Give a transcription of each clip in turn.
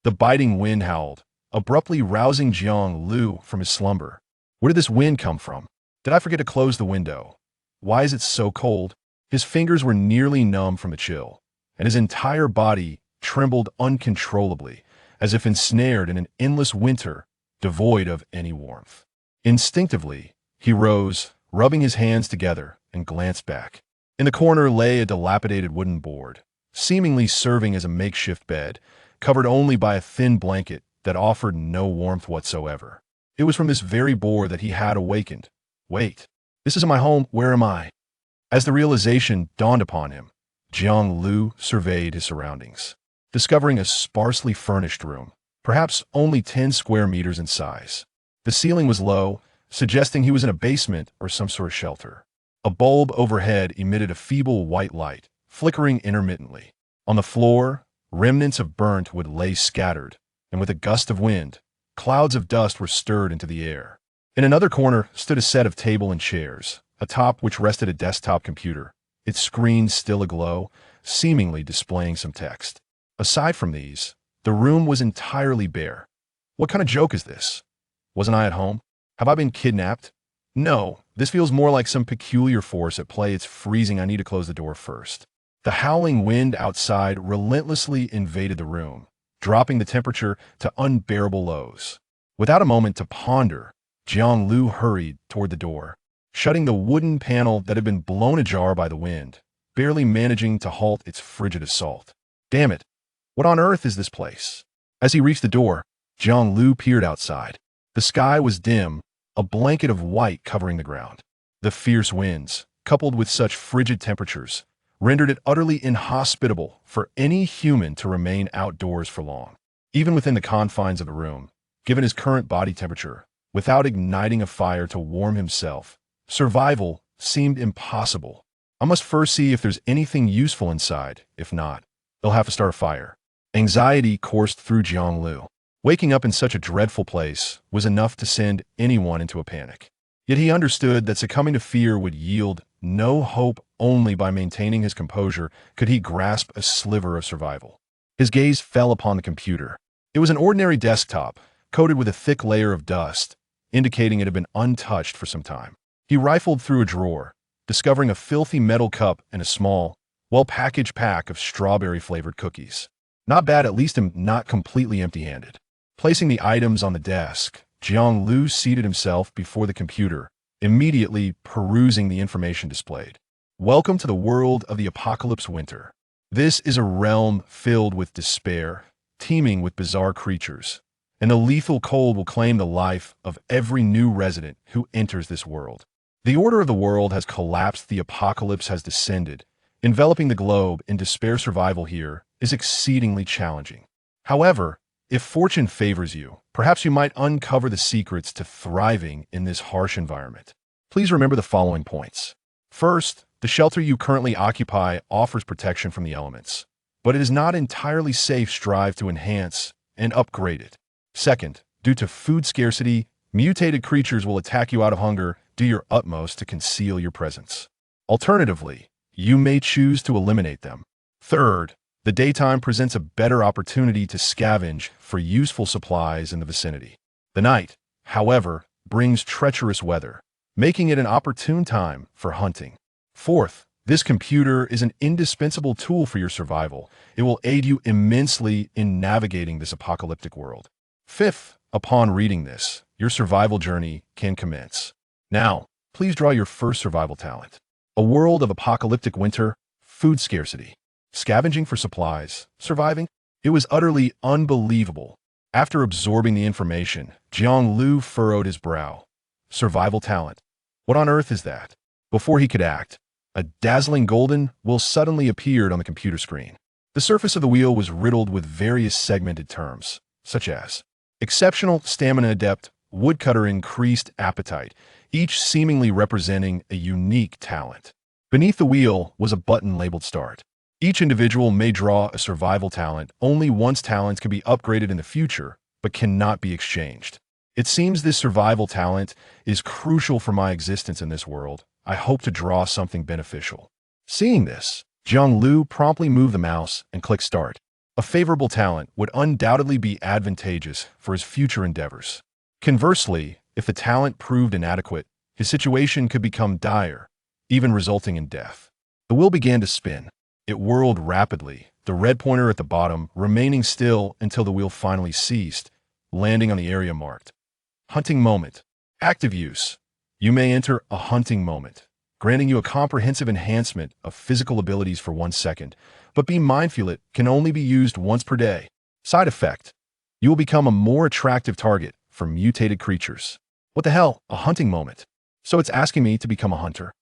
The biting wind howled, abruptly rousing Jiang Liu from his slumber. Where did this wind come from? Did I forget to close the window? Why is it so cold? His fingers were nearly numb from the chill, and his entire body trembled uncontrollably, as if ensnared in an endless winter devoid of any warmth. Instinctively, he rose, rubbing his hands together, and glanced back. In the corner lay a dilapidated wooden board, seemingly serving as a makeshift bed, covered only by a thin blanket that offered no warmth whatsoever. It was from this very board that he had awakened. Wait, this isn't my home, where am I? As the realization dawned upon him, Jiang Liu surveyed his surroundings, discovering a sparsely furnished room, perhaps only 10 square meters in size. The ceiling was low, suggesting he was in a basement or some sort of shelter. A bulb overhead emitted a feeble white light, flickering intermittently. On the floor, remnants of burnt wood lay scattered, and with a gust of wind, clouds of dust were stirred into the air. In another corner stood a set of table and chairs, atop which rested a desktop computer, its screen still aglow, seemingly displaying some text. Aside from these, the room was entirely bare. What kind of joke is this? Wasn't I at home? Have I been kidnapped? No, this feels more like some peculiar force at play. It's freezing. I need to close the door first. The howling wind outside relentlessly invaded the room, dropping the temperature to unbearable lows. Without a moment to ponder, Jiang Liu hurried toward the door, shutting the wooden panel that had been blown ajar by the wind, barely managing to halt its frigid assault. Damn it! What on earth is this place? As he reached the door, Jiang Liu peered outside. The sky was dim, a blanket of white covering the ground. The fierce winds, coupled with such frigid temperatures, rendered it utterly inhospitable for any human to remain outdoors for long. Even within the confines of the room, given his current body temperature, without igniting a fire to warm himself, survival seemed impossible. I must first see if there's anything useful inside. If not, they'll have to start a fire. Anxiety coursed through Jiang Liu. Waking up in such a dreadful place was enough to send anyone into a panic. Yet he understood that succumbing to fear would yield no hope. Only by maintaining his composure could he grasp a sliver of survival. His gaze fell upon the computer. It was an ordinary desktop, coated with a thick layer of dust, indicating it had been untouched for some time. He rifled through a drawer, discovering a filthy metal cup and a small, well-packaged pack of strawberry-flavored cookies. Not bad, at least I'm not completely empty-handed. Placing the items on the desk, Jiang Liu seated himself before the computer, immediately perusing the information displayed. Welcome to the world of the apocalypse winter. This is a realm filled with despair, teeming with bizarre creatures, and the lethal cold will claim the life of every new resident who enters this world. The order of the world has collapsed, the apocalypse has descended, enveloping the globe in despair. Survival here is exceedingly challenging. However, if fortune favors you, perhaps you might uncover the secrets to thriving in this harsh environment. Please remember the following points. First, the shelter you currently occupy offers protection from the elements, but it is not entirely safe. Strive to enhance and upgrade it. Second, due to food scarcity, mutated creatures will attack you out of hunger. Do your utmost to conceal your presence. Alternatively, you may choose to eliminate them. Third, the daytime presents a better opportunity to scavenge for useful supplies in the vicinity. The night, however, brings treacherous weather, making it an opportune time for hunting. Fourth, this computer is an indispensable tool for your survival. It will aid you immensely in navigating this apocalyptic world. Fifth, upon reading this, your survival journey can commence. Now, please draw your first survival talent. A world of apocalyptic winter, food scarcity, scavenging for supplies, surviving. It was utterly unbelievable. After absorbing the information, Jiang Liu furrowed his brow. Survival talent. What on earth is that? Before he could act, a dazzling golden wheel suddenly appeared on the computer screen. The surface of the wheel was riddled with various segmented terms, such as exceptional stamina adept, woodcutter, increased appetite, each seemingly representing a unique talent. Beneath the wheel was a button labeled Start. Each individual may draw a survival talent. Only once talents can be upgraded in the future, but cannot be exchanged. It seems this survival talent is crucial for my existence in this world. I hope to draw something beneficial. Seeing this, Jiang Liu promptly moved the mouse and clicked Start. A favorable talent would undoubtedly be advantageous for his future endeavors. Conversely, if the talent proved inadequate, his situation could become dire, even resulting in death. The wheel began to spin. It whirled rapidly, the red pointer at the bottom remaining still until the wheel finally ceased, landing on the area marked Hunting Moment. Active use. You may enter a hunting moment, granting you a comprehensive enhancement of physical abilities for 1 second, but be mindful it can only be used once per day. Side effect. You will become a more attractive target for mutated creatures. What the hell? A hunting moment. So it's asking me to become a hunter.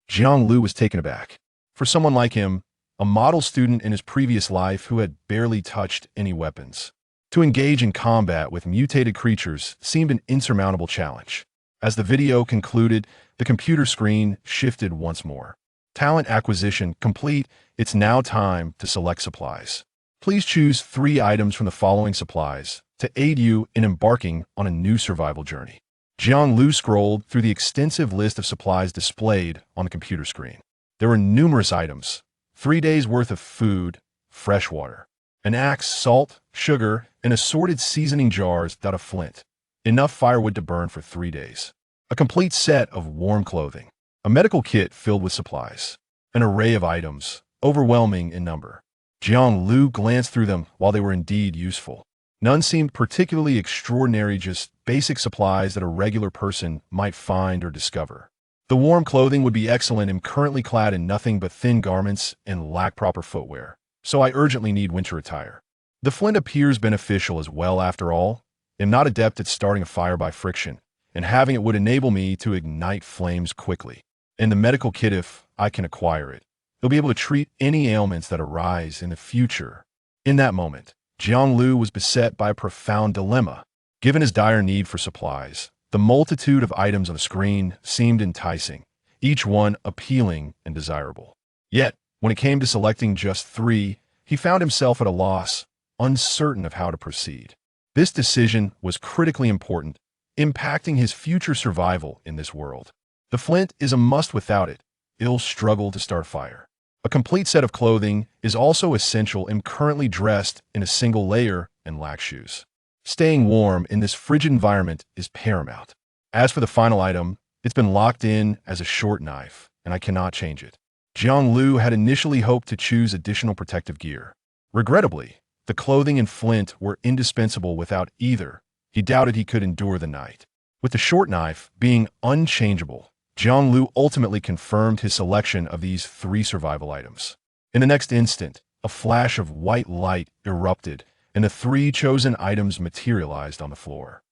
Jiang Liu was taken aback. For someone like him, a model student in his previous life who had barely touched any weapons, to engage in combat with mutated creatures seemed an insurmountable challenge. As the video concluded, the computer screen shifted once more. Talent acquisition complete. It's now time to select supplies. Please choose 3 items from the following supplies to aid you in embarking on a new survival journey. Jiang Liu scrolled through the extensive list of supplies displayed on the computer screen. There were numerous items: 3 days' worth of food, fresh water, an axe, salt, sugar, and assorted seasoning jars without a flint. Enough firewood to burn for 3 days. A complete set of warm clothing. A medical kit filled with supplies. An array of items, overwhelming in number. Jiang Liu glanced through them. While they were indeed useful, none seemed particularly extraordinary, just basic supplies that a regular person might find or discover. The warm clothing would be excellent. I'm currently clad in nothing but thin garments and lack proper footwear, so I urgently need winter attire. The flint appears beneficial as well. After all, I'm not adept at starting a fire by friction, and having it would enable me to ignite flames quickly. And the medical kit, if I can acquire it, it'll be able to treat any ailments that arise in the future. In that moment, Jiang Liu was beset by a profound dilemma. Given his dire need for supplies, the multitude of items on the screen seemed enticing, each one appealing and desirable. Yet, when it came to selecting just 3, he found himself at a loss, uncertain of how to proceed. This decision was critically important, impacting his future survival in this world. The flint is a must. Without it, he'll struggle to start a fire. A complete set of clothing is also essential. I'm currently dressed in a single layer and lack shoes. Staying warm in this frigid environment is paramount. As for the final item, it's been locked in as a short knife, and I cannot change it. Jiang Liu had initially hoped to choose additional protective gear. Regrettably, the clothing and flint were indispensable. Without either, he doubted he could endure the night. With the short knife being unchangeable, Jiang Liu ultimately confirmed his selection of these 3 survival items. In the next instant, a flash of white light erupted, and the 3 chosen items materialized on the floor.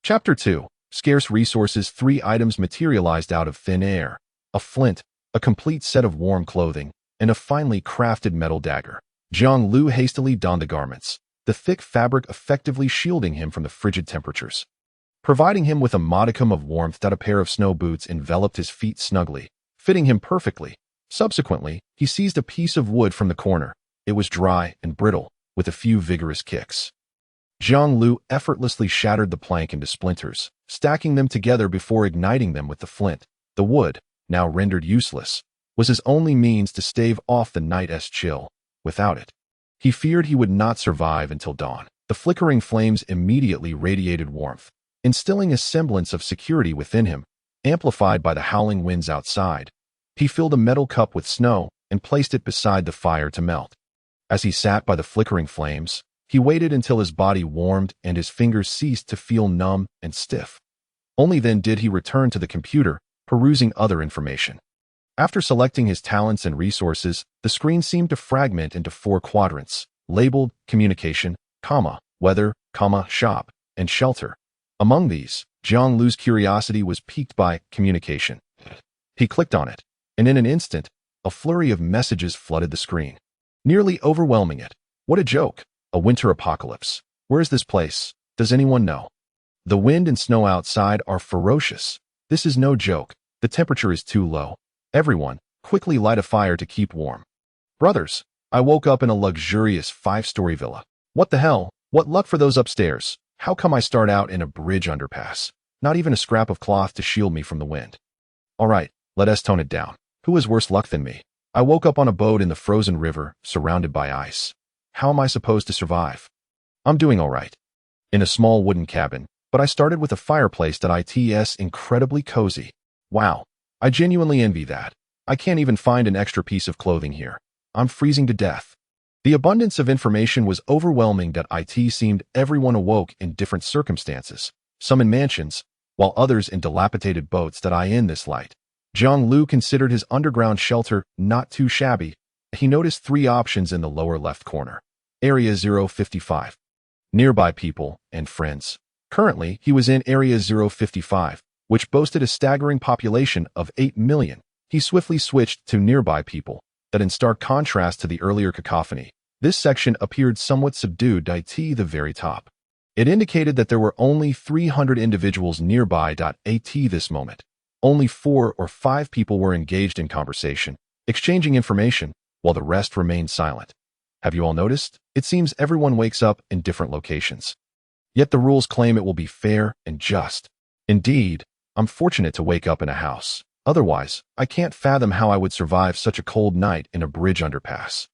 Chapter 2. Scarce resources. 3 items materialized out of thin air: a flint, a complete set of warm clothing, and a finely crafted metal dagger. Jiang Liu hastily donned the garments, the thick fabric effectively shielding him from the frigid temperatures. Providing him with a modicum of warmth that a pair of snow boots enveloped his feet snugly, fitting him perfectly. Subsequently, he seized a piece of wood from the corner. It was dry and brittle, with a few vigorous kicks. Jiang Liu effortlessly shattered the plank into splinters, stacking them together before igniting them with the flint. The wood, now rendered useless, was his only means to stave off the night's chill. Without it, he feared he would not survive until dawn. The flickering flames immediately radiated warmth, instilling a semblance of security within him, amplified by the howling winds outside. He filled a metal cup with snow and placed it beside the fire to melt. As he sat by the flickering flames, he waited until his body warmed and his fingers ceased to feel numb and stiff. Only then did he return to the computer, perusing other information. After selecting his talents and resources, the screen seemed to fragment into 4 quadrants, labeled communication, weather, shop, and shelter. Among these, Jiang Liu's curiosity was piqued by communication. He clicked on it, and in an instant, a flurry of messages flooded the screen, nearly overwhelming it. What a joke! A winter apocalypse. Where is this place? Does anyone know? The wind and snow outside are ferocious. This is no joke. The temperature is too low. Everyone, quickly light a fire to keep warm. Brothers, I woke up in a luxurious 5-story villa. What the hell? What luck for those upstairs. How come I start out in a bridge underpass? Not even a scrap of cloth to shield me from the wind. All right, let us tone it down. Who has worse luck than me? I woke up on a boat in the frozen river, surrounded by ice. How am I supposed to survive? I'm doing all right. In a small wooden cabin, but I started with a fireplace that is incredibly cozy. Wow, I genuinely envy that. I can't even find an extra piece of clothing here. I'm freezing to death. The abundance of information was overwhelming that it seemed everyone awoke in different circumstances, some in mansions, while others in dilapidated boats that in this light. Jiang Liu considered his underground shelter not too shabby. He noticed 3 options in the lower left corner. Area 055. Nearby people and friends. Currently, he was in Area 055, which boasted a staggering population of 8 million. He swiftly switched to nearby people, that in stark contrast to the earlier cacophony. This section appeared somewhat subdued at the very top. It indicated that there were only 300 individuals nearby at this moment. Only 4 or 5 people were engaged in conversation, exchanging information, while the rest remained silent. Have you all noticed? It seems everyone wakes up in different locations. Yet the rules claim it will be fair and just. Indeed, I'm fortunate to wake up in a house. Otherwise, I can't fathom how I would survive such a cold night in a bridge underpass.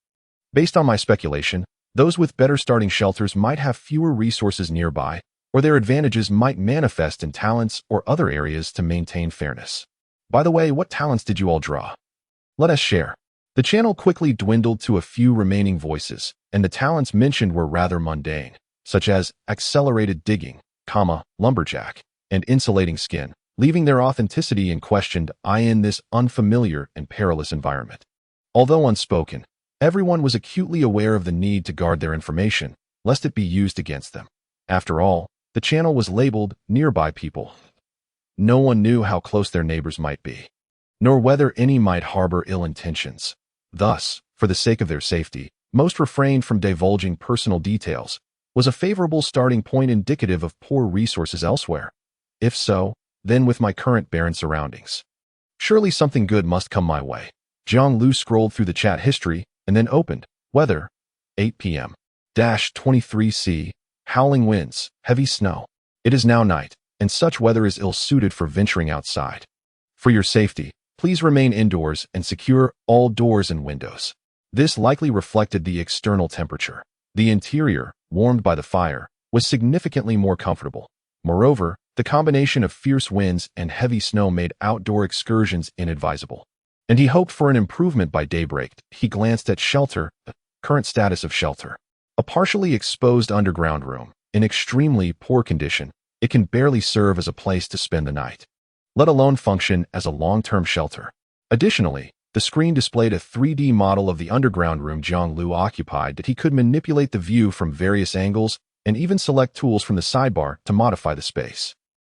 Based on my speculation, those with better starting shelters might have fewer resources nearby, or their advantages might manifest in talents or other areas to maintain fairness. By the way, what talents did you all draw? Let us share. The channel quickly dwindled to a few remaining voices, and the talents mentioned were rather mundane, such as accelerated digging, lumberjack, and insulating skin, leaving their authenticity in question in this unfamiliar and perilous environment. Although unspoken, everyone was acutely aware of the need to guard their information, lest it be used against them. After all, the channel was labeled nearby people. No one knew how close their neighbors might be, nor whether any might harbor ill intentions. Thus, for the sake of their safety, most refrained from divulging personal details, was a favorable starting point indicative of poor resources elsewhere. If so, then with my current barren surroundings, surely something good must come my way. Jiang Liu scrolled through the chat history and then opened. Weather, 8 p.m. -23°C, howling winds, heavy snow. It is now night, and such weather is ill-suited for venturing outside. For your safety, please remain indoors and secure all doors and windows. This likely reflected the external temperature. The interior, warmed by the fire, was significantly more comfortable. Moreover, the combination of fierce winds and heavy snow made outdoor excursions inadvisable. And he hoped for an improvement by daybreak. He glanced at shelter, current status of shelter. A partially exposed underground room, in extremely poor condition. It can barely serve as a place to spend the night, let alone function as a long-term shelter. Additionally, the screen displayed a 3D model of the underground room Jiang Liu occupied that he could manipulate the view from various angles and even select tools from the sidebar to modify the space,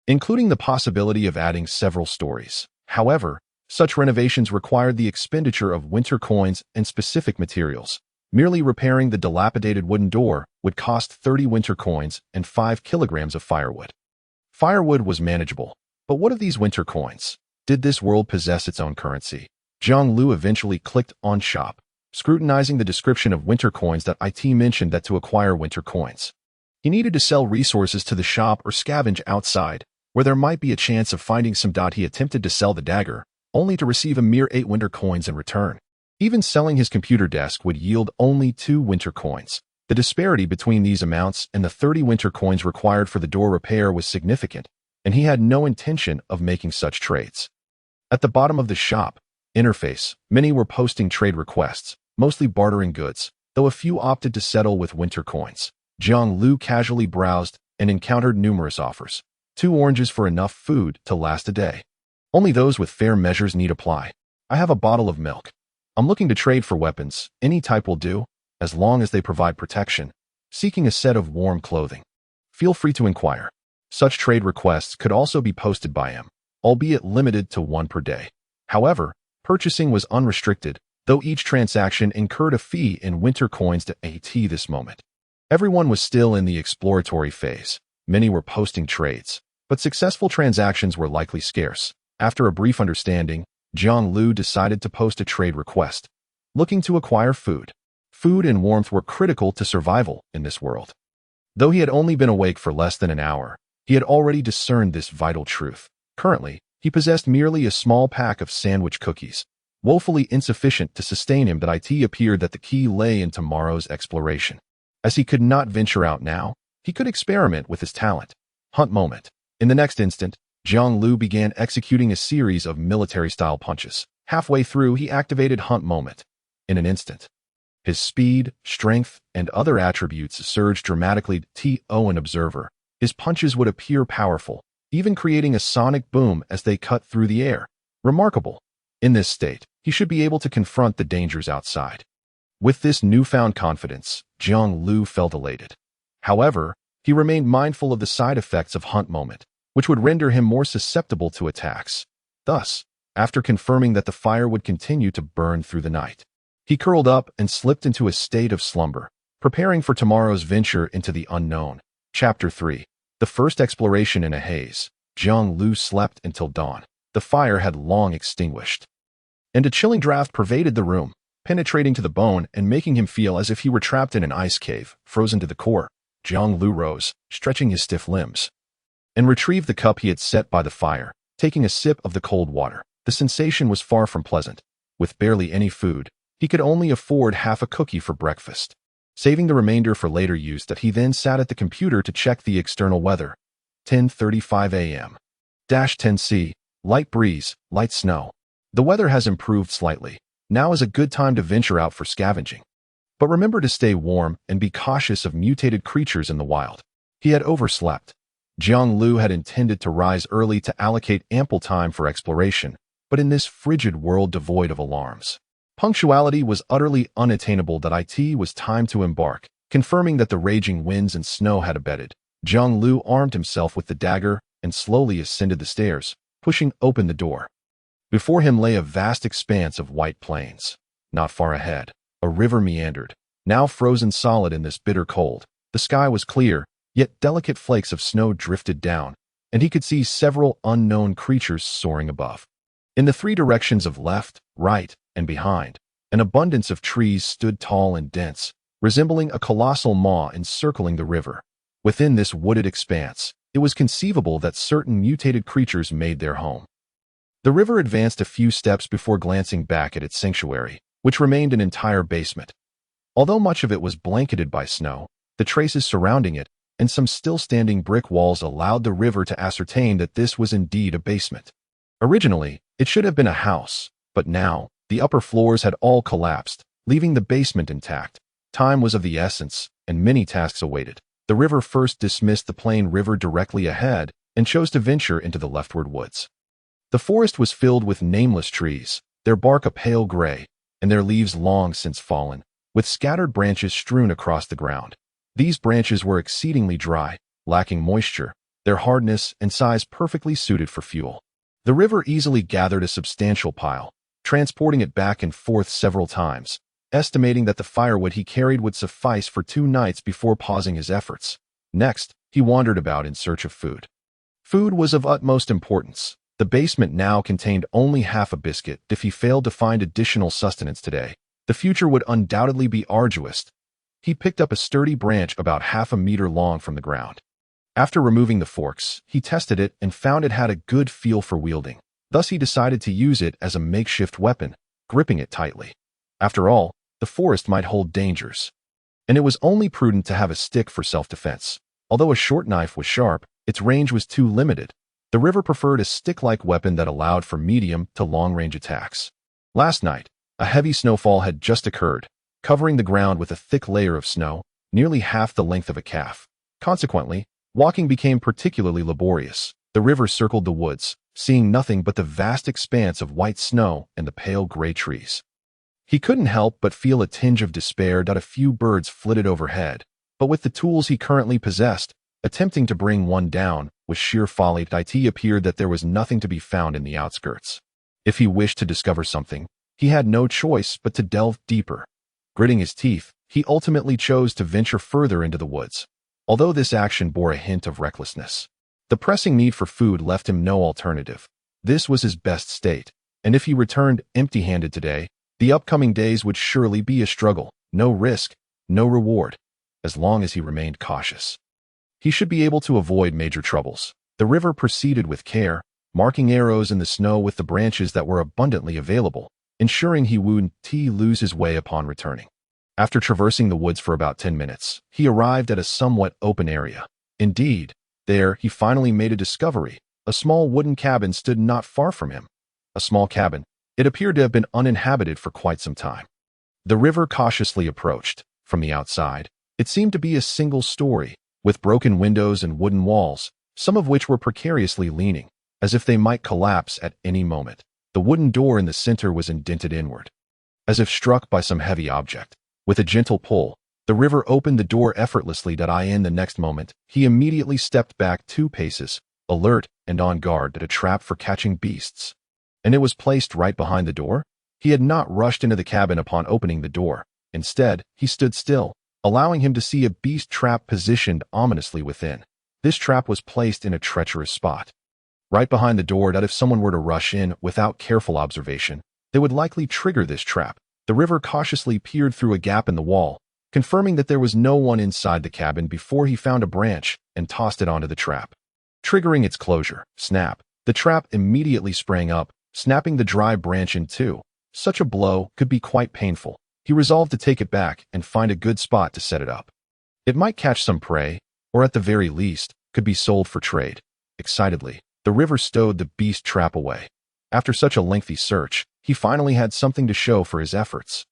including the possibility of adding several stories. However, such renovations required the expenditure of winter coins and specific materials. Merely repairing the dilapidated wooden door would cost 30 winter coins and 5 kilograms of firewood. Firewood was manageable, but what of these winter coins? Did this world possess its own currency? Jiang Liu eventually clicked on Shop, scrutinizing the description of winter coins that it mentioned that to acquire winter coins, he needed to sell resources to the shop or scavenge outside, where there might be a chance of finding some. He attempted to sell the dagger, only to receive a mere 8 winter coins in return. Even selling his computer desk would yield only 2 winter coins. The disparity between these amounts and the 30 winter coins required for the door repair was significant, and he had no intention of making such trades. At the bottom of the shop interface, many were posting trade requests, mostly bartering goods, though a few opted to settle with winter coins. Jiang Liu casually browsed and encountered numerous offers. 2 oranges for enough food to last a day. Only those with fair measures need apply. I have a bottle of milk. I'm looking to trade for weapons. Any type will do, as long as they provide protection. Seeking a set of warm clothing. Feel free to inquire. Such trade requests could also be posted by him, albeit limited to 1 per day. However, purchasing was unrestricted, though each transaction incurred a fee in winter coins to this moment. Everyone was still in the exploratory phase. Many were posting trades, but successful transactions were likely scarce. After a brief understanding, Jiang Liu decided to post a trade request, looking to acquire food. Food and warmth were critical to survival in this world. Though he had only been awake for less than an hour, he had already discerned this vital truth. Currently, he possessed merely a small pack of sandwich cookies, woefully insufficient to sustain him, that it appeared that the key lay in tomorrow's exploration. As he could not venture out now, he could experiment with his talent. Hunt moment. In the next instant, Jiang Liu began executing a series of military-style punches. Halfway through, he activated Hunt moment. In an instant, his speed, strength, and other attributes surged dramatically. To an observer, his punches would appear powerful, even creating a sonic boom as they cut through the air. Remarkable. In this state, he should be able to confront the dangers outside. With this newfound confidence, Jiang Liu felt elated. However, he remained mindful of the side effects of Hunt moment, which would render him more susceptible to attacks. Thus, after confirming that the fire would continue to burn through the night, he curled up and slipped into a state of slumber, preparing for tomorrow's venture into the unknown. Chapter 3. The first exploration in a haze. Jiang Liu slept until dawn. The fire had long extinguished, and a chilling draft pervaded the room, penetrating to the bone and making him feel as if he were trapped in an ice cave, frozen to the core. Jiang Liu rose, stretching his stiff limbs, and retrieved the cup he had set by the fire, taking a sip of the cold water. The sensation was far from pleasant. With barely any food, he could only afford half a cookie for breakfast, saving the remainder for later use. He then sat at the computer to check the external weather. 10:35 a.m. -10°C, light breeze, light snow. The weather has improved slightly. Now is a good time to venture out for scavenging. But remember to stay warm and be cautious of mutated creatures in the wild. He had overslept. Jiang Liu had intended to rise early to allocate ample time for exploration, but in this frigid world devoid of alarms, punctuality was utterly unattainable. It was time to embark. Confirming that the raging winds and snow had abated, Jiang Liu armed himself with the dagger and slowly ascended the stairs, pushing open the door. Before him lay a vast expanse of white plains. Not far ahead, a river meandered, now frozen solid in this bitter cold. The sky was clear, yet delicate flakes of snow drifted down, and he could see several unknown creatures soaring above. In the three directions of left, right, and behind, an abundance of trees stood tall and dense, resembling a colossal maw encircling the river. Within this wooded expanse, it was conceivable that certain mutated creatures made their home. The river advanced a few steps before glancing back at its sanctuary, which remained an entire basement. Although much of it was blanketed by snow, the traces surrounding it and some still-standing brick walls allowed the river to ascertain that this was indeed a basement. Originally, it should have been a house, but now, the upper floors had all collapsed, leaving the basement intact. Time was of the essence, and many tasks awaited. The river first dismissed the plain river directly ahead and chose to venture into the leftward woods. The forest was filled with nameless trees, their bark a pale gray, and their leaves long since fallen, with scattered branches strewn across the ground. These branches were exceedingly dry, lacking moisture, their hardness and size perfectly suited for fuel. The river easily gathered a substantial pile, transporting it back and forth several times, estimating that the firewood he carried would suffice for 2 nights before pausing his efforts. Next, he wandered about in search of food. Food was of utmost importance. The basement now contained only half a biscuit. If he failed to find additional sustenance today, the future would undoubtedly be arduous. He picked up a sturdy branch about half a meter long from the ground. After removing the forks, he tested it and found it had a good feel for wielding. Thus he decided to use it as a makeshift weapon, gripping it tightly. After all, the forest might hold dangers, and it was only prudent to have a stick for self-defense. Although a short knife was sharp, its range was too limited. The river preferred a stick-like weapon that allowed for medium to long-range attacks. Last night, a heavy snowfall had just occurred, covering the ground with a thick layer of snow, nearly half the length of a calf. Consequently, walking became particularly laborious. The river circled the woods, seeing nothing but the vast expanse of white snow and the pale gray trees. He couldn't help but feel a tinge of despair. A few birds flitted overhead, but with the tools he currently possessed, attempting to bring one down was sheer folly. It appeared that there was nothing to be found in the outskirts. If he wished to discover something, he had no choice but to delve deeper. Gritting his teeth, he ultimately chose to venture further into the woods. Although this action bore a hint of recklessness, the pressing need for food left him no alternative. This was his best state, and if he returned empty-handed today, the upcoming days would surely be a struggle. No risk, no reward, as long as he remained cautious. He should be able to avoid major troubles. The river proceeded with care, marking arrows in the snow with the branches that were abundantly available. ensuring he wouldn't lose his way upon returning. After traversing the woods for about 10 minutes, he arrived at a somewhat open area. Indeed, there he finally made a discovery. A small wooden cabin stood not far from him. A small cabin. It appeared to have been uninhabited for quite some time. The river cautiously approached. From the outside, it seemed to be a single story, with broken windows and wooden walls, some of which were precariously leaning, as if they might collapse at any moment. The wooden door in the center was indented inward, as if struck by some heavy object. With a gentle pull, the river opened the door effortlessly. In the next moment, he immediately stepped back 2 paces, alert and on guard at a trap for catching beasts. And it was placed right behind the door? He had not rushed into the cabin upon opening the door. Instead, he stood still, allowing him to see a beast trap positioned ominously within. This trap was placed in a treacherous spot, right behind the door, that if someone were to rush in without careful observation, they would likely trigger this trap. The river cautiously peered through a gap in the wall, confirming that there was no one inside the cabin before he found a branch and tossed it onto the trap. Triggering its closure, snap, the trap immediately sprang up, snapping the dry branch in 2. Such a blow could be quite painful. He resolved to take it back and find a good spot to set it up. It might catch some prey, or at the very least, could be sold for trade. Excitedly, the river stowed the beast trap away. After such a lengthy search, he finally had something to show for his efforts.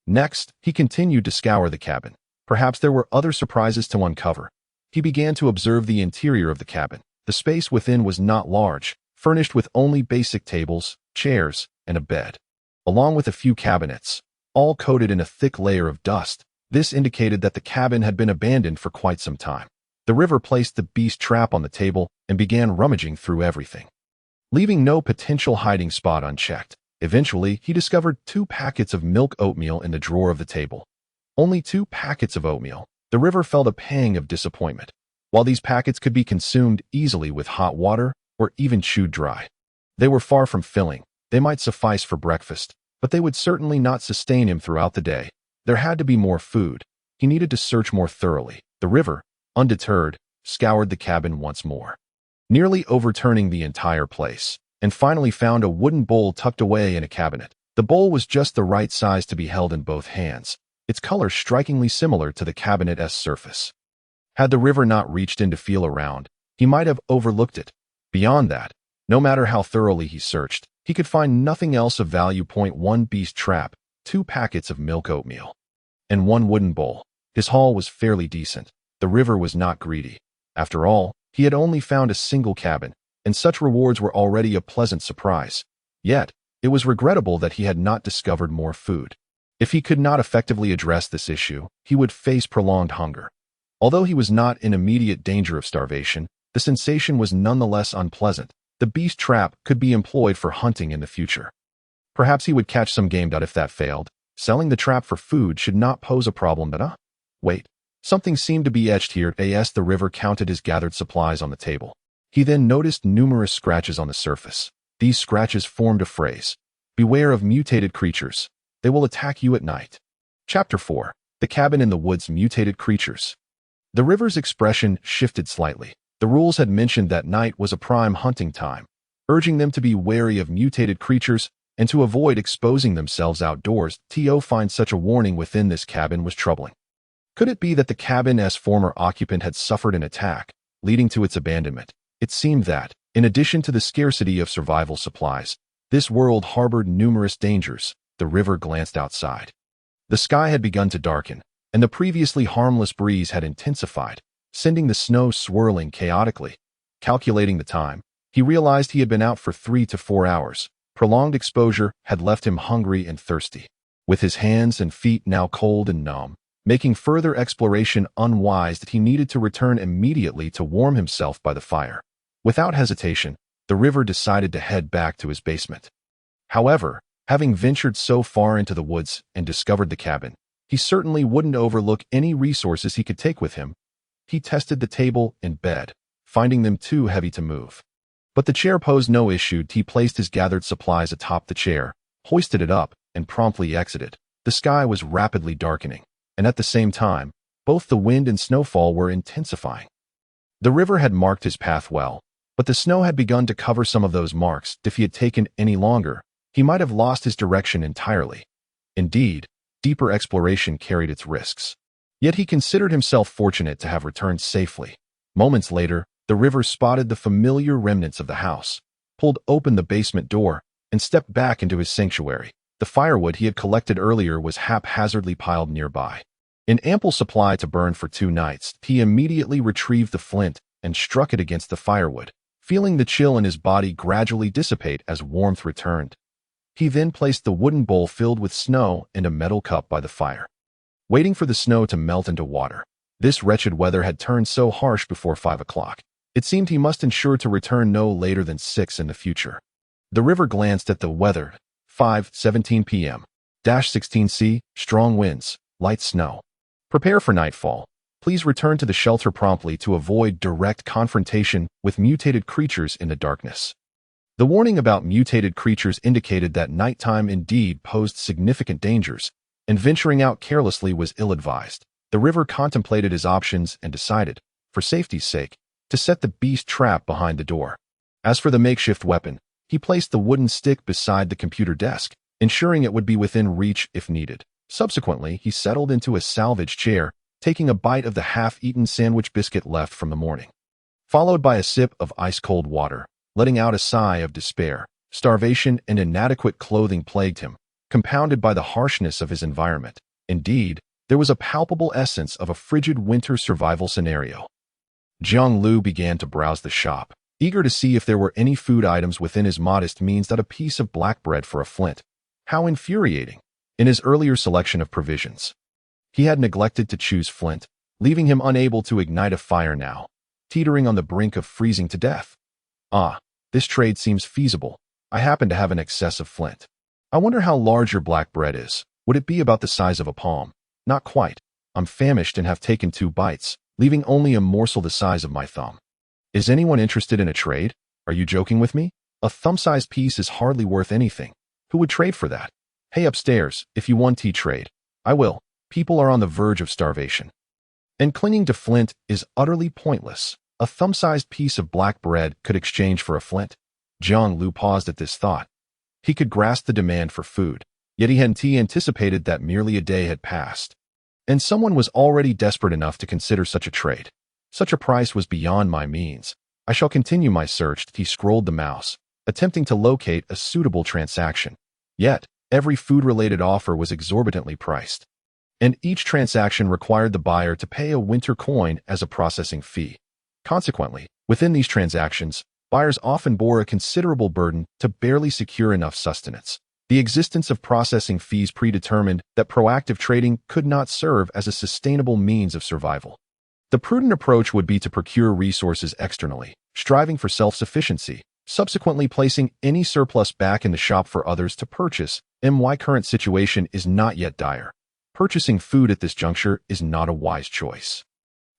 Next, he continued to scour the cabin. Perhaps there were other surprises to uncover. He began to observe the interior of the cabin. The space within was not large, furnished with only basic tables, chairs, and a bed, along with a few cabinets, all coated in a thick layer of dust. This indicated that the cabin had been abandoned for quite some time. The river placed the beast trap on the table and began rummaging through everything, leaving no potential hiding spot unchecked. Eventually, he discovered 2 packets of milk oatmeal in the drawer of the table. Only 2 packets of oatmeal. The river felt a pang of disappointment. While these packets could be consumed easily with hot water or even chewed dry, they were far from filling. They might suffice for breakfast, but they would certainly not sustain him throughout the day. There had to be more food. He needed to search more thoroughly. The river, undeterred, scoured the cabin once more, nearly overturning the entire place, and finally found a wooden bowl tucked away in a cabinet. The bowl was just the right size to be held in both hands, its color strikingly similar to the cabinet's surface. Had the river not reached in to feel around, he might have overlooked it. Beyond that, no matter how thoroughly he searched, he could find nothing else of value. 1 beast trap, 2 packets of milk oatmeal, and 1 wooden bowl. His haul was fairly decent. The river was not greedy. After all, he had only found a single cabin, and such rewards were already a pleasant surprise. Yet, it was regrettable that he had not discovered more food. If he could not effectively address this issue, he would face prolonged hunger. Although he was not in immediate danger of starvation, the sensation was nonetheless unpleasant. The beast trap could be employed for hunting in the future. Perhaps he would catch some game. If that failed, selling the trap for food should not pose a problem. Wait, something seemed to be etched here. The river counted his gathered supplies on the table. He then noticed numerous scratches on the surface. These scratches formed a phrase: "Beware of mutated creatures. They will attack you at night." Chapter 4. The Cabin in the Woods. Mutated creatures. The river's expression shifted slightly. The rules had mentioned that night was a prime hunting time, urging them to be wary of mutated creatures and to avoid exposing themselves outdoors. To find such a warning within this cabin was troubling. Could it be that the cabin's former occupant had suffered an attack, leading to its abandonment? It seemed that, in addition to the scarcity of survival supplies, this world harbored numerous dangers. The river glanced outside. The sky had begun to darken, and the previously harmless breeze had intensified, sending the snow swirling chaotically. Calculating the time, he realized he had been out for 3 to 4 hours. Prolonged exposure had left him hungry and thirsty. With his hands and feet now cold and numb, making further exploration unwise, that he needed to return immediately to warm himself by the fire. Without hesitation, the river decided to head back to his basement. However, having ventured so far into the woods and discovered the cabin, he certainly wouldn't overlook any resources he could take with him. He tested the table and bed, finding them too heavy to move. But the chair posed no issue. He placed his gathered supplies atop the chair, hoisted it up, and promptly exited. The sky was rapidly darkening, and at the same time, both the wind and snowfall were intensifying. The river had marked his path well, but the snow had begun to cover some of those marks. If he had taken any longer, He might have lost his direction entirely. Indeed, deeper exploration carried its risks. Yet he considered himself fortunate to have returned safely. Moments later, the river spotted the familiar remnants of the house, pulled open the basement door, and stepped back into his sanctuary. The firewood he had collected earlier was haphazardly piled nearby. In ample supply to burn for 2 nights, he immediately retrieved the flint and struck it against the firewood, feeling the chill in his body gradually dissipate as warmth returned. He then placed the wooden bowl filled with snow and a metal cup by the fire, waiting for the snow to melt into water. This wretched weather had turned so harsh before 5 o'clock. It seemed he must ensure to return no later than 6 in the future. The river glanced at the weather. 5:17 p.m. -16°C, strong winds, light snow. Prepare for nightfall. Please return to the shelter promptly to avoid direct confrontation with mutated creatures in the darkness. The warning about mutated creatures indicated that nighttime indeed posed significant dangers, and venturing out carelessly was ill-advised. The river contemplated his options and decided, for safety's sake, to set the beast trap behind the door. As for the makeshift weapon, he placed the wooden stick beside the computer desk, ensuring it would be within reach if needed. Subsequently, he settled into a salvage chair, taking a bite of the half-eaten sandwich biscuit left from the morning, followed by a sip of ice-cold water, letting out a sigh of despair. Starvation and inadequate clothing plagued him, compounded by the harshness of his environment. Indeed, there was a palpable essence of a frigid winter survival scenario. Jiang Liu began to browse the shop, eager to see if there were any food items within his modest means that a piece of black bread for a flint. How infuriating! In his earlier selection of provisions, he had neglected to choose flint, leaving him unable to ignite a fire now, teetering on the brink of freezing to death. Ah, this trade seems feasible. I happen to have an excess of flint. I wonder how large your black bread is. Would it be about the size of a palm? Not quite. I'm famished and have taken 2 bites, leaving only a morsel the size of my thumb. Is anyone interested in a trade? Are you joking with me? A thumb-sized piece is hardly worth anything. Who would trade for that? Hey, upstairs, if you want tea, trade. I will. People are on the verge of starvation. And clinging to flint is utterly pointless. A thumb-sized piece of black bread could exchange for a flint. Jiang Liu paused at this thought. He could grasp the demand for food, yet he hadn't anticipated that merely a day had passed, and someone was already desperate enough to consider such a trade. Such a price was beyond my means. I shall continue my search. He scrolled the mouse, attempting to locate a suitable transaction. Yet, every food-related offer was exorbitantly priced, and each transaction required the buyer to pay a winter coin as a processing fee. Consequently, within these transactions, buyers often bore a considerable burden to barely secure enough sustenance. The existence of processing fees predetermined that proactive trading could not serve as a sustainable means of survival. The prudent approach would be to procure resources externally, striving for self-sufficiency, subsequently placing any surplus back in the shop for others to purchase. My current situation is not yet dire. Purchasing food at this juncture is not a wise choice.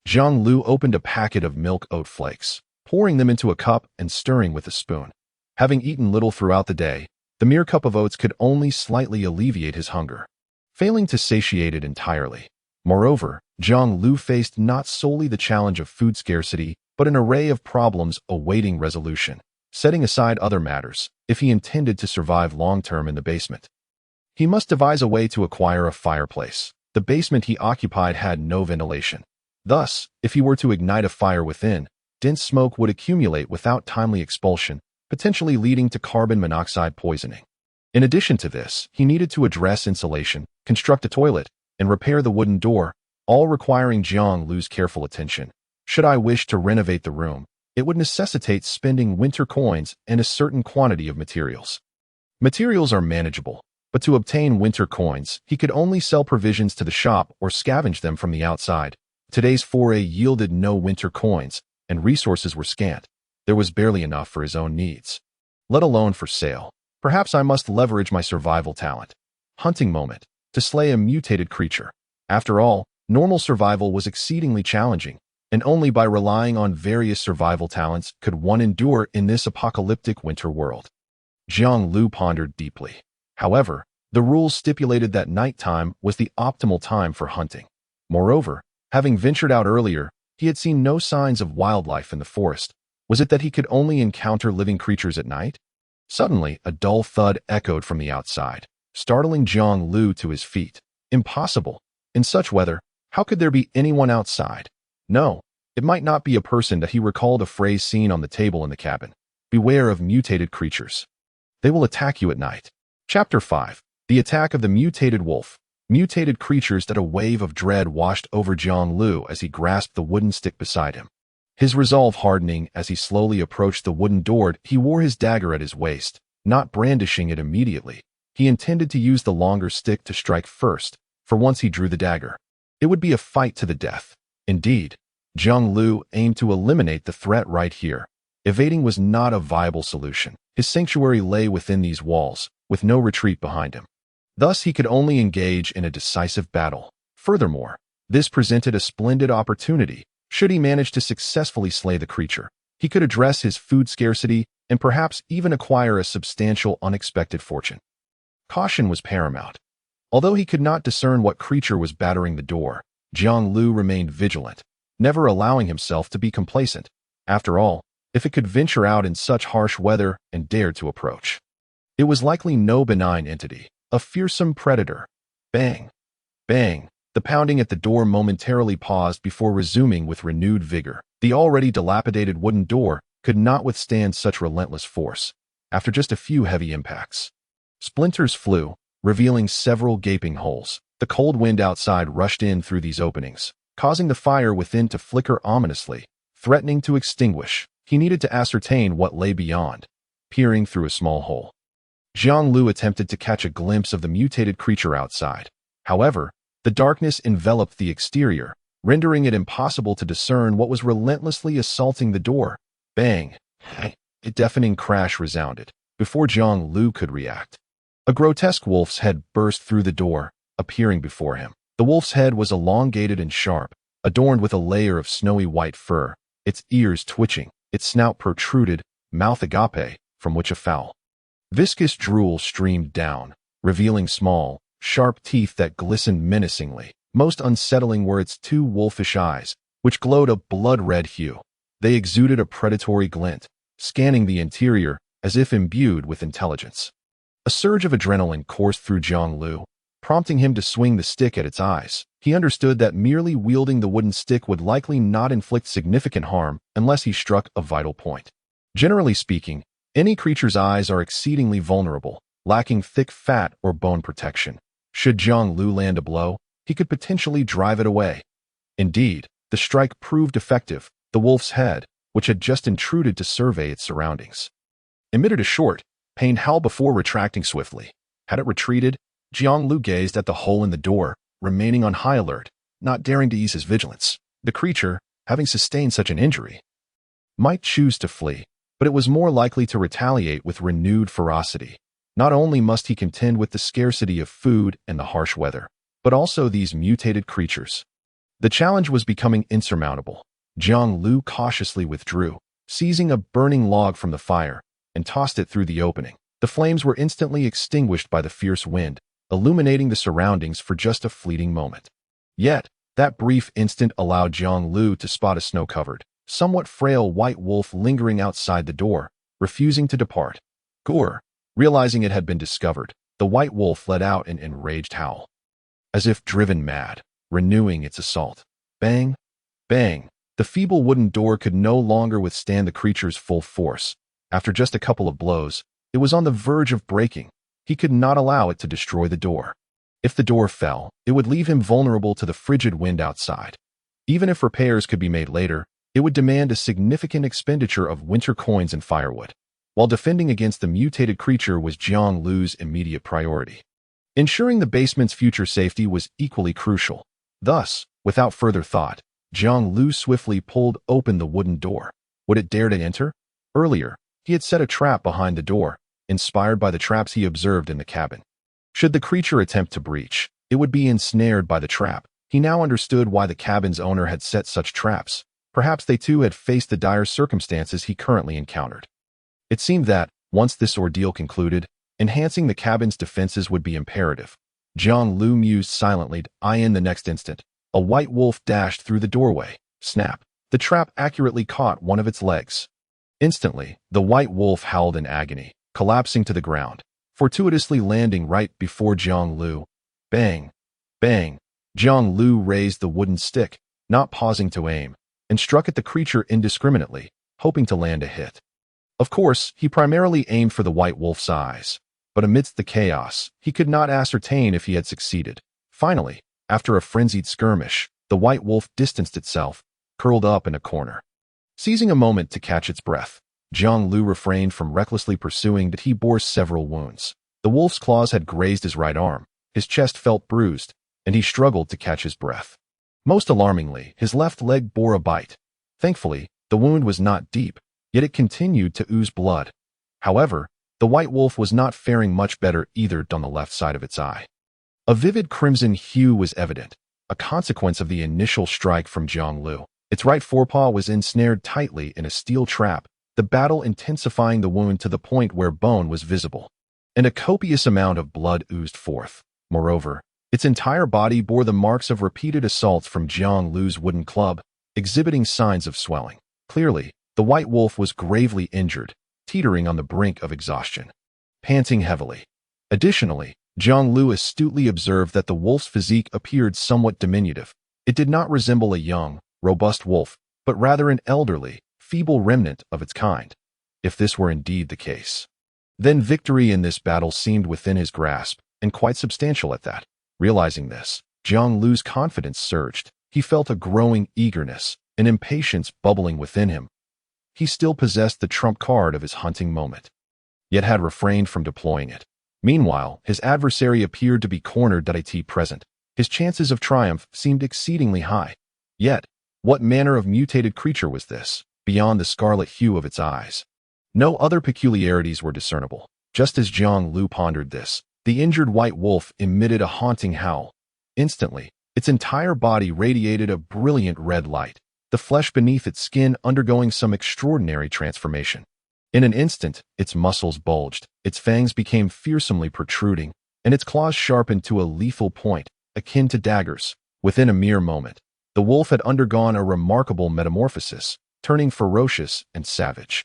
Jiang Liu opened a packet of milk oat flakes, pouring them into a cup and stirring with a spoon. Having eaten little throughout the day, the mere cup of oats could only slightly alleviate his hunger, failing to satiate it entirely. Moreover, Jiang Liu faced not solely the challenge of food scarcity, but an array of problems awaiting resolution, setting aside other matters. If he intended to survive long-term in the basement, he must devise a way to acquire a fireplace. The basement he occupied had no ventilation. Thus, if he were to ignite a fire within, dense smoke would accumulate without timely expulsion, potentially leading to carbon monoxide poisoning. In addition to this, he needed to address insulation, construct a toilet, and repair the wooden door, all requiring Jiang Liu's careful attention. Should I wish to renovate the room, it would necessitate spending winter coins and a certain quantity of materials. Materials are manageable, but to obtain winter coins, he could only sell provisions to the shop or scavenge them from the outside. Today's foray yielded no winter coins, and resources were scant. There was barely enough for his own needs, let alone for sale. Perhaps I must leverage my survival talent. Hunting moment. To slay a mutated creature. After all, normal survival was exceedingly challenging, and only by relying on various survival talents could one endure in this apocalyptic winter world. Jiang Liu pondered deeply. However, the rules stipulated that nighttime was the optimal time for hunting. Moreover, having ventured out earlier, he had seen no signs of wildlife in the forest. Was it that he could only encounter living creatures at night? Suddenly, a dull thud echoed from the outside, startling Jiang Liu to his feet. Impossible. In such weather, how could there be anyone outside? No, it might not be a person that he recalled a phrase seen on the table in the cabin. Beware of mutated creatures. They will attack you at night. Chapter 5. The Attack of the Mutated Wolf. Mutated creatures. That a wave of dread washed over Jiang Liu as he grasped the wooden stick beside him. His resolve hardening as he slowly approached the wooden door. He wore his dagger at his waist, not brandishing it immediately. He intended to use the longer stick to strike first, for once he drew the dagger, it would be a fight to the death. Indeed, Jiang Liu aimed to eliminate the threat right here. Evading was not a viable solution. His sanctuary lay within these walls, with no retreat behind him. Thus, he could only engage in a decisive battle. Furthermore, this presented a splendid opportunity. Should he manage to successfully slay the creature, he could address his food scarcity and perhaps even acquire a substantial unexpected fortune. Caution was paramount. Although he could not discern what creature was battering the door, Jiang Liu remained vigilant, never allowing himself to be complacent. After all, if it could venture out in such harsh weather and dared to approach, it was likely no benign entity, a fearsome predator. Bang! Bang! The pounding at the door momentarily paused before resuming with renewed vigor. The already dilapidated wooden door could not withstand such relentless force. After just a few heavy impacts, splinters flew, revealing several gaping holes. The cold wind outside rushed in through these openings, causing the fire within to flicker ominously, threatening to extinguish. He needed to ascertain what lay beyond. Peering through a small hole, Jiang Liu attempted to catch a glimpse of the mutated creature outside. However, the darkness enveloped the exterior, rendering it impossible to discern what was relentlessly assaulting the door. Bang! A deafening crash resounded, before Jiang Liu could react. A grotesque wolf's head burst through the door, appearing before him. The wolf's head was elongated and sharp, adorned with a layer of snowy white fur, its ears twitching, its snout protruded, mouth agape, from which a foul, viscous drool streamed down, revealing small, sharp teeth that glistened menacingly. Most unsettling were its two wolfish eyes, which glowed a blood-red hue. They exuded a predatory glint, scanning the interior as if imbued with intelligence. A surge of adrenaline coursed through Jiang Liu, prompting him to swing the stick at its eyes. He understood that merely wielding the wooden stick would likely not inflict significant harm unless he struck a vital point. Generally speaking, any creature's eyes are exceedingly vulnerable, lacking thick fat or bone protection. Should Jiang Liu land a blow, he could potentially drive it away. Indeed, the strike proved effective. The wolf's head, which had just intruded to survey its surroundings, emitted a short, pained howl before retracting swiftly. Had it retreated, Jiang Liu gazed at the hole in the door, remaining on high alert, not daring to ease his vigilance. The creature, having sustained such an injury, might choose to flee, but it was more likely to retaliate with renewed ferocity. Not only must he contend with the scarcity of food and the harsh weather, but also these mutated creatures. The challenge was becoming insurmountable. Jiang Liu cautiously withdrew, seizing a burning log from the fire, and tossed it through the opening. The flames were instantly extinguished by the fierce wind, illuminating the surroundings for just a fleeting moment. Yet, that brief instant allowed Jiang Liu to spot a snow-covered, somewhat frail white wolf lingering outside the door, refusing to depart. Gore! Realizing it had been discovered, the white wolf let out an enraged howl, as if driven mad, renewing its assault. Bang! Bang! The feeble wooden door could no longer withstand the creature's full force. After just a couple of blows, it was on the verge of breaking. He could not allow it to destroy the door. If the door fell, it would leave him vulnerable to the frigid wind outside. Even if repairs could be made later, it would demand a significant expenditure of winter coins and firewood. While defending against the mutated creature was Jiang Liu's immediate priority, ensuring the basement's future safety was equally crucial. Thus, without further thought, Jiang Liu swiftly pulled open the wooden door. Would it dare to enter? Earlier, he had set a trap behind the door, inspired by the traps he observed in the cabin. Should the creature attempt to breach, it would be ensnared by the trap. He now understood why the cabin's owner had set such traps. Perhaps they too had faced the dire circumstances he currently encountered. It seemed that, once this ordeal concluded, enhancing the cabin's defenses would be imperative. Jiang Liu mused silently. In the next instant, a white wolf dashed through the doorway. Snap! The trap accurately caught one of its legs. Instantly, the white wolf howled in agony, collapsing to the ground, fortuitously landing right before Jiang Liu. Bang! Bang! Jiang Liu raised the wooden stick, not pausing to aim, and struck at the creature indiscriminately, hoping to land a hit. Of course, he primarily aimed for the white wolf's eyes, but amidst the chaos, he could not ascertain if he had succeeded. Finally, after a frenzied skirmish, the white wolf distanced itself, curled up in a corner. Seizing a moment to catch its breath, Jiang Liu refrained from recklessly pursuing, but he bore several wounds. The wolf's claws had grazed his right arm, his chest felt bruised, and he struggled to catch his breath. Most alarmingly, his left leg bore a bite. Thankfully, the wound was not deep, yet it continued to ooze blood. However, the white wolf was not faring much better either on the left side of its eye. A vivid crimson hue was evident, a consequence of the initial strike from Jiang Liu. Its right forepaw was ensnared tightly in a steel trap, the battle intensifying the wound to the point where bone was visible, and a copious amount of blood oozed forth. Moreover, its entire body bore the marks of repeated assaults from Jiang Liu's wooden club, exhibiting signs of swelling. Clearly, the white wolf was gravely injured, teetering on the brink of exhaustion, panting heavily. Additionally, Jiang Liu astutely observed that the wolf's physique appeared somewhat diminutive. It did not resemble a young, robust wolf, but rather an elderly, feeble remnant of its kind. If this were indeed the case, then victory in this battle seemed within his grasp, and quite substantial at that. Realizing this, Jiang Liu's confidence surged. He felt a growing eagerness, an impatience bubbling within him. He still possessed the trump card of his hunting moment, yet had refrained from deploying it. Meanwhile, his adversary appeared to be cornered at present. His chances of triumph seemed exceedingly high. Yet, what manner of mutated creature was this, beyond the scarlet hue of its eyes? No other peculiarities were discernible. Just as Jiang Liu pondered this, the injured white wolf emitted a haunting howl. Instantly, its entire body radiated a brilliant red light, the flesh beneath its skin undergoing some extraordinary transformation. In an instant, its muscles bulged, its fangs became fearsomely protruding, and its claws sharpened to a lethal point, akin to daggers. Within a mere moment, the wolf had undergone a remarkable metamorphosis, turning ferocious and savage,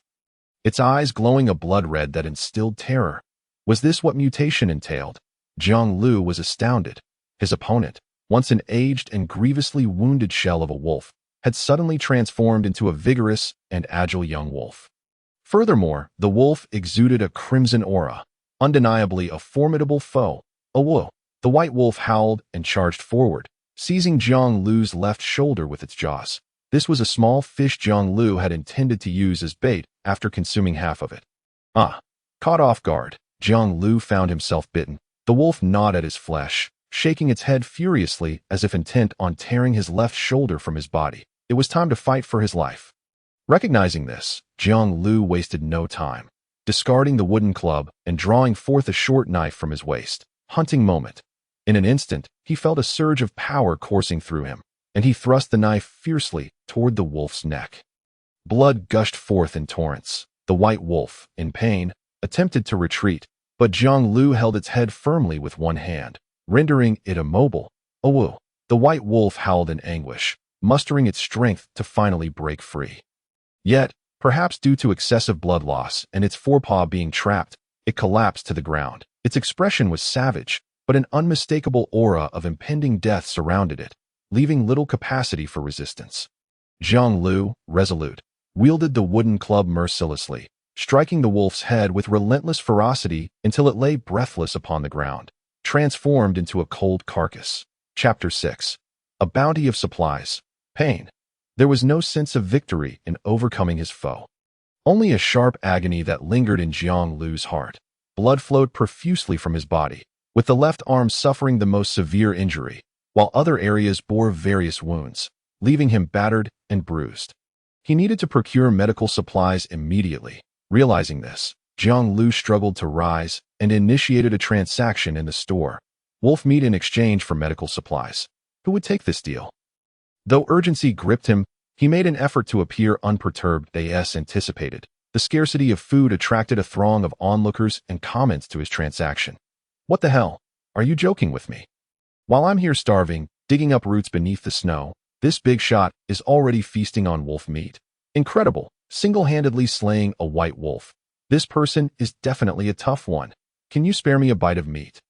its eyes glowing a blood red that instilled terror. Was this what mutation entailed? Jiang Liu was astounded. His opponent, once an aged and grievously wounded shell of a wolf, had suddenly transformed into a vigorous and agile young wolf. Furthermore, the wolf exuded a crimson aura, undeniably a formidable foe. Whoa! The white wolf howled and charged forward, seizing Jiang Liu's left shoulder with its jaws. This was a small fish Jiang Liu had intended to use as bait after consuming half of it. Caught off guard, Jiang Liu found himself bitten. The wolf gnawed at his flesh, shaking its head furiously as if intent on tearing his left shoulder from his body. It was time to fight for his life. Recognizing this, Jiang Liu wasted no time, discarding the wooden club and drawing forth a short knife from his waist. Hunting moment. In an instant, he felt a surge of power coursing through him, and he thrust the knife fiercely toward the wolf's neck. Blood gushed forth in torrents. The white wolf, in pain, attempted to retreat, but Jiang Liu held its head firmly with one hand, rendering it immobile. The white wolf howled in anguish, mustering its strength to finally break free. Yet, perhaps due to excessive blood loss and its forepaw being trapped, it collapsed to the ground. Its expression was savage, but an unmistakable aura of impending death surrounded it, leaving little capacity for resistance. Jiang Liu, resolute, wielded the wooden club mercilessly, striking the wolf's head with relentless ferocity until it lay breathless upon the ground, transformed into a cold carcass. Chapter 6. A bounty of supplies. Pain. There was no sense of victory in overcoming his foe. Only a sharp agony that lingered in Jiang Liu's heart. Blood flowed profusely from his body, with the left arm suffering the most severe injury, while other areas bore various wounds, leaving him battered and bruised. He needed to procure medical supplies immediately. Realizing this, Jiang Liu struggled to rise and initiated a transaction in the store. Wolf meat in exchange for medical supplies. Who would take this deal? Though urgency gripped him, he made an effort to appear unperturbed as anticipated. The scarcity of food attracted a throng of onlookers and comments to his transaction. What the hell? Are you joking with me? While I'm here starving, digging up roots beneath the snow, this big shot is already feasting on wolf meat. Incredible, single-handedly slaying a white wolf. This person is definitely a tough one. Can you spare me a bite of meat?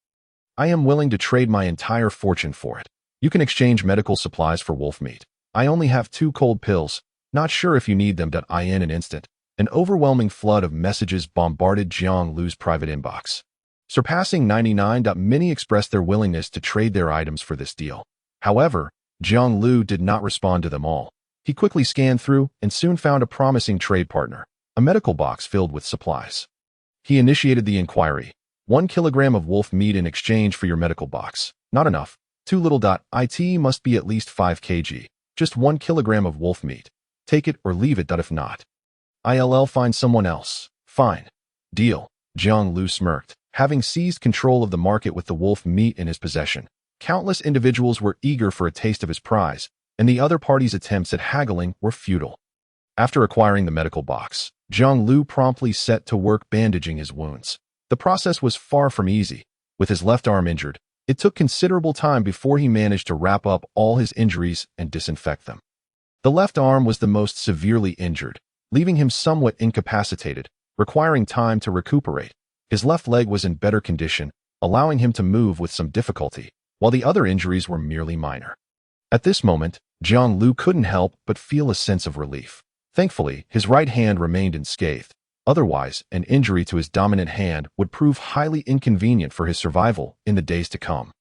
I am willing to trade my entire fortune for it. You can exchange medical supplies for wolf meat. I only have 2 cold pills. Not sure if you need them. In an instant, an overwhelming flood of messages bombarded Jiang Liu's private inbox. Surpassing 99. Many expressed their willingness to trade their items for this deal. However, Jiang Liu did not respond to them all. He quickly scanned through and soon found a promising trade partner, a medical box filled with supplies. He initiated the inquiry. 1 kilogram of wolf meat in exchange for your medical box. Not enough. Too little. It must be at least 5 kg. Just 1 kilogram of wolf meat. Take it or leave it. If not, I'll find someone else. Fine. Deal. Jiang Liu smirked. Having seized control of the market with the wolf meat in his possession, countless individuals were eager for a taste of his prize, and the other party's attempts at haggling were futile. After acquiring the medical box, Jiang Liu promptly set to work bandaging his wounds. The process was far from easy. With his left arm injured, it took considerable time before he managed to wrap up all his injuries and disinfect them. The left arm was the most severely injured, leaving him somewhat incapacitated, requiring time to recuperate. His left leg was in better condition, allowing him to move with some difficulty, while the other injuries were merely minor. At this moment, Jiang Liu couldn't help but feel a sense of relief. Thankfully, his right hand remained unscathed. Otherwise, an injury to his dominant hand would prove highly inconvenient for his survival in the days to come.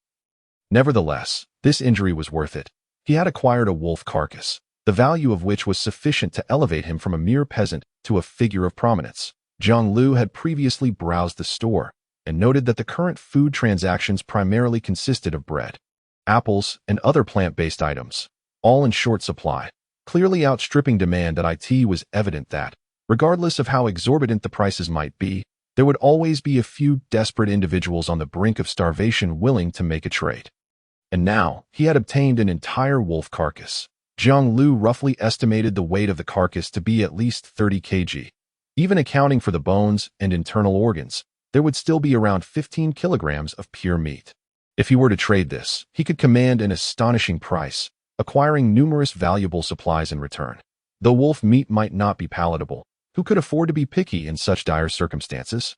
Nevertheless, this injury was worth it. He had acquired a wolf carcass, the value of which was sufficient to elevate him from a mere peasant to a figure of prominence. Jiang Liu had previously browsed the store and noted that the current food transactions primarily consisted of bread, apples, and other plant-based items, all in short supply, clearly outstripping demand. It was evident that, regardless of how exorbitant the prices might be, there would always be a few desperate individuals on the brink of starvation willing to make a trade. And now, he had obtained an entire wolf carcass. Jiang Liu roughly estimated the weight of the carcass to be at least 30 kg. Even accounting for the bones and internal organs, there would still be around 15 kilograms of pure meat. If he were to trade this, he could command an astonishing price, acquiring numerous valuable supplies in return. Though wolf meat might not be palatable, who could afford to be picky in such dire circumstances?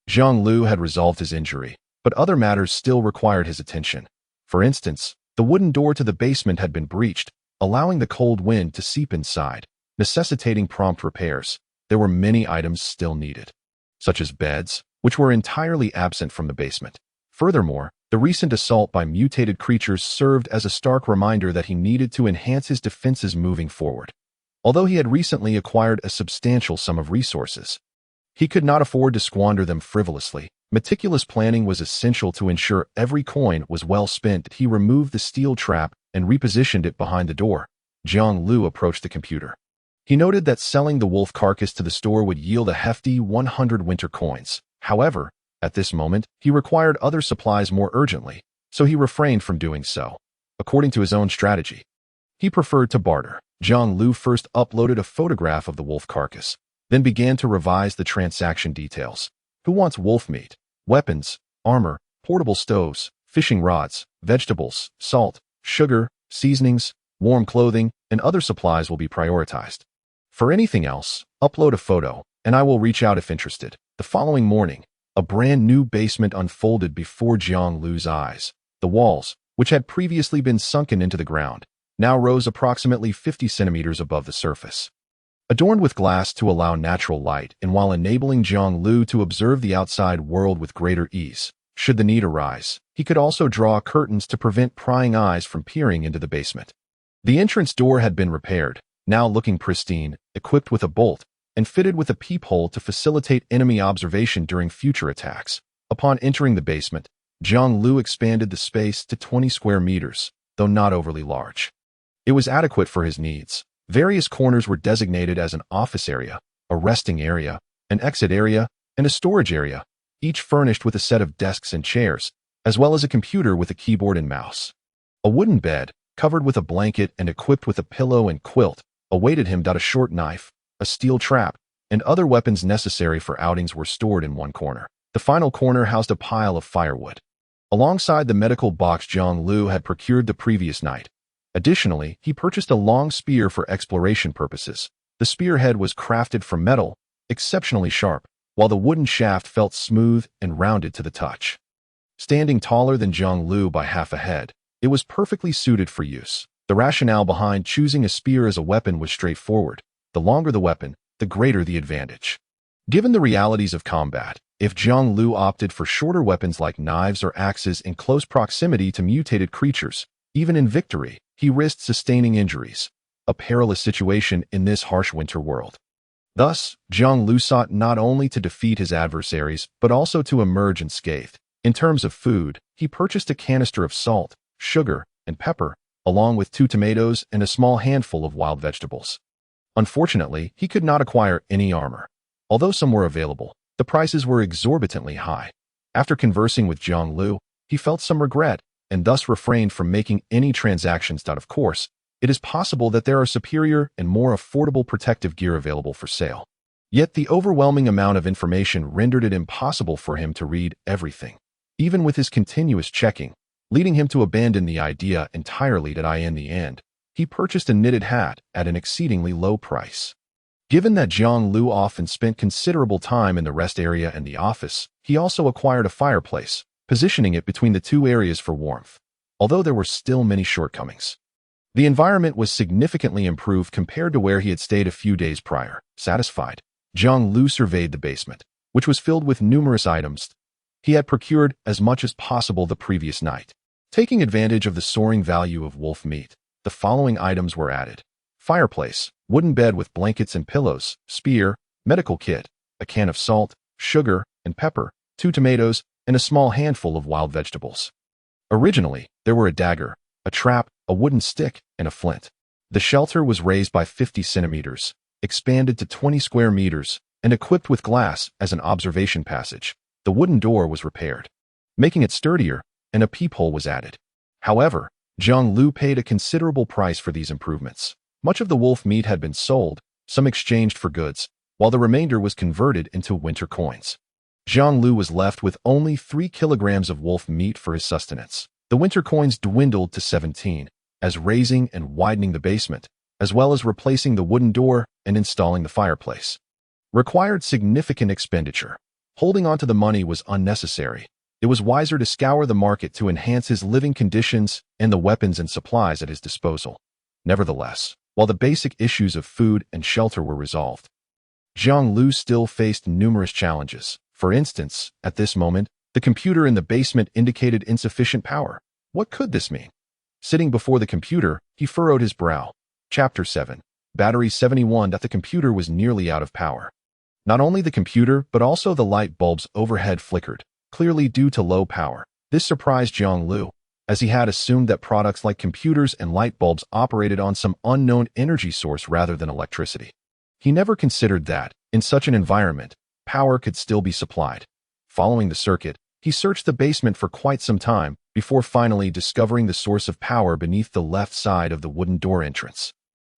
Jiang Liu had resolved his injury, but other matters still required his attention. For instance, the wooden door to the basement had been breached, allowing the cold wind to seep inside, necessitating prompt repairs. There were many items still needed, such as beds, which were entirely absent from the basement. Furthermore, the recent assault by mutated creatures served as a stark reminder that he needed to enhance his defenses moving forward. Although he had recently acquired a substantial sum of resources, he could not afford to squander them frivolously. Meticulous planning was essential to ensure every coin was well spent. He removed the steel trap and repositioned it behind the door. Jiang Liu approached the computer. He noted that selling the wolf carcass to the store would yield a hefty 100 winter coins. However, at this moment, he required other supplies more urgently, so he refrained from doing so. According to his own strategy, he preferred to barter. Jiang Liu first uploaded a photograph of the wolf carcass, then began to revise the transaction details. Who wants wolf meat? Weapons, armor, portable stoves, fishing rods, vegetables, salt, sugar, seasonings, warm clothing, and other supplies will be prioritized. For anything else, upload a photo, and I will reach out if interested. The following morning, a brand new basement unfolded before Jiang Liu's eyes. The walls, which had previously been sunken into the ground, now rose approximately 50 centimeters above the surface. Adorned with glass to allow natural light and while enabling Jiang Liu to observe the outside world with greater ease, should the need arise, he could also draw curtains to prevent prying eyes from peering into the basement. The entrance door had been repaired, now looking pristine, equipped with a bolt, and fitted with a peephole to facilitate enemy observation during future attacks. Upon entering the basement, Jiang Liu expanded the space to 20 square meters, though not overly large. It was adequate for his needs. Various corners were designated as an office area, a resting area, an exit area, and a storage area, each furnished with a set of desks and chairs, as well as a computer with a keyboard and mouse. A wooden bed, covered with a blanket and equipped with a pillow and quilt, awaited him. A short knife, a steel trap, and other weapons necessary for outings were stored in one corner. The final corner housed a pile of firewood, alongside the medical box Jiang Liu had procured the previous night. Additionally, he purchased a long spear for exploration purposes. The spearhead was crafted from metal, exceptionally sharp, while the wooden shaft felt smooth and rounded to the touch. Standing taller than Jiang Liu by half a head, it was perfectly suited for use. The rationale behind choosing a spear as a weapon was straightforward. The longer the weapon, the greater the advantage. Given the realities of combat, if Jiang Liu opted for shorter weapons like knives or axes in close proximity to mutated creatures, even in victory, he risked sustaining injuries, a perilous situation in this harsh winter world. Thus, Jiang Liu sought not only to defeat his adversaries, but also to emerge unscathed. In terms of food, he purchased a canister of salt, sugar, and pepper, along with 2 tomatoes and a small handful of wild vegetables. Unfortunately, he could not acquire any armor. Although some were available, the prices were exorbitantly high. After conversing with Jiang Liu, he felt some regret, and thus refrained from making any transactions. Of course, it is possible that there are superior and more affordable protective gear available for sale. Yet the overwhelming amount of information rendered it impossible for him to read everything, even with his continuous checking, leading him to abandon the idea entirely. In the end, he purchased a knitted hat at an exceedingly low price. Given that Jiang Liu often spent considerable time in the rest area and the office, he also acquired a fireplace, positioning it between the 2 areas for warmth. Although there were still many shortcomings, the environment was significantly improved compared to where he had stayed a few days prior. Satisfied, Jiang Liu surveyed the basement, which was filled with numerous items he had procured as much as possible the previous night. Taking advantage of the soaring value of wolf meat, the following items were added: fireplace, wooden bed with blankets and pillows, spear, medical kit, a can of salt, sugar, and pepper, 2 tomatoes, and a small handful of wild vegetables. Originally, there were a dagger, a trap, a wooden stick, and a flint. The shelter was raised by 50 centimeters, expanded to 20 square meters, and equipped with glass as an observation passage. The wooden door was repaired, making it sturdier, and a peephole was added. However, Jiang Liu paid a considerable price for these improvements. Much of the wolf meat had been sold, some exchanged for goods, while the remainder was converted into winter coins. Jiang Liu was left with only 3 kilograms of wolf meat for his sustenance. The winter coins dwindled to 17, as raising and widening the basement, as well as replacing the wooden door and installing the fireplace, required significant expenditure. Holding on to the money was unnecessary. It was wiser to scour the market to enhance his living conditions and the weapons and supplies at his disposal. Nevertheless, while the basic issues of food and shelter were resolved, Jiang Liu still faced numerous challenges. For instance, at this moment, the computer in the basement indicated insufficient power. What could this mean? Sitting before the computer, he furrowed his brow. Chapter 7. Battery 71. The computer was nearly out of power. Not only the computer, but also the light bulbs overhead flickered, clearly due to low power. This surprised Jiang Liu, as he had assumed that products like computers and light bulbs operated on some unknown energy source rather than electricity. He never considered that, in such an environment, power could still be supplied. Following the circuit, he searched the basement for quite some time before finally discovering the source of power beneath the left side of the wooden door entrance.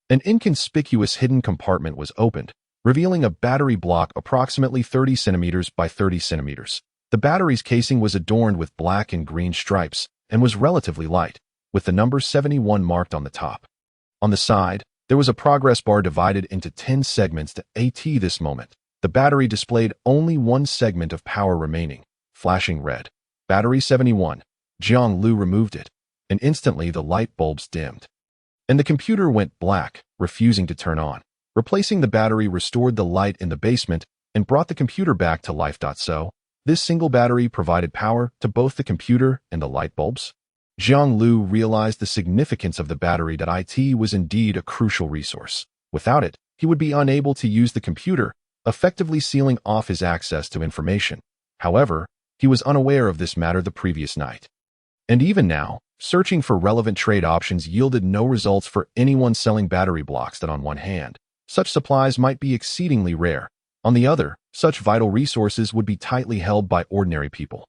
An inconspicuous hidden compartment was opened, revealing a battery block approximately 30 centimeters by 30 centimeters. The battery's casing was adorned with black and green stripes and was relatively light, with the number 71 marked on the top. On the side, there was a progress bar divided into 10 segments. At this moment, the battery displayed only 1 segment of power remaining, flashing red. Battery 71. Jiang Liu removed it, and instantly the light bulbs dimmed, and the computer went black, refusing to turn on. Replacing the battery restored the light in the basement and brought the computer back to life. So, this single battery provided power to both the computer and the light bulbs. Jiang Liu realized the significance of the battery. It was indeed a crucial resource. Without it, he would be unable to use the computer, effectively sealing off his access to information. However, he was unaware of this matter the previous night. And even now, searching for relevant trade options yielded no results for anyone selling battery blocks. On one hand, such supplies might be exceedingly rare. On the other, such vital resources would be tightly held by ordinary people,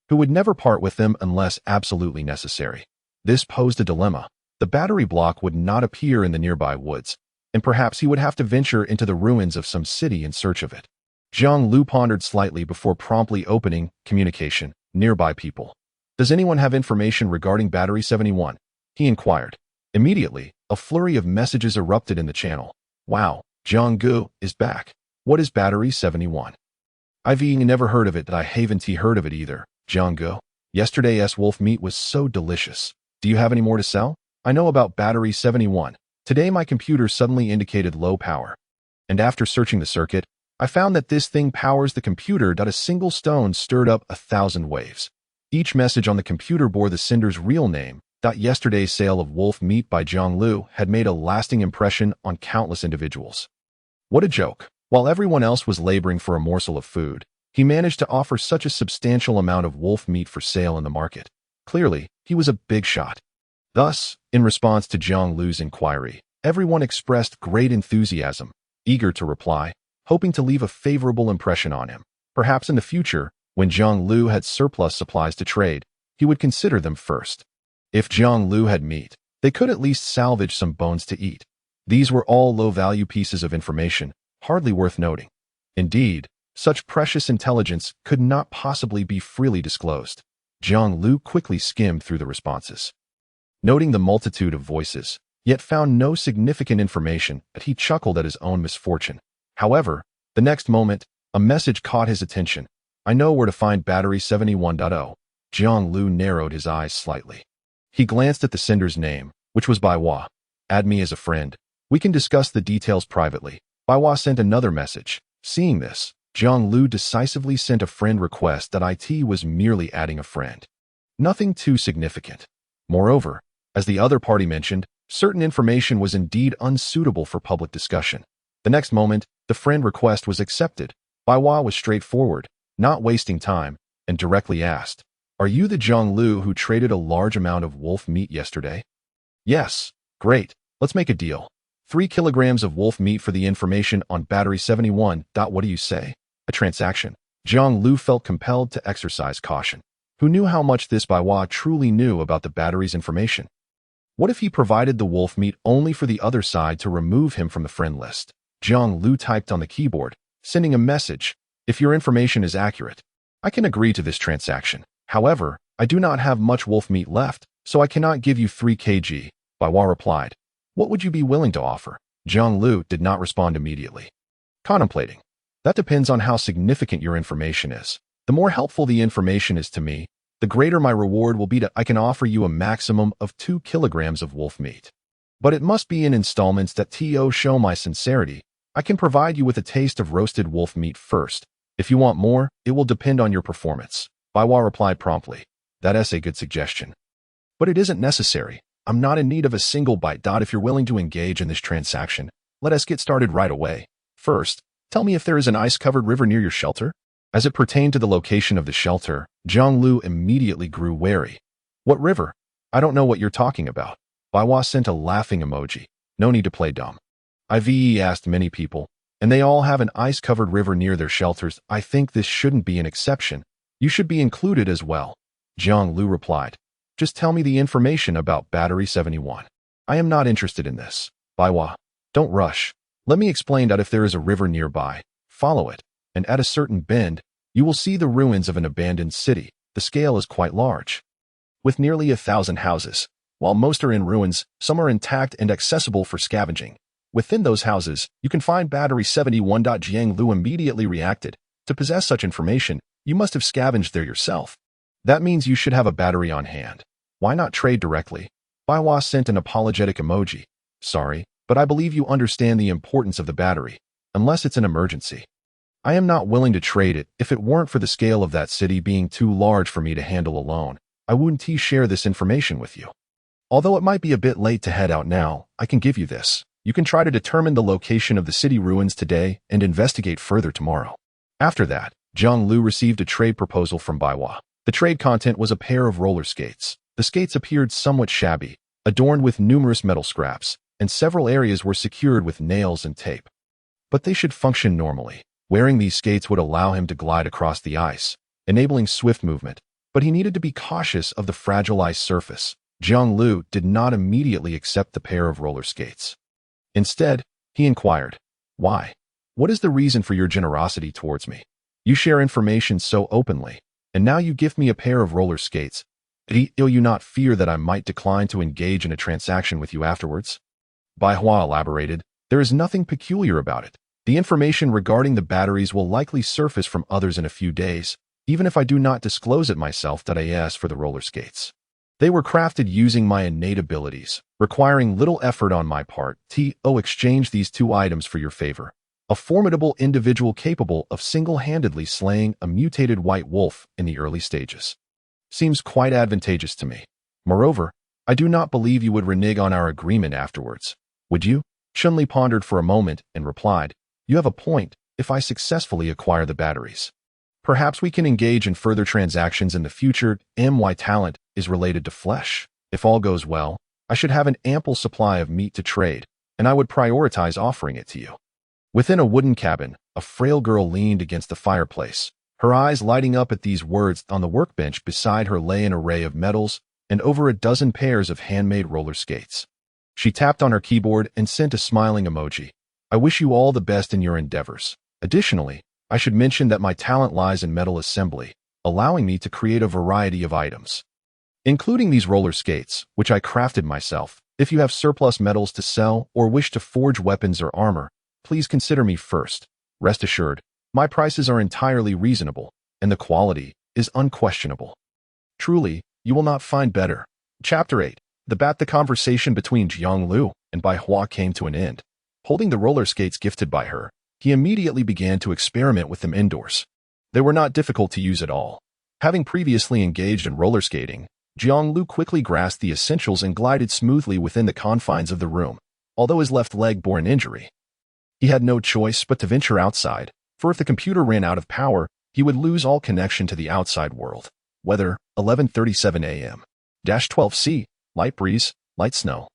who would never part with them unless absolutely necessary. This posed a dilemma. The battery block would not appear in the nearby woods, and perhaps he would have to venture into the ruins of some city in search of it. Jiang Liu pondered slightly before promptly opening communication. Nearby people. Does anyone have information regarding Battery 71? He inquired. Immediately, a flurry of messages erupted in the channel. Wow, Jiang Liu is back. What is Battery 71? I've never heard of it, I haven't heard of it either, Jiang Liu. Yesterday's wolf meat was so delicious. Do you have any more to sell? I know about battery 71. Today my computer suddenly indicated low power. And after searching the circuit, I found that this thing powers the computer. A single stone stirred up 1,000 waves. Each message on the computer bore the sender's real name. Yesterday's sale of wolf meat by Jiang Liu had made a lasting impression on countless individuals. What a joke. While everyone else was laboring for a morsel of food, he managed to offer such a substantial amount of wolf meat for sale in the market. Clearly, he was a big shot. Thus, in response to Jiang Liu's inquiry, everyone expressed great enthusiasm, eager to reply, hoping to leave a favorable impression on him. Perhaps in the future, when Jiang Liu had surplus supplies to trade, he would consider them first. If Jiang Liu had meat, they could at least salvage some bones to eat. These were all low-value pieces of information, hardly worth noting. Indeed, such precious intelligence could not possibly be freely disclosed. Jiang Liu quickly skimmed through the responses. Noting the multitude of voices, yet found no significant information, he chuckled at his own misfortune. However, the next moment, a message caught his attention. I know where to find battery 71.0. Jiang Liu narrowed his eyes slightly. He glanced at the sender's name, which was Baiwa. Add me as a friend. We can discuss the details privately. Baiwa sent another message. Seeing this, Jiang Liu decisively sent a friend request. It was merely adding a friend. Nothing too significant. Moreover, as the other party mentioned, certain information was indeed unsuitable for public discussion. The next moment, the friend request was accepted. Baiwa was straightforward, not wasting time, and directly asked, "Are you the Jiang Liu who traded a large amount of wolf meat yesterday?" "Yes." "Great. Let's make a deal. 3 kilograms of wolf meat for the information on battery 71. What do you say?" A transaction. Jiang Liu felt compelled to exercise caution. Who knew how much this Baiwa truly knew about the battery's information? What if he provided the wolf meat only for the other side to remove him from the friend list? Jiang Liu typed on the keyboard, sending a message. "If your information is accurate, I can agree to this transaction. However, I do not have much wolf meat left, so I cannot give you 3 kg. Baiwa replied. "What would you be willing to offer?" Jiang Liu did not respond immediately. Contemplating. "That depends on how significant your information is. The more helpful the information is to me, the greater my reward will be. I can offer you a maximum of 2 kilograms of wolf meat. But it must be in installments. To show my sincerity, I can provide you with a taste of roasted wolf meat first. If you want more, it will depend on your performance." Baiwa replied promptly. "That's a good suggestion. But it isn't necessary. I'm not in need of a single bite. If you're willing to engage in this transaction, let us get started right away. First, tell me if there is an ice-covered river near your shelter?" As it pertained to the location of the shelter, Jiang Liu immediately grew wary. "What river? I don't know what you're talking about." Baiwa sent a laughing emoji. "No need to play dumb. I've asked many people, and they all have an ice-covered river near their shelters. I think this shouldn't be an exception. You should be included as well." Jiang Liu replied. "Just tell me the information about battery 71. I am not interested in this." Baiwa, "Don't rush. Let me explain that if there is a river nearby, follow it, and at a certain bend, you will see the ruins of an abandoned city. The scale is quite large, with nearly 1,000 houses. While most are in ruins, some are intact and accessible for scavenging. Within those houses, you can find battery 71. Jiang Liu immediately reacted. To possess such information, you must have scavenged there yourself. That means you should have a battery on hand. Why not trade directly?" Baiwa sent an apologetic emoji. "Sorry, but I believe you understand the importance of the battery, unless it's an emergency. I am not willing to trade it. If it weren't for the scale of that city being too large for me to handle alone, I wouldn't share this information with you. Although it might be a bit late to head out now, I can give you this. You can try to determine the location of the city ruins today and investigate further tomorrow." After that, Jiang Liu received a trade proposal from Baiwa. The trade content was a pair of roller skates. The skates appeared somewhat shabby, adorned with numerous metal scraps, and several areas were secured with nails and tape. But they should function normally. Wearing these skates would allow him to glide across the ice, enabling swift movement, but he needed to be cautious of the fragile ice surface. Jiang Liu did not immediately accept the pair of roller skates. Instead, he inquired, "Why? What is the reason for your generosity towards me? You share information so openly, and now you give me a pair of roller skates. Do you not fear that I might decline to engage in a transaction with you afterwards?" Baiwa elaborated, "There is nothing peculiar about it. The information regarding the batteries will likely surface from others in a few days, even if I do not disclose it myself. As for the roller skates, they were crafted using my innate abilities, requiring little effort on my part. Exchange these two items for your favor. A formidable individual capable of single-handedly slaying a mutated white wolf in the early stages. Seems quite advantageous to me. Moreover, I do not believe you would renege on our agreement afterwards. Would you? Chun-Li pondered for a moment and replied, you have a point. If I successfully acquire the batteries, perhaps we can engage in further transactions in the future. My talent is related to flesh. If all goes well, I should have an ample supply of meat to trade, and I would prioritize offering it to you. Within a wooden cabin, a frail girl leaned against the fireplace, her eyes lighting up at these words. On the workbench beside her lay an array of medals and over a dozen pairs of handmade roller skates. She tapped on her keyboard and sent a smiling emoji. I wish you all the best in your endeavors. Additionally, I should mention that my talent lies in metal assembly, allowing me to create a variety of items, including these roller skates, which I crafted myself. If you have surplus metals to sell or wish to forge weapons or armor, please consider me first. Rest assured, my prices are entirely reasonable, and the quality is unquestionable. Truly, you will not find better. Chapter 8. The conversation between Jiang Liu and Bai Hua came to an end. Holding the roller skates gifted by her, he immediately began to experiment with them indoors. They were not difficult to use at all. Having previously engaged in roller skating, Jiang Liu quickly grasped the essentials and glided smoothly within the confines of the room, although his left leg bore an injury. He had no choice but to venture outside, for if the computer ran out of power, he would lose all connection to the outside world. Weather, 11:37 a.m. 12C, light breeze, light snow.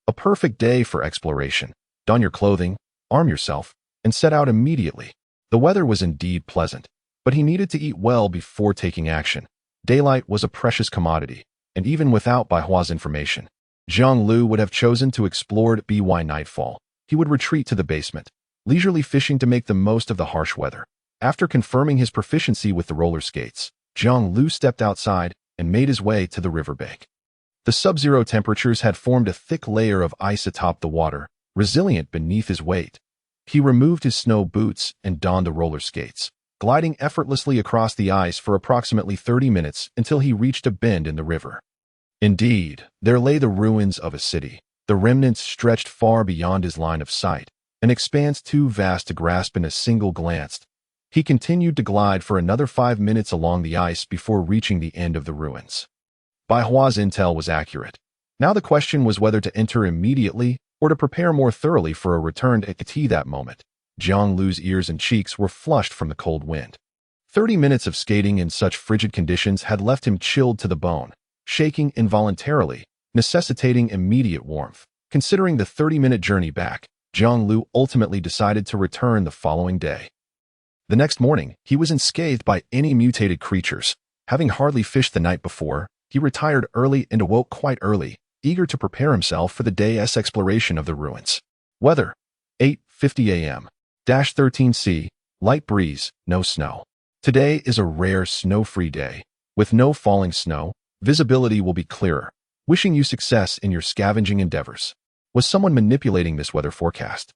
A perfect day for exploration. Don your clothing, arm yourself, and set out immediately. The weather was indeed pleasant, but he needed to eat well before taking action. Daylight was a precious commodity, and even without Bai Hua's information, Jiang Liu would have chosen to explore by nightfall. He would retreat to the basement, leisurely fishing to make the most of the harsh weather. After confirming his proficiency with the roller skates, Jiang Liu stepped outside and made his way to the riverbank. The sub-zero temperatures had formed a thick layer of ice atop the water, resilient beneath his weight. He removed his snow boots and donned the roller skates, gliding effortlessly across the ice for approximately 30 minutes until he reached a bend in the river. Indeed, there lay the ruins of a city. The remnants stretched far beyond his line of sight, an expanse too vast to grasp in a single glance. He continued to glide for another 5 minutes along the ice before reaching the end of the ruins. Bai Hua's intel was accurate. Now the question was whether to enter immediately or to prepare more thoroughly for a return to Ikati. That moment, Jiang Liu's ears and cheeks were flushed from the cold wind. 30 minutes of skating in such frigid conditions had left him chilled to the bone, shaking involuntarily, necessitating immediate warmth. Considering the 30-minute journey back, Jiang Liu ultimately decided to return the following day. The next morning, he was unscathed by any mutated creatures. Having hardly fished the night before, he retired early and awoke quite early, eager to prepare himself for the day's exploration of the ruins. Weather, 8:50 a.m. 13C, light breeze, no snow. Today is a rare snow-free day. With no falling snow, visibility will be clearer. Wishing you success in your scavenging endeavors. Was someone manipulating this weather forecast?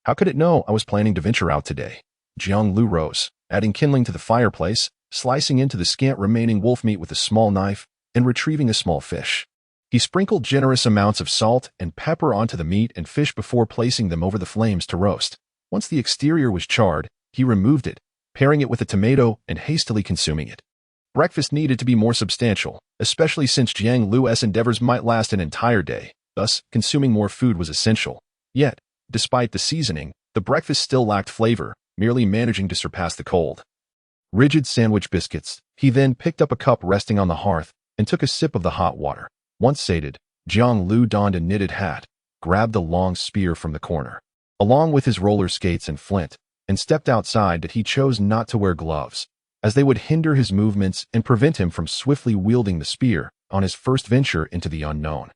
How could it know I was planning to venture out today? Jiang Liu rose, adding kindling to the fireplace, slicing into the scant remaining wolf meat with a small knife, and retrieving a small fish. He sprinkled generous amounts of salt and pepper onto the meat and fish before placing them over the flames to roast. Once the exterior was charred, he removed it, pairing it with a tomato and hastily consuming it. Breakfast needed to be more substantial, especially since Jiang Liu's endeavors might last an entire day. Thus, consuming more food was essential. Yet, despite the seasoning, the breakfast still lacked flavor, merely managing to surpass the cold. Rigid sandwich biscuits. He then picked up a cup resting on the hearth and took a sip of the hot water. Once sated, Jiang Liu donned a knitted hat, grabbed the long spear from the corner, along with his roller skates and flint, and stepped outside. That he chose not to wear gloves, as they would hinder his movements and prevent him from swiftly wielding the spear on his first venture into the unknown.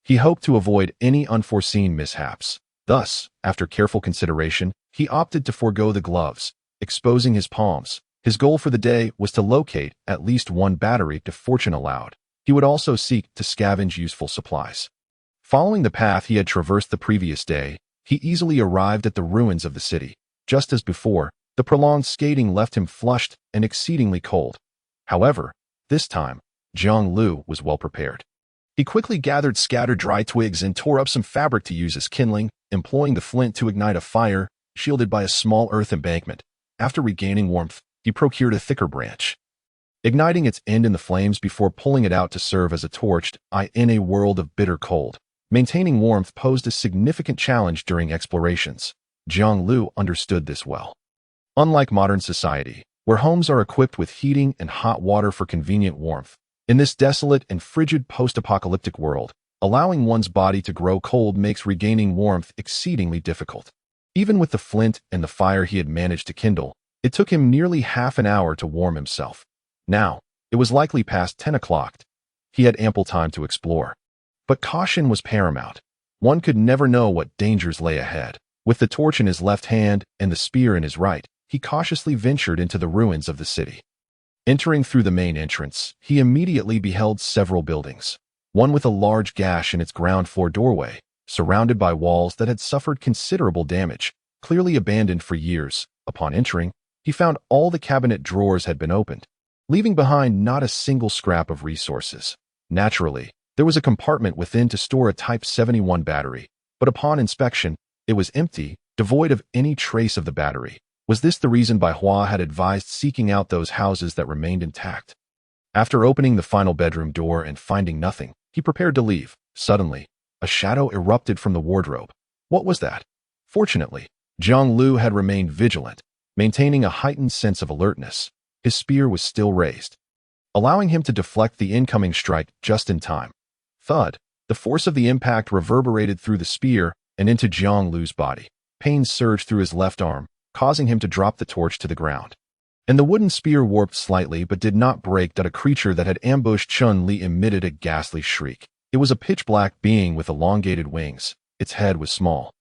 He hoped to avoid any unforeseen mishaps. Thus, after careful consideration, he opted to forego the gloves, exposing his palms. His goal for the day was to locate at least one battery if fortune allowed. He would also seek to scavenge useful supplies. Following the path he had traversed the previous day, he easily arrived at the ruins of the city. Just as before, the prolonged skating left him flushed and exceedingly cold. However, this time, Jiang Liu was well prepared. He quickly gathered scattered dry twigs and tore up some fabric to use as kindling, employing the flint to ignite a fire, shielded by a small earth embankment. After regaining warmth, he procured a thicker branch, igniting its end in the flames before pulling it out to serve as a torch. In a world of bitter cold, maintaining warmth posed a significant challenge during explorations. Jiang Liu understood this well. Unlike modern society, where homes are equipped with heating and hot water for convenient warmth, in this desolate and frigid post-apocalyptic world, allowing one's body to grow cold makes regaining warmth exceedingly difficult. Even with the flint and the fire he had managed to kindle, it took him nearly half an hour to warm himself. Now, it was likely past 10 o'clock. He had ample time to explore. But caution was paramount. One could never know what dangers lay ahead. With the torch in his left hand and the spear in his right, he cautiously ventured into the ruins of the city. Entering through the main entrance, he immediately beheld several buildings, one with a large gash in its ground floor doorway, surrounded by walls that had suffered considerable damage, clearly abandoned for years. Upon entering, he found all the cabinet drawers had been opened, leaving behind not a single scrap of resources. Naturally, there was a compartment within to store a Type 71 battery, but upon inspection, it was empty, devoid of any trace of the battery. Was this the reason Bai Hua had advised seeking out those houses that remained intact? After opening the final bedroom door and finding nothing, he prepared to leave. Suddenly, a shadow erupted from the wardrobe. What was that? Fortunately, Jiang Liu had remained vigilant, maintaining a heightened sense of alertness. His spear was still raised, allowing him to deflect the incoming strike just in time. Thud! The force of the impact reverberated through the spear and into Jiang Liu's body. Pain surged through his left arm, causing him to drop the torch to the ground. And the wooden spear warped slightly but did not break. That a creature that had ambushed Chun-Li emitted a ghastly shriek. It was a pitch-black being with elongated wings. Its head was small,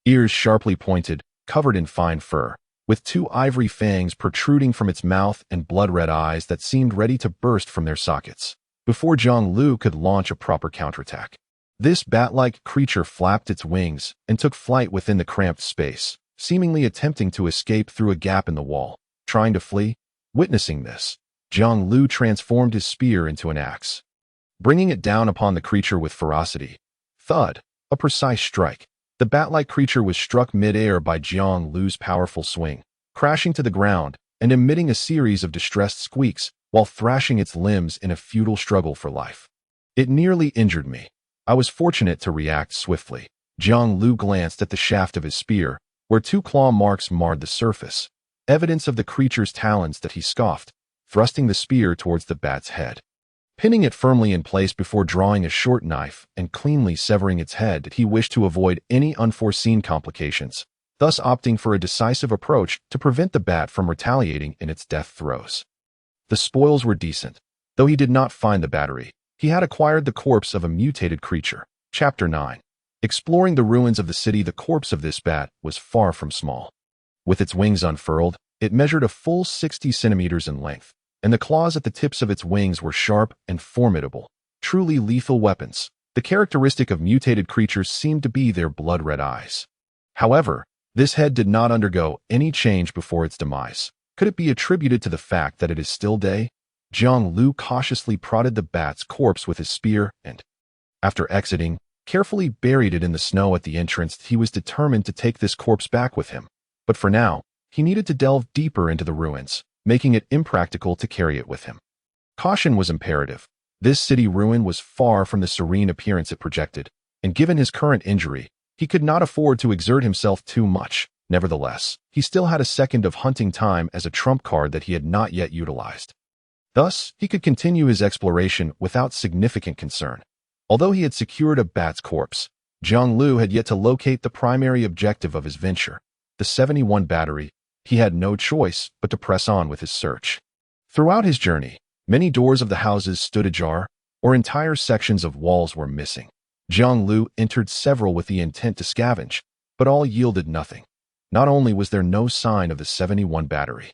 ears sharply pointed, covered in fine fur, with two ivory fangs protruding from its mouth and blood-red eyes that seemed ready to burst from their sockets. Before Jiang Liu could launch a proper counterattack, this bat-like creature flapped its wings and took flight within the cramped space, seemingly attempting to escape through a gap in the wall. Trying to flee? Witnessing this, Jiang Liu transformed his spear into an axe, bringing it down upon the creature with ferocity. Thud! A precise strike. The bat-like creature was struck mid-air by Jiang Liu's powerful swing, crashing to the ground and emitting a series of distressed squeaks while thrashing its limbs in a futile struggle for life. It nearly injured me. I was fortunate to react swiftly. Jiang Liu glanced at the shaft of his spear, where two claw marks marred the surface, evidence of the creature's talons. That he scoffed, thrusting the spear towards the bat's head, pinning it firmly in place before drawing a short knife and cleanly severing its head. He wished to avoid any unforeseen complications, thus opting for a decisive approach to prevent the bat from retaliating in its death throes. The spoils were decent. Though he did not find the battery, he had acquired the corpse of a mutated creature. Chapter 9. Exploring the ruins of the city. The corpse of this bat was far from small. With its wings unfurled, it measured a full 60 centimeters in length, and the claws at the tips of its wings were sharp and formidable, truly lethal weapons. The characteristic of mutated creatures seemed to be their blood-red eyes. However, this head did not undergo any change before its demise. Could it be attributed to the fact that it is still day? Jiang Liu cautiously prodded the bat's corpse with his spear and, after exiting, carefully buried it in the snow at the entrance. He was determined to take this corpse back with him, but for now, he needed to delve deeper into the ruins, making it impractical to carry it with him. Caution was imperative. This city ruin was far from the serene appearance it projected, and given his current injury, he could not afford to exert himself too much. Nevertheless, he still had a second of hunting time as a trump card that he had not yet utilized. Thus, he could continue his exploration without significant concern. Although he had secured a bat's corpse, Jiang Liu had yet to locate the primary objective of his venture, the 71 battery. He had no choice but to press on with his search. Throughout his journey, many doors of the houses stood ajar, or entire sections of walls were missing. Jiang Liu entered several with the intent to scavenge, but all yielded nothing. Not only was there no sign of the 71 battery,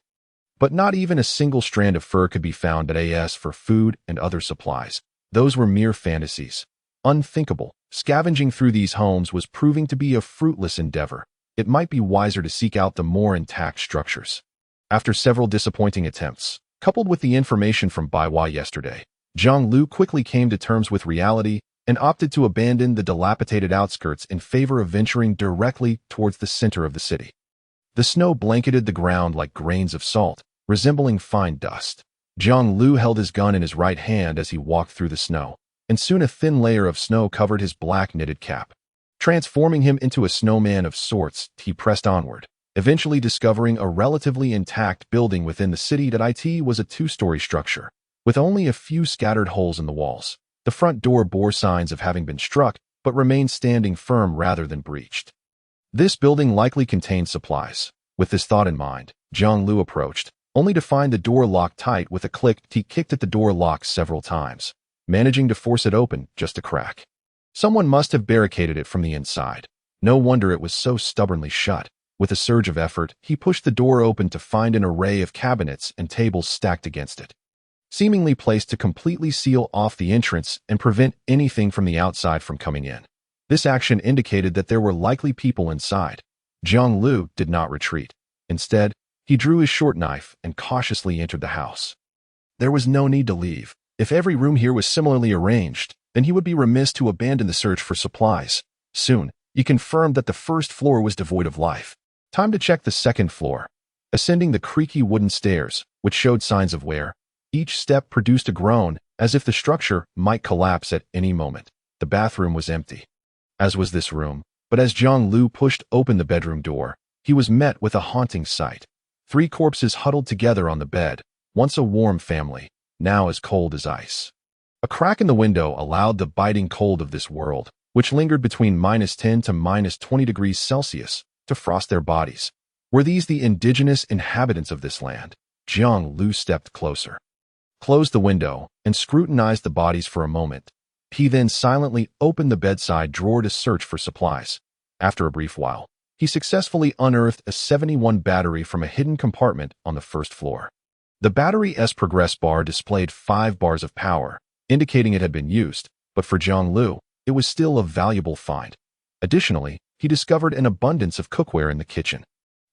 but not even a single strand of fur could be found at AS for food and other supplies. Those were mere fantasies. Unthinkable. Scavenging through these homes was proving to be a fruitless endeavor. it might be wiser to seek out the more intact structures. After several disappointing attempts, coupled with the information from Baiwa yesterday, Jiang Liu quickly came to terms with reality and opted to abandon the dilapidated outskirts in favor of venturing directly towards the center of the city. The snow blanketed the ground like grains of salt, resembling fine dust. Jiang Liu held his gun in his right hand as he walked through the snow, and soon a thin layer of snow covered his black knitted cap. Transforming him into a snowman of sorts, he pressed onward, eventually discovering a relatively intact building within the city that was a two-story structure, with only a few scattered holes in the walls. The front door bore signs of having been struck, but remained standing firm rather than breached. This building likely contained supplies. With this thought in mind, Jiang Liu approached, only to find the door locked tight. With a click, he kicked at the door lock several times, managing to force it open just a crack. Someone must have barricaded it from the inside. No wonder it was so stubbornly shut. With a surge of effort, he pushed the door open to find an array of cabinets and tables stacked against it, seemingly placed to completely seal off the entrance and prevent anything from the outside from coming in. This action indicated that there were likely people inside. Jiang Liu did not retreat. Instead, he drew his short knife and cautiously entered the house. There was no need to leave. If every room here was similarly arranged, then he would be remiss to abandon the search for supplies. Soon, he confirmed that the first floor was devoid of life. Time to check the second floor. Ascending the creaky wooden stairs, which showed signs of wear, each step produced a groan, as if the structure might collapse at any moment. The bathroom was empty, as was this room, but as Jiang Liu pushed open the bedroom door, he was met with a haunting sight. 3 corpses huddled together on the bed, once a warm family, now as cold as ice. A crack in the window allowed the biting cold of this world, which lingered between -10 to -20 degrees Celsius, to frost their bodies. Were these the indigenous inhabitants of this land? Jiang Liu stepped closer, closed the window, and scrutinized the bodies for a moment. He then silently opened the bedside drawer to search for supplies. After a brief while, he successfully unearthed a 71 battery from a hidden compartment on the first floor. The battery's progress bar displayed 5 bars of power, indicating it had been used, but for Jiang Liu, it was still a valuable find. Additionally, he discovered an abundance of cookware in the kitchen.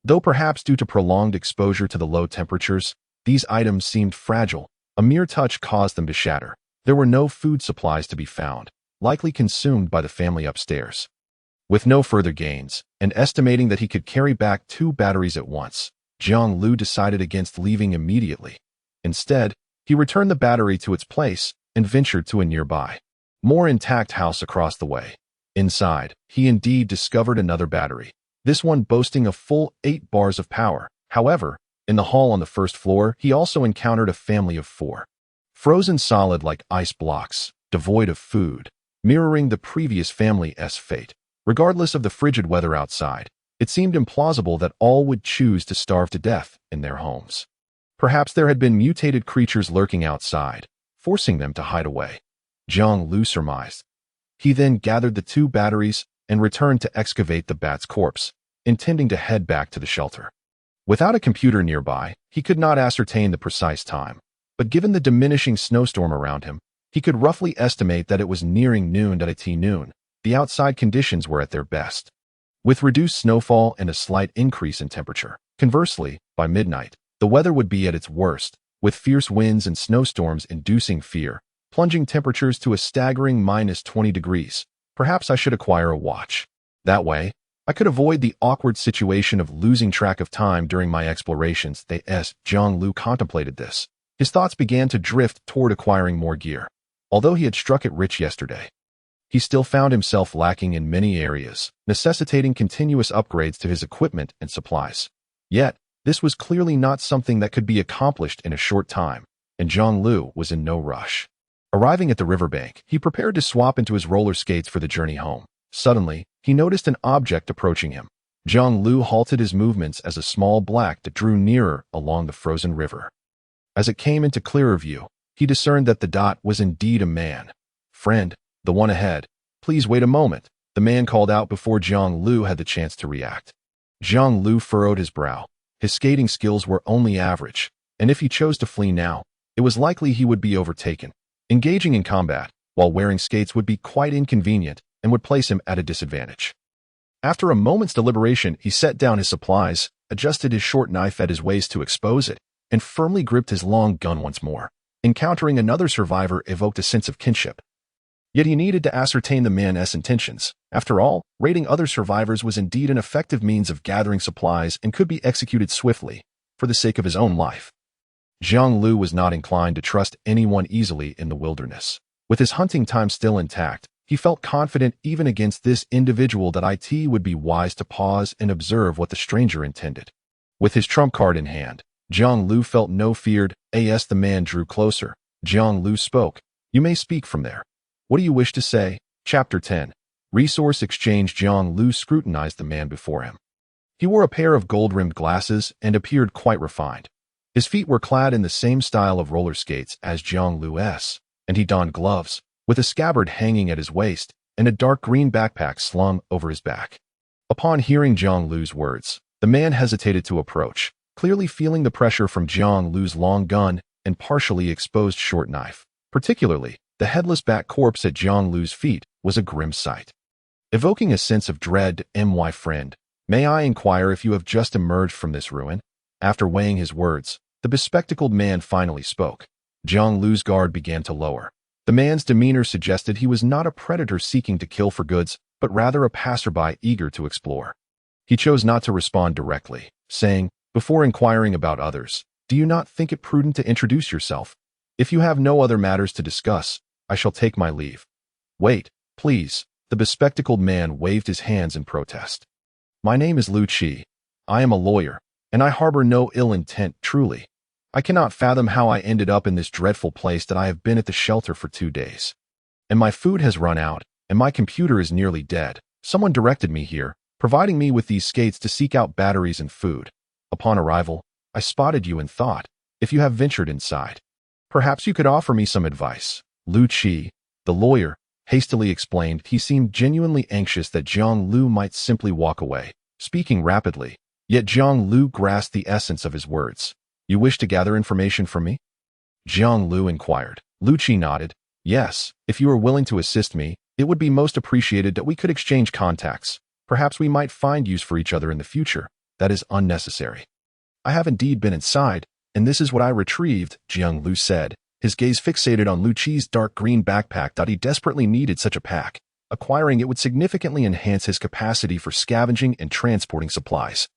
Though perhaps due to prolonged exposure to the low temperatures, these items seemed fragile. A mere touch caused them to shatter. There were no food supplies to be found, likely consumed by the family upstairs. With no further gains, and estimating that he could carry back 2 batteries at once, Jiang Liu decided against leaving immediately. Instead, he returned the battery to its place and ventured to a nearby, more intact house across the way. Inside, he indeed discovered another battery, this one boasting a full 8 bars of power. However, in the hall on the first floor, he also encountered a family of 4. Frozen solid like ice blocks, devoid of food, mirroring the previous family's fate. Regardless of the frigid weather outside, it seemed implausible that all would choose to starve to death in their homes. Perhaps there had been mutated creatures lurking outside, forcing them to hide away. Jiang Liu surmised. He then gathered the 2 batteries and returned to excavate the bat's corpse, intending to head back to the shelter. Without a computer nearby, he could not ascertain the precise time, but given the diminishing snowstorm around him, he could roughly estimate that it was nearing noon. The outside conditions were at their best, with reduced snowfall and a slight increase in temperature. Conversely, by midnight, the weather would be at its worst, with fierce winds and snowstorms inducing fear, plunging temperatures to a staggering -20 degrees. Perhaps I should acquire a watch. That way, I could avoid the awkward situation of losing track of time during my explorations. Jiang Liu contemplated this. His thoughts began to drift toward acquiring more gear. Although he had struck it rich yesterday, he still found himself lacking in many areas, necessitating continuous upgrades to his equipment and supplies. Yet, this was clearly not something that could be accomplished in a short time, and Jiang Liu was in no rush. Arriving at the riverbank, he prepared to swap into his roller skates for the journey home. Suddenly, he noticed an object approaching him. Jiang Liu halted his movements as a small black dot drew nearer along the frozen river. As it came into clearer view, he discerned that the dot was indeed a man. "Friend, the one ahead, please wait a moment," the man called out before Jiang Liu had the chance to react. Jiang Liu furrowed his brow. His skating skills were only average, and if he chose to flee now, it was likely he would be overtaken. Engaging in combat while wearing skates would be quite inconvenient and would place him at a disadvantage. After a moment's deliberation, he set down his supplies, adjusted his short knife at his waist to expose it, and firmly gripped his long gun once more. Encountering another survivor evoked a sense of kinship. Yet he needed to ascertain the man's intentions. After all, raiding other survivors was indeed an effective means of gathering supplies and could be executed swiftly, for the sake of his own life. Jiang Liu was not inclined to trust anyone easily in the wilderness. With his hunting time still intact, he felt confident even against this individual that it would be wise to pause and observe what the stranger intended. With his trump card in hand, Jiang Liu felt no fear as the man drew closer. Jiang Liu spoke. "You may speak from there. What do you wish to say?" Chapter 10. Resource Exchange. Jiang Liu scrutinized the man before him. He wore a pair of gold-rimmed glasses and appeared quite refined. His feet were clad in the same style of roller skates as Jiang Liu's, and he donned gloves, with a scabbard hanging at his waist and a dark green backpack slung over his back. Upon hearing Jiang Liu's words, the man hesitated to approach, clearly feeling the pressure from Jiang Liu's long gun and partially exposed short knife. Particularly, the headless back corpse at Jiang Liu's feet was a grim sight. Evoking a sense of dread, "My friend, may I inquire if you have just emerged from this ruin?" After weighing his words, the bespectacled man finally spoke. Jiang Liu's guard began to lower. The man's demeanor suggested he was not a predator seeking to kill for goods, but rather a passerby eager to explore. He chose not to respond directly, saying, "Before inquiring about others, do you not think it prudent to introduce yourself? If you have no other matters to discuss, I shall take my leave." "Wait, please." The bespectacled man waved his hands in protest. "My name is Liu Qi. I am a lawyer, and I harbor no ill intent, truly. I cannot fathom how I ended up in this dreadful place that I have been at the shelter for 2 days. And my food has run out, and my computer is nearly dead. Someone directed me here, providing me with these skates to seek out batteries and food. Upon arrival, I spotted you and thought, if you have ventured inside, perhaps you could offer me some advice." Liu Qi, the lawyer, hastily explained. He seemed genuinely anxious that Jiang Liu might simply walk away, speaking rapidly. Yet Jiang Liu grasped the essence of his words. "You wish to gather information from me?" Jiang Liu inquired. Liu Qi nodded. "Yes, if you are willing to assist me, it would be most appreciated that we could exchange contacts. Perhaps we might find use for each other in the future. That is unnecessary." "I have indeed been inside, and this is what I retrieved," Jiang Liu said, his gaze fixated on Liu Qi's dark green backpack. He desperately needed such a pack. Acquiring it would significantly enhance his capacity for scavenging and transporting supplies,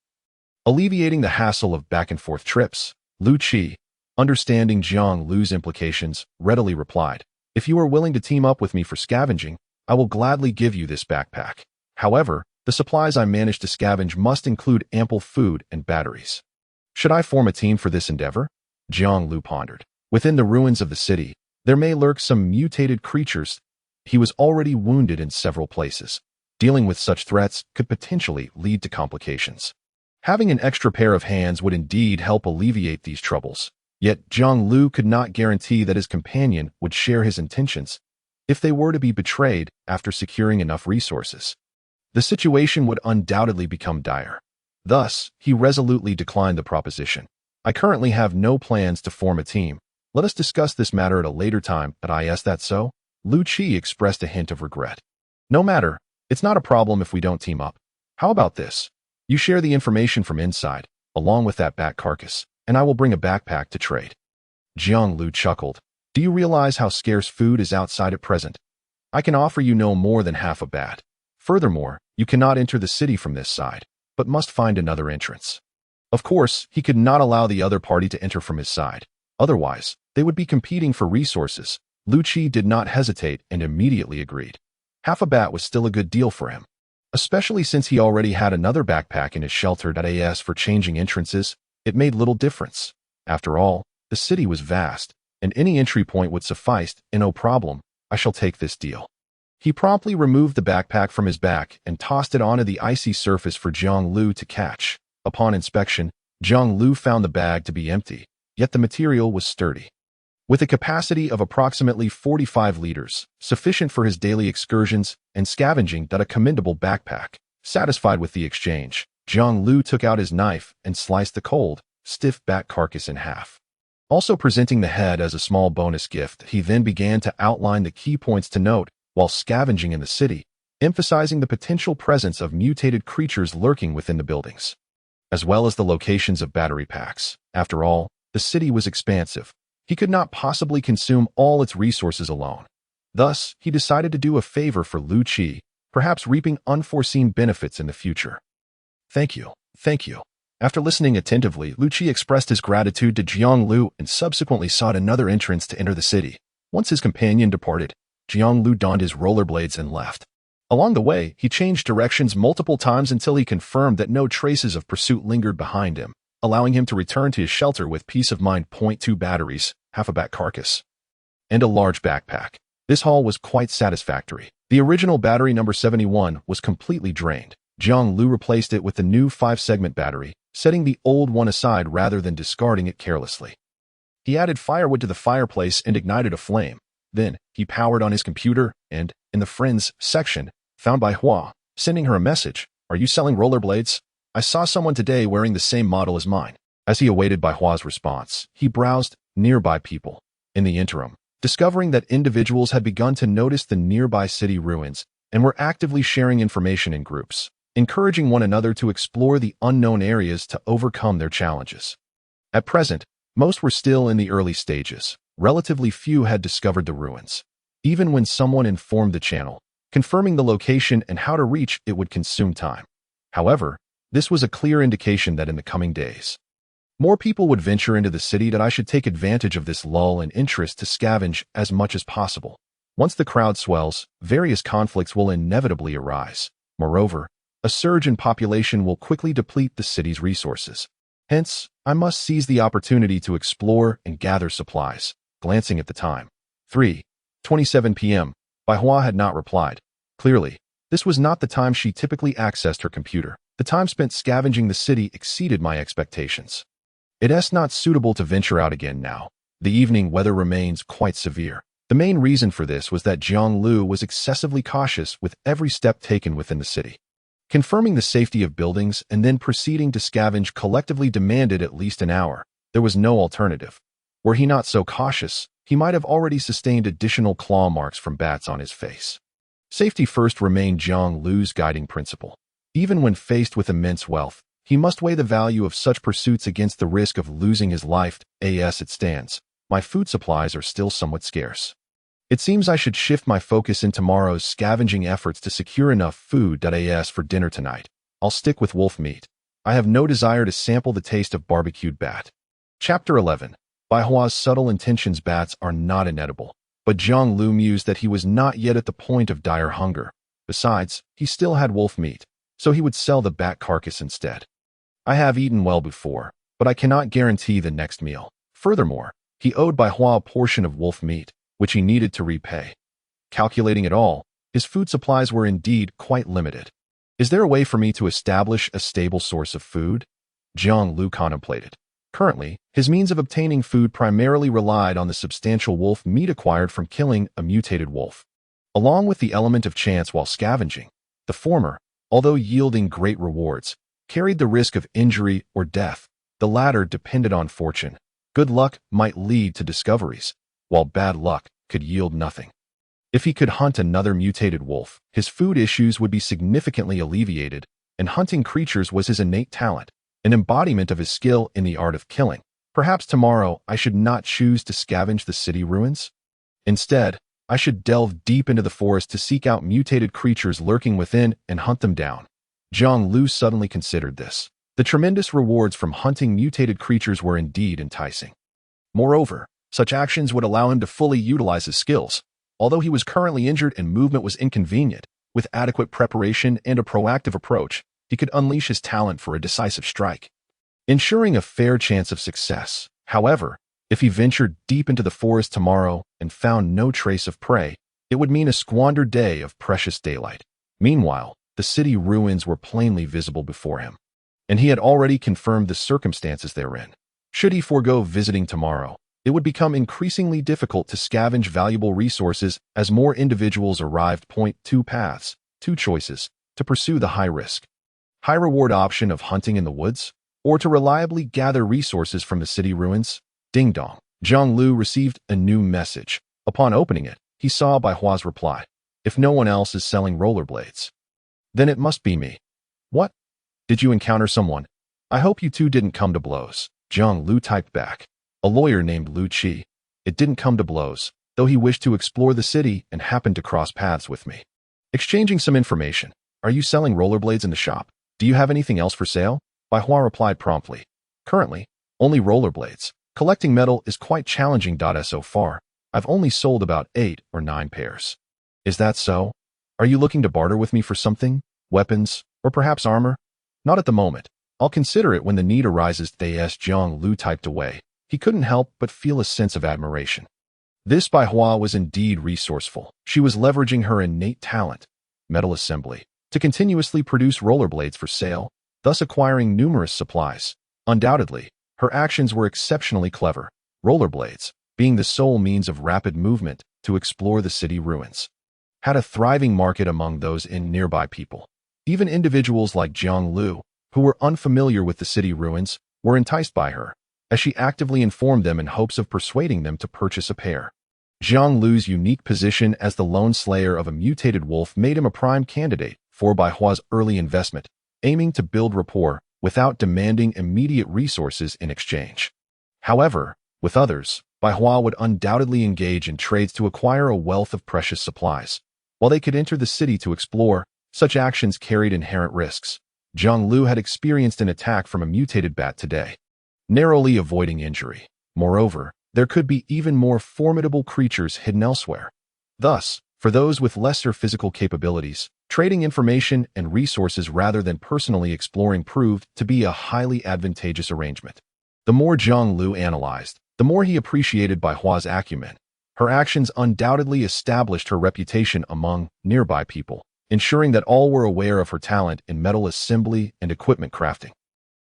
alleviating the hassle of back-and-forth trips. Liu Qi, understanding Jiang Liu's implications, readily replied, "If you are willing to team up with me for scavenging, I will gladly give you this backpack. However, the supplies I managed to scavenge must include ample food and batteries." "Should I form a team for this endeavor?" Jiang Liu pondered. Within the ruins of the city, there may lurk some mutated creatures. He was already wounded in several places. Dealing with such threats could potentially lead to complications. Having an extra pair of hands would indeed help alleviate these troubles. Yet Jiang Liu could not guarantee that his companion would share his intentions if they were to be betrayed after securing enough resources. The situation would undoubtedly become dire. Thus, he resolutely declined the proposition. "I currently have no plans to form a team. Let us discuss this matter at a later time." "Is that so?" Liu Qi expressed a hint of regret. "No matter. It's not a problem if we don't team up. How about this? You share the information from inside, along with that bat carcass, and I will bring a backpack to trade." Jiang Liu chuckled. "Do you realize how scarce food is outside at present? I can offer you no more than half a bat. Furthermore, you cannot enter the city from this side, but must find another entrance." Of course, he could not allow the other party to enter from his side. Otherwise, they would be competing for resources. Liu Qi did not hesitate and immediately agreed. Half a bat was still a good deal for him, especially since he already had another backpack in his shelter. As for changing entrances, it made little difference. After all, the city was vast, and any entry point would suffice. "No problem, I shall take this deal." He promptly removed the backpack from his back and tossed it onto the icy surface for Jiang Liu to catch. Upon inspection, Jiang Liu found the bag to be empty, yet the material was sturdy. With a capacity of approximately 45 liters, sufficient for his daily excursions and scavenging, a commendable backpack. Satisfied with the exchange, Jiang Liu took out his knife and sliced the cold, stiff bat carcass in half. Also presenting the head as a small bonus gift, he then began to outline the key points to note while scavenging in the city. emphasizing the potential presence of mutated creatures lurking within the buildings, as well as the locations of battery packs. After all, the city was expansive. He could not possibly consume all its resources alone. Thus, he decided to do a favor for Lu Qi, perhaps reaping unforeseen benefits in the future. Thank you. Thank you. After listening attentively, Lu Qi expressed his gratitude to Jiang Liu and subsequently sought another entrance to enter the city. Once his companion departed, Jiang Liu donned his rollerblades and left. Along the way, he changed directions multiple times until he confirmed that no traces of pursuit lingered behind him, allowing him to return to his shelter with peace of mind. 2 batteries, half a bat carcass, and a large backpack. This haul was quite satisfactory. The original battery number 71 was completely drained. Jiang Liu replaced it with the new 5-segment battery, setting the old one aside rather than discarding it carelessly. He added firewood to the fireplace and ignited a flame. Then, he powered on his computer and, in the Friends section, found Bai Hua, sending her a message. Are you selling rollerblades? I saw someone today wearing the same model as mine. As he awaited Bai Hua's response, he browsed nearby people. In the interim, discovering that individuals had begun to notice the nearby city ruins and were actively sharing information in groups, encouraging one another to explore the unknown areas to overcome their challenges. At present, most were still in the early stages. Relatively few had discovered the ruins. Even when someone informed the channel, confirming the location and how to reach it would consume time. However, this was a clear indication that in the coming days, more people would venture into the city. That I should take advantage of this lull in interest to scavenge as much as possible. Once the crowd swells, various conflicts will inevitably arise. Moreover, a surge in population will quickly deplete the city's resources. Hence, I must seize the opportunity to explore and gather supplies. Glancing at the time, 3:27 p.m., Bai Hua had not replied. Clearly, this was not the time she typically accessed her computer. The time spent scavenging the city exceeded my expectations. It is not suitable to venture out again now. The evening weather remains quite severe. The main reason for this was that Jiang Liu was excessively cautious with every step taken within the city. Confirming the safety of buildings and then proceeding to scavenge collectively demanded at least an hour. There was no alternative. Were he not so cautious, he might have already sustained additional claw marks from bats on his face. Safety first remained Jiang Liu's guiding principle. Even when faced with immense wealth, he must weigh the value of such pursuits against the risk of losing his life. As it stands, my food supplies are still somewhat scarce. It seems I should shift my focus in tomorrow's scavenging efforts to secure enough food. As for dinner tonight, I'll stick with wolf meat. I have no desire to sample the taste of barbecued bat. Chapter 11. Bai Hua's subtle intentions. Bats are not inedible, but Jiang Liu mused that he was not yet at the point of dire hunger. Besides, he still had wolf meat, so he would sell the bat carcass instead. I have eaten well before, but I cannot guarantee the next meal. Furthermore, he owed Bai Hua a portion of wolf meat, which he needed to repay. Calculating it all, his food supplies were indeed quite limited. Is there a way for me to establish a stable source of food? Jiang Liu contemplated. Currently, his means of obtaining food primarily relied on the substantial wolf meat acquired from killing a mutated wolf, along with the element of chance while scavenging. The former, although yielding great rewards, carried the risk of injury or death. The latter depended on fortune. Good luck might lead to discoveries, while bad luck could yield nothing. If he could hunt another mutated wolf, his food issues would be significantly alleviated, and hunting creatures was his innate talent, an embodiment of his skill in the art of killing. Perhaps tomorrow I should not choose to scavenge the city ruins. Instead, I should delve deep into the forest to seek out mutated creatures lurking within and hunt them down. Jiang Liu suddenly considered this. The tremendous rewards from hunting mutated creatures were indeed enticing. Moreover, such actions would allow him to fully utilize his skills. Although he was currently injured and movement was inconvenient, with adequate preparation and a proactive approach, he could unleash his talent for a decisive strike, ensuring a fair chance of success. However, if he ventured deep into the forest tomorrow and found no trace of prey, it would mean a squandered day of precious daylight. Meanwhile, the city ruins were plainly visible before him, and he had already confirmed the circumstances therein. Should he forego visiting tomorrow, it would become increasingly difficult to scavenge valuable resources as more individuals arrived. 2 paths, 2 choices, to pursue the high-risk, high-reward option of hunting in the woods, or to reliably gather resources from the city ruins. Ding dong. Jiang Liu received a new message. Upon opening it, he saw Bai Hua's reply. If no one else is selling rollerblades, then it must be me. What? Did you encounter someone? I hope you two didn't come to blows. Jiang Liu typed back. A lawyer named Lu Qi. It didn't come to blows, though he wished to explore the city and happened to cross paths with me. Exchanging some information. Are you selling rollerblades in the shop? Do you have anything else for sale? Bai Hua replied promptly. Currently, only rollerblades. Collecting metal is quite challenging. So far, I've only sold about 8 or 9 pairs. Is that so? Are you looking to barter with me for something? Weapons? Or perhaps armor? Not at the moment. I'll consider it when the need arises. Jiang Liu typed away. He couldn't help but feel a sense of admiration. This Bai Hua was indeed resourceful. She was leveraging her innate talent, metal assembly, to continuously produce rollerblades for sale, thus acquiring numerous supplies. Undoubtedly, her actions were exceptionally clever, rollerblades, being the sole means of rapid movement to explore the city ruins, had a thriving market among those in nearby people. Even individuals like Jiang Liu, who were unfamiliar with the city ruins, were enticed by her, as she actively informed them in hopes of persuading them to purchase a pair. Jiang Liu's unique position as the lone slayer of a mutated wolf made him a prime candidate for Bai Hua's early investment, aiming to build rapport without demanding immediate resources in exchange. However, with others, Bai Hua would undoubtedly engage in trades to acquire a wealth of precious supplies. While they could enter the city to explore, such actions carried inherent risks. Jiang Liu had experienced an attack from a mutated bat today, narrowly avoiding injury. Moreover, there could be even more formidable creatures hidden elsewhere. Thus, for those with lesser physical capabilities, trading information and resources rather than personally exploring proved to be a highly advantageous arrangement. The more Jiang Liu analyzed, the more he appreciated Bai Hua's acumen. Her actions undoubtedly established her reputation among nearby people, ensuring that all were aware of her talent in metal assembly and equipment crafting.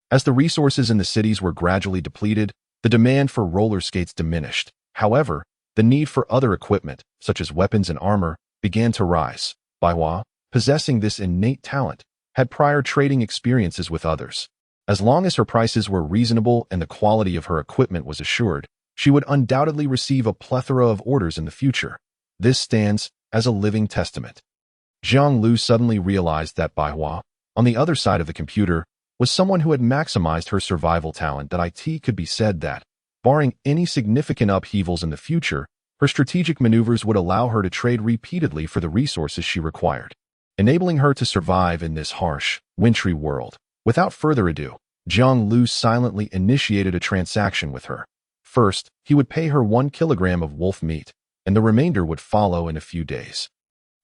As the resources in the cities were gradually depleted, the demand for roller skates diminished. However, the need for other equipment, such as weapons and armor, began to rise. Bai Hua, possessing this innate talent, had prior trading experiences with others. As long as her prices were reasonable and the quality of her equipment was assured, she would undoubtedly receive a plethora of orders in the future. This stands as a living testament. Jiang Liu suddenly realized that Bai Hua, on the other side of the computer, was someone who had maximized her survival talent. It could be said that, barring any significant upheavals in the future, her strategic maneuvers would allow her to trade repeatedly for the resources she required, enabling her to survive in this harsh, wintry world. Without further ado, Jiang Liu silently initiated a transaction with her. First, he would pay her 1 kilogram of wolf meat, and the remainder would follow in a few days.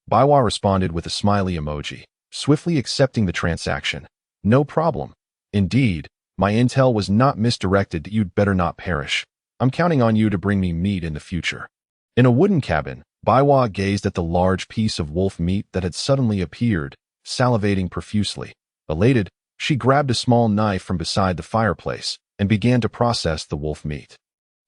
Bai Hua responded with a smiley emoji, swiftly accepting the transaction. No problem. Indeed, my intel was not misdirected. You'd better not perish. I'm counting on you to bring me meat in the future. In a wooden cabin, Bai Hua gazed at the large piece of wolf meat that had suddenly appeared, salivating profusely. Elated, she grabbed a small knife from beside the fireplace and began to process the wolf meat.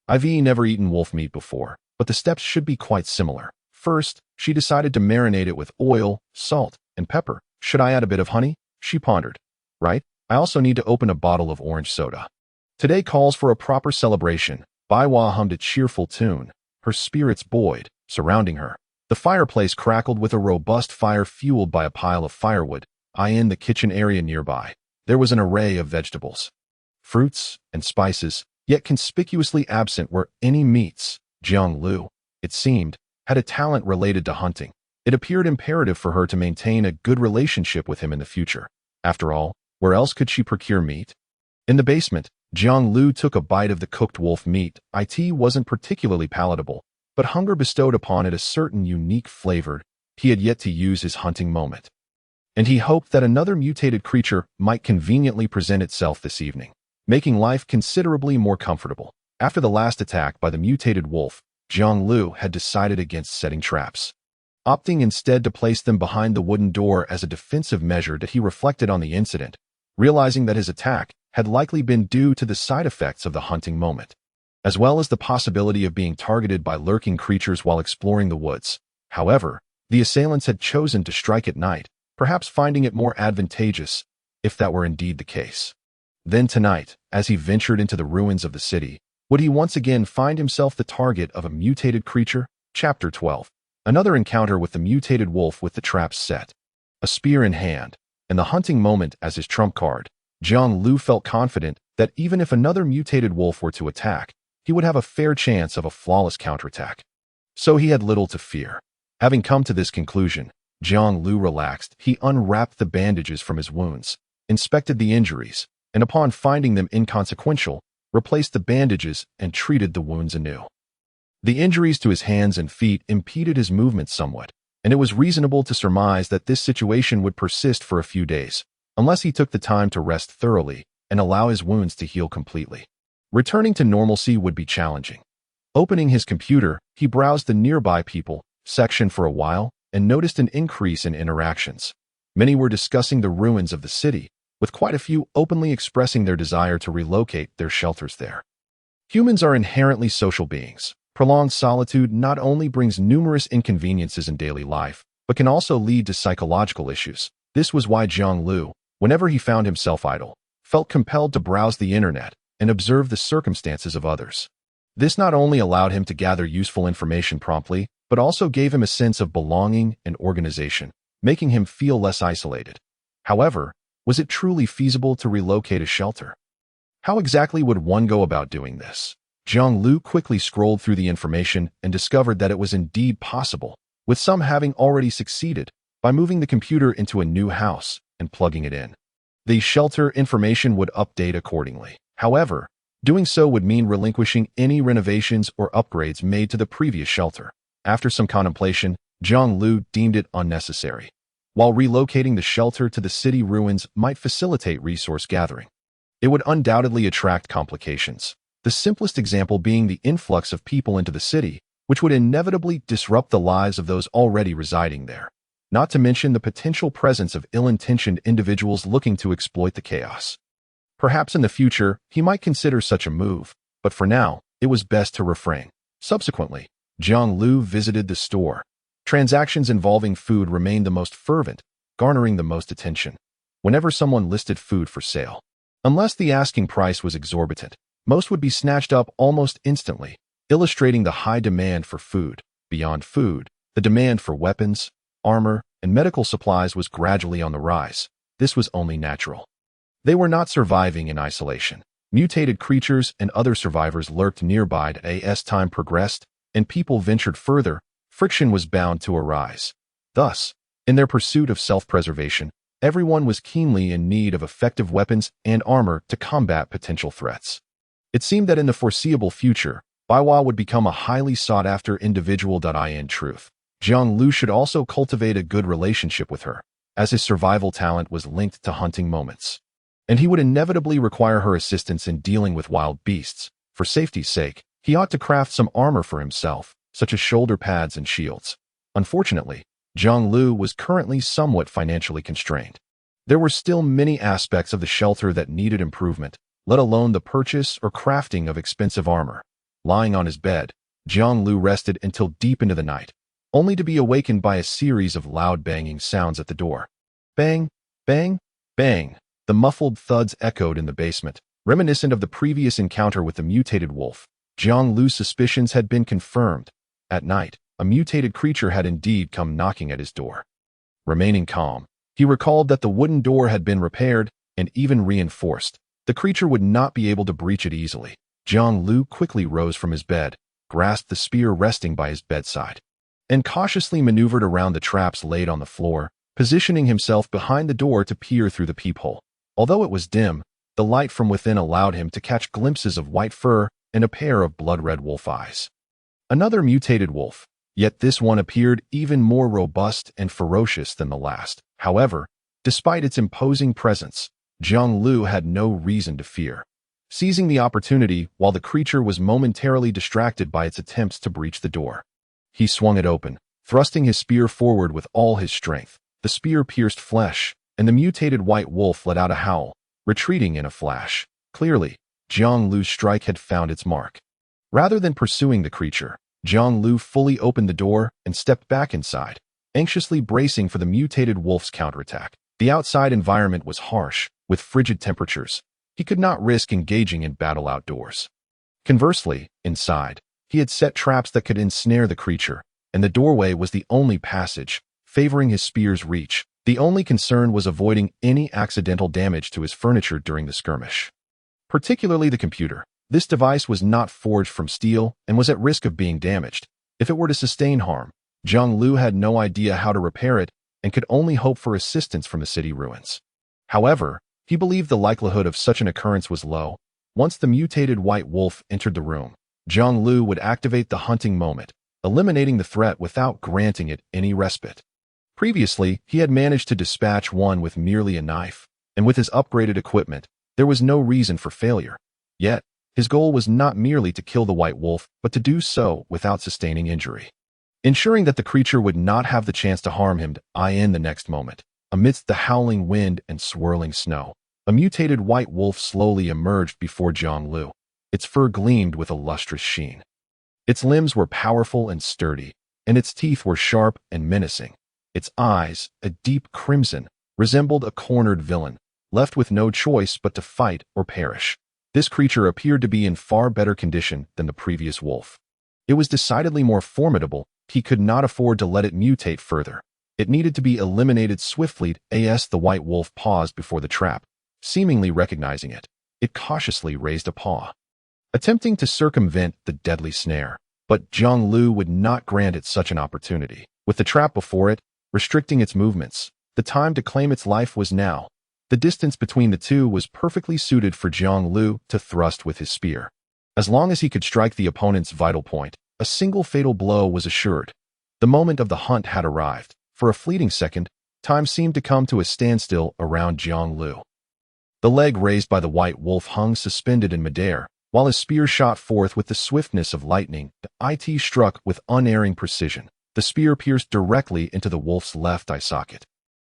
I've never eaten wolf meat before, but the steps should be quite similar. First, she decided to marinate it with oil, salt, and pepper. Should I add a bit of honey? She pondered. Right? I also need to open a bottle of orange soda. Today calls for a proper celebration. Bai Hua hummed a cheerful tune, her spirits buoyed, surrounding her. The fireplace crackled with a robust fire fueled by a pile of firewood. In the kitchen area nearby, there was an array of vegetables, fruits, and spices, yet conspicuously absent were any meats. Jiang Liu, it seemed, had a talent related to hunting. It appeared imperative for her to maintain a good relationship with him in the future. After all, where else could she procure meat? In the basement, Jiang Liu took a bite of the cooked wolf meat. It wasn't particularly palatable, but hunger bestowed upon it a certain unique flavor. He had yet to use his hunting moment, and he hoped that another mutated creature might conveniently present itself this evening, making life considerably more comfortable. After the last attack by the mutated wolf, Jiang Liu had decided against setting traps, opting instead to place them behind the wooden door as a defensive measure. He reflected on the incident, realizing that his attack had likely been due to the side effects of the hunting moment, as well as the possibility of being targeted by lurking creatures while exploring the woods. However, the assailants had chosen to strike at night, perhaps finding it more advantageous, if that were indeed the case. Then tonight, as he ventured into the ruins of the city, would he once again find himself the target of a mutated creature? Chapter 12. Another encounter with the mutated wolf with the traps set, a spear in hand, and the hunting moment as his trump card. Jiang Liu felt confident that even if another mutated wolf were to attack, he would have a fair chance of a flawless counterattack. So he had little to fear. Having come to this conclusion, Jiang Liu relaxed. He unwrapped the bandages from his wounds, inspected the injuries, and upon finding them inconsequential, replaced the bandages and treated the wounds anew. The injuries to his hands and feet impeded his movement somewhat, and it was reasonable to surmise that this situation would persist for a few days, unless he took the time to rest thoroughly and allow his wounds to heal completely. Returning to normalcy would be challenging. Opening his computer, he browsed the nearby people section for a while and noticed an increase in interactions. Many were discussing the ruins of the city, with quite a few openly expressing their desire to relocate their shelters there. Humans are inherently social beings. Prolonged solitude not only brings numerous inconveniences in daily life, but can also lead to psychological issues. This was why Jiang Liu, whenever he found himself idle, felt compelled to browse the internet and observe the circumstances of others. This not only allowed him to gather useful information promptly, but also gave him a sense of belonging and organization, making him feel less isolated. However, was it truly feasible to relocate a shelter? How exactly would one go about doing this? Jiang Liu quickly scrolled through the information and discovered that it was indeed possible, with some having already succeeded by moving the computer into a new house and plugging it in. The shelter information would update accordingly. However, doing so would mean relinquishing any renovations or upgrades made to the previous shelter. After some contemplation, Jiang Liu deemed it unnecessary. While relocating the shelter to the city ruins might facilitate resource gathering, it would undoubtedly attract complications. The simplest example being the influx of people into the city, which would inevitably disrupt the lives of those already residing there, not to mention the potential presence of ill-intentioned individuals looking to exploit the chaos. Perhaps in the future, he might consider such a move, but for now, it was best to refrain. Subsequently, Jiang Liu visited the store. Transactions involving food remained the most fervent, garnering the most attention. Whenever someone listed food for sale, unless the asking price was exorbitant, most would be snatched up almost instantly, illustrating the high demand for food. Beyond food, the demand for weapons, armor, and medical supplies was gradually on the rise. This was only natural. They were not surviving in isolation. Mutated creatures and other survivors lurked nearby. As time progressed and people ventured further, friction was bound to arise. Thus, in their pursuit of self-preservation, everyone was keenly in need of effective weapons and armor to combat potential threats. It seemed that in the foreseeable future, Baiwa would become a highly sought-after individual. In truth, Jiang Liu should also cultivate a good relationship with her, as his survival talent was linked to hunting moments, and he would inevitably require her assistance in dealing with wild beasts. For safety's sake, he ought to craft some armor for himself, such as shoulder pads and shields. Unfortunately, Jiang Liu was currently somewhat financially constrained. There were still many aspects of the shelter that needed improvement, let alone the purchase or crafting of expensive armor. Lying on his bed, Jiang Liu rested until deep into the night, only to be awakened by a series of loud banging sounds at the door. Bang, bang, bang. The muffled thuds echoed in the basement, reminiscent of the previous encounter with the mutated wolf. Jiang Liu's suspicions had been confirmed. At night, a mutated creature had indeed come knocking at his door. Remaining calm, he recalled that the wooden door had been repaired and even reinforced. The creature would not be able to breach it easily. Jiang Liu quickly rose from his bed, grasped the spear resting by his bedside, and cautiously maneuvered around the traps laid on the floor, positioning himself behind the door to peer through the peephole. Although it was dim, the light from within allowed him to catch glimpses of white fur and a pair of blood-red wolf eyes. Another mutated wolf, yet this one appeared even more robust and ferocious than the last. However, despite its imposing presence, Jiang Liu had no reason to fear. Seizing the opportunity while the creature was momentarily distracted by its attempts to breach the door, he swung it open, thrusting his spear forward with all his strength. The spear pierced flesh, and the mutated white wolf let out a howl, retreating in a flash. Clearly, Jiang Liu's strike had found its mark. Rather than pursuing the creature, Jiang Liu fully opened the door and stepped back inside, anxiously bracing for the mutated wolf's counterattack. The outside environment was harsh, with frigid temperatures. He could not risk engaging in battle outdoors. Conversely, inside, he had set traps that could ensnare the creature, and the doorway was the only passage, favoring his spear's reach. The only concern was avoiding any accidental damage to his furniture during the skirmish. Particularly the computer. This device was not forged from steel and was at risk of being damaged. If it were to sustain harm, Jiang Liu had no idea how to repair it and could only hope for assistance from the city ruins. However, he believed the likelihood of such an occurrence was low. Once the mutated white wolf entered the room, Jiang Liu would activate the hunting moment, eliminating the threat without granting it any respite. Previously, he had managed to dispatch one with merely a knife, and with his upgraded equipment, there was no reason for failure. Yet, his goal was not merely to kill the white wolf, but to do so without sustaining injury. Ensuring that the creature would not have the chance to harm him, in the next moment, amidst the howling wind and swirling snow, a mutated white wolf slowly emerged before Jiang Liu. Its fur gleamed with a lustrous sheen. Its limbs were powerful and sturdy, and its teeth were sharp and menacing. Its eyes, a deep crimson, resembled a cornered villain, left with no choice but to fight or perish. This creature appeared to be in far better condition than the previous wolf. It was decidedly more formidable. He could not afford to let it mutate further. It needed to be eliminated swiftly. The white wolf paused before the trap. Seemingly recognizing it, it cautiously raised a paw, attempting to circumvent the deadly snare. But Jiang Liu would not grant it such an opportunity. With the trap before it, restricting its movements, the time to claim its life was now. The distance between the two was perfectly suited for Jiang Liu to thrust with his spear. As long as he could strike the opponent's vital point, a single fatal blow was assured. The moment of the hunt had arrived. For a fleeting second, time seemed to come to a standstill around Jiang Liu. The leg raised by the white wolf hung suspended in midair, while his spear shot forth with the swiftness of lightning. It struck with unerring precision. The spear pierced directly into the wolf's left eye socket,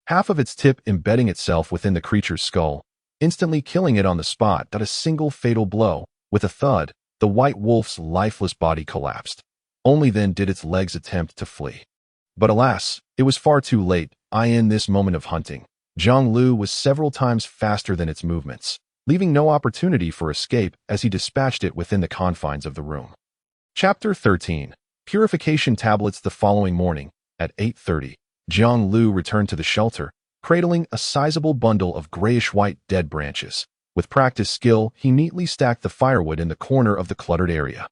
half of its tip embedding itself within the creature's skull, instantly killing it on the spot. A single fatal blow. With a thud, the white wolf's lifeless body collapsed. Only then did its legs attempt to flee. But alas, it was far too late. In this moment of hunting, Jiang Liu was several times faster than its movements, leaving no opportunity for escape as he dispatched it within the confines of the room. Chapter 13. Purification Tablets. The following morning, at 8:30, Jiang Liu returned to the shelter, cradling a sizable bundle of grayish-white dead branches. With practiced skill, he neatly stacked the firewood in the corner of the cluttered area,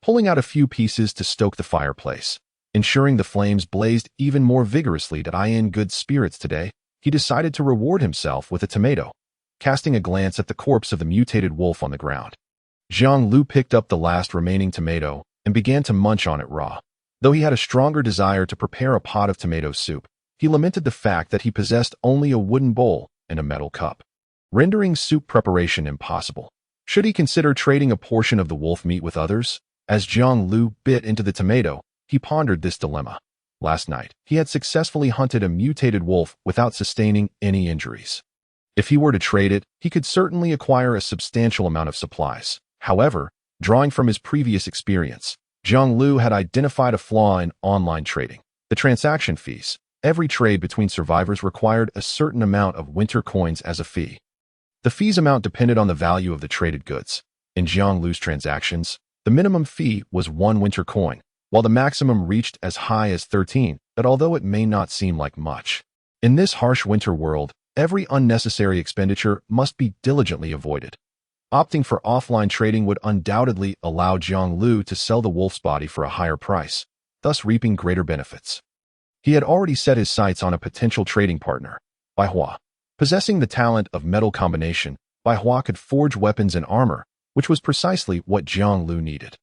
pulling out a few pieces to stoke the fireplace. Ensuring the flames blazed even more vigorously. In good spirits today, he decided to reward himself with a tomato. Casting a glance at the corpse of the mutated wolf on the ground, Jiang Liu picked up the last remaining tomato and began to munch on it raw. Though he had a stronger desire to prepare a pot of tomato soup, he lamented the fact that he possessed only a wooden bowl and a metal cup, rendering soup preparation impossible. Should he consider trading a portion of the wolf meat with others? As Jiang Liu bit into the tomato, he pondered this dilemma. Last night, he had successfully hunted a mutated wolf without sustaining any injuries. If he were to trade it, he could certainly acquire a substantial amount of supplies. However, drawing from his previous experience, Jiang Liu had identified a flaw in online trading: the transaction fees. Every trade between survivors required a certain amount of winter coins as a fee. The fee's amount depended on the value of the traded goods. In Jiang Liu's transactions, the minimum fee was 1 winter coin, while the maximum reached as high as 13, but although it may not seem like much, in this harsh winter world, every unnecessary expenditure must be diligently avoided. Opting for offline trading would undoubtedly allow Jiang Liu to sell the wolf's body for a higher price, thus reaping greater benefits. He had already set his sights on a potential trading partner, Bai Hua. Possessing the talent of metal combination, Bai Hua could forge weapons and armor, which was precisely what Jiang Liu needed.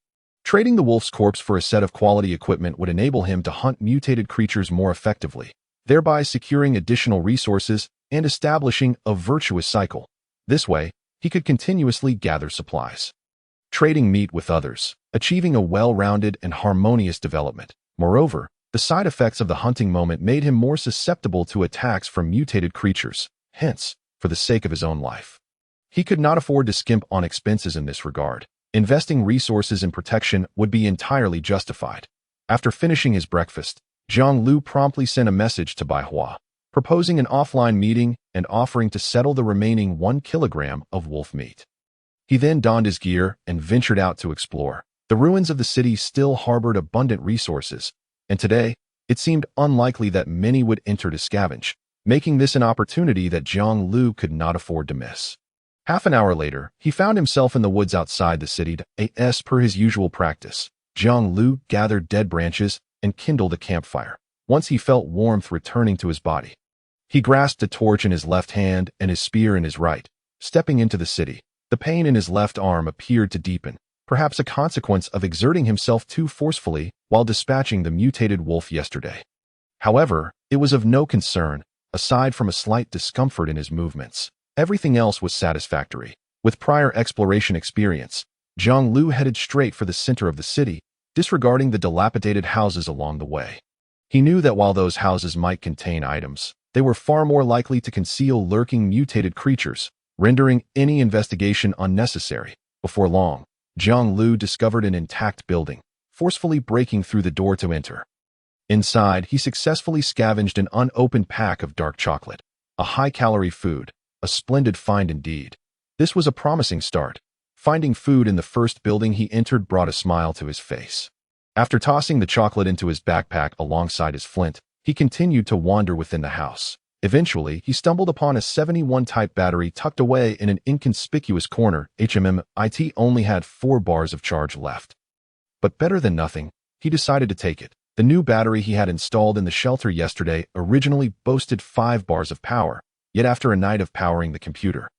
Trading the wolf's corpse for a set of quality equipment would enable him to hunt mutated creatures more effectively, thereby securing additional resources and establishing a virtuous cycle. This way, he could continuously gather supplies, trading meat with others, achieving a well-rounded and harmonious development. Moreover, the side effects of the hunting moment made him more susceptible to attacks from mutated creatures. Hence, for the sake of his own life, he could not afford to skimp on expenses in this regard. Investing resources in protection would be entirely justified. After finishing his breakfast, Jiang Liu promptly sent a message to Bai Hua, proposing an offline meeting and offering to settle the remaining 1 kilogram of wolf meat. He then donned his gear and ventured out to explore. The ruins of the city still harbored abundant resources, and today, it seemed unlikely that many would enter to scavenge, making this an opportunity that Jiang Liu could not afford to miss. Half an hour later, he found himself in the woods outside the city. As per his usual practice, Jiang Liu gathered dead branches and kindled a campfire. Once he felt warmth returning to his body, he grasped a torch in his left hand and his spear in his right. Stepping into the city, the pain in his left arm appeared to deepen, perhaps a consequence of exerting himself too forcefully while dispatching the mutated wolf yesterday. However, it was of no concern, aside from a slight discomfort in his movements. Everything else was satisfactory. With prior exploration experience, Jiang Liu headed straight for the center of the city, disregarding the dilapidated houses along the way. He knew that while those houses might contain items, they were far more likely to conceal lurking mutated creatures, rendering any investigation unnecessary. Before long, Jiang Liu discovered an intact building, forcefully breaking through the door to enter. Inside, he successfully scavenged an unopened pack of dark chocolate, a high-calorie food, a splendid find indeed. This was a promising start. Finding food in the first building he entered brought a smile to his face. After tossing the chocolate into his backpack alongside his flint, he continued to wander within the house. Eventually, he stumbled upon a 71-type battery tucked away in an inconspicuous corner. It only had 4 bars of charge left. But better than nothing, he decided to take it. The new battery he had installed in the shelter yesterday originally boasted 5 bars of power, yet after a night of powering the computer,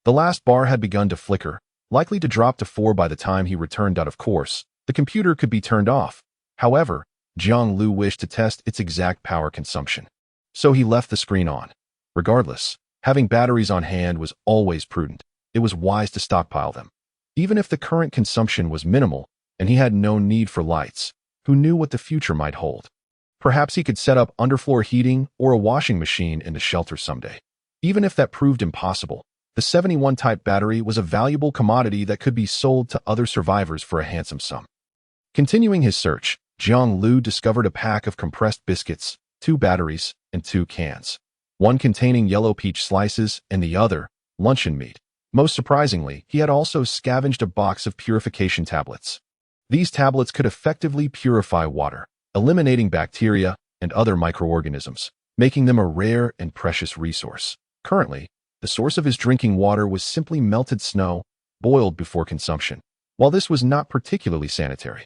the last bar had begun to flicker, likely to drop to 4 by the time he returned out. Of course, the computer could be turned off. However, Jiang Liu wished to test its exact power consumption, so he left the screen on. Regardless, having batteries on hand was always prudent. It was wise to stockpile them. Even if the current consumption was minimal, and he had no need for lights, who knew what the future might hold? Perhaps he could set up underfloor heating or a washing machine in the shelter someday. Even if that proved impossible, the 71-type battery was a valuable commodity that could be sold to other survivors for a handsome sum. Continuing his search, Jiang Liu discovered a pack of compressed biscuits, 2 batteries, and 2 cans, one containing yellow peach slices and the other, luncheon meat. Most surprisingly, he had also scavenged a box of purification tablets. These tablets could effectively purify water, eliminating bacteria and other microorganisms, making them a rare and precious resource. Currently, the source of his drinking water was simply melted snow, boiled before consumption. While this was not particularly sanitary,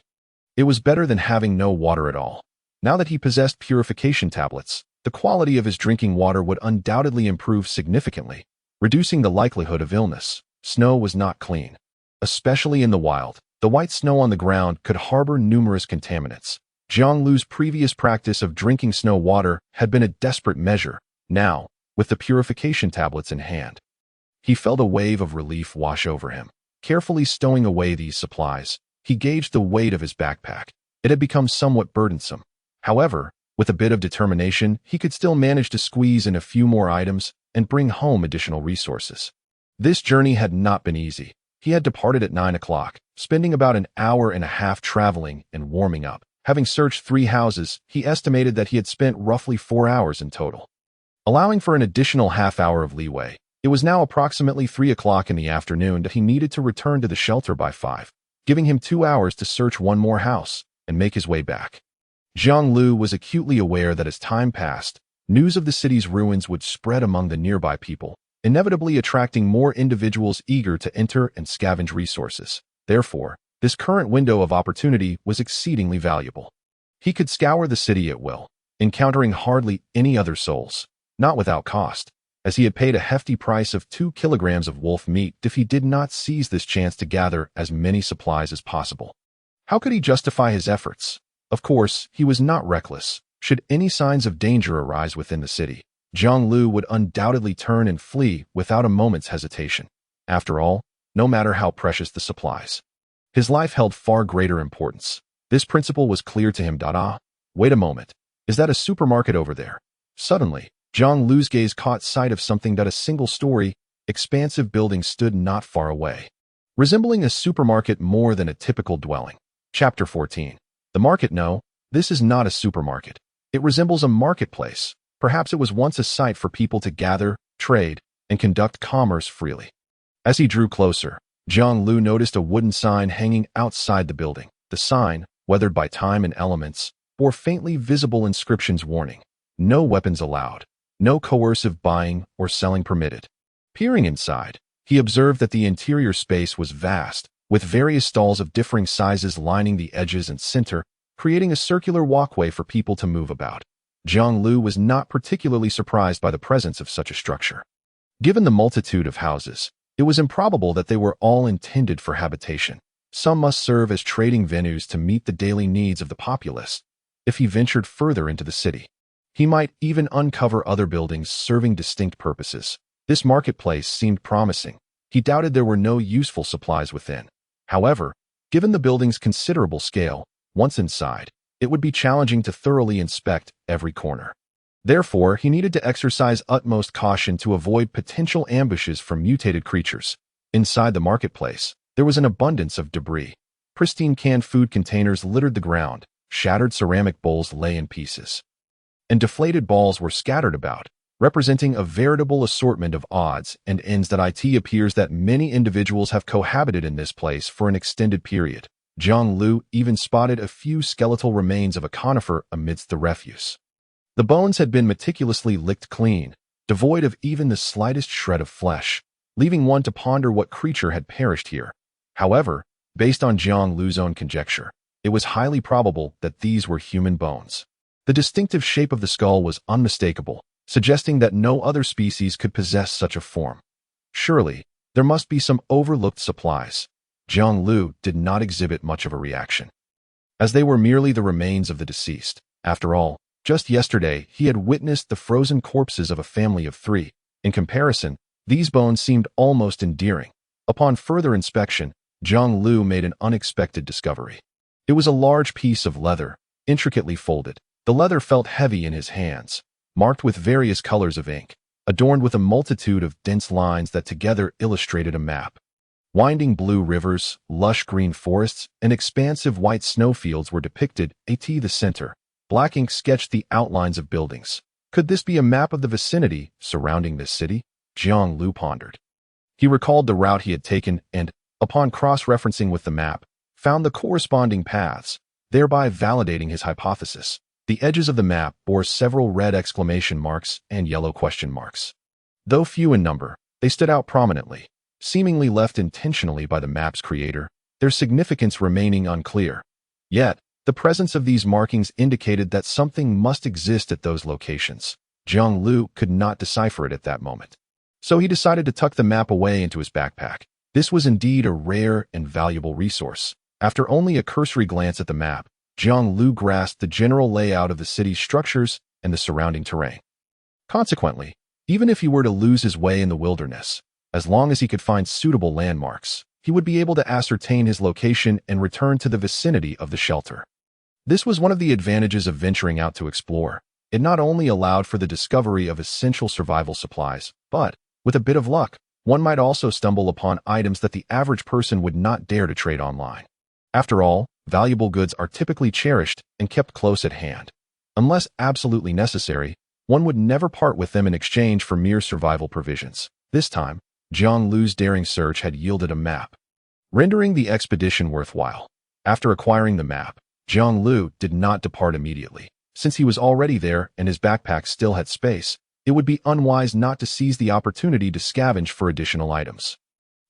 it was better than having no water at all. Now that he possessed purification tablets, the quality of his drinking water would undoubtedly improve significantly, reducing the likelihood of illness. Snow was not clean, especially in the wild. The white snow on the ground could harbor numerous contaminants. Jiang Liu's previous practice of drinking snow water had been a desperate measure. Now, with the purification tablets in hand, he felt a wave of relief wash over him. Carefully stowing away these supplies, he gauged the weight of his backpack. It had become somewhat burdensome. However, with a bit of determination, he could still manage to squeeze in a few more items and bring home additional resources. This journey had not been easy. He had departed at 9 o'clock, spending about an hour and a half traveling and warming up. Having searched 3 houses, he estimated that he had spent roughly 4 hours in total. Allowing for an additional half-hour of leeway, it was now approximately 3 o'clock in the afternoon that he needed to return to the shelter by 5, giving him 2 hours to search one more house and make his way back. Jiang Liu was acutely aware that as time passed, news of the city's ruins would spread among the nearby people, inevitably attracting more individuals eager to enter and scavenge resources. Therefore, this current window of opportunity was exceedingly valuable. He could scour the city at will, encountering hardly any other souls, not without cost, as he had paid a hefty price of 2 kilograms of wolf meat if he did not seize this chance to gather as many supplies as possible. How could he justify his efforts? Of course, he was not reckless. Should any signs of danger arise within the city, Jiang Liu would undoubtedly turn and flee without a moment's hesitation. After all, no matter how precious the supplies, his life held far greater importance. This principle was clear to him. Wait a moment. Is that a supermarket over there? Suddenly, Jiang Liu's gaze caught sight of something that a single-story, expansive building stood not far away, resembling a supermarket more than a typical dwelling. Chapter 14. The market? No, this is not a supermarket. It resembles a marketplace. Perhaps it was once a site for people to gather, trade, and conduct commerce freely. As he drew closer, Jiang Liu noticed a wooden sign hanging outside the building. The sign, weathered by time and elements, bore faintly visible inscriptions warning, "No weapons allowed. No coercive buying or selling permitted." Peering inside, he observed that the interior space was vast, with various stalls of differing sizes lining the edges and center, creating a circular walkway for people to move about. Jiang Liu was not particularly surprised by the presence of such a structure. Given the multitude of houses, it was improbable that they were all intended for habitation. Some must serve as trading venues to meet the daily needs of the populace. If he ventured further into the city, he might even uncover other buildings serving distinct purposes. This marketplace seemed promising. He doubted there were no useful supplies within. However, given the building's considerable scale, once inside, it would be challenging to thoroughly inspect every corner. Therefore, he needed to exercise utmost caution to avoid potential ambushes from mutated creatures. Inside the marketplace, there was an abundance of debris. Pristine canned food containers littered the ground, shattered ceramic bowls lay in pieces, and deflated balls were scattered about, representing a veritable assortment of odds and ends that it appears that many individuals have cohabited in this place for an extended period. Jiang Liu even spotted a few skeletal remains of a conifer amidst the refuse. The bones had been meticulously licked clean, devoid of even the slightest shred of flesh, leaving one to ponder what creature had perished here. However, based on Jiang Liu's own conjecture, it was highly probable that these were human bones. The distinctive shape of the skull was unmistakable, suggesting that no other species could possess such a form. Surely, there must be some overlooked supplies. Jiang Liu did not exhibit much of a reaction, as they were merely the remains of the deceased. After all, just yesterday he had witnessed the frozen corpses of a family of 3. In comparison, these bones seemed almost endearing. Upon further inspection, Jiang Liu made an unexpected discovery. It was a large piece of leather, intricately folded. The leather felt heavy in his hands, marked with various colors of ink, adorned with a multitude of dense lines that together illustrated a map. Winding blue rivers, lush green forests, and expansive white snowfields were depicted. At the center, black ink sketched the outlines of buildings. Could this be a map of the vicinity surrounding this city? Jiang Liu pondered. He recalled the route he had taken and, upon cross-referencing with the map, found the corresponding paths, thereby validating his hypothesis. The edges of the map bore several red exclamation marks and yellow question marks. Though few in number, they stood out prominently, seemingly left intentionally by the map's creator, their significance remaining unclear. Yet, the presence of these markings indicated that something must exist at those locations. Jiang Liu could not decipher it at that moment, so he decided to tuck the map away into his backpack. This was indeed a rare and valuable resource. After only a cursory glance at the map, Jiang Liu grasped the general layout of the city's structures and the surrounding terrain. Consequently, even if he were to lose his way in the wilderness, as long as he could find suitable landmarks, he would be able to ascertain his location and return to the vicinity of the shelter. This was one of the advantages of venturing out to explore. It not only allowed for the discovery of essential survival supplies, but, with a bit of luck, one might also stumble upon items that the average person would not dare to trade online. After all, valuable goods are typically cherished and kept close at hand. Unless absolutely necessary, one would never part with them in exchange for mere survival provisions. This time, Jiang Liu's daring search had yielded a map, rendering the expedition worthwhile. After acquiring the map, Jiang Liu did not depart immediately. Since he was already there and his backpack still had space, it would be unwise not to seize the opportunity to scavenge for additional items.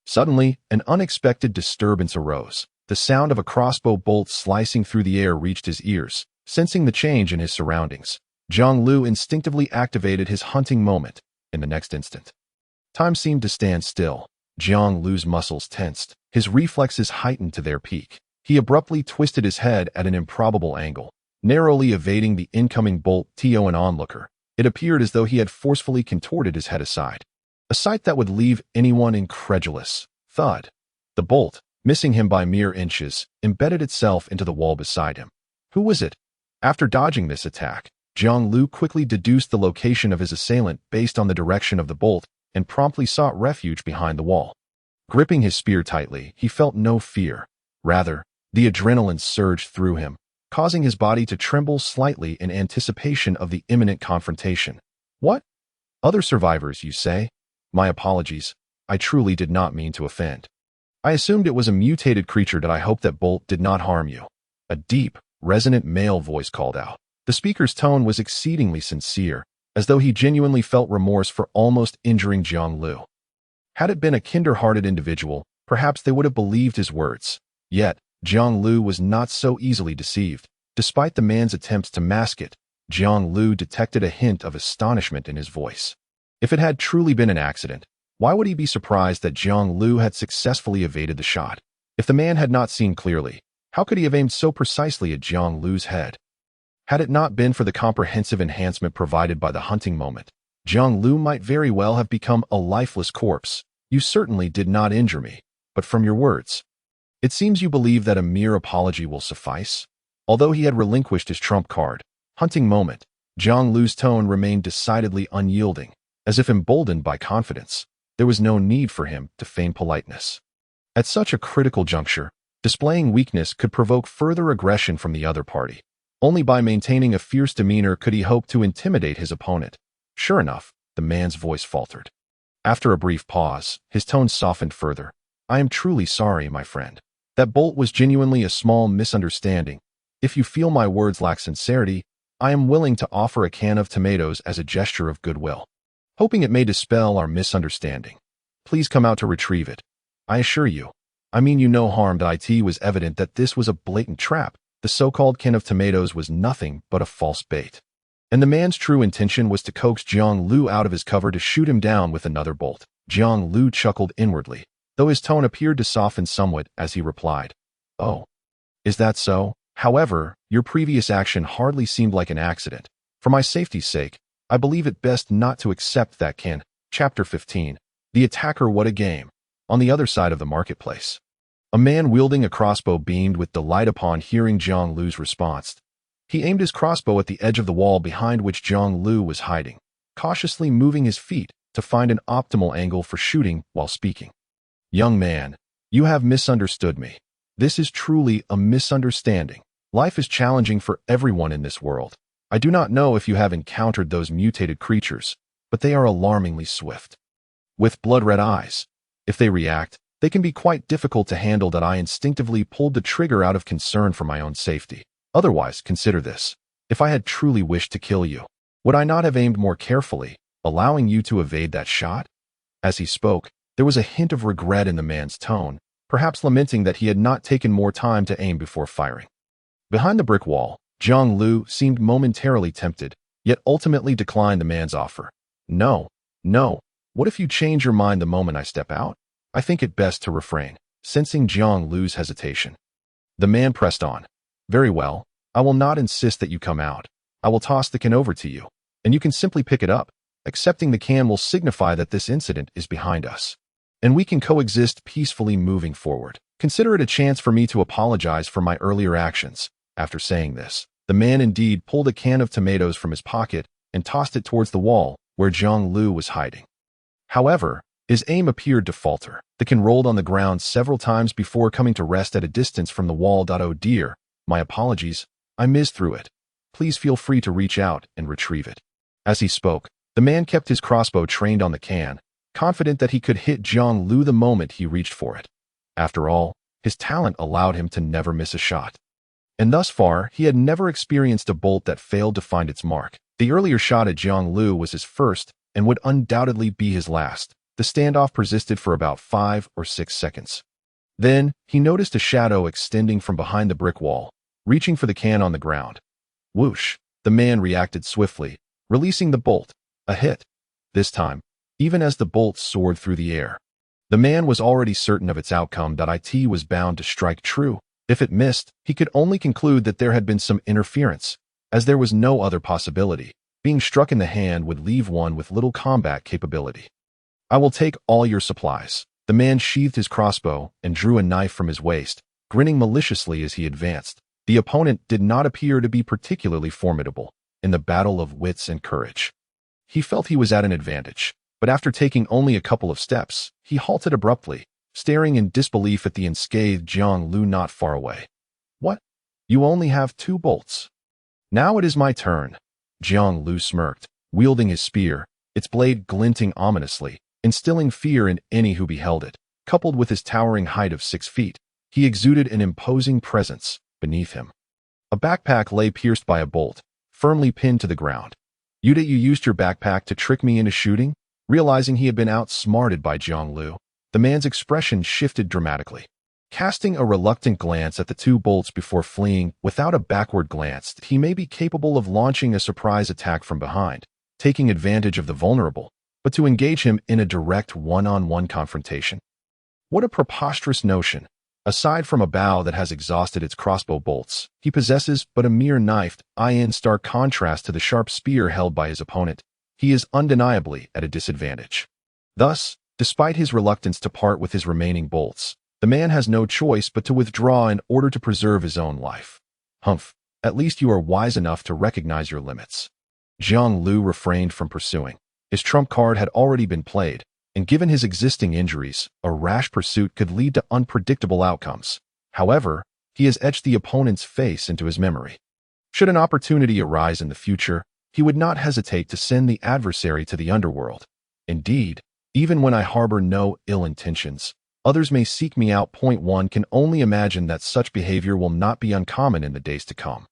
Suddenly, an unexpected disturbance arose. The sound of a crossbow bolt slicing through the air reached his ears. Sensing the change in his surroundings, Jiang Liu instinctively activated his hunting moment. In the next instant, time seemed to stand still. Jiang Liu's muscles tensed, his reflexes heightened to their peak. He abruptly twisted his head at an improbable angle, narrowly evading the incoming bolt. To an onlooker, it appeared as though he had forcefully contorted his head aside, a sight that would leave anyone incredulous. Thud. The bolt, missing him by mere inches, embedded itself into the wall beside him. Who was it? After dodging this attack, Jiang Liu quickly deduced the location of his assailant based on the direction of the bolt and promptly sought refuge behind the wall. Gripping his spear tightly, he felt no fear. Rather, the adrenaline surged through him, causing his body to tremble slightly in anticipation of the imminent confrontation. What? Other survivors, you say? My apologies. I truly did not mean to offend. I assumed it was a mutated creature. I hope that bolt did not harm you. A deep, resonant male voice called out. The speaker's tone was exceedingly sincere, as though he genuinely felt remorse for almost injuring Jiang Liu. Had it been a kinder-hearted individual, perhaps they would have believed his words. Yet, Jiang Liu was not so easily deceived. Despite the man's attempts to mask it, Jiang Liu detected a hint of astonishment in his voice. If it had truly been an accident, why would he be surprised that Jiang Liu had successfully evaded the shot? If the man had not seen clearly, how could he have aimed so precisely at Jiang Liu's head? Had it not been for the comprehensive enhancement provided by the hunting moment, Jiang Liu might very well have become a lifeless corpse. You certainly did not injure me, but from your words, it seems you believe that a mere apology will suffice. Although he had relinquished his trump card, hunting moment, Jiang Liu's tone remained decidedly unyielding, as if emboldened by confidence. There was no need for him to feign politeness. At such a critical juncture, displaying weakness could provoke further aggression from the other party. Only by maintaining a fierce demeanor could he hope to intimidate his opponent. Sure enough, the man's voice faltered. After a brief pause, his tone softened further. I am truly sorry, my friend. That bolt was genuinely a small misunderstanding. If you feel my words lack sincerity, I am willing to offer a can of tomatoes as a gesture of goodwill, hoping it may dispel our misunderstanding. Please come out to retrieve it. I assure you, I mean you no harm. It was evident that this was a blatant trap. The so-called can of tomatoes was nothing but a false bait. And the man's true intention was to coax Jiang Liu out of his cover to shoot him down with another bolt. Jiang Liu chuckled inwardly, though his tone appeared to soften somewhat as he replied, "Oh, is that so? However, your previous action hardly seemed like an accident. For my safety's sake, I believe it best not to accept that can." Chapter 15. The Attacker. What a game. On the other side of the marketplace, a man wielding a crossbow beamed with delight upon hearing Jiang Liu's response. He aimed his crossbow at the edge of the wall behind which Jiang Liu was hiding, cautiously moving his feet to find an optimal angle for shooting while speaking. "Young man, you have misunderstood me. This is truly a misunderstanding. Life is challenging for everyone in this world. I do not know if you have encountered those mutated creatures, but they are alarmingly swift. With blood-red eyes. If they react, they can be quite difficult to handle. I instinctively pulled the trigger out of concern for my own safety. Otherwise, consider this. If I had truly wished to kill you, would I not have aimed more carefully, allowing you to evade that shot?" As he spoke, there was a hint of regret in the man's tone, perhaps lamenting that he had not taken more time to aim before firing. Behind the brick wall, Jiang Liu seemed momentarily tempted, yet ultimately declined the man's offer. No. What if you change your mind the moment I step out? I think it best to refrain." Sensing Jiang Liu's hesitation, the man pressed on. "Very well, I will not insist that you come out. I will toss the can over to you, and you can simply pick it up. Accepting the can will signify that this incident is behind us, and we can coexist peacefully moving forward. Consider it a chance for me to apologize for my earlier actions." After saying this, the man indeed pulled a can of tomatoes from his pocket and tossed it towards the wall where Jiang Liu was hiding. However, his aim appeared to falter. The can rolled on the ground several times before coming to rest at a distance from the wall. "Oh dear, my apologies. I missed through it. Please feel free to reach out and retrieve it." As he spoke, the man kept his crossbow trained on the can, confident that he could hit Jiang Liu the moment he reached for it. After all, his talent allowed him to never miss a shot. And thus far, he had never experienced a bolt that failed to find its mark. The earlier shot at Jiang Liu was his first and would undoubtedly be his last. The standoff persisted for about 5 or 6 seconds. Then, he noticed a shadow extending from behind the brick wall, reaching for the can on the ground. Whoosh! The man reacted swiftly, releasing the bolt. A hit. This time, even as the bolt soared through the air. The man was already certain of its outcome. It was bound to strike true. If it missed, he could only conclude that there had been some interference, as there was no other possibility. Being struck in the hand would leave one with little combat capability. "I will take all your supplies." The man sheathed his crossbow and drew a knife from his waist, grinning maliciously as he advanced. The opponent did not appear to be particularly formidable in the battle of wits and courage. He felt he was at an advantage, but after taking only a couple of steps, he halted abruptly, staring in disbelief at the unscathed Jiang Liu not far away. "What? You only have 2 bolts. Now it is my turn." Jiang Liu smirked, wielding his spear, its blade glinting ominously, instilling fear in any who beheld it. Coupled with his towering height of 6 feet, he exuded an imposing presence beneath him. A backpack lay pierced by a bolt, firmly pinned to the ground. You used your backpack to trick me into shooting? Realizing he had been outsmarted by Jiang Liu, the man's expression shifted dramatically. Casting a reluctant glance at the two bolts before fleeing, without a backward glance, he may be capable of launching a surprise attack from behind, taking advantage of the vulnerable, but to engage him in a direct one-on-one confrontation. What a preposterous notion! Aside from a bow that has exhausted its crossbow bolts, he possesses but a mere knife. In stark contrast to the sharp spear held by his opponent, he is undeniably at a disadvantage. Thus, despite his reluctance to part with his remaining bolts, the man has no choice but to withdraw in order to preserve his own life. Humph, at least you are wise enough to recognize your limits. Jiang Liu refrained from pursuing. His trump card had already been played, and given his existing injuries, a rash pursuit could lead to unpredictable outcomes. However, he has etched the opponent's face into his memory. Should an opportunity arise in the future, he would not hesitate to send the adversary to the underworld. Indeed, even when I harbor no ill intentions, others may seek me out. One can only imagine that such behavior will not be uncommon in the days to come.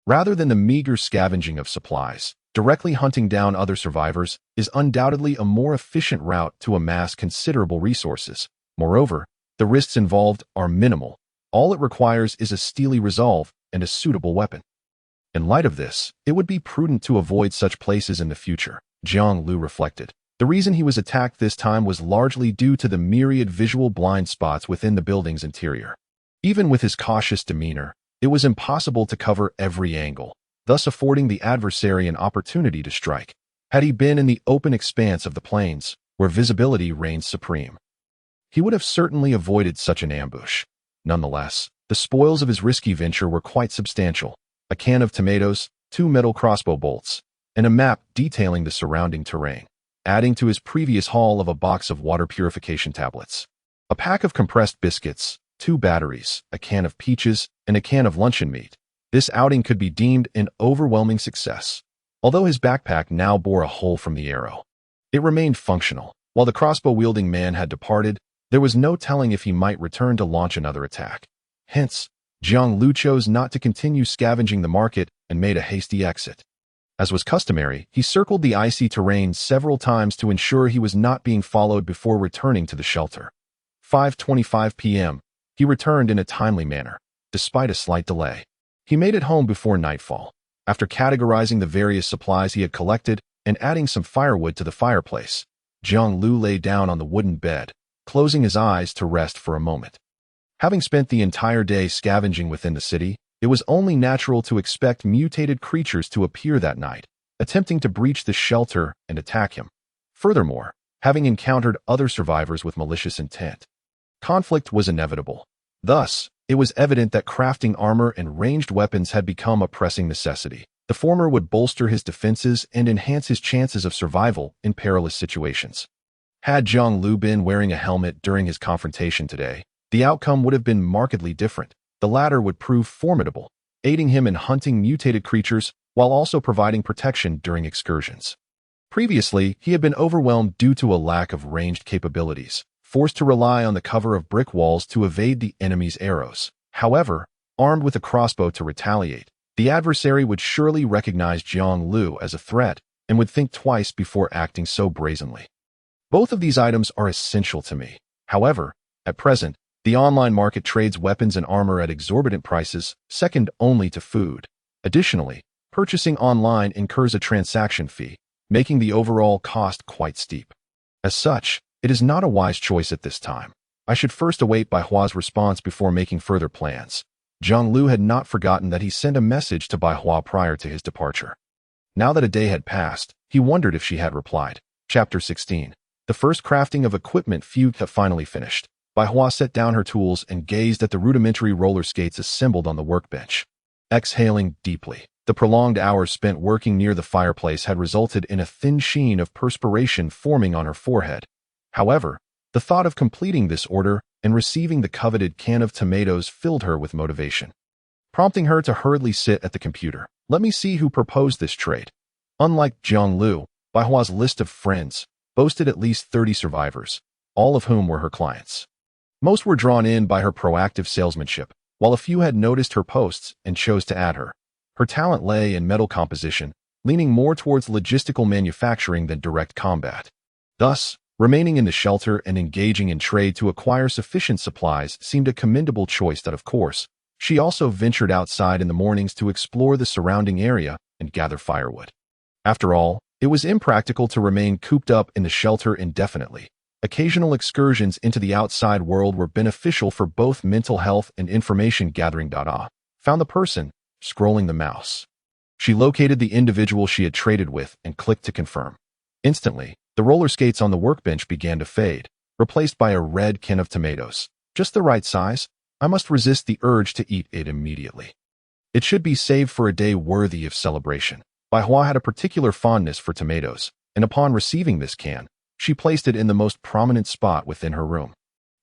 Rather than the meager scavenging of supplies, directly hunting down other survivors is undoubtedly a more efficient route to amass considerable resources. Moreover, the risks involved are minimal. All it requires is a steely resolve and a suitable weapon. In light of this, it would be prudent to avoid such places in the future, Jiang Liu reflected. The reason he was attacked this time was largely due to the myriad visual blind spots within the building's interior. Even with his cautious demeanor, it was impossible to cover every angle, thus affording the adversary an opportunity to strike. Had he been in the open expanse of the plains, where visibility reigned supreme, he would have certainly avoided such an ambush. Nonetheless, the spoils of his risky venture were quite substantial: a can of tomatoes, 2 metal crossbow bolts, and a map detailing the surrounding terrain, adding to his previous haul of a box of water purification tablets. A pack of compressed biscuits, 2 batteries, a can of peaches, and a can of luncheon meat. This outing could be deemed an overwhelming success. Although his backpack now bore a hole from the arrow, it remained functional. While the crossbow-wielding man had departed, there was no telling if he might return to launch another attack. Hence, Jiang Liu chose not to continue scavenging the market and made a hasty exit. As was customary, he circled the icy terrain several times to ensure he was not being followed before returning to the shelter. 5:25 p.m. He returned in a timely manner, despite a slight delay. He made it home before nightfall. After categorizing the various supplies he had collected and adding some firewood to the fireplace, Jiang Liu lay down on the wooden bed, closing his eyes to rest for a moment. Having spent the entire day scavenging within the city, it was only natural to expect mutated creatures to appear that night, attempting to breach the shelter and attack him. Furthermore, having encountered other survivors with malicious intent, conflict was inevitable. Thus, it was evident that crafting armor and ranged weapons had become a pressing necessity. The former would bolster his defenses and enhance his chances of survival in perilous situations. Had Jiang Liu been wearing a helmet during his confrontation today, the outcome would have been markedly different. The latter would prove formidable, aiding him in hunting mutated creatures while also providing protection during excursions. Previously, he had been overwhelmed due to a lack of ranged capabilities, forced to rely on the cover of brick walls to evade the enemy's arrows. However, armed with a crossbow to retaliate, the adversary would surely recognize Jiang Liu as a threat and would think twice before acting so brazenly. Both of these items are essential to me. However, at present, the online market trades weapons and armor at exorbitant prices, second only to food. Additionally, purchasing online incurs a transaction fee, making the overall cost quite steep. As such, it is not a wise choice at this time. I should first await Bai Hua's response before making further plans. Jiang Liu had not forgotten that he sent a message to Bai Hua prior to his departure. Now that a day had passed, he wondered if she had replied. Chapter 16. The first crafting of equipment feud had finally finished. Bai Hua set down her tools and gazed at the rudimentary roller skates assembled on the workbench. Exhaling deeply, the prolonged hours spent working near the fireplace had resulted in a thin sheen of perspiration forming on her forehead. However, the thought of completing this order and receiving the coveted can of tomatoes filled her with motivation, prompting her to hurriedly sit at the computer. Let me see who proposed this trade. Unlike Jiang Liu, Bai Hua's list of friends boasted at least 30 survivors, all of whom were her clients. Most were drawn in by her proactive salesmanship, while a few had noticed her posts and chose to add her. Her talent lay in metal composition, leaning more towards logistical manufacturing than direct combat. Thus, remaining in the shelter and engaging in trade to acquire sufficient supplies seemed a commendable choice that, of course, she also ventured outside in the mornings to explore the surrounding area and gather firewood. After all, it was impractical to remain cooped up in the shelter indefinitely. Occasional excursions into the outside world were beneficial for both mental health and information gathering. Found the person, scrolling the mouse. She located the individual she had traded with and clicked to confirm. Instantly, the roller skates on the workbench began to fade, replaced by a red can of tomatoes. Just the right size. I must resist the urge to eat it immediately. It should be saved for a day worthy of celebration. Bai Hua had a particular fondness for tomatoes, and upon receiving this can, she placed it in the most prominent spot within her room,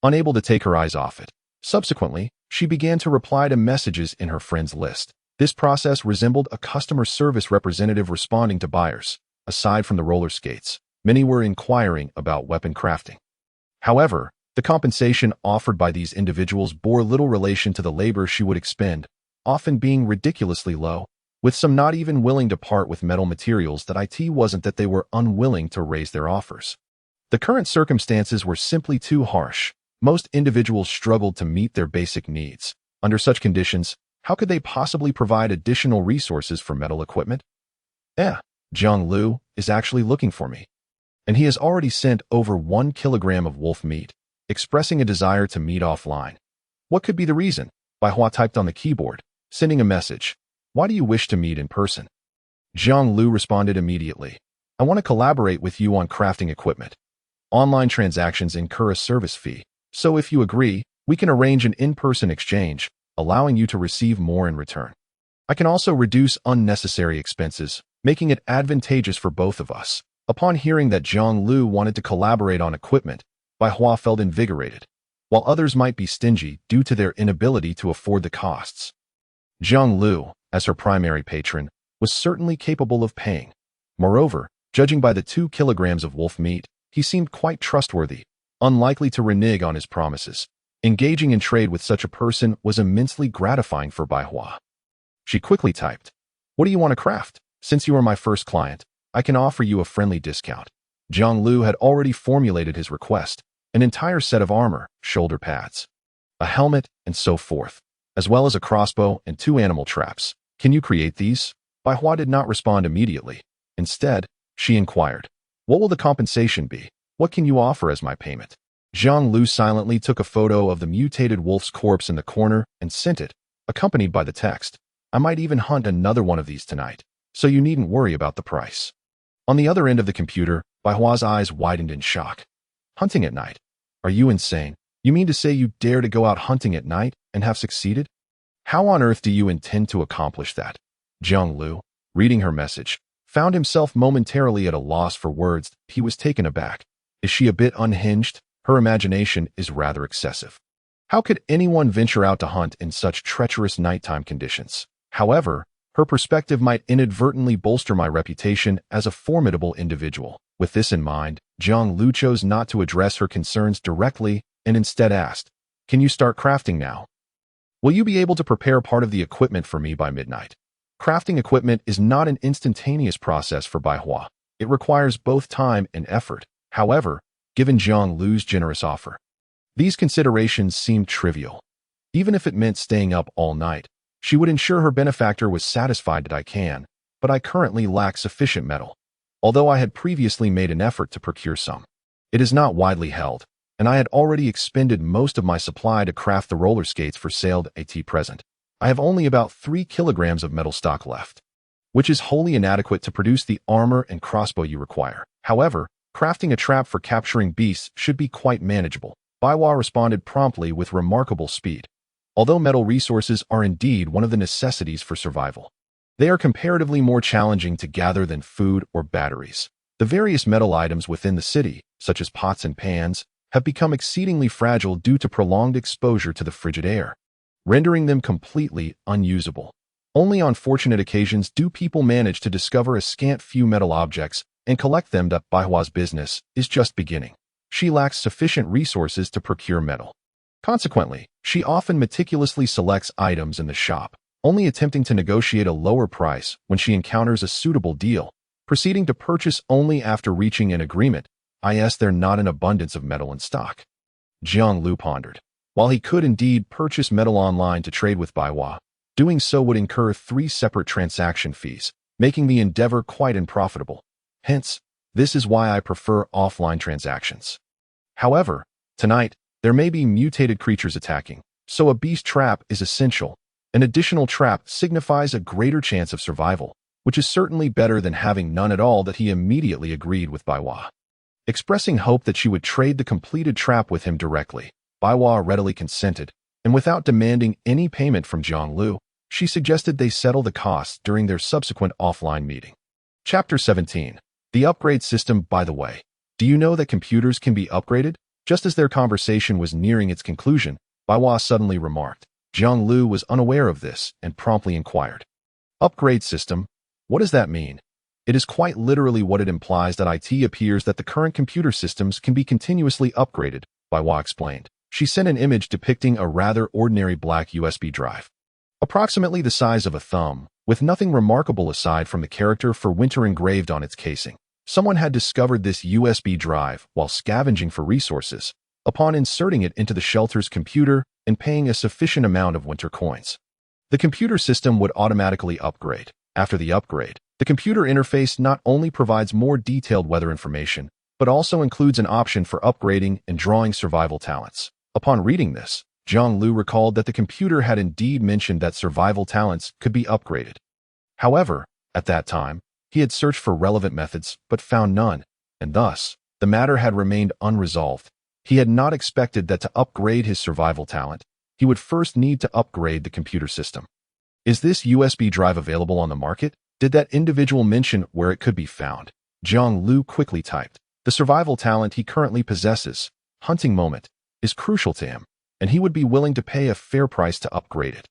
unable to take her eyes off it. Subsequently, she began to reply to messages in her friends list. This process resembled a customer service representative responding to buyers. Aside from the roller skates, many were inquiring about weapon crafting. However, the compensation offered by these individuals bore little relation to the labor she would expend, often being ridiculously low, with some not even willing to part with metal materials. That it wasn't that they were unwilling to raise their offers. The current circumstances were simply too harsh. Most individuals struggled to meet their basic needs. Under such conditions, how could they possibly provide additional resources for metal equipment? Jiang Liu is actually looking for me, and he has already sent over 1 kilogram of wolf meat, expressing a desire to meet offline. What could be the reason? Bai Hua typed on the keyboard, sending a message. Why do you wish to meet in person? Jiang Liu responded immediately. I want to collaborate with you on crafting equipment. Online transactions incur a service fee, so if you agree, we can arrange an in-person exchange, allowing you to receive more in return. I can also reduce unnecessary expenses, making it advantageous for both of us. Upon hearing that Jiang Liu wanted to collaborate on equipment, Bai Hua felt invigorated, while others might be stingy due to their inability to afford the costs. Jiang Liu, as her primary patron, was certainly capable of paying. Moreover, judging by the 2 kilograms of wolf meat, he seemed quite trustworthy, unlikely to renege on his promises. Engaging in trade with such a person was immensely gratifying for Bai Hua. She quickly typed, "What do you want to craft? Since you are my first client, I can offer you a friendly discount." Jiang Liu had already formulated his request, an entire set of armor, shoulder pads, a helmet, and so forth, as well as a crossbow and 2 animal traps. Can you create these? Bai Hua did not respond immediately. Instead, she inquired, what will the compensation be? What can you offer as my payment? Jiang Liu silently took a photo of the mutated wolf's corpse in the corner and sent it, accompanied by the text, I might even hunt another one of these tonight, so you needn't worry about the price. On the other end of the computer, Bai Hua's eyes widened in shock. Hunting at night? Are you insane? You mean to say you dare to go out hunting at night and have succeeded? How on earth do you intend to accomplish that? Jiang Liu, reading her message, found himself momentarily at a loss for words. He was taken aback. Is she a bit unhinged? Her imagination is rather excessive. How could anyone venture out to hunt in such treacherous nighttime conditions? However, her perspective might inadvertently bolster my reputation as a formidable individual. With this in mind, Jiang Liu chose not to address her concerns directly and instead asked, can you start crafting now? Will you be able to prepare part of the equipment for me by midnight? Crafting equipment is not an instantaneous process for Bai Hua. It requires both time and effort. However, given Jiang Liu's generous offer, these considerations seemed trivial. Even if it meant staying up all night, she would ensure her benefactor was satisfied that I can, but I currently lack sufficient metal, although I had previously made an effort to procure some. It is not widely held, and I had already expended most of my supply to craft the roller skates for sale at present. I have only about 3 kilograms of metal stock left, which is wholly inadequate to produce the armor and crossbow you require. However, crafting a trap for capturing beasts should be quite manageable. Bai Hua responded promptly with remarkable speed. Although metal resources are indeed one of the necessities for survival, they are comparatively more challenging to gather than food or batteries. The various metal items within the city, such as pots and pans, have become exceedingly fragile due to prolonged exposure to the frigid air, rendering them completely unusable. Only on fortunate occasions do people manage to discover a scant few metal objects and collect them. Bai Hua's business is just beginning. She lacks sufficient resources to procure metal. Consequently, she often meticulously selects items in the shop, only attempting to negotiate a lower price when she encounters a suitable deal, proceeding to purchase only after reaching an agreement, i.e. there's not an abundance of metal in stock. Jiang Liu pondered. While he could indeed purchase metal online to trade with Baiwa, doing so would incur 3 separate transaction fees, making the endeavor quite unprofitable. Hence, this is why I prefer offline transactions. However, tonight, there may be mutated creatures attacking, so a beast trap is essential. An additional trap signifies a greater chance of survival, which is certainly better than having none at all. That he immediately agreed with Baiwa. Expressing hope that she would trade the completed trap with him directly, Baiwa readily consented, and without demanding any payment from Jiang Liu, she suggested they settle the costs during their subsequent offline meeting. Chapter 17. The upgrade system. By the way, do you know that computers can be upgraded? Just as their conversation was nearing its conclusion, Baiwa suddenly remarked. Jiang Liu was unaware of this and promptly inquired. Upgrade system? What does that mean? It is quite literally what it implies. That it appears that the current computer systems can be continuously upgraded, Baiwa explained. She sent an image depicting a rather ordinary black USB drive, approximately the size of a thumb, with nothing remarkable aside from the character for winter engraved on its casing. Someone had discovered this USB drive while scavenging for resources, upon inserting it into the shelter's computer and paying a sufficient amount of winter coins. The computer system would automatically upgrade. After the upgrade, the computer interface not only provides more detailed weather information, but also includes an option for upgrading and drawing survival talents. Upon reading this, Jiang Liu recalled that the computer had indeed mentioned that survival talents could be upgraded. However, at that time, he had searched for relevant methods but found none, and thus, the matter had remained unresolved. He had not expected that to upgrade his survival talent, he would first need to upgrade the computer system. Is this USB drive available on the market? Did that individual mention where it could be found? Jiang Liu quickly typed. The survival talent he currently possesses, hunting moment, is crucial to him, and he would be willing to pay a fair price to upgrade it.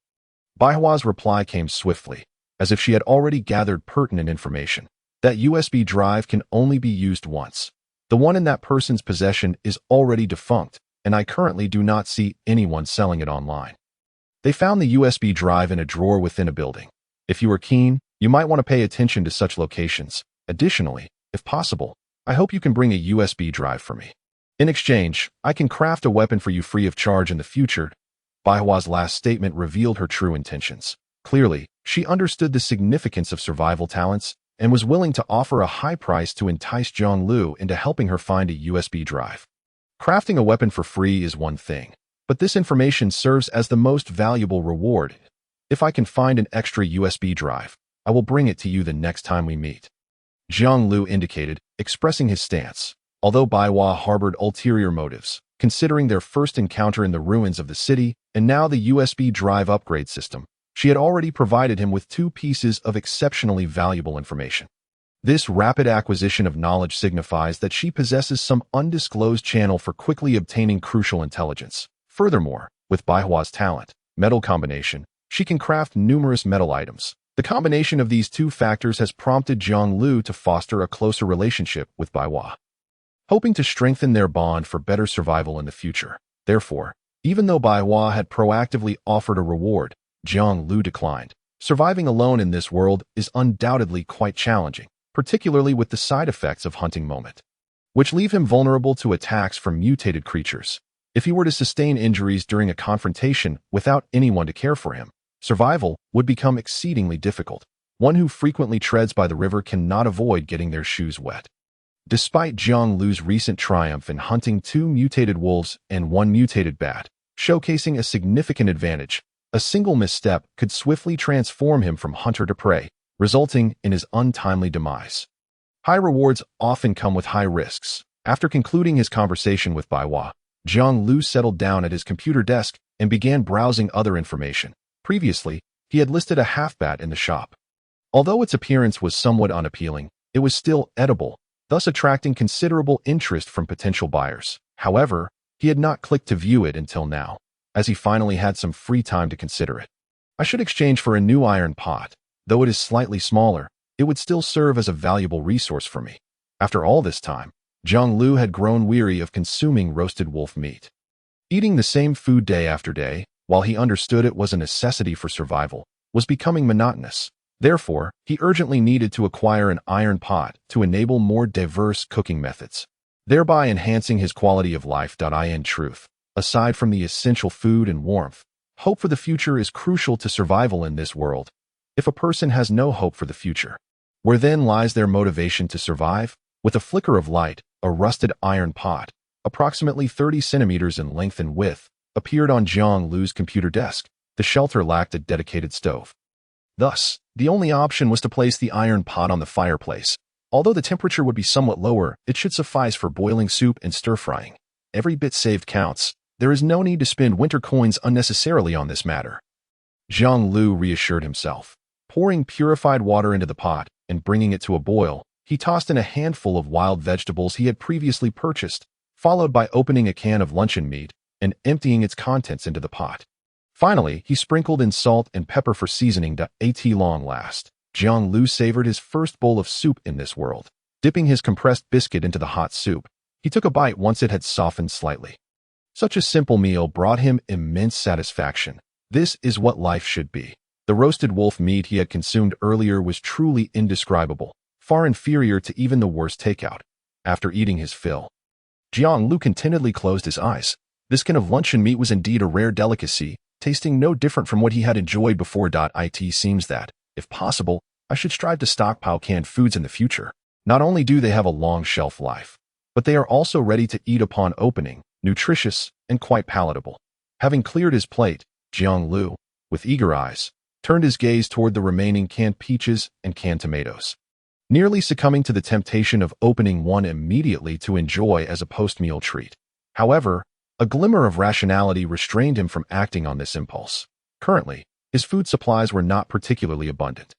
Baihua's reply came swiftly, as if she had already gathered pertinent information. That USB drive can only be used once. The one in that person's possession is already defunct, and I currently do not see anyone selling it online. They found the USB drive in a drawer within a building. If you are keen, you might want to pay attention to such locations. Additionally, if possible, I hope you can bring a USB drive for me. In exchange, I can craft a weapon for you free of charge in the future. Baihua's last statement revealed her true intentions. Clearly, she understood the significance of survival talents and was willing to offer a high price to entice Jiang Liu into helping her find a USB drive. Crafting a weapon for free is one thing, but this information serves as the most valuable reward. If I can find an extra USB drive, I will bring it to you the next time we meet. Jiang Liu indicated, expressing his stance. Although Baiwa harbored ulterior motives, considering their first encounter in the ruins of the city and now the USB drive upgrade system, she had already provided him with 2 pieces of exceptionally valuable information. This rapid acquisition of knowledge signifies that she possesses some undisclosed channel for quickly obtaining crucial intelligence. Furthermore, with Baihua's talent, metal combination, she can craft numerous metal items. The combination of these 2 factors has prompted Jiang Liu to foster a closer relationship with Baiwa, hoping to strengthen their bond for better survival in the future. Therefore, even though Baiwa had proactively offered a reward, Jiang Liu declined. Surviving alone in this world is undoubtedly quite challenging, particularly with the side effects of hunting moment, which leave him vulnerable to attacks from mutated creatures. If he were to sustain injuries during a confrontation without anyone to care for him, survival would become exceedingly difficult. One who frequently treads by the river cannot avoid getting their shoes wet. Despite Jiang Liu's recent triumph in hunting 2 mutated wolves and 1 mutated bat, showcasing a significant advantage, a single misstep could swiftly transform him from hunter to prey, resulting in his untimely demise. High rewards often come with high risks. After concluding his conversation with Baiwa, Jiang Liu settled down at his computer desk and began browsing other information. Previously, he had listed a half-bat in the shop. Although its appearance was somewhat unappealing, it was still edible, thus attracting considerable interest from potential buyers. However, he had not clicked to view it until now, as he finally had some free time to consider it. I should exchange for a new iron pot. Though it is slightly smaller, it would still serve as a valuable resource for me. After all this time, Jiang Liu had grown weary of consuming roasted wolf meat. Eating the same food day after day, while he understood it was a necessity for survival, was becoming monotonous. Therefore, he urgently needed to acquire an iron pot to enable more diverse cooking methods, thereby enhancing his quality of life. In truth, aside from the essential food and warmth, hope for the future is crucial to survival in this world. If a person has no hope for the future, where then lies their motivation to survive? With a flicker of light, a rusted iron pot, approximately 30 centimeters in length and width, appeared on Jiang Liu's computer desk. The shelter lacked a dedicated stove. Thus, the only option was to place the iron pot on the fireplace. Although the temperature would be somewhat lower, it should suffice for boiling soup and stir-frying. Every bit saved counts. There is no need to spend winter coins unnecessarily on this matter. Jiang Liu reassured himself. Pouring purified water into the pot and bringing it to a boil, he tossed in a handful of wild vegetables he had previously purchased, followed by opening a can of luncheon meat and emptying its contents into the pot. Finally, he sprinkled in salt and pepper for seasoning. At long last, Jiang Liu savored his first bowl of soup in this world. Dipping his compressed biscuit into the hot soup, he took a bite once it had softened slightly. Such a simple meal brought him immense satisfaction. This is what life should be. The roasted wolf meat he had consumed earlier was truly indescribable, far inferior to even the worst takeout. After eating his fill, Jiang Liu contentedly closed his eyes. This can of luncheon meat was indeed a rare delicacy, tasting no different from what he had enjoyed before. It seems that, if possible, I should strive to stockpile canned foods in the future. Not only do they have a long shelf life, but they are also ready to eat upon opening, nutritious, and quite palatable. Having cleared his plate, Jiang Liu, with eager eyes, turned his gaze toward the remaining canned peaches and canned tomatoes, nearly succumbing to the temptation of opening one immediately to enjoy as a post-meal treat. However, a glimmer of rationality restrained him from acting on this impulse. Currently, his food supplies were not particularly abundant,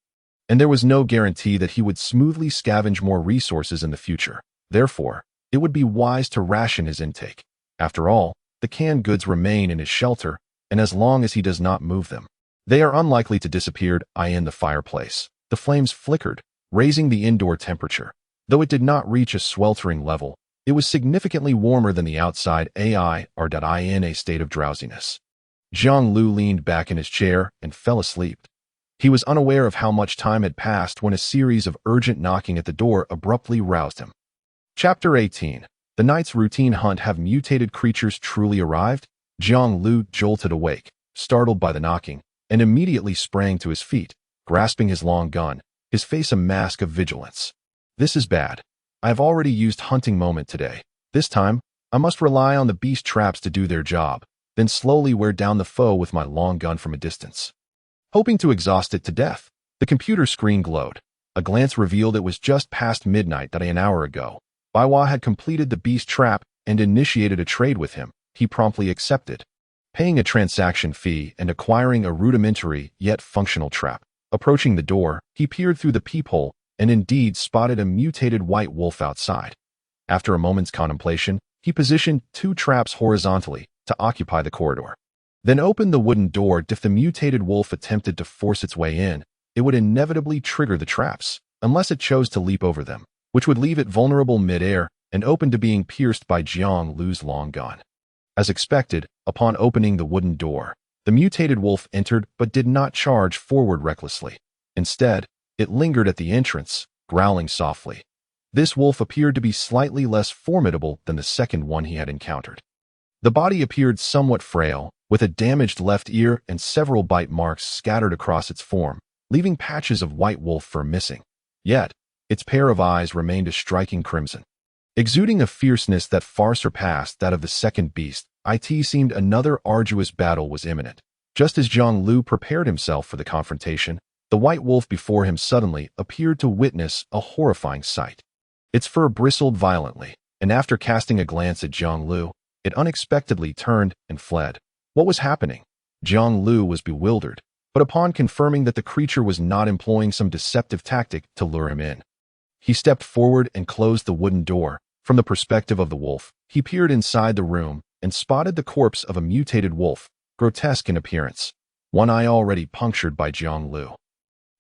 and there was no guarantee that he would smoothly scavenge more resources in the future. Therefore, it would be wise to ration his intake. After all, the canned goods remain in his shelter, and as long as he does not move them, they are unlikely to disappear. In the fireplace, the flames flickered, raising the indoor temperature. Though it did not reach a sweltering level, it was significantly warmer than the outside. In a state of drowsiness, Jiang Liu leaned back in his chair and fell asleep. He was unaware of how much time had passed when a series of urgent knocking at the door abruptly roused him. Chapter 18. The night's routine hunt. Have mutated creatures truly arrived? Jiang Liu jolted awake, startled by the knocking, and immediately sprang to his feet, grasping his long gun, his face a mask of vigilance. This is bad. I have already used hunting moment today. This time, I must rely on the beast traps to do their job, then slowly wear down the foe with my long gun from a distance. Hoping to exhaust it to death, the computer screen glowed. A glance revealed it was just past midnight. An hour ago, Baiwa had completed the beast trap and initiated a trade with him. He promptly accepted, paying a transaction fee and acquiring a rudimentary yet functional trap. Approaching the door, he peered through the peephole and indeed spotted a mutated white wolf outside. After a moment's contemplation, he positioned 2 traps horizontally to occupy the corridor, then opened the wooden door. If the mutated wolf attempted to force its way in, it would inevitably trigger the traps, unless it chose to leap over them, which would leave it vulnerable mid-air and open to being pierced by Jiang Liu's long gun. As expected, upon opening the wooden door, the mutated wolf entered but did not charge forward recklessly. Instead, it lingered at the entrance, growling softly. This wolf appeared to be slightly less formidable than the second one he had encountered. The body appeared somewhat frail, with a damaged left ear and several bite marks scattered across its form, leaving patches of white wolf fur missing. Yet, its pair of eyes remained a striking crimson, exuding a fierceness that far surpassed that of the second beast. It seemed another arduous battle was imminent. Just as Jiang Liu prepared himself for the confrontation, the white wolf before him suddenly appeared to witness a horrifying sight. Its fur bristled violently, and after casting a glance at Jiang Liu, it unexpectedly turned and fled. What was happening? Jiang Liu was bewildered, but upon confirming that the creature was not employing some deceptive tactic to lure him in, he stepped forward and closed the wooden door. From the perspective of the wolf, he peered inside the room and spotted the corpse of a mutated wolf, grotesque in appearance, one eye already punctured by Jiang Liu,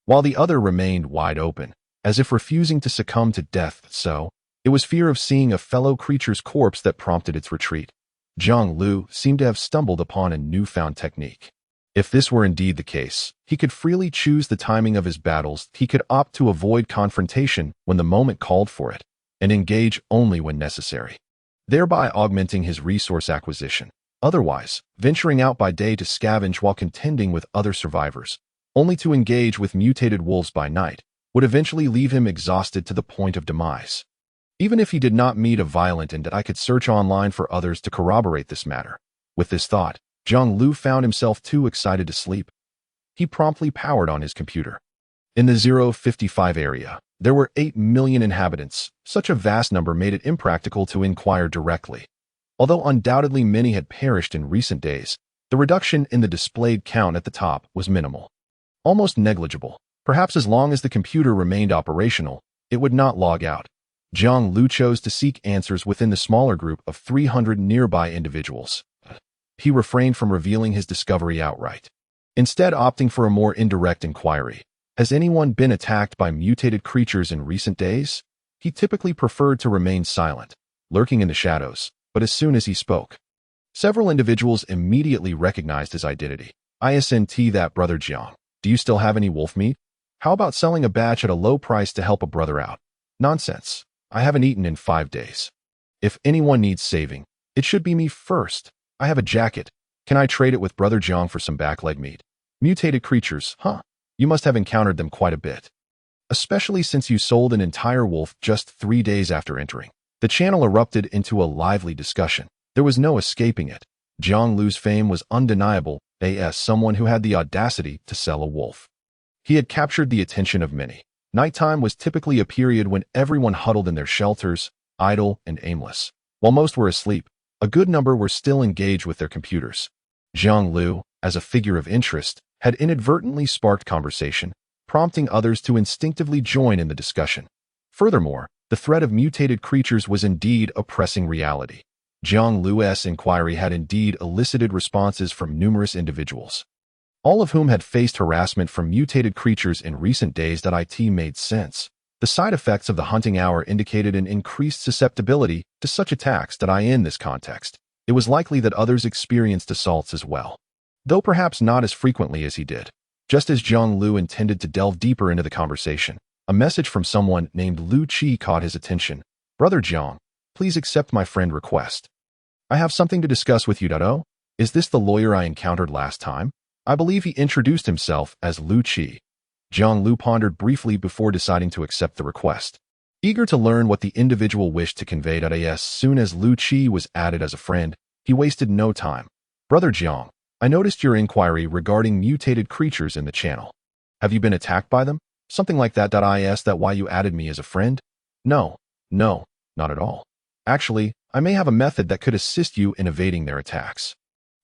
while the other remained wide open, as if refusing to succumb to death. So, it was fear of seeing a fellow creature's corpse that prompted its retreat. Jiang Liu seemed to have stumbled upon a newfound technique. If this were indeed the case, he could freely choose the timing of his battles. He could opt to avoid confrontation when the moment called for it, and engage only when necessary, thereby augmenting his resource acquisition. Otherwise, venturing out by day to scavenge while contending with other survivors, only to engage with mutated wolves by night, would eventually leave him exhausted to the point of demise. Even if he did not meet a violent end, I could search online for others to corroborate this matter. With this thought, Jiang Liu found himself too excited to sleep. He promptly powered on his computer. In the 055 area, there were 8 million inhabitants. Such a vast number made it impractical to inquire directly. Although undoubtedly many had perished in recent days, the reduction in the displayed count at the top was minimal. Almost negligible. Perhaps as long as the computer remained operational, it would not log out. Jiang Liu chose to seek answers within the smaller group of 300 nearby individuals. He refrained from revealing his discovery outright, instead opting for a more indirect inquiry. Has anyone been attacked by mutated creatures in recent days? He typically preferred to remain silent, lurking in the shadows, but as soon as he spoke, several individuals immediately recognized his identity. "Isn't that Brother Jiang? Do you still have any wolf meat? How about selling a batch at a low price to help a brother out?" "Nonsense. I haven't eaten in 5 days. If anyone needs saving, it should be me first. I have a jacket. Can I trade it with Brother Jiang for some back leg meat?" "Mutated creatures, huh? You must have encountered them quite a bit. Especially since you sold an entire wolf just 3 days after entering." The channel erupted into a lively discussion. There was no escaping it. Jiang Liu's fame was undeniable as someone who had the audacity to sell a wolf. He had captured the attention of many. Nighttime was typically a period when everyone huddled in their shelters, idle and aimless. While most were asleep, a good number were still engaged with their computers. Jiang Liu, as a figure of interest, had inadvertently sparked conversation, prompting others to instinctively join in the discussion. Furthermore, the threat of mutated creatures was indeed a pressing reality. Jiang Liu's inquiry had indeed elicited responses from numerous individuals, all of whom had faced harassment from mutated creatures in recent days. It made sense. The side effects of the hunting hour indicated an increased susceptibility to such attacks. In this context, it was likely that others experienced assaults as well, though perhaps not as frequently as he did. Just as Jiang Liu intended to delve deeper into the conversation, a message from someone named Lu Qi caught his attention. "Brother Jiang, please accept my friend request. I have something to discuss with you. Oh, is this the lawyer I encountered last time?" I believe he introduced himself as Lu Qi. Jiang Liu pondered briefly before deciding to accept the request, eager to learn what the individual wished to convey. As soon as Lu Qi was added as a friend, he wasted no time. "Brother Jiang, I noticed your inquiry regarding mutated creatures in the channel. Have you been attacked by them? Something like that. Is that why you added me as a friend?" No, not at all. Actually, I may have a method that could assist you in evading their attacks."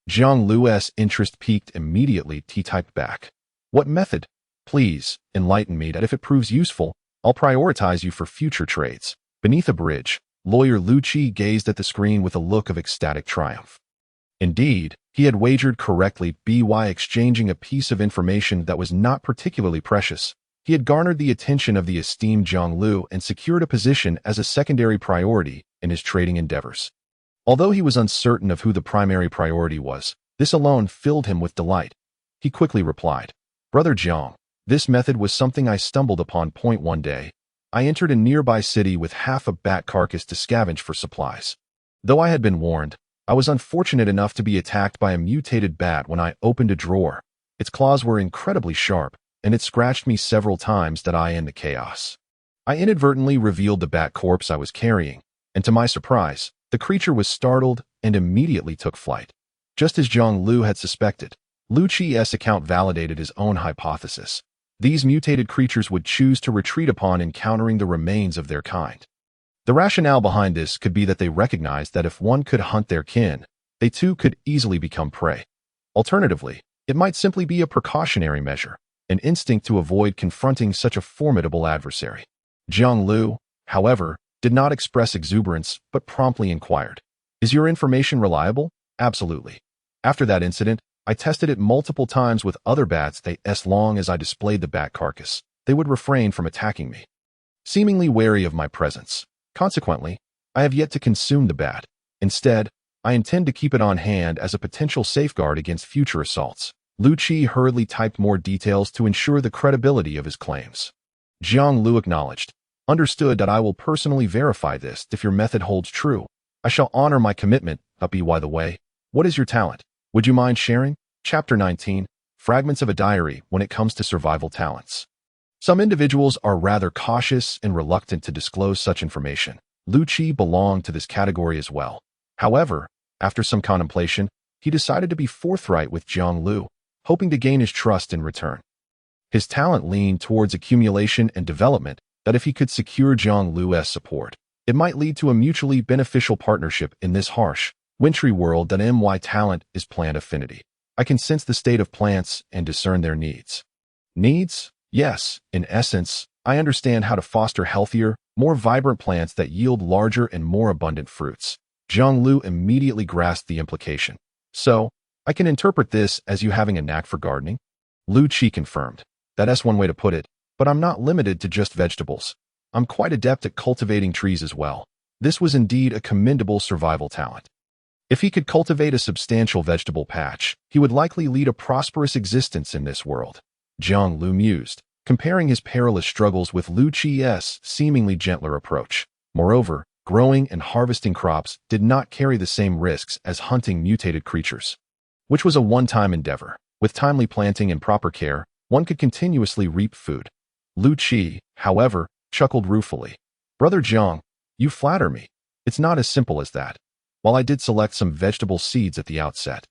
Jiang Liu's interest peaked immediately. He typed back, "What method? Please, enlighten me. If it proves useful, I'll prioritize you for future trades." Beneath a bridge, lawyer Lu Qi gazed at the screen with a look of ecstatic triumph. Indeed, he had wagered correctly. By exchanging a piece of information that was not particularly precious, he had garnered the attention of the esteemed Jiang Liu and secured a position as a secondary priority in his trading endeavors. Although he was uncertain of who the primary priority was, this alone filled him with delight. He quickly replied, "Brother Jiang, this method was something I stumbled upon. One day, I entered a nearby city with half a bat carcass to scavenge for supplies. Though I had been warned, I was unfortunate enough to be attacked by a mutated bat when I opened a drawer. Its claws were incredibly sharp, and it scratched me several times. In the chaos, I inadvertently revealed the bat corpse I was carrying, and to my surprise, the creature was startled and immediately took flight." Just as Jiang Liu had suspected, Lu Qi's account validated his own hypothesis. These mutated creatures would choose to retreat upon encountering the remains of their kind. The rationale behind this could be that they recognized that if one could hunt their kin, they too could easily become prey. Alternatively, it might simply be a precautionary measure, an instinct to avoid confronting such a formidable adversary. Jiang Liu, however, did not express exuberance, but promptly inquired, "Is your information reliable?" "Absolutely. After that incident, I tested it multiple times with other bats. As long as I displayed the bat carcass, they would refrain from attacking me, seemingly wary of my presence. Consequently, I have yet to consume the bat. Instead, I intend to keep it on hand as a potential safeguard against future assaults. Lu Qi hurriedly typed more details to ensure the credibility of his claims. Jiang Liu acknowledged. Understood that I will personally verify this if your method holds true. I shall honor my commitment, but by the way, what is your talent? Would you mind sharing? Chapter 19, Fragments of a Diary when it comes to survival talents. Some individuals are rather cautious and reluctant to disclose such information. Lu Qi belonged to this category as well. However, after some contemplation, he decided to be forthright with Jiang Liu, hoping to gain his trust in return. His talent leaned towards accumulation and development, that if he could secure Jiang Liu's support, it might lead to a mutually beneficial partnership in this harsh, wintry world that my talent is plant affinity. I can sense the state of plants and discern their needs. Needs? Yes, in essence, I understand how to foster healthier, more vibrant plants that yield larger and more abundant fruits. Jiang Liu immediately grasped the implication. So, I can interpret this as you having a knack for gardening? Lu Qi confirmed. That's one way to put it, but I'm not limited to just vegetables. I'm quite adept at cultivating trees as well. This was indeed a commendable survival talent. If he could cultivate a substantial vegetable patch, he would likely lead a prosperous existence in this world. Jiang Liu mused, comparing his perilous struggles with Lu Qi's seemingly gentler approach. Moreover, growing and harvesting crops did not carry the same risks as hunting mutated creatures, which was a one-time endeavor. With timely planting and proper care, one could continuously reap food. Lu Qi, however, chuckled ruefully. Brother Jiang, you flatter me. It's not as simple as that. While I did select some vegetable seeds at the outset,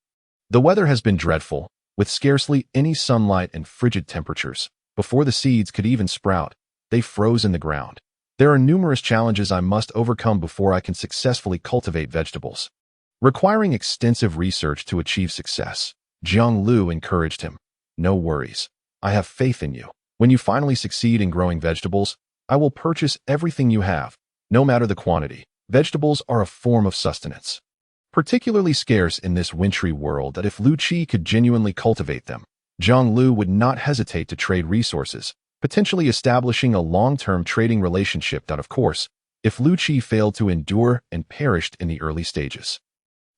the weather has been dreadful, with scarcely any sunlight and frigid temperatures. Before the seeds could even sprout, they froze in the ground. There are numerous challenges I must overcome before I can successfully cultivate vegetables, requiring extensive research to achieve success. Jiang Liu encouraged him. No worries. I have faith in you. When you finally succeed in growing vegetables, I will purchase everything you have, no matter the quantity. Vegetables are a form of sustenance, particularly scarce in this wintry world that if Lu Qi could genuinely cultivate them, Jiang Liu would not hesitate to trade resources, potentially establishing a long-term trading relationship that, of course, if Lu Qi failed to endure and perished in the early stages.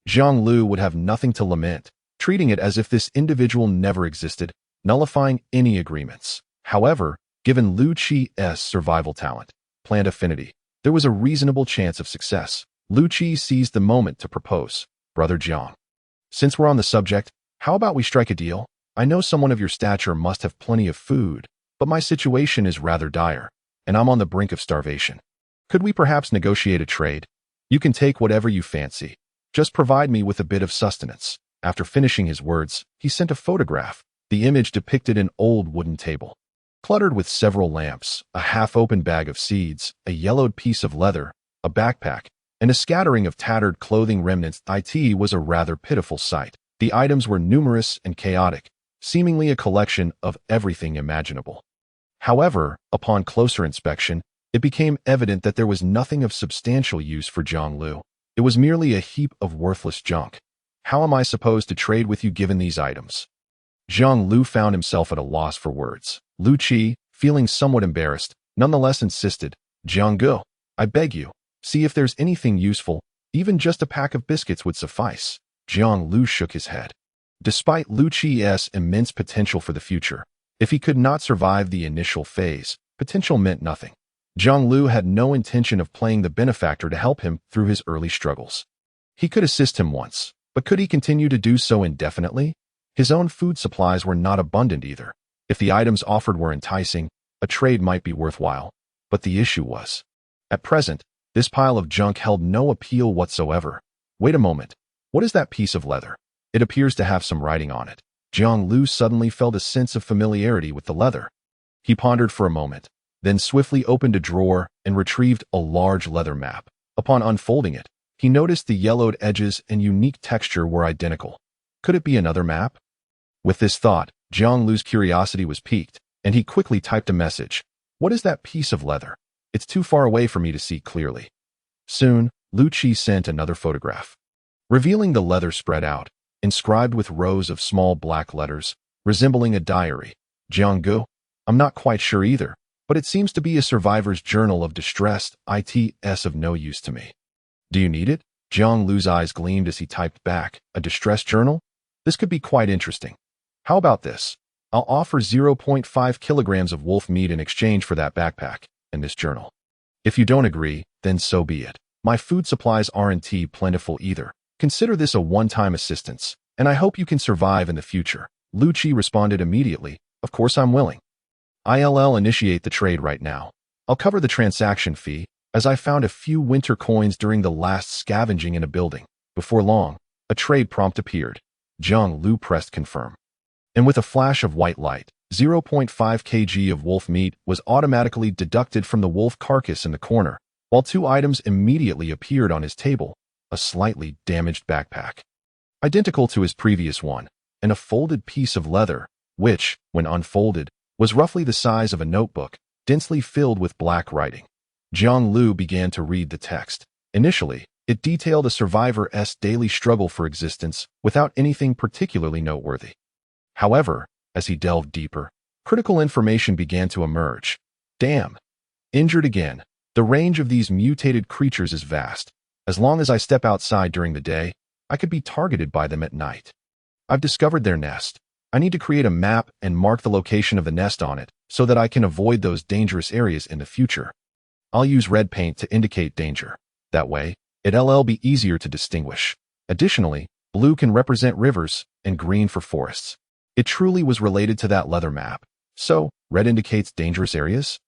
Jiang Liu would have nothing to lament, treating it as if this individual never existed, nullifying any agreements. However, given Lu Qi's survival talent, plant affinity, there was a reasonable chance of success. Lu Qi seized the moment to propose. Brother Jiang, since we're on the subject, how about we strike a deal? I know someone of your stature must have plenty of food, but my situation is rather dire, and I'm on the brink of starvation. Could we perhaps negotiate a trade? You can take whatever you fancy. Just provide me with a bit of sustenance. After finishing his words, he sent a photograph. The image depicted an old wooden table, cluttered with several lamps, a half-open bag of seeds, a yellowed piece of leather, a backpack, and a scattering of tattered clothing remnants. It was a rather pitiful sight. The items were numerous and chaotic, seemingly a collection of everything imaginable. However, upon closer inspection, it became evident that there was nothing of substantial use for Jiang Liu. It was merely a heap of worthless junk. How am I supposed to trade with you given these items? Jiang Liu found himself at a loss for words. Lu Qi, feeling somewhat embarrassed, nonetheless insisted, Jiang Liu, I beg you, see if there's anything useful, even just a pack of biscuits would suffice. Jiang Liu shook his head. Despite Lu Qi's immense potential for the future, if he could not survive the initial phase, potential meant nothing. Jiang Liu had no intention of playing the benefactor to help him through his early struggles. He could assist him once, but could he continue to do so indefinitely? His own food supplies were not abundant either. If the items offered were enticing, a trade might be worthwhile. But the issue was, at present, this pile of junk held no appeal whatsoever. Wait a moment. What is that piece of leather? It appears to have some writing on it. Jiang Liu suddenly felt a sense of familiarity with the leather. He pondered for a moment, then swiftly opened a drawer and retrieved a large leather map. Upon unfolding it, he noticed the yellowed edges and unique texture were identical. Could it be another map? With this thought, Jiang Liu's curiosity was piqued, and he quickly typed a message. What is that piece of leather? It's too far away for me to see clearly. Soon, Lu Qi sent another photograph, revealing the leather spread out, inscribed with rows of small black letters, resembling a diary. Jiang Liu, I'm not quite sure either, but it seems to be a survivor's journal of distress. It's of no use to me. Do you need it? Jiang Liu's eyes gleamed as he typed back, "A distress journal? This could be quite interesting. How about this? I'll offer 0.5 kilograms of wolf meat in exchange for that backpack and this journal. If you don't agree, then so be it. My food supplies aren't plentiful either. Consider this a one-time assistance, and I hope you can survive in the future." Lu Qi responded immediately, "Of course I'm willing. I'll initiate the trade right now. I'll cover the transaction fee, as I found a few winter coins during the last scavenging in a building." Before long, a trade prompt appeared. Jiang Liu pressed confirm. And with a flash of white light, 0.5 kg of wolf meat was automatically deducted from the wolf carcass in the corner, while two items immediately appeared on his table: a slightly damaged backpack, identical to his previous one, and a folded piece of leather, which, when unfolded, was roughly the size of a notebook, densely filled with black writing. Jiang Liu began to read the text. Initially, it detailed a survivor's daily struggle for existence without anything particularly noteworthy. However, as he delved deeper, critical information began to emerge. Damn. Injured again. The range of these mutated creatures is vast. As long as I step outside during the day, I could be targeted by them at night. I've discovered their nest. I need to create a map and mark the location of the nest on it so that I can avoid those dangerous areas in the future. I'll use red paint to indicate danger. That way, it'll be easier to distinguish. Additionally, blue can represent rivers and green for forests. It truly was related to that leather map. So, red indicates dangerous areas?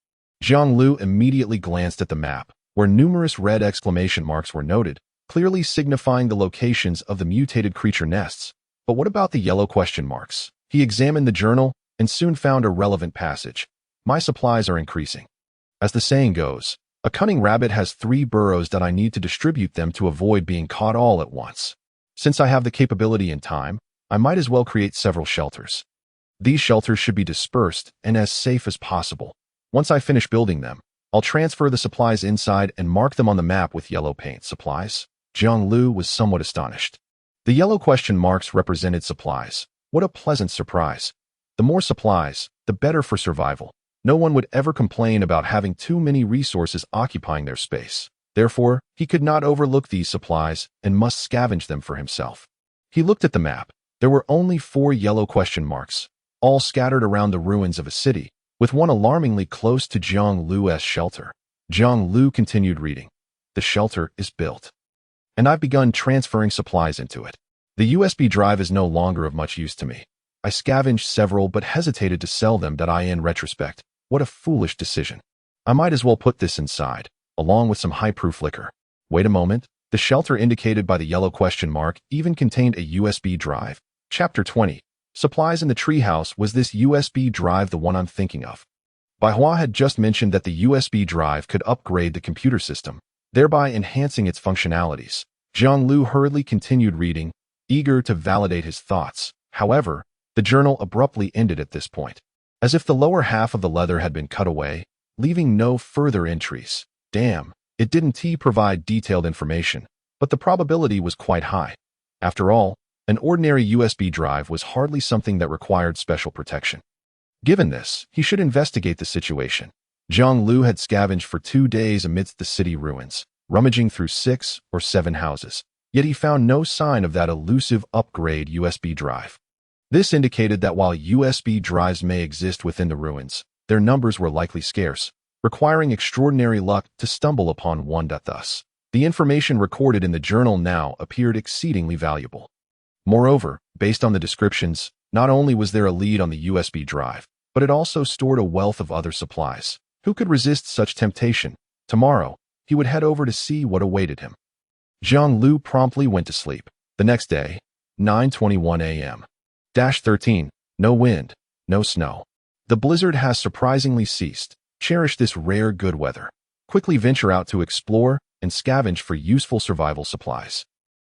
Jiang Liu immediately glanced at the map, where numerous red exclamation marks were noted, clearly signifying the locations of the mutated creature nests. But what about the yellow question marks? He examined the journal and soon found a relevant passage. My supplies are increasing. As the saying goes, a cunning rabbit has 3 burrows that I need to distribute them to avoid being caught all at once. Since I have the capability and time, I might as well create several shelters. These shelters should be dispersed and as safe as possible. Once I finish building them, I'll transfer the supplies inside and mark them on the map with yellow paint. Supplies? Jiang Liu was somewhat astonished. The yellow question marks represented supplies. What a pleasant surprise. The more supplies, the better for survival. No one would ever complain about having too many resources occupying their space. Therefore, he could not overlook these supplies and must scavenge them for himself. He looked at the map. There were only 4 yellow question marks, all scattered around the ruins of a city, with one alarmingly close to Jiang Liu's shelter. Jiang Liu continued reading. The shelter is built, and I've begun transferring supplies into it. The USB drive is no longer of much use to me. I scavenged several but hesitated to sell them. In retrospect, what a foolish decision. I might as well put this inside, along with some high-proof liquor. Wait a moment. The shelter indicated by the yellow question mark even contained a USB drive. Chapter 20. Supplies in the treehouse. Was this USB drive the one I'm thinking of? Bai Hua had just mentioned that the USB drive could upgrade the computer system, thereby enhancing its functionalities. Jiang Liu hurriedly continued reading, eager to validate his thoughts. However, the journal abruptly ended at this point, as if the lower half of the leather had been cut away, leaving no further entries. Damn, it didn't provide detailed information, but the probability was quite high. After all, an ordinary USB drive was hardly something that required special protection. Given this, he should investigate the situation. Jiang Liu had scavenged for 2 days amidst the city ruins, rummaging through 6 or 7 houses, yet he found no sign of that elusive upgrade USB drive. This indicated that while USB drives may exist within the ruins, their numbers were likely scarce, requiring extraordinary luck to stumble upon one. Thus, the information recorded in the journal now appeared exceedingly valuable. Moreover, based on the descriptions, not only was there a lead on the USB drive, but it also stored a wealth of other supplies. Who could resist such temptation? Tomorrow, he would head over to see what awaited him. Jiang Liu promptly went to sleep. The next day, 9:21 a.m. 13. No wind, no snow. The blizzard has surprisingly ceased. Cherish this rare good weather. Quickly venture out to explore and scavenge for useful survival supplies.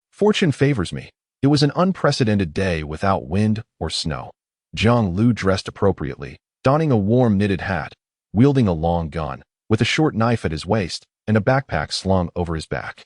Fortune favors me. It was an unprecedented day without wind or snow. Jiang Liu dressed appropriately, donning a warm knitted hat, wielding a long gun, with a short knife at his waist, and a backpack slung over his back.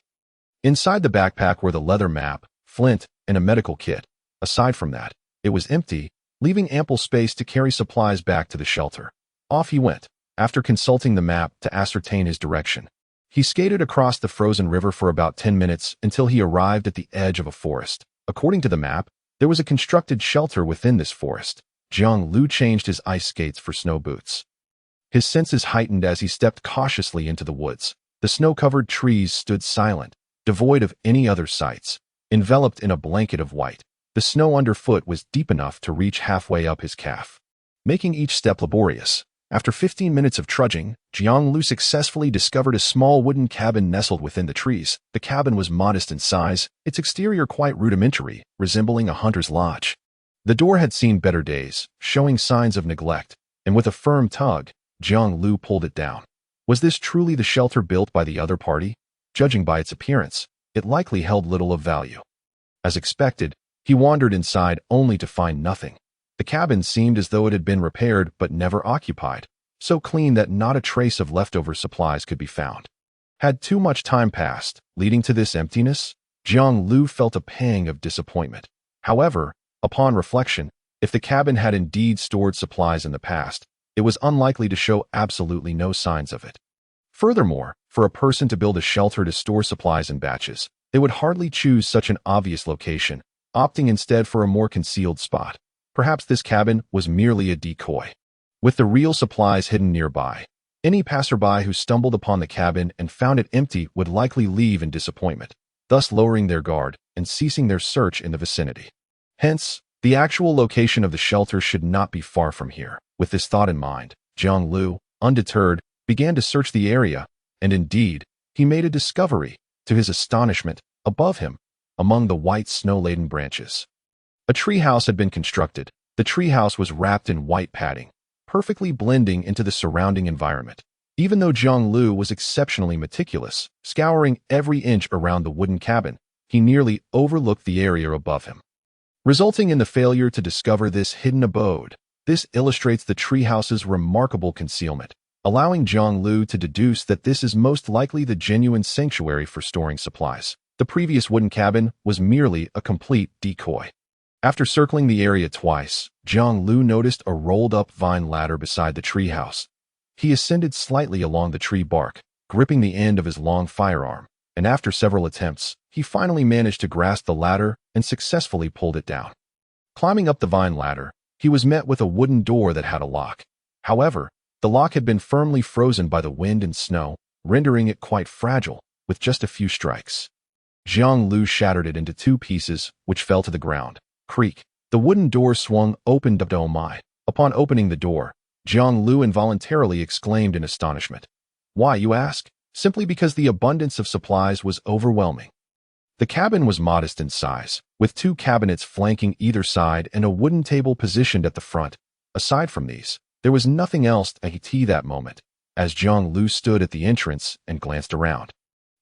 Inside the backpack were the leather map, flint, and a medical kit. Aside from that, it was empty, leaving ample space to carry supplies back to the shelter. Off he went, after consulting the map to ascertain his direction. He skated across the frozen river for about 10 minutes until he arrived at the edge of a forest. According to the map, there was a constructed shelter within this forest. Jiang Liu changed his ice skates for snow boots. His senses heightened as he stepped cautiously into the woods. The snow-covered trees stood silent, devoid of any other sights. Enveloped in a blanket of white, the snow underfoot was deep enough to reach halfway up his calf, making each step laborious. After 15 minutes of trudging, Jiang Liu successfully discovered a small wooden cabin nestled within the trees. The cabin was modest in size, its exterior quite rudimentary, resembling a hunter's lodge. The door had seen better days, showing signs of neglect, and with a firm tug, Jiang Liu pulled it down. Was this truly the shelter built by the other party? Judging by its appearance, it likely held little of value. As expected, he wandered inside only to find nothing. The cabin seemed as though it had been repaired but never occupied, so clean that not a trace of leftover supplies could be found. Had too much time passed, leading to this emptiness? Jiang Liu felt a pang of disappointment. However, upon reflection, if the cabin had indeed stored supplies in the past, it was unlikely to show absolutely no signs of it. Furthermore, for a person to build a shelter to store supplies in batches, they would hardly choose such an obvious location, opting instead for a more concealed spot. Perhaps this cabin was merely a decoy, with the real supplies hidden nearby. Any passerby who stumbled upon the cabin and found it empty would likely leave in disappointment, thus lowering their guard and ceasing their search in the vicinity. Hence, the actual location of the shelter should not be far from here. With this thought in mind, Jiang Liu, undeterred, began to search the area, and indeed, he made a discovery. To his astonishment, above him, among the white snow-laden branches, a treehouse had been constructed. The treehouse was wrapped in white padding, perfectly blending into the surrounding environment. Even though Jiang Liu was exceptionally meticulous, scouring every inch around the wooden cabin, he nearly overlooked the area above him, resulting in the failure to discover this hidden abode. This illustrates the treehouse's remarkable concealment, allowing Jiang Liu to deduce that this is most likely the genuine sanctuary for storing supplies. The previous wooden cabin was merely a complete decoy. After circling the area twice, Jiang Liu noticed a rolled-up vine ladder beside the treehouse. He ascended slightly along the tree bark, gripping the end of his long firearm, and after several attempts, he finally managed to grasp the ladder and successfully pulled it down. Climbing up the vine ladder, he was met with a wooden door that had a lock. However, the lock had been firmly frozen by the wind and snow, rendering it quite fragile, with just a few strikes. Jiang Liu shattered it into 2 pieces, which fell to the ground. Creak. The wooden door swung open. Oh my. Upon opening the door, Jiang Liu involuntarily exclaimed in astonishment. Why, you ask? Simply because the abundance of supplies was overwhelming. The cabin was modest in size, with 2 cabinets flanking either side and a wooden table positioned at the front. Aside from these, there was nothing else to see that moment. As Jiang Liu stood at the entrance and glanced around,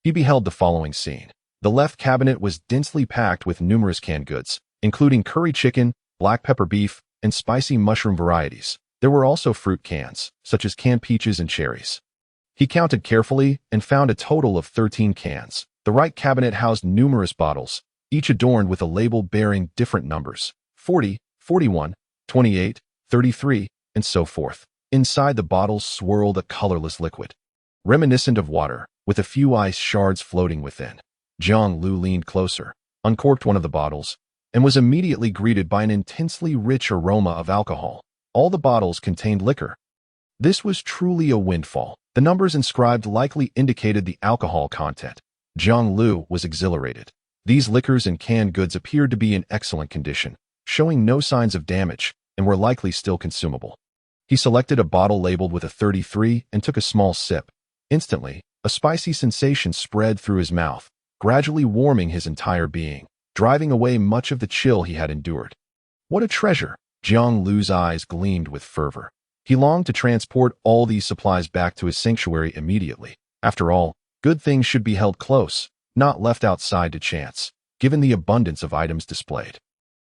he beheld the following scene. The left cabinet was densely packed with numerous canned goods, including curry chicken, black pepper beef, and spicy mushroom varieties. There were also fruit cans, such as canned peaches and cherries. He counted carefully and found a total of 13 cans. The right cabinet housed numerous bottles, each adorned with a label bearing different numbers, 40, 41, 28, 33, and so forth. Inside the bottles swirled a colorless liquid, reminiscent of water, with a few ice shards floating within. Jiang Liu leaned closer, uncorked one of the bottles, and was immediately greeted by an intensely rich aroma of alcohol. All the bottles contained liquor. This was truly a windfall. The numbers inscribed likely indicated the alcohol content. Jiang Liu was exhilarated. These liquors and canned goods appeared to be in excellent condition, showing no signs of damage, and were likely still consumable. He selected a bottle labeled with a 33 and took a small sip. Instantly, a spicy sensation spread through his mouth, gradually warming his entire being, driving away much of the chill he had endured. What a treasure! Jiang Liu's eyes gleamed with fervor. He longed to transport all these supplies back to his sanctuary immediately. After all, good things should be held close, not left outside to chance, given the abundance of items displayed.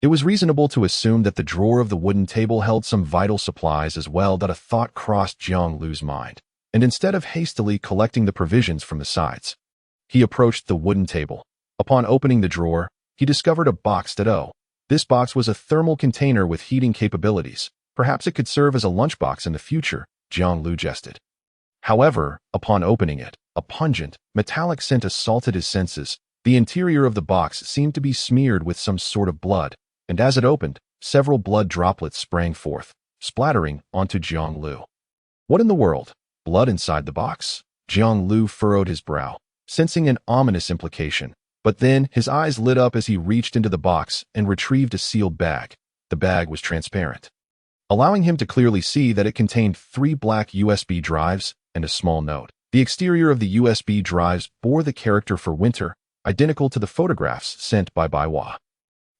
It was reasonable to assume that the drawer of the wooden table held some vital supplies as well. That a thought crossed Jiang Liu's mind, and instead of hastily collecting the provisions from the sides, he approached the wooden table. Upon opening the drawer, he discovered a box. This box was a thermal container with heating capabilities. Perhaps it could serve as a lunchbox in the future, Jiang Liu jested. However, upon opening it, A pungent, metallic scent assaulted his senses. The interior of the box seemed to be smeared with some sort of blood, and as it opened, several blood droplets sprang forth, splattering onto Jiang Liu. What in the world? Blood inside the box? Jiang Liu furrowed his brow, sensing an ominous implication. But then his eyes lit up as he reached into the box and retrieved a sealed bag. The bag was transparent, allowing him to clearly see that it contained 3 black USB drives and a small note. The exterior of the USB drives bore the character for winter, identical to the photographs sent by Baiwa,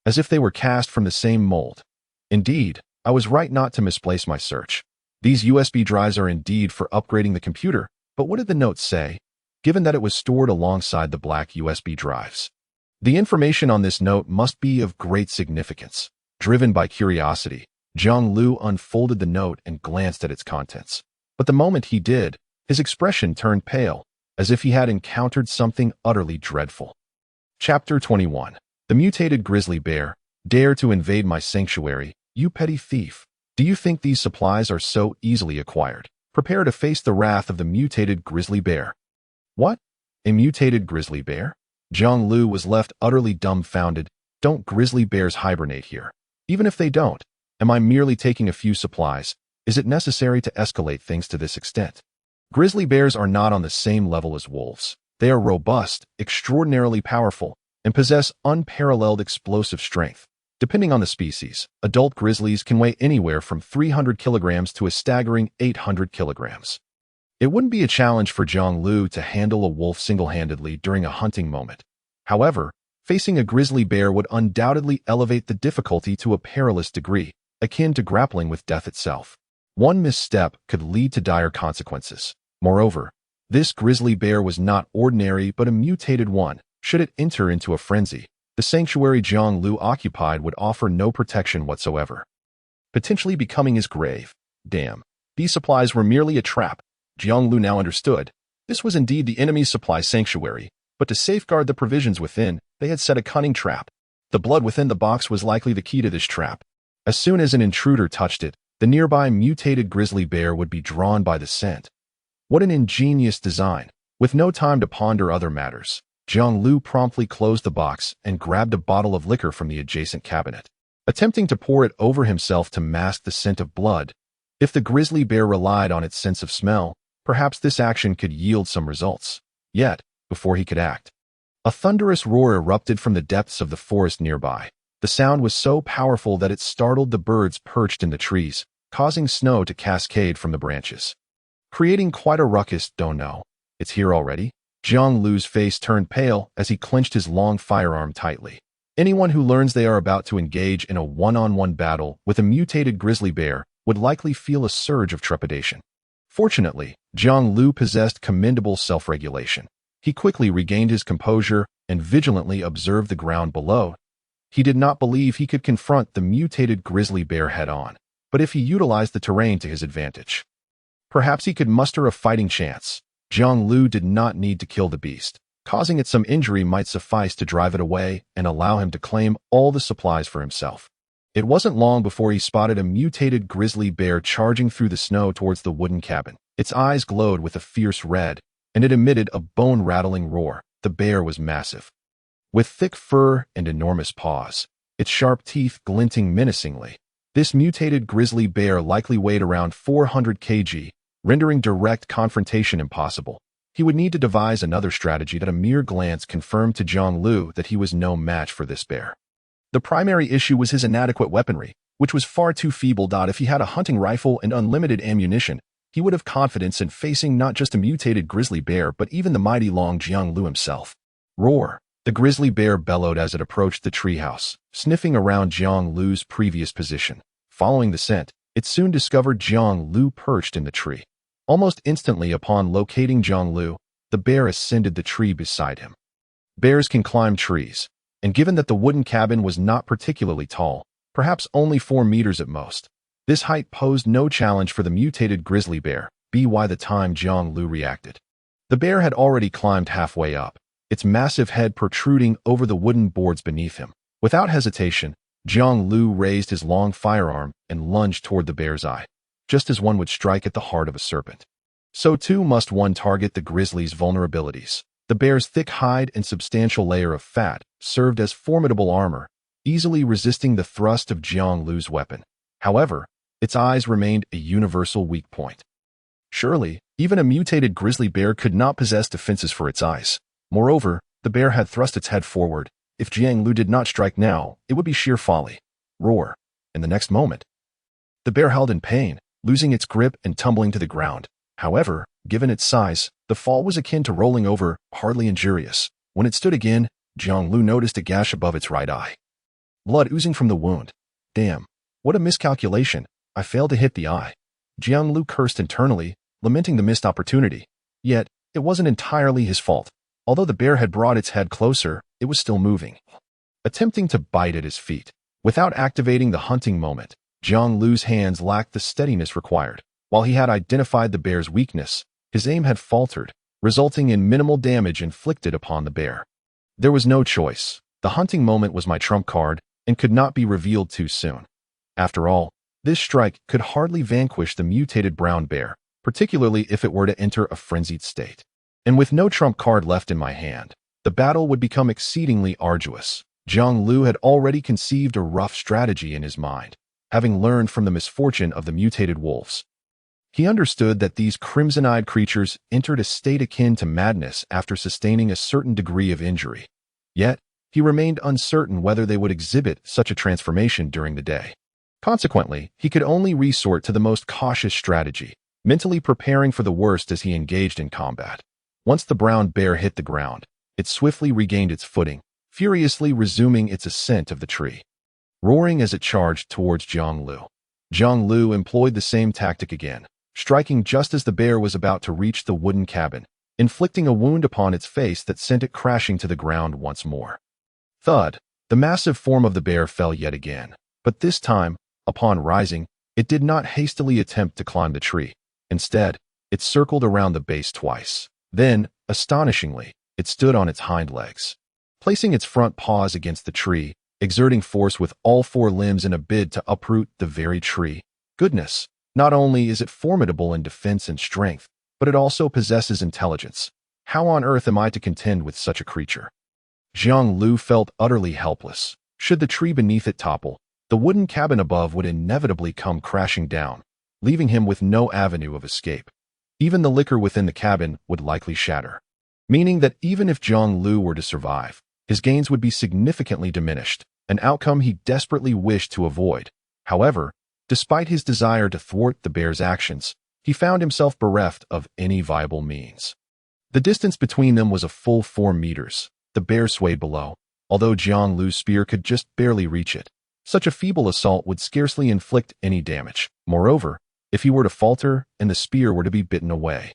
as if they were cast from the same mold. Indeed, I was right not to misplace my search. These USB drives are indeed for upgrading the computer, but what did the note say, given that it was stored alongside the black USB drives? The information on this note must be of great significance. Driven by curiosity, Jiang Liu unfolded the note and glanced at its contents. But the moment he did, his expression turned pale, as if he had encountered something utterly dreadful. Chapter 21. The Mutated Grizzly Bear. Dare to invade my sanctuary, you petty thief. Do you think these supplies are so easily acquired? Prepare to face the wrath of the mutated grizzly bear. What? A mutated grizzly bear? Jiang Liu was left utterly dumbfounded. Don't grizzly bears hibernate here? Even if they don't, am I merely taking a few supplies? Is it necessary to escalate things to this extent? Grizzly bears are not on the same level as wolves. They are robust, extraordinarily powerful, and possess unparalleled explosive strength. Depending on the species, adult grizzlies can weigh anywhere from 300 kilograms to a staggering 800 kilograms. It wouldn't be a challenge for Jiang Liu to handle a wolf single-handedly during a hunting moment. However, facing a grizzly bear would undoubtedly elevate the difficulty to a perilous degree, akin to grappling with death itself. One misstep could lead to dire consequences. Moreover, this grizzly bear was not ordinary but a mutated one. Should it enter into a frenzy, the sanctuary Jiang Liu occupied would offer no protection whatsoever, potentially becoming his grave. Damn, these supplies were merely a trap. Jiang Liu now understood. This was indeed the enemy's supply sanctuary, but to safeguard the provisions within, they had set a cunning trap. The blood within the box was likely the key to this trap. As soon as an intruder touched it, the nearby mutated grizzly bear would be drawn by the scent. What an ingenious design! With no time to ponder other matters, Jiang Liu promptly closed the box and grabbed a bottle of liquor from the adjacent cabinet, attempting to pour it over himself to mask the scent of blood. If the grizzly bear relied on its sense of smell, perhaps this action could yield some results. Yet, before he could act, a thunderous roar erupted from the depths of the forest nearby. The sound was so powerful that it startled the birds perched in the trees, causing snow to cascade from the branches, creating quite a ruckus. Don't know. It's here already? Jiang Liu's face turned pale as he clenched his long firearm tightly. Anyone who learns they are about to engage in a one-on-one battle with a mutated grizzly bear would likely feel a surge of trepidation. Fortunately, Jiang Liu possessed commendable self-regulation. He quickly regained his composure and vigilantly observed the ground below. He did not believe he could confront the mutated grizzly bear head-on, but if he utilized the terrain to his advantage, perhaps he could muster a fighting chance. Jiang Liu did not need to kill the beast. Causing it some injury might suffice to drive it away and allow him to claim all the supplies for himself. It wasn't long before he spotted a mutated grizzly bear charging through the snow towards the wooden cabin. Its eyes glowed with a fierce red, and it emitted a bone-rattling roar. The bear was massive, with thick fur and enormous paws, its sharp teeth glinting menacingly. This mutated grizzly bear likely weighed around 400 kg, rendering direct confrontation impossible. He would need to devise another strategy that a mere glance confirmed to Jiang Liu that he was no match for this bear. The primary issue was his inadequate weaponry, which was far too feeble. If he had a hunting rifle and unlimited ammunition, he would have confidence in facing not just a mutated grizzly bear but even the mighty Long Jiang Liu himself. Roar! The grizzly bear bellowed as it approached the treehouse, sniffing around Jiang Liu's previous position. Following the scent, it soon discovered Jiang Liu perched in the tree. Almost instantly upon locating Jiang Liu, the bear ascended the tree beside him. Bears can climb trees, and given that the wooden cabin was not particularly tall, perhaps only 4 meters at most, this height posed no challenge for the mutated grizzly bear. By the time Jiang Liu reacted, the bear had already climbed halfway up, its massive head protruding over the wooden boards beneath him. Without hesitation, Jiang Liu raised his long firearm and lunged toward the bear's eye, just as one would strike at the heart of a serpent. so too must one target the grizzly's vulnerabilities. The bear's thick hide and substantial layer of fat served as formidable armor, easily resisting the thrust of Jiang Liu's weapon. However, its eyes remained a universal weak point. Surely, even a mutated grizzly bear could not possess defenses for its eyes. Moreover, the bear had thrust its head forward. If Jiang Liu did not strike now, it would be sheer folly. Roar. In the next moment, the bear howled in pain, losing its grip and tumbling to the ground. However, given its size, the fall was akin to rolling over, hardly injurious. When it stood again, Jiang Liu noticed a gash above its right eye. Blood oozing from the wound. Damn, what a miscalculation. I failed to hit the eye. Jiang Liu cursed internally, lamenting the missed opportunity. Yet, it wasn't entirely his fault. Although the bear had brought its head closer, it was still moving, attempting to bite at his feet. Without activating the hunting moment, Jiang Liu's hands lacked the steadiness required. While he had identified the bear's weakness, his aim had faltered, resulting in minimal damage inflicted upon the bear. There was no choice. The hunting moment was my trump card and could not be revealed too soon. After all, this strike could hardly vanquish the mutated brown bear, particularly if it were to enter a frenzied state. And with no trump card left in my hand, the battle would become exceedingly arduous. Jiang Liu had already conceived a rough strategy in his mind, having learned from the misfortune of the mutated wolves. He understood that these crimson-eyed creatures entered a state akin to madness after sustaining a certain degree of injury. Yet, he remained uncertain whether they would exhibit such a transformation during the day. Consequently, he could only resort to the most cautious strategy, mentally preparing for the worst as he engaged in combat. Once the brown bear hit the ground, it swiftly regained its footing, furiously resuming its ascent of the tree, roaring as it charged towards Jiang Liu. Jiang Liu employed the same tactic again, striking just as the bear was about to reach the wooden cabin, inflicting a wound upon its face that sent it crashing to the ground once more. Thud! The massive form of the bear fell yet again, but this time, upon rising, it did not hastily attempt to climb the tree. Instead, it circled around the base twice. Then, astonishingly, it stood on its hind legs, placing its front paws against the tree, exerting force with all four limbs in a bid to uproot the very tree. Goodness! Not only is it formidable in defense and strength, but it also possesses intelligence. How on earth am I to contend with such a creature? Jiang Liu felt utterly helpless. Should the tree beneath it topple, the wooden cabin above would inevitably come crashing down, leaving him with no avenue of escape. Even the liquor within the cabin would likely shatter, meaning that even if Jiang Liu were to survive, his gains would be significantly diminished, an outcome he desperately wished to avoid. However, despite his desire to thwart the bear's actions, he found himself bereft of any viable means. The distance between them was a full 4 meters. The bear swayed below, although Jiang Liu's spear could just barely reach it. Such a feeble assault would scarcely inflict any damage. Moreover, if he were to falter and the spear were to be bitten away,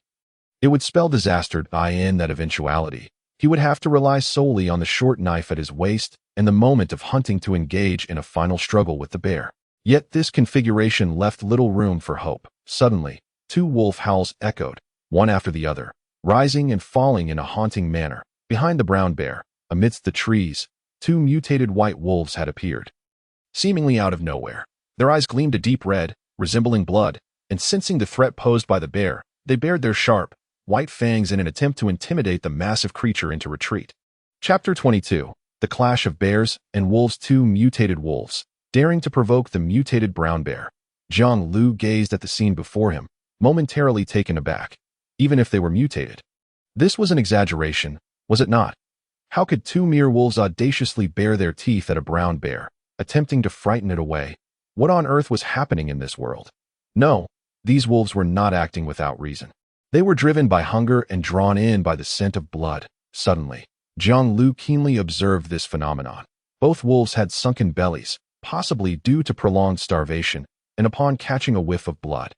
it would spell disaster. In that eventuality, he would have to rely solely on the short knife at his waist and the moment of hunting to engage in a final struggle with the bear. Yet this configuration left little room for hope. Suddenly, 2 wolf howls echoed, one after the other, rising and falling in a haunting manner. Behind the brown bear, amidst the trees, 2 mutated white wolves had appeared, seemingly out of nowhere. Their eyes gleamed a deep red, resembling blood, and sensing the threat posed by the bear, they bared their sharp, white fangs in an attempt to intimidate the massive creature into retreat. Chapter 22. The Clash of Bears and Wolves. 2 mutated wolves, daring to provoke the mutated brown bear. Jiang Liu gazed at the scene before him, momentarily taken aback. Even if they were mutated, this was an exaggeration, was it not? How could 2 mere wolves audaciously bare their teeth at a brown bear, attempting to frighten it away? What on earth was happening in this world? No, these wolves were not acting without reason. They were driven by hunger and drawn in by the scent of blood. Suddenly, Jiang Liu keenly observed this phenomenon. Both wolves had sunken bellies, possibly due to prolonged starvation, and upon catching a whiff of blood,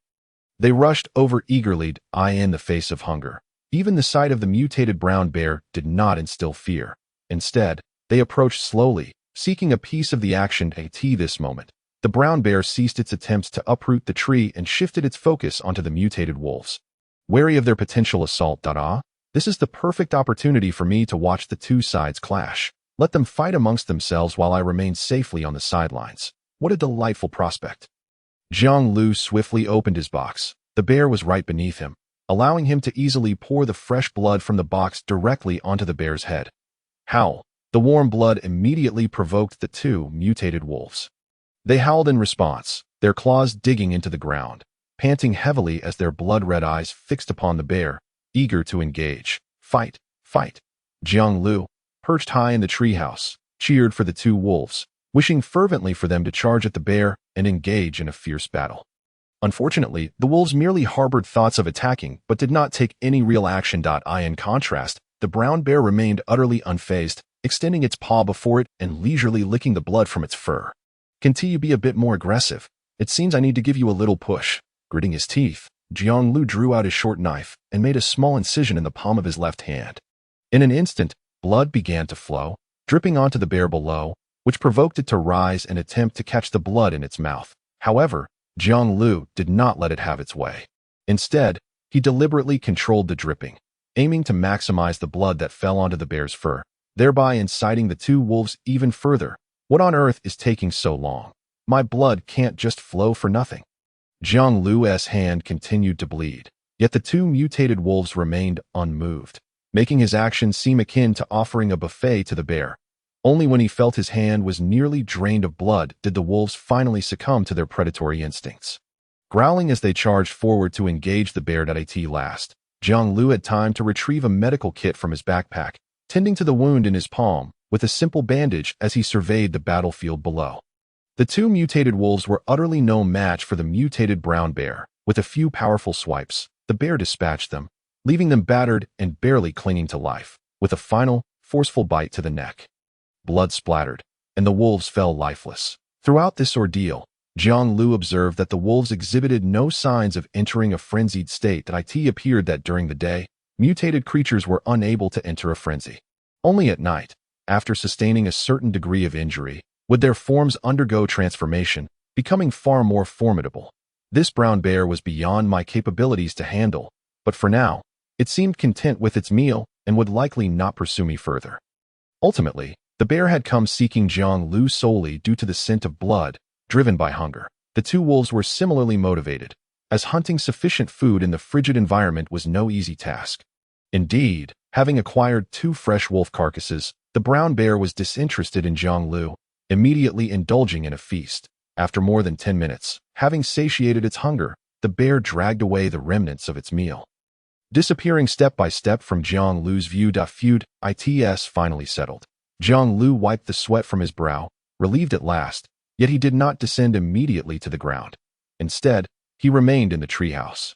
they rushed over eagerly, in the face of hunger. Even the sight of the mutated brown bear did not instill fear. Instead, they approached slowly, seeking a piece of the action. At this moment, the brown bear ceased its attempts to uproot the tree and shifted its focus onto the mutated wolves. Wary of their potential assault. This is the perfect opportunity for me to watch the 2 sides clash. Let them fight amongst themselves while I remain safely on the sidelines. What a delightful prospect. Jiang Liu swiftly opened his box. The bear was right beneath him, allowing him to easily pour the fresh blood from the box directly onto the bear's head. Howl. The warm blood immediately provoked the two mutated wolves. They howled in response, their claws digging into the ground, panting heavily as their blood-red eyes fixed upon the bear, eager to engage. Fight! Fight! Jiang Liu, perched high in the treehouse, cheered for the two wolves, wishing fervently for them to charge at the bear and engage in a fierce battle. Unfortunately, the wolves merely harbored thoughts of attacking but did not take any real action. In contrast, the brown bear remained utterly unfazed, extending its paw before it and leisurely licking the blood from its fur. Continue to be a bit more aggressive. It seems I need to give you a little push. Gritting his teeth, Jiang Liu drew out his short knife and made a small incision in the palm of his left hand. In an instant, blood began to flow, dripping onto the bear below, which provoked it to rise and attempt to catch the blood in its mouth. However, Jiang Liu did not let it have its way. Instead, he deliberately controlled the dripping, aiming to maximize the blood that fell onto the bear's fur, thereby inciting the two wolves even further. What on earth is taking so long? My blood can't just flow for nothing. Jiang Liu's hand continued to bleed, yet the two mutated wolves remained unmoved, making his actions seem akin to offering a buffet to the bear. Only when he felt his hand was nearly drained of blood did the wolves finally succumb to their predatory instincts. Growling as they charged forward to engage the bear. At last, Jiang Liu had time to retrieve a medical kit from his backpack, tending to the wound in his palm with a simple bandage as he surveyed the battlefield below. The two mutated wolves were utterly no match for the mutated brown bear. With a few powerful swipes, the bear dispatched them, leaving them battered and barely clinging to life, with a final, forceful bite to the neck. Blood splattered, and the wolves fell lifeless. Throughout this ordeal, Jiang Liu observed that the wolves exhibited no signs of entering a frenzied state. It appeared that during the day, mutated creatures were unable to enter a frenzy. Only at night, after sustaining a certain degree of injury, would their forms undergo transformation, becoming far more formidable. This brown bear was beyond my capabilities to handle, but for now, it seemed content with its meal and would likely not pursue me further. Ultimately, the bear had come seeking Jiang Liu solely due to the scent of blood, driven by hunger. The two wolves were similarly motivated, as hunting sufficient food in the frigid environment was no easy task. Indeed, having acquired two fresh wolf carcasses, the brown bear was disinterested in Jiang Liu, immediately indulging in a feast. After more than 10 minutes, having satiated its hunger, the bear dragged away the remnants of its meal. Disappearing step by step from Jiang Liu's view. Feud its finally settled. Jiang Liu wiped the sweat from his brow, relieved at last, yet he did not descend immediately to the ground. Instead, he remained in the treehouse,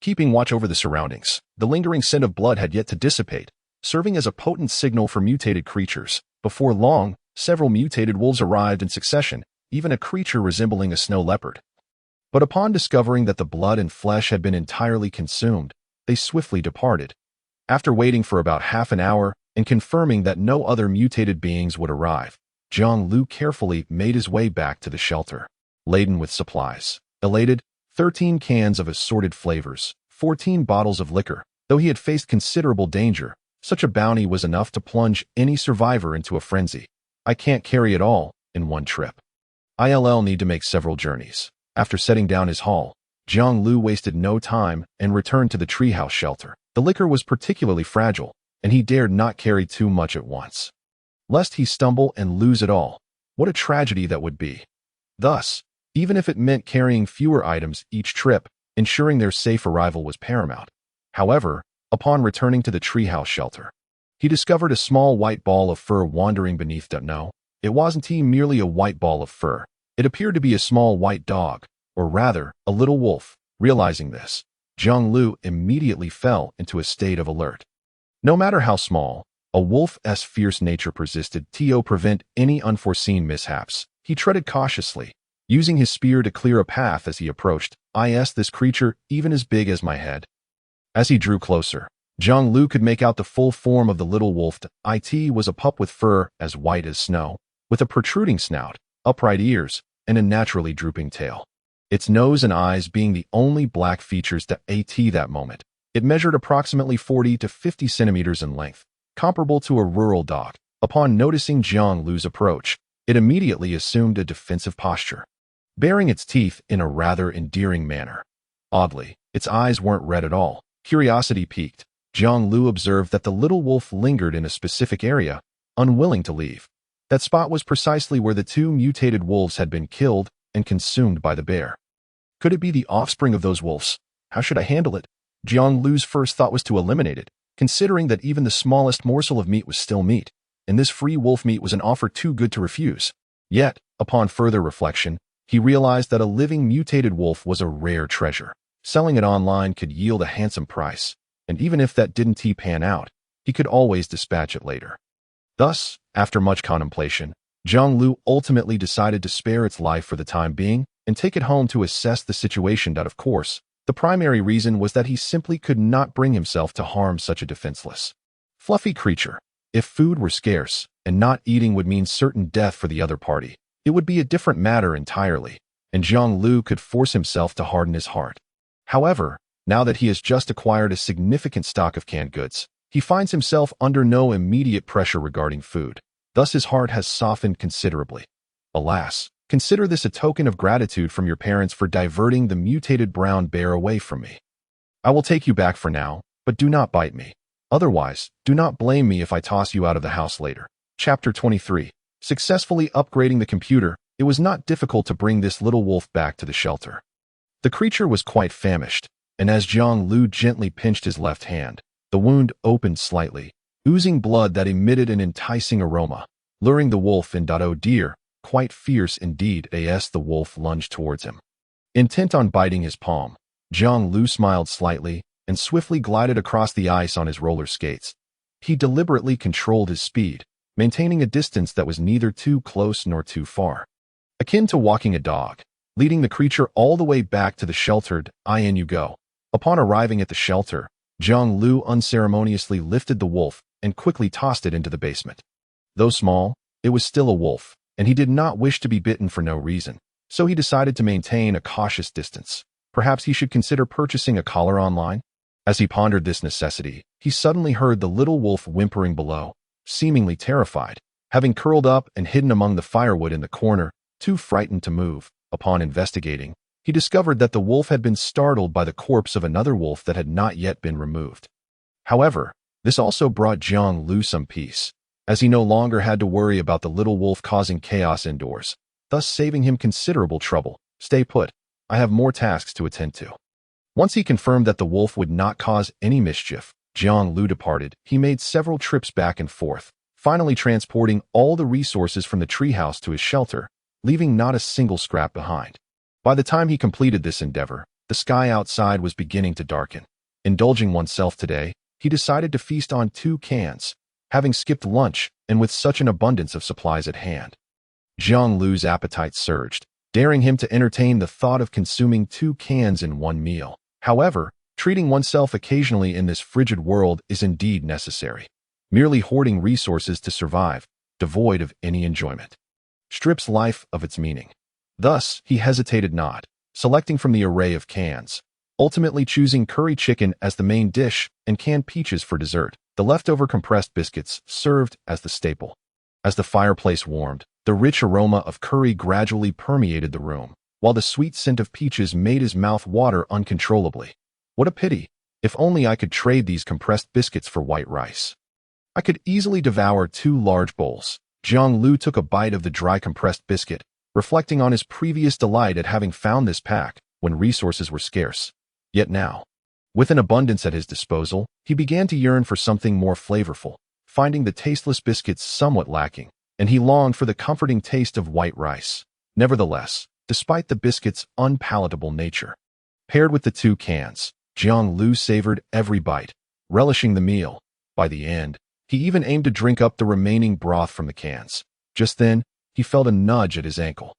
keeping watch over the surroundings. The lingering scent of blood had yet to dissipate, serving as a potent signal for mutated creatures. Before long, several mutated wolves arrived in succession, even a creature resembling a snow leopard. But upon discovering that the blood and flesh had been entirely consumed, they swiftly departed. After waiting for about half an hour and confirming that no other mutated beings would arrive, Jiang Liu carefully made his way back to the shelter, laden with supplies. Elated, 13 cans of assorted flavors, 14 bottles of liquor. Though he had faced considerable danger, such a bounty was enough to plunge any survivor into a frenzy. I can't carry it all in one trip. I'll need to make several journeys. After setting down his haul, Jiang Liu wasted no time and returned to the treehouse shelter. The liquor was particularly fragile, and he dared not carry too much at once, lest he stumble and lose it all. What a tragedy that would be. Thus, even if it meant carrying fewer items each trip, ensuring their safe arrival was paramount. However, upon returning to the treehouse shelter, he discovered a small white ball of fur wandering beneath. No, it wasn't merely a white ball of fur. It appeared to be a small white dog, or rather, a little wolf. Realizing this, Jiang Liu immediately fell into a state of alert. No matter how small, a wolf's fierce nature persisted to prevent any unforeseen mishaps. He treaded cautiously, using his spear to clear a path as he approached. This creature, even as big as my head. As he drew closer, Jiang Liu could make out the full form of the little wolf. It was a pup with fur as white as snow, with a protruding snout, upright ears, and a naturally drooping tail. Its nose and eyes being the only black features at that moment. It measured approximately 40 to 50 centimeters in length, comparable to a rural dog. Upon noticing Jiang Liu's approach, it immediately assumed a defensive posture, baring its teeth in a rather endearing manner. Oddly, its eyes weren't red at all, Curiosity piqued, Jiang Liu observed that the little wolf lingered in a specific area, unwilling to leave. That spot was precisely where the two mutated wolves had been killed and consumed by the bear. Could it be the offspring of those wolves? How should I handle it? Jiang Liu's first thought was to eliminate it, considering that even the smallest morsel of meat was still meat, and this free wolf meat was an offer too good to refuse. Yet, upon further reflection, he realized that a living mutated wolf was a rare treasure. Selling it online could yield a handsome price, and even if that didn't pan out, he could always dispatch it later. Thus, after much contemplation, Jiang Liu ultimately decided to spare its life for the time being and take it home to assess the situation. Of course, the primary reason was that he simply could not bring himself to harm such a defenseless, fluffy creature. If food were scarce, and not eating would mean certain death for the other party, it would be a different matter entirely, and Jiang Liu could force himself to harden his heart. However, now that he has just acquired a significant stock of canned goods, he finds himself under no immediate pressure regarding food. Thus his heart has softened considerably. Alas, consider this a token of gratitude from your parents for diverting the mutated brown bear away from me. I will take you back for now, but do not bite me. Otherwise, do not blame me if I toss you out of the house later. Chapter 23. Successfully upgrading the computer, it was not difficult to bring this little wolf back to the shelter. The creature was quite famished, and as Jiang Liu gently pinched his left hand, the wound opened slightly, oozing blood that emitted an enticing aroma, luring the wolf in. Oh dear, quite fierce indeed. As the wolf lunged towards him, intent on biting his palm, Jiang Liu smiled slightly and swiftly glided across the ice on his roller skates. He deliberately controlled his speed, maintaining a distance that was neither too close nor too far, akin to walking a dog, leading the creature all the way back to the sheltered. In you go. Upon arriving at the shelter, Jiang Liu unceremoniously lifted the wolf and quickly tossed it into the basement. Though small, it was still a wolf, and he did not wish to be bitten for no reason, so he decided to maintain a cautious distance. Perhaps he should consider purchasing a collar online? As he pondered this necessity, he suddenly heard the little wolf whimpering below, seemingly terrified, having curled up and hidden among the firewood in the corner, too frightened to move. Upon investigating, he discovered that the wolf had been startled by the corpse of another wolf that had not yet been removed. However, this also brought Jiang Liu some peace, as he no longer had to worry about the little wolf causing chaos indoors, thus saving him considerable trouble. Stay put. I have more tasks to attend to. Once he confirmed that the wolf would not cause any mischief, Jiang Liu departed. He made several trips back and forth, finally transporting all the resources from the treehouse to his shelter, leaving not a single scrap behind. By the time he completed this endeavor, the sky outside was beginning to darken. Indulging oneself today, he decided to feast on 2 cans, having skipped lunch and with such an abundance of supplies at hand. Jiang Liu's appetite surged, daring him to entertain the thought of consuming 2 cans in one meal. However, treating oneself occasionally in this frigid world is indeed necessary. Merely hoarding resources to survive, devoid of any enjoyment, strips life of its meaning. Thus, he hesitated not, selecting from the array of cans, ultimately choosing curry chicken as the main dish and canned peaches for dessert. The leftover compressed biscuits served as the staple. As the fireplace warmed, the rich aroma of curry gradually permeated the room, while the sweet scent of peaches made his mouth water uncontrollably. What a pity! If only I could trade these compressed biscuits for white rice. I could easily devour 2 large bowls. Jiang Liu took a bite of the dry compressed biscuit, reflecting on his previous delight at having found this pack when resources were scarce. Yet now, with an abundance at his disposal, he began to yearn for something more flavorful, finding the tasteless biscuits somewhat lacking, and he longed for the comforting taste of white rice. Nevertheless, despite the biscuits' unpalatable nature, paired with the 2 cans, Jiang Liu savored every bite, relishing the meal. By the end, he even aimed to drink up the remaining broth from the cans. Just then, he felt a nudge at his ankle.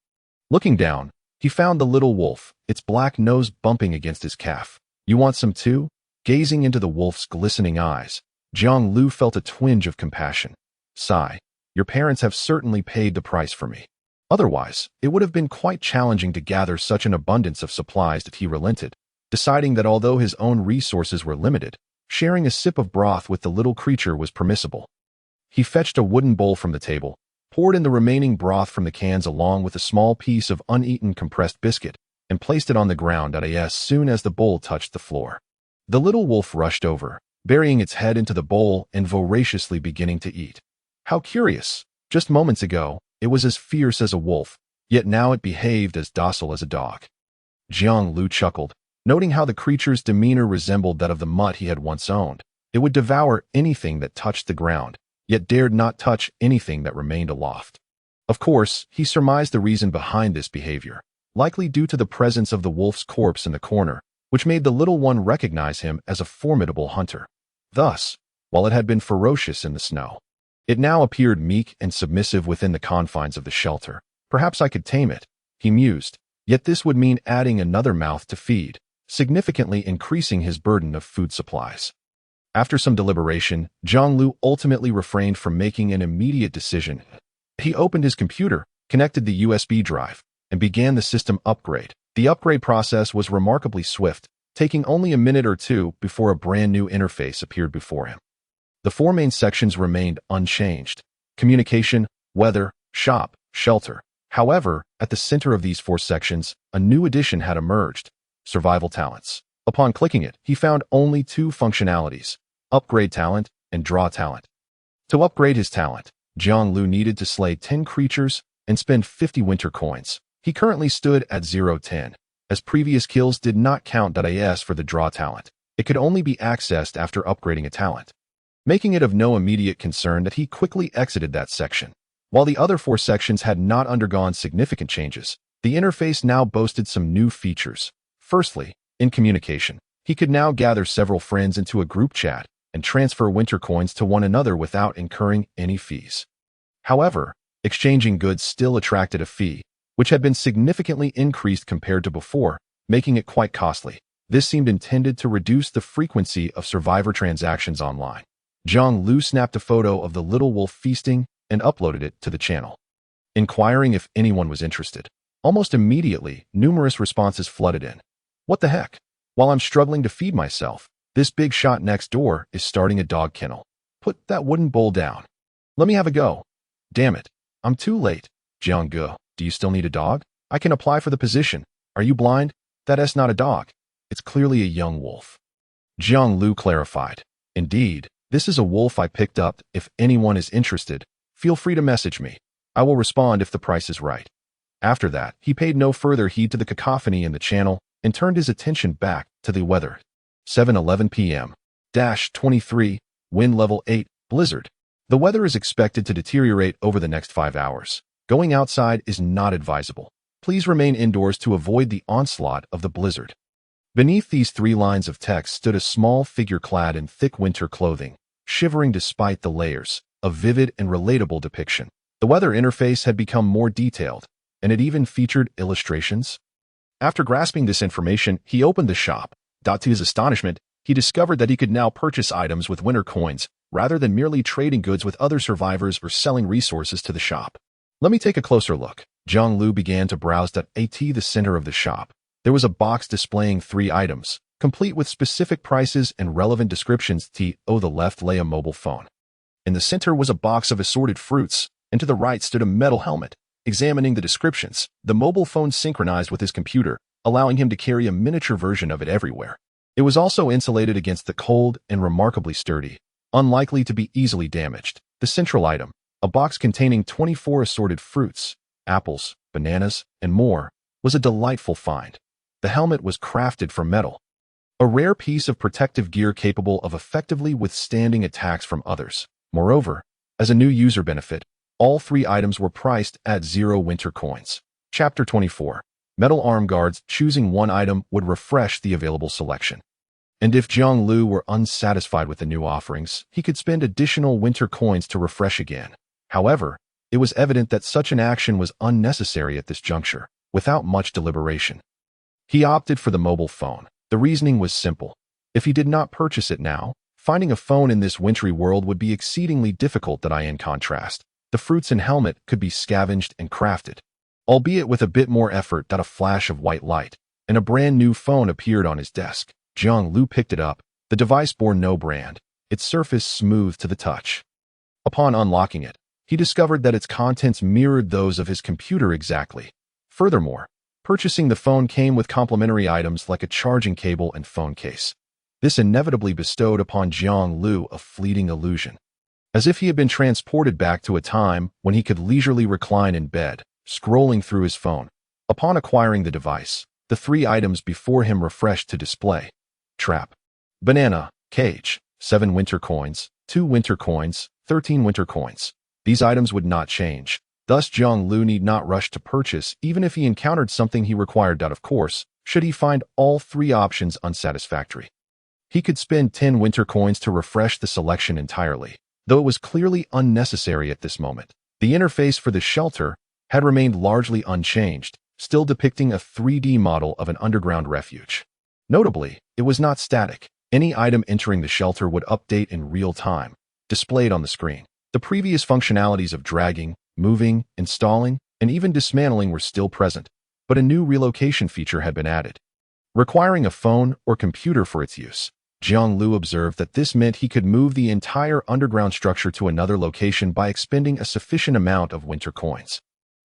Looking down, he found the little wolf, its black nose bumping against his calf. You want some too? Gazing into the wolf's glistening eyes, Jiang Liu felt a twinge of compassion. Sigh, your parents have certainly paid the price for me. Otherwise, it would have been quite challenging to gather such an abundance of supplies if he relented, deciding that although his own resources were limited, sharing a sip of broth with the little creature was permissible. He fetched a wooden bowl from the table, poured in the remaining broth from the cans along with a small piece of uneaten compressed biscuit, and placed it on the ground as soon as the bowl touched the floor. The little wolf rushed over, burying its head into the bowl and voraciously beginning to eat. How curious! Just moments ago, it was as fierce as a wolf, yet now it behaved as docile as a dog. Jiang Liu chuckled, noting how the creature's demeanor resembled that of the mutt he had once owned. It would devour anything that touched the ground, yet dared not touch anything that remained aloft. Of course, he surmised the reason behind this behavior, likely due to the presence of the wolf's corpse in the corner, which made the little one recognize him as a formidable hunter. Thus, while it had been ferocious in the snow, it now appeared meek and submissive within the confines of the shelter. Perhaps I could tame it, he mused, yet this would mean adding another mouth to feed, significantly increasing his burden of food supplies. After some deliberation, Jiang Liu ultimately refrained from making an immediate decision. He opened his computer, connected the USB drive, and began the system upgrade. The upgrade process was remarkably swift, taking only a minute or two before a brand new interface appeared before him. The four main sections remained unchanged: communication, weather, shop, shelter. However, at the center of these four sections, a new addition had emerged: survival talents. Upon clicking it, he found only two functionalities: upgrade talent and draw talent. To upgrade his talent, Jiang Liu needed to slay 10 creatures and spend 50 winter coins. He currently stood at 0-10, as previous kills did not count. As for the draw talent, it could only be accessed after upgrading a talent, making it of no immediate concern that he quickly exited that section. While the other four sections had not undergone significant changes, the interface now boasted some new features. Firstly, in communication, he could now gather several friends into a group chat and transfer winter coins to one another without incurring any fees. However, exchanging goods still attracted a fee, which had been significantly increased compared to before, making it quite costly. This seemed intended to reduce the frequency of survivor transactions online. Jiang Liu snapped a photo of the little wolf feasting and uploaded it to the channel, inquiring if anyone was interested. Almost immediately, numerous responses flooded in. What the heck? While I'm struggling to feed myself, this big shot next door is starting a dog kennel. Put that wooden bowl down. Let me have a go. Damn it, I'm too late. Jiang Liu, do you still need a dog? I can apply for the position. Are you blind? That's not a dog. It's clearly a young wolf. Jiang Liu clarified. Indeed, this is a wolf I picked up. If anyone is interested, feel free to message me. I will respond if the price is right. After that, he paid no further heed to the cacophony in the channel and turned his attention back to the weather. 7:11 p.m. -23, wind level 8, blizzard. The weather is expected to deteriorate over the next 5 hours. Going outside is not advisable. Please remain indoors to avoid the onslaught of the blizzard. Beneath these 3 lines of text stood a small figure clad in thick winter clothing, shivering despite the layers, a vivid and relatable depiction. The weather interface had become more detailed, and it even featured illustrations. After grasping this information, he opened the shop. To his astonishment, he discovered that he could now purchase items with winter coins, rather than merely trading goods with other survivors or selling resources to the shop. Let me take a closer look. Jiang Liu began to browse. At the center of the shop, there was a box displaying 3 items, complete with specific prices and relevant descriptions. The left lay a mobile phone. In the center was a box of assorted fruits, and to the right stood a metal helmet. Examining the descriptions, the mobile phone synchronized with his computer, allowing him to carry a miniature version of it everywhere. It was also insulated against the cold and remarkably sturdy, unlikely to be easily damaged. The central item, a box containing 24 assorted fruits, apples, bananas, and more, was a delightful find. The helmet was crafted from metal, a rare piece of protective gear capable of effectively withstanding attacks from others. Moreover, as a new user benefit, all 3 items were priced at 0 winter coins. Chapter 24. Metal arm guards. Choosing one item would refresh the available selection. And if Jiang Liu were unsatisfied with the new offerings, he could spend additional winter coins to refresh again. However, it was evident that such an action was unnecessary at this juncture. Without much deliberation, he opted for the mobile phone. The reasoning was simple. If he did not purchase it now, finding a phone in this wintry world would be exceedingly difficult. In contrast, the fruits and helmet could be scavenged and crafted, albeit with a bit more effort. A flash of white light, and a brand new phone appeared on his desk. Jiang Liu picked it up. The device bore no brand, its surface smooth to the touch. Upon unlocking it, he discovered that its contents mirrored those of his computer exactly. Furthermore, purchasing the phone came with complimentary items like a charging cable and phone case. This inevitably bestowed upon Jiang Liu a fleeting illusion, as if he had been transported back to a time when he could leisurely recline in bed, scrolling through his phone. Upon acquiring the device, the 3 items before him refreshed to display. Trap. Banana. Cage. 7 winter coins. 2 winter coins. 13 winter coins. These items would not change. Thus, Jiang Liu need not rush to purchase even if he encountered something he required of course, should he find all 3 options unsatisfactory. He could spend 10 winter coins to refresh the selection entirely, though it was clearly unnecessary at this moment. The interface for the shelter had remained largely unchanged, still depicting a 3D model of an underground refuge. Notably, it was not static. Any item entering the shelter would update in real time, displayed on the screen. The previous functionalities of dragging, moving, installing, and even dismantling were still present, but a new relocation feature had been added, requiring a phone or computer for its use. Jiang Liu observed that this meant he could move the entire underground structure to another location by expending a sufficient amount of winter coins.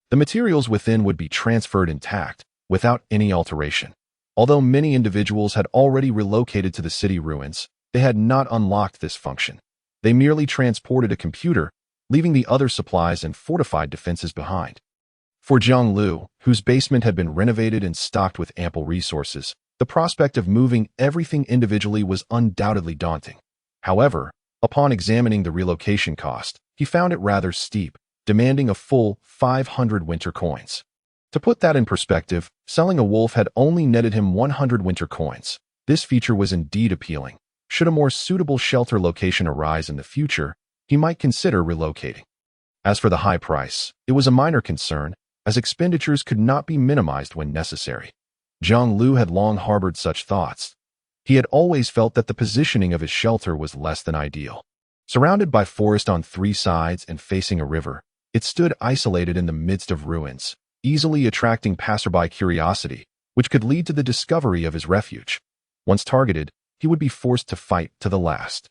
The materials within would be transferred intact, without any alteration. Although many individuals had already relocated to the city ruins, they had not unlocked this function. They merely transported a computer, leaving the other supplies and fortified defenses behind. For Jiang Liu, whose basement had been renovated and stocked with ample resources, the prospect of moving everything individually was undoubtedly daunting. However, upon examining the relocation cost, he found it rather steep, demanding a full 500 winter coins. To put that in perspective, selling a wolf had only netted him 100 winter coins. This feature was indeed appealing. Should a more suitable shelter location arise in the future, he might consider relocating. As for the high price, it was a minor concern, as expenditures could not be minimized when necessary. Jiang Liu had long harbored such thoughts. He had always felt that the positioning of his shelter was less than ideal. Surrounded by forest on 3 sides and facing a river, it stood isolated in the midst of ruins, easily attracting passerby curiosity, which could lead to the discovery of his refuge. Once targeted, he would be forced to fight to the last.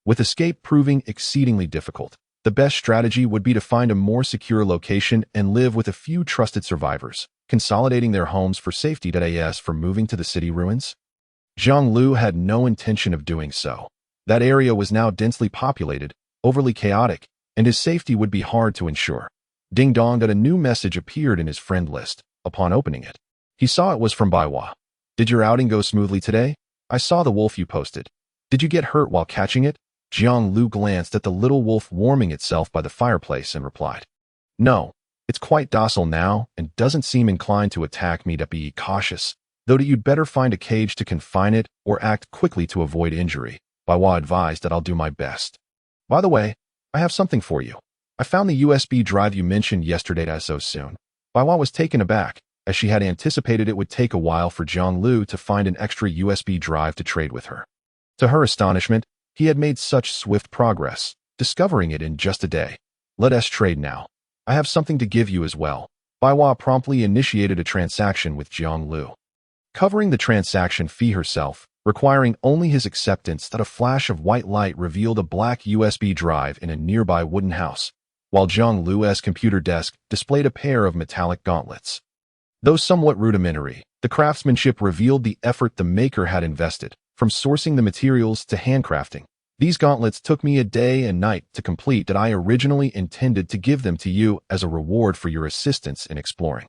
With escape proving exceedingly difficult, the best strategy would be to find a more secure location and live with a few trusted survivors, consolidating their homes for safety. As for moving to the city ruins, Jiang Liu had no intention of doing so. That area was now densely populated, overly chaotic, and his safety would be hard to ensure. Ding dong, that a new message appeared in his friend list. Upon opening it, he saw it was from Baiwa. Did your outing go smoothly today? I saw the wolf you posted. Did you get hurt while catching it? Jiang Liu glanced at the little wolf warming itself by the fireplace and replied, No, it's quite docile now and doesn't seem inclined to attack me. Be cautious, though you'd better find a cage to confine it or act quickly to avoid injury. Baiwa advised that I'll do my best. By the way, I have something for you. I found the USB drive you mentioned yesterday. So soon. Baiwa was taken aback, as she had anticipated it would take a while for Jiang Liu to find an extra USB drive to trade with her. To her astonishment, he had made such swift progress, discovering it in just a day. Let us trade now. I have something to give you as well. Baiwa promptly initiated a transaction with Jiang Liu, covering the transaction fee herself, requiring only his acceptance. That a flash of white light revealed a black USB drive in a nearby wooden house, while Jiang Liu's computer desk displayed a pair of metallic gauntlets. Though somewhat rudimentary, the craftsmanship revealed the effort the maker had invested, from sourcing the materials to handcrafting. These gauntlets took me a day and night to complete. That I originally intended to give them to you as a reward for your assistance in exploring.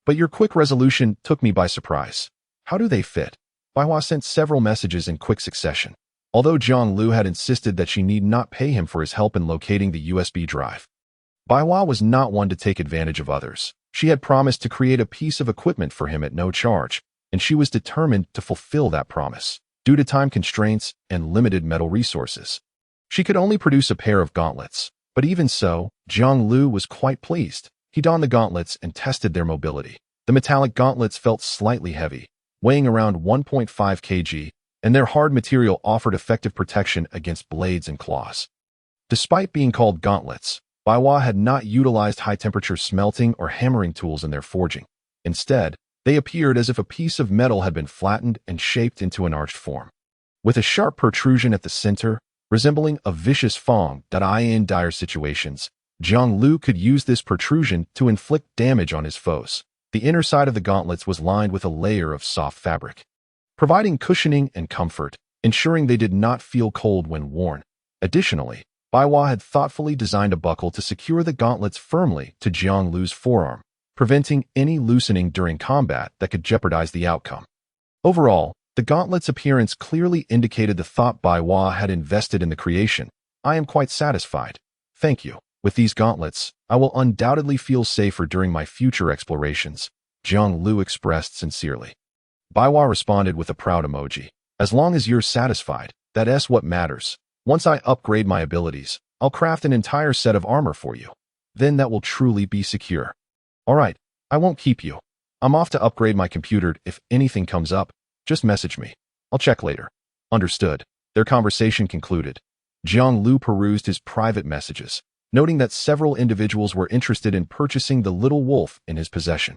But your quick resolution took me by surprise. How do they fit? Baiwa sent several messages in quick succession, although Jiang Liu had insisted that she need not pay him for his help in locating the USB drive. Baiwa was not one to take advantage of others. She had promised to create a piece of equipment for him at no charge, and she was determined to fulfill that promise. Due to time constraints and limited metal resources, she could only produce a pair of gauntlets, but even so, Jiang Liu was quite pleased. He donned the gauntlets and tested their mobility. The metallic gauntlets felt slightly heavy, weighing around 1.5 kg, and their hard material offered effective protection against blades and claws. Despite being called gauntlets, Baiwa had not utilized high-temperature smelting or hammering tools in their forging. Instead, they appeared as if a piece of metal had been flattened and shaped into an arched form, with a sharp protrusion at the center, resembling a vicious fang. In dire situations, Jiang Liu could use this protrusion to inflict damage on his foes. The inner side of the gauntlets was lined with a layer of soft fabric, providing cushioning and comfort. ensuring they did not feel cold when worn. Additionally, Baiwa had thoughtfully designed a buckle to secure the gauntlets firmly to Jiang Liu's forearm, preventing any loosening during combat that could jeopardize the outcome. Overall, the gauntlet's appearance clearly indicated the thought Baiwa had invested in the creation. I am quite satisfied. Thank you. With these gauntlets, I will undoubtedly feel safer during my future explorations, Jiang Liu expressed sincerely. Baiwa responded with a proud emoji. As long as you're satisfied, that's what matters. Once I upgrade my abilities, I'll craft an entire set of armor for you. Then that will truly be secure. Alright, I won't keep you. I'm off to upgrade my computer. If anything comes up, just message me. I'll check later. Understood. Their conversation concluded. Jiang Liu perused his private messages, noting that several individuals were interested in purchasing the little wolf in his possession.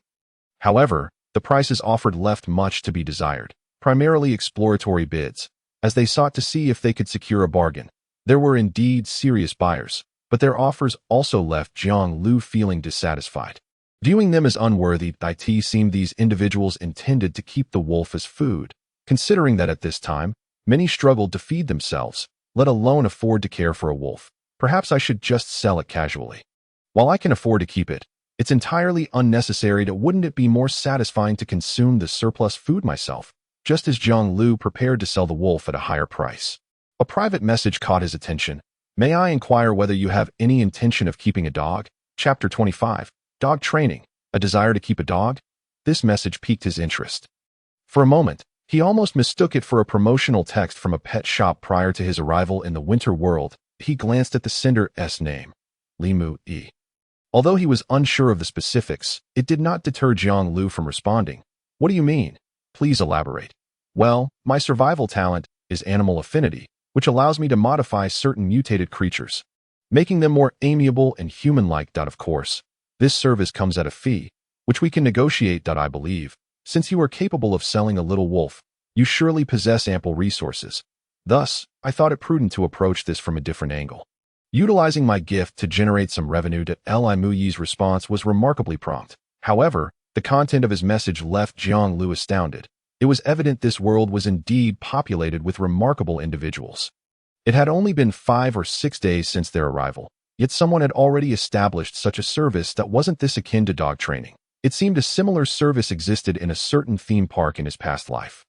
However, the prices offered left much to be desired, primarily exploratory bids, as they sought to see if they could secure a bargain. There were indeed serious buyers, but their offers also left Jiang Liu feeling dissatisfied. Viewing them as unworthy, it seemed these individuals intended to keep the wolf as food, considering that at this time, many struggled to feed themselves, let alone afford to care for a wolf. Perhaps I should just sell it casually. While I can afford to keep it, it's entirely unnecessary. Wouldn't it be more satisfying to consume the surplus food myself, just as Jiang Liu prepared to sell the wolf at a higher price? A private message caught his attention. May I inquire whether you have any intention of keeping a dog? Chapter 25. Dog Training. A desire to keep a dog? This message piqued his interest. For a moment, he almost mistook it for a promotional text from a pet shop prior to his arrival in the winter world. He glanced at the sender's name, Limu E. Although he was unsure of the specifics, it did not deter Jiang Liu from responding. What do you mean? Please elaborate. Well, my survival talent is animal affinity, which allows me to modify certain mutated creatures, making them more amiable and human-like. Of course, this service comes at a fee, which we can negotiate. I believe, since you are capable of selling a little wolf, you surely possess ample resources. Thus, I thought it prudent to approach this from a different angle. Utilizing my gift to generate some revenue. Li Muyi's response was remarkably prompt. However, the content of his message left Jiang Liu astounded. It was evident this world was indeed populated with remarkable individuals. It had only been 5 or 6 days since their arrival, yet someone had already established such a service that wasn't this akin to dog training. It seemed a similar service existed in a certain theme park in his past life.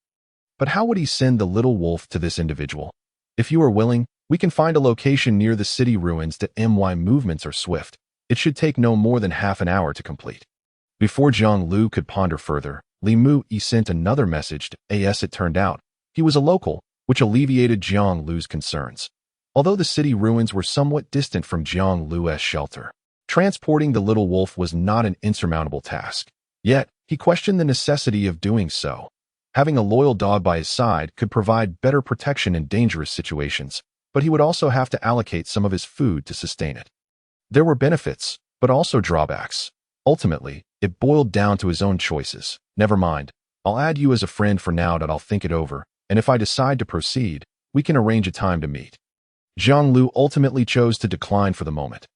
But how would he send the little wolf to this individual? If you are willing, we can find a location near the city ruins. My movements are swift. It should take no more than half an hour to complete. Before Jiang Liu could ponder further, Limu Yi sent another message to As. It turned out, he was a local, which alleviated Jiang Liu's concerns. Although the city ruins were somewhat distant from Jiang Liu's shelter, transporting the little wolf was not an insurmountable task. Yet, he questioned the necessity of doing so. Having a loyal dog by his side could provide better protection in dangerous situations, but he would also have to allocate some of his food to sustain it. There were benefits, but also drawbacks. Ultimately, it boiled down to his own choices. Never mind, I'll add you as a friend for now. I'll think it over, and if I decide to proceed, we can arrange a time to meet. Jiang Liu ultimately chose to decline for the moment.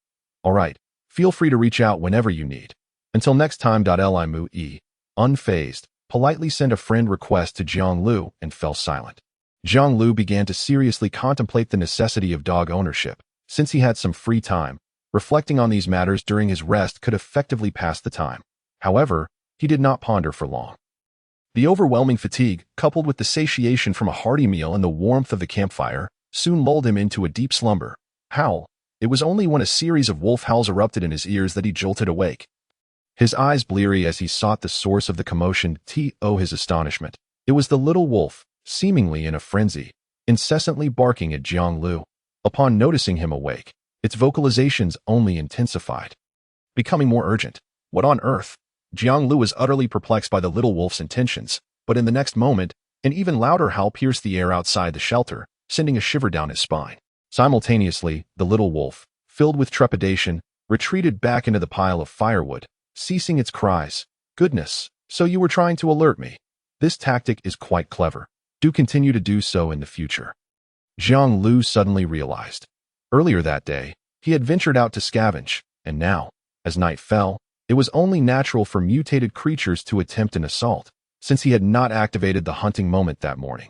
Alright, feel free to reach out whenever you need. Until next time. Limu E, unfazed, politely sent a friend request to Jiang Liu and fell silent. Jiang Liu began to seriously contemplate the necessity of dog ownership, since he had some free time. Reflecting on these matters during his rest could effectively pass the time. However, he did not ponder for long. The overwhelming fatigue, coupled with the satiation from a hearty meal and the warmth of the campfire, soon lulled him into a deep slumber. Howl. It was only when a series of wolf howls erupted in his ears that he jolted awake. His eyes bleary as he sought the source of the commotion. His astonishment. It was the little wolf, seemingly in a frenzy, incessantly barking at Jiang Liu. Upon noticing him awake, its vocalizations only intensified, becoming more urgent. What on earth? Jiang Liu was utterly perplexed by the little wolf's intentions, but in the next moment, an even louder howl pierced the air outside the shelter, sending a shiver down his spine. Simultaneously, the little wolf, filled with trepidation, retreated back into the pile of firewood, ceasing its cries. Goodness, so you were trying to alert me. This tactic is quite clever. Do continue to do so in the future. Jiang Liu suddenly realized. Earlier that day, he had ventured out to scavenge, and now, as night fell, it was only natural for mutated creatures to attempt an assault, since he had not activated the hunting moment that morning.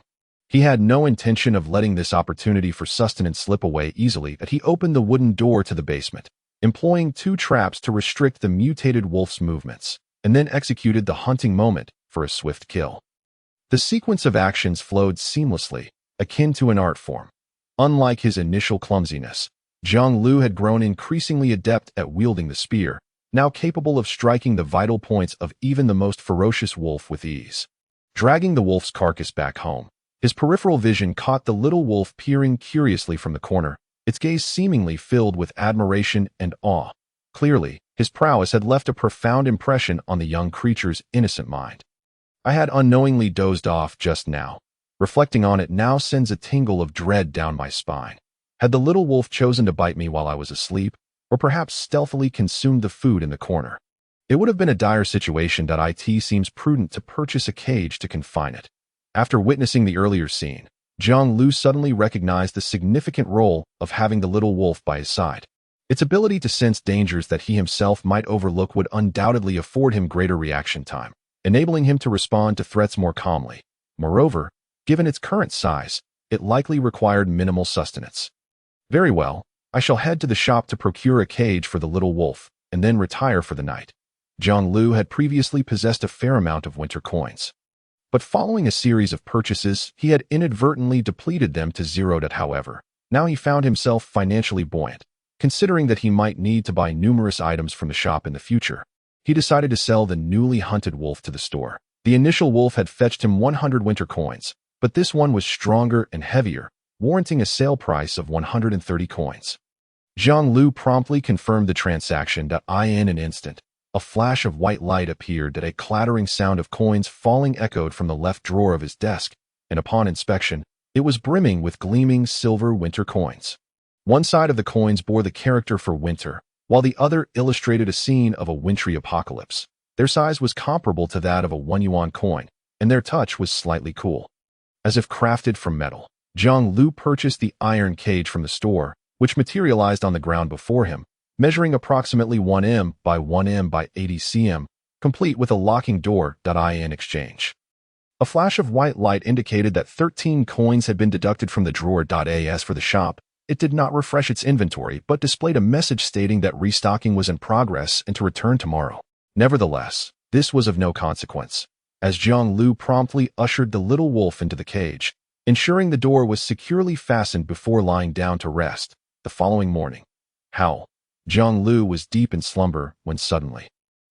He had no intention of letting this opportunity for sustenance slip away easily, that he opened the wooden door to the basement, employing 2 traps to restrict the mutated wolf's movements, and then executed the hunting moment for a swift kill. The sequence of actions flowed seamlessly, akin to an art form. Unlike his initial clumsiness, Jiang Liu had grown increasingly adept at wielding the spear, now capable of striking the vital points of even the most ferocious wolf with ease. Dragging the wolf's carcass back home, his peripheral vision caught the little wolf peering curiously from the corner, its gaze seemingly filled with admiration and awe. Clearly, his prowess had left a profound impression on the young creature's innocent mind. I had unknowingly dozed off just now. Reflecting on it now sends a tingle of dread down my spine. Had the little wolf chosen to bite me while I was asleep, or perhaps stealthily consumed the food in the corner? It would have been a dire situation. It seems prudent to purchase a cage to confine it. After witnessing the earlier scene, Jiang Liu suddenly recognized the significant role of having the little wolf by his side. Its ability to sense dangers that he himself might overlook would undoubtedly afford him greater reaction time, enabling him to respond to threats more calmly. Moreover, given its current size, it likely required minimal sustenance. Very well, I shall head to the shop to procure a cage for the little wolf, and then retire for the night. Jiang Liu had previously possessed a fair amount of winter coins. But following a series of purchases, he had inadvertently depleted them to zero. However, now he found himself financially buoyant. Considering that he might need to buy numerous items from the shop in the future, he decided to sell the newly hunted wolf to the store. The initial wolf had fetched him 100 winter coins, but this one was stronger and heavier, warranting a sale price of 130 coins. Jiang Liu promptly confirmed the transaction. In an instant, a flash of white light appeared. A clattering sound of coins falling echoed from the left drawer of his desk, and upon inspection, it was brimming with gleaming silver winter coins. One side of the coins bore the character for winter, while the other illustrated a scene of a wintry apocalypse. Their size was comparable to that of a 1 yuan coin, and their touch was slightly cool. As if crafted from metal, Jiang Liu purchased the iron cage from the store, which materialized on the ground before him, measuring approximately 1 m by 1 m by 80 cm, complete with a locking door. In exchange, a flash of white light indicated that 13 coins had been deducted from the drawer. As for the shop, it did not refresh its inventory but displayed a message stating that restocking was in progress and to return tomorrow. Nevertheless, this was of no consequence, as Jiang Liu promptly ushered the little wolf into the cage, ensuring the door was securely fastened before lying down to rest. The following morning, Jiang Liu was deep in slumber when suddenly,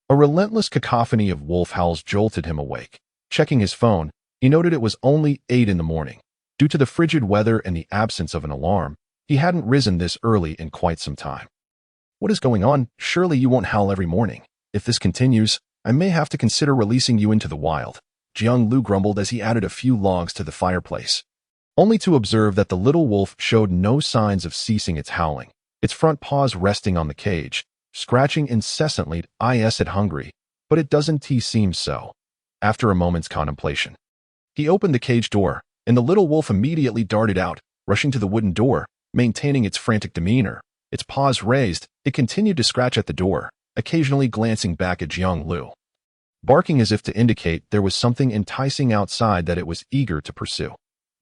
a relentless cacophony of wolf howls jolted him awake. Checking his phone, he noted it was only 8 in the morning. Due to the frigid weather and the absence of an alarm, he hadn't risen this early in quite some time. What is going on? Surely you won't howl every morning. If this continues, I may have to consider releasing you into the wild, Jiang Liu grumbled as he added a few logs to the fireplace, only to observe that the little wolf showed no signs of ceasing its howling, its front paws resting on the cage, scratching incessantly. It hungry, but it doesn't seem so. After a moment's contemplation, he opened the cage door, and the little wolf immediately darted out, rushing to the wooden door. Maintaining its frantic demeanor, its paws raised, it continued to scratch at the door, occasionally glancing back at Jiang Liu, barking as if to indicate there was something enticing outside that it was eager to pursue.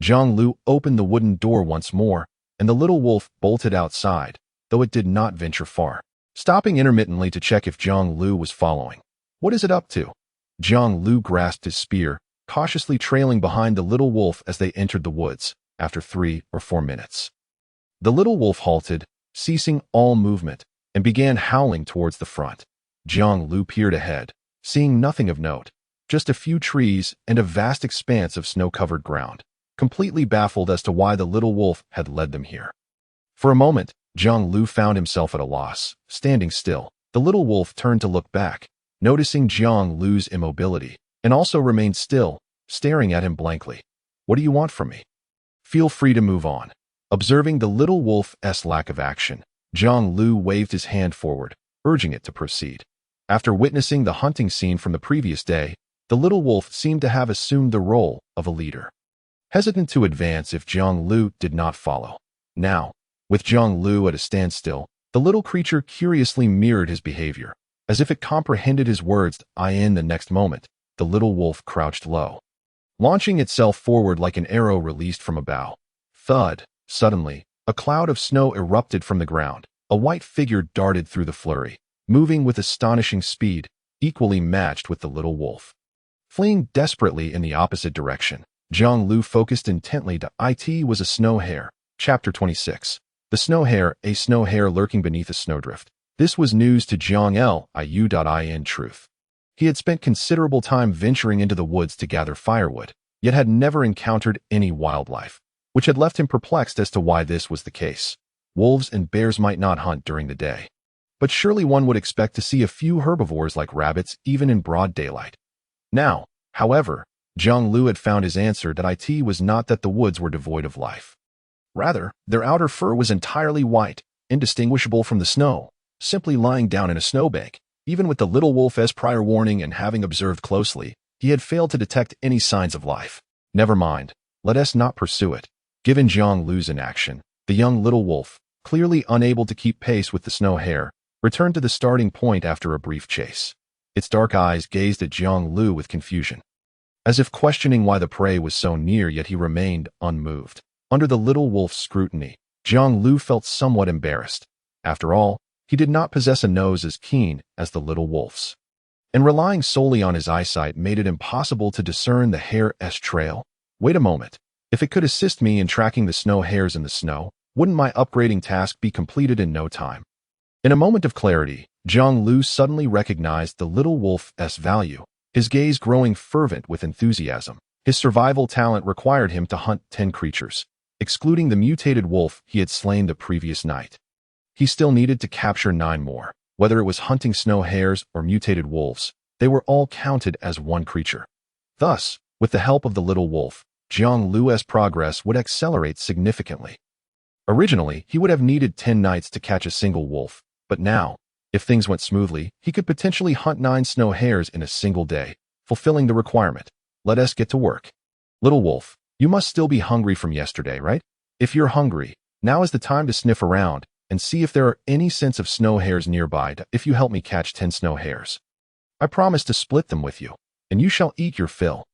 Jiang Liu opened the wooden door once more, and the little wolf bolted outside, though it did not venture far, stopping intermittently to check if Jiang Liu was following. What is it up to? Jiang Liu grasped his spear, cautiously trailing behind the little wolf as they entered the woods. After 3 or 4 minutes, the little wolf halted, ceasing all movement, and began howling towards the front. Jiang Liu peered ahead, seeing nothing of note, just a few trees and a vast expanse of snow-covered ground, completely baffled as to why the little wolf had led them here. For a moment, Jiang Liu found himself at a loss. Standing still, the little wolf turned to look back, noticing Jiang Liu's immobility, and also remained still, staring at him blankly. What do you want from me? Feel free to move on. Observing the little wolf's lack of action, Jiang Liu waved his hand forward, urging it to proceed. After witnessing the hunting scene from the previous day, the little wolf seemed to have assumed the role of a leader, hesitant to advance if Jiang Liu did not follow. Now, with Jiang Liu at a standstill, the little creature curiously mirrored his behavior, as if it comprehended his words. In the next moment, the little wolf crouched low, launching itself forward like an arrow released from a bow. Thud! Suddenly, a cloud of snow erupted from the ground. A white figure darted through the flurry, moving with astonishing speed, equally matched with the little wolf. Fleeing desperately in the opposite direction, Jiang Liu focused intently. It was a snow hare. Chapter 26. The snow hare, a snow hare lurking beneath a snowdrift. This was news to Jiang Liu. In truth, he had spent considerable time venturing into the woods to gather firewood, yet had never encountered any wildlife, which had left him perplexed as to why this was the case. Wolves and bears might not hunt during the day, but surely one would expect to see a few herbivores like rabbits even in broad daylight. Now, however, Jiang Liu had found his answer. It was not that the woods were devoid of life. Rather, their outer fur was entirely white, indistinguishable from the snow, simply lying down in a snowbank. Even with the little wolf's prior warning and having observed closely, he had failed to detect any signs of life. Never mind, let us not pursue it. Given Jiang Liu's inaction, the young little wolf, clearly unable to keep pace with the snow hare, returned to the starting point after a brief chase. Its dark eyes gazed at Jiang Liu with confusion, as if questioning why the prey was so near, yet he remained unmoved. Under the little wolf's scrutiny, Jiang Liu felt somewhat embarrassed. After all, he did not possess a nose as keen as the little wolf's, and relying solely on his eyesight made it impossible to discern the hare's trail. Wait a moment. If it could assist me in tracking the snow hares in the snow, wouldn't my upgrading task be completed in no time? In a moment of clarity, Jiang Liu suddenly recognized the little wolf's value, his gaze growing fervent with enthusiasm. His survival talent required him to hunt 10 creatures, excluding the mutated wolf he had slain the previous night. He still needed to capture 9 more. Whether it was hunting snow hares or mutated wolves, they were all counted as one creature. Thus, with the help of the little wolf, Jiang Liu's progress would accelerate significantly. Originally, he would have needed 10 nights to catch a single wolf, but now, if things went smoothly, he could potentially hunt 9 snow hares in a single day, fulfilling the requirement. Let us get to work. Little wolf, you must still be hungry from yesterday, right? If you're hungry, now is the time to sniff around and see if there are any scents of snow hares nearby. If you help me catch 10 snow hares, I promise to split them with you, and you shall eat your fill.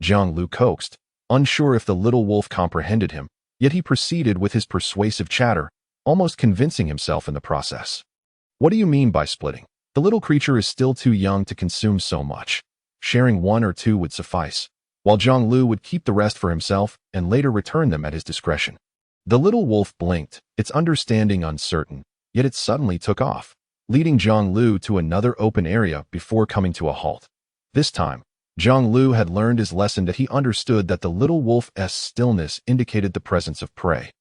Jiang Liu coaxed, unsure if the little wolf comprehended him, yet he proceeded with his persuasive chatter, almost convincing himself in the process. What do you mean by splitting? The little creature is still too young to consume so much. Sharing 1 or 2 would suffice, while Jiang Liu would keep the rest for himself and later return them at his discretion. The little wolf blinked, its understanding uncertain, yet it suddenly took off, leading Jiang Liu to another open area before coming to a halt. This time, Jiang Liu had learned his lesson. That he understood that the little wolf's stillness indicated the presence of prey.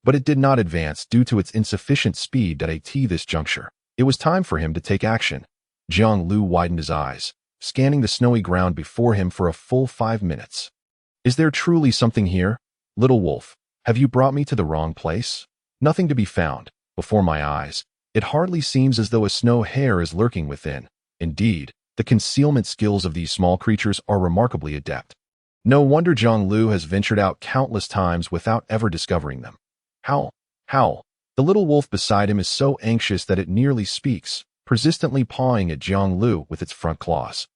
But it did not advance due to its insufficient speed. At this juncture, it was time for him to take action. Jiang Liu widened his eyes, scanning the snowy ground before him for a full 5 minutes. Is there truly something here? Little wolf, have you brought me to the wrong place? Nothing to be found. Before my eyes, it hardly seems as though a snow hare is lurking within. Indeed, the concealment skills of these small creatures are remarkably adept. No wonder Jiang Liu has ventured out countless times without ever discovering them. Howl! Howl! The little wolf beside him is so anxious that it nearly speaks, persistently pawing at Jiang Liu with its front claws,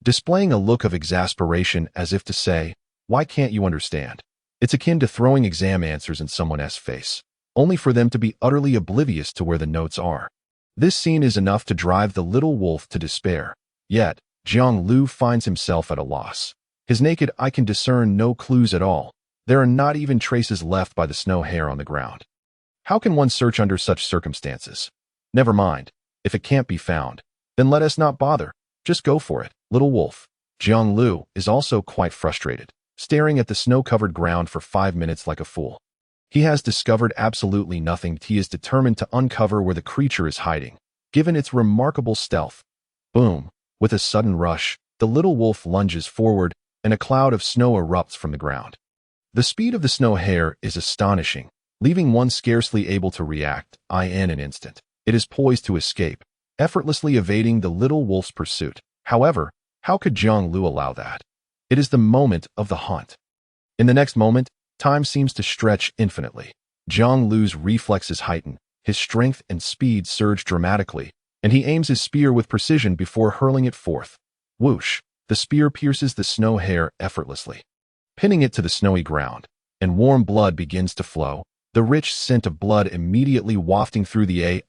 displaying a look of exasperation as if to say, why can't you understand? It's akin to throwing exam answers in someone's face, only for them to be utterly oblivious to where the notes are. This scene is enough to drive the little wolf to despair. Yet, Jiang Liu finds himself at a loss. His naked eye can discern no clues at all. There are not even traces left by the snow hare on the ground. How can one search under such circumstances? Never mind. If it can't be found, then let us not bother. Just go for it, little wolf. Jiang Liu is also quite frustrated, staring at the snow-covered ground for 5 minutes like a fool. He has discovered absolutely nothing. He is determined to uncover where the creature is hiding, given its remarkable stealth. Boom! With a sudden rush, the little wolf lunges forward, and a cloud of snow erupts from the ground. The speed of the snow hare is astonishing, leaving one scarcely able to react in an instant. It is poised to escape, effortlessly evading the little wolf's pursuit. However, how could Jiang Liu allow that? It is the moment of the hunt. In the next moment, time seems to stretch infinitely. Jiang Liu's reflexes heighten, his strength and speed surge dramatically, and he aims his spear with precision before hurling it forth. Whoosh! The spear pierces the snow hare effortlessly. pinning it to the snowy ground, and warm blood begins to flow, the rich scent of blood immediately wafting through the air.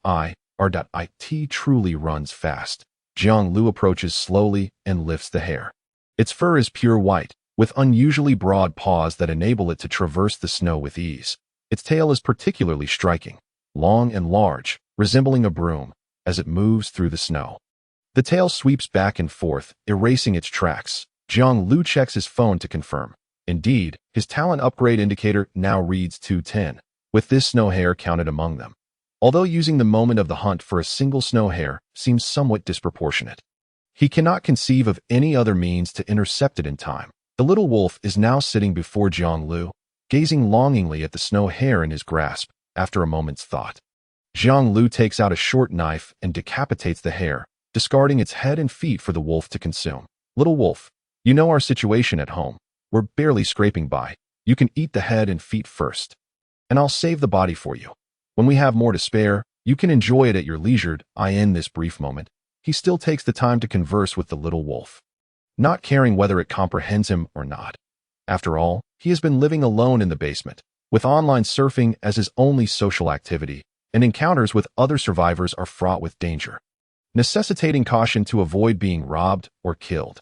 It truly runs fast. Jiang Liu approaches slowly and lifts the hare. Its fur is pure white, with unusually broad paws that enable it to traverse the snow with ease. Its tail is particularly striking, long and large, resembling a broom, as it moves through the snow. The tail sweeps back and forth, erasing its tracks. Jiang Liu checks his phone to confirm. Indeed, his talent upgrade indicator now reads 210, with this snow hare counted among them. Although using the moment of the hunt for a single snow hare seems somewhat disproportionate, he cannot conceive of any other means to intercept it in time. The little wolf is now sitting before Jiang Liu, gazing longingly at the snow hare in his grasp. After a moment's thought, Jiang Liu takes out a short knife and decapitates the hare, discarding its head and feet for the wolf to consume. Little wolf, you know our situation at home. We're barely scraping by. You can eat the head and feet first, and I'll save the body for you. When we have more to spare, you can enjoy it at your leisure. In this brief moment, he still takes the time to converse with the little wolf, not caring whether it comprehends him or not. After all, he has been living alone in the basement, with online surfing as his only social activity, and encounters with other survivors are fraught with danger, necessitating caution to avoid being robbed or killed.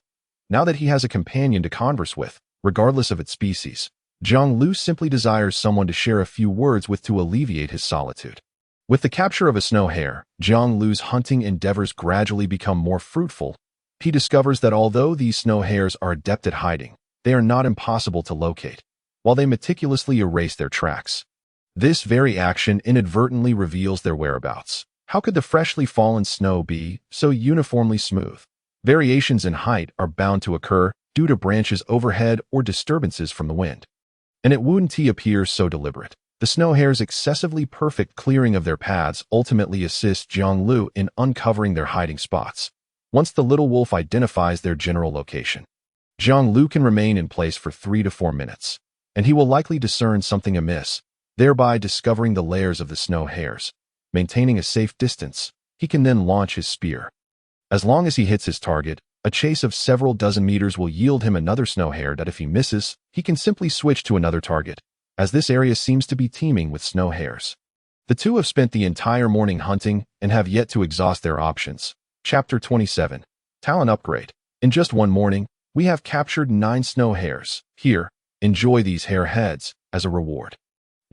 Now that he has a companion to converse with, regardless of its species, Jiang Liu simply desires someone to share a few words with to alleviate his solitude. With the capture of a snow hare, Jiang Liu's hunting endeavors gradually become more fruitful. He discovers that although these snow hares are adept at hiding, they are not impossible to locate, while they meticulously erase their tracks. This very action inadvertently reveals their whereabouts. How could the freshly fallen snow be so uniformly smooth? Variations in height are bound to occur due to branches overhead or disturbances from the wind. And it wouldn't appear so deliberate. The snow hare's excessively perfect clearing of their paths ultimately assists Jiang Liu in uncovering their hiding spots. Once the little wolf identifies their general location, Jiang Liu can remain in place for 3 to 4 minutes, and he will likely discern something amiss, thereby discovering the layers of the snow hares. Maintaining a safe distance, he can then launch his spear. As long as he hits his target, a chase of several dozen meters will yield him another snow hare that if he misses, he can simply switch to another target, as this area seems to be teeming with snow hares. The two have spent the entire morning hunting and have yet to exhaust their options. Chapter 27. Talent Upgrade. In just one morning, we have captured 9 snow hares. Here, enjoy these hare heads as a reward.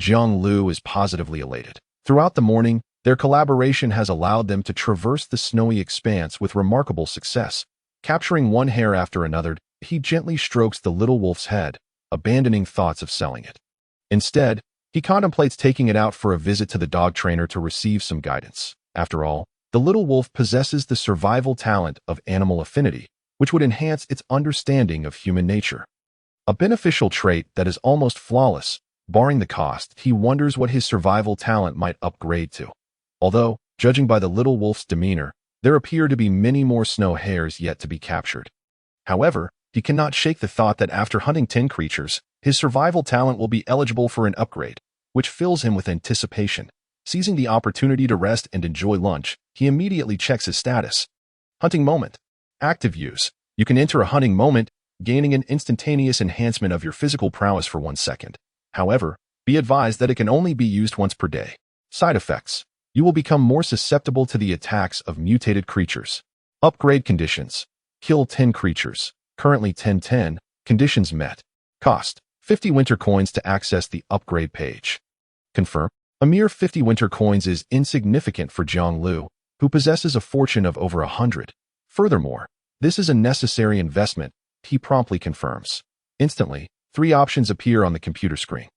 Jiang Liu is positively elated. Throughout the morning, their collaboration has allowed them to traverse the snowy expanse with remarkable success. Capturing one hare after another, he gently strokes the little wolf's head, abandoning thoughts of selling it. Instead, he contemplates taking it out for a visit to the dog trainer to receive some guidance. After all, the little wolf possesses the survival talent of animal affinity, which would enhance its understanding of human nature. A beneficial trait that is almost flawless. Barring the cost, he wonders what his survival talent might upgrade to. Although, judging by the little wolf's demeanor, there appear to be many more snow hares yet to be captured. However, he cannot shake the thought that after hunting 10 creatures, his survival talent will be eligible for an upgrade, which fills him with anticipation. Seizing the opportunity to rest and enjoy lunch, he immediately checks his status. Hunting Moment. Active use. You can enter a hunting moment, gaining an instantaneous enhancement of your physical prowess for 1 second. However, be advised that it can only be used once per day. Side effects. You will become more susceptible to the attacks of mutated creatures. Upgrade conditions. Kill 10 creatures. Currently 10-10. Conditions met. Cost. 50 winter coins to access the upgrade page. Confirm. A mere 50 winter coins is insignificant for Jiang Liu, who possesses a fortune of over 100. Furthermore, this is a necessary investment, he promptly confirms. Instantly, 3 options appear on the computer screen.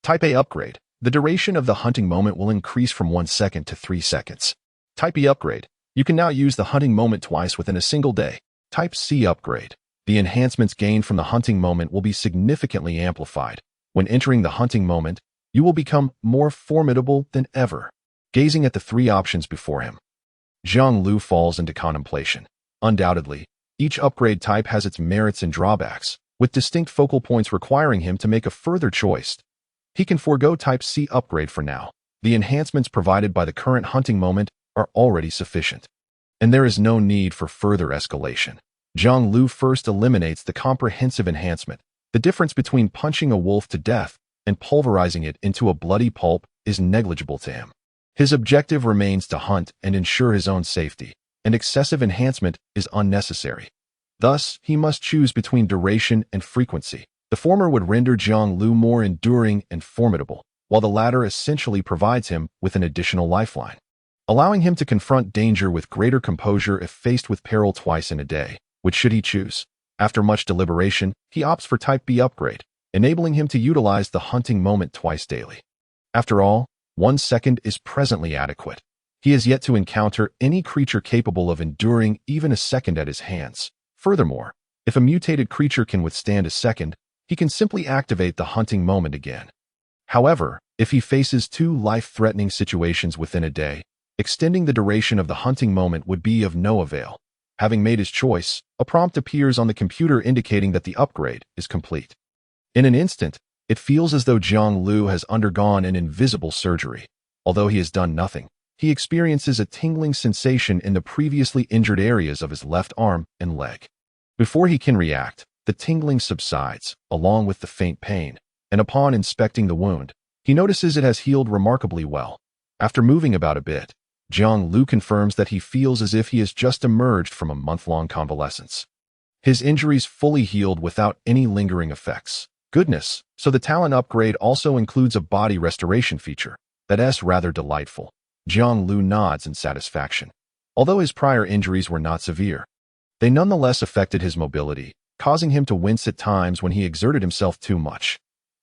Type A upgrade. The duration of the hunting moment will increase from 1 second to 3 seconds. Type B upgrade. You can now use the hunting moment twice within a single day. Type C upgrade. The enhancements gained from the hunting moment will be significantly amplified. When entering the hunting moment, you will become more formidable than ever. Gazing at the 3 options before him, Jiang Liu falls into contemplation. Undoubtedly, each upgrade type has its merits and drawbacks, with distinct focal points requiring him to make a further choice. He can forego Type C upgrade for now. The enhancements provided by the current hunting moment are already sufficient, and there is no need for further escalation. Jiang Liu first eliminates the comprehensive enhancement, The difference between punching a wolf to death and pulverizing it into a bloody pulp is negligible to him. His objective remains to hunt and ensure his own safety, and excessive enhancement is unnecessary. Thus, he must choose between duration and frequency. The former would render Jiang Liu more enduring and formidable, while the latter essentially provides him with an additional lifeline, allowing him to confront danger with greater composure if faced with peril twice in a day. Which should he choose? After much deliberation, he opts for Type B upgrade, enabling him to utilize the hunting moment twice daily. After all, 1 second is presently adequate. He has yet to encounter any creature capable of enduring even a second at his hands. Furthermore, if a mutated creature can withstand a second, he can simply activate the hunting moment again. However, if he faces 2 life-threatening situations within a day, extending the duration of the hunting moment would be of no avail. Having made his choice, a prompt appears on the computer indicating that the upgrade is complete. In an instant, it feels as though Jiang Liu has undergone an invisible surgery. Although he has done nothing, he experiences a tingling sensation in the previously injured areas of his left arm and leg. Before he can react, the tingling subsides, along with the faint pain, and upon inspecting the wound, he notices it has healed remarkably well. After moving about a bit, Jiang Liu confirms that he feels as if he has just emerged from a month-long convalescence. His injuries fully healed without any lingering effects. Goodness, so the talent upgrade also includes a body restoration feature. That's rather delightful. Jiang Liu nods in satisfaction. Although his prior injuries were not severe, they nonetheless affected his mobility, causing him to wince at times when he exerted himself too much.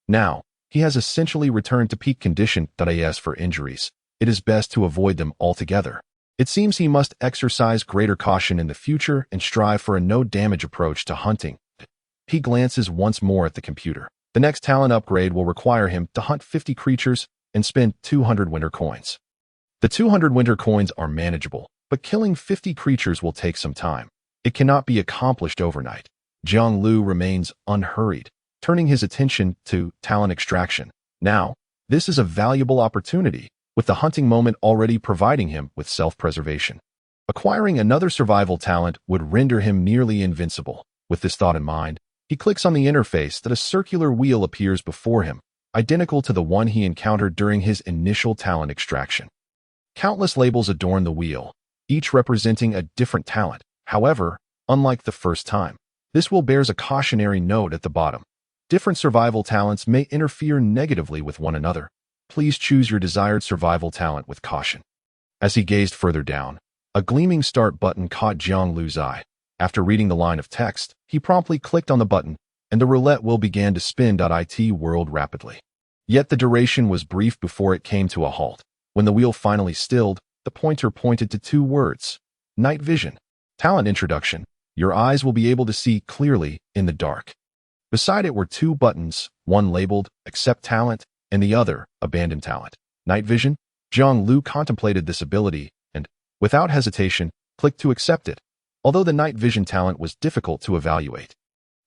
Now, he has essentially returned to peak condition. As for injuries, it is best to avoid them altogether. It seems he must exercise greater caution in the future and strive for a no-damage approach to hunting. He glances once more at the computer. The next talent upgrade will require him to hunt 50 creatures and spend 200 winter coins. The 200 winter coins are manageable, but killing 50 creatures will take some time. It cannot be accomplished overnight. Jiang Liu remains unhurried, turning his attention to talent extraction. Now, this is a valuable opportunity, with the hunting moment already providing him with self-preservation. Acquiring another survival talent would render him nearly invincible. With this thought in mind, he clicks on the interface that a circular wheel appears before him, identical to the one he encountered during his initial talent extraction. Countless labels adorn the wheel, each representing a different talent. However, unlike the first time, this wheel bears a cautionary note at the bottom. Different survival talents may interfere negatively with one another. Please choose your desired survival talent with caution. As he gazed further down, a gleaming start button caught Jiang Liu's eye. After reading the line of text, he promptly clicked on the button, and the roulette wheel began to spin. It whirled rapidly. Yet the duration was brief before it came to a halt. When the wheel finally stilled, the pointer pointed to 2 words: night vision. Talent introduction. Your eyes will be able to see clearly in the dark. Beside it were 2 buttons, one labeled Accept Talent and the other Abandon Talent. Night vision? Jiang Liu contemplated this ability and, without hesitation, clicked to accept it. Although the night vision talent was difficult to evaluate,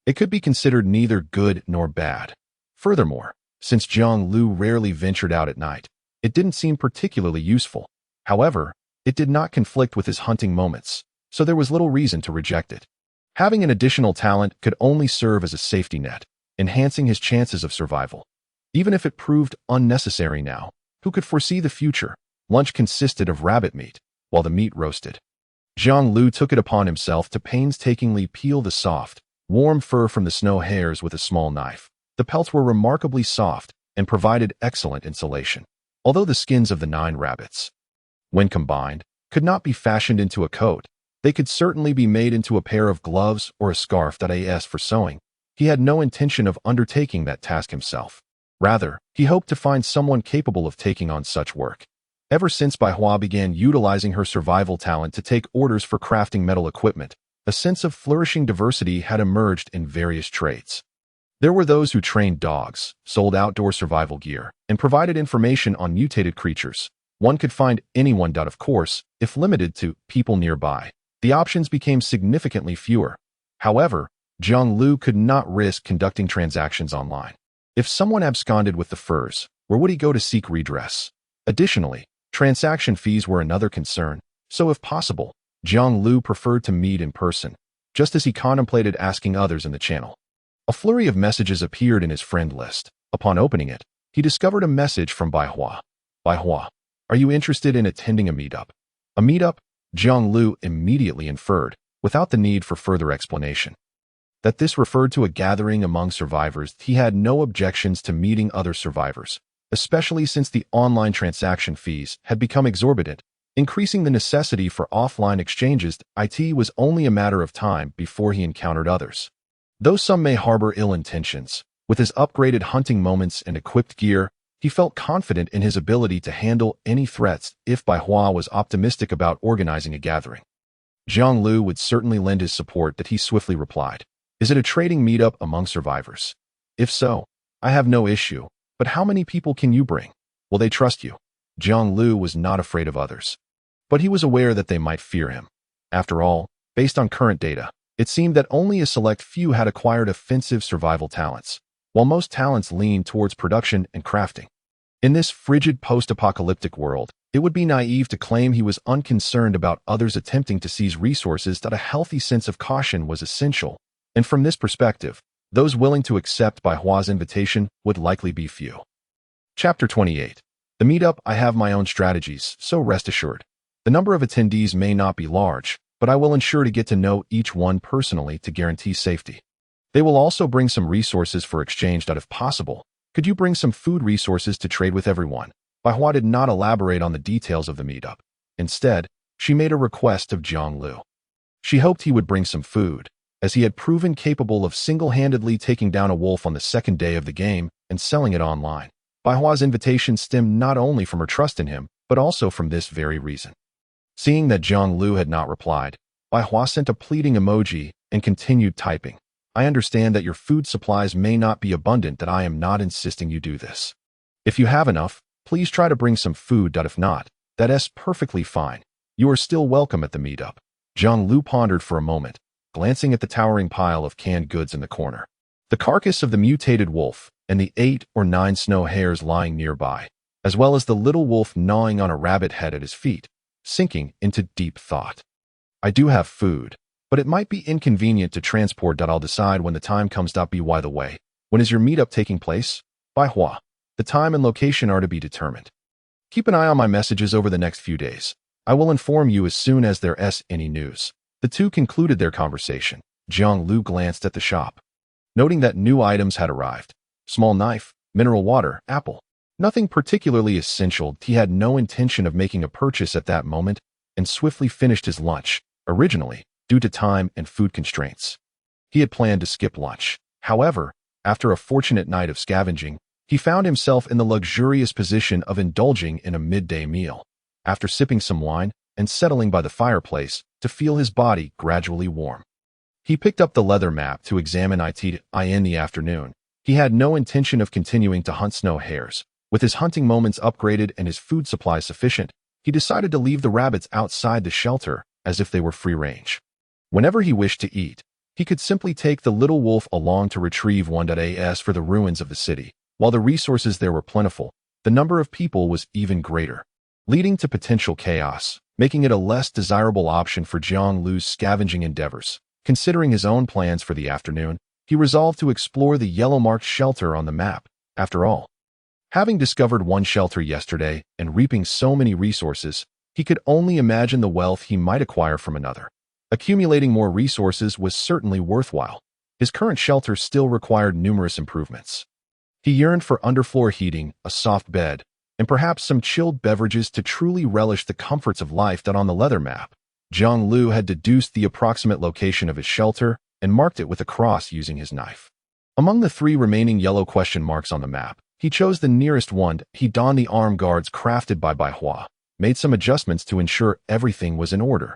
it could be considered neither good nor bad. Furthermore, since Jiang Liu rarely ventured out at night, it didn't seem particularly useful. However, it did not conflict with his hunting moments, so there was little reason to reject it. Having an additional talent could only serve as a safety net, enhancing his chances of survival. Even if it proved unnecessary now, who could foresee the future? Lunch consisted of rabbit meat, while the meat roasted. Jiang Liu took it upon himself to painstakingly peel the soft, warm fur from the snow hares with a small knife. The pelts were remarkably soft and provided excellent insulation. Although the skins of the 9 rabbits, when combined, could not be fashioned into a coat, they could certainly be made into a pair of gloves or a scarf. As for sewing, he had no intention of undertaking that task himself. Rather, he hoped to find someone capable of taking on such work. Ever since Baihua began utilizing her survival talent to take orders for crafting metal equipment, a sense of flourishing diversity had emerged in various trades. There were those who trained dogs, sold outdoor survival gear, and provided information on mutated creatures. One could find anyone. Of course, if limited to people nearby, the options became significantly fewer. However, Jiang Liu could not risk conducting transactions online. If someone absconded with the furs, where would he go to seek redress? Additionally, transaction fees were another concern, so if possible, Jiang Liu preferred to meet in person, just as he contemplated asking others in the channel. A flurry of messages appeared in his friend list. Upon opening it, he discovered a message from Bai Hua. Bai Hua, are you interested in attending a meetup? A meetup? Jiang Liu immediately inferred, without the need for further explanation, that this referred to a gathering among survivors. He had no objections to meeting other survivors, especially since the online transaction fees had become exorbitant, increasing the necessity for offline exchanges. It was only a matter of time before he encountered others. Though some may harbor ill intentions, with his upgraded hunting moments and equipped gear, he felt confident in his ability to handle any threats. If Bai Hua was optimistic about organizing a gathering, Jiang Liu would certainly lend his support. That he swiftly replied, is it a trading meetup among survivors? If so, I have no issue, but how many people can you bring? Will they trust you? Jiang Liu was not afraid of others, but he was aware that they might fear him. After all, based on current data, it seemed that only a select few had acquired offensive survival talents, while most talents leaned towards production and crafting. In this frigid post-apocalyptic world, it would be naive to claim he was unconcerned about others attempting to seize resources. That a healthy sense of caution was essential, and from this perspective, those willing to accept Bai Hua's invitation would likely be few. Chapter 28. The meetup. I have my own strategies, so rest assured. The number of attendees may not be large, but I will ensure to get to know each one personally to guarantee safety. They will also bring some resources for exchange. If possible, could you bring some food resources to trade with everyone? Bai Hua did not elaborate on the details of the meetup. Instead, she made a request of Jiang Liu. She hoped he would bring some food, as he had proven capable of single-handedly taking down a wolf on the second day of the game and selling it online. Bai Hua's invitation stemmed not only from her trust in him, but also from this very reason. Seeing that Jiang Liu had not replied, Bai Hua sent a pleading emoji and continued typing. I understand that your food supplies may not be abundant. That I am not insisting you do this. If you have enough, please try to bring some food. If not, that's perfectly fine. You are still welcome at the meetup. Jiang Liu pondered for a moment, glancing at the towering pile of canned goods in the corner, the carcass of the mutated wolf, and the 8 or 9 snow hares lying nearby, as well as the little wolf gnawing on a rabbit head at his feet, sinking into deep thought. I do have food, but it might be inconvenient to transport. I'll decide when the time comes. By the way, when is your meetup taking place? Bai Hua. The time and location are to be determined. Keep an eye on my messages over the next few days. I will inform you as soon as there's any news. The two concluded their conversation. Jiang Liu glanced at the shop, noting that new items had arrived. Small knife, mineral water, apple. Nothing particularly essential. He had no intention of making a purchase at that moment and swiftly finished his lunch. Originally, due to time and food constraints, he had planned to skip lunch. However, after a fortunate night of scavenging, he found himself in the luxurious position of indulging in a midday meal. After sipping some wine and settling by the fireplace to feel his body gradually warm, he picked up the leather map to examine it. In the afternoon, he had no intention of continuing to hunt snow hares. With his hunting moments upgraded and his food supply sufficient, he decided to leave the rabbits outside the shelter as if they were free range. Whenever he wished to eat, he could simply take the little wolf along to retrieve one. As for the ruins of the city, while the resources there were plentiful, the number of people was even greater, leading to potential chaos, making it a less desirable option for Jiang Liu's scavenging endeavors. Considering his own plans for the afternoon, he resolved to explore the yellow-marked shelter on the map. After all, having discovered one shelter yesterday and reaping so many resources, he could only imagine the wealth he might acquire from another. Accumulating more resources was certainly worthwhile. His current shelter still required numerous improvements. He yearned for underfloor heating, a soft bed, and perhaps some chilled beverages to truly relish the comforts of life. On the leather map, Jiang Liu had deduced the approximate location of his shelter and marked it with a cross using his knife. Among the 3 remaining yellow question marks on the map, he chose the nearest one. He donned the arm guards crafted by Bai Hua, made some adjustments to ensure everything was in order,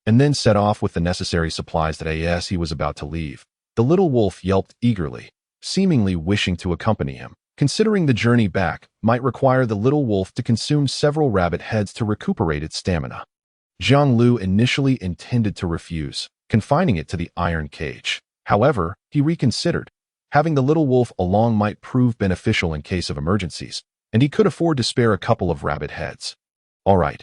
and then set off with the necessary supplies. As he was about to leave, the little wolf yelped eagerly, seemingly wishing to accompany him. Considering the journey back might require the little wolf to consume several rabbit heads to recuperate its stamina, Jiang Liu initially intended to refuse, confining it to the iron cage. However, he reconsidered. Having the little wolf along might prove beneficial in case of emergencies, and he could afford to spare a couple of rabbit heads. All right,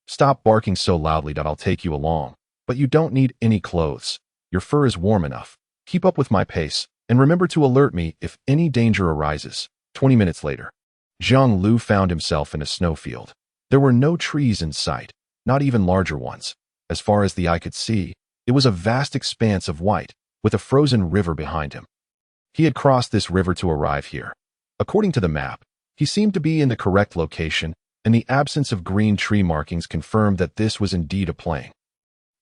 stop barking so loudly. I'll take you along, but you don't need any clothes. Your fur is warm enough. Keep up with my pace, and remember to alert me if any danger arises. 20 minutes later, Jiang Liu found himself in a snowfield. There were no trees in sight, not even larger ones. As far as the eye could see, it was a vast expanse of white, with a frozen river behind him. He had crossed this river to arrive here. According to the map, he seemed to be in the correct location, and the absence of green tree markings confirmed that this was indeed a plain.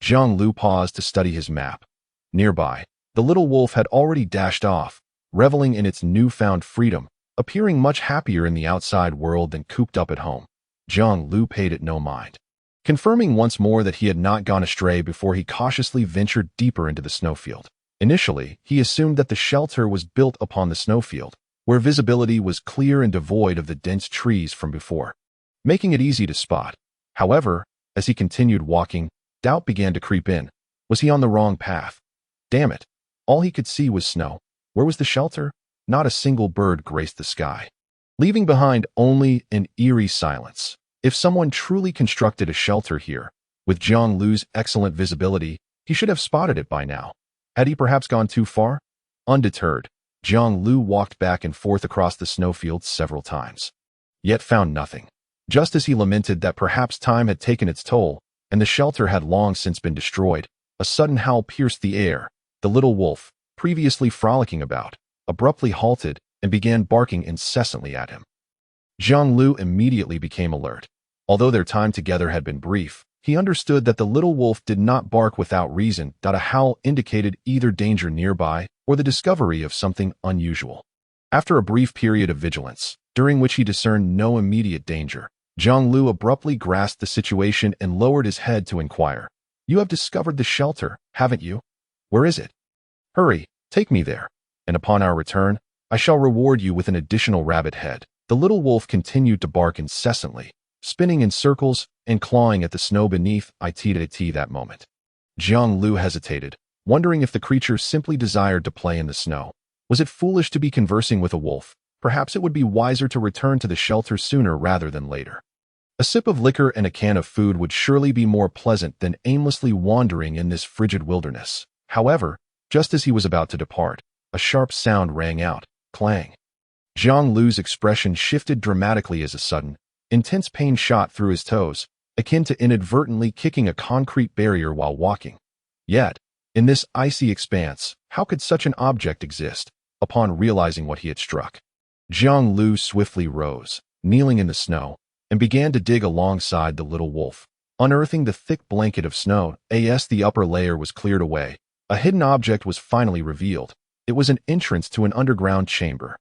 Jiang Liu paused to study his map. Nearby, the little wolf had already dashed off, reveling in its newfound freedom, appearing much happier in the outside world than cooped up at home. Jiang Liu paid it no mind, confirming once more that he had not gone astray before he cautiously ventured deeper into the snowfield. Initially, he assumed that the shelter was built upon the snowfield, where visibility was clear and devoid of the dense trees from before, making it easy to spot. However, as he continued walking, doubt began to creep in. Was he on the wrong path? Damn it. All he could see was snow. Where was the shelter? Not a single bird graced the sky, leaving behind only an eerie silence. If someone truly constructed a shelter here, with Jiang Liu's excellent visibility, he should have spotted it by now. Had he perhaps gone too far? Undeterred, Jiang Liu walked back and forth across the snowfield several times, yet found nothing. Just as he lamented that perhaps time had taken its toll, and the shelter had long since been destroyed, a sudden howl pierced the air. The little wolf, previously frolicking about, abruptly halted and began barking incessantly at him. Jiang Liu immediately became alert. Although their time together had been brief, he understood that the little wolf did not bark without reason. A howl indicated either danger nearby or the discovery of something unusual. After a brief period of vigilance, during which he discerned no immediate danger, Jiang Liu abruptly grasped the situation and lowered his head to inquire. You have discovered the shelter, haven't you? Where is it? Hurry, take me there, and upon our return, I shall reward you with an additional rabbit head. The little wolf continued to bark incessantly, spinning in circles and clawing at the snow beneath it. That moment, Jiang Liu hesitated, wondering if the creature simply desired to play in the snow. Was it foolish to be conversing with a wolf? Perhaps it would be wiser to return to the shelter sooner rather than later. A sip of liquor and a can of food would surely be more pleasant than aimlessly wandering in this frigid wilderness. However, just as he was about to depart, a sharp sound rang out, clang. Jiang Liu's expression shifted dramatically as a sudden, intense pain shot through his toes, akin to inadvertently kicking a concrete barrier while walking. Yet, in this icy expanse, how could such an object exist? Upon realizing what he had struck, Jiang Liu swiftly rose, kneeling in the snow, and began to dig alongside the little wolf, unearthing the thick blanket of snow. As the upper layer was cleared away, a hidden object was finally revealed. It was an entrance to an underground chamber.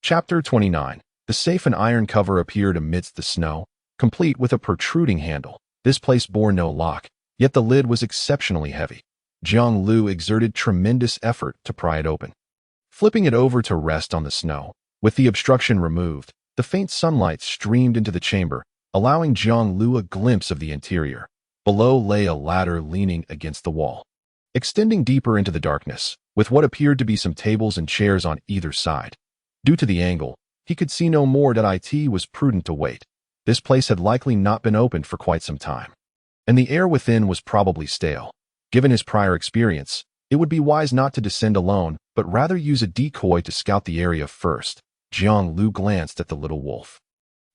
Chapter 29. The safe and iron cover appeared amidst the snow, complete with a protruding handle. This place bore no lock, yet the lid was exceptionally heavy. Jiang Liu exerted tremendous effort to pry it open, flipping it over to rest on the snow. With the obstruction removed, the faint sunlight streamed into the chamber, allowing Jiang Liu a glimpse of the interior. Below lay a ladder leaning against the wall, extending deeper into the darkness, with what appeared to be some tables and chairs on either side. Due to the angle, he could see no more. It was prudent to wait. This place had likely not been opened for quite some time, and the air within was probably stale. Given his prior experience, it would be wise not to descend alone, but rather use a decoy to scout the area first. Jiang Liu glanced at the little wolf.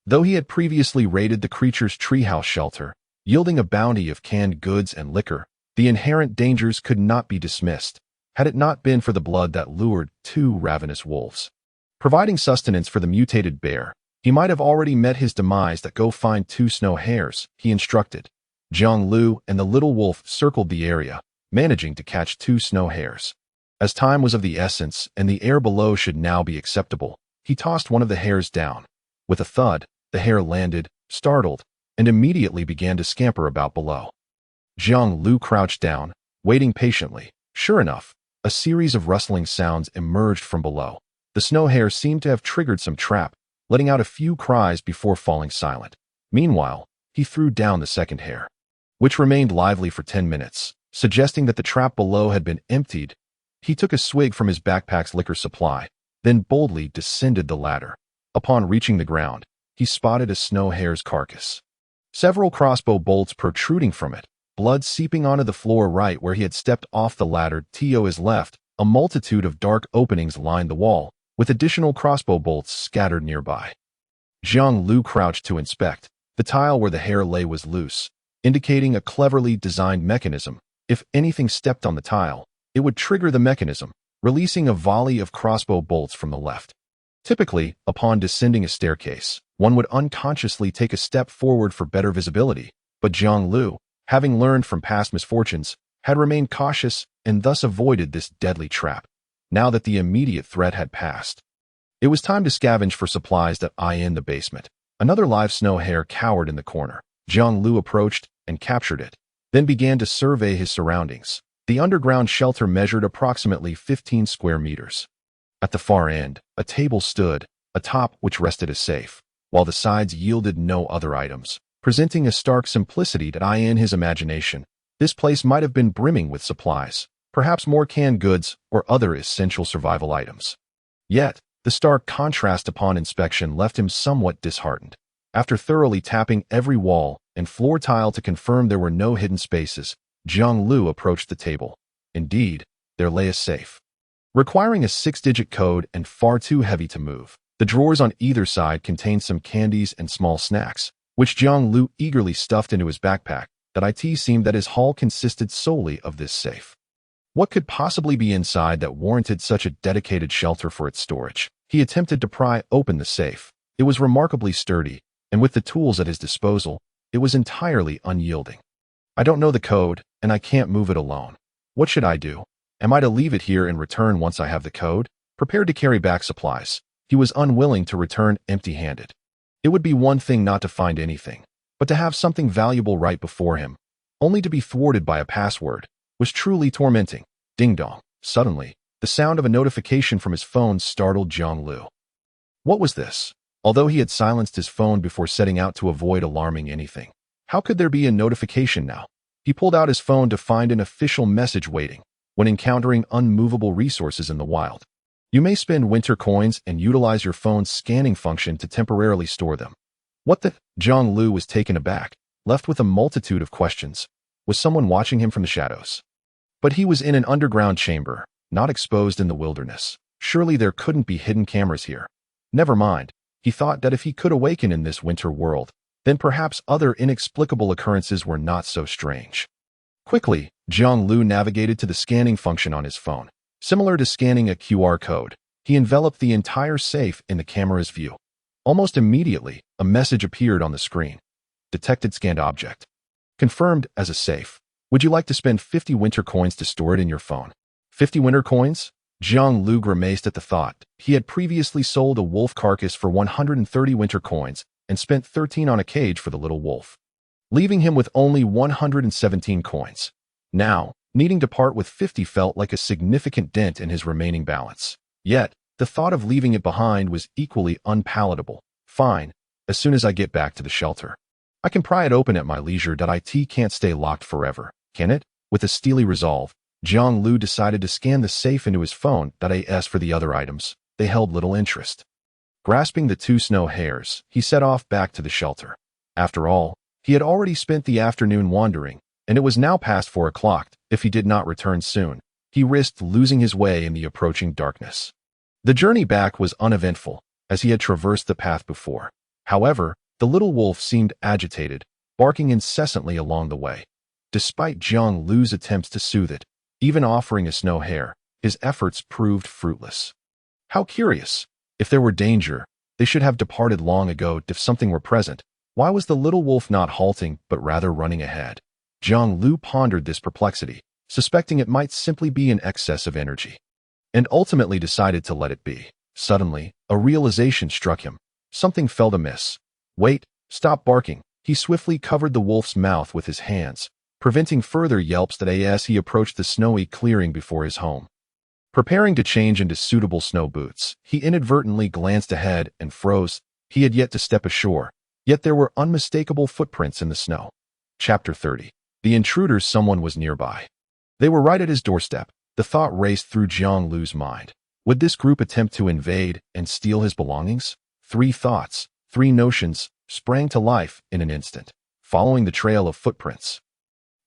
Though he had previously raided the creature's treehouse shelter, yielding a bounty of canned goods and liquor, the inherent dangers could not be dismissed, had it not been for the blood that lured two ravenous wolves. Providing sustenance for the mutated bear, he might have already met his demise. Go find 2 snow hares, he instructed. Jiang Liu and the little wolf circled the area, managing to catch 2 snow hares. As time was of the essence and the air below should now be acceptable, he tossed one of the hares down. With a thud, the hare landed, startled, and immediately began to scamper about below. Jiang Liu crouched down, waiting patiently. Sure enough, a series of rustling sounds emerged from below. The snow hare seemed to have triggered some trap, letting out a few cries before falling silent. Meanwhile, he threw down the second hare, which remained lively for 10 minutes, suggesting that the trap below had been emptied. He took a swig from his backpack's liquor supply, then boldly descended the ladder. Upon reaching the ground, he spotted a snow hare's carcass, several crossbow bolts protruding from it, blood seeping onto the floor right where he had stepped off the ladder. To his left, a multitude of dark openings lined the wall, with additional crossbow bolts scattered nearby. Jiang Liu crouched to inspect. The tile where the hair lay was loose, indicating a cleverly designed mechanism. If anything stepped on the tile, it would trigger the mechanism, releasing a volley of crossbow bolts from the left. Typically, upon descending a staircase, one would unconsciously take a step forward for better visibility, but Jiang Liu, having learned from past misfortunes, had remained cautious and thus avoided this deadly trap. Now that the immediate threat had passed, it was time to scavenge for supplies that in the basement. Another live snow hare cowered in the corner. Jiang Liu approached and captured it, then began to survey his surroundings. The underground shelter measured approximately 15 square meters. At the far end, a table stood, atop which rested a safe, while the sides yielded no other items, presenting a stark simplicity that in his imagination, this place might have been brimming with supplies, perhaps more canned goods or other essential survival items. Yet, the stark contrast upon inspection left him somewhat disheartened. After thoroughly tapping every wall and floor tile to confirm there were no hidden spaces, Jiang Liu approached the table. Indeed, there lay a safe, requiring a 6-digit code and far too heavy to move. The drawers on either side contained some candies and small snacks, which Jiang Liu eagerly stuffed into his backpack. It seemed that his haul consisted solely of this safe. What could possibly be inside that warranted such a dedicated shelter for its storage? He attempted to pry open the safe. It was remarkably sturdy, and with the tools at his disposal, it was entirely unyielding. I don't know the code, and I can't move it alone. What should I do? Am I to leave it here and return once I have the code? Prepared to carry back supplies, he was unwilling to return empty-handed. It would be one thing not to find anything, but to have something valuable right before him, only to be thwarted by a password, was truly tormenting. Ding-dong. Suddenly, the sound of a notification from his phone startled Jiang Liu. What was this? Although he had silenced his phone before setting out to avoid alarming anything, how could there be a notification now? He pulled out his phone to find an official message waiting. When encountering unmovable resources in the wild, you may spend winter coins and utilize your phone's scanning function to temporarily store them. What the? Jiang Liu was taken aback, left with a multitude of questions. Was someone watching him from the shadows? But he was in an underground chamber, not exposed in the wilderness. Surely there couldn't be hidden cameras here. Never mind. He thought that if he could awaken in this winter world, then perhaps other inexplicable occurrences were not so strange. Quickly, Jiang Liu navigated to the scanning function on his phone. Similar to scanning a QR code, he enveloped the entire safe in the camera's view. Almost immediately, a message appeared on the screen. Detected scanned object. Confirmed as a safe. Would you like to spend 50 winter coins to store it in your phone? 50 winter coins? Jiang Liu grimaced at the thought. He had previously sold a wolf carcass for 130 winter coins and spent 13 on a cage for the little wolf, leaving him with only 117 coins. Now, needing to part with 50 felt like a significant dent in his remaining balance. Yet, the thought of leaving it behind was equally unpalatable. Fine, as soon as I get back to the shelter, I can pry it open at my leisure. It can't stay locked forever, can it? With a steely resolve, Jiang Liu decided to scan the safe into his phone. As for the other items, they held little interest. Grasping the 2 snow hares, he set off back to the shelter. After all, he had already spent the afternoon wandering, and it was now past 4 o'clock. If he did not return soon, he risked losing his way in the approaching darkness. The journey back was uneventful, as he had traversed the path before. However, the little wolf seemed agitated, barking incessantly along the way. Despite Jiang Liu's attempts to soothe it, even offering a snow hare, his efforts proved fruitless. How curious! If there were danger, they should have departed long ago. If something were present, why was the little wolf not halting but rather running ahead? Jiang Liu pondered this perplexity, suspecting it might simply be an excess of energy, and ultimately decided to let it be. Suddenly, a realization struck him. Something felt amiss. Wait, stop barking. He swiftly covered the wolf's mouth with his hands, preventing further yelps as he approached the snowy clearing before his home. Preparing to change into suitable snow boots, he inadvertently glanced ahead and froze. He had yet to step ashore, yet there were unmistakable footprints in the snow. Chapter 30. The intruders. Someone was nearby. They were right at his doorstep. The thought raced through Jiang Liu's mind. Would this group attempt to invade and steal his belongings? 3 thoughts, 3 notions, sprang to life in an instant. Following the trail of footprints,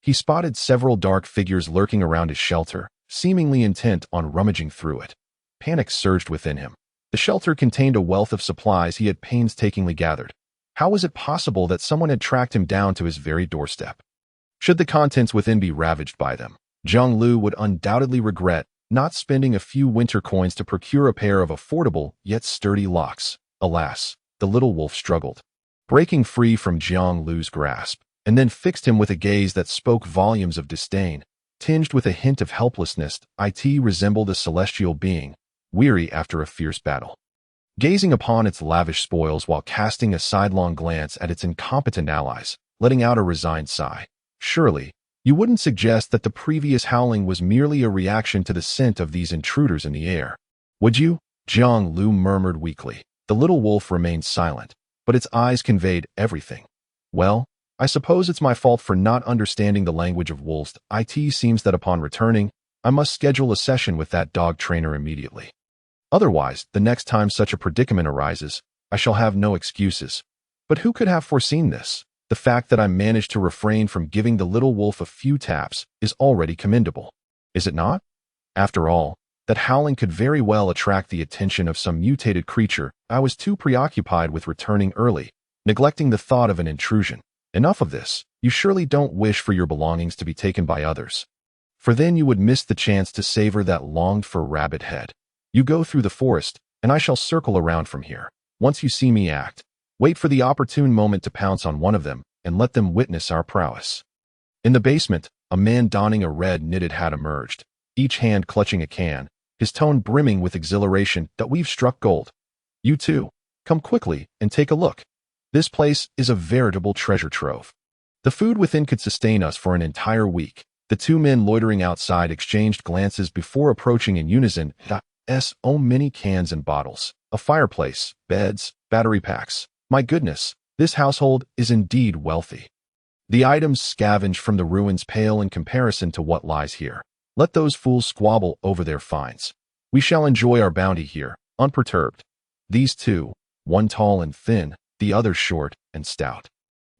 he spotted several dark figures lurking around his shelter. seemingly intent on rummaging through it. Panic surged within him. The shelter contained a wealth of supplies he had painstakingly gathered. How was it possible that someone had tracked him down to his very doorstep? Should the contents within be ravaged by them, Jiang Liu would undoubtedly regret not spending a few winter coins to procure a pair of affordable yet sturdy locks. Alas, the little wolf struggled, breaking free from Jiang Liu's grasp, and then fixed him with a gaze that spoke volumes of disdain, tinged with a hint of helplessness. It resembled a celestial being, weary after a fierce battle, gazing upon its lavish spoils while casting a sidelong glance at its incompetent allies, letting out a resigned sigh. Surely, you wouldn't suggest that the previous howling was merely a reaction to the scent of these intruders in the air, would you? Jiang Liu murmured weakly. The little wolf remained silent, but its eyes conveyed everything. Well, I suppose it's my fault for not understanding the language of wolves. It seems that upon returning, I must schedule a session with that dog trainer immediately. Otherwise, the next time such a predicament arises, I shall have no excuses. But who could have foreseen this? The fact that I managed to refrain from giving the little wolf a few taps is already commendable. Is it not? After all, that howling could very well attract the attention of some mutated creature. I was too preoccupied with returning early, neglecting the thought of an intrusion. Enough of this. You surely don't wish for your belongings to be taken by others, for then you would miss the chance to savor that longed-for rabbit head. You go through the forest, and I shall circle around from here. Once you see me act, wait for the opportune moment to pounce on one of them and let them witness our prowess. In the basement, a man donning a red knitted hat emerged, each hand clutching a can, his tone brimming with exhilaration. That we've struck gold. You too, come quickly and take a look. This place is a veritable treasure trove. The food within could sustain us for an entire week. The two men loitering outside exchanged glances before approaching in unison. So many cans and bottles, a fireplace, beds, battery packs. My goodness, this household is indeed wealthy. The items scavenged from the ruins pale in comparison to what lies here. Let those fools squabble over their finds. We shall enjoy our bounty here, unperturbed. These two, one tall and thin, the other short and stout,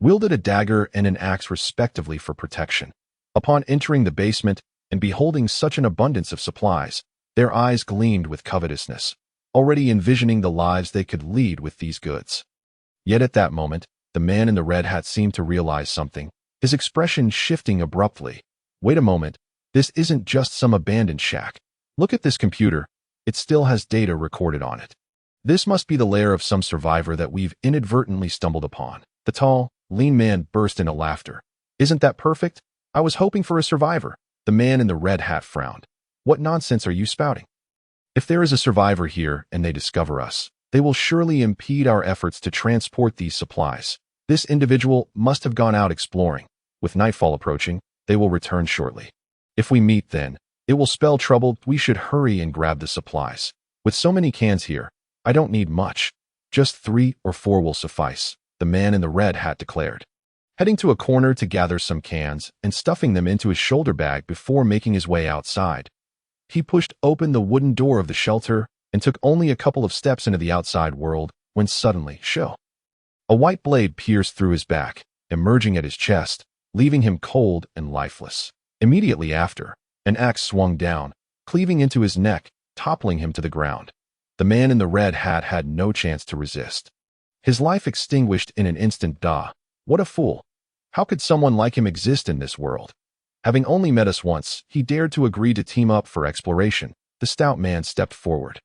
wielded a dagger and an axe respectively for protection. Upon entering the basement and beholding such an abundance of supplies, their eyes gleamed with covetousness, already envisioning the lives they could lead with these goods. Yet at that moment, the man in the red hat seemed to realize something, his expression shifting abruptly. Wait a moment, this isn't just some abandoned shack. Look at this computer, it still has data recorded on it. This must be the lair of some survivor that we've inadvertently stumbled upon. The tall, lean man burst into laughter. Isn't that perfect? I was hoping for a survivor. The man in the red hat frowned. What nonsense are you spouting? If there is a survivor here and they discover us, they will surely impede our efforts to transport these supplies. This individual must have gone out exploring. With nightfall approaching, they will return shortly. If we meet then, it will spell trouble. We should hurry and grab the supplies. With so many cans here, I don't need much. Just 3 or 4 will suffice, the man in the red hat declared, heading to a corner to gather some cans and stuffing them into his shoulder bag before making his way outside. He pushed open the wooden door of the shelter and took only a couple of steps into the outside world when suddenly, a white blade pierced through his back, emerging at his chest, leaving him cold and lifeless. Immediately after, an axe swung down, cleaving into his neck, toppling him to the ground. The man in the red hat had no chance to resist. His life extinguished in an instant. What a fool! How could someone like him exist in this world? Having only met us once, he dared to agree to team up for exploration. The stout man stepped forward,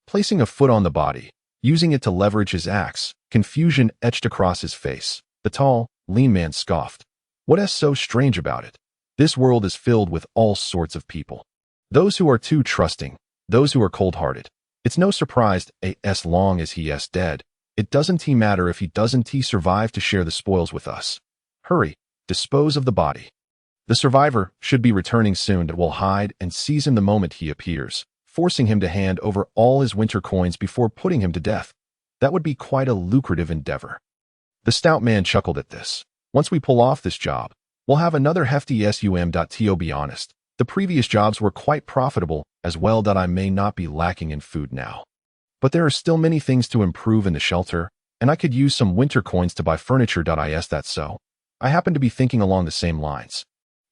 placing a foot on the body, using it to leverage his axe. Confusion etched across his face. The tall, lean man scoffed. What's so strange about it? This world is filled with all sorts of people. Those who are too trusting, those who are cold-hearted. It's no surprise, as long as he is dead, it doesn't matter if he doesn't survive to share the spoils with us. Hurry, dispose of the body. The survivor should be returning soon. That will hide and seize him the moment he appears, forcing him to hand over all his winter coins before putting him to death. That would be quite a lucrative endeavor. The stout man chuckled at this. Once we pull off this job, we'll have another hefty sum. To be honest, the previous jobs were quite profitable as well. I may not be lacking in food now, but there are still many things to improve in the shelter, and I could use some winter coins to buy furniture. Is that so? I happen to be thinking along the same lines,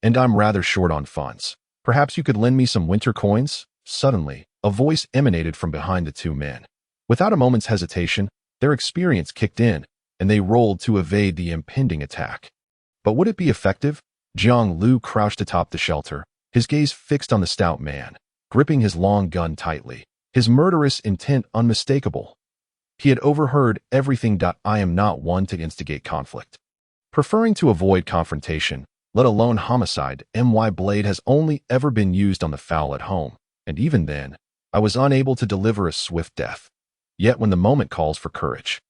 and I'm rather short on funds. Perhaps you could lend me some winter coins? Suddenly, a voice emanated from behind the two men. Without a moment's hesitation, their experience kicked in, and they rolled to evade the impending attack. But would it be effective? Jiang Liu crouched atop the shelter, his gaze fixed on the stout man, gripping his long gun tightly, his murderous intent unmistakable. He had overheard everything. I am not one to instigate conflict. Preferring to avoid confrontation, let alone homicide, my blade has only ever been used on the fowl at home, and even then, I was unable to deliver a swift death. Yet when the moment calls for courage,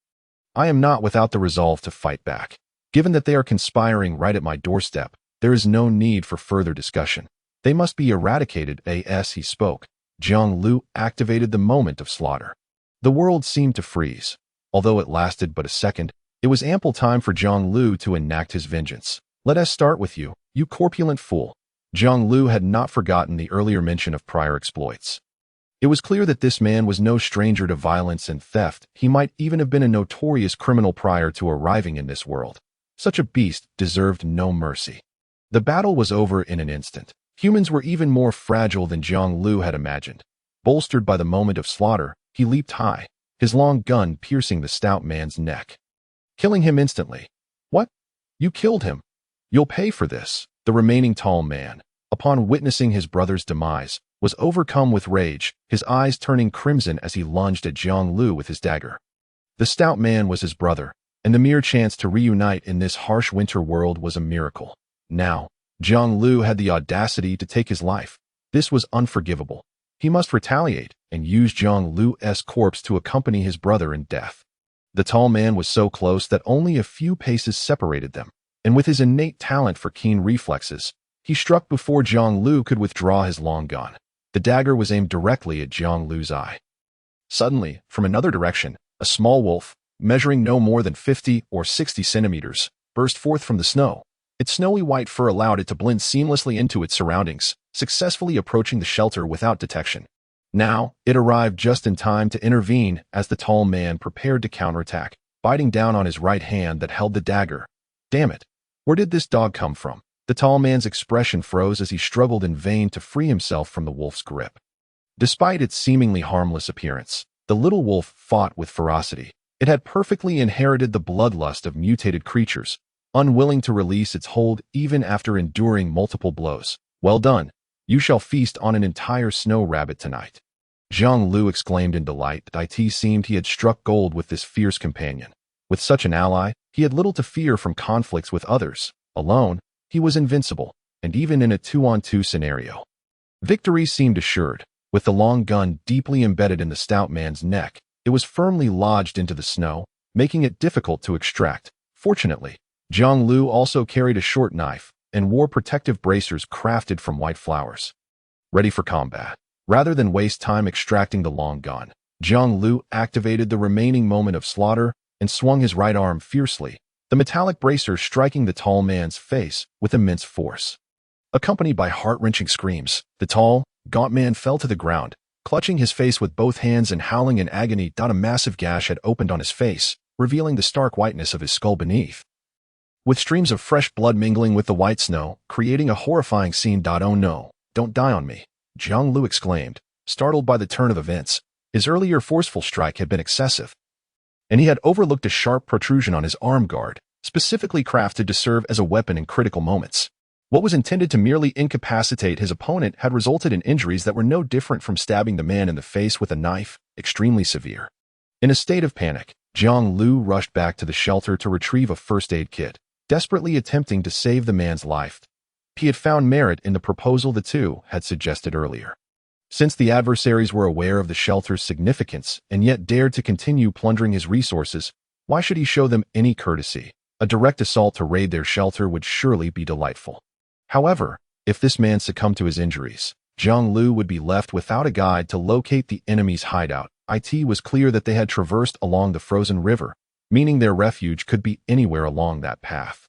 I am not without the resolve to fight back. Given that they are conspiring right at my doorstep, there is no need for further discussion. They must be eradicated. As he spoke, Jiang Liu activated the moment of slaughter. The world seemed to freeze. Although it lasted but a second, it was ample time for Jiang Liu to enact his vengeance. Let us start with you, you corpulent fool. Jiang Liu had not forgotten the earlier mention of prior exploits. It was clear that this man was no stranger to violence and theft. He might even have been a notorious criminal prior to arriving in this world. Such a beast deserved no mercy. The battle was over in an instant. Humans were even more fragile than Jiang Liu had imagined. Bolstered by the moment of slaughter, he leaped high, his long gun piercing the stout man's neck, killing him instantly. What? You killed him? You'll pay for this. The remaining tall man, upon witnessing his brother's demise, was overcome with rage, his eyes turning crimson as he lunged at Jiang Liu with his dagger. The stout man was his brother, and the mere chance to reunite in this harsh winter world was a miracle. Now, Jiang Liu had the audacity to take his life. This was unforgivable. He must retaliate and use Jiang Liu's corpse to accompany his brother in death. The tall man was so close that only a few paces separated them, and with his innate talent for keen reflexes, he struck before Jiang Liu could withdraw his long gun. The dagger was aimed directly at Jiang Liu's eye. Suddenly, from another direction, a small wolf, measuring no more than 50 or 60 centimeters, burst forth from the snow. Its snowy white fur allowed it to blend seamlessly into its surroundings, successfully approaching the shelter without detection. Now, it arrived just in time to intervene as the tall man prepared to counterattack, biting down on his right hand that held the dagger. Damn it! Where did this dog come from? The tall man's expression froze as he struggled in vain to free himself from the wolf's grip. Despite its seemingly harmless appearance, the little wolf fought with ferocity. It had perfectly inherited the bloodlust of mutated creatures, unwilling to release its hold even after enduring multiple blows. Well done. You shall feast on an entire snow rabbit tonight. Jiang Liu exclaimed in delight. It seemed he had struck gold with this fierce companion. With such an ally, he had little to fear from conflicts with others. Alone, he was invincible, and even in a 2-on-2 scenario, victory seemed assured. With the long gun deeply embedded in the stout man's neck, it was firmly lodged into the snow, making it difficult to extract. Fortunately, Jiang Liu also carried a short knife and wore protective bracers crafted from white flowers. Ready for combat. Rather than waste time extracting the long gun, Jiang Liu activated the remaining moment of slaughter and swung his right arm fiercely, the metallic bracer striking the tall man's face with immense force. Accompanied by heart-wrenching screams, the tall, gaunt man fell to the ground, clutching his face with both hands and howling in agony. A massive gash had opened on his face, revealing the stark whiteness of his skull beneath, with streams of fresh blood mingling with the white snow, creating a horrifying scene. Oh no, don't die on me, Jiang Liu exclaimed, startled by the turn of events. His earlier forceful strike had been excessive, and he had overlooked a sharp protrusion on his arm guard, specifically crafted to serve as a weapon in critical moments. What was intended to merely incapacitate his opponent had resulted in injuries that were no different from stabbing the man in the face with a knife, extremely severe. In a state of panic, Jiang Liu rushed back to the shelter to retrieve a first aid kit, desperately attempting to save the man's life. He had found merit in the proposal the two had suggested earlier. Since the adversaries were aware of the shelter's significance and yet dared to continue plundering his resources, why should he show them any courtesy? A direct assault to raid their shelter would surely be delightful. However, if this man succumbed to his injuries, Jiang Liu would be left without a guide to locate the enemy's hideout. It was clear that they had traversed along the frozen river, meaning their refuge could be anywhere along that path.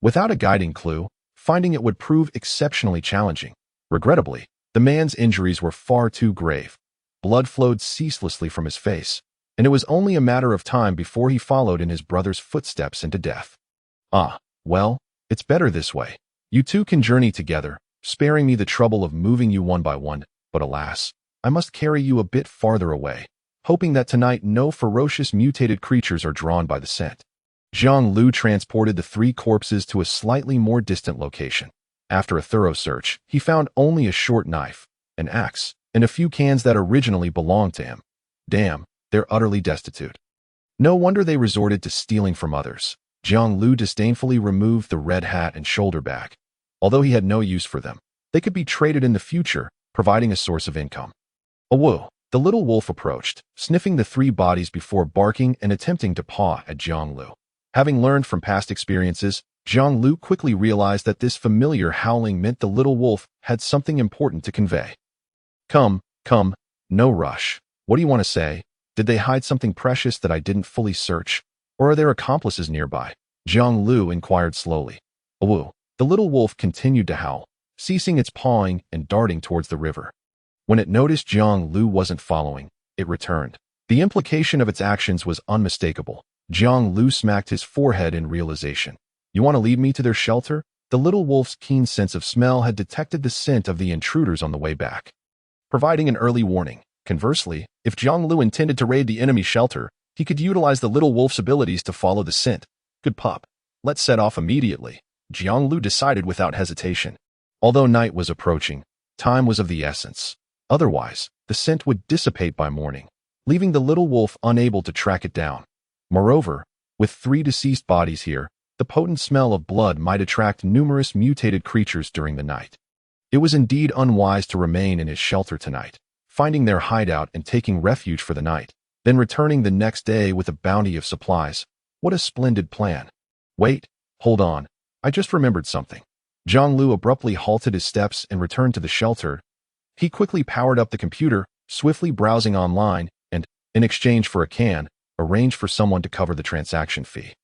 Without a guiding clue, finding it would prove exceptionally challenging. Regrettably, the man's injuries were far too grave. Blood flowed ceaselessly from his face, and it was only a matter of time before he followed in his brother's footsteps into death. Ah, well, it's better this way. You two can journey together, sparing me the trouble of moving you one by one, but alas, I must carry you a bit farther away, hoping that tonight no ferocious mutated creatures are drawn by the scent. Jiang Liu transported the 3 corpses to a slightly more distant location. After a thorough search, he found only a short knife, an axe, and a few cans that originally belonged to him. Damn, they're utterly destitute. No wonder they resorted to stealing from others. Jiang Liu disdainfully removed the red hat and shoulder bag. Although he had no use for them, they could be traded in the future, providing a source of income. Awoo! The little wolf approached, sniffing the 3 bodies before barking and attempting to paw at Jiang Liu. Having learned from past experiences, Jiang Liu quickly realized that this familiar howling meant the little wolf had something important to convey. Come, no rush. What do you want to say? Did they hide something precious that I didn't fully search? Or are there accomplices nearby? Jiang Liu inquired slowly. Awoo! The little wolf continued to howl, ceasing its pawing and darting towards the river. When it noticed Jiang Liu wasn't following, it returned. The implication of its actions was unmistakable. Jiang Liu smacked his forehead in realization. You want to lead me to their shelter? The little wolf's keen sense of smell had detected the scent of the intruders on the way back, providing an early warning. Conversely, if Jiang Liu intended to raid the enemy shelter, he could utilize the little wolf's abilities to follow the scent. Good pup. Let's set off immediately. Jiang Liu decided without hesitation. Although night was approaching, time was of the essence. Otherwise, the scent would dissipate by morning, leaving the little wolf unable to track it down. Moreover, with 3 deceased bodies here, the potent smell of blood might attract numerous mutated creatures during the night. It was indeed unwise to remain in his shelter tonight, finding their hideout and taking refuge for the night, then returning the next day with a bounty of supplies. What a splendid plan. Wait, hold on. I just remembered something. Jiang Liu abruptly halted his steps and returned to the shelter. He quickly powered up the computer, swiftly browsing online, and, in exchange for a can, arranged for someone to cover the transaction fee,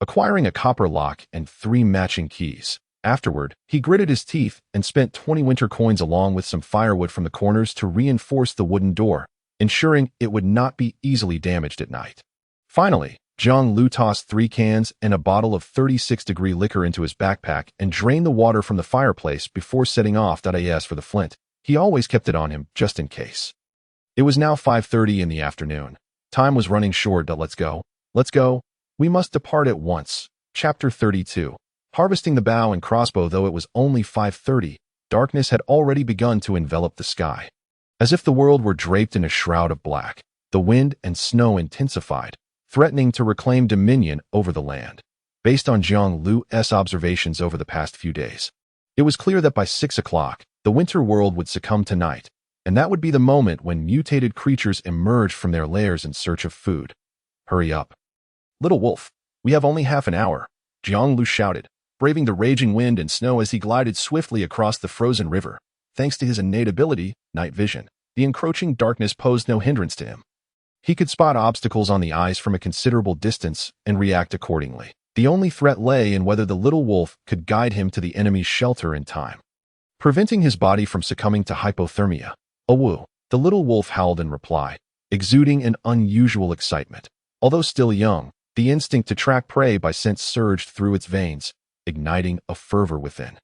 acquiring a copper lock and 3 matching keys. Afterward, he gritted his teeth and spent 20 winter coins along with some firewood from the corners to reinforce the wooden door, ensuring it would not be easily damaged at night. Finally, Jiang Liu tossed 3 cans and a bottle of 36-degree liquor into his backpack and drained the water from the fireplace before setting off. As for the flint, he always kept it on him, just in case. It was now 5:30 in the afternoon. Time was running short. Let's go. We must depart at once. Chapter 32. Harvesting the bow and crossbow. Though it was only 5:30, darkness had already begun to envelop the sky. As if the world were draped in a shroud of black, the wind and snow intensified, threatening to reclaim dominion over the land. Based on Jiang Liu's observations over the past few days, it was clear that by 6 o'clock, the winter world would succumb to night, and that would be the moment when mutated creatures emerged from their lairs in search of food. Hurry up. Little wolf, we have only half an hour, Jiang Liu shouted, braving the raging wind and snow as he glided swiftly across the frozen river. Thanks to his innate ability, night vision, the encroaching darkness posed no hindrance to him. He could spot obstacles on the ice from a considerable distance and react accordingly. The only threat lay in whether the little wolf could guide him to the enemy's shelter in time, preventing his body from succumbing to hypothermia. Awoo! The little wolf howled in reply, exuding an unusual excitement. Although still young, the instinct to track prey by scent surged through its veins, igniting a fervor within.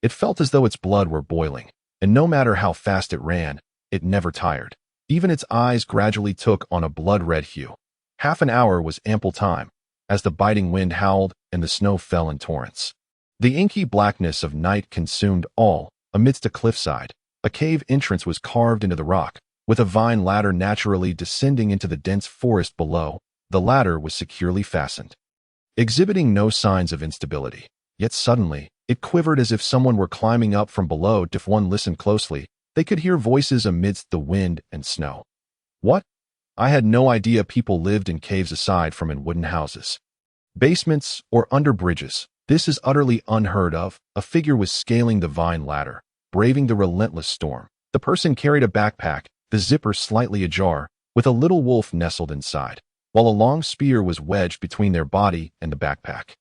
It felt as though its blood were boiling, and no matter how fast it ran, it never tired. Even its eyes gradually took on a blood-red hue. Half an hour was ample time, as the biting wind howled and the snow fell in torrents. The inky blackness of night consumed all. Amidst a cliffside, a cave entrance was carved into the rock, with a vine ladder naturally descending into the dense forest below. The ladder was securely fastened, exhibiting no signs of instability. Yet suddenly, it quivered as if someone were climbing up from below. If one listened closely, they could hear voices amidst the wind and snow. What? I had no idea people lived in caves aside from in wooden houses, basements, or under bridges. This is utterly unheard of. A figure was scaling the vine ladder, braving the relentless storm. The person carried a backpack, the zipper slightly ajar, with a little wolf nestled inside, while a long spear was wedged between their body and the backpack.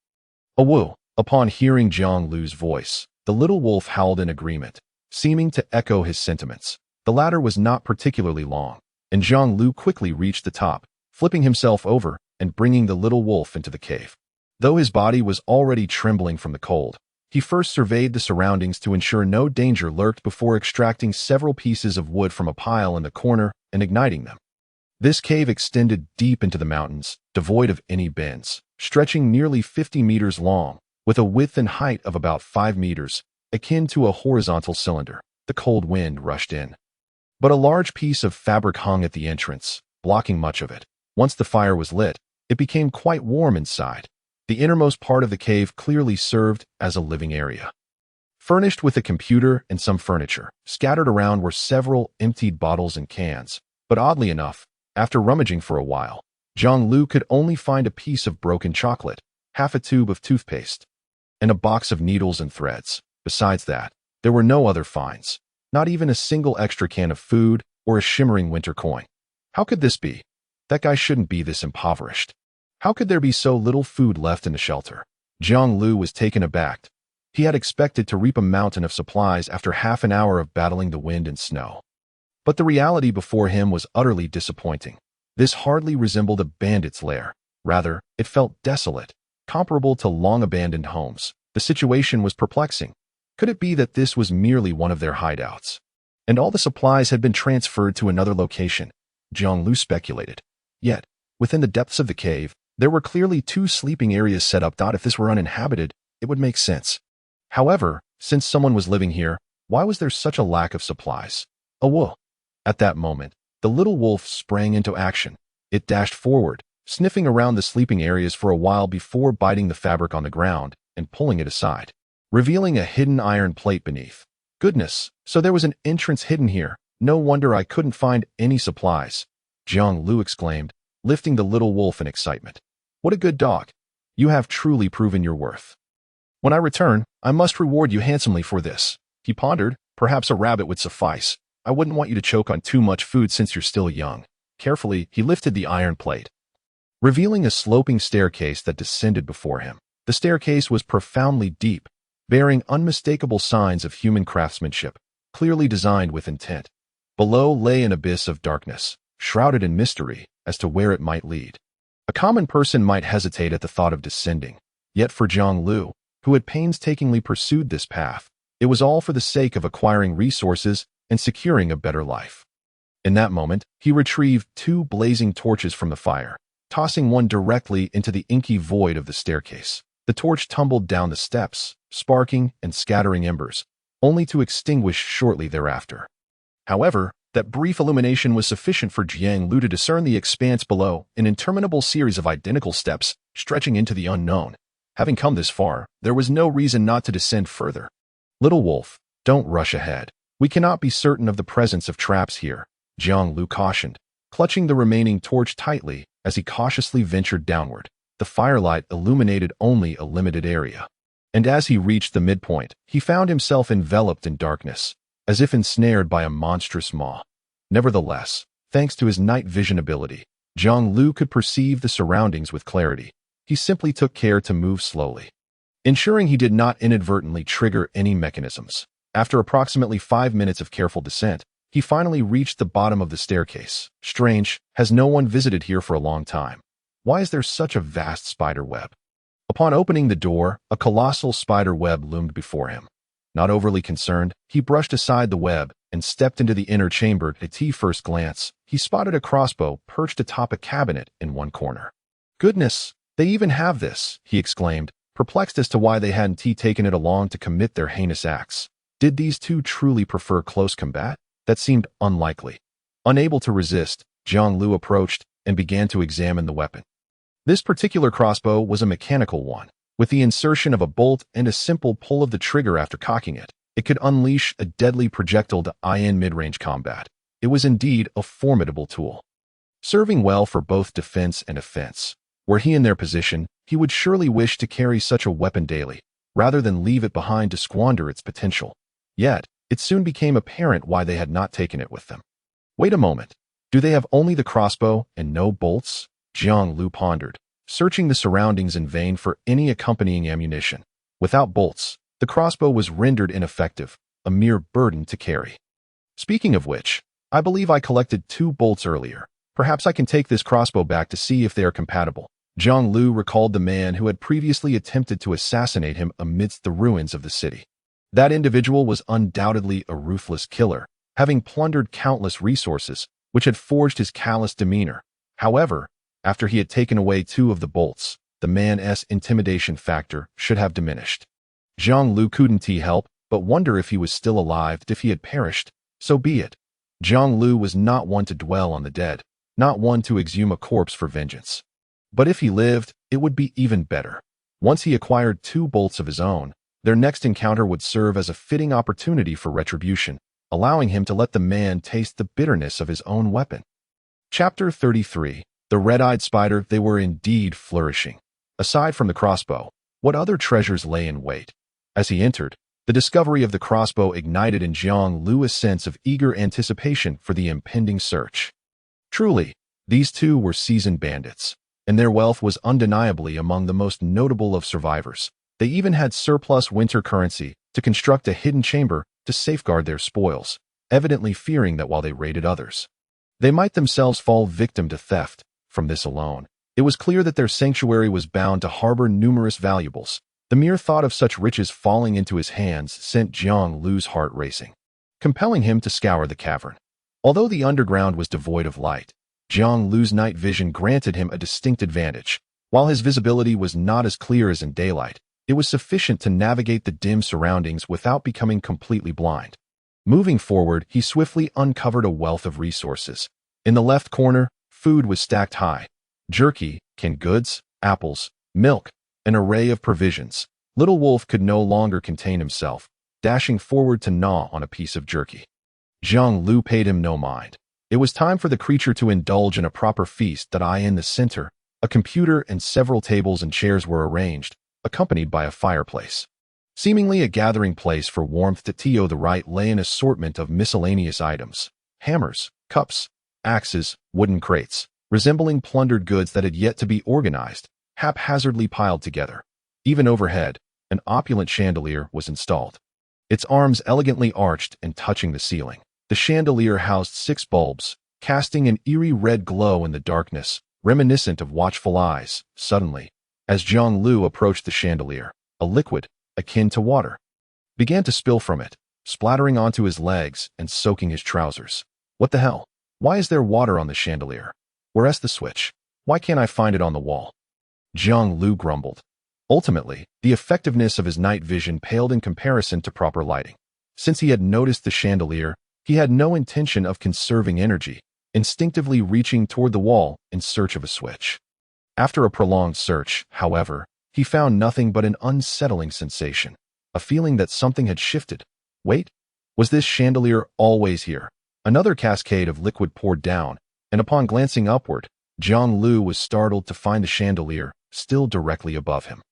Awoo! Upon hearing Jiang Liu's voice, the little wolf howled in agreement, seeming to echo his sentiments. The ladder was not particularly long, and Jiang Liu quickly reached the top, flipping himself over and bringing the little wolf into the cave. Though his body was already trembling from the cold, He first surveyed the surroundings to ensure no danger lurked before extracting several pieces of wood from a pile in the corner and igniting them. This cave extended deep into the mountains, devoid of any bends, stretching nearly 50 meters long, with a width and height of about 5 meters, akin to a horizontal cylinder. The cold wind rushed in. But a large piece of fabric hung at the entrance, blocking much of it. Once the fire was lit, it became quite warm inside. The innermost part of the cave clearly served as a living area. Furnished with a computer and some furniture, scattered around were several emptied bottles and cans. But oddly enough, after rummaging for a while, Jiang Liu could only find a piece of broken chocolate, half a tube of toothpaste, and a box of needles and threads. Besides that, there were no other finds, not even a single extra can of food or a shimmering winter coin. How could this be? That guy shouldn't be this impoverished. How could there be so little food left in the shelter? Jiang Liu was taken aback. He had expected to reap a mountain of supplies after half an hour of battling the wind and snow. But the reality before him was utterly disappointing. This hardly resembled a bandit's lair. Rather, it felt desolate, comparable to long-abandoned homes. The situation was perplexing. Could it be that this was merely one of their hideouts, and all the supplies had been transferred to another location? Jiang Liu speculated. Yet, within the depths of the cave, there were clearly 2 sleeping areas set up. If this were uninhabited, it would make sense. However, since someone was living here, why was there such a lack of supplies? A wolf. At that moment, the little wolf sprang into action. It dashed forward, sniffing around the sleeping areas for a while before biting the fabric on the ground and pulling it aside, revealing a hidden iron plate beneath. Goodness, so there was an entrance hidden here. No wonder I couldn't find any supplies, Jiang Liu exclaimed, lifting the little wolf in excitement. What a good dog. You have truly proven your worth. When I return, I must reward you handsomely for this. He pondered. Perhaps a rabbit would suffice. I wouldn't want you to choke on too much food since you're still young. Carefully, he lifted the iron plate, revealing a sloping staircase that descended before him. The staircase was profoundly deep, bearing unmistakable signs of human craftsmanship, clearly designed with intent. Below lay an abyss of darkness, shrouded in mystery as to where it might lead. A common person might hesitate at the thought of descending, yet for Jiang Liu, who had painstakingly pursued this path, it was all for the sake of acquiring resources and securing a better life. In that moment, he retrieved 2 blazing torches from the fire, tossing one directly into the inky void of the staircase. The torch tumbled down the steps, sparking and scattering embers, only to extinguish shortly thereafter. However, that brief illumination was sufficient for Jiang Liu to discern the expanse below, an interminable series of identical steps stretching into the unknown. Having come this far, there was no reason not to descend further. Little wolf, don't rush ahead. We cannot be certain of the presence of traps here, Jiang Liu cautioned, clutching the remaining torch tightly as he cautiously ventured downward. The firelight illuminated only a limited area, and as he reached the midpoint, he found himself enveloped in darkness, as if ensnared by a monstrous maw. Nevertheless, thanks to his night vision ability, Jiang Liu could perceive the surroundings with clarity. He simply took care to move slowly, ensuring he did not inadvertently trigger any mechanisms. After approximately 5 minutes of careful descent, he finally reached the bottom of the staircase. Strange, has no one visited here for a long time? Why is there such a vast spider web? Upon opening the door, a colossal spider web loomed before him. Not overly concerned, he brushed aside the web and stepped into the inner chamber. At first glance, he spotted a crossbow perched atop a cabinet in one corner. Goodness, they even have this, he exclaimed, perplexed as to why they hadn't taken it along to commit their heinous acts. Did these 2 truly prefer close combat? That seemed unlikely. Unable to resist, Jiang Liu approached and began to examine the weapon. This particular crossbow was a mechanical one. With the insertion of a bolt and a simple pull of the trigger after cocking it, it could unleash a deadly projectile in mid-range combat. It was indeed a formidable tool, serving well for both defense and offense. Were he in their position, he would surely wish to carry such a weapon daily, rather than leave it behind to squander its potential. Yet, it soon became apparent why they had not taken it with them. Wait a moment. Do they have only the crossbow and no bolts? Jiang Liu pondered, searching the surroundings in vain for any accompanying ammunition. Without bolts, the crossbow was rendered ineffective, a mere burden to carry. Speaking of which, I believe I collected 2 bolts earlier. Perhaps I can take this crossbow back to see if they are compatible. Jiang Liu recalled the man who had previously attempted to assassinate him amidst the ruins of the city. That individual was undoubtedly a ruthless killer, having plundered countless resources, which had forged his callous demeanor. However, after he had taken away 2 of the bolts, the man's intimidation factor should have diminished. Jiang Liu couldn't help but wonder if he was still alive. If he had perished, so be it. Jiang Liu was not one to dwell on the dead, not one to exhume a corpse for vengeance. But if he lived, it would be even better. Once he acquired 2 bolts of his own, their next encounter would serve as a fitting opportunity for retribution, allowing him to let the man taste the bitterness of his own weapon. Chapter 33. The Red-Eyed Spider. They were indeed flourishing. Aside from the crossbow, what other treasures lay in wait? As he entered, the discovery of the crossbow ignited in Jiang Liu a sense of eager anticipation for the impending search. Truly, these 2 were seasoned bandits, and their wealth was undeniably among the most notable of survivors. They even had surplus winter currency to construct a hidden chamber to safeguard their spoils, evidently fearing that while they raided others, they might themselves fall victim to theft. From this alone, it was clear that their sanctuary was bound to harbor numerous valuables. The mere thought of such riches falling into his hands sent Jiang Liu's heart racing, compelling him to scour the cavern. Although the underground was devoid of light, Jiang Liu's night vision granted him a distinct advantage. While his visibility was not as clear as in daylight, it was sufficient to navigate the dim surroundings without becoming completely blind. Moving forward, he swiftly uncovered a wealth of resources. In the left corner, food was stacked high. Jerky, canned goods, apples, milk, an array of provisions. Little Wolf could no longer contain himself, dashing forward to gnaw on a piece of jerky. Jiang Liu paid him no mind. It was time for the creature to indulge in a proper feast. In the center, a computer and several tables and chairs were arranged, accompanied by a fireplace. Seemingly a gathering place for warmth. To the right lay an assortment of miscellaneous items: hammers, cups, axes, wooden crates, resembling plundered goods that had yet to be organized, haphazardly piled together. Even overhead, an opulent chandelier was installed, its arms elegantly arched and touching the ceiling. The chandelier housed 6 bulbs, casting an eerie red glow in the darkness, reminiscent of watchful eyes. Suddenly, as Jiang Liu approached the chandelier, a liquid, akin to water, began to spill from it, splattering onto his legs and soaking his trousers. What the hell? Why is there water on the chandelier? Where's the switch? Why can't I find it on the wall? Jiang Liu grumbled. Ultimately, the effectiveness of his night vision paled in comparison to proper lighting. Since he had noticed the chandelier, he had no intention of conserving energy, instinctively reaching toward the wall in search of a switch. After a prolonged search, however, he found nothing but an unsettling sensation, a feeling that something had shifted. Wait, was this chandelier always here? Another cascade of liquid poured down, and upon glancing upward, Jiang Liu was startled to find the chandelier still directly above him.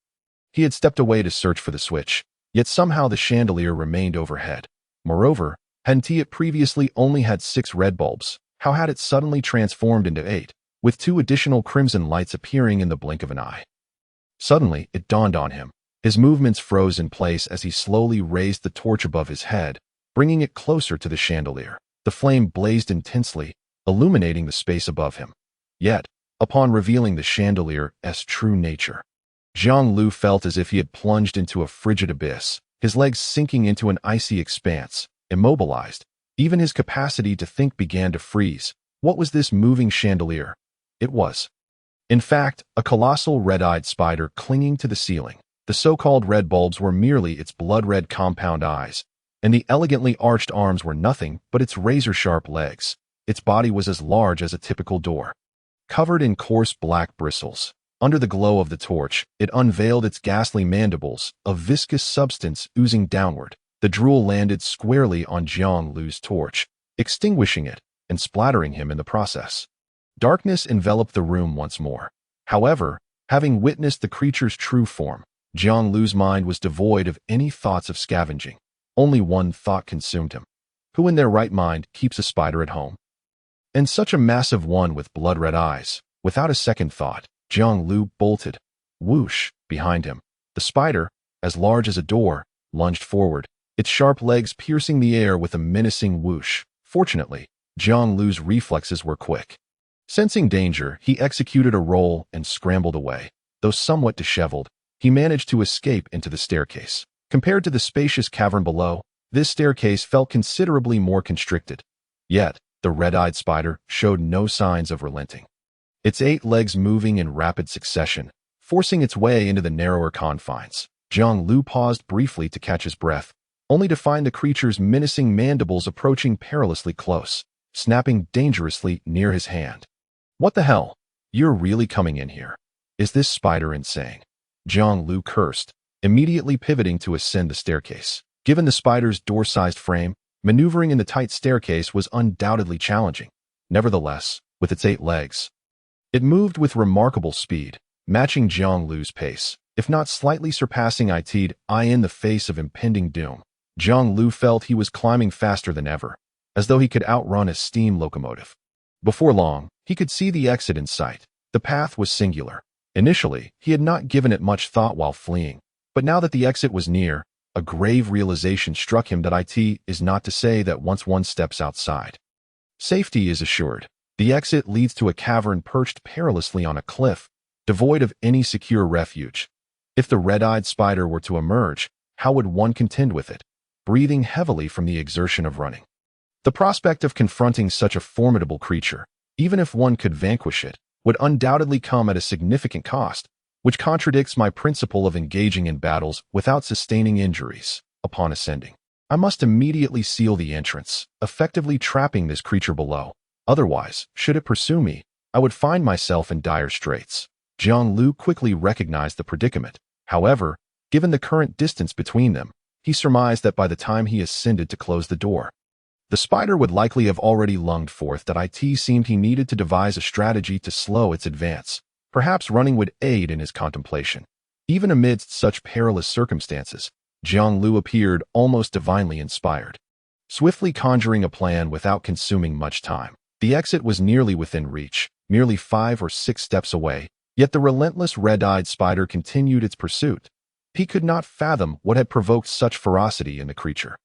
He had stepped away to search for the switch, yet somehow the chandelier remained overhead. Moreover, hadn't it previously only had 6 red bulbs? How had it suddenly transformed into 8, with 2 additional crimson lights appearing in the blink of an eye? Suddenly, it dawned on him. His movements froze in place as he slowly raised the torch above his head, bringing it closer to the chandelier. The flame blazed intensely, illuminating the space above him. Yet, upon revealing the chandelier's true nature, Jiang Liu felt as if he had plunged into a frigid abyss, his legs sinking into an icy expanse. Immobilized, even his capacity to think began to freeze. What was this moving chandelier? It was, in fact, a colossal red-eyed spider clinging to the ceiling. The so-called red bulbs were merely its blood-red compound eyes, and the elegantly arched arms were nothing but its razor-sharp legs. Its body was as large as a typical door, covered in coarse black bristles. Under the glow of the torch, it unveiled its ghastly mandibles, a viscous substance oozing downward. The drool landed squarely on Jiang Liu's torch, extinguishing it and splattering him in the process. Darkness enveloped the room once more. However, having witnessed the creature's true form, Jiang Liu's mind was devoid of any thoughts of scavenging. Only one thought consumed him. Who in their right mind keeps a spider at home? And such a massive one with blood-red eyes. Without a second thought, Jiang Liu bolted. Whoosh! Behind him, the spider, as large as a door, lunged forward, its sharp legs piercing the air with a menacing whoosh. Fortunately, Jiang Liu's reflexes were quick. Sensing danger, he executed a roll and scrambled away. Though somewhat disheveled, he managed to escape into the staircase. Compared to the spacious cavern below, this staircase felt considerably more constricted. Yet, the red-eyed spider showed no signs of relenting. Its 8 legs moving in rapid succession, forcing its way into the narrower confines. Jiang Liu paused briefly to catch his breath, only to find the creature's menacing mandibles approaching perilously close, snapping dangerously near his hand. What the hell? You're really coming in here? Is this spider insane? Jiang Liu cursed, immediately pivoting to ascend the staircase. Given the spider's door-sized frame, maneuvering in the tight staircase was undoubtedly challenging. Nevertheless, with its 8 legs, it moved with remarkable speed, matching Jiang Liu's pace, if not slightly surpassing it. In the face of impending doom, Jiang Liu felt he was climbing faster than ever, as though he could outrun a steam locomotive. Before long, he could see the exit in sight. The path was singular. Initially, he had not given it much thought while fleeing, but now that the exit was near, a grave realization struck him that it is not to say that once one steps outside, safety is assured. The exit leads to a cavern perched perilously on a cliff, devoid of any secure refuge. If the red-eyed spider were to emerge, how would one contend with it, breathing heavily from the exertion of running? The prospect of confronting such a formidable creature, even if one could vanquish it, would undoubtedly come at a significant cost, which contradicts my principle of engaging in battles without sustaining injuries. Upon ascending, I must immediately seal the entrance, effectively trapping this creature below. Otherwise, should it pursue me, I would find myself in dire straits. Jiang Liu quickly recognized the predicament. However, given the current distance between them, he surmised that by the time he ascended to close the door, the spider would likely have already lunged forth. That it seemed he needed to devise a strategy to slow its advance. Perhaps running would aid in his contemplation. Even amidst such perilous circumstances, Jiang Liu appeared almost divinely inspired. Swiftly conjuring a plan without consuming much time, the exit was nearly within reach, merely 5 or 6 steps away, yet the relentless red-eyed spider continued its pursuit. He could not fathom what had provoked such ferocity in the creature.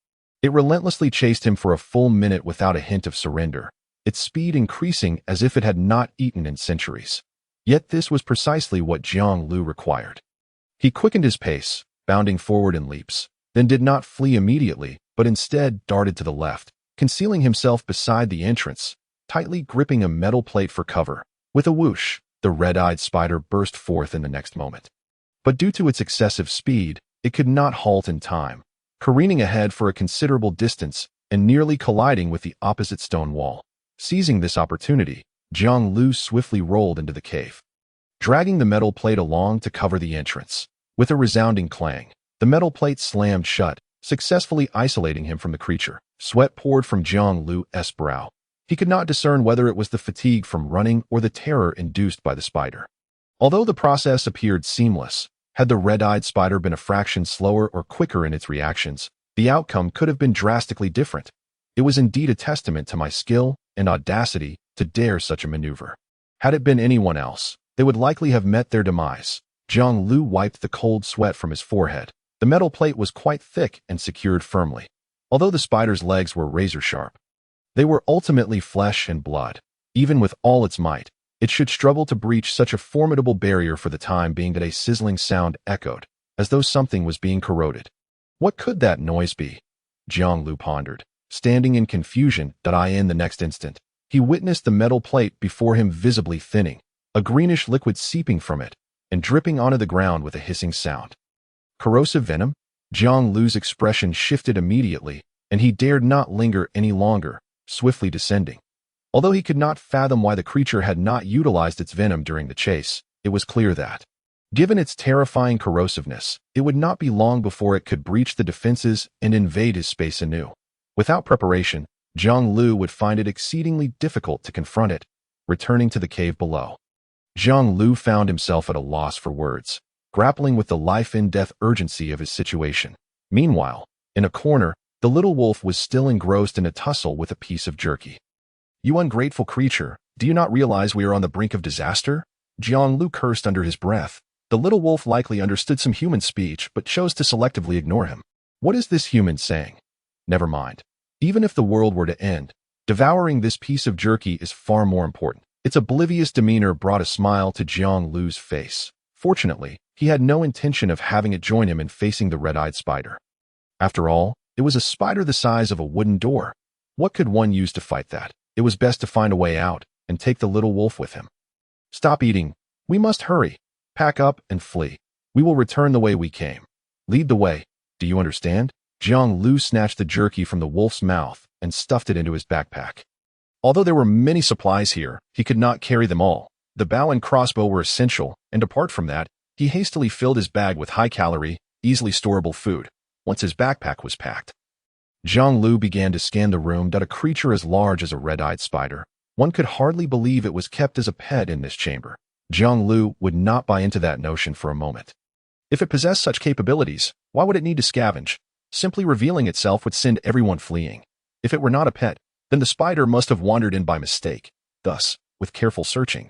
It relentlessly chased him for a full minute without a hint of surrender, its speed increasing as if it had not eaten in centuries. Yet this was precisely what Jiang Liu required. He quickened his pace, bounding forward in leaps, then did not flee immediately, but instead darted to the left, concealing himself beside the entrance, tightly gripping a metal plate for cover. With a whoosh, the red-eyed spider burst forth in the next moment. But due to its excessive speed, it could not halt in time, careening ahead for a considerable distance and nearly colliding with the opposite stone wall. Seizing this opportunity, Jiang Liu swiftly rolled into the cave, dragging the metal plate along to cover the entrance. With a resounding clang, the metal plate slammed shut, successfully isolating him from the creature. Sweat poured from Jiang Liu's brow. He could not discern whether it was the fatigue from running or the terror induced by the spider. Although the process appeared seamless, had the red-eyed spider been a fraction slower or quicker in its reactions, the outcome could have been drastically different. It was indeed a testament to my skill and audacity to dare such a maneuver. Had it been anyone else, they would likely have met their demise. Jiang Liu wiped the cold sweat from his forehead. The metal plate was quite thick and secured firmly. Although the spider's legs were razor-sharp, they were ultimately flesh and blood. Even with all its might, it should struggle to breach such a formidable barrier for the time being. That a sizzling sound echoed, as though something was being corroded. What could that noise be? Jiang Liu pondered, standing in confusion. In the next instant, he witnessed the metal plate before him visibly thinning, a greenish liquid seeping from it and dripping onto the ground with a hissing sound. Corrosive venom? Jiang Liu's expression shifted immediately, and he dared not linger any longer, swiftly descending. Although he could not fathom why the creature had not utilized its venom during the chase, it was clear that, given its terrifying corrosiveness, it would not be long before it could breach the defenses and invade his space anew. Without preparation, Jiang Liu would find it exceedingly difficult to confront it. Returning to the cave below, Jiang Liu found himself at a loss for words, grappling with the life-and-death urgency of his situation. Meanwhile, in a corner, the little wolf was still engrossed in a tussle with a piece of jerky. "You ungrateful creature, do you not realize we are on the brink of disaster?" Jiang Liu cursed under his breath. The little wolf likely understood some human speech, but chose to selectively ignore him. What is this human saying? Never mind. Even if the world were to end, devouring this piece of jerky is far more important. Its oblivious demeanor brought a smile to Jiang Liu's face. Fortunately, he had no intention of having it join him in facing the red-eyed spider. After all, it was a spider the size of a wooden door. What could one use to fight that? It was best to find a way out and take the little wolf with him. Stop eating. We must hurry. Pack up and flee. We will return the way we came. Lead the way. Do you understand? Jiang Liu snatched the jerky from the wolf's mouth and stuffed it into his backpack. Although there were many supplies here, he could not carry them all. The bow and crossbow were essential, and apart from that, he hastily filled his bag with high-calorie, easily storable food. Once his backpack was packed, Jiang Liu began to scan the room. A creature as large as a red-eyed spider. One could hardly believe it was kept as a pet in this chamber. Jiang Liu would not buy into that notion for a moment. If it possessed such capabilities, why would it need to scavenge? Simply revealing itself would send everyone fleeing. If it were not a pet, then the spider must have wandered in by mistake. Thus, with careful searching,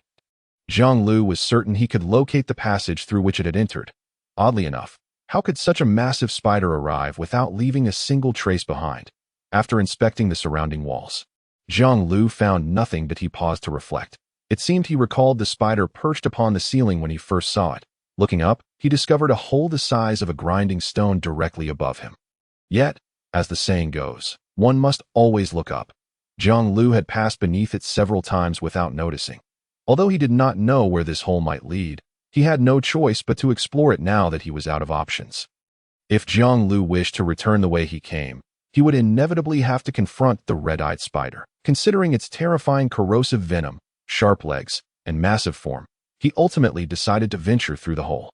Jiang Liu was certain he could locate the passage through which it had entered. Oddly enough, how could such a massive spider arrive without leaving a single trace behind? After inspecting the surrounding walls, Jiang Liu found nothing, but he paused to reflect. It seemed he recalled the spider perched upon the ceiling when he first saw it. Looking up, he discovered a hole the size of a grinding stone directly above him. Yet, as the saying goes, one must always look up. Jiang Liu had passed beneath it several times without noticing. Although he did not know where this hole might lead, he had no choice but to explore it now that he was out of options. If Jiang Liu wished to return the way he came, he would inevitably have to confront the red-eyed spider. Considering its terrifying corrosive venom, sharp legs, and massive form, he ultimately decided to venture through the hole.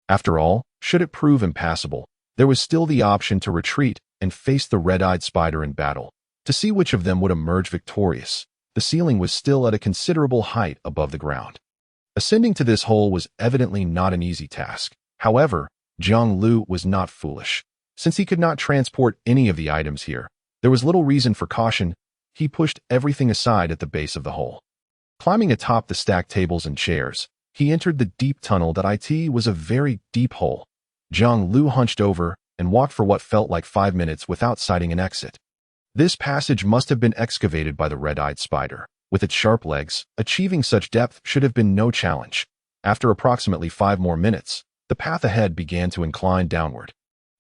After all, should it prove impassable, there was still the option to retreat and face the red-eyed spider in battle. To see which of them would emerge victorious, the ceiling was still at a considerable height above the ground. Ascending to this hole was evidently not an easy task. However, Jiang Liu was not foolish. Since he could not transport any of the items here, there was little reason for caution. He pushed everything aside at the base of the hole. Climbing atop the stacked tables and chairs, he entered the deep tunnel. It was a very deep hole. Jiang Liu hunched over and walked for what felt like 5 minutes without sighting an exit. This passage must have been excavated by the red-eyed spider. With its sharp legs, achieving such depth should have been no challenge. After approximately 5 more minutes, the path ahead began to incline downward,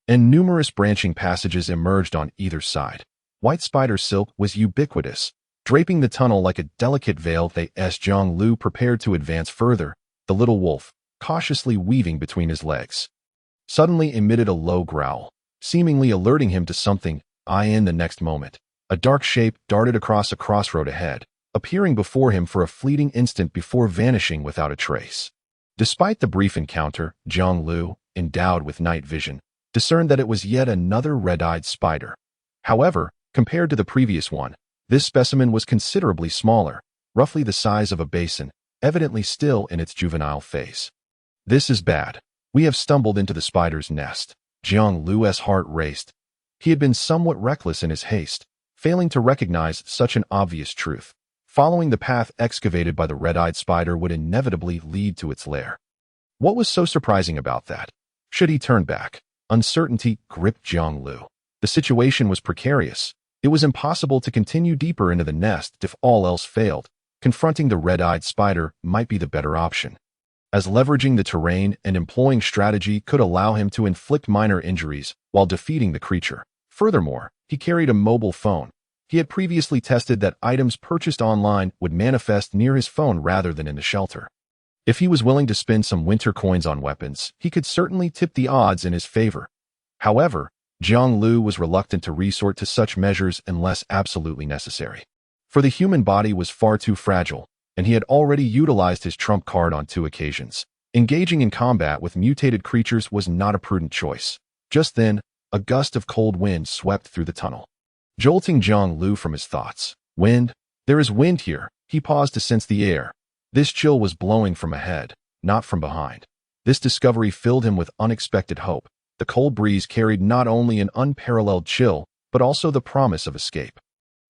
and numerous branching passages emerged on either side. White spider silk was ubiquitous, draping the tunnel like a delicate veil. As Jiang Liu prepared to advance further, the little wolf, cautiously weaving between his legs, suddenly emitted a low growl, seemingly alerting him to something. In the next moment, a dark shape darted across a crossroad ahead, appearing before him for a fleeting instant before vanishing without a trace. Despite the brief encounter, Jiang Liu, endowed with night vision, discerned that it was yet another red-eyed spider. However, compared to the previous one, this specimen was considerably smaller, roughly the size of a basin, evidently still in its juvenile phase. This is bad. We have stumbled into the spider's nest. Jiang Liu's heart raced. He had been somewhat reckless in his haste, failing to recognize such an obvious truth. Following the path excavated by the red-eyed spider would inevitably lead to its lair. What was so surprising about that? Should he turn back? Uncertainty gripped Jiang Liu. The situation was precarious. It was impossible to continue deeper into the nest if all else failed. Confronting the red-eyed spider might be the better option, as leveraging the terrain and employing strategy could allow him to inflict minor injuries while defeating the creature. Furthermore, he carried a mobile phone. He had previously tested that items purchased online would manifest near his phone rather than in the shelter. If he was willing to spend some winter coins on weapons, he could certainly tip the odds in his favor. However, Jiang Liu was reluctant to resort to such measures unless absolutely necessary. For the human body was far too fragile, and he had already utilized his trump card on 2 occasions. Engaging in combat with mutated creatures was not a prudent choice. Just then, a gust of cold wind swept through the tunnel, jolting Jiang Liu from his thoughts. Wind? There is wind here. He paused to sense the air. This chill was blowing from ahead, not from behind. This discovery filled him with unexpected hope. The cold breeze carried not only an unparalleled chill, but also the promise of escape.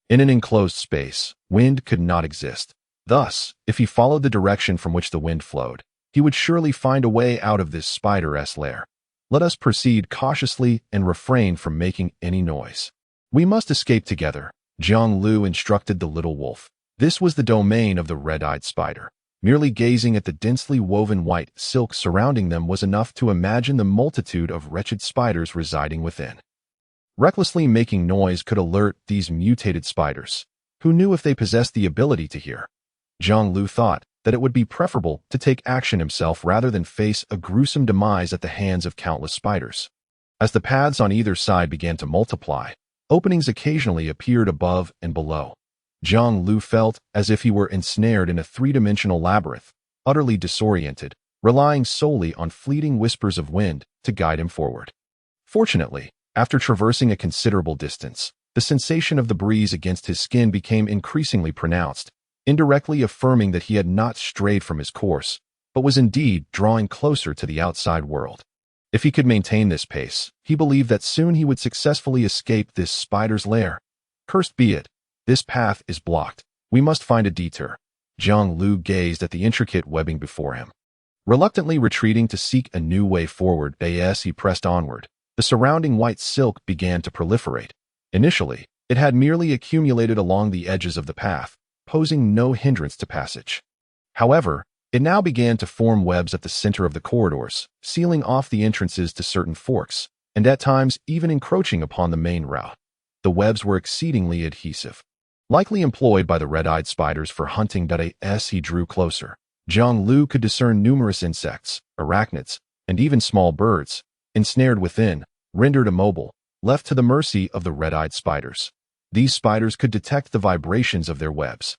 In an enclosed space, wind could not exist. Thus, if he followed the direction from which the wind flowed, he would surely find a way out of this spider's lair. Let us proceed cautiously and refrain from making any noise. We must escape together, Jiang Liu instructed the little wolf. This was the domain of the red-eyed spider. Merely gazing at the densely woven white silk surrounding them was enough to imagine the multitude of wretched spiders residing within. Recklessly making noise could alert these mutated spiders, who knew if they possessed the ability to hear. Jiang Liu thought that it would be preferable to take action himself rather than face a gruesome demise at the hands of countless spiders. As the paths on either side began to multiply, openings occasionally appeared above and below. Jiang Liu felt as if he were ensnared in a three-dimensional labyrinth, utterly disoriented, relying solely on fleeting whispers of wind to guide him forward. Fortunately, after traversing a considerable distance, the sensation of the breeze against his skin became increasingly pronounced, indirectly affirming that he had not strayed from his course, but was indeed drawing closer to the outside world. If he could maintain this pace, he believed that soon he would successfully escape this spider's lair. Cursed be it. This path is blocked. We must find a detour. Jiang Liu gazed at the intricate webbing before him. Reluctantly retreating to seek a new way forward, as he pressed onward, the surrounding white silk began to proliferate. Initially, it had merely accumulated along the edges of the path, posing no hindrance to passage. However, it now began to form webs at the center of the corridors, sealing off the entrances to certain forks, and at times even encroaching upon the main route. The webs were exceedingly adhesive, likely employed by the red-eyed spiders for hunting. As he drew closer, Jiang Liu could discern numerous insects, arachnids, and even small birds, ensnared within, rendered immobile, left to the mercy of the red-eyed spiders. These spiders could detect the vibrations of their webs.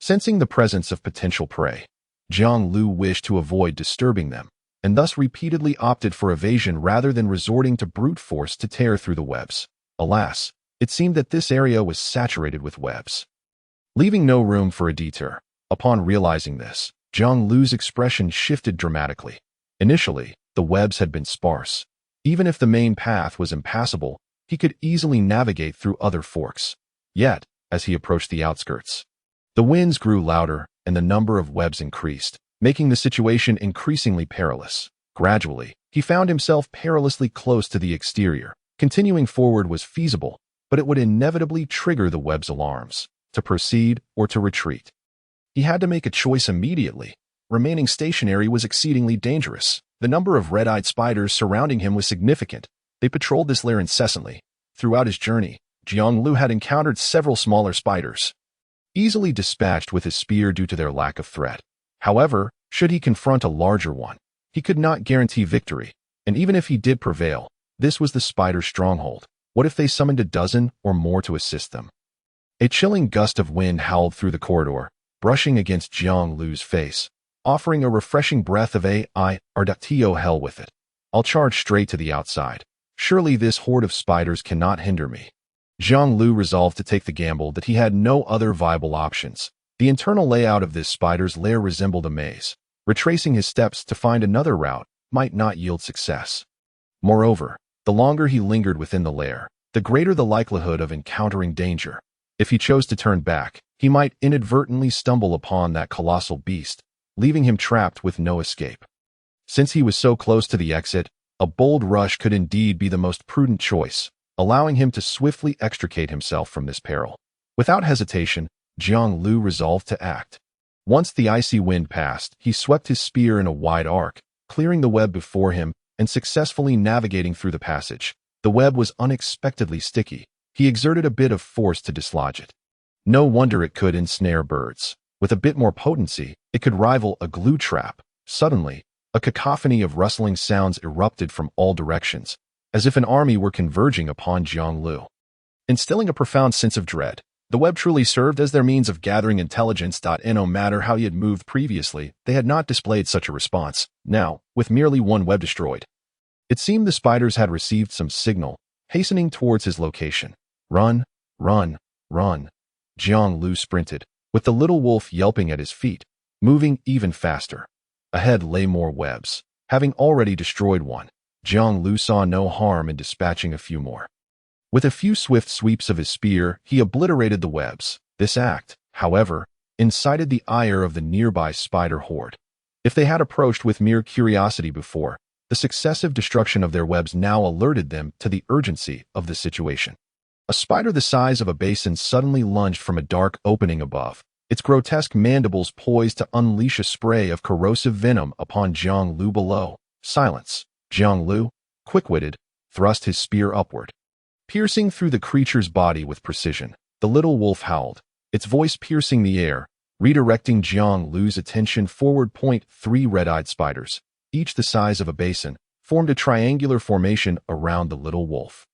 Sensing the presence of potential prey, Jiang Liu wished to avoid disturbing them, and thus repeatedly opted for evasion rather than resorting to brute force to tear through the webs. Alas, it seemed that this area was saturated with webs, leaving no room for a detour. Upon realizing this, Jiang Liu's expression shifted dramatically. Initially, the webs had been sparse. Even if the main path was impassable, he could easily navigate through other forks. Yet, as he approached the outskirts, the winds grew louder and the number of webs increased, making the situation increasingly perilous. Gradually, he found himself perilously close to the exterior. Continuing forward was feasible, but it would inevitably trigger the web's alarms, to proceed or to retreat. He had to make a choice immediately. Remaining stationary was exceedingly dangerous. The number of red-eyed spiders surrounding him was significant. They patrolled this lair incessantly. Throughout his journey, Jiang Liu had encountered several smaller spiders, easily dispatched with his spear due to their lack of threat. However, should he confront a larger one, he could not guarantee victory, and even if he did prevail, this was the spider's stronghold. What if they summoned a dozen or more to assist them? A chilling gust of wind howled through the corridor, brushing against Jiang Liu's face, offering a refreshing breath of hell with it. I'll charge straight to the outside. Surely this horde of spiders cannot hinder me. Jiang Liu resolved to take the gamble that he had no other viable options. The internal layout of this spider's lair resembled a maze. Retracing his steps to find another route might not yield success. Moreover, the longer he lingered within the lair, the greater the likelihood of encountering danger. If he chose to turn back, he might inadvertently stumble upon that colossal beast, leaving him trapped with no escape. Since he was so close to the exit, a bold rush could indeed be the most prudent choice, allowing him to swiftly extricate himself from this peril. Without hesitation, Jiang Liu resolved to act. Once the icy wind passed, he swept his spear in a wide arc, clearing the web before him and successfully navigating through the passage. The web was unexpectedly sticky. He exerted a bit of force to dislodge it. No wonder it could ensnare birds. With a bit more potency, it could rival a glue trap. Suddenly, a cacophony of rustling sounds erupted from all directions, as if an army were converging upon Jiang Liu. Instilling a profound sense of dread, the web truly served as their means of gathering intelligence. No matter how he had moved previously, they had not displayed such a response. Now, with merely one web destroyed, it seemed the spiders had received some signal, hastening towards his location. Run, run, run. Jiang Liu sprinted, with the little wolf yelping at his feet, moving even faster. Ahead lay more webs. Having already destroyed one, Jiang Liu saw no harm in dispatching a few more. With a few swift sweeps of his spear, he obliterated the webs. This act, however, incited the ire of the nearby spider horde. If they had approached with mere curiosity before, the successive destruction of their webs now alerted them to the urgency of the situation. A spider the size of a basin suddenly lunged from a dark opening above, its grotesque mandibles poised to unleash a spray of corrosive venom upon Jiang Liu below. Silence. Jiang Liu, quick-witted, thrust his spear upward. Piercing through the creature's body with precision, the little wolf howled, its voice piercing the air, redirecting Jiang Liu's attention forward. Three red-eyed spiders, each the size of a basin, formed a triangular formation around the little wolf.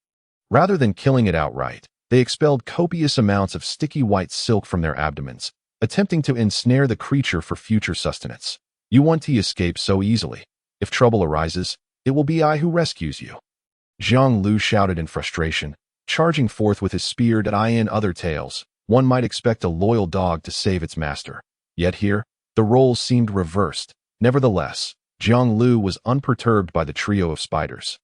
Rather than killing it outright, they expelled copious amounts of sticky white silk from their abdomens, attempting to ensnare the creature for future sustenance. You want to escape so easily. If trouble arises, it will be I who rescues you. Jiang Liu shouted in frustration, charging forth with his spear. In other tales, one might expect a loyal dog to save its master. Yet here, the roles seemed reversed. Nevertheless, Jiang Liu was unperturbed by the trio of spiders.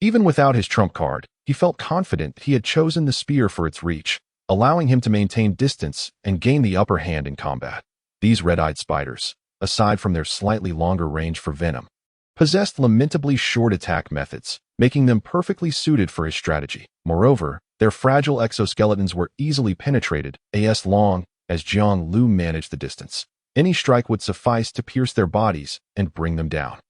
Even without his trump card, he felt confident he had chosen the spear for its reach, allowing him to maintain distance and gain the upper hand in combat. These red-eyed spiders, aside from their slightly longer range for venom, possessed lamentably short attack methods, making them perfectly suited for his strategy. Moreover, their fragile exoskeletons were easily penetrated, as long as Jiang Liu managed the distance. Any strike would suffice to pierce their bodies and bring them down.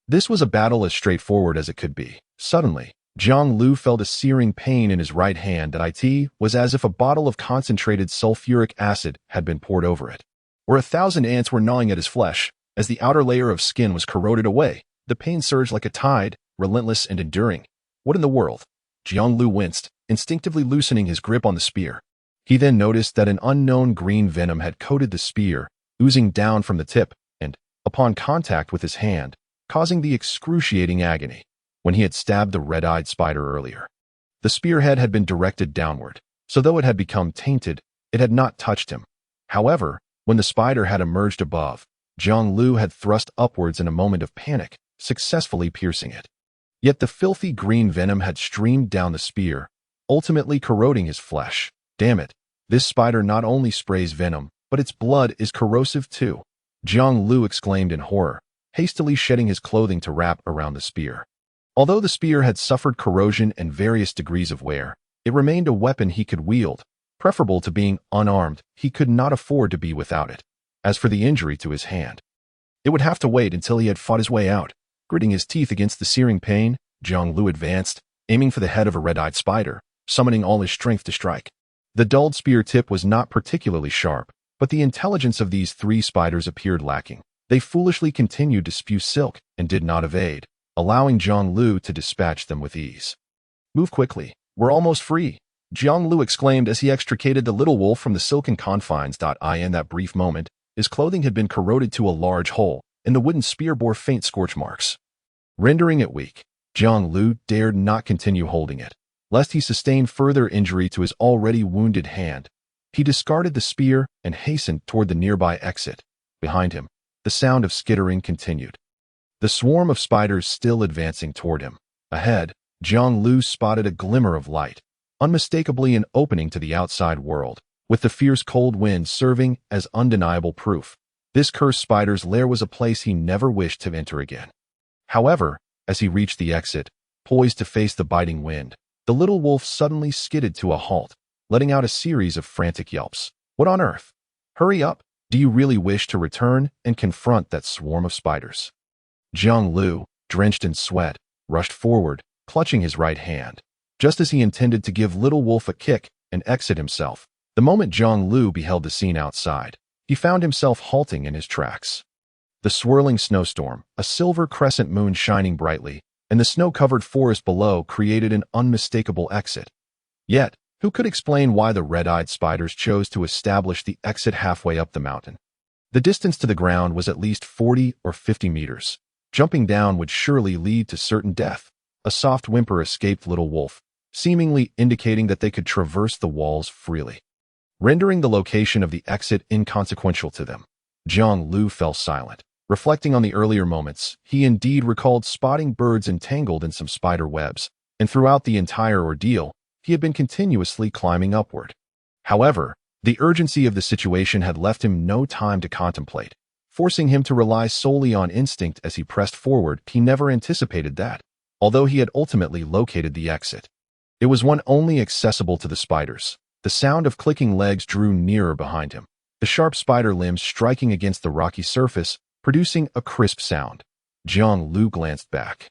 This was a battle as straightforward as it could be. Suddenly, Jiang Liu felt a searing pain in his right hand that it was as if a bottle of concentrated sulfuric acid had been poured over it. Or 1,000 ants were gnawing at his flesh. As the outer layer of skin was corroded away, the pain surged like a tide, relentless and enduring. What in the world? Jiang Liu winced, instinctively loosening his grip on the spear. He then noticed that an unknown green venom had coated the spear, oozing down from the tip, and, upon contact with his hand, causing the excruciating agony. When he had stabbed the red-eyed spider earlier, the spearhead had been directed downward, so though it had become tainted, it had not touched him. However, when the spider had emerged above, Jiang Liu had thrust upwards in a moment of panic, successfully piercing it. Yet the filthy green venom had streamed down the spear, ultimately corroding his flesh. Damn it, this spider not only sprays venom, but its blood is corrosive too. Jiang Liu exclaimed in horror, hastily shedding his clothing to wrap around the spear. Although the spear had suffered corrosion and various degrees of wear, it remained a weapon he could wield. Preferable to being unarmed, he could not afford to be without it. As for the injury to his hand, it would have to wait until he had fought his way out. Gritting his teeth against the searing pain, Jiang Liu advanced, aiming for the head of a red-eyed spider, summoning all his strength to strike. The dulled spear tip was not particularly sharp, but the intelligence of these three spiders appeared lacking. They foolishly continued to spew silk and did not evade, allowing Jiang Liu to dispatch them with ease. Move quickly, we're almost free, Jiang Liu exclaimed as he extricated the little wolf from the silken confines. In that brief moment, his clothing had been corroded to a large hole, and the wooden spear bore faint scorch marks. Rendering it weak, Jiang Liu dared not continue holding it, lest he sustain further injury to his already wounded hand. He discarded the spear and hastened toward the nearby exit. Behind him, the sound of skittering continued, the swarm of spiders still advancing toward him. Ahead, Jiang Liu spotted a glimmer of light, unmistakably an opening to the outside world, with the fierce cold wind serving as undeniable proof. This cursed spider's lair was a place he never wished to enter again. However, as he reached the exit, poised to face the biting wind, the little wolf suddenly skidded to a halt, letting out a series of frantic yelps. What on earth? Hurry up! Do you really wish to return and confront that swarm of spiders? Jiang Liu, drenched in sweat, rushed forward, clutching his right hand. Just as he intended to give Little Wolf a kick and exit himself, the moment Jiang Liu beheld the scene outside, he found himself halting in his tracks. The swirling snowstorm, a silver crescent moon shining brightly, and the snow-covered forest below created an unmistakable exit. Yet, who could explain why the red-eyed spiders chose to establish the exit halfway up the mountain? The distance to the ground was at least 40 or 50 meters. Jumping down would surely lead to certain death. A soft whimper escaped Little Wolf, seemingly indicating that they could traverse the walls freely, rendering the location of the exit inconsequential to them. Jiang Liu fell silent. Reflecting on the earlier moments, he indeed recalled spotting birds entangled in some spider webs, and throughout the entire ordeal, he had been continuously climbing upward. However, the urgency of the situation had left him no time to contemplate, forcing him to rely solely on instinct as he pressed forward. He never anticipated that, although he had ultimately located the exit, it was one only accessible to the spiders. The sound of clicking legs drew nearer behind him. the sharp spider limbs striking against the rocky surface, producing a crisp sound. Jiang Liu glanced back.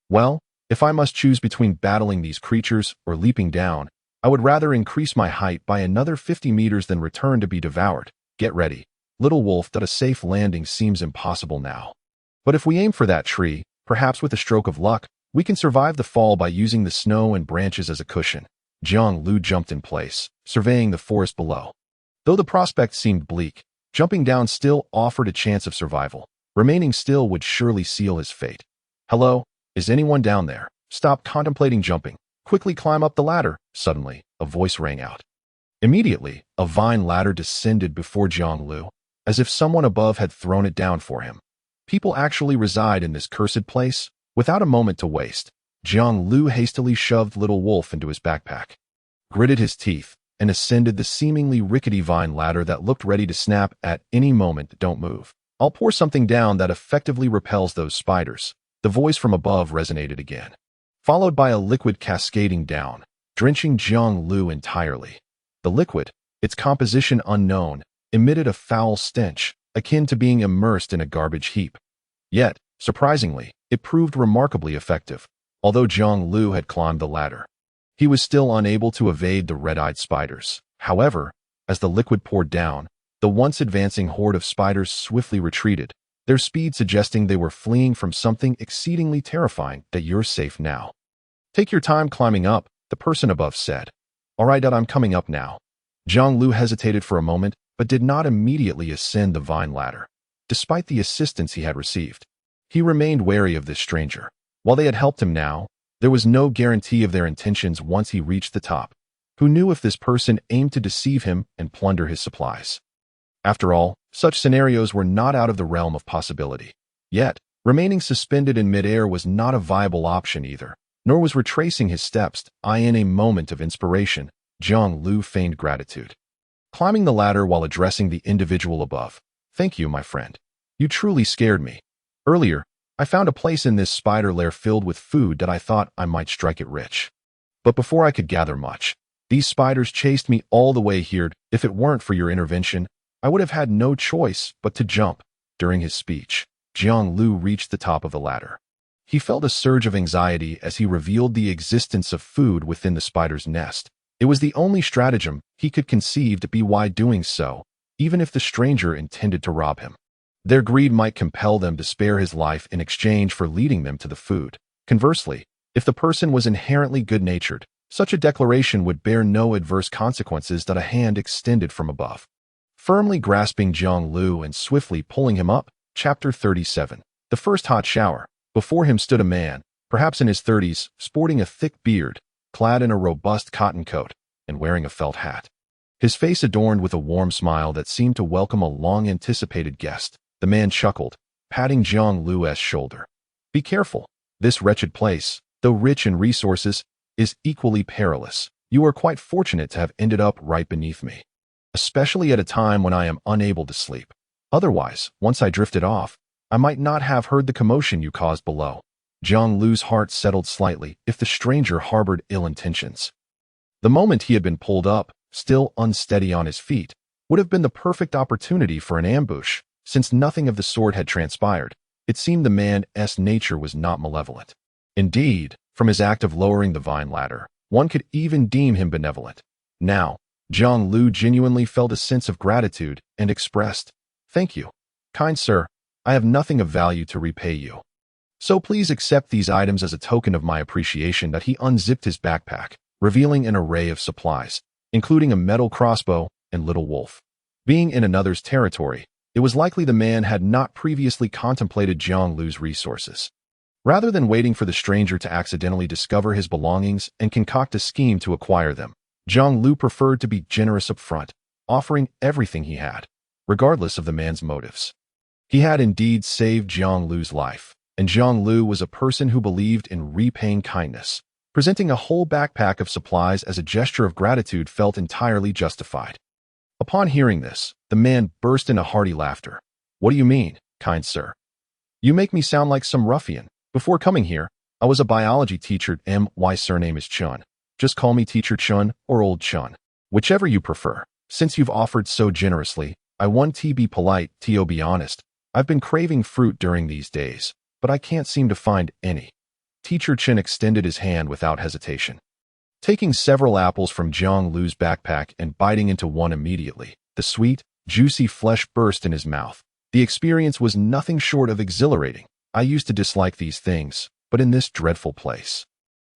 Well, if I must choose between battling these creatures or leaping down, I would rather increase my height by another 50 meters than return to be devoured. Get ready, little wolf. That a safe landing seems impossible now. But if we aim for that tree, perhaps with a stroke of luck, we can survive the fall by using the snow and branches as a cushion. Jiang Liu jumped in place, surveying the forest below. Though the prospect seemed bleak, jumping down still offered a chance of survival. Remaining still would surely seal his fate. Hello, is anyone down there? Stop contemplating jumping. Quickly climb up the ladder. Suddenly, a voice rang out. Immediately, a vine ladder descended before Jiang Liu, as if someone above had thrown it down for him. People actually reside in this cursed place? Without a moment to waste, Jiang Liu hastily shoved Little Wolf into his backpack, gritted his teeth, and ascended the seemingly rickety vine ladder that looked ready to snap at any moment. Don't move. I'll pour something down that effectively repels those spiders. The voice from above resonated again, followed by a liquid cascading down, drenching Jiang Liu entirely. The liquid, its composition unknown, emitted a foul stench, akin to being immersed in a garbage heap. Yet, surprisingly, it proved remarkably effective. Although Jiang Liu had climbed the ladder, he was still unable to evade the red-eyed spiders. However, as the liquid poured down, the once advancing horde of spiders swiftly retreated, their speed suggesting they were fleeing from something exceedingly terrifying. That you're safe now. Take your time climbing up, the person above said. All right, I'm coming up now. Jiang Liu hesitated for a moment, but did not immediately ascend the vine ladder. Despite the assistance he had received, he remained wary of this stranger. While they had helped him now, there was no guarantee of their intentions once he reached the top. Who knew if this person aimed to deceive him and plunder his supplies? After all, such scenarios were not out of the realm of possibility. Yet, remaining suspended in midair was not a viable option either, nor was retracing his steps. In a moment of inspiration, Jiang Liu feigned gratitude, climbing the ladder while addressing the individual above. Thank you, my friend. You truly scared me. Earlier, I found a place in this spider lair filled with food that I thought I might strike it rich. But before I could gather much, these spiders chased me all the way here. If it weren't for your intervention, I would have had no choice but to jump. During his speech, Jiang Liu reached the top of the ladder. He felt a surge of anxiety as he revealed the existence of food within the spider's nest. It was the only stratagem he could conceive to be why doing so, even if the stranger intended to rob him. Their greed might compel them to spare his life in exchange for leading them to the food. Conversely, if the person was inherently good-natured, such a declaration would bear no adverse consequences. That a hand extended from above, firmly grasping Jiang Liu and swiftly pulling him up. Chapter 37. The first hot shower. Before him stood a man, perhaps in his 30s, sporting a thick beard, clad in a robust cotton coat, and wearing a felt hat. His face adorned with a warm smile that seemed to welcome a long-anticipated guest. The man chuckled, patting Jiang Liu's shoulder. Be careful. This wretched place, though rich in resources, is equally perilous. You are quite fortunate to have ended up right beneath me, especially at a time when I am unable to sleep. Otherwise, once I drifted off, I might not have heard the commotion you caused below. Jiang Liu's heart settled slightly if the stranger harbored ill intentions. The moment he had been pulled up, still unsteady on his feet, would have been the perfect opportunity for an ambush. Since nothing of the sort had transpired, it seemed the man's nature was not malevolent. Indeed, from his act of lowering the vine ladder, one could even deem him benevolent. Now, Jiang Liu genuinely felt a sense of gratitude and expressed, "Thank you, kind sir. I have nothing of value to repay you. So please accept these items as a token of my appreciation." That he unzipped his backpack, revealing an array of supplies, including a metal crossbow and Little Wolf. Being in another's territory, it was likely the man had not previously contemplated Jiang Liu's resources. Rather than waiting for the stranger to accidentally discover his belongings and concoct a scheme to acquire them, Jiang Liu preferred to be generous up front, offering everything he had, regardless of the man's motives. He had indeed saved Jiang Liu's life, and Jiang Liu was a person who believed in repaying kindness. Presenting a whole backpack of supplies as a gesture of gratitude felt entirely justified. Upon hearing this, the man burst into hearty laughter. What do you mean, kind sir? You make me sound like some ruffian. Before coming here, I was a biology teacher. My surname is Chun. Just call me Teacher Chun or Old Chun, whichever you prefer. Since you've offered so generously, I want to be polite, to be honest. I've been craving fruit during these days, but I can't seem to find any. Teacher Chen extended his hand without hesitation. Taking several apples from Jiang Liu's backpack and biting into one immediately, the sweet, juicy flesh burst in his mouth. The experience was nothing short of exhilarating. I used to dislike these things, but in this dreadful place,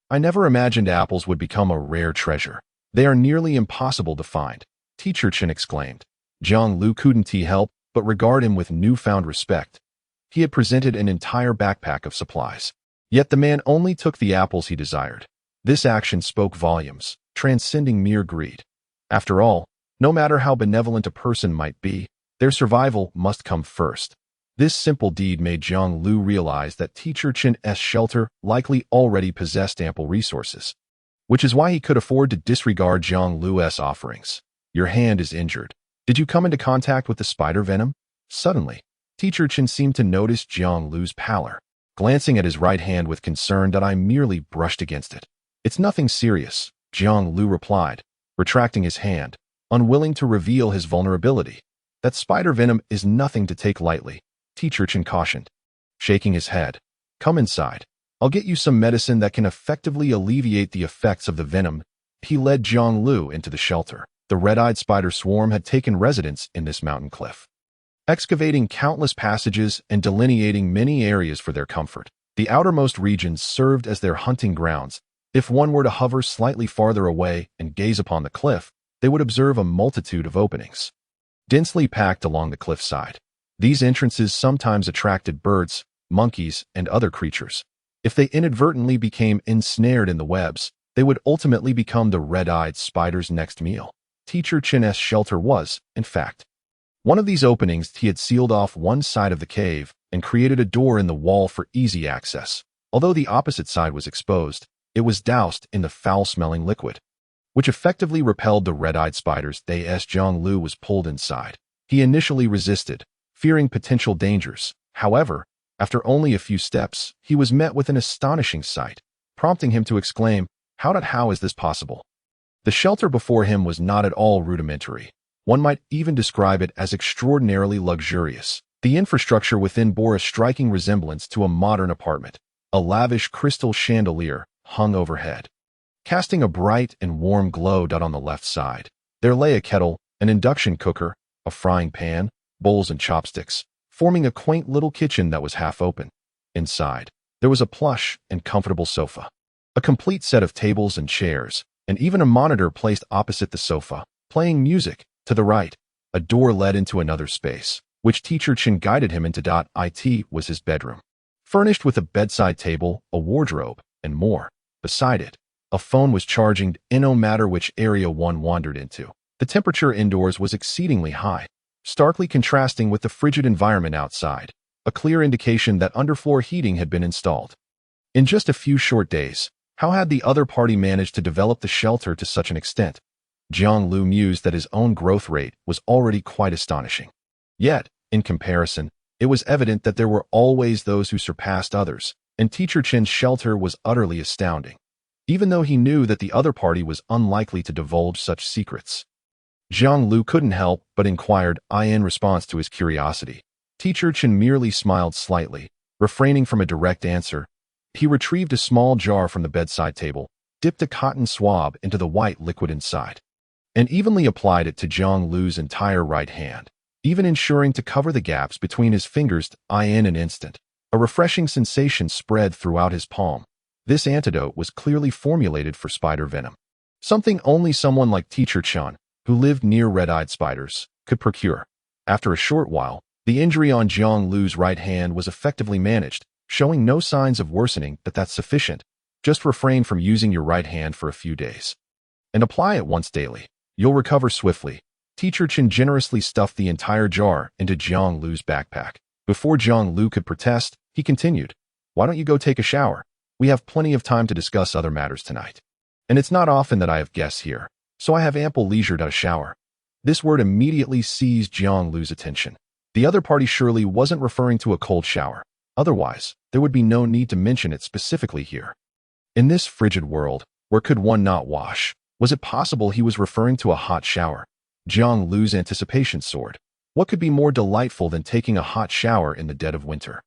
I never imagined apples would become a rare treasure. They are nearly impossible to find, Teacher Chen exclaimed. Jiang Liu couldn't help but regard him with newfound respect. He had presented an entire backpack of supplies. Yet the man only took the apples he desired. This action spoke volumes, transcending mere greed. After all, no matter how benevolent a person might be, their survival must come first. This simple deed made Jiang Liu realize that Teacher Chen's shelter likely already possessed ample resources, which is why he could afford to disregard Jiang Liu's offerings. Your hand is injured. Did you come into contact with the spider venom? Suddenly, Teacher Chen seemed to notice Jiang Liu's pallor. Glancing at his right hand with concern that I merely brushed against it. It's nothing serious, Jiang Liu replied, retracting his hand, unwilling to reveal his vulnerability. That spider venom is nothing to take lightly, Teacher Chen cautioned, shaking his head. Come inside. I'll get you some medicine that can effectively alleviate the effects of the venom. He led Jiang Liu into the shelter. The red-eyed spider swarm had taken residence in this mountain cliff, excavating countless passages and delineating many areas for their comfort. The outermost regions served as their hunting grounds. If one were to hover slightly farther away and gaze upon the cliff, they would observe a multitude of openings, densely packed along the cliffside. These entrances sometimes attracted birds, monkeys, and other creatures. If they inadvertently became ensnared in the webs, they would ultimately become the red-eyed spider's next meal. Teacher Chen's shelter was, in fact, one of these openings. He had sealed off one side of the cave and created a door in the wall for easy access. Although the opposite side was exposed, it was doused in the foul-smelling liquid, which effectively repelled the red-eyed spiders. As Jiang Liu was pulled inside, he initially resisted, fearing potential dangers. However, after only a few steps, he was met with an astonishing sight, prompting him to exclaim, How is this possible? The shelter before him was not at all rudimentary. One might even describe it as extraordinarily luxurious. The infrastructure within bore a striking resemblance to a modern apartment. A lavish crystal chandelier hung overhead, casting a bright and warm glow. On the left side, there lay a kettle, an induction cooker, a frying pan, bowls and chopsticks, forming a quaint little kitchen that was half open. Inside, there was a plush and comfortable sofa, a complete set of tables and chairs, and even a monitor placed opposite the sofa, playing music. To the right, a door led into another space, which Teacher Chen guided him into. It was his bedroom, furnished with a bedside table, a wardrobe, and more. Beside it, a phone was charging. No matter which area one wandered into, the temperature indoors was exceedingly high, starkly contrasting with the frigid environment outside, a clear indication that underfloor heating had been installed. In just a few short days, how had the other party managed to develop the shelter to such an extent? Jiang Liu mused that his own growth rate was already quite astonishing. Yet, in comparison, it was evident that there were always those who surpassed others, and Teacher Chen's shelter was utterly astounding, even though he knew that the other party was unlikely to divulge such secrets. Jiang Liu couldn't help but inquired in response to his curiosity. Teacher Chen merely smiled slightly, refraining from a direct answer. He retrieved a small jar from the bedside table, dipped a cotton swab into the white liquid inside, and evenly applied it to Jiang Liu's entire right hand, even ensuring to cover the gaps between his fingers. In an instant, a refreshing sensation spread throughout his palm. This antidote was clearly formulated for spider venom, something only someone like Teacher Chen, who lived near red-eyed spiders, could procure. After a short while, the injury on Jiang Liu's right hand was effectively managed, showing no signs of worsening. That's sufficient. Just refrain from using your right hand for a few days, and apply it once daily. You'll recover swiftly. Teacher Chen generously stuffed the entire jar into Jiang Liu's backpack. Before Jiang Liu could protest, he continued, Why don't you go take a shower? We have plenty of time to discuss other matters tonight. And it's not often that I have guests here, so I have ample leisure to shower. This word immediately seized Jiang Liu's attention. The other party surely wasn't referring to a cold shower. Otherwise, there would be no need to mention it specifically here. In this frigid world, where could one not wash? Was it possible he was referring to a hot shower? Jiang Liu's anticipation soared. What could be more delightful than taking a hot shower in the dead of winter?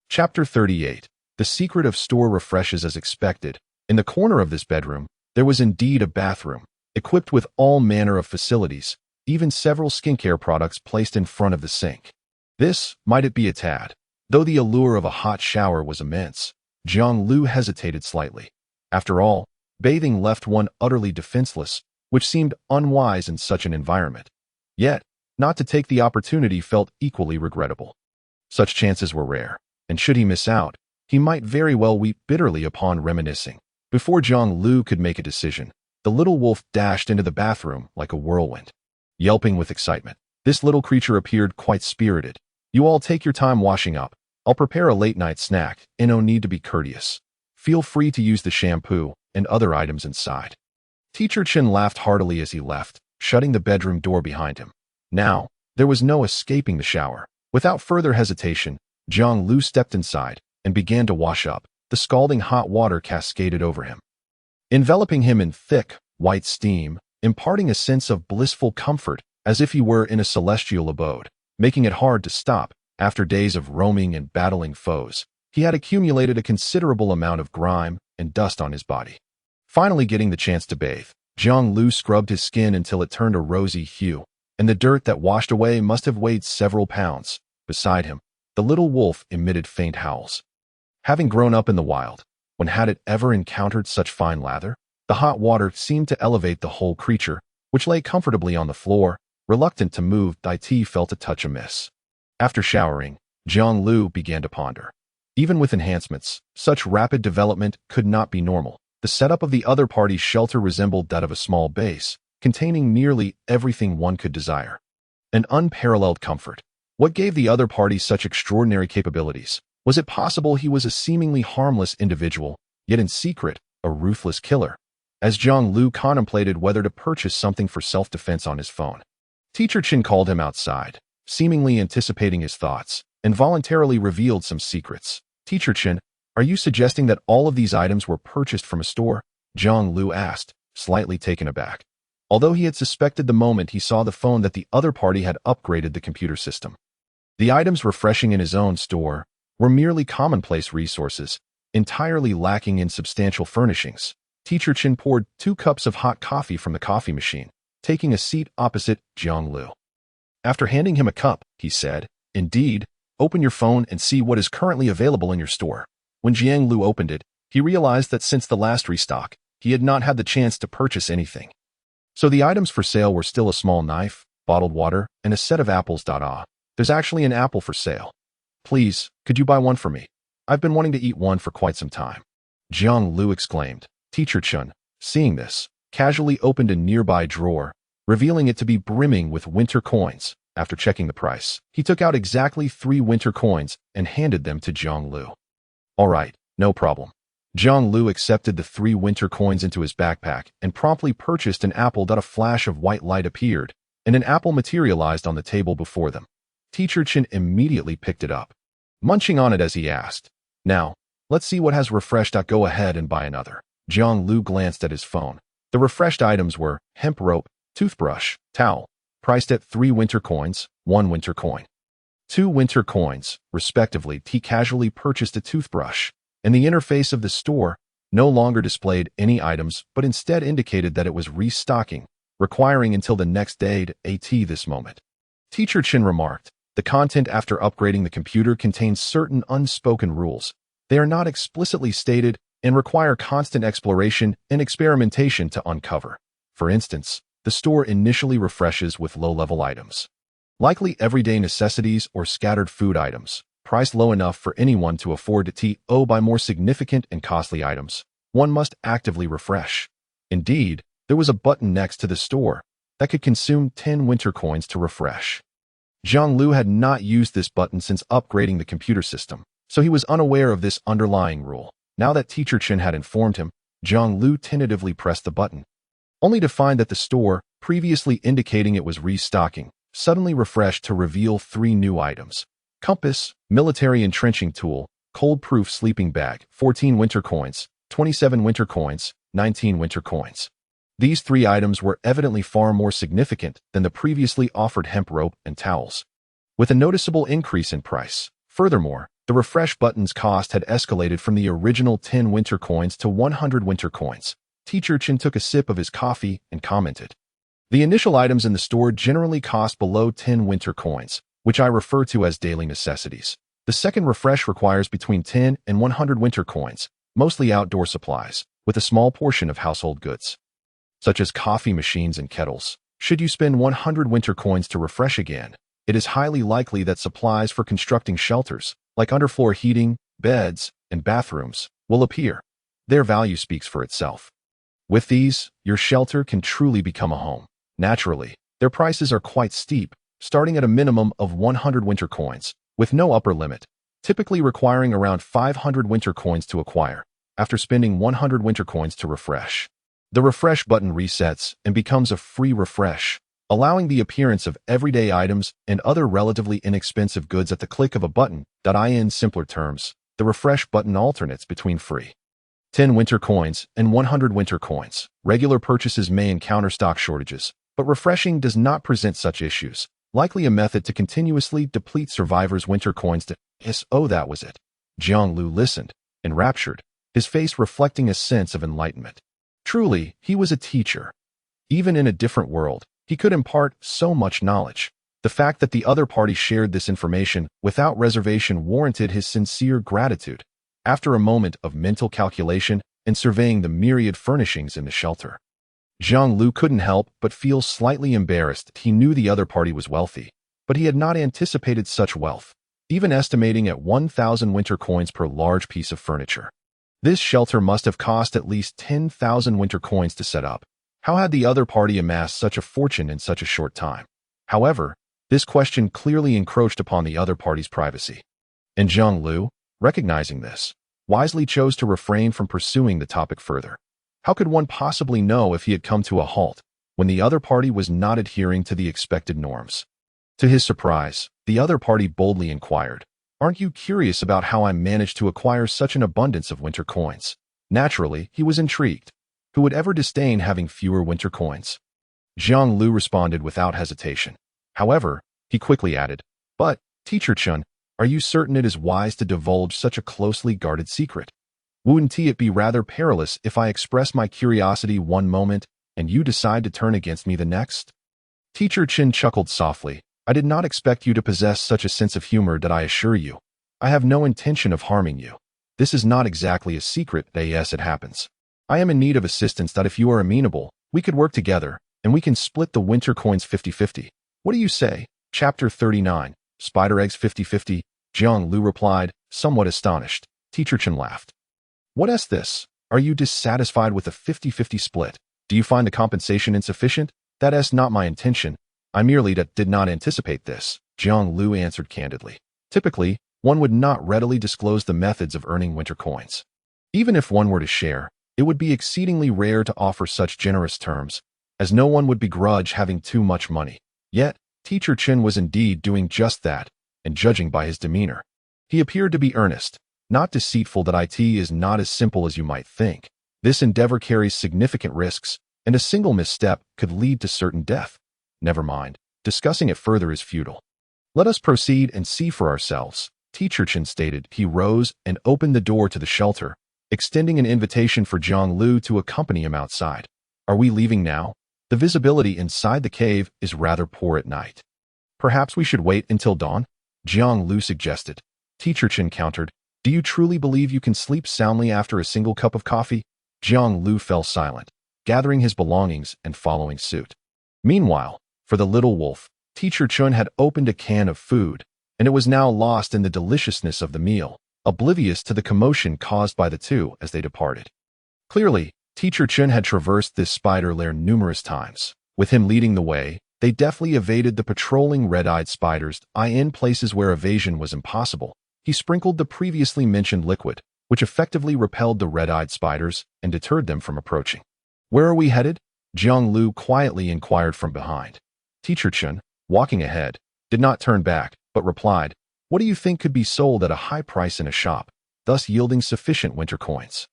Chapter 38. The secret of store refreshes as expected. In the corner of this bedroom, there was indeed a bathroom, equipped with all manner of facilities, even several skincare products placed in front of the sink. This, might it be a tad, though the allure of a hot shower was immense, Jiang Liu hesitated slightly. After all, bathing left one utterly defenseless, which seemed unwise in such an environment. Yet, not to take the opportunity felt equally regrettable. Such chances were rare, and should he miss out, he might very well weep bitterly upon reminiscing. Before Jiang Liu could make a decision, the little wolf dashed into the bathroom like a whirlwind. Yelping with excitement, this little creature appeared quite spirited. "You all take your time washing up. I'll prepare a late-night snack, and no need to be courteous. Feel free to use the shampoo and other items inside." Teacher Chen laughed heartily as he left, shutting the bedroom door behind him. Now, there was no escaping the shower. Without further hesitation, Jiang Liu stepped inside and began to wash up. The scalding hot water cascaded over him, enveloping him in thick, white steam, imparting a sense of blissful comfort as if he were in a celestial abode, making it hard to stop. After days of roaming and battling foes, he had accumulated a considerable amount of grime and dust on his body. Finally getting the chance to bathe, Jiang Liu scrubbed his skin until it turned a rosy hue, and the dirt that washed away must have weighed several pounds. Beside him, the little wolf emitted faint howls. Having grown up in the wild, when had it ever encountered such fine lather? The hot water seemed to elevate the whole creature, which lay comfortably on the floor, reluctant to move. It felt a touch amiss. After showering, Jiang Liu began to ponder. Even with enhancements, such rapid development could not be normal. The setup of the other party's shelter resembled that of a small base, containing nearly everything one could desire. An unparalleled comfort. What gave the other party such extraordinary capabilities? Was it possible he was a seemingly harmless individual, yet in secret, a ruthless killer? As Jiang Liu contemplated whether to purchase something for self-defense on his phone, Teacher Chen called him outside, seemingly anticipating his thoughts, and voluntarily revealed some secrets. "Teacher Chen, are you suggesting that all of these items were purchased from a store?" Jiang Liu asked, slightly taken aback. Although he had suspected the moment he saw the phone that the other party had upgraded the computer system. The items refreshing in his own store were merely commonplace resources, entirely lacking in substantial furnishings. Teacher Chen poured 2 cups of hot coffee from the coffee machine, taking a seat opposite Jiang Liu. After handing him a cup, he said, "Indeed, open your phone and see what is currently available in your store." When Jiang Liu opened it, he realized that since the last restock, he had not had the chance to purchase anything. So the items for sale were still a small knife, bottled water, and a set of apples. There's actually an apple for sale. Please, could you buy one for me? I've been wanting to eat one for quite some time." Jiang Liu exclaimed. Teacher Chen, seeing this, casually opened a nearby drawer, revealing it to be brimming with winter coins. After checking the price, he took out exactly 3 winter coins and handed them to Jiang Liu. "All right, no problem." Jiang Liu accepted the 3 winter coins into his backpack and promptly purchased an apple. A flash of white light appeared, and an apple materialized on the table before them. Teacher Chen immediately picked it up, munching on it as he asked, "Now, let's see what has refreshed. Go ahead and buy another." Jiang Liu glanced at his phone. The refreshed items were hemp rope, toothbrush, towel, priced at 3 winter coins, 1 winter coin, 2 winter coins, respectively. He casually purchased a toothbrush, and the interface of the store no longer displayed any items but instead indicated that it was restocking, requiring until the next day to at this moment. Teacher Chen remarked, "The content after upgrading the computer contains certain unspoken rules. They are not explicitly stated and require constant exploration and experimentation to uncover. For instance, the store initially refreshes with low-level items, likely everyday necessities or scattered food items, priced low enough for anyone to afford to buy more significant and costly items. One must actively refresh. Indeed, there was a button next to the store that could consume 10 winter coins to refresh." Jiang Liu had not used this button since upgrading the computer system, so he was unaware of this underlying rule. Now that Teacher Chen had informed him, Jiang Liu tentatively pressed the button, only to find that the store, previously indicating it was restocking, suddenly refreshed to reveal 3 new items: compass, military entrenching tool, cold-proof sleeping bag, 14 winter coins, 27 winter coins, 19 winter coins. These 3 items were evidently far more significant than the previously offered hemp rope and towels. with a noticeable increase in price. Furthermore, the refresh button's cost had escalated from the original 10 winter coins to 100 winter coins. Teacher Chen took a sip of his coffee and commented, "The initial items in the store generally cost below 10 winter coins, which I refer to as daily necessities. The second refresh requires between 10 and 100 winter coins, mostly outdoor supplies, with a small portion of household goods, such as coffee machines and kettles. Should you spend 100 winter coins to refresh again, it is highly likely that supplies for constructing shelters, like underfloor heating, beds, and bathrooms, will appear. Their value speaks for itself. With these, your shelter can truly become a home. Naturally, their prices are quite steep, starting at a minimum of 100 winter coins, with no upper limit, typically requiring around 500 winter coins to acquire, after spending 100 winter coins to refresh. The refresh button resets and becomes a free refresh, allowing the appearance of everyday items and other relatively inexpensive goods at the click of a button. In simpler terms, the refresh button alternates between free 10 winter coins and 100 winter coins. Regular purchases may encounter stock shortages, but refreshing does not present such issues, likely a method to continuously deplete survivors' winter coins to, oh, that was it. Jiang Liu listened, enraptured, his face reflecting a sense of enlightenment. Truly, he was a teacher. Even in a different world, he could impart so much knowledge. The fact that the other party shared this information without reservation warranted his sincere gratitude. After a moment of mental calculation and surveying the myriad furnishings in the shelter, Jiang Liu couldn't help but feel slightly embarrassed. He knew the other party was wealthy, but he had not anticipated such wealth, even estimating at 1,000 winter coins per large piece of furniture. This shelter must have cost at least 10,000 winter coins to set up. How had the other party amassed such a fortune in such a short time? However, this question clearly encroached upon the other party's privacy. And Jiang Liu, recognizing this, wisely chose to refrain from pursuing the topic further. How could one possibly know if he had come to a halt when the other party was not adhering to the expected norms? To his surprise, the other party boldly inquired, "Aren't you curious about how I managed to acquire such an abundance of winter coins?" Naturally, he was intrigued. Who would ever disdain having fewer winter coins? Jiang Liu responded without hesitation. However, he quickly added, "But, Teacher Chen, are you certain it is wise to divulge such a closely guarded secret? Wouldn't it be rather perilous if I express my curiosity one moment and you decide to turn against me the next?" Teacher Chen chuckled softly. "I did not expect you to possess such a sense of humor, I assure you. I have no intention of harming you. This is not exactly a secret, yes, it happens. I am in need of assistance. If you are amenable, we could work together, and we can split the winter coins 50-50. What do you say?" Chapter 39, Spider Eggs 50-50, Jiang Liu replied, somewhat astonished. Teacher Chen laughed. "What is this? Are you dissatisfied with a 50-50 split? Do you find the compensation insufficient?" "That is not my intention. I merely did not anticipate this," Jiang Liu answered candidly. Typically, one would not readily disclose the methods of earning winter coins. Even if one were to share, it would be exceedingly rare to offer such generous terms, as no one would begrudge having too much money. Yet, Teacher Chen was indeed doing just that, and judging by his demeanor, he appeared to be earnest, not deceitful. It is not as simple as you might think. This endeavor carries significant risks, and a single misstep could lead to certain death. Never mind, discussing it further is futile. Let us proceed and see for ourselves, Teacher Chen stated. He rose and opened the door to the shelter, extending an invitation for Jiang Liu to accompany him outside. "Are we leaving now? The visibility inside the cave is rather poor at night. Perhaps we should wait until dawn," Jiang Liu suggested. Teacher Chen countered, "Do you truly believe you can sleep soundly after a single cup of coffee?" Jiang Liu fell silent, gathering his belongings and following suit. Meanwhile, for the little wolf, Teacher Chen had opened a can of food, and it was now lost in the deliciousness of the meal, oblivious to the commotion caused by the two as they departed. Clearly, Teacher Chen had traversed this spider lair numerous times. With him leading the way, they deftly evaded the patrolling red-eyed spiders. In places where evasion was impossible, he sprinkled the previously mentioned liquid, which effectively repelled the red-eyed spiders and deterred them from approaching. "Where are we headed?" Jiang Liu quietly inquired from behind. Teacher Chen, walking ahead, did not turn back, but replied, "What do you think could be sold at a high price in a shop, thus yielding sufficient winter coins?"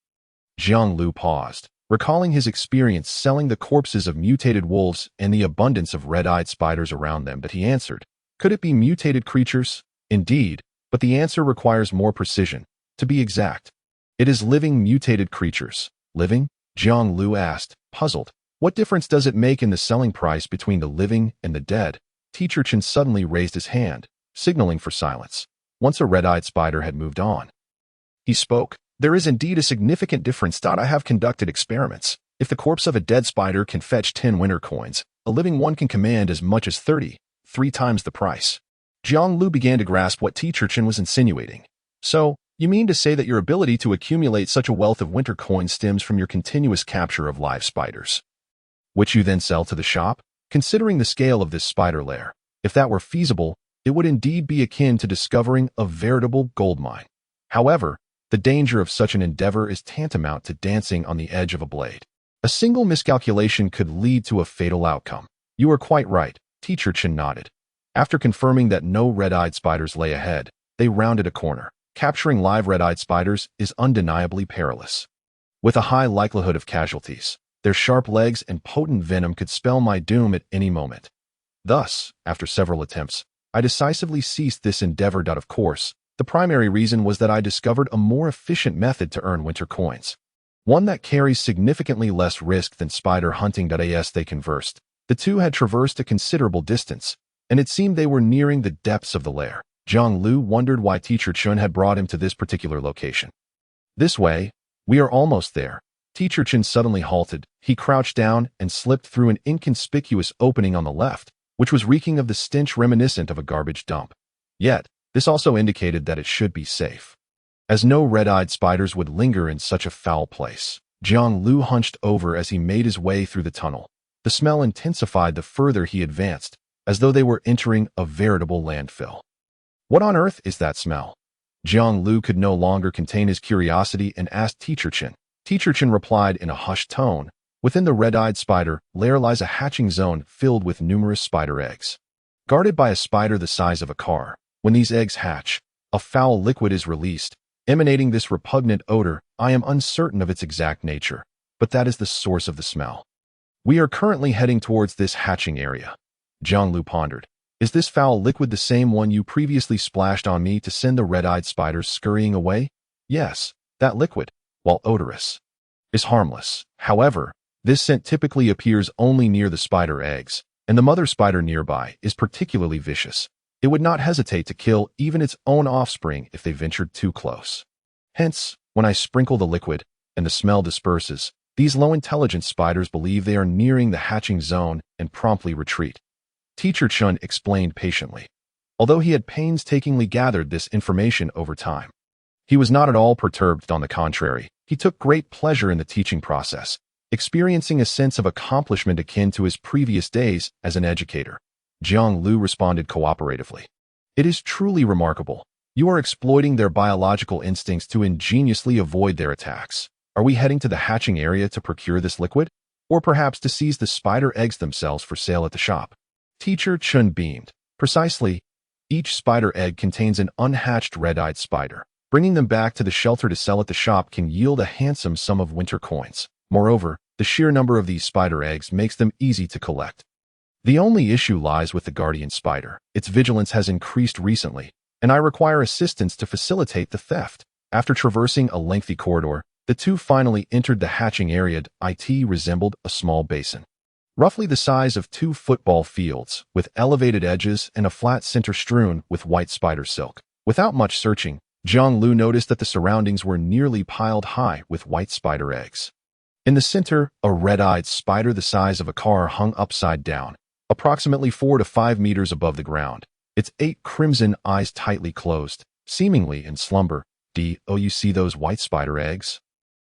Jiang Liu paused, recalling his experience selling the corpses of mutated wolves and the abundance of red-eyed spiders around them, but he answered, Could it be mutated creatures? Indeed, but the answer requires more precision. To be exact, it is living mutated creatures. Living? Jiang Liu asked, puzzled. What difference does it make in the selling price between the living and the dead? Teacher Chen suddenly raised his hand, signaling for silence. Once a red-eyed spider had moved on. He spoke. There is indeed a significant difference. I have conducted experiments. If the corpse of a dead spider can fetch 10 winter coins, a living one can command as much as 30, 3 times the price. Jiang Liu began to grasp what Teacher Chen was insinuating. So, you mean to say that your ability to accumulate such a wealth of winter coins stems from your continuous capture of live spiders, which you then sell to the shop? Considering the scale of this spider lair, if that were feasible, it would indeed be akin to discovering a veritable gold mine. However, the danger of such an endeavor is tantamount to dancing on the edge of a blade. A single miscalculation could lead to a fatal outcome. You are quite right, Teacher Chen nodded. After confirming that no red-eyed spiders lay ahead, they rounded a corner. Capturing live red-eyed spiders is undeniably perilous, with a high likelihood of casualties. Their sharp legs and potent venom could spell my doom at any moment. Thus, after several attempts, I decisively ceased this endeavor. Of course, the primary reason was that I discovered a more efficient method to earn winter coins, one that carries significantly less risk than spider hunting. As they conversed, the two had traversed a considerable distance, and it seemed they were nearing the depths of the lair. Jiang Liu wondered why Teacher Chen had brought him to this particular location. This way, we are almost there. Teacher Chen suddenly halted. He crouched down and slipped through an inconspicuous opening on the left, which was reeking of the stench reminiscent of a garbage dump. Yet, this also indicated that it should be safe, as no red-eyed spiders would linger in such a foul place. Jiang Liu hunched over as he made his way through the tunnel. The smell intensified the further he advanced, as though they were entering a veritable landfill. What on earth is that smell? Jiang Liu could no longer contain his curiosity and asked Teacher Chen. Teacher Chen replied in a hushed tone, within the red-eyed spider lair lies a hatching zone filled with numerous spider eggs, guarded by a spider the size of a car. When these eggs hatch, a foul liquid is released, emanating this repugnant odor. I am uncertain of its exact nature, but that is the source of the smell. We are currently heading towards this hatching area. Jiang Liu pondered. Is this foul liquid the same one you previously splashed on me to send the red-eyed spiders scurrying away? Yes, that liquid, while odorous, is harmless. However, this scent typically appears only near the spider eggs, and the mother spider nearby is particularly vicious. It would not hesitate to kill even its own offspring if they ventured too close. Hence, when I sprinkle the liquid and the smell disperses, these low-intelligence spiders believe they are nearing the hatching zone and promptly retreat. Teacher Chen explained patiently, although he had painstakingly gathered this information over time. He was not at all perturbed. On the contrary, he took great pleasure in the teaching process, experiencing a sense of accomplishment akin to his previous days as an educator. Jiang Liu responded cooperatively. It is truly remarkable. You are exploiting their biological instincts to ingeniously avoid their attacks. Are we heading to the hatching area to procure this liquid? Or perhaps to seize the spider eggs themselves for sale at the shop? Teacher Chen beamed. Precisely. Each spider egg contains an unhatched red-eyed spider. Bringing them back to the shelter to sell at the shop can yield a handsome sum of winter coins. Moreover, the sheer number of these spider eggs makes them easy to collect. The only issue lies with the guardian spider. Its vigilance has increased recently, and I require assistance to facilitate the theft. After traversing a lengthy corridor, the two finally entered the hatching area. It resembled a small basin, roughly the size of 2 football fields, with elevated edges and a flat center strewn with white spider silk. Without much searching, Jiang Liu noticed that the surroundings were nearly piled high with white spider eggs. In the center, a red-eyed spider the size of a car hung upside down, approximately 4 to 5 meters above the ground, its 8 crimson eyes tightly closed, seemingly in slumber. Oh, you see those white spider eggs?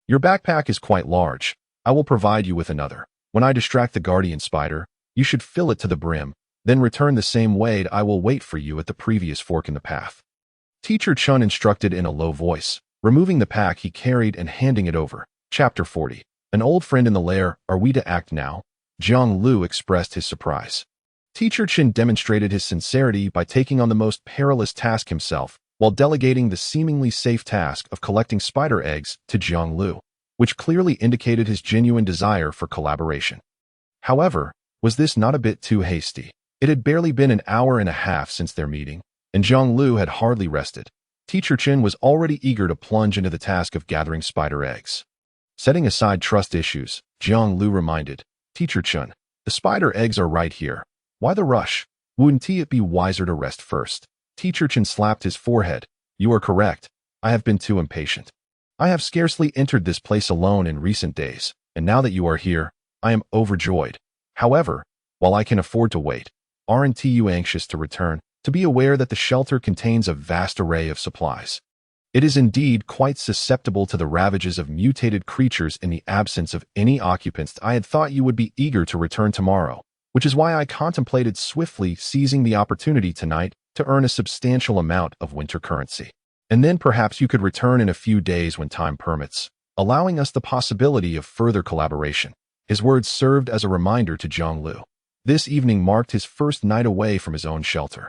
Your backpack is quite large. I will provide you with another. When I distract the guardian spider, you should fill it to the brim, then return the same way. I will wait for you at the previous fork in the path. Teacher Chen instructed in a low voice, removing the pack he carried and handing it over. Chapter 40. An old friend in the lair. Are we to act now? Jiang Liu expressed his surprise. Teacher Chen demonstrated his sincerity by taking on the most perilous task himself, while delegating the seemingly safe task of collecting spider eggs to Jiang Liu, which clearly indicated his genuine desire for collaboration. However, was this not a bit too hasty? It had barely been an hour and a half since their meeting, and Jiang Liu had hardly rested. Teacher Chen was already eager to plunge into the task of gathering spider eggs. Setting aside trust issues, Jiang Liu reminded, Teacher Chen, the spider eggs are right here. Why the rush? Wouldn't it be wiser to rest first? Teacher Chen slapped his forehead. You are correct. I have been too impatient. I have scarcely entered this place alone in recent days, and now that you are here, I am overjoyed. However, while I can afford to wait, aren't you anxious to return, to be aware that the shelter contains a vast array of supplies? It is indeed quite susceptible to the ravages of mutated creatures in the absence of any occupants. I had thought you would be eager to return tomorrow, which is why I contemplated swiftly seizing the opportunity tonight to earn a substantial amount of winter currency. And then perhaps you could return in a few days when time permits, allowing us the possibility of further collaboration. His words served as a reminder to Jiang Liu. This evening marked his first night away from his own shelter.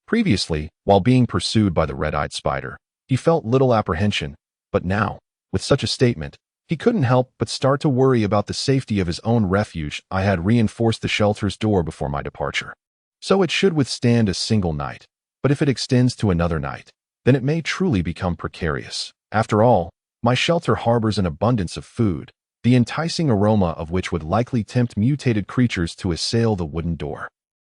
Previously, while being pursued by the red-eyed spider, he felt little apprehension, but now, with such a statement, he couldn't help but start to worry about the safety of his own refuge. I had reinforced the shelter's door before my departure, so it should withstand a single night, but if it extends to another night, then it may truly become precarious. After all, my shelter harbors an abundance of food, the enticing aroma of which would likely tempt mutated creatures to assail the wooden door.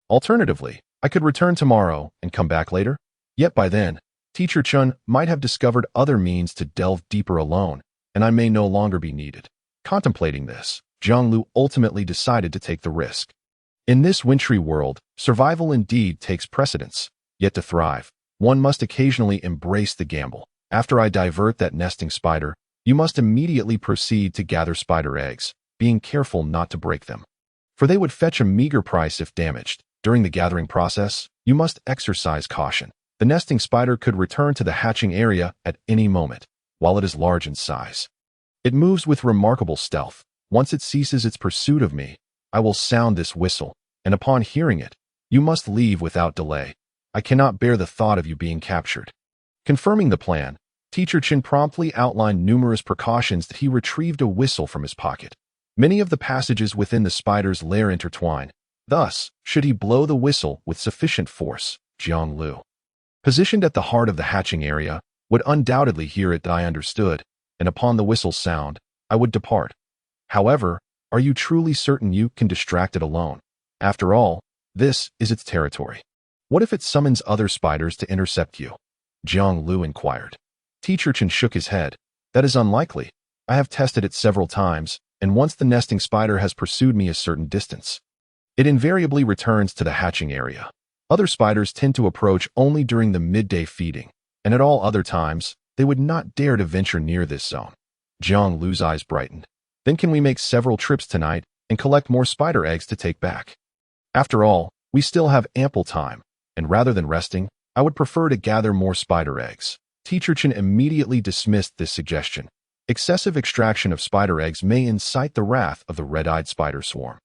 Alternatively, I could return tomorrow and come back later. Yet by then, Teacher Chen might have discovered other means to delve deeper alone, and I may no longer be needed. Contemplating this, Jiang Liu ultimately decided to take the risk. In this wintry world, survival indeed takes precedence, yet to thrive, one must occasionally embrace the gamble. After I divert that nesting spider, you must immediately proceed to gather spider eggs, being careful not to break them, for they would fetch a meager price if damaged. During the gathering process, you must exercise caution. The nesting spider could return to the hatching area at any moment, while it is large in size. It moves with remarkable stealth. Once it ceases its pursuit of me, I will sound this whistle, and upon hearing it, you must leave without delay. I cannot bear the thought of you being captured. Confirming the plan, Teacher Chen promptly outlined numerous precautions that he retrieved a whistle from his pocket. Many of the passages within the spider's lair intertwine. Thus, should he blow the whistle with sufficient force, Jiang Liu, positioned at the heart of the hatching area, would undoubtedly hear it. I understood, and upon the whistle's sound, I would depart. However, are you truly certain you can distract it alone? After all, this is its territory. What if it summons other spiders to intercept you? Jiang Liu inquired. Teacher Chen shook his head. That is unlikely. I have tested it several times, and once the nesting spider has pursued me a certain distance, it invariably returns to the hatching area. Other spiders tend to approach only during the midday feeding, and at all other times, they would not dare to venture near this zone. Jiang Liu's eyes brightened. Then can we make several trips tonight and collect more spider eggs to take back? After all, we still have ample time, and rather than resting, I would prefer to gather more spider eggs. Teacher Chen immediately dismissed this suggestion. Excessive extraction of spider eggs may incite the wrath of the red-eyed spider swarm,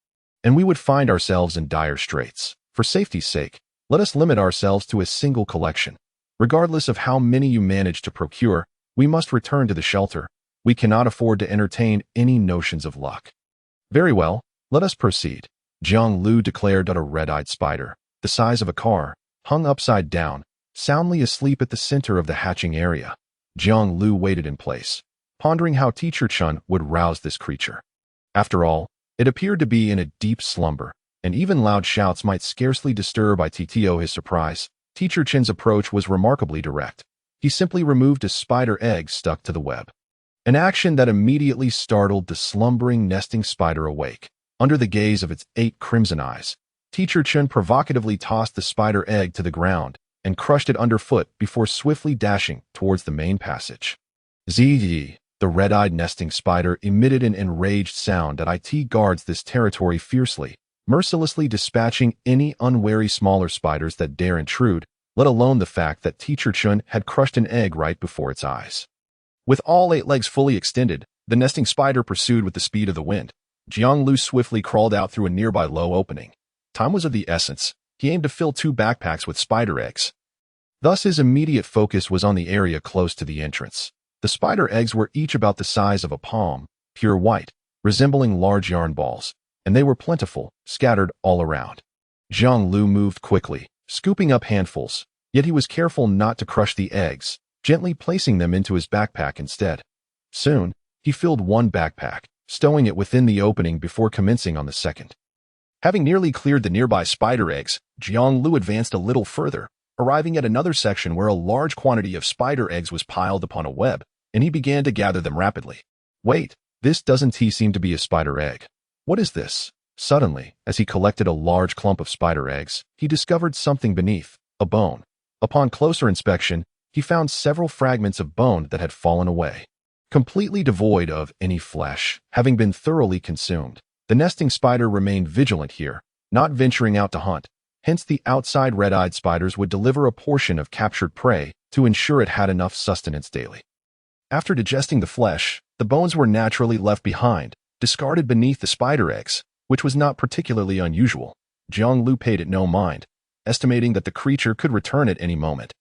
and we would find ourselves in dire straits. For safety's sake, let us limit ourselves to a single collection. Regardless of how many you manage to procure, we must return to the shelter. We cannot afford to entertain any notions of luck. Very well, let us proceed. Jiang Liu declared that a red-eyed spider, the size of a car, hung upside down, soundly asleep at the center of the hatching area. Jiang Liu waited in place, pondering how Teacher Chen would rouse this creature. After all, it appeared to be in a deep slumber, and even loud shouts might scarcely disturb his surprise. Teacher Chen's approach was remarkably direct. He simply removed a spider egg stuck to the web, an action that immediately startled the slumbering nesting spider awake. Under the gaze of its 8 crimson eyes, Teacher Chen provocatively tossed the spider egg to the ground and crushed it underfoot before swiftly dashing towards the main passage. Zee, the red-eyed nesting spider emitted an enraged sound that it guards this territory fiercely, mercilessly dispatching any unwary smaller spiders that dare intrude, let alone the fact that Teacher Chen had crushed an egg right before its eyes. With all 8 legs fully extended, the nesting spider pursued with the speed of the wind. Jiang Liu swiftly crawled out through a nearby low opening. Time was of the essence. He aimed to fill 2 backpacks with spider eggs. Thus his immediate focus was on the area close to the entrance. The spider eggs were each about the size of a palm, pure white, resembling large yarn balls, and they were plentiful, scattered all around. Jiang Liu moved quickly, scooping up handfuls, yet he was careful not to crush the eggs, gently placing them into his backpack instead. Soon, he filled one backpack, stowing it within the opening before commencing on the second. Having nearly cleared the nearby spider eggs, Jiang Liu advanced a little further, arriving at another section where a large quantity of spider eggs was piled upon a web, and he began to gather them rapidly. Wait, this doesn't seem to be a spider egg. What is this? Suddenly, as he collected a large clump of spider eggs, he discovered something beneath, a bone. Upon closer inspection, he found several fragments of bone that had fallen away, completely devoid of any flesh, having been thoroughly consumed. The nesting spider remained vigilant here, not venturing out to hunt. Hence the outside red-eyed spiders would deliver a portion of captured prey to ensure it had enough sustenance daily. After digesting the flesh, the bones were naturally left behind, discarded beneath the spider eggs, which was not particularly unusual. Jiang Liu paid it no mind, estimating that the creature could return at any moment.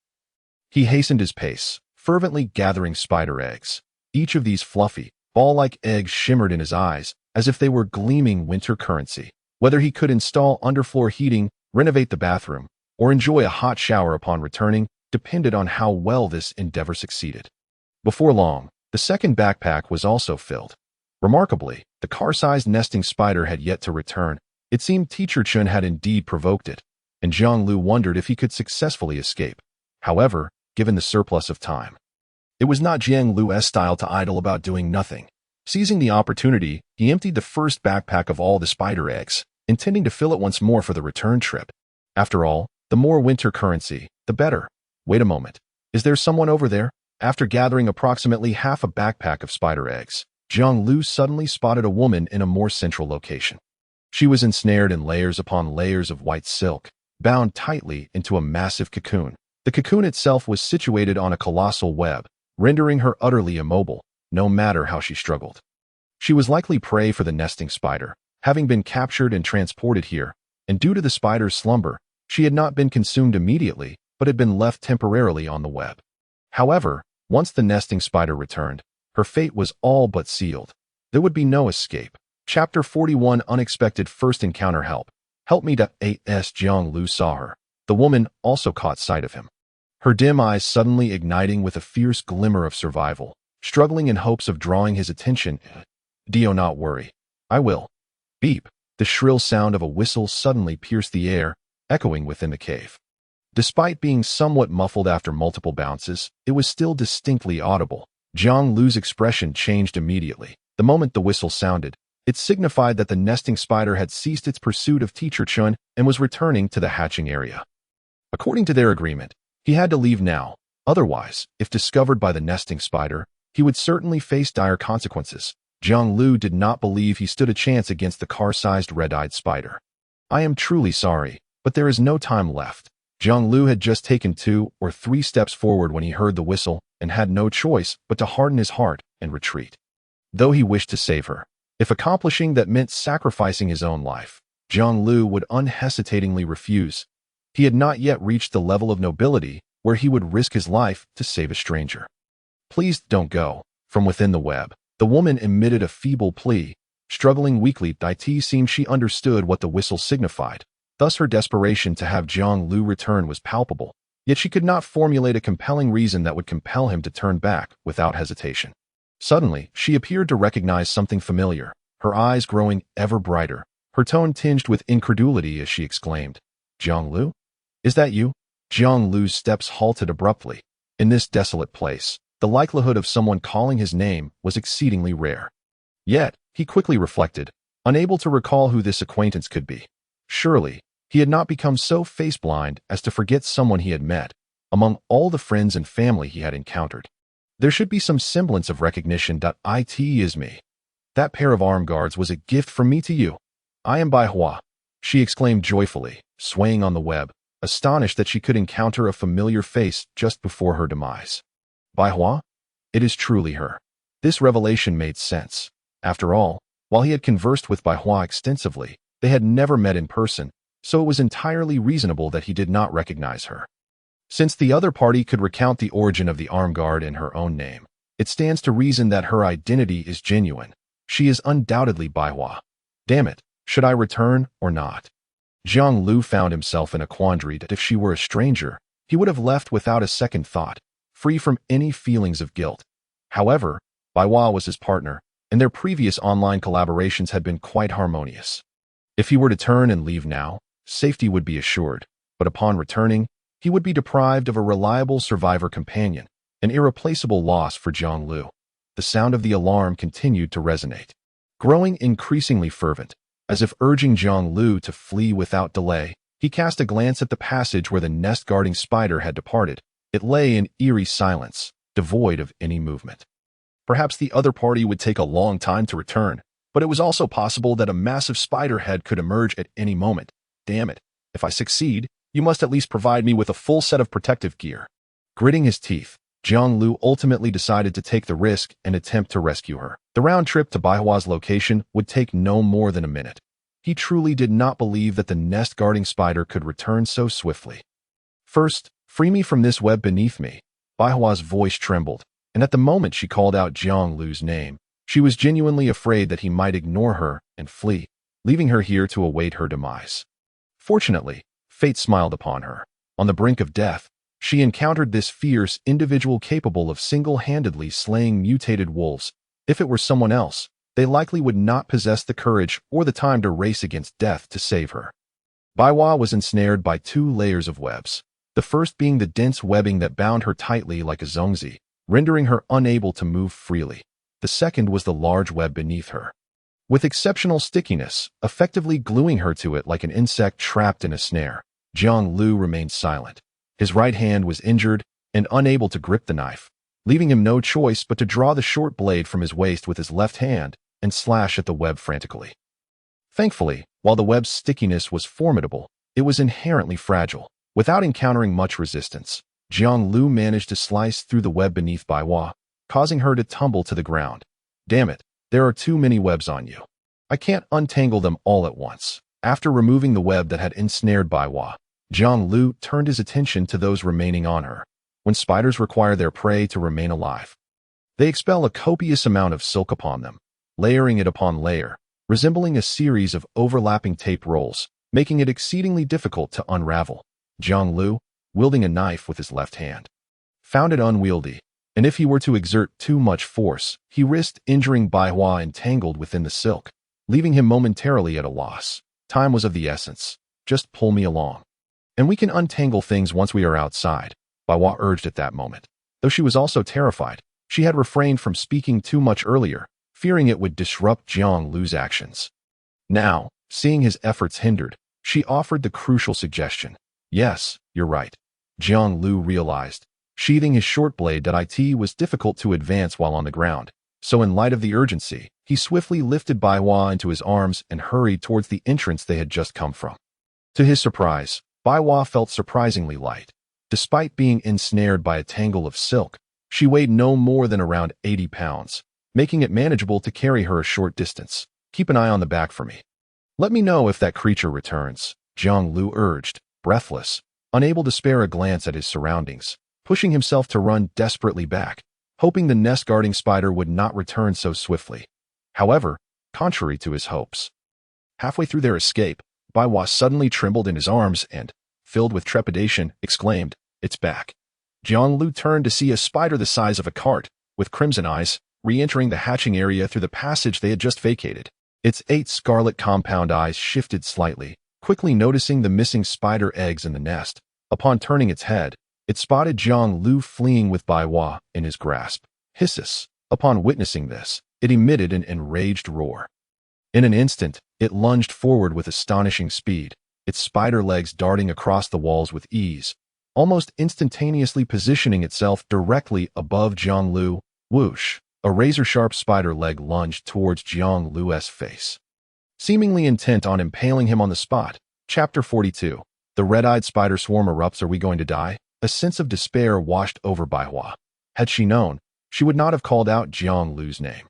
He hastened his pace, fervently gathering spider eggs. Each of these fluffy, ball-like eggs shimmered in his eyes, as if they were gleaming winter currency. Whether he could install underfloor heating, renovate the bathroom, or enjoy a hot shower upon returning depended on how well this endeavor succeeded. Before long, the second backpack was also filled. Remarkably, the car-sized nesting spider had yet to return. It seemed Teacher Chun had indeed provoked it, and Jiang Liu wondered if he could successfully escape. However, given the surplus of time, it was not Jiang Liu's style to idle about doing nothing. Seizing the opportunity, he emptied the first backpack of all the spider eggs, intending to fill it once more for the return trip. After all, the more winter currency, the better. Wait a moment. Is there someone over there? After gathering approximately half a backpack of spider eggs, Jiang Liu suddenly spotted a woman in a more central location. She was ensnared in layers upon layers of white silk, bound tightly into a massive cocoon. The cocoon itself was situated on a colossal web, rendering her utterly immobile, no matter how she struggled. She was likely prey for the nesting spider, having been captured and transported here, and due to the spider's slumber, she had not been consumed immediately, but had been left temporarily on the web. However, once the nesting spider returned, her fate was all but sealed. There would be no escape. Chapter 41 Unexpected First Encounter Help. Help me to A.S. Jiang Liu saw her. The woman also caught sight of him, her dim eyes suddenly igniting with a fierce glimmer of survival, struggling in hopes of drawing his attention. Do not worry. I will. Beep. The shrill sound of a whistle suddenly pierced the air, echoing within the cave. Despite being somewhat muffled after multiple bounces, it was still distinctly audible. Jiang Liu's expression changed immediately. The moment the whistle sounded, it signified that the nesting spider had ceased its pursuit of Teacher Chun and was returning to the hatching area. According to their agreement, he had to leave now. Otherwise, if discovered by the nesting spider, he would certainly face dire consequences. Jiang Liu did not believe he stood a chance against the car-sized red-eyed spider. I am truly sorry, but there is no time left. Jiang Liu had just taken 2 or 3 steps forward when he heard the whistle and had no choice but to harden his heart and retreat. Though he wished to save her, if accomplishing that meant sacrificing his own life, Jiang Liu would unhesitatingly refuse. He had not yet reached the level of nobility where he would risk his life to save a stranger. Please don't go. From within the web, the woman emitted a feeble plea. Struggling weakly, it seemed she understood what the whistle signified. Thus her desperation to have Jiang Liu return was palpable, yet she could not formulate a compelling reason that would compel him to turn back without hesitation. Suddenly, she appeared to recognize something familiar, her eyes growing ever brighter, her tone tinged with incredulity as she exclaimed, Jiang Liu? Is that you? Jiang Liu's steps halted abruptly. In this desolate place, the likelihood of someone calling his name was exceedingly rare. Yet, he quickly reflected, unable to recall who this acquaintance could be. Surely, he had not become so face-blind as to forget someone he had met, among all the friends and family he had encountered. There should be some semblance of recognition. It is me. That pair of armed guards was a gift from me to you. I am Bai Hua, she exclaimed joyfully, swaying on the web, astonished that she could encounter a familiar face just before her demise. Bai Hua? It is truly her. This revelation made sense. After all, while he had conversed with Bai Hua extensively, they had never met in person, so it was entirely reasonable that he did not recognize her. Since the other party could recount the origin of the armed guard in her own name, it stands to reason that her identity is genuine. She is undoubtedly Bai Hua. Damn it, should I return or not? Jiang Liu found himself in a quandary that if she were a stranger, he would have left without a second thought, free from any feelings of guilt. However, Baiwa was his partner, and their previous online collaborations had been quite harmonious. If he were to turn and leave now, safety would be assured, but upon returning, he would be deprived of a reliable survivor companion, an irreplaceable loss for Jiang Liu. The sound of the alarm continued to resonate, growing increasingly fervent. As if urging Jiang Liu to flee without delay, he cast a glance at the passage where the nest-guarding spider had departed. It lay in eerie silence, devoid of any movement. Perhaps the other party would take a long time to return, but it was also possible that a massive spider head could emerge at any moment. Damn it, if I succeed, you must at least provide me with a full set of protective gear. Gritting his teeth, Jiang Liu ultimately decided to take the risk and attempt to rescue her. The round trip to Baihua's location would take no more than a minute. He truly did not believe that the nest-guarding spider could return so swiftly. First, free me from this web beneath me. Baihua's voice trembled, and at the moment she called out Jiang Liu's name, she was genuinely afraid that he might ignore her and flee, leaving her here to await her demise. Fortunately, fate smiled upon her. On the brink of death, she encountered this fierce individual capable of single-handedly slaying mutated wolves. If it were someone else, they likely would not possess the courage or the time to race against death to save her. Baiwa was ensnared by 2 layers of webs, the first being the dense webbing that bound her tightly like a zongzi, rendering her unable to move freely. The second was the large web beneath her, with exceptional stickiness, effectively gluing her to it like an insect trapped in a snare. Jiang Liu remained silent. His right hand was injured and unable to grip the knife, leaving him no choice but to draw the short blade from his waist with his left hand and slash at the web frantically. Thankfully, while the web's stickiness was formidable, it was inherently fragile. Without encountering much resistance, Jiang Liu managed to slice through the web beneath Baiwa, causing her to tumble to the ground. Damn it, there are too many webs on you. I can't untangle them all at once. After removing the web that had ensnared Baiwa, Jiang Liu turned his attention to those remaining on her. When spiders require their prey to remain alive, they expel a copious amount of silk upon them, layering it upon layer, resembling a series of overlapping tape rolls, making it exceedingly difficult to unravel. Jiang Liu, wielding a knife with his left hand, found it unwieldy, and if he were to exert too much force, he risked injuring Baihua entangled within the silk, leaving him momentarily at a loss. Time was of the essence. Just pull me along, and we can untangle things once we are outside, Baiwa urged at that moment. Though she was also terrified, she had refrained from speaking too much earlier, fearing it would disrupt Jiang Liu's actions. Now, seeing his efforts hindered, she offered the crucial suggestion. Yes, you're right. Jiang Liu realized, sheathing his short blade, that it was difficult to advance while on the ground, so in light of the urgency, he swiftly lifted Baiwa into his arms and hurried towards the entrance they had just come from. To his surprise, Baiwa felt surprisingly light. Despite being ensnared by a tangle of silk, she weighed no more than around 80 pounds, making it manageable to carry her a short distance. Keep an eye on the back for me. Let me know if that creature returns, Jiang Liu urged, breathless, unable to spare a glance at his surroundings, pushing himself to run desperately back, hoping the nest-guarding spider would not return so swiftly. However, contrary to his hopes, halfway through their escape, Baiwa suddenly trembled in his arms and, filled with trepidation, exclaimed, "It's back." Jiang Liu turned to see a spider the size of a cart, with crimson eyes, re-entering the hatching area through the passage they had just vacated. Its 8 scarlet compound eyes shifted slightly, quickly noticing the missing spider eggs in the nest. Upon turning its head, it spotted Jiang Liu fleeing with Baiwa in his grasp. Hisses. Upon witnessing this, it emitted an enraged roar. In an instant, it lunged forward with astonishing speed, its spider legs darting across the walls with ease, almost instantaneously positioning itself directly above Jiang Liu. Whoosh! A razor-sharp spider leg lunged towards Jiang Liu's face, seemingly intent on impaling him on the spot. Chapter 42. The red-eyed spider swarm erupts. Are we going to die? A sense of despair washed over Baihua. Had she known, she would not have called out Jiang Liu's name.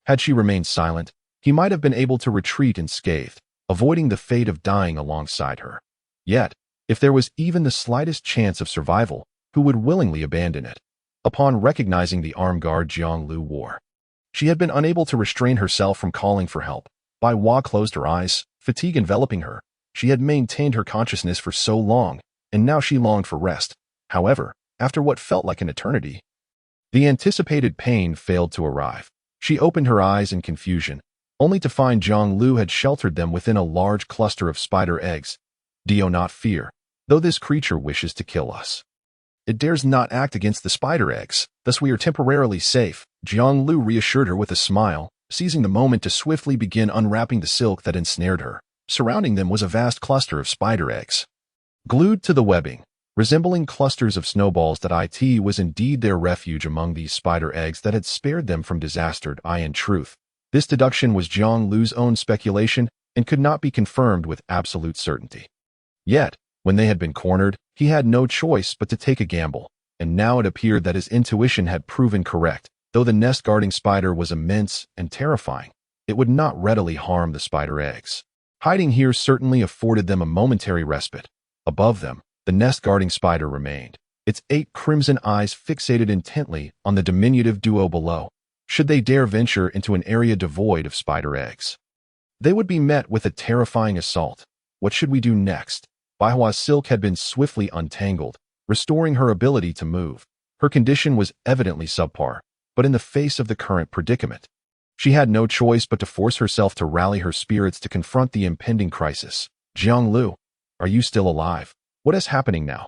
Had she remained silent, he might have been able to retreat unscathed, avoiding the fate of dying alongside her. Yet, if there was even the slightest chance of survival, who would willingly abandon it? Upon recognizing the arm guard Jiang Liu wore, she had been unable to restrain herself from calling for help. Baiwa closed her eyes, fatigue enveloping her. She had maintained her consciousness for so long, and now she longed for rest. However, after what felt like an eternity, the anticipated pain failed to arrive. She opened her eyes in confusion, only to find Jiang Liu had sheltered them within a large cluster of spider eggs. Do not fear, though this creature wishes to kill us. It dares not act against the spider eggs, thus we are temporarily safe, Jiang Liu reassured her with a smile, seizing the moment to swiftly begin unwrapping the silk that ensnared her. Surrounding them was a vast cluster of spider eggs, glued to the webbing, resembling clusters of snowballs. That it was indeed their refuge among these spider eggs that had spared them from disaster. In truth, this deduction was Jiang Liu's own speculation and could not be confirmed with absolute certainty. Yet, when they had been cornered, he had no choice but to take a gamble, and now it appeared that his intuition had proven correct. Though the nest-guarding spider was immense and terrifying, it would not readily harm the spider eggs. Hiding here certainly afforded them a momentary respite. Above them, the nest-guarding spider remained, its 8 crimson eyes fixated intently on the diminutive duo below. Should they dare venture into an area devoid of spider eggs, they would be met with a terrifying assault. What should we do next? Baihua's silk had been swiftly untangled, restoring her ability to move. Her condition was evidently subpar, but in the face of the current predicament, she had no choice but to force herself to rally her spirits to confront the impending crisis. Jiang Liu, are you still alive? What is happening now?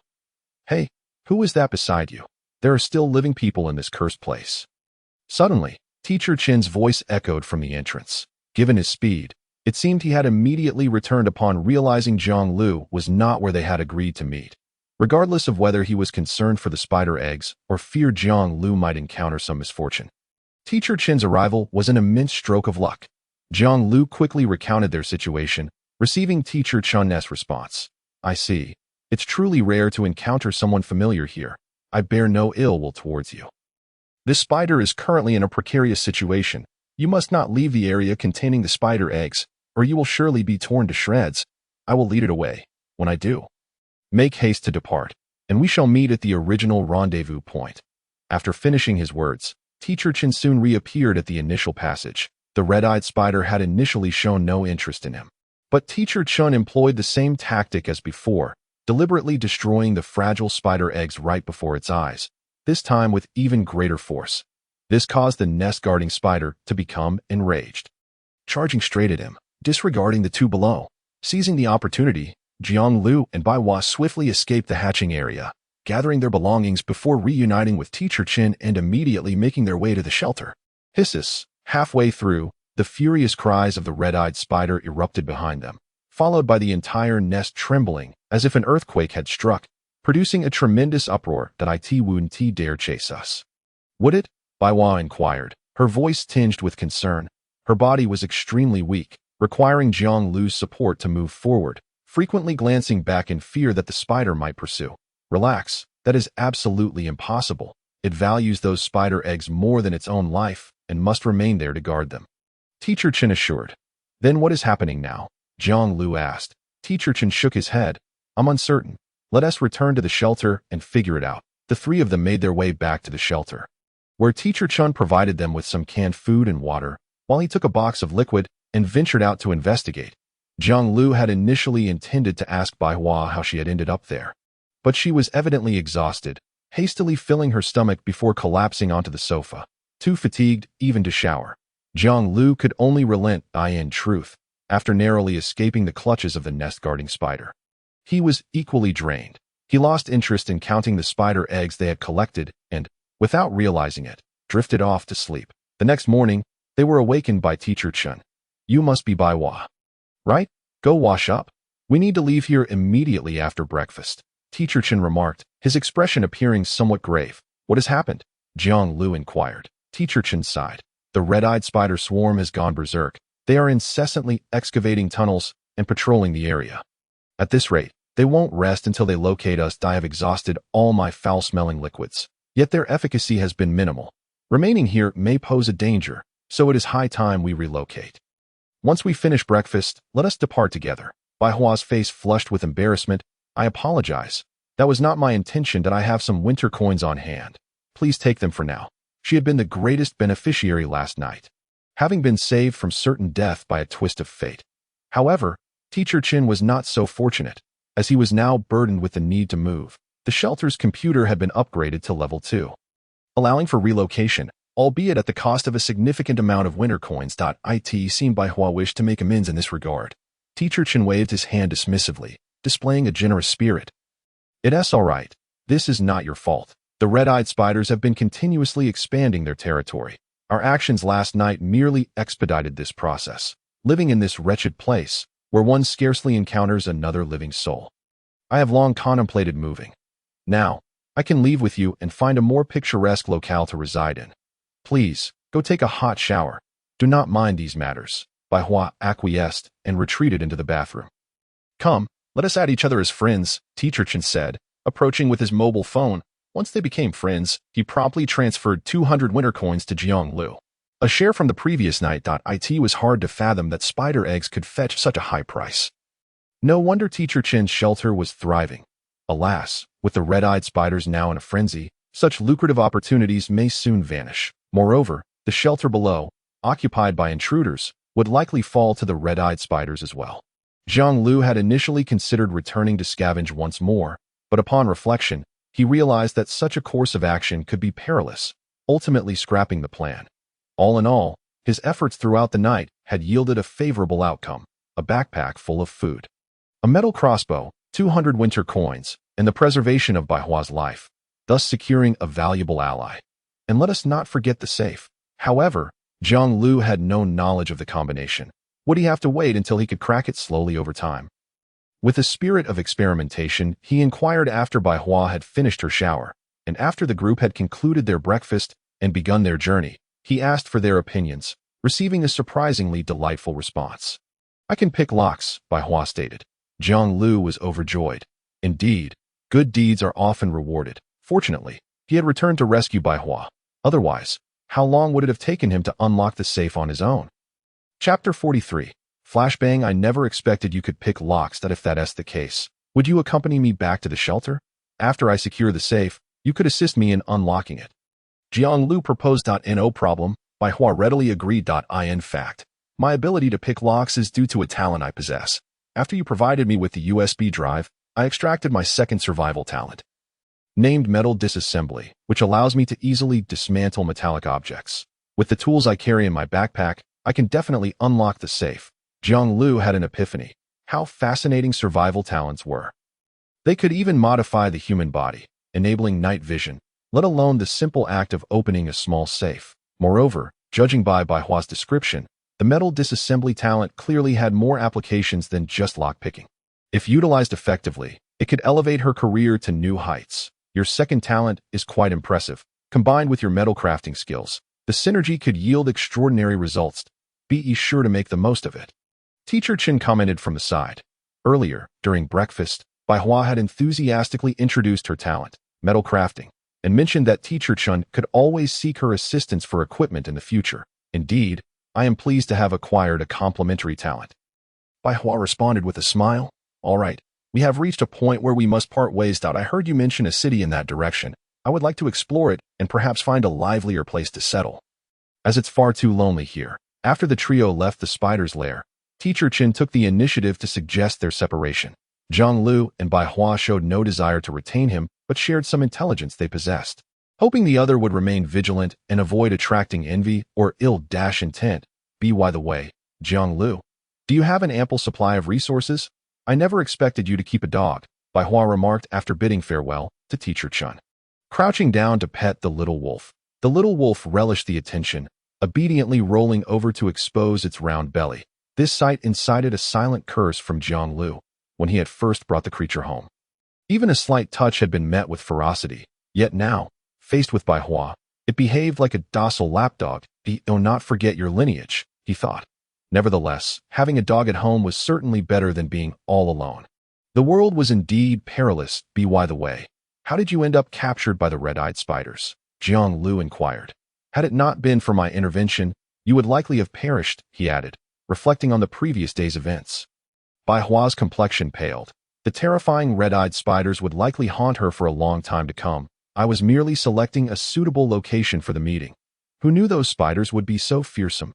Hey, who is that beside you? There are still living people in this cursed place. Suddenly, Teacher Chen's voice echoed from the entrance. Given his speed, it seemed he had immediately returned upon realizing Jiang Liu was not where they had agreed to meet. Regardless of whether he was concerned for the spider eggs or feared Jiang Liu might encounter some misfortune, Teacher Chen's arrival was an immense stroke of luck. Jiang Liu quickly recounted their situation, receiving Teacher Chen's response. I see. It's truly rare to encounter someone familiar here. I bear no ill will towards you. This spider is currently in a precarious situation. You must not leave the area containing the spider eggs, or you will surely be torn to shreds. I will lead it away. When I do, make haste to depart, and we shall meet at the original rendezvous point. After finishing his words, Teacher Chen soon reappeared at the initial passage. The red-eyed spider had initially shown no interest in him, but Teacher Chen employed the same tactic as before, deliberately destroying the fragile spider eggs right before its eyes, this time with even greater force. This caused the nest-guarding spider to become enraged, charging straight at him, disregarding the two below. Seizing the opportunity, Jiang Liu and Baihua swiftly escaped the hatching area, gathering their belongings before reuniting with Teacher Chen and immediately making their way to the shelter. Hisses. Halfway through, the furious cries of the red-eyed spider erupted behind them, followed by the entire nest trembling as if an earthquake had struck, producing a tremendous uproar. That it wouldn't dare chase us. Would it? Baihua inquired, her voice tinged with concern. Her body was extremely weak, requiring Jiang Liu's support to move forward, frequently glancing back in fear that the spider might pursue. Relax, that is absolutely impossible. It values those spider eggs more than its own life and must remain there to guard them, Teacher Chen assured. Then what is happening now? Jiang Liu asked. Teacher Chen shook his head. I'm uncertain. Let us return to the shelter and figure it out. The three of them made their way back to the shelter, where Teacher Chen provided them with some canned food and water, while he took a box of liquid and ventured out to investigate. Jiang Liu had initially intended to ask Baihua how she had ended up there, but she was evidently exhausted, hastily filling her stomach before collapsing onto the sofa, too fatigued even to shower. Jiang Liu could only relent. In truth, after narrowly escaping the clutches of the nest-guarding spider, he was equally drained. He lost interest in counting the spider eggs they had collected and, without realizing it, drifted off to sleep. The next morning, they were awakened by Teacher Chen. You must be Baihua, right? Go wash up. We need to leave here immediately after breakfast, Teacher Chen remarked, his expression appearing somewhat grave. What has happened? Jiang Liu inquired. Teacher Chen sighed. The red-eyed spider swarm has gone berserk. They are incessantly excavating tunnels and patrolling the area. At this rate, they won't rest until they locate us. I have exhausted all my foul-smelling liquids, yet their efficacy has been minimal. Remaining here may pose a danger, so it is high time we relocate. Once we finish breakfast, let us depart together. Baihua's face flushed with embarrassment. I apologize. That was not my intention. That I have some winter coins on hand. Please take them for now. She had been the greatest beneficiary last night, having been saved from certain death by a twist of fate. However, Teacher Chin was not so fortunate, as he was now burdened with the need to move. The shelter's computer had been upgraded to level 2, allowing for relocation, albeit at the cost of a significant amount of winter coins. It seemed Baihua wished to make amends in this regard. Teacher Chin waved his hand dismissively, displaying a generous spirit. It's all right. This is not your fault. The red-eyed spiders have been continuously expanding their territory. Our actions last night merely expedited this process. Living in this wretched place, where one scarcely encounters another living soul. I have long contemplated moving. Now, I can leave with you and find a more picturesque locale to reside in. Please, go take a hot shower. Do not mind these matters. Baihua acquiesced and retreated into the bathroom. Come, let us add each other as friends, Teacher Chin said, approaching with his mobile phone. Once they became friends, he promptly transferred 200 winter coins to Jiang Liu. A share from the previous night. It was hard to fathom that spider eggs could fetch such a high price. No wonder Teacher Chin's shelter was thriving. Alas, with the red-eyed spiders now in a frenzy, such lucrative opportunities may soon vanish. Moreover, the shelter below, occupied by intruders, would likely fall to the red-eyed spiders as well. Jiang Liu had initially considered returning to scavenge once more, but upon reflection, he realized that such a course of action could be perilous, ultimately scrapping the plan. All in all, his efforts throughout the night had yielded a favorable outcome, a backpack full of food, a metal crossbow, 200 winter coins, and the preservation of Baihua's life, thus securing a valuable ally. And let us not forget the safe. However, Jiang Liu had no knowledge of the combination. Would he have to wait until he could crack it slowly over time? With a spirit of experimentation, he inquired after Baihua had finished her shower, and after the group had concluded their breakfast and begun their journey, he asked for their opinions, receiving a surprisingly delightful response. I can pick locks, Baihua stated. Jiang Liu was overjoyed. Indeed, good deeds are often rewarded. Fortunately, he had returned to rescue Baihua. Otherwise, how long would it have taken him to unlock the safe on his own? Chapter 43. Flashbang. I never expected you could pick locks. If that's the case, would you accompany me back to the shelter? After I secure the safe, you could assist me in unlocking it. Jiang Liu proposed. No problem. Baihua readily agreed. In fact, my ability to pick locks is due to a talent I possess. After you provided me with the USB drive, I extracted my second survival talent, named metal disassembly, which allows me to easily dismantle metallic objects. With the tools I carry in my backpack, I can definitely unlock the safe. Jiang Liu had an epiphany. How fascinating survival talents were. They could even modify the human body, enabling night vision, let alone the simple act of opening a small safe. Moreover, judging by Baihua's description, the metal disassembly talent clearly had more applications than just lockpicking. If utilized effectively, it could elevate her career to new heights. Your second talent is quite impressive. Combined with your metal crafting skills, the synergy could yield extraordinary results. Be sure to make the most of it. Teacher Chin commented from the side. Earlier, during breakfast, Baihua had enthusiastically introduced her talent, metal crafting, and mentioned that Teacher Chin could always seek her assistance for equipment in the future. Indeed, I am pleased to have acquired a complementary talent. Baihua responded with a smile. All right, we have reached a point where we must part ways. I heard you mention a city in that direction. I would like to explore it and perhaps find a livelier place to settle, as it's far too lonely here. After the trio left the spider's lair, Teacher Chin took the initiative to suggest their separation. Jiang Liu and Baihua showed no desire to retain him, but shared some intelligence they possessed, hoping the other would remain vigilant and avoid attracting envy or ill-intent. By the way, Jiang Liu, do you have an ample supply of resources? I never expected you to keep a dog, Baihua remarked after bidding farewell to Teacher Chin. Crouching down to pet the little wolf relished the attention, obediently rolling over to expose its round belly. This sight incited a silent curse from Jiang Liu when he had first brought the creature home. Even a slight touch had been met with ferocity, yet now, faced with Baihua, it behaved like a docile lapdog. Do not forget your lineage, he thought. Nevertheless, having a dog at home was certainly better than being all alone. The world was indeed perilous. By the way, how did you end up captured by the red-eyed spiders? Jiang Liu inquired. Had it not been for my intervention, you would likely have perished, he added, reflecting on the previous day's events. Baihua's complexion paled. The terrifying red-eyed spiders would likely haunt her for a long time to come. I was merely selecting a suitable location for the meeting. Who knew those spiders would be so fearsome?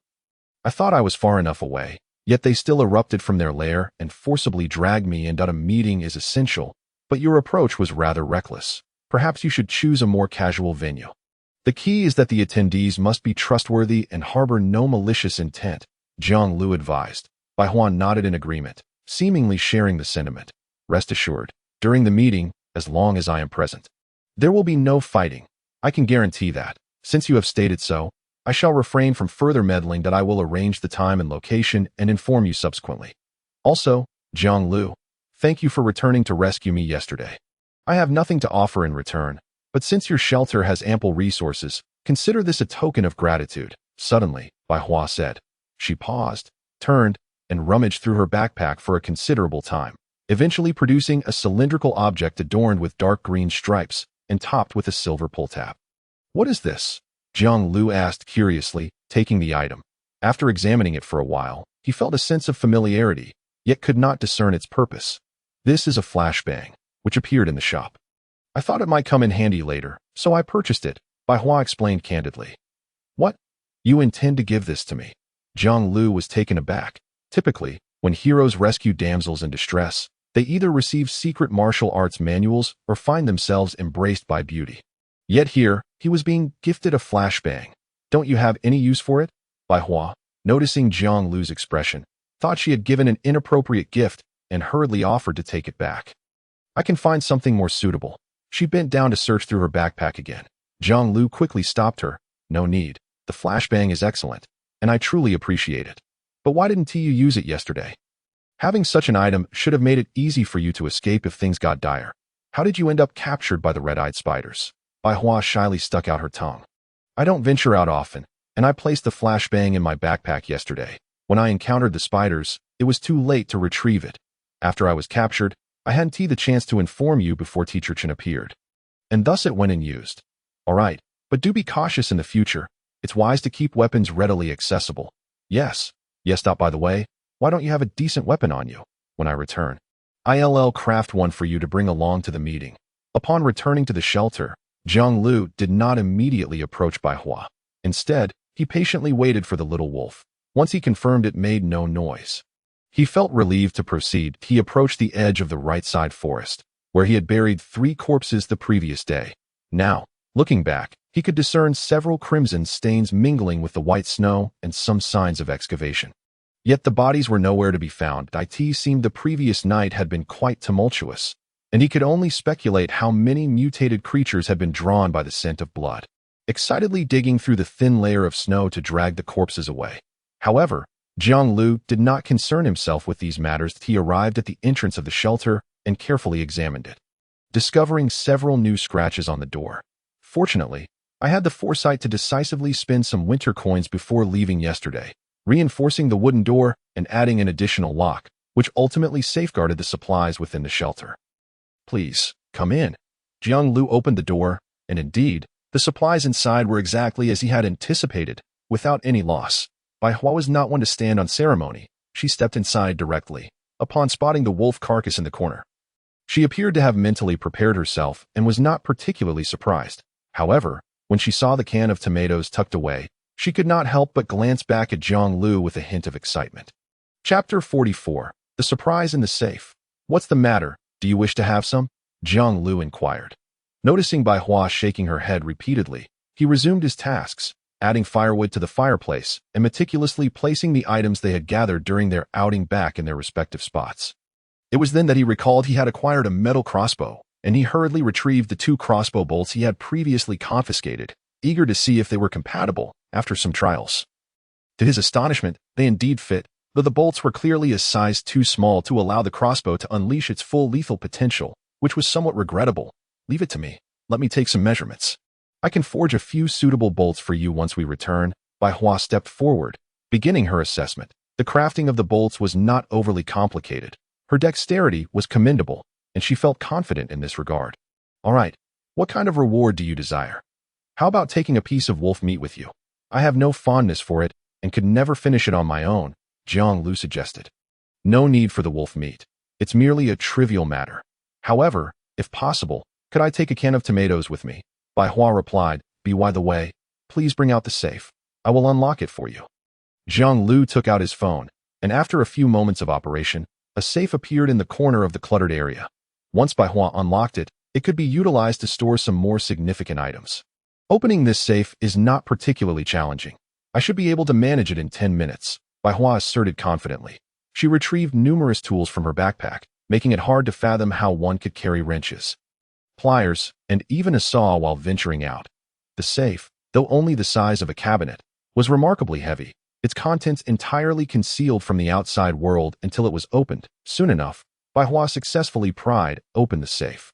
I thought I was far enough away. Yet they still erupted from their lair and forcibly dragged me, and that a meeting is essential, but your approach was rather reckless. Perhaps you should choose a more casual venue. The key is that the attendees must be trustworthy and harbor no malicious intent, Jiang Liu advised. Bai Hua nodded in agreement, seemingly sharing the sentiment. Rest assured, during the meeting, as long as I am present, there will be no fighting. I can guarantee that. Since you have stated so, I shall refrain from further meddling. That I will arrange the time and location and inform you subsequently. Also, Jiang Liu, thank you for returning to rescue me yesterday. I have nothing to offer in return, but since your shelter has ample resources, consider this a token of gratitude. Suddenly, Bai Hua said. She paused, turned, and rummaged through her backpack for a considerable time, eventually producing a cylindrical object adorned with dark green stripes and topped with a silver pull tab. What is this? Jiang Liu asked curiously, taking the item. After examining it for a while, he felt a sense of familiarity, yet could not discern its purpose. This is a flashbang, which appeared in the shop. I thought it might come in handy later, so I purchased it, Bai Hua explained candidly. What? You intend to give this to me? Jiang Liu was taken aback. Typically, when heroes rescue damsels in distress, they either receive secret martial arts manuals or find themselves embraced by beauty. Yet here, he was being gifted a flashbang. Don't you have any use for it? Bai Hua, noticing Jiang Liu's expression, thought she had given an inappropriate gift and hurriedly offered to take it back. I can find something more suitable. She bent down to search through her backpack again. Jiang Liu quickly stopped her. No need. The flashbang is excellent, and I truly appreciate it. But why didn't you use it yesterday? Having such an item should have made it easy for you to escape if things got dire. How did you end up captured by the red-eyed spiders? Bai Hua shyly stuck out her tongue. I don't venture out often, and I placed the flashbang in my backpack yesterday. When I encountered the spiders, it was too late to retrieve it. After I was captured, I hadn't the chance to inform you before Teacher Chen appeared. And thus it went unused. All right, but do be cautious in the future. It's wise to keep weapons readily accessible. Yes. By the way, why don't you have a decent weapon on you? When I return, I'll craft one for you to bring along to the meeting. Upon returning to the shelter, Jiang Liu did not immediately approach Bai Hua. Instead, he patiently waited for the little wolf. Once he confirmed it made no noise, he felt relieved to proceed. He approached the edge of the right-side forest, where he had buried 3 corpses the previous day. Now, looking back, he could discern several crimson stains mingling with the white snow and some signs of excavation. Yet the bodies were nowhere to be found. It seemed the previous night had been quite tumultuous, and he could only speculate how many mutated creatures had been drawn by the scent of blood, excitedly digging through the thin layer of snow to drag the corpses away. However, Jiang Liu did not concern himself with these matters. He arrived at the entrance of the shelter and carefully examined it, discovering several new scratches on the door. Fortunately, I had the foresight to decisively spend some winter coins before leaving yesterday, reinforcing the wooden door and adding an additional lock, which ultimately safeguarded the supplies within the shelter. Please, come in. Jiang Liu opened the door, and indeed, the supplies inside were exactly as he had anticipated, without any loss. Bai Hua was not one to stand on ceremony. She stepped inside directly, upon spotting the wolf carcass in the corner. She appeared to have mentally prepared herself and was not particularly surprised. However, when she saw the can of tomatoes tucked away, she could not help but glance back at Jiang Liu with a hint of excitement. Chapter 44. The Surprise in the Safe. What's the matter? Do you wish to have some? Jiang Liu inquired. Noticing Bai Hua shaking her head repeatedly, he resumed his tasks, adding firewood to the fireplace and meticulously placing the items they had gathered during their outing back in their respective spots. It was then that he recalled he had acquired a metal crossbow, and he hurriedly retrieved the 2 crossbow bolts he had previously confiscated, eager to see if they were compatible after some trials. To his astonishment, they indeed fit, though the bolts were clearly a size too small to allow the crossbow to unleash its full lethal potential, which was somewhat regrettable. Leave it to me. Let me take some measurements. I can forge a few suitable bolts for you once we return. Bai Hua stepped forward, beginning her assessment. The crafting of the bolts was not overly complicated. Her dexterity was commendable, and she felt confident in this regard. All right, what kind of reward do you desire? How about taking a piece of wolf meat with you? I have no fondness for it, and could never finish it on my own, Jiang Liu suggested. No need for the wolf meat. It's merely a trivial matter. However, if possible, could I take a can of tomatoes with me? Bai Hua replied. By the way, please bring out the safe. I will unlock it for you. Jiang Liu took out his phone and after a few moments of operation, a safe appeared in the corner of the cluttered area. Once Bai Hua unlocked it, it could be utilized to store some more significant items. Opening this safe is not particularly challenging. I should be able to manage it in 10 minutes, Bai Hua asserted confidently. She retrieved numerous tools from her backpack, making it hard to fathom how one could carry wrenches, pliers, and even a saw while venturing out. The safe, though only the size of a cabinet, was remarkably heavy, its contents entirely concealed from the outside world until it was opened. Soon enough, Bai Hua successfully pried open the safe.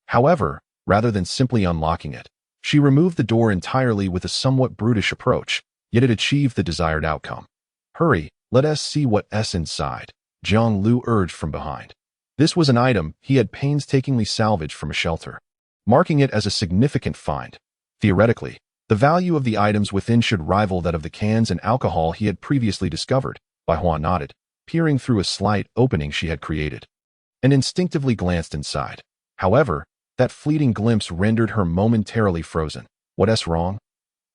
However, rather than simply unlocking it, she removed the door entirely with a somewhat brutish approach, yet it achieved the desired outcome. Hurry, let us see what's inside, Jiang Liu urged from behind. This was an item he had painstakingly salvaged from a shelter, marking it as a significant find. Theoretically, the value of the items within should rival that of the cans and alcohol he had previously discovered. Bai Hua nodded, peering through a slight opening she had created, and instinctively glanced inside. However, that fleeting glimpse rendered her momentarily frozen. What's wrong?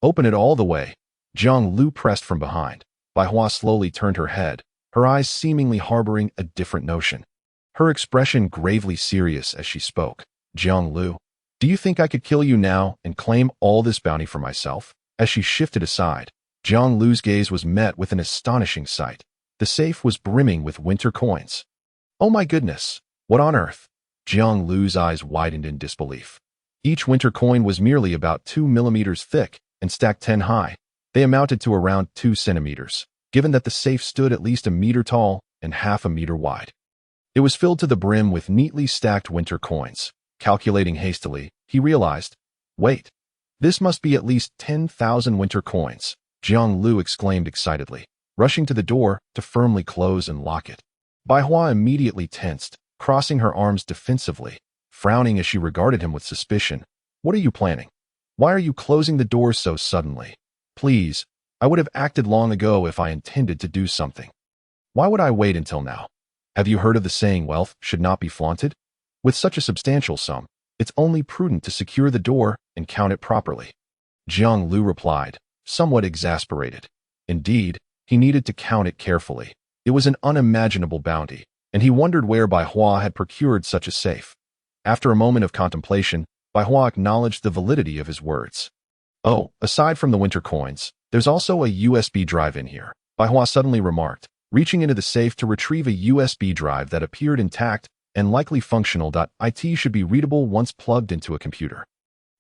Open it all the way, Jiang Liu pressed from behind. Bai Hua slowly turned her head, her eyes seemingly harboring a different notion, her expression gravely serious as she spoke. Jiang Liu, do you think I could kill you now and claim all this bounty for myself? As she shifted aside, Jiang Liu's gaze was met with an astonishing sight. The safe was brimming with winter coins. Oh my goodness, what on earth? Jiang Liu's eyes widened in disbelief. Each winter coin was merely about 2 millimeters thick and stacked 10 high. They amounted to around 2 centimeters, given that the safe stood at least a meter tall and half a meter wide. It was filled to the brim with neatly stacked winter coins. Calculating hastily, he realized, wait, this must be at least 10,000 winter coins, Jiang Liu exclaimed excitedly, rushing to the door to firmly close and lock it. Bai Hua immediately tensed, crossing her arms defensively, frowning as she regarded him with suspicion. What are you planning? Why are you closing the door so suddenly? Please, I would have acted long ago if I intended to do something. Why would I wait until now? Have you heard of the saying wealth should not be flaunted? With such a substantial sum, it's only prudent to secure the door and count it properly. Jiang Liu replied, somewhat exasperated. Indeed, he needed to count it carefully. It was an unimaginable bounty, and he wondered where Bai Hua had procured such a safe. After a moment of contemplation, Bai Hua acknowledged the validity of his words. Oh, aside from the winter coins, there's also a USB drive in here, Bai Hua suddenly remarked, reaching into the safe to retrieve a USB drive that appeared intact and likely functional. It should be readable once plugged into a computer.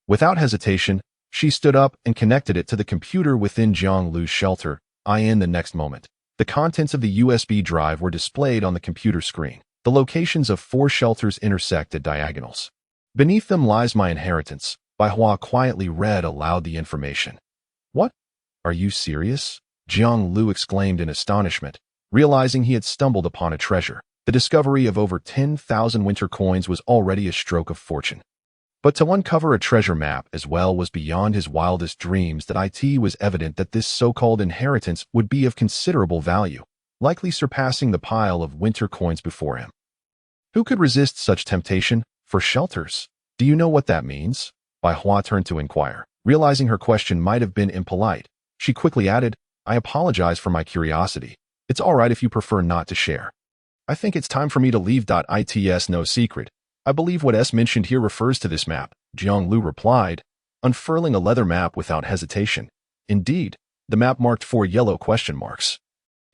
Without hesitation, she stood up and connected it to the computer within Jiang Liu's shelter. In the next moment, the contents of the USB drive were displayed on the computer screen. The locations of 4 shelters intersect at diagonals. Beneath them lies my inheritance. Bai Hua quietly read aloud the information. What? Are you serious? Jiang Liu exclaimed in astonishment, realizing he had stumbled upon a treasure. The discovery of over 10,000 winter coins was already a stroke of fortune. But to uncover a treasure map as well was beyond his wildest dreams. It was evident that this so-called inheritance would be of considerable value, likely surpassing the pile of winter coins before him. Who could resist such temptation? For shelters? Do you know what that means? Bai Hua turned to inquire. Realizing her question might have been impolite, she quickly added, I apologize for my curiosity. It's all right if you prefer not to share. I think it's time for me to leave. It's no secret. I believe what S mentioned here refers to this map, Jiang Liu replied, unfurling a leather map without hesitation. Indeed, the map marked 4 yellow question marks,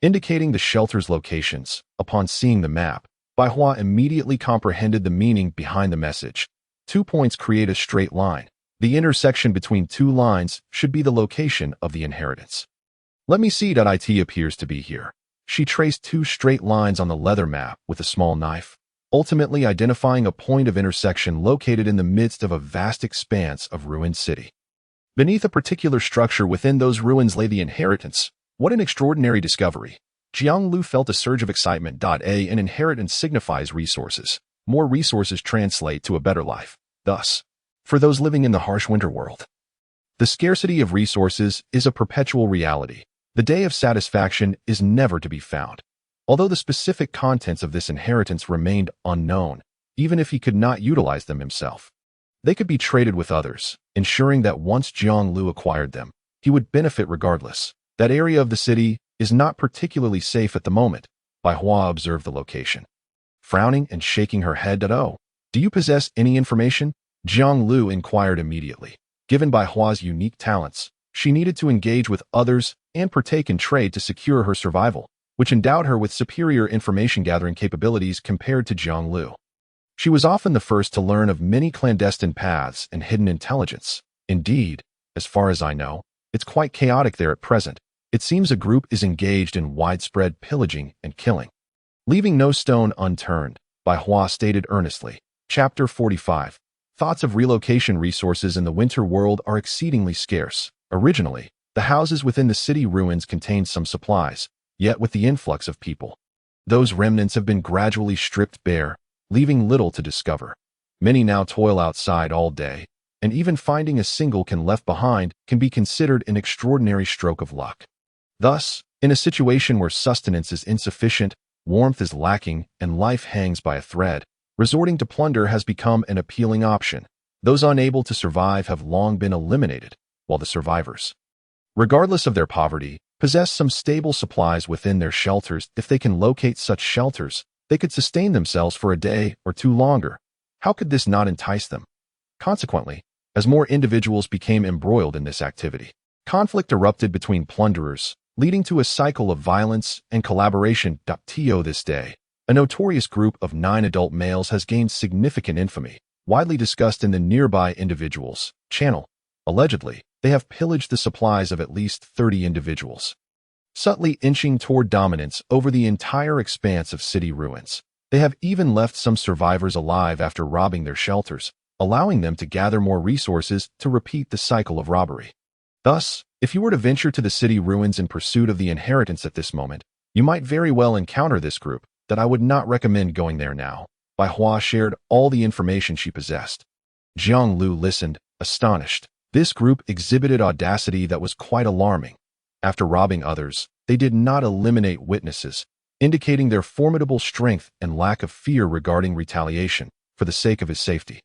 indicating the shelter's locations. Upon seeing the map, Bai Hua immediately comprehended the meaning behind the message. 2 points create a straight line. The intersection between 2 lines should be the location of the inheritance. Let me see. It appears to be here. She traced 2 straight lines on the leather map with a small knife, ultimately identifying a point of intersection located in the midst of a vast expanse of ruined city. Beneath a particular structure within those ruins lay the inheritance. What an extraordinary discovery. Jiang Liu felt a surge of excitement. An inheritance signifies resources. More resources translate to a better life. Thus, for those living in the harsh winter world, the scarcity of resources is a perpetual reality. The day of satisfaction is never to be found. Although the specific contents of this inheritance remained unknown, even if he could not utilize them himself, they could be traded with others, ensuring that once Jiang Liu acquired them, he would benefit regardless. That area of the city is not particularly safe at the moment. Bai Hua observed the location, frowning and shaking her head. "Oh, do you possess any information?" Jiang Liu inquired immediately. Given Bai Hua's unique talents, she needed to engage with others and partake in trade to secure her survival, which endowed her with superior information-gathering capabilities compared to Jiang Liu. She was often the first to learn of many clandestine paths and hidden intelligence. Indeed, as far as I know, it's quite chaotic there at present. It seems a group is engaged in widespread pillaging and killing. Leaving no stone unturned, Bai Hua stated earnestly. Chapter 45. Thoughts of relocation. Resources in the winter world are exceedingly scarce. Originally, the houses within the city ruins contained some supplies, yet with the influx of people, those remnants have been gradually stripped bare, leaving little to discover. Many now toil outside all day, and even finding a single can left behind can be considered an extraordinary stroke of luck. Thus, in a situation where sustenance is insufficient, warmth is lacking, and life hangs by a thread, resorting to plunder has become an appealing option. Those unable to survive have long been eliminated, while the survivors, regardless of their poverty, possess some stable supplies within their shelters. If they can locate such shelters, they could sustain themselves for a day or two longer. How could this not entice them? Consequently, as more individuals became embroiled in this activity, conflict erupted between plunderers, leading to a cycle of violence and collaboration. To this day, a notorious group of 9 adult males has gained significant infamy, widely discussed in the nearby individuals channel. Allegedly, they have pillaged the supplies of at least 30 individuals, subtly inching toward dominance over the entire expanse of city ruins. They have even left some survivors alive after robbing their shelters, allowing them to gather more resources to repeat the cycle of robbery. Thus, if you were to venture to the city ruins in pursuit of the inheritance at this moment, you might very well encounter this group. That I would not recommend going there now. Bai Hua shared all the information she possessed. Jiang Liu listened, astonished. This group exhibited audacity that was quite alarming. After robbing others, they did not eliminate witnesses, indicating their formidable strength and lack of fear regarding retaliation, for the sake of his safety.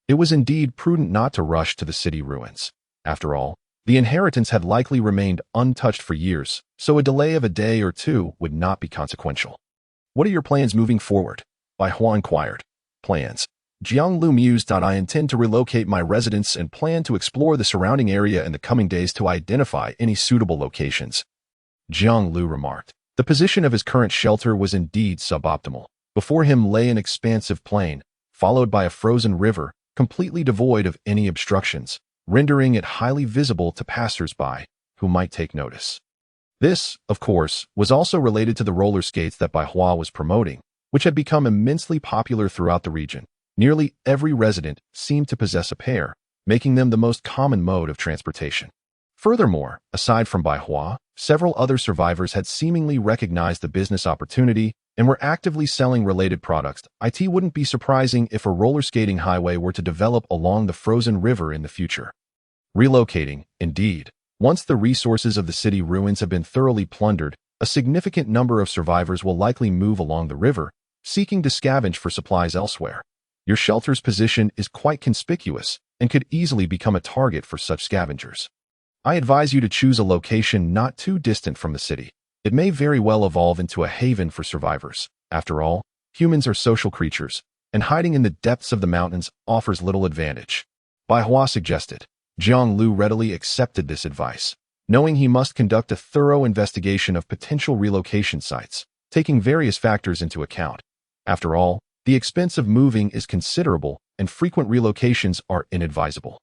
It was indeed prudent not to rush to the city ruins. After all, the inheritance had likely remained untouched for years, so a delay of a day or two would not be consequential. "What are your plans moving forward?" Bai Hua inquired. "Plans?" Jiang Liu mused. "I intend to relocate my residence and plan to explore the surrounding area in the coming days to identify any suitable locations." Jiang Liu remarked. The position of his current shelter was indeed suboptimal. Before him lay an expansive plain, followed by a frozen river, completely devoid of any obstructions, rendering it highly visible to passers-by, who might take notice. This, of course, was also related to the roller skates that Bai Hua was promoting, which had become immensely popular throughout the region. Nearly every resident seemed to possess a pair, making them the most common mode of transportation. Furthermore, aside from Bai Hua, several other survivors had seemingly recognized the business opportunity and were actively selling related products. It wouldn't be surprising if a roller skating highway were to develop along the frozen river in the future. Relocating, indeed. Once the resources of the city ruins have been thoroughly plundered, a significant number of survivors will likely move along the river, seeking to scavenge for supplies elsewhere. Your shelter's position is quite conspicuous and could easily become a target for such scavengers. I advise you to choose a location not too distant from the city. It may very well evolve into a haven for survivors. After all, humans are social creatures, and hiding in the depths of the mountains offers little advantage. Bai Hua suggested. Jiang Liu readily accepted this advice, knowing he must conduct a thorough investigation of potential relocation sites, taking various factors into account. After all, the expense of moving is considerable, and frequent relocations are inadvisable.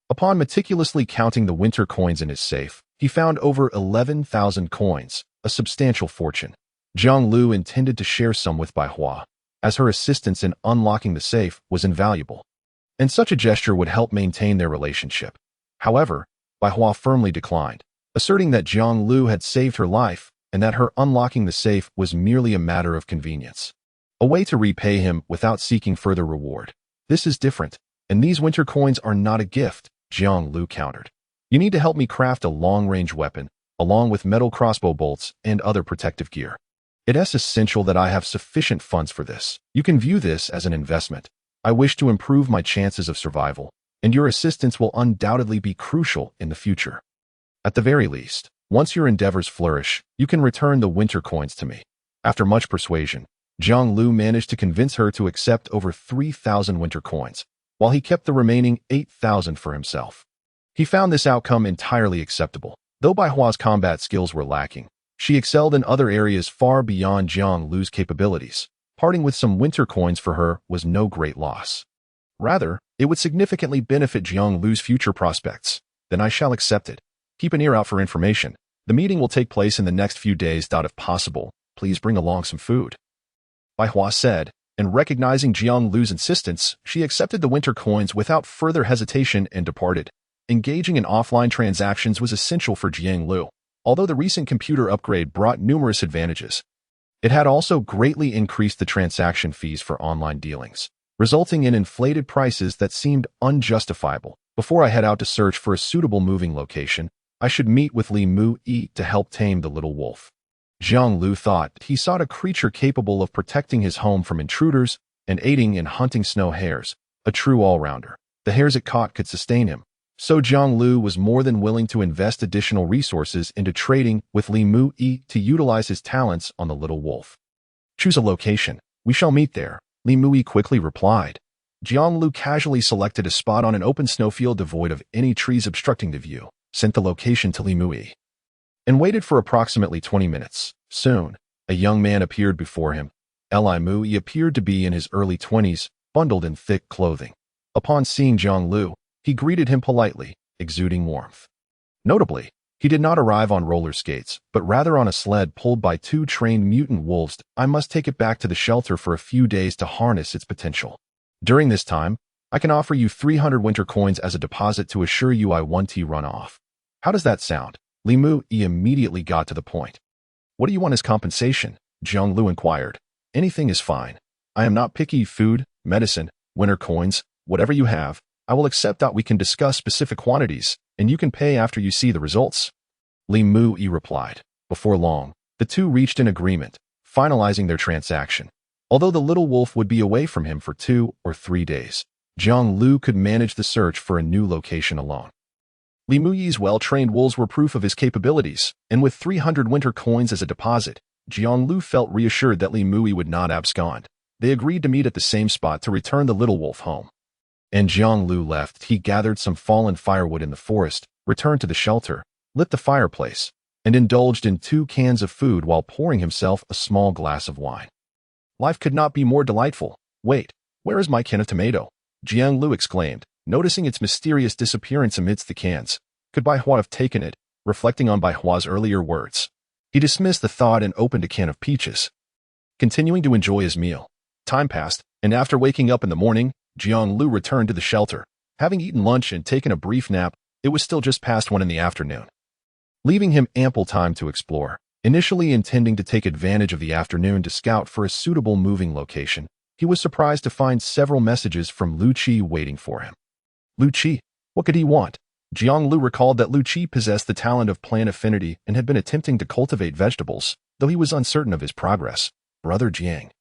Upon meticulously counting the winter coins in his safe, he found over 11,000 coins, a substantial fortune. Jiang Liu intended to share some with Bai Hua, as her assistance in unlocking the safe was invaluable, and such a gesture would help maintain their relationship. However, Bai Hua firmly declined, asserting that Jiang Liu had saved her life and that her unlocking the safe was merely a matter of convenience, a way to repay him without seeking further reward. "This is different, and these winter coins are not a gift," Jiang Liu countered. "You need to help me craft a long-range weapon, along with metal crossbow bolts and other protective gear. It is essential that I have sufficient funds for this. You can view this as an investment. I wish to improve my chances of survival, and your assistance will undoubtedly be crucial in the future. At the very least, Once your endeavors flourish, you can return the winter coins to me. After much persuasion, Jiang Liu managed to convince her to accept over 3,000 winter coins, while he kept the remaining 8,000 for himself. He found this outcome entirely acceptable. Though Bai Hua's combat skills were lacking, she excelled in other areas far beyond Jiang Liu's capabilities. Parting with some winter coins for her was no great loss. Rather, it would significantly benefit Jiang Liu's future prospects. Then I shall accept it. Keep an ear out for information. The meeting will take place in the next few days. If possible, please bring along some food. Bai Hua said, and recognizing Jiang Liu's insistence, she accepted the winter coins without further hesitation and departed. Engaging in offline transactions was essential for Jiang Liu, although the recent computer upgrade brought numerous advantages. It had also greatly increased the transaction fees for online dealings, resulting in inflated prices that seemed unjustifiable. Before I head out to search for a suitable moving location, I should meet with Li Mu Yi to help tame the little wolf. Jiang Liu thought he sought a creature capable of protecting his home from intruders and aiding in hunting snow hares, a true all-rounder. The hares it caught could sustain him, so Jiang Liu was more than willing to invest additional resources into trading with Li Mu Yi to utilize his talents on the little wolf. Choose a location. We shall meet there, Li Mu Yi quickly replied. Jiang Liu casually selected a spot on an open snowfield devoid of any trees obstructing the view, sent the location to Li Mu Yi, and waited for approximately 20 minutes. Soon, a young man appeared before him. Li Mu Yi appeared to be in his early 20s, bundled in thick clothing. Upon seeing Jiang Liu, he greeted him politely, exuding warmth. Notably, he did not arrive on roller skates, but rather on a sled pulled by two trained mutant wolves. I must take it back to the shelter for a few days to harness its potential. During this time, I can offer you 300 winter coins as a deposit to assure you I won't run off. How does that sound? Li Mu Yi immediately got to the point. What do you want as compensation? Jiang Liu inquired. Anything is fine. I am not picky. Food, medicine, winter coins, whatever you have, I will accept. We can discuss specific quantities, and you can pay after you see the results. Li Mu Yi replied. Before long, the two reached an agreement, finalizing their transaction. Although the little wolf would be away from him for 2 or 3 days, Jiang Liu could manage the search for a new location alone. Li Mu Yi's well-trained wolves were proof of his capabilities, and with 300 winter coins as a deposit, Jiang Liu felt reassured that Li Mu Yi would not abscond. They agreed to meet at the same spot to return the little wolf home. And Jiang Liu left. He gathered some fallen firewood in the forest, returned to the shelter, lit the fireplace, and indulged in 2 cans of food while pouring himself a small glass of wine. Life could not be more delightful. Wait, where is my can of tomato? Jiang Liu exclaimed, noticing its mysterious disappearance amidst the cans. Could Bai Hua have taken it? Reflecting on Bai Hua's earlier words, he dismissed the thought and opened a can of peaches. Continuing to enjoy his meal, time passed, and after waking up in the morning, Jiang Liu returned to the shelter. Having eaten lunch and taken a brief nap, it was still just past 1 in the afternoon, leaving him ample time to explore. Initially intending to take advantage of the afternoon to scout for a suitable moving location, he was surprised to find several messages from Lu Qi waiting for him. Lu Qi? What could he want? Jiang Liu recalled that Lu Qi possessed the talent of plant affinity and had been attempting to cultivate vegetables, though he was uncertain of his progress. Brother Jiang.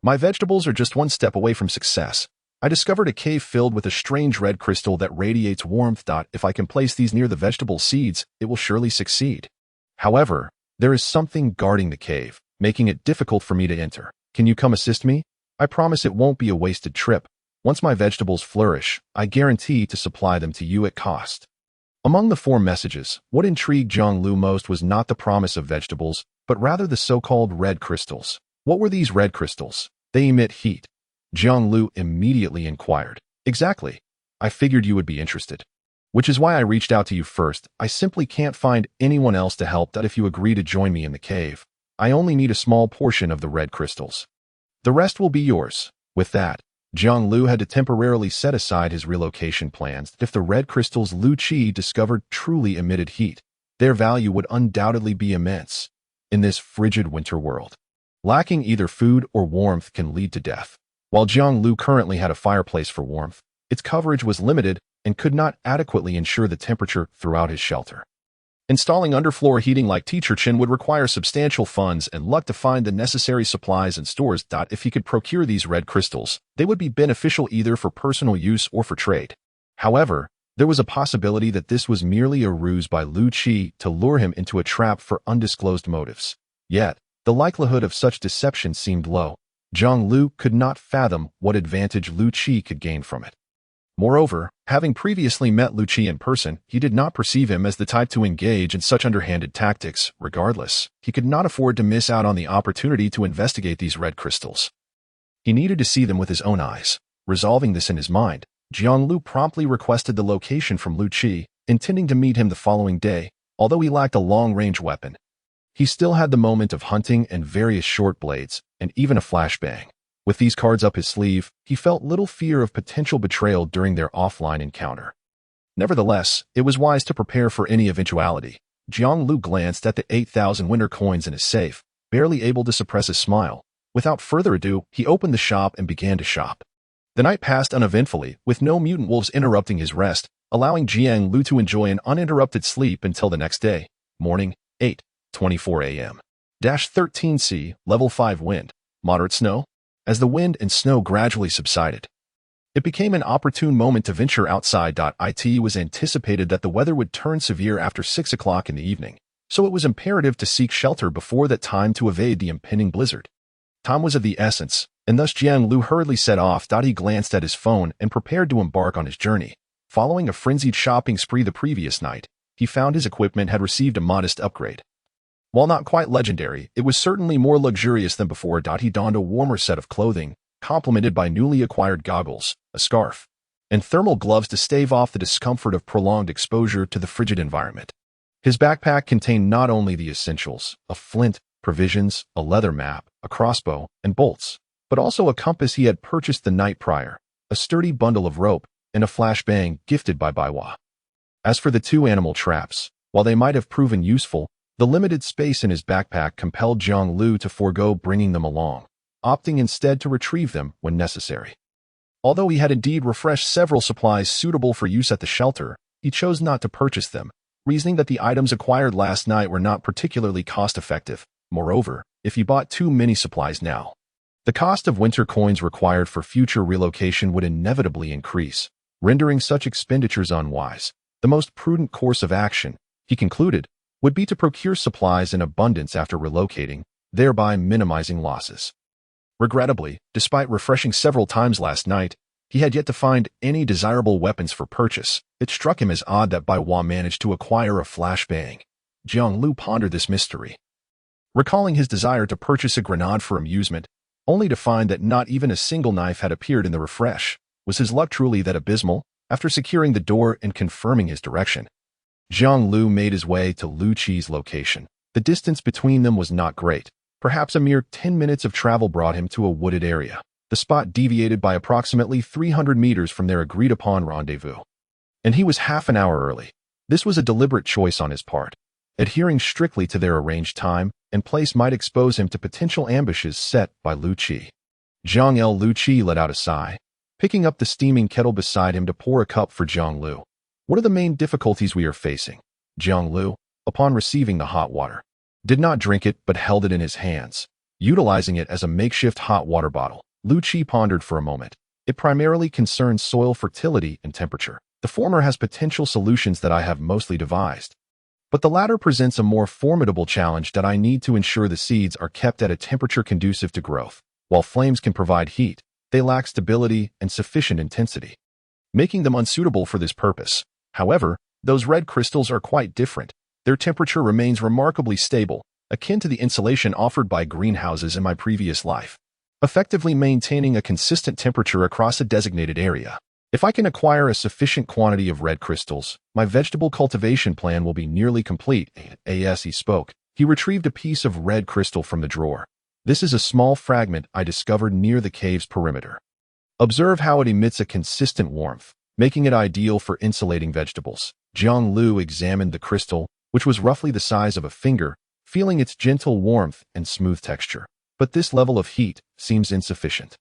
My vegetables are just 1 step away from success. I discovered a cave filled with a strange red crystal that radiates warmth. If I can place these near the vegetable seeds, it will surely succeed. However, there is something guarding the cave, making it difficult for me to enter. Can you come assist me? I promise it won't be a wasted trip. Once my vegetables flourish, I guarantee to supply them to you at cost. Among the 4 messages, what intrigued Jiang Liu most was not the promise of vegetables, but rather the so-called red crystals. What were these red crystals? They emit heat. Jiang Liu immediately inquired. Exactly. I figured you would be interested. Which is why I reached out to you first. I simply can't find anyone else to help. If you agree to join me in the cave, I only need a small portion of the red crystals. The rest will be yours. With that, Jiang Liu had to temporarily set aside his relocation plans. If the red crystals Lu Qi discovered truly emitted heat, their value would undoubtedly be immense. In this frigid winter world, lacking either food or warmth can lead to death. While Jiang Liu currently had a fireplace for warmth, its coverage was limited and could not adequately ensure the temperature throughout his shelter. Installing underfloor heating like Teacher Chen would require substantial funds and luck to find the necessary supplies and stores. If he could procure these red crystals, they would be beneficial either for personal use or for trade. However, There was a possibility that this was merely a ruse by Lu Qi to lure him into a trap for undisclosed motives. Yet, the likelihood of such deception seemed low. Jiang Liu could not fathom what advantage Lu Qi could gain from it. Moreover, having previously met Lu Qi in person, he did not perceive him as the type to engage in such underhanded tactics. Regardless, he could not afford to miss out on the opportunity to investigate these red crystals. He needed to see them with his own eyes. Resolving this in his mind, Jiang Liu promptly requested the location from Lu Qi, intending to meet him the following day. Although he lacked a long-range weapon, he still had the moment of hunting and various short blades, and even a flashbang. With these cards up his sleeve, he felt little fear of potential betrayal during their offline encounter. Nevertheless, it was wise to prepare for any eventuality. Jiang Liu glanced at the 8,000 winter coins in his safe, barely able to suppress a smile. Without further ado, he opened the shop and began to shop. The night passed uneventfully, with no mutant wolves interrupting his rest, allowing Jiang Liu to enjoy an uninterrupted sleep until the next day. Morning, 8:24 a.m. 13C, level 5 wind. Moderate snow. As the wind and snow gradually subsided, it became an opportune moment to venture outside. It was anticipated that the weather would turn severe after 6 o'clock in the evening, so it was imperative to seek shelter before that time to evade the impending blizzard. Time was of the essence, and thus Jiang Liu hurriedly set off. He glanced at his phone and prepared to embark on his journey. Following a frenzied shopping spree the previous night, he found his equipment had received a modest upgrade. While not quite legendary, it was certainly more luxurious than before. He donned a warmer set of clothing, complemented by newly acquired goggles, a scarf, and thermal gloves to stave off the discomfort of prolonged exposure to the frigid environment. His backpack contained not only the essentials, a flint, provisions, a leather map, a crossbow, and bolts, but also a compass he had purchased the night prior, a sturdy bundle of rope, and a flashbang gifted by Baiwa. As for the 2 animal traps, while they might have proven useful, the limited space in his backpack compelled Jiang Liu to forego bringing them along, opting instead to retrieve them when necessary. Although he had indeed refreshed several supplies suitable for use at the shelter, he chose not to purchase them, reasoning that the items acquired last night were not particularly cost-effective. Moreover, if he bought too many supplies now, the cost of winter coins required for future relocation would inevitably increase, rendering such expenditures unwise. The most prudent course of action, he concluded, would be to procure supplies in abundance after relocating, thereby minimizing losses. Regrettably, despite refreshing several times last night, he had yet to find any desirable weapons for purchase. It struck him as odd that Baiwa managed to acquire a flashbang. Jiang Liu pondered this mystery, recalling his desire to purchase a grenade for amusement, only to find that not even a single knife had appeared in the refresh. Was his luck truly that abysmal? After securing the door and confirming his direction, Jiang Liu made his way to Lu Qi's location. The distance between them was not great. Perhaps a mere 10 minutes of travel brought him to a wooded area. The spot deviated by approximately 300 meters from their agreed-upon rendezvous, and he was half an hour early. This was a deliberate choice on his part. Adhering strictly to their arranged time and place might expose him to potential ambushes set by Lu Qi. Lu Qi let out a sigh, picking up the steaming kettle beside him to pour a cup for Jiang Liu. What are the main difficulties we are facing? Jiang Liu, upon receiving the hot water, did not drink it but held it in his hands, utilizing it as a makeshift hot water bottle. Lu Qi pondered for a moment. It primarily concerns soil fertility and temperature. The former has potential solutions that I have mostly devised, but the latter presents a more formidable challenge that I need to ensure the seeds are kept at a temperature conducive to growth. While flames can provide heat, they lack stability and sufficient intensity, making them unsuitable for this purpose. However, those red crystals are quite different. Their temperature remains remarkably stable, akin to the insulation offered by greenhouses in my previous life, effectively maintaining a consistent temperature across a designated area. If I can acquire a sufficient quantity of red crystals, my vegetable cultivation plan will be nearly complete. As he spoke, he retrieved a piece of red crystal from the drawer. This is a small fragment I discovered near the cave's perimeter. Observe how it emits a consistent warmth, making it ideal for insulating vegetables. Jiang Liu examined the crystal, which was roughly the size of a finger, feeling its gentle warmth and smooth texture. But this level of heat seems insufficient,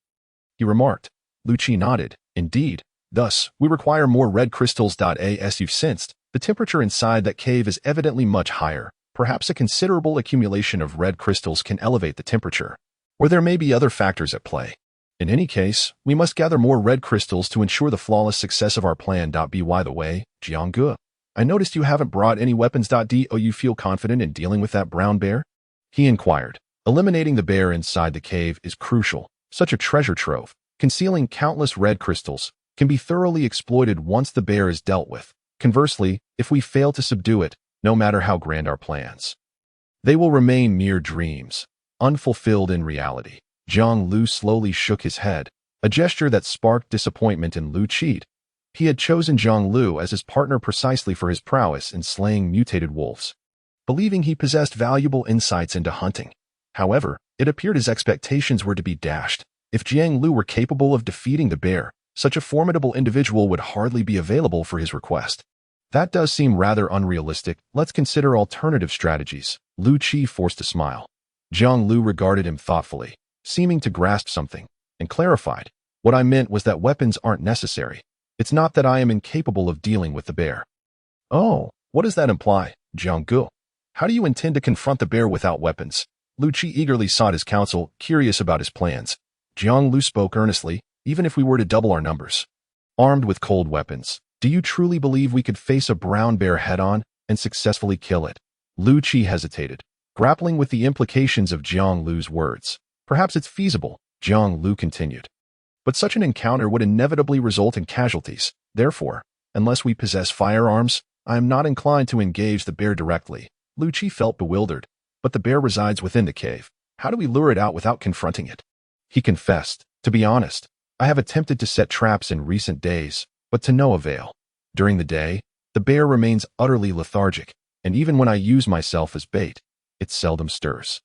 he remarked. Lu Qi nodded. Indeed. Thus, we require more red crystals. As you've sensed, the temperature inside that cave is evidently much higher. Perhaps a considerable accumulation of red crystals can elevate the temperature, or there may be other factors at play. In any case, we must gather more red crystals to ensure the flawless success of our plan. By the way, Jiang Liu, I noticed you haven't brought any weapons. Do you feel confident in dealing with that brown bear? He inquired. Eliminating the bear inside the cave is crucial. Such a treasure trove, concealing countless red crystals, can be thoroughly exploited once the bear is dealt with. Conversely, if we fail to subdue it, no matter how grand our plans, they will remain mere dreams, unfulfilled in reality. Jiang Liu slowly shook his head, a gesture that sparked disappointment in Lu Qi. He had chosen Jiang Liu as his partner precisely for his prowess in slaying mutated wolves, believing he possessed valuable insights into hunting. However, it appeared his expectations were to be dashed. If Jiang Liu were capable of defeating the bear, such a formidable individual would hardly be available for his request. That does seem rather unrealistic. Let's consider alternative strategies. Lu Qi forced a smile. Jiang Liu regarded him thoughtfully, seeming to grasp something, and clarified. What I meant was that weapons aren't necessary. It's not that I am incapable of dealing with the bear. Oh, what does that imply, Jiang Liu? How do you intend to confront the bear without weapons? Lu Qi eagerly sought his counsel, curious about his plans. Jiang Liu spoke earnestly. Even if we were to double our numbers, armed with cold weapons, do you truly believe we could face a brown bear head-on and successfully kill it? Lu Qi hesitated, grappling with the implications of Jiang Liu's words. Perhaps it's feasible, Jiang Liu continued. But such an encounter would inevitably result in casualties. Therefore, unless we possess firearms, I am not inclined to engage the bear directly. Lu Qi felt bewildered. But the bear resides within the cave. How do we lure it out without confronting it? He confessed. To be honest, I have attempted to set traps in recent days, but to no avail. During the day, the bear remains utterly lethargic, and even when I use myself as bait, it seldom stirs.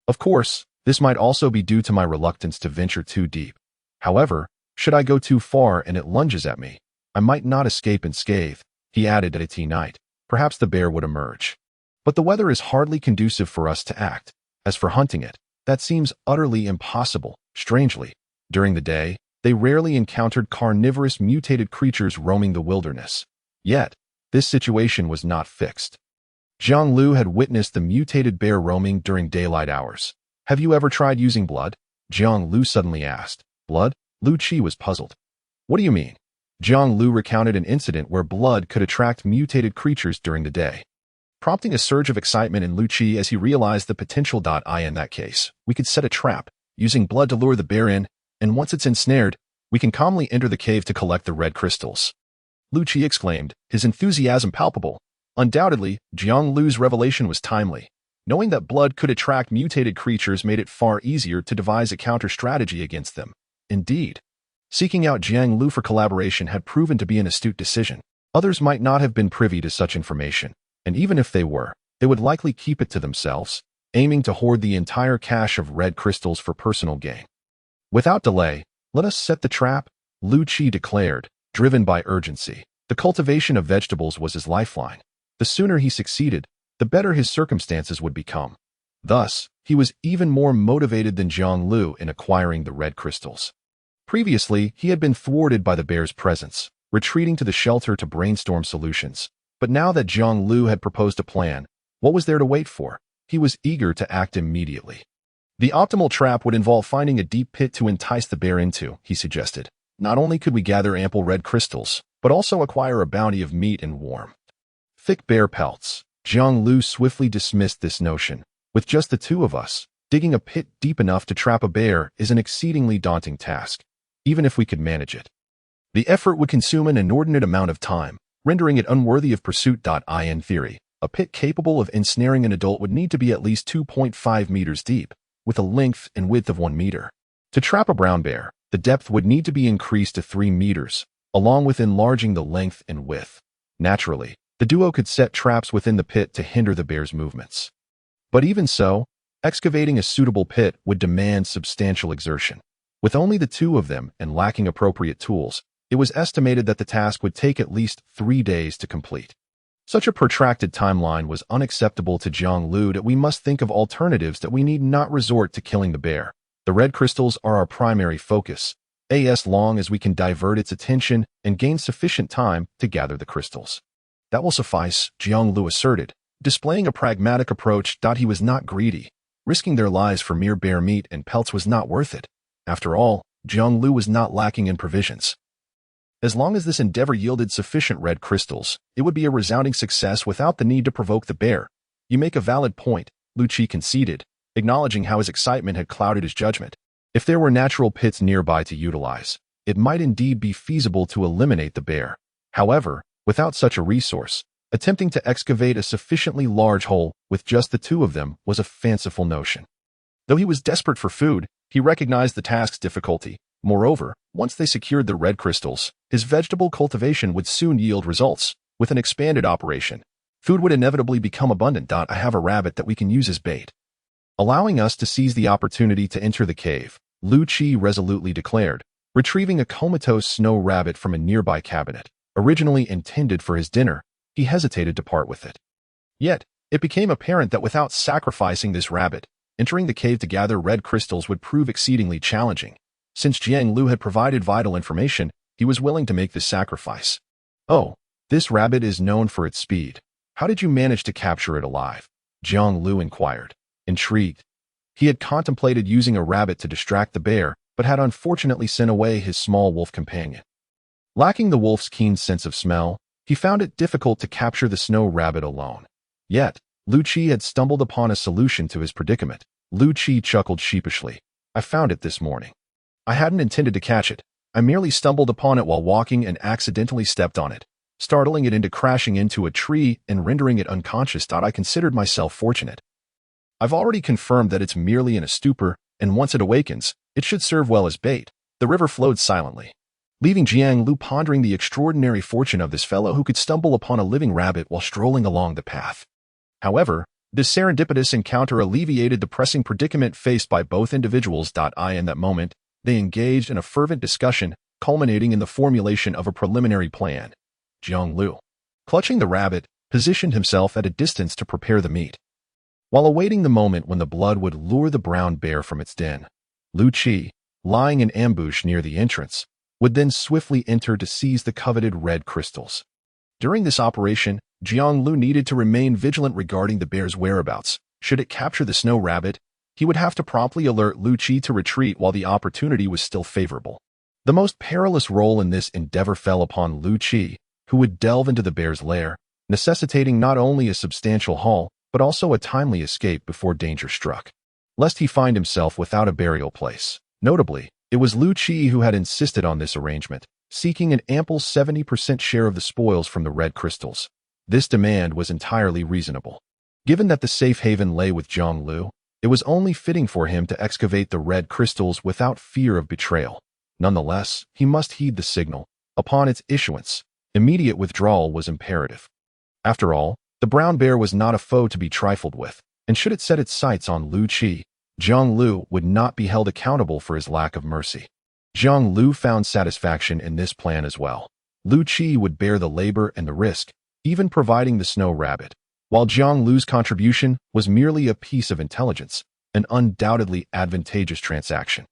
Of course, this might also be due to my reluctance to venture too deep. However, should I go too far and it lunges at me, I might not escape unscathed. He added at night. Perhaps the bear would emerge. But the weather is hardly conducive for us to act. As for hunting it, that seems utterly impossible. Strangely, during the day, they rarely encountered carnivorous mutated creatures roaming the wilderness. Yet, this situation was not fixed. Jiang Liu had witnessed the mutated bear roaming during daylight hours. Have you ever tried using blood? Jiang Liu suddenly asked. Blood? Lu Qi was puzzled. What do you mean? Jiang Liu recounted an incident where blood could attract mutated creatures during the day, prompting a surge of excitement in Lu Qi as he realized the potential. In that case, we could set a trap, using blood to lure the bear in, and once it's ensnared, we can calmly enter the cave to collect the red crystals. Lu Qi exclaimed, his enthusiasm palpable. Undoubtedly, Jiang Liu's revelation was timely. Knowing that blood could attract mutated creatures made it far easier to devise a counter-strategy against them. Indeed, seeking out Jiang Liu for collaboration had proven to be an astute decision. Others might not have been privy to such information, and even if they were, they would likely keep it to themselves, aiming to hoard the entire cache of red crystals for personal gain. Without delay, let us set the trap, Lu Qi declared, driven by urgency. The cultivation of vegetables was his lifeline. The sooner he succeeded, the better his circumstances would become. Thus, he was even more motivated than Jiang Liu in acquiring the red crystals. Previously, he had been thwarted by the bear's presence, retreating to the shelter to brainstorm solutions. But now that Jiang Liu had proposed a plan, what was there to wait for? He was eager to act immediately. The optimal trap would involve finding a deep pit to entice the bear into, he suggested. Not only could we gather ample red crystals, but also acquire a bounty of meat and warm, thick bear pelts. Jiang Liu swiftly dismissed this notion. With just the two of us, digging a pit deep enough to trap a bear is an exceedingly daunting task, even if we could manage it. The effort would consume an inordinate amount of time, rendering it unworthy of pursuit. In theory, a pit capable of ensnaring an adult would need to be at least 2.5 meters deep, with a length and width of 1 meter. To trap a brown bear, the depth would need to be increased to 3 meters, along with enlarging the length and width. Naturally, the duo could set traps within the pit to hinder the bear's movements. But even so, excavating a suitable pit would demand substantial exertion. With only the two of them and lacking appropriate tools, it was estimated that the task would take at least 3 days to complete. Such a protracted timeline was unacceptable to Jiang Liu that we must think of alternatives that we need not resort to killing the bear. The red crystals are our primary focus, as long as we can divert its attention and gain sufficient time to gather the crystals. That will suffice, Jiang Liu asserted, displaying a pragmatic approach. He was not greedy. Risking their lives for mere bear meat and pelts was not worth it. After all, Jiang Liu was not lacking in provisions. As long as this endeavor yielded sufficient red crystals, it would be a resounding success without the need to provoke the bear. You make a valid point, Lu Qi conceded, acknowledging how his excitement had clouded his judgment. If there were natural pits nearby to utilize, it might indeed be feasible to eliminate the bear. However, without such a resource, attempting to excavate a sufficiently large hole with just the two of them was a fanciful notion. Though he was desperate for food, he recognized the task's difficulty. Moreover, once they secured the red crystals, his vegetable cultivation would soon yield results. With an expanded operation, food would inevitably become abundant. I have a rabbit that we can use as bait. Allowing us to seize the opportunity to enter the cave, Lu Qi resolutely declared, retrieving a comatose snow rabbit from a nearby cabinet. Originally intended for his dinner, he hesitated to part with it. Yet, it became apparent that without sacrificing this rabbit, entering the cave to gather red crystals would prove exceedingly challenging. Since Jiang Liu had provided vital information, he was willing to make this sacrifice. Oh, this rabbit is known for its speed. How did you manage to capture it alive? Jiang Liu inquired, intrigued. He had contemplated using a rabbit to distract the bear, but had unfortunately sent away his small wolf companion. Lacking the wolf's keen sense of smell, he found it difficult to capture the snow rabbit alone. Yet, Lu Qi had stumbled upon a solution to his predicament. Lu Qi chuckled sheepishly. I found it this morning. I hadn't intended to catch it. I merely stumbled upon it while walking and accidentally stepped on it, startling it into crashing into a tree and rendering it unconscious. I considered myself fortunate. I've already confirmed that it's merely in a stupor, and once it awakens, it should serve well as bait. The river flowed silently, leaving Jiang Liu pondering the extraordinary fortune of this fellow who could stumble upon a living rabbit while strolling along the path. However, this serendipitous encounter alleviated the pressing predicament faced by both individuals. In that moment, they engaged in a fervent discussion, culminating in the formulation of a preliminary plan. Jiang Liu, clutching the rabbit, positioned himself at a distance to prepare the meat. While awaiting the moment when the blood would lure the brown bear from its den, Lu Qi, lying in ambush near the entrance, would then swiftly enter to seize the coveted red crystals. During this operation, Jiang Liu needed to remain vigilant regarding the bear's whereabouts. Should it capture the snow rabbit, he would have to promptly alert Lu Qi to retreat while the opportunity was still favorable. The most perilous role in this endeavor fell upon Lu Qi, who would delve into the bear's lair, necessitating not only a substantial haul, but also a timely escape before danger struck, lest he find himself without a burial place. Notably, it was Lu Qi who had insisted on this arrangement, seeking an ample 70% share of the spoils from the red crystals. This demand was entirely reasonable. Given that the safe haven lay with Jiang Liu, it was only fitting for him to excavate the red crystals without fear of betrayal. Nonetheless, he must heed the signal. Upon its issuance, immediate withdrawal was imperative. After all, the brown bear was not a foe to be trifled with, and should it set its sights on Lu Qi, Jiang Liu would not be held accountable for his lack of mercy. Jiang Liu found satisfaction in this plan as well. Lu Qi would bear the labor and the risk, even providing the snow rabbit, while Jiang Liu's contribution was merely a piece of intelligence, an undoubtedly advantageous transaction.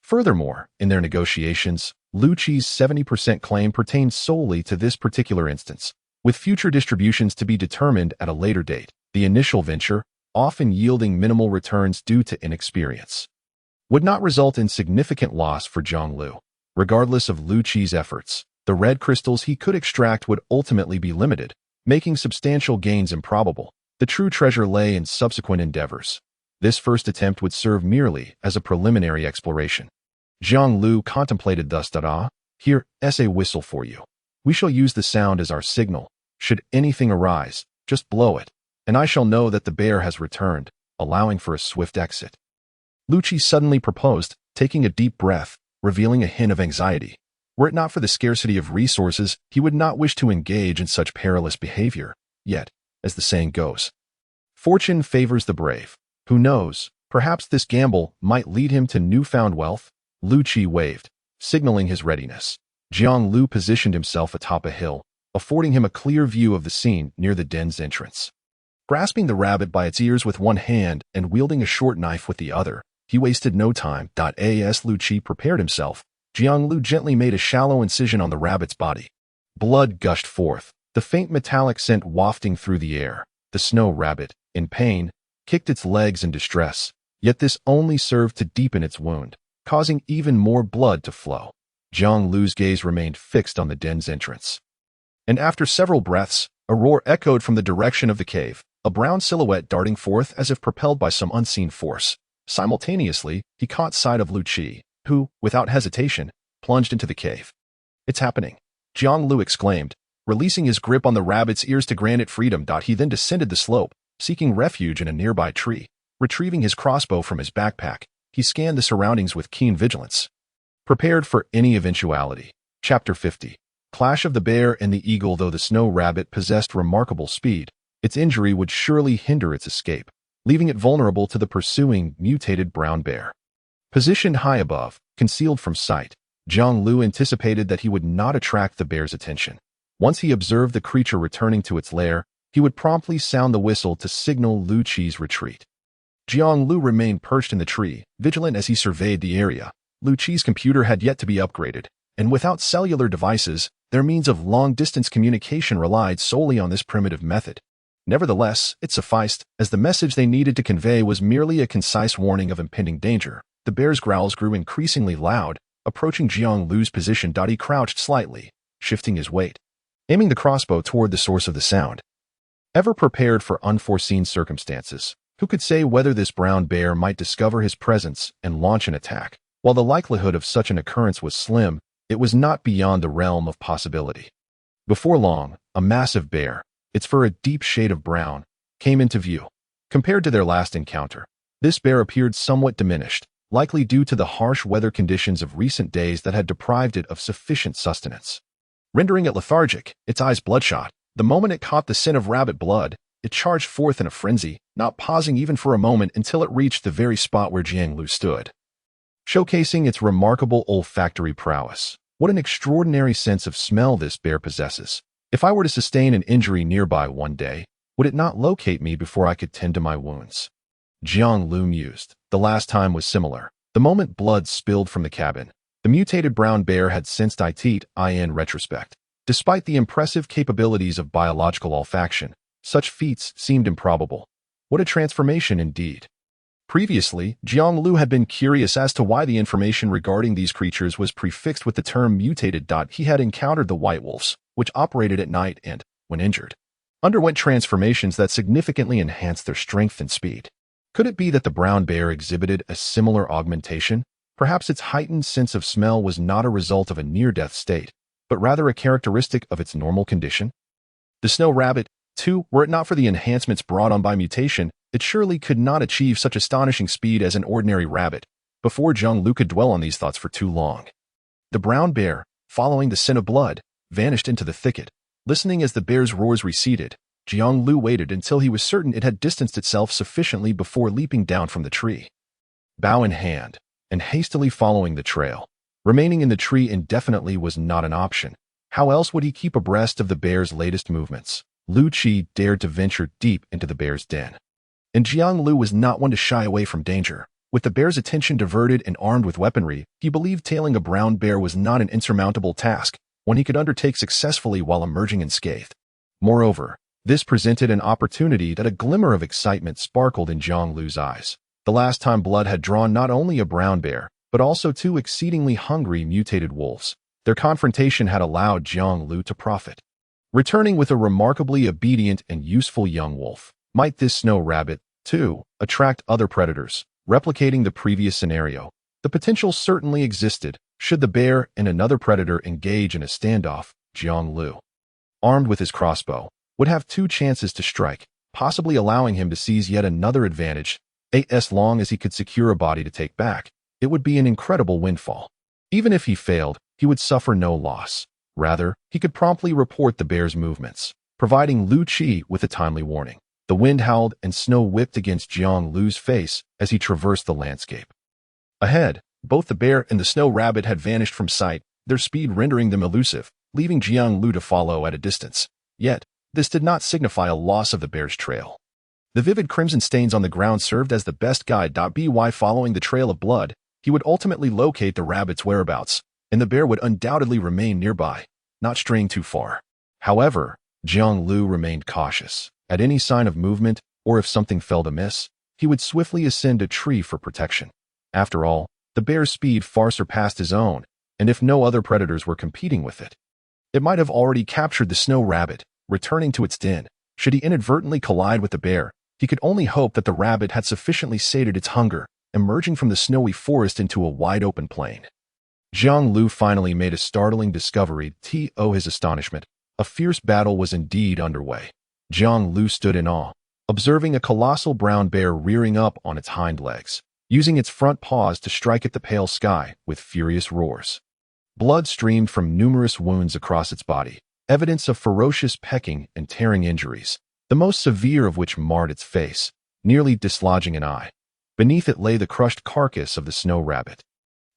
Furthermore, in their negotiations, Lu Qi's 70% claim pertained solely to this particular instance, with future distributions to be determined at a later date. The initial venture, often yielding minimal returns due to inexperience, would not result in significant loss for Jiang Liu. Regardless of Lu Qi's efforts, the red crystals he could extract would ultimately be limited, making substantial gains improbable. The true treasure lay in subsequent endeavors. This first attempt would serve merely as a preliminary exploration. Jiang Liu contemplated thus. Here, a whistle for you. We shall use the sound as our signal. Should anything arise, just blow it, and I shall know that the bear has returned, allowing for a swift exit. Lu Qi suddenly proposed, taking a deep breath, revealing a hint of anxiety. Were it not for the scarcity of resources, he would not wish to engage in such perilous behavior. Yet, as the saying goes, fortune favors the brave. Who knows, perhaps this gamble might lead him to newfound wealth? Lu Qi waved, signaling his readiness. Jiang Liu positioned himself atop a hill, affording him a clear view of the scene near the den's entrance. Grasping the rabbit by its ears with one hand and wielding a short knife with the other, he wasted no time. As Lu Qi prepared himself, Jiang Liu gently made a shallow incision on the rabbit's body. Blood gushed forth, the faint metallic scent wafting through the air. The snow rabbit, in pain, kicked its legs in distress, yet this only served to deepen its wound. causing even more blood to flow. Jiang Liu's gaze remained fixed on the den's entrance. And after several breaths, a roar echoed from the direction of the cave, a brown silhouette darting forth as if propelled by some unseen force. Simultaneously, he caught sight of Lu Qi, who, without hesitation, plunged into the cave. "It's happening," Jiang Liu exclaimed, releasing his grip on the rabbit's ears to grant it freedom. He then descended the slope, seeking refuge in a nearby tree. Retrieving his crossbow from his backpack, he scanned the surroundings with keen vigilance. Prepared for any eventuality. Chapter 50. Clash of the Bear and the Eagle. Though the snow rabbit possessed remarkable speed, its injury would surely hinder its escape, leaving it vulnerable to the pursuing, mutated brown bear. Positioned high above, concealed from sight, Jiang Liu anticipated that he would not attract the bear's attention. Once he observed the creature returning to its lair, he would promptly sound the whistle to signal Lu Qi's retreat. Jiang Liu remained perched in the tree, vigilant as he surveyed the area. Lu Qi's computer had yet to be upgraded, and without cellular devices, their means of long-distance communication relied solely on this primitive method. Nevertheless, it sufficed, as the message they needed to convey was merely a concise warning of impending danger. The bear's growls grew increasingly loud, approaching Jiang Liu's position. He crouched slightly, shifting his weight, aiming the crossbow toward the source of the sound. Ever prepared for unforeseen circumstances, who could say whether this brown bear might discover his presence and launch an attack? While the likelihood of such an occurrence was slim, it was not beyond the realm of possibility. Before long, a massive bear, its fur a deep shade of brown, came into view. Compared to their last encounter, this bear appeared somewhat diminished, likely due to the harsh weather conditions of recent days that had deprived it of sufficient sustenance. Rendering it lethargic, its eyes bloodshot, the moment it caught the scent of rabbit blood, it charged forth in a frenzy, not pausing even for a moment until it reached the very spot where Jiang Liu stood. Showcasing its remarkable olfactory prowess. What an extraordinary sense of smell this bear possesses. If I were to sustain an injury nearby one day, would it not locate me before I could tend to my wounds? Jiang Liu mused. The last time was similar. The moment blood spilled from the cabin, the mutated brown bear had sensed it in retrospect. Despite the impressive capabilities of biological olfaction, such feats seemed improbable. What a transformation indeed. Previously, Jiang Liu had been curious as to why the information regarding these creatures was prefixed with the term mutated. He had encountered the white wolves, which operated at night and, when injured, underwent transformations that significantly enhanced their strength and speed. Could it be that the brown bear exhibited a similar augmentation? Perhaps its heightened sense of smell was not a result of a near-death state, but rather a characteristic of its normal condition? The snow rabbit, too, were it not for the enhancements brought on by mutation, it surely could not achieve such astonishing speed as an ordinary rabbit. Before Jiang Liu could dwell on these thoughts for too long, the brown bear, following the scent of blood, vanished into the thicket. Listening as the bear's roars receded, Jiang Liu waited until he was certain it had distanced itself sufficiently before leaping down from the tree. Bow in hand, and hastily following the trail. Remaining in the tree indefinitely was not an option. How else would he keep abreast of the bear's latest movements? Lu Qi dared to venture deep into the bear's den. And Jiang Liu was not one to shy away from danger. With the bear's attention diverted and armed with weaponry, he believed tailing a brown bear was not an insurmountable task, one he could undertake successfully while emerging unscathed. Moreover, this presented an opportunity that a glimmer of excitement sparkled in Jiang Liu's eyes. The last time blood had drawn not only a brown bear, but also two exceedingly hungry mutated wolves. Their confrontation had allowed Jiang Liu to profit. Returning with a remarkably obedient and useful young wolf, might this snow rabbit, too, attract other predators? Replicating the previous scenario, the potential certainly existed should the bear and another predator engage in a standoff. Jiang Liu, armed with his crossbow, would have two chances to strike, possibly allowing him to seize yet another advantage. As long as he could secure a body to take back, it would be an incredible windfall. Even if he failed, he would suffer no loss. Rather, he could promptly report the bear's movements, providing Lu Qi with a timely warning. The wind howled and snow whipped against Jiang Liu's face as he traversed the landscape. Ahead, both the bear and the snow rabbit had vanished from sight, their speed rendering them elusive, leaving Jiang Liu to follow at a distance. Yet, this did not signify a loss of the bear's trail. The vivid crimson stains on the ground served as the best guide. By following the trail of blood, he would ultimately locate the rabbit's whereabouts, and the bear would undoubtedly remain nearby, not straying too far. However, Jiang Liu remained cautious. At any sign of movement, or if something fell amiss, he would swiftly ascend a tree for protection. After all, The bear's speed far surpassed his own, and if no other predators were competing with it, it might have already captured the snow rabbit, returning to its den. Should he inadvertently collide with the bear, he could only hope that the rabbit had sufficiently sated its hunger, emerging from the snowy forest into a wide-open plain. Jiang Liu finally made a startling discovery. To his astonishment, a fierce battle was indeed underway. Jiang Liu stood in awe, observing a colossal brown bear rearing up on its hind legs, using its front paws to strike at the pale sky with furious roars. Blood streamed from numerous wounds across its body, evidence of ferocious pecking and tearing injuries, the most severe of which marred its face, nearly dislodging an eye. Beneath it lay the crushed carcass of the snow rabbit.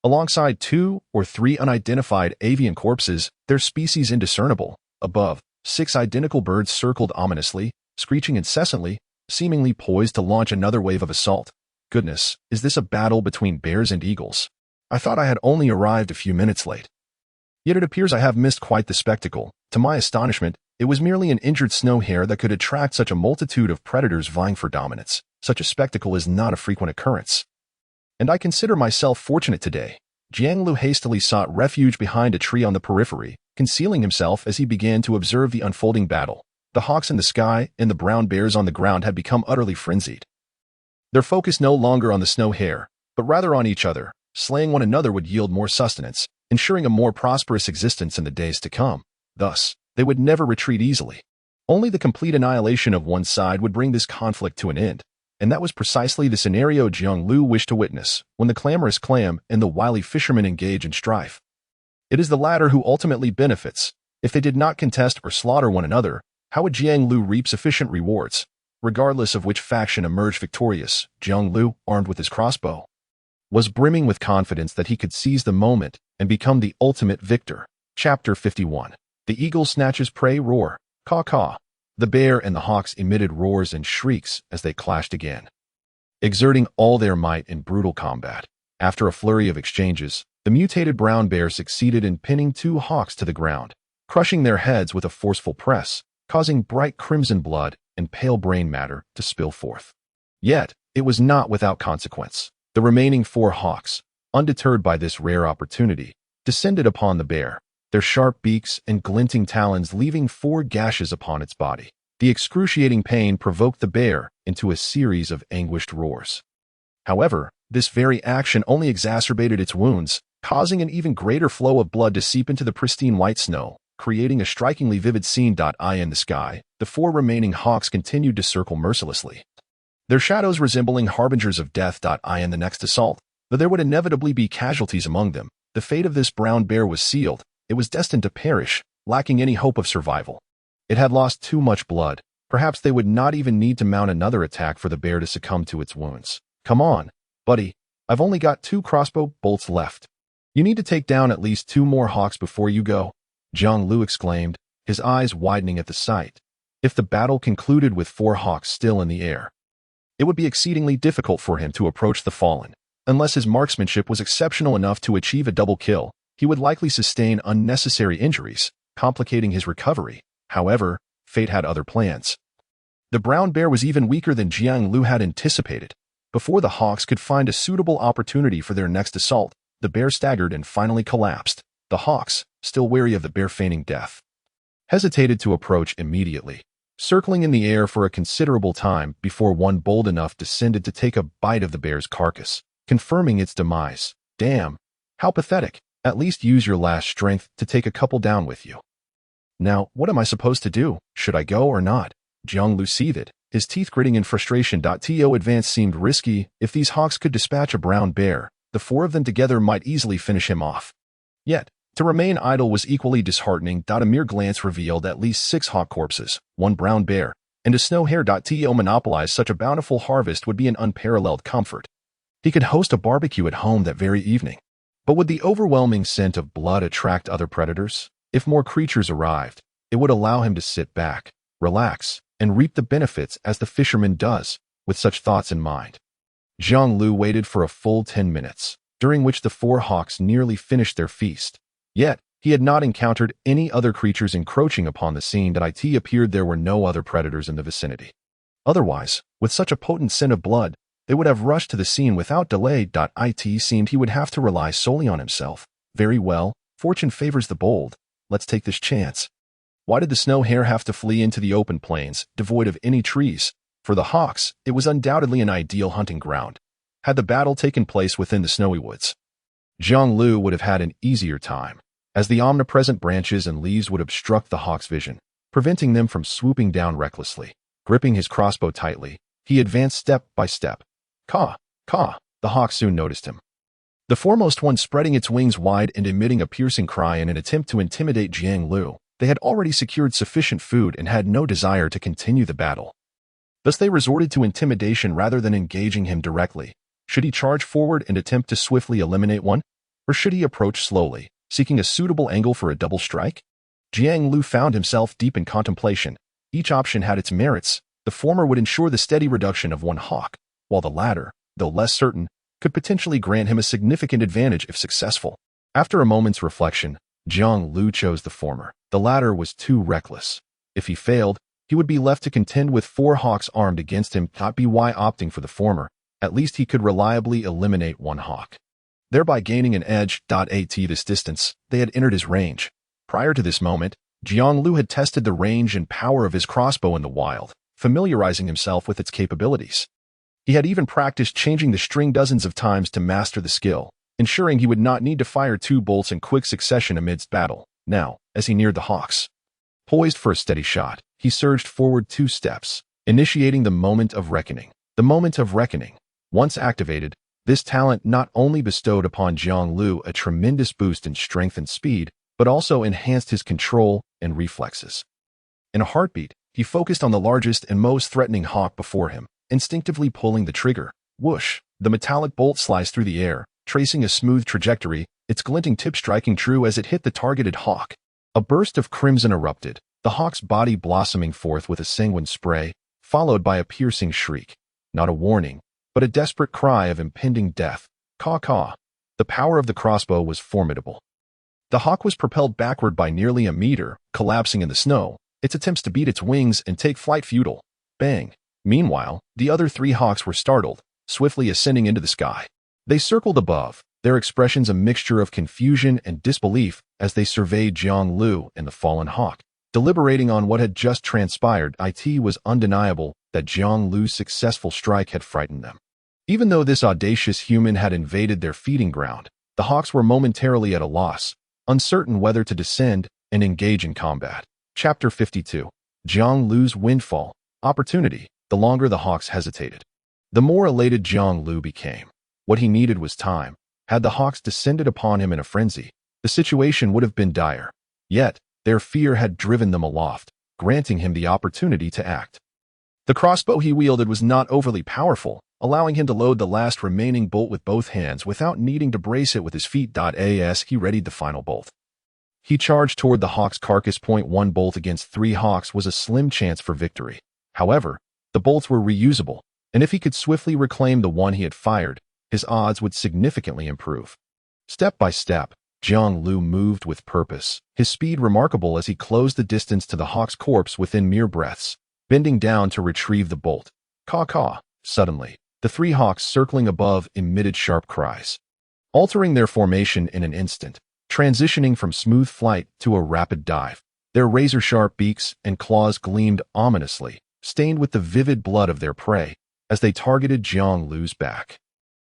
Alongside 2 or 3 unidentified avian corpses, their species indiscernible. Above, 6 identical birds circled ominously, screeching incessantly, seemingly poised to launch another wave of assault. Goodness, is this a battle between bears and eagles? I thought I had only arrived a few minutes late. Yet it appears I have missed quite the spectacle. To my astonishment, it was merely an injured snow hare that could attract such a multitude of predators vying for dominance. Such a spectacle is not a frequent occurrence. And I consider myself fortunate today. Jiang Liu hastily sought refuge behind a tree on the periphery, concealing himself as he began to observe the unfolding battle. The hawks in the sky and the brown bears on the ground had become utterly frenzied. Their focus no longer on the snow hare, but rather on each other. Slaying one another would yield more sustenance, ensuring a more prosperous existence in the days to come. Thus, they would never retreat easily. Only the complete annihilation of one side would bring this conflict to an end. And that was precisely the scenario Jiang Liu wished to witness when the clamorous clam and the wily fisherman engage in strife. It is the latter who ultimately benefits. If they did not contest or slaughter one another, how would Jiang Liu reap sufficient rewards? Regardless of which faction emerged victorious, Jiang Liu, armed with his crossbow, was brimming with confidence that he could seize the moment and become the ultimate victor. Chapter 51. The eagle snatches prey. Roar. Caw-caw. The bear and the hawks emitted roars and shrieks as they clashed again, exerting all their might in brutal combat. After a flurry of exchanges, the mutated brown bear succeeded in pinning 2 hawks to the ground, crushing their heads with a forceful press, causing bright crimson blood and pale brain matter to spill forth. Yet, it was not without consequence. The remaining 4 hawks, undeterred by this rare opportunity, descended upon the bear, their sharp beaks and glinting talons leaving 4 gashes upon its body. The excruciating pain provoked the bear into a series of anguished roars. However, this very action only exacerbated its wounds, causing an even greater flow of blood to seep into the pristine white snow, creating a strikingly vivid scene. In the sky, the 4 remaining hawks continued to circle mercilessly, their shadows resembling harbingers of death. In the next assault, though there would inevitably be casualties among them, the fate of this brown bear was sealed. It was destined to perish, lacking any hope of survival. It had lost too much blood. Perhaps they would not even need to mount another attack for the bear to succumb to its wounds. Come on, buddy. I've only got 2 crossbow bolts left. You need to take down at least 2 more hawks before you go, Jiang Liu exclaimed, his eyes widening at the sight. If the battle concluded with 4 hawks still in the air, it would be exceedingly difficult for him to approach the fallen. Unless his marksmanship was exceptional enough to achieve a double kill, he would likely sustain unnecessary injuries, complicating his recovery. However, fate had other plans. The brown bear was even weaker than Jiang Liu had anticipated. Before the hawks could find a suitable opportunity for their next assault, the bear staggered and finally collapsed. The hawks, still wary of the bear feigning death, hesitated to approach immediately, circling in the air for a considerable time before one bold enough descended to take a bite of the bear's carcass, confirming its demise. Damn, how pathetic. At least use your last strength to take a couple down with you. Now, what am I supposed to do? Should I go or not? Jiang Liu seethed, his teeth gritting in frustration. To advance seemed risky. If these hawks could dispatch a brown bear, the 4 of them together might easily finish him off. Yet, to remain idle was equally disheartening. A mere glance revealed at least 6 hawk corpses, 1 brown bear, and a snow hare. To monopolize such a bountiful harvest would be an unparalleled comfort. He could host a barbecue at home that very evening. But would the overwhelming scent of blood attract other predators? If more creatures arrived, it would allow him to sit back, relax, and reap the benefits as the fisherman does. With such thoughts in mind, Jiang Liu waited for a full 10 minutes, during which the 4 hawks nearly finished their feast. Yet, he had not encountered any other creatures encroaching upon the scene. It appeared there were no other predators in the vicinity. Otherwise, with such a potent scent of blood, they would have rushed to the scene without delay. It seemed he would have to rely solely on himself. Very well, fortune favors the bold. Let's take this chance. Why did the snow hare have to flee into the open plains, devoid of any trees? For the hawks, it was undoubtedly an ideal hunting ground. Had the battle taken place within the snowy woods, Jiang Liu would have had an easier time, as the omnipresent branches and leaves would obstruct the hawk's vision, preventing them from swooping down recklessly. Gripping his crossbow tightly, he advanced step by step. Caw, caw, the hawk soon noticed him. The foremost one spreading its wings wide and emitting a piercing cry in an attempt to intimidate Jiang Liu. They had already secured sufficient food and had no desire to continue the battle. Thus they resorted to intimidation rather than engaging him directly. Should he charge forward and attempt to swiftly eliminate one? Or should he approach slowly, seeking a suitable angle for a double strike? Jiang Liu found himself deep in contemplation. Each option had its merits. The former would ensure the steady reduction of one hawk, while the latter, though less certain, could potentially grant him a significant advantage if successful. After a moment's reflection, Jiang Liu chose the former. The latter was too reckless. If he failed, he would be left to contend with 4 hawks armed against him. By opting for the former, at least he could reliably eliminate one hawk, thereby gaining an edge. At this distance, they had entered his range. Prior to this moment, Jiang Liu had tested the range and power of his crossbow in the wild, familiarizing himself with its capabilities. He had even practiced changing the string dozens of times to master the skill, ensuring he would not need to fire 2 bolts in quick succession amidst battle. Now, as he neared the hawks, poised for a steady shot, he surged forward 2 steps, initiating the moment of reckoning. The moment of reckoning. Once activated, this talent not only bestowed upon Jiang Liu a tremendous boost in strength and speed, but also enhanced his control and reflexes. In a heartbeat, he focused on the largest and most threatening hawk before him, instinctively pulling the trigger. Whoosh! The metallic bolt sliced through the air, tracing a smooth trajectory, its glinting tip striking true as it hit the targeted hawk. A burst of crimson erupted, the hawk's body blossoming forth with a sanguine spray, followed by a piercing shriek. Not a warning, but a desperate cry of impending death. Caw caw. The power of the crossbow was formidable. The hawk was propelled backward by nearly a meter, collapsing in the snow, its attempts to beat its wings and take flight futile. Bang. Meanwhile, the other 3 hawks were startled, swiftly ascending into the sky. They circled above, their expressions a mixture of confusion and disbelief as they surveyed Jiang Liu and the fallen hawk. Deliberating on what had just transpired, it was undeniable that Jiang Liu's successful strike had frightened them. Even though this audacious human had invaded their feeding ground, the hawks were momentarily at a loss, uncertain whether to descend and engage in combat. Chapter 52. Jiang Liu's Windfall. Opportunity. The longer the hawks hesitated, the more elated Jiang Liu became. What he needed was time. Had the hawks descended upon him in a frenzy, the situation would have been dire. Yet, their fear had driven them aloft, granting him the opportunity to act. The crossbow he wielded was not overly powerful, allowing him to load the last remaining bolt with both hands without needing to brace it with his feet. As he readied the final bolt, he charged toward the hawk's carcass. 1 bolt against 3 hawks was a slim chance for victory. However, the bolts were reusable, and if he could swiftly reclaim the one he had fired, his odds would significantly improve. Step by step, Jiang Liu moved with purpose, his speed remarkable as he closed the distance to the hawk's corpse within mere breaths, bending down to retrieve the bolt. Caw caw. Suddenly, the 3 hawks circling above emitted sharp cries, altering their formation in an instant, transitioning from smooth flight to a rapid dive. Their razor-sharp beaks and claws gleamed ominously, stained with the vivid blood of their prey, as they targeted Jiang Liu's back.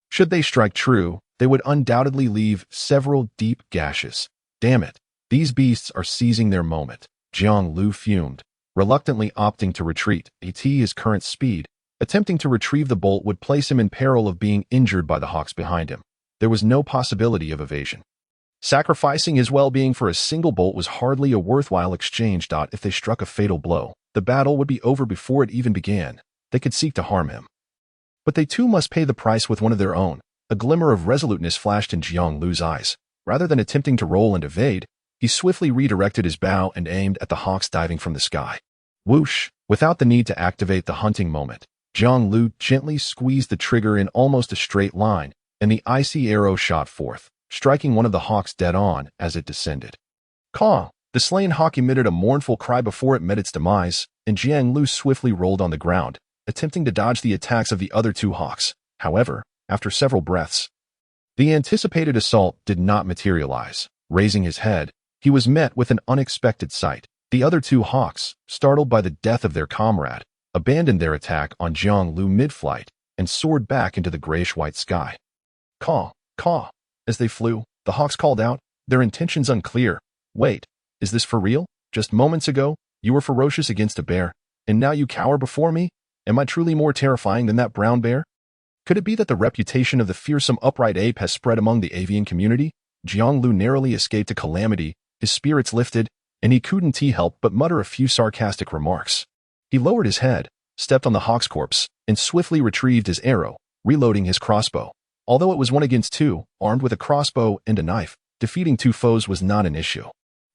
Should they strike true, they would undoubtedly leave several deep gashes. Damn it, these beasts are seizing their moment. Jiang Liu fumed, reluctantly opting to retreat. At his current speed, attempting to retrieve the bolt would place him in peril of being injured by the hawks behind him. There was no possibility of evasion. Sacrificing his well-being for a single bolt was hardly a worthwhile exchange. If they struck a fatal blow, the battle would be over before it even began. They could seek to harm him, but they too must pay the price with one of their own. A glimmer of resoluteness flashed in Jiang Liu's eyes. Rather than attempting to roll and evade, he swiftly redirected his bow and aimed at the hawks diving from the sky. Whoosh! Without the need to activate the hunting moment, Jiang Liu gently squeezed the trigger in almost a straight line, and the icy arrow shot forth, striking one of the hawks dead on as it descended. Caw! The slain hawk emitted a mournful cry before it met its demise, and Jiang Liu swiftly rolled on the ground, attempting to dodge the attacks of the other 2 hawks. However, after several breaths, the anticipated assault did not materialize. Raising his head, he was met with an unexpected sight. The other two hawks, startled by the death of their comrade, abandoned their attack on Jiang Liu mid-flight and soared back into the grayish-white sky. Caw, caw. As they flew, the hawks called out, their intentions unclear. Wait, is this for real? Just moments ago, you were ferocious against a bear, and now you cower before me? Am I truly more terrifying than that brown bear? Could it be that the reputation of the fearsome upright ape has spread among the avian community? Jiang Liu narrowly escaped a calamity, his spirits lifted, and he couldn't help but mutter a few sarcastic remarks. He lowered his head, stepped on the hawk's corpse, and swiftly retrieved his arrow, reloading his crossbow. Although it was 1 against 2, armed with a crossbow and a knife, defeating 2 foes was not an issue.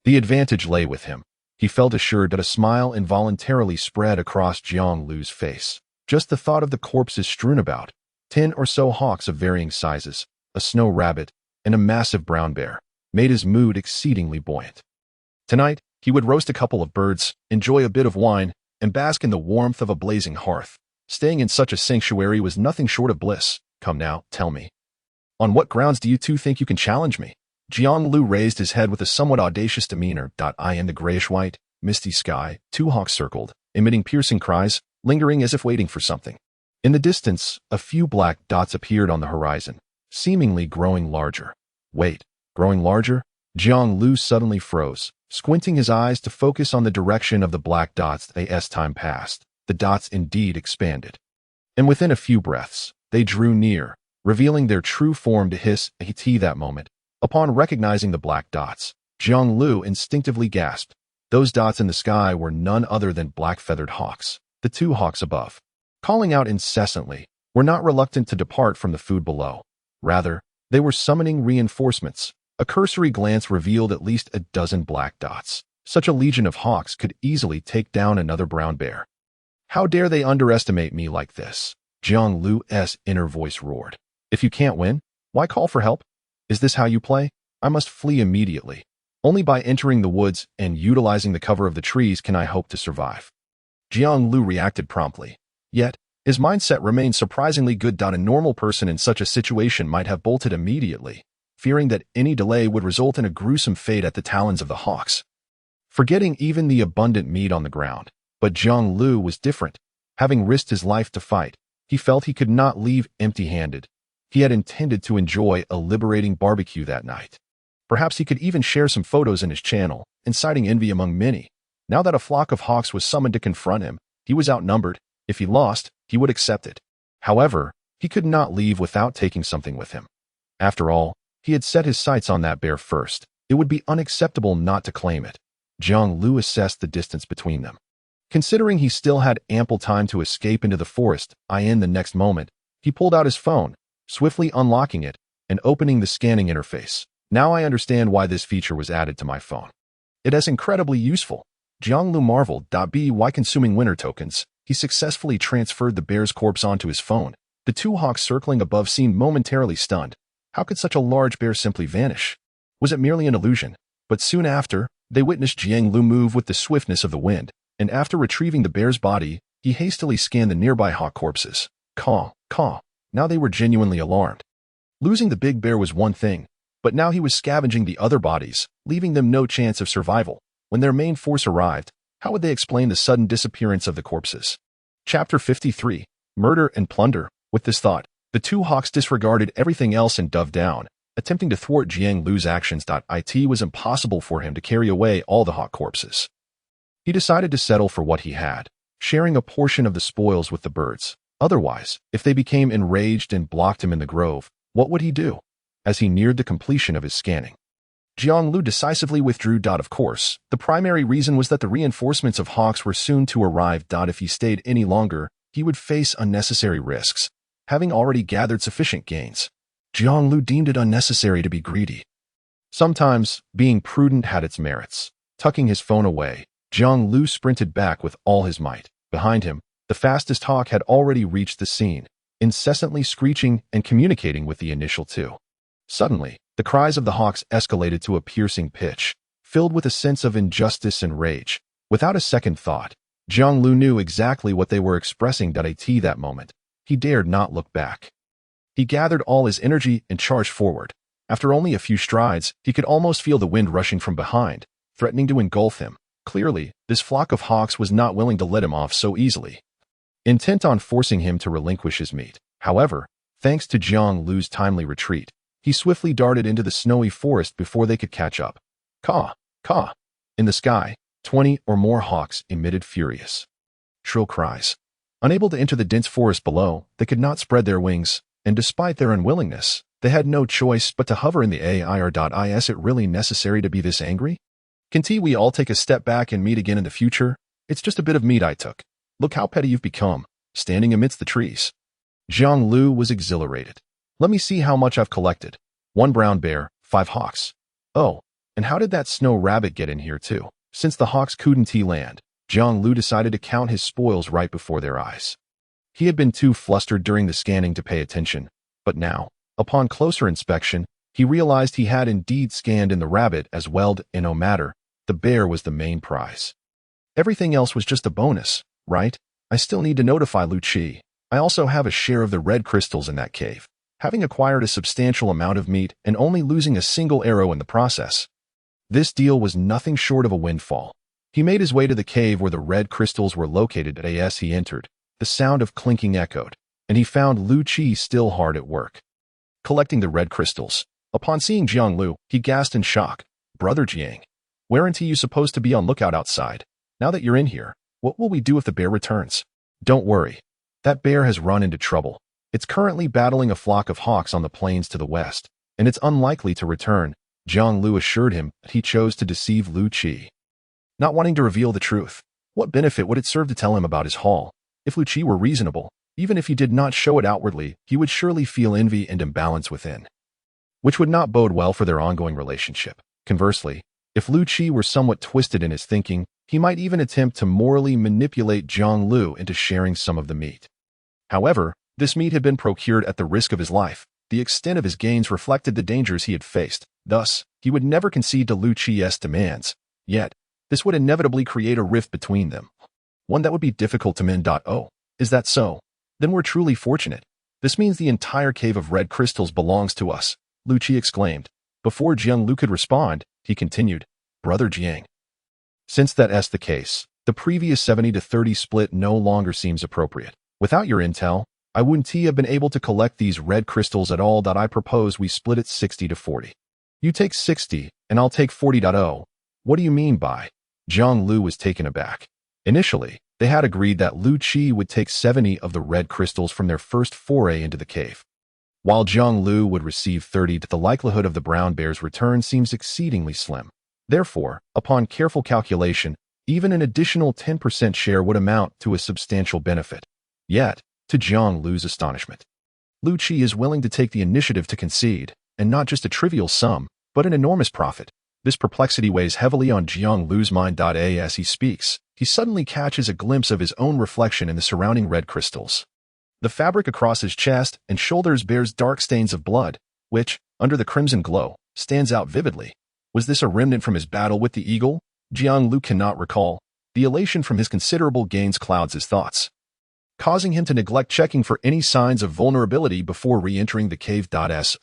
The advantage lay with him. He felt assured that a smile involuntarily spread across Jiang Liu's face. Just the thought of the corpses strewn about, 10 or so hawks of varying sizes, a snow rabbit, and a massive brown bear, made his mood exceedingly buoyant. Tonight, he would roast a couple of birds, enjoy a bit of wine, and bask in the warmth of a blazing hearth. Staying in such a sanctuary was nothing short of bliss. Come now, tell me. On what grounds do you two think you can challenge me? Jiang Liu raised his head with a somewhat audacious demeanor. In the grayish-white, misty sky, 2 hawks circled, emitting piercing cries, lingering as if waiting for something. In the distance, a few black dots appeared on the horizon, seemingly growing larger. Wait, growing larger? Jiang Liu suddenly froze, squinting his eyes to focus on the direction of the black dots. As time passed, the dots indeed expanded. And within a few breaths, they drew near, revealing their true form to his that moment. Upon recognizing the black dots, Jiang Liu instinctively gasped. Those dots in the sky were none other than black-feathered hawks, the 2 hawks above. Calling out incessantly, were not reluctant to depart from the food below. Rather, they were summoning reinforcements. A cursory glance revealed at least a dozen black dots. Such a legion of hawks could easily take down another brown bear. How dare they underestimate me like this? Jiang Liu's inner voice roared. If you can't win, why call for help? Is this how you play? I must flee immediately. Only by entering the woods and utilizing the cover of the trees can I hope to survive. Jiang Liu reacted promptly. Yet, his mindset remained surprisingly good. A normal person in such a situation might have bolted immediately, fearing that any delay would result in a gruesome fate at the talons of the hawks, forgetting even the abundant meat on the ground. But Jiang Liu was different. Having risked his life to fight, he felt he could not leave empty-handed. He had intended to enjoy a liberating barbecue that night. Perhaps he could even share some photos in his channel, inciting envy among many. Now that a flock of hawks was summoned to confront him, he was outnumbered. If he lost, he would accept it. However, he could not leave without taking something with him. After all, he had set his sights on that bear first. It would be unacceptable not to claim it. Jiang Liu assessed the distance between them. Considering he still had ample time to escape into the forest, in the next moment, he pulled out his phone, swiftly unlocking it and opening the scanning interface. Now I understand why this feature was added to my phone. It is incredibly useful. Jiang Liu marveled. By consuming winter tokens, he successfully transferred the bear's corpse onto his phone. The 2 hawks circling above seemed momentarily stunned. How could such a large bear simply vanish? Was it merely an illusion? But soon after, they witnessed Jiang Liu move with the swiftness of the wind, and after retrieving the bear's body, he hastily scanned the nearby hawk corpses. Caw, caw. Now they were genuinely alarmed. Losing the big bear was one thing, but now he was scavenging the other bodies, leaving them no chance of survival. When their main force arrived, how would they explain the sudden disappearance of the corpses? Chapter 53, Murder and Plunder. With this thought, the 2 hawks disregarded everything else and dove down, attempting to thwart Jiang Liu's actions. It was impossible for him to carry away all the hawk corpses. He decided to settle for what he had, sharing a portion of the spoils with the birds. Otherwise, if they became enraged and blocked him in the grove, what would he do? As he neared the completion of his scanning, Jiang Liu decisively withdrew. Of course, the primary reason was that the reinforcements of hawks were soon to arrive. If he stayed any longer, he would face unnecessary risks, having already gathered sufficient gains. Jiang Liu deemed it unnecessary to be greedy. Sometimes, being prudent had its merits. Tucking his phone away, Jiang Liu sprinted back with all his might. Behind him, the fastest hawk had already reached the scene, incessantly screeching and communicating with the initial 2. Suddenly, the cries of the hawks escalated to a piercing pitch, filled with a sense of injustice and rage. Without a second thought, Jiang Liu knew exactly what they were expressing. That moment, he dared not look back. He gathered all his energy and charged forward. After only a few strides, he could almost feel the wind rushing from behind, threatening to engulf him. Clearly, this flock of hawks was not willing to let him off so easily, intent on forcing him to relinquish his meat. However, thanks to Jiang Liu's timely retreat, he swiftly darted into the snowy forest before they could catch up. Caw, caw. In the sky, 20 or more hawks emitted furious, shrill cries. Unable to enter the dense forest below, they could not spread their wings, and despite their unwillingness, they had no choice but to hover in the air. Is it really necessary to be this angry? Can't we all take a step back and meet again in the future? It's just a bit of meat I took. Look how petty you've become, standing amidst the trees. Jiang Liu was exhilarated. Let me see how much I've collected. 1 brown bear, 5 hawks. Oh, and how did that snow rabbit get in here too? Since the hawks couldn't land, Jiang Liu decided to count his spoils right before their eyes. He had been too flustered during the scanning to pay attention, but now, upon closer inspection, he realized he had indeed scanned in the rabbit as well, and no matter, the bear was the main prize. Everything else was just a bonus, right? I still need to notify Lu Qi. I also have a share of the red crystals in that cave, having acquired a substantial amount of meat and only losing a single arrow in the process. This deal was nothing short of a windfall. He made his way to the cave where the red crystals were located. As he entered, the sound of clinking echoed, and he found Lu Qi still hard at work, collecting the red crystals. Upon seeing Jiang Liu, he gasped in shock. Brother Jiang, weren't you supposed to be on lookout outside? Now that you're in here, what will we do if the bear returns? Don't worry. That bear has run into trouble. It's currently battling a flock of hawks on the plains to the west, and it's unlikely to return. Jiang Liu assured him that he chose to deceive Lu Qi, not wanting to reveal the truth. What benefit would it serve to tell him about his haul? If Lu Qi were reasonable, even if he did not show it outwardly, he would surely feel envy and imbalance within, which would not bode well for their ongoing relationship. Conversely, if Lu Qi were somewhat twisted in his thinking, he might even attempt to morally manipulate Jiang Liu into sharing some of the meat. However, this meat had been procured at the risk of his life. The extent of his gains reflected the dangers he had faced. Thus, he would never concede to Lu Qi's demands. Yet, this would inevitably create a rift between them, one that would be difficult to mend. Oh, is that so? Then we're truly fortunate. This means the entire cave of red crystals belongs to us, Lu Qi exclaimed. Before Jiang Liu could respond, he continued, Brother Jiang, since that's the case, the previous 70-30 split no longer seems appropriate. Without your intel, I wouldn't have been able to collect these red crystals at all. I propose we split it 60-40. You take 60, and I'll take 40. What do you mean by? Jiang Liu was taken aback. Initially, they had agreed that Lu Qi would take 70 of the red crystals from their first foray into the cave, while Jiang Liu would receive 30. The likelihood of the brown bear's return seems exceedingly slim. Therefore, upon careful calculation, even an additional 10% share would amount to a substantial benefit. Yet, to Jiang Liu's astonishment, Lu Qi is willing to take the initiative to concede, and not just a trivial sum, but an enormous profit. This perplexity weighs heavily on Jiang Liu's mind. As he speaks, he suddenly catches a glimpse of his own reflection in the surrounding red crystals. The fabric across his chest and shoulders bears dark stains of blood, which, under the crimson glow, stands out vividly. Was this a remnant from his battle with the eagle? Jiang Liu cannot recall. The elation from his considerable gains clouds his thoughts, causing him to neglect checking for any signs of vulnerability before re-entering the cave. That's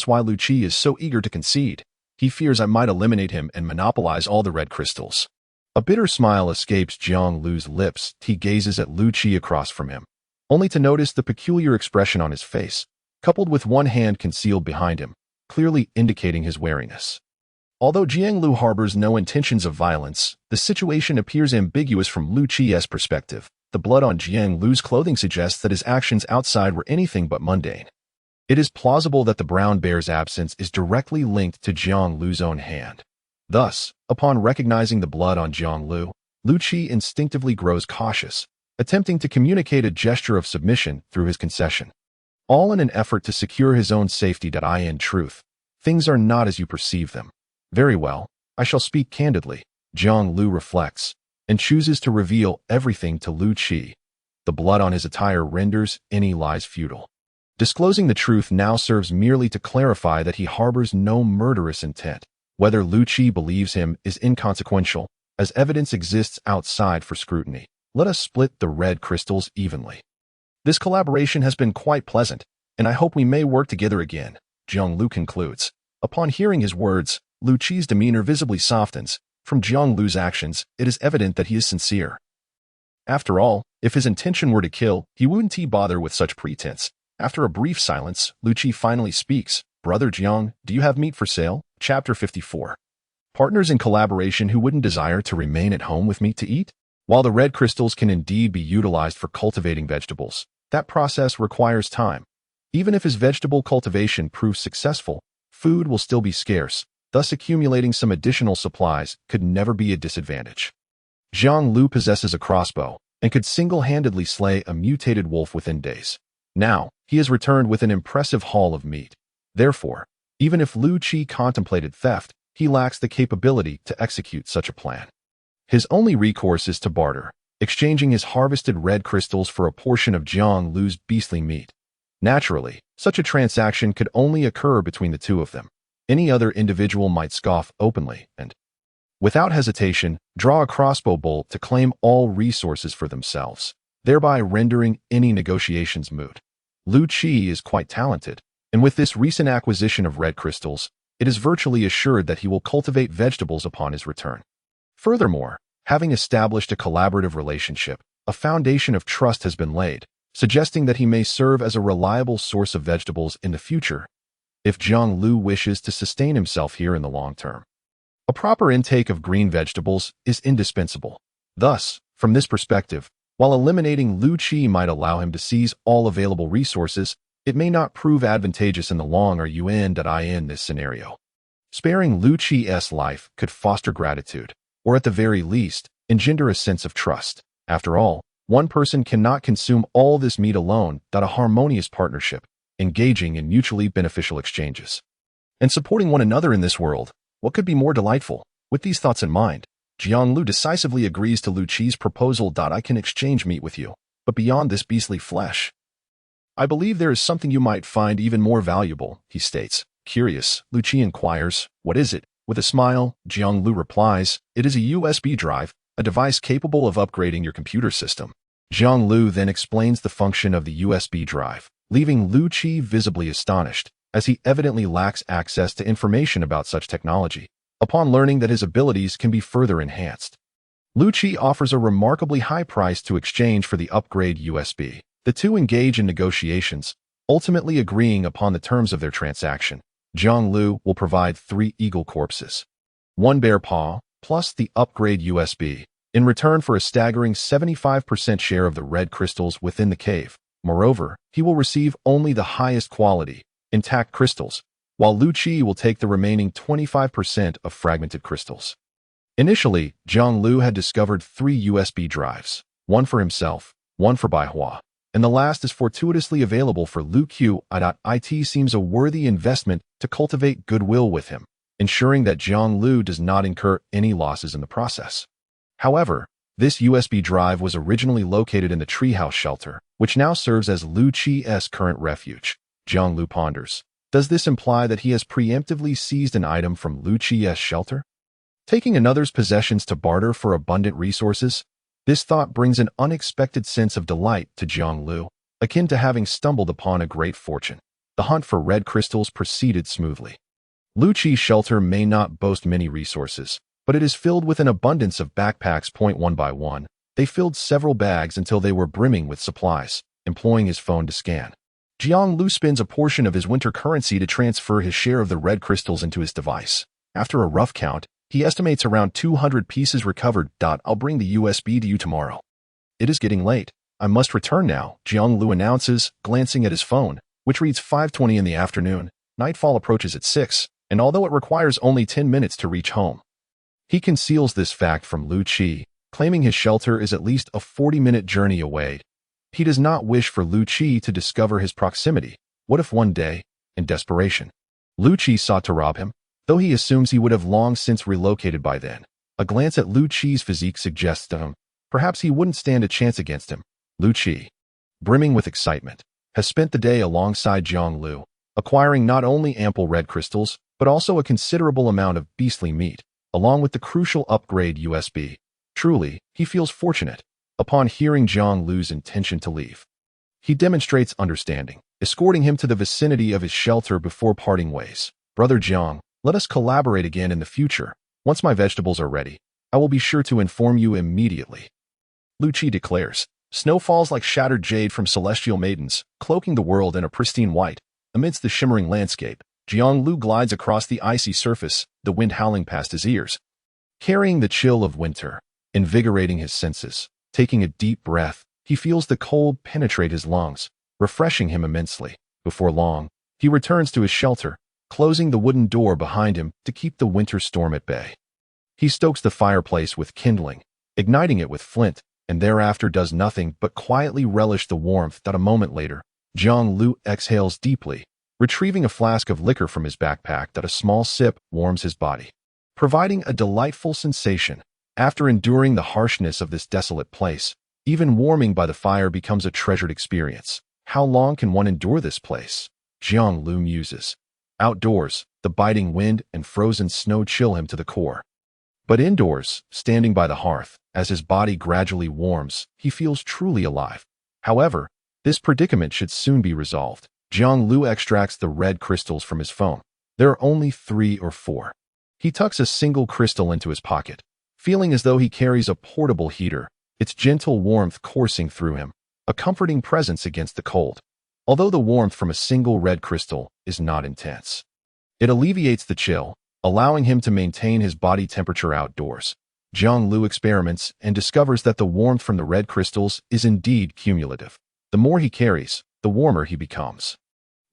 why Lu Qi is so eager to concede. He fears I might eliminate him and monopolize all the red crystals. A bitter smile escapes Jiang Liu's lips. He gazes at Lu Qi across from him, only to notice the peculiar expression on his face, coupled with one hand concealed behind him, clearly indicating his wariness. Although Jiang Liu harbors no intentions of violence, the situation appears ambiguous from Lu Qi's perspective. The blood on Jiang Liu's clothing suggests that his actions outside were anything but mundane. It is plausible that the brown bear's absence is directly linked to Jiang Liu's own hand. Thus, upon recognizing the blood on Jiang Liu, Lu Qi instinctively grows cautious, attempting to communicate a gesture of submission through his concession, all in an effort to secure his own safety. In truth, things are not as you perceive them. Very well, I shall speak candidly, Jiang Liu reflects, and chooses to reveal everything to Lu Qi. The blood on his attire renders any lies futile. Disclosing the truth now serves merely to clarify that he harbors no murderous intent. Whether Lu Qi believes him is inconsequential, as evidence exists outside for scrutiny. Let us split the red crystals evenly. This collaboration has been quite pleasant, and I hope we may work together again, Jiang Liu concludes. Upon hearing his words, Lu Qi's demeanor visibly softens. From Jiang Liu's actions, it is evident that he is sincere. After all, if his intention were to kill, he wouldn't bother with such pretense. After a brief silence, Lu Qi finally speaks. Brother Jiang, do you have meat for sale? Chapter 54. Partners in collaboration who wouldn't desire to remain at home with meat to eat? While the red crystals can indeed be utilized for cultivating vegetables, that process requires time. Even if his vegetable cultivation proves successful, food will still be scarce, thus accumulating some additional supplies could never be a disadvantage. Jiang Liu possesses a crossbow and could single-handedly slay a mutated wolf within days. Now, he has returned with an impressive haul of meat. Therefore, even if Lu Qi contemplated theft, he lacks the capability to execute such a plan. His only recourse is to barter, exchanging his harvested red crystals for a portion of Jiang Liu's beastly meat. Naturally, such a transaction could only occur between the two of them. Any other individual might scoff openly and, without hesitation, draw a crossbow bolt to claim all resources for themselves, thereby rendering any negotiations moot. Lu Qi is quite talented, and with this recent acquisition of red crystals, it is virtually assured that he will cultivate vegetables upon his return. Furthermore, having established a collaborative relationship, a foundation of trust has been laid, suggesting that he may serve as a reliable source of vegetables in the future, if Jiang Liu wishes to sustain himself here in the long term. A proper intake of green vegetables is indispensable. Thus, from this perspective, while eliminating Lu Qi might allow him to seize all available resources, it may not prove advantageous in the long run in this scenario. Sparing Lu Qi's life could foster gratitude, or at the very least, engender a sense of trust. After all, one person cannot consume all this meat alone. A harmonious partnership, engaging in mutually beneficial exchanges, and supporting one another in this world, what could be more delightful? With these thoughts in mind, Jiang Liu decisively agrees to Lu Qi's proposal. I can exchange meat with you, but beyond this beastly flesh, I believe there is something you might find even more valuable, he states. Curious, Lu Qi inquires, what is it? With a smile, Jiang Liu replies, it is a USB drive, a device capable of upgrading your computer system. Jiang Liu then explains the function of the USB drive, leaving Lu Qi visibly astonished, as he evidently lacks access to information about such technology. Upon learning that his abilities can be further enhanced, Lu Qi offers a remarkably high price to exchange for the upgrade USB. The two engage in negotiations, ultimately agreeing upon the terms of their transaction. Jiang Liu will provide 3 eagle corpses, 1 bear paw, plus the upgrade USB, in return for a staggering 75% share of the red crystals within the cave. Moreover, he will receive only the highest quality, intact crystals, while Lu Qi will take the remaining 25% of fragmented crystals. Initially, Jiang Liu had discovered 3 USB drives, one for himself, one for Bai Hua, and the last is fortuitously available for Lu Q. It seems a worthy investment to cultivate goodwill with him, ensuring that Jiang Liu does not incur any losses in the process. However, this USB drive was originally located in the treehouse shelter, which now serves as Lu Qi's current refuge. Jiang Liu ponders. Does this imply that he has preemptively seized an item from Lu Qi's shelter, taking another's possessions to barter for abundant resources? This thought brings an unexpected sense of delight to Jiang Liu, akin to having stumbled upon a great fortune. The hunt for red crystals proceeded smoothly. Lu Qi's shelter may not boast many resources, but it is filled with an abundance of backpacks. One by one, they filled several bags until they were brimming with supplies, employing his phone to scan. Jiang Liu spends a portion of his winter currency to transfer his share of the red crystals into his device. After a rough count, he estimates around 200 pieces recovered. I'll bring the USB to you tomorrow. It is getting late. I must return now, Jiang Liu announces, glancing at his phone, which reads 5:20 in the afternoon. Nightfall approaches at 6, and although it requires only 10 minutes to reach home, he conceals this fact from Lu Qi, claiming his shelter is at least a 40-minute journey away. He does not wish for Lu Qi to discover his proximity. What if one day, in desperation, Lu Qi sought to rob him? Though he assumes he would have long since relocated by then, a glance at Lu Qi's physique suggests to him, perhaps he wouldn't stand a chance against him. Lu Qi, brimming with excitement, has spent the day alongside Jiang Liu, acquiring not only ample red crystals, but also a considerable amount of beastly meat, along with the crucial upgrade USB. Truly, he feels fortunate. Upon hearing Jiang Liu's intention to leave, he demonstrates understanding. escorting him to the vicinity of his shelter before parting ways. Brother Jiang, let us collaborate again in the future. Once my vegetables are ready, I will be sure to inform you immediately. Lu Qi declares. Snow falls like shattered jade from celestial maidens, cloaking the world in a pristine white. Amidst the shimmering landscape, Jiang Liu glides across the icy surface, the wind howling past his ears, carrying the chill of winter, invigorating his senses. Taking a deep breath, he feels the cold penetrate his lungs, refreshing him immensely. Before long, he returns to his shelter, closing the wooden door behind him to keep the winter storm at bay. He stokes the fireplace with kindling, igniting it with flint, and thereafter does nothing but quietly relish the warmth that a moment later, Jiang Liu exhales deeply, retrieving a flask of liquor from his backpack that a small sip warms his body, providing a delightful sensation. After enduring the harshness of this desolate place, even warming by the fire becomes a treasured experience. How long can one endure this place? Jiang Liu muses. Outdoors, the biting wind and frozen snow chill him to the core. But indoors, standing by the hearth, as his body gradually warms, he feels truly alive. However, this predicament should soon be resolved. Jiang Liu extracts the red crystals from his phone. There are only 3 or 4. He tucks a single crystal into his pocket, feeling as though he carries a portable heater, its gentle warmth coursing through him, a comforting presence against the cold. Although the warmth from a single red crystal is not intense, it alleviates the chill, allowing him to maintain his body temperature outdoors. Jiang Liu experiments and discovers that the warmth from the red crystals is indeed cumulative. The more he carries, the warmer he becomes.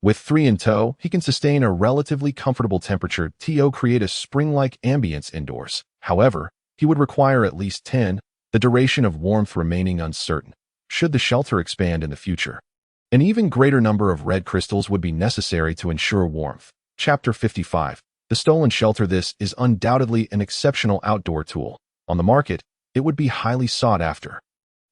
With 3 in tow, he can sustain a relatively comfortable temperature to create a spring-like ambience indoors. However, he would require at least 10, the duration of warmth remaining uncertain. Should the shelter expand in the future, an even greater number of red crystals would be necessary to ensure warmth. Chapter 55. The Stolen Shelter. This is undoubtedly an exceptional outdoor tool. On the market, it would be highly sought after.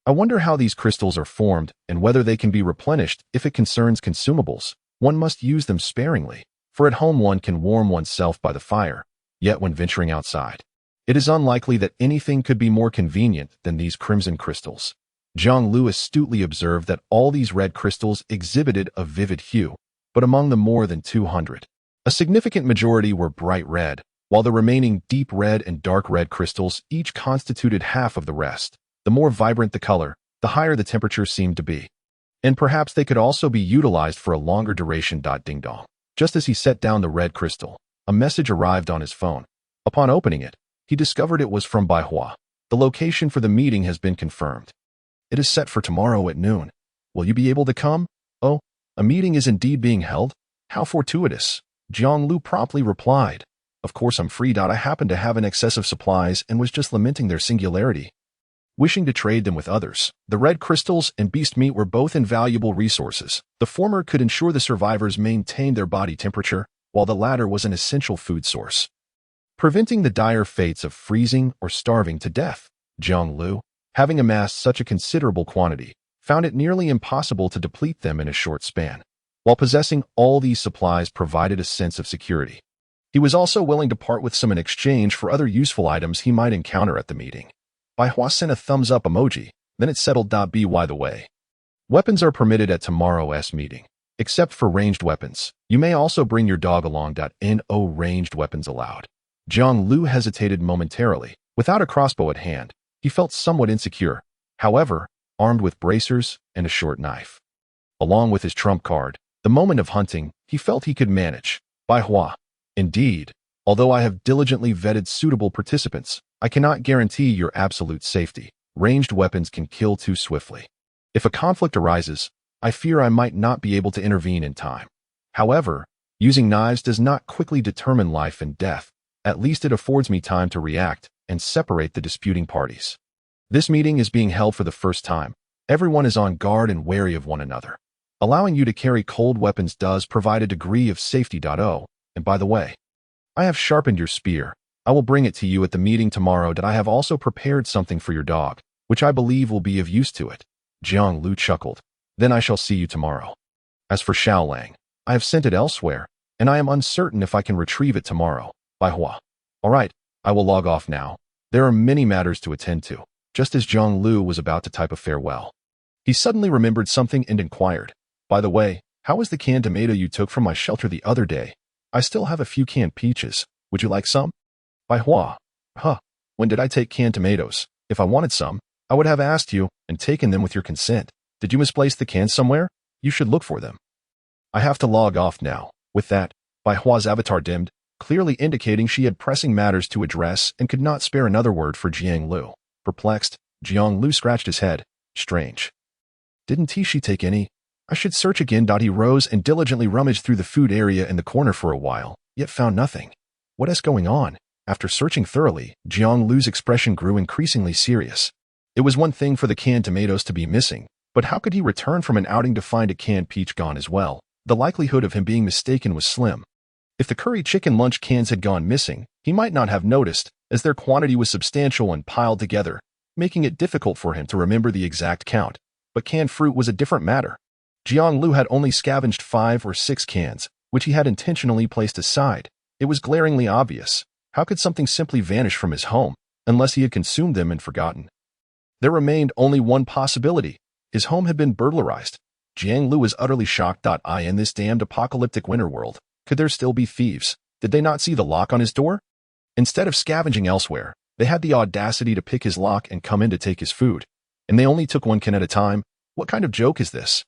I wonder how these crystals are formed and whether they can be replenished. If it concerns consumables, one must use them sparingly, for at home one can warm oneself by the fire, yet when venturing outside, it is unlikely that anything could be more convenient than these crimson crystals. Jiang Liu astutely observed that all these red crystals exhibited a vivid hue, but among the more than 200, a significant majority were bright red, while the remaining deep red and dark red crystals each constituted half of the rest. The more vibrant the color, the higher the temperature seemed to be. And perhaps they could also be utilized for a longer duration. Ding dong. Just as he set down the red crystal, a message arrived on his phone. Upon opening it, he discovered it was from Bai Hua. The location for the meeting has been confirmed. It is set for tomorrow at noon. Will you be able to come? Oh, a meeting is indeed being held? How fortuitous. Jiang Liu promptly replied. Of course I'm free. I happen to have an excess of supplies and was just lamenting their singularity, wishing to trade them with others. The red crystals and beast meat were both invaluable resources. The former could ensure the survivors maintained their body temperature, while the latter was an essential food source, preventing the dire fates of freezing or starving to death. Jiang Liu, having amassed such a considerable quantity, found it nearly impossible to deplete them in a short span. While possessing all these supplies provided a sense of security, he was also willing to part with some in exchange for other useful items he might encounter at the meeting. Bai Hua sent a thumbs-up emoji, then it settled. By the way, weapons are permitted at tomorrow's meeting, except for ranged weapons. You may also bring your dog along. No ranged weapons allowed. Jiang Liu hesitated momentarily. Without a crossbow at hand, he felt somewhat insecure. However, armed with bracers and a short knife, along with his trump card, the moment of hunting, he felt he could manage. Bai Hua, indeed, although I have diligently vetted suitable participants, I cannot guarantee your absolute safety. Ranged weapons can kill too swiftly. If a conflict arises, I fear I might not be able to intervene in time. However, using knives does not quickly determine life and death. At least it affords me time to react and separate the disputing parties. This meeting is being held for the first time. Everyone is on guard and wary of one another. Allowing you to carry cold weapons does provide a degree of safety. And by the way, I have sharpened your spear. I will bring it to you at the meeting tomorrow. I have also prepared something for your dog, which I believe will be of use to it. Jiang Liu chuckled. Then I shall see you tomorrow. As for Xiaolang, I have sent it elsewhere, and I am uncertain if I can retrieve it tomorrow. Bai Hua. All right, I will log off now. There are many matters to attend to. Just as Jiang Liu was about to type a farewell, he suddenly remembered something and inquired, by the way, How is the canned tomato you took from my shelter the other day? I still have a few canned peaches. Would you like some? Bai Hua. Huh. When did I take canned tomatoes? If I wanted some, I would have asked you and taken them with your consent. Did you misplace the cans somewhere? You should look for them. I have to log off now. With that, Bai Hua's avatar dimmed, clearly indicating she had pressing matters to address and could not spare another word for Jiang Liu. Perplexed, Jiang Liu scratched his head. Strange. Didn't she take any? I should search again. He rose and diligently rummaged through the food area in the corner for a while, yet found nothing. What is going on? After searching thoroughly, Jiang Liu's expression grew increasingly serious. It was one thing for the canned tomatoes to be missing, but how could he return from an outing to find a canned peach gone as well? The likelihood of him being mistaken was slim. If the curry chicken lunch cans had gone missing, he might not have noticed, as their quantity was substantial and piled together, making it difficult for him to remember the exact count. But canned fruit was a different matter. Jiang Liu had only scavenged 5 or 6 cans, which he had intentionally placed aside. It was glaringly obvious. How could something simply vanish from his home, unless he had consumed them and forgotten? There remained only one possibility. His home had been burglarized. Jiang Liu was utterly shocked. In this damned apocalyptic winter world, could there still be thieves? Did they not see the lock on his door? Instead of scavenging elsewhere, they had the audacity to pick his lock and come in to take his food. And they only took 1 can at a time. What kind of joke is this?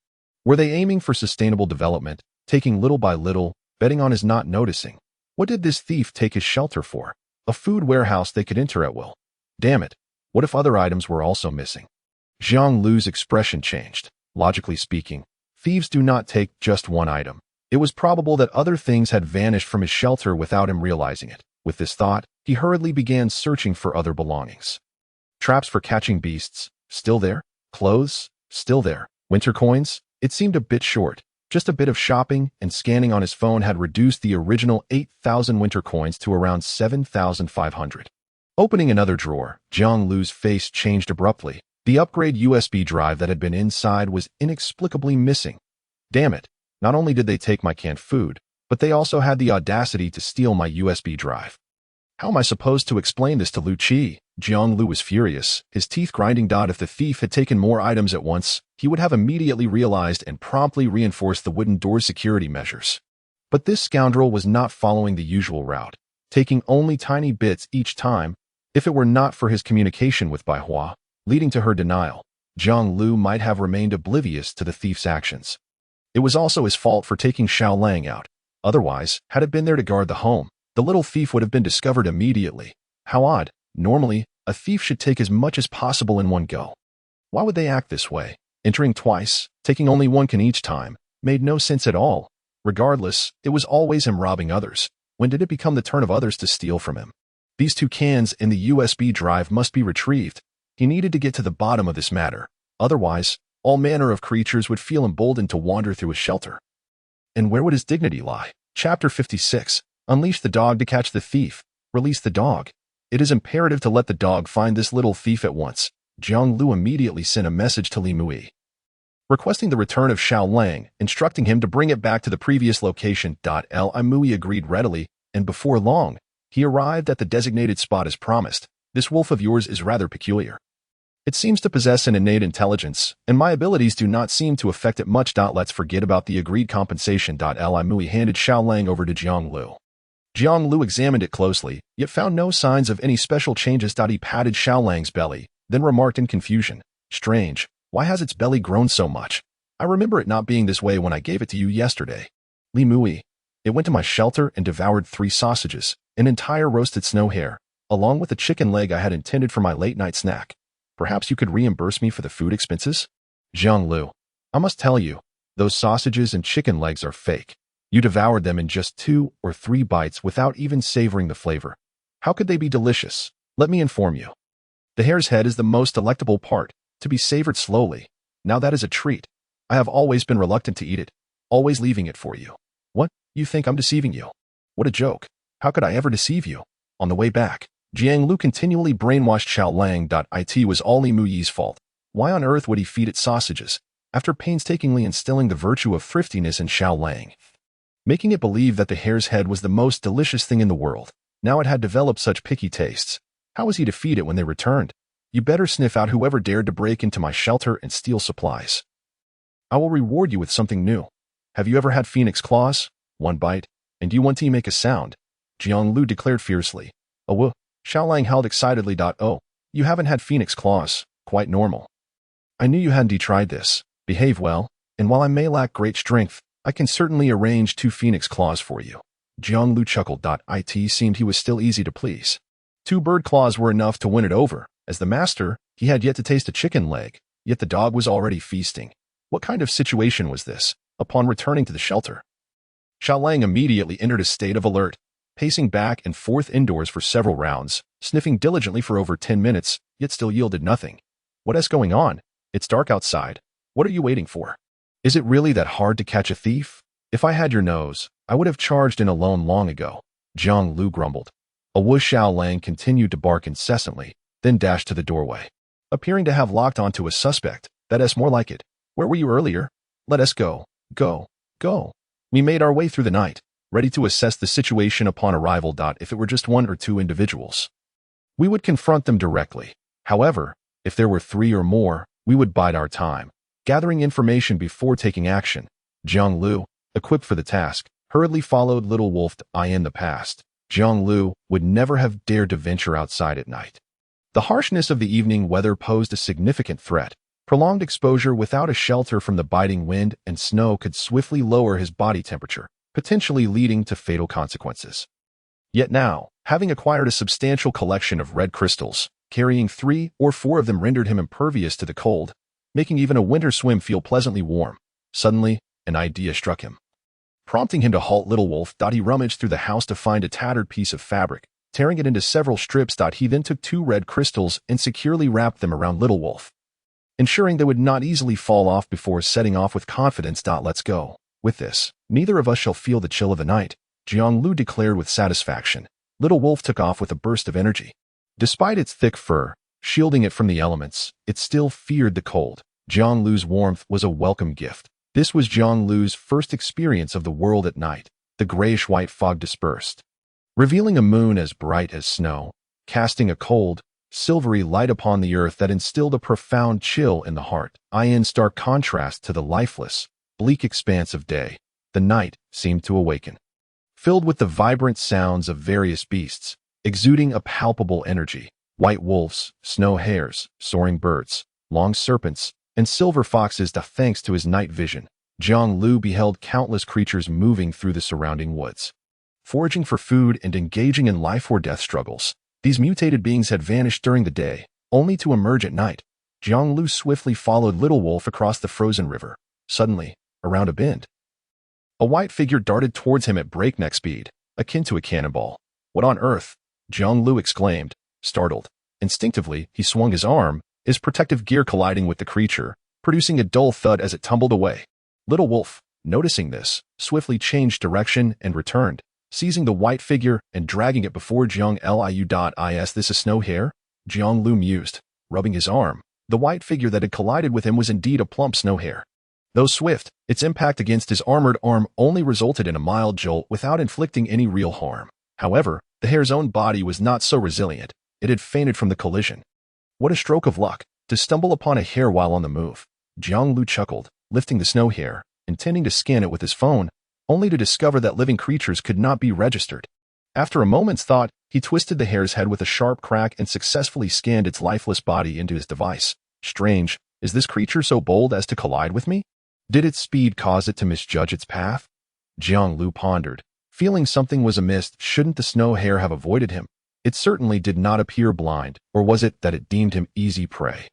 Were they aiming for sustainable development, taking little by little, betting on his not noticing? What did this thief take his shelter for? A food warehouse they could enter at will. Damn it. What if other items were also missing? Jiang Liu's expression changed. Logically speaking, thieves do not take just one item. It was probable that other things had vanished from his shelter without him realizing it. With this thought, he hurriedly began searching for other belongings. Traps for catching beasts, still there. Clothes, still there. Winter coins, it seemed a bit short. Just a bit of shopping and scanning on his phone had reduced the original 8,000 winter coins to around 7,500. Opening another drawer, Jiang Liu's face changed abruptly. The upgrade USB drive that had been inside was inexplicably missing. Damn it. Not only did they take my canned food, but they also had the audacity to steal my USB drive. How am I supposed to explain this to Lu Qi? Jiang Liu was furious, his teeth grinding. If the thief had taken more items at once, he would have immediately realized and promptly reinforced the wooden door security measures. But this scoundrel was not following the usual route, taking only tiny bits each time. If it were not for his communication with Bai Hua, leading to her denial, Jiang Liu might have remained oblivious to the thief's actions. It was also his fault for taking Xiao Lang out. Otherwise, had it been there to guard the home, the little thief would have been discovered immediately. How odd. Normally, a thief should take as much as possible in one go. Why would they act this way? Entering twice, taking only 1 can each time, made no sense at all. Regardless, it was always him robbing others. When did it become the turn of others to steal from him? These 2 cans in the USB drive must be retrieved. He needed to get to the bottom of this matter. Otherwise, all manner of creatures would feel emboldened to wander through his shelter. And where would his dignity lie? Chapter 56. Unleash the dog to catch the thief. Release the dog. It is imperative to let the dog find this little thief at once. Jiang Liu immediately sent a message to Li Mui, requesting the return of Xiao Lang, instructing him to bring it back to the previous location. Li Mui agreed readily, and before long, he arrived at the designated spot as promised. This wolf of yours is rather peculiar. It seems to possess an innate intelligence, and my abilities do not seem to affect it much. Let's forget about the agreed compensation. Li Mui handed Xiao Lang over to Jiang Liu. Jiang Liu examined it closely, yet found no signs of any special changes. He patted Xiao Lang's belly, then remarked in confusion, "Strange, why has its belly grown so much? I remember it not being this way when I gave it to you yesterday." Li Mui. It went to my shelter and devoured 3 sausages, an entire roasted snow hare, along with a chicken leg I had intended for my late-night snack. Perhaps you could reimburse me for the food expenses? Jiang Liu. I must tell you, those sausages and chicken legs are fake. You devoured them in just 2 or 3 bites without even savoring the flavor. How could they be delicious? Let me inform you. The hare's head is the most delectable part, to be savored slowly. Now that is a treat. I have always been reluctant to eat it, always leaving it for you. What? You think I'm deceiving you? What a joke. How could I ever deceive you? On the way back, Jiang Liu continually brainwashed Xiao Lang. It was all Li Muyi's fault. Why on earth would he feed it sausages, after painstakingly instilling the virtue of thriftiness in Xiao Lang, making it believe that the hare's head was the most delicious thing in the world? Now it had developed such picky tastes. How was he to feed it when they returned? You better sniff out whoever dared to break into my shelter and steal supplies. I will reward you with something new. Have you ever had phoenix claws? One bite, and you want to make a sound? Jiang Liu declared fiercely. Oh, Xiaolang held excitedly. Oh, you haven't had phoenix claws. Quite normal. I knew you hadn't tried this. Behave well, and while I may lack great strength, I can certainly arrange 2 phoenix claws for you. Jiang Liu chuckled. It seemed he was still easy to please. 2 bird claws were enough to win it over. As the master, he had yet to taste a chicken leg, yet the dog was already feasting. What kind of situation was this? Upon returning to the shelter, Xiaolang immediately entered a state of alert, pacing back and forth indoors for several rounds, sniffing diligently for over 10 minutes, yet still yielded nothing. What is going on? It's dark outside. What are you waiting for? Is it really that hard to catch a thief? If I had your nose, I would have charged in alone long ago, Jiang Liu grumbled. A Wu Xiaolang continued to bark incessantly, then dashed to the doorway, appearing to have locked onto a suspect. That is more like it. Where were you earlier? Let us go. Go. We made our way through the night, ready to assess the situation upon arrival. If it were just 1 or 2 individuals, we would confront them directly. However, if there were 3 or more, we would bide our time, gathering information before taking action. Jiang Liu, equipped for the task, hurriedly followed Little Wolf. In the past, Jiang Liu would never have dared to venture outside at night. The harshness of the evening weather posed a significant threat. Prolonged exposure without a shelter from the biting wind and snow could swiftly lower his body temperature, potentially leading to fatal consequences. Yet now, having acquired a substantial collection of red crystals, carrying 3 or 4 of them rendered him impervious to the cold, making even a winter swim feel pleasantly warm. Suddenly, an idea struck him, prompting him to halt Little Wolf. He rummaged through the house to find a tattered piece of fabric, tearing it into several strips. He then took 2 red crystals and securely wrapped them around Little Wolf, ensuring they would not easily fall off before setting off with confidence. Let's go. With this, neither of us shall feel the chill of the night, Jiang Liu declared with satisfaction. Little Wolf took off with a burst of energy. Despite its thick fur, shielding it from the elements, it still feared the cold. Jiang Liu's warmth was a welcome gift. This was Jiang Liu's first experience of the world at night. The grayish-white fog dispersed, revealing a moon as bright as snow, casting a cold, silvery light upon the earth that instilled a profound chill in the heart. In stark contrast to the lifeless, bleak expanse of day, the night seemed to awaken, filled with the vibrant sounds of various beasts, exuding a palpable energy. White wolves, snow hares, soaring birds, long serpents, and silver foxes. Thanks to his night vision, Jiang Liu beheld countless creatures moving through the surrounding woods, foraging for food and engaging in life-or-death struggles. These mutated beings had vanished during the day, only to emerge at night. Jiang Liu swiftly followed Little Wolf across the frozen river. Suddenly, around a bend, a white figure darted towards him at breakneck speed, akin to a cannonball. What on earth? Jiang Liu exclaimed, startled. Instinctively, he swung his arm, his protective gear colliding with the creature, producing a dull thud as it tumbled away. Little Wolf, noticing this, swiftly changed direction and returned, seizing the white figure and dragging it before Jiang Liu. Is this a snow hare? Jiang Liu mused, rubbing his arm. The white figure that had collided with him was indeed a plump snow hare. Though swift, its impact against his armored arm only resulted in a mild jolt without inflicting any real harm. However, the hare's own body was not so resilient. It had fainted from the collision. What a stroke of luck, to stumble upon a hare while on the move. Jiang Liu chuckled, lifting the snow hare, intending to scan it with his phone, only to discover that living creatures could not be registered. After a moment's thought, he twisted the hare's head with a sharp crack and successfully scanned its lifeless body into his device. Strange, is this creature so bold as to collide with me? Did its speed cause it to misjudge its path? Jiang Liu pondered, feeling something was amiss. Shouldn't the snow hare have avoided him? It certainly did not appear blind, or was it that it deemed him easy prey?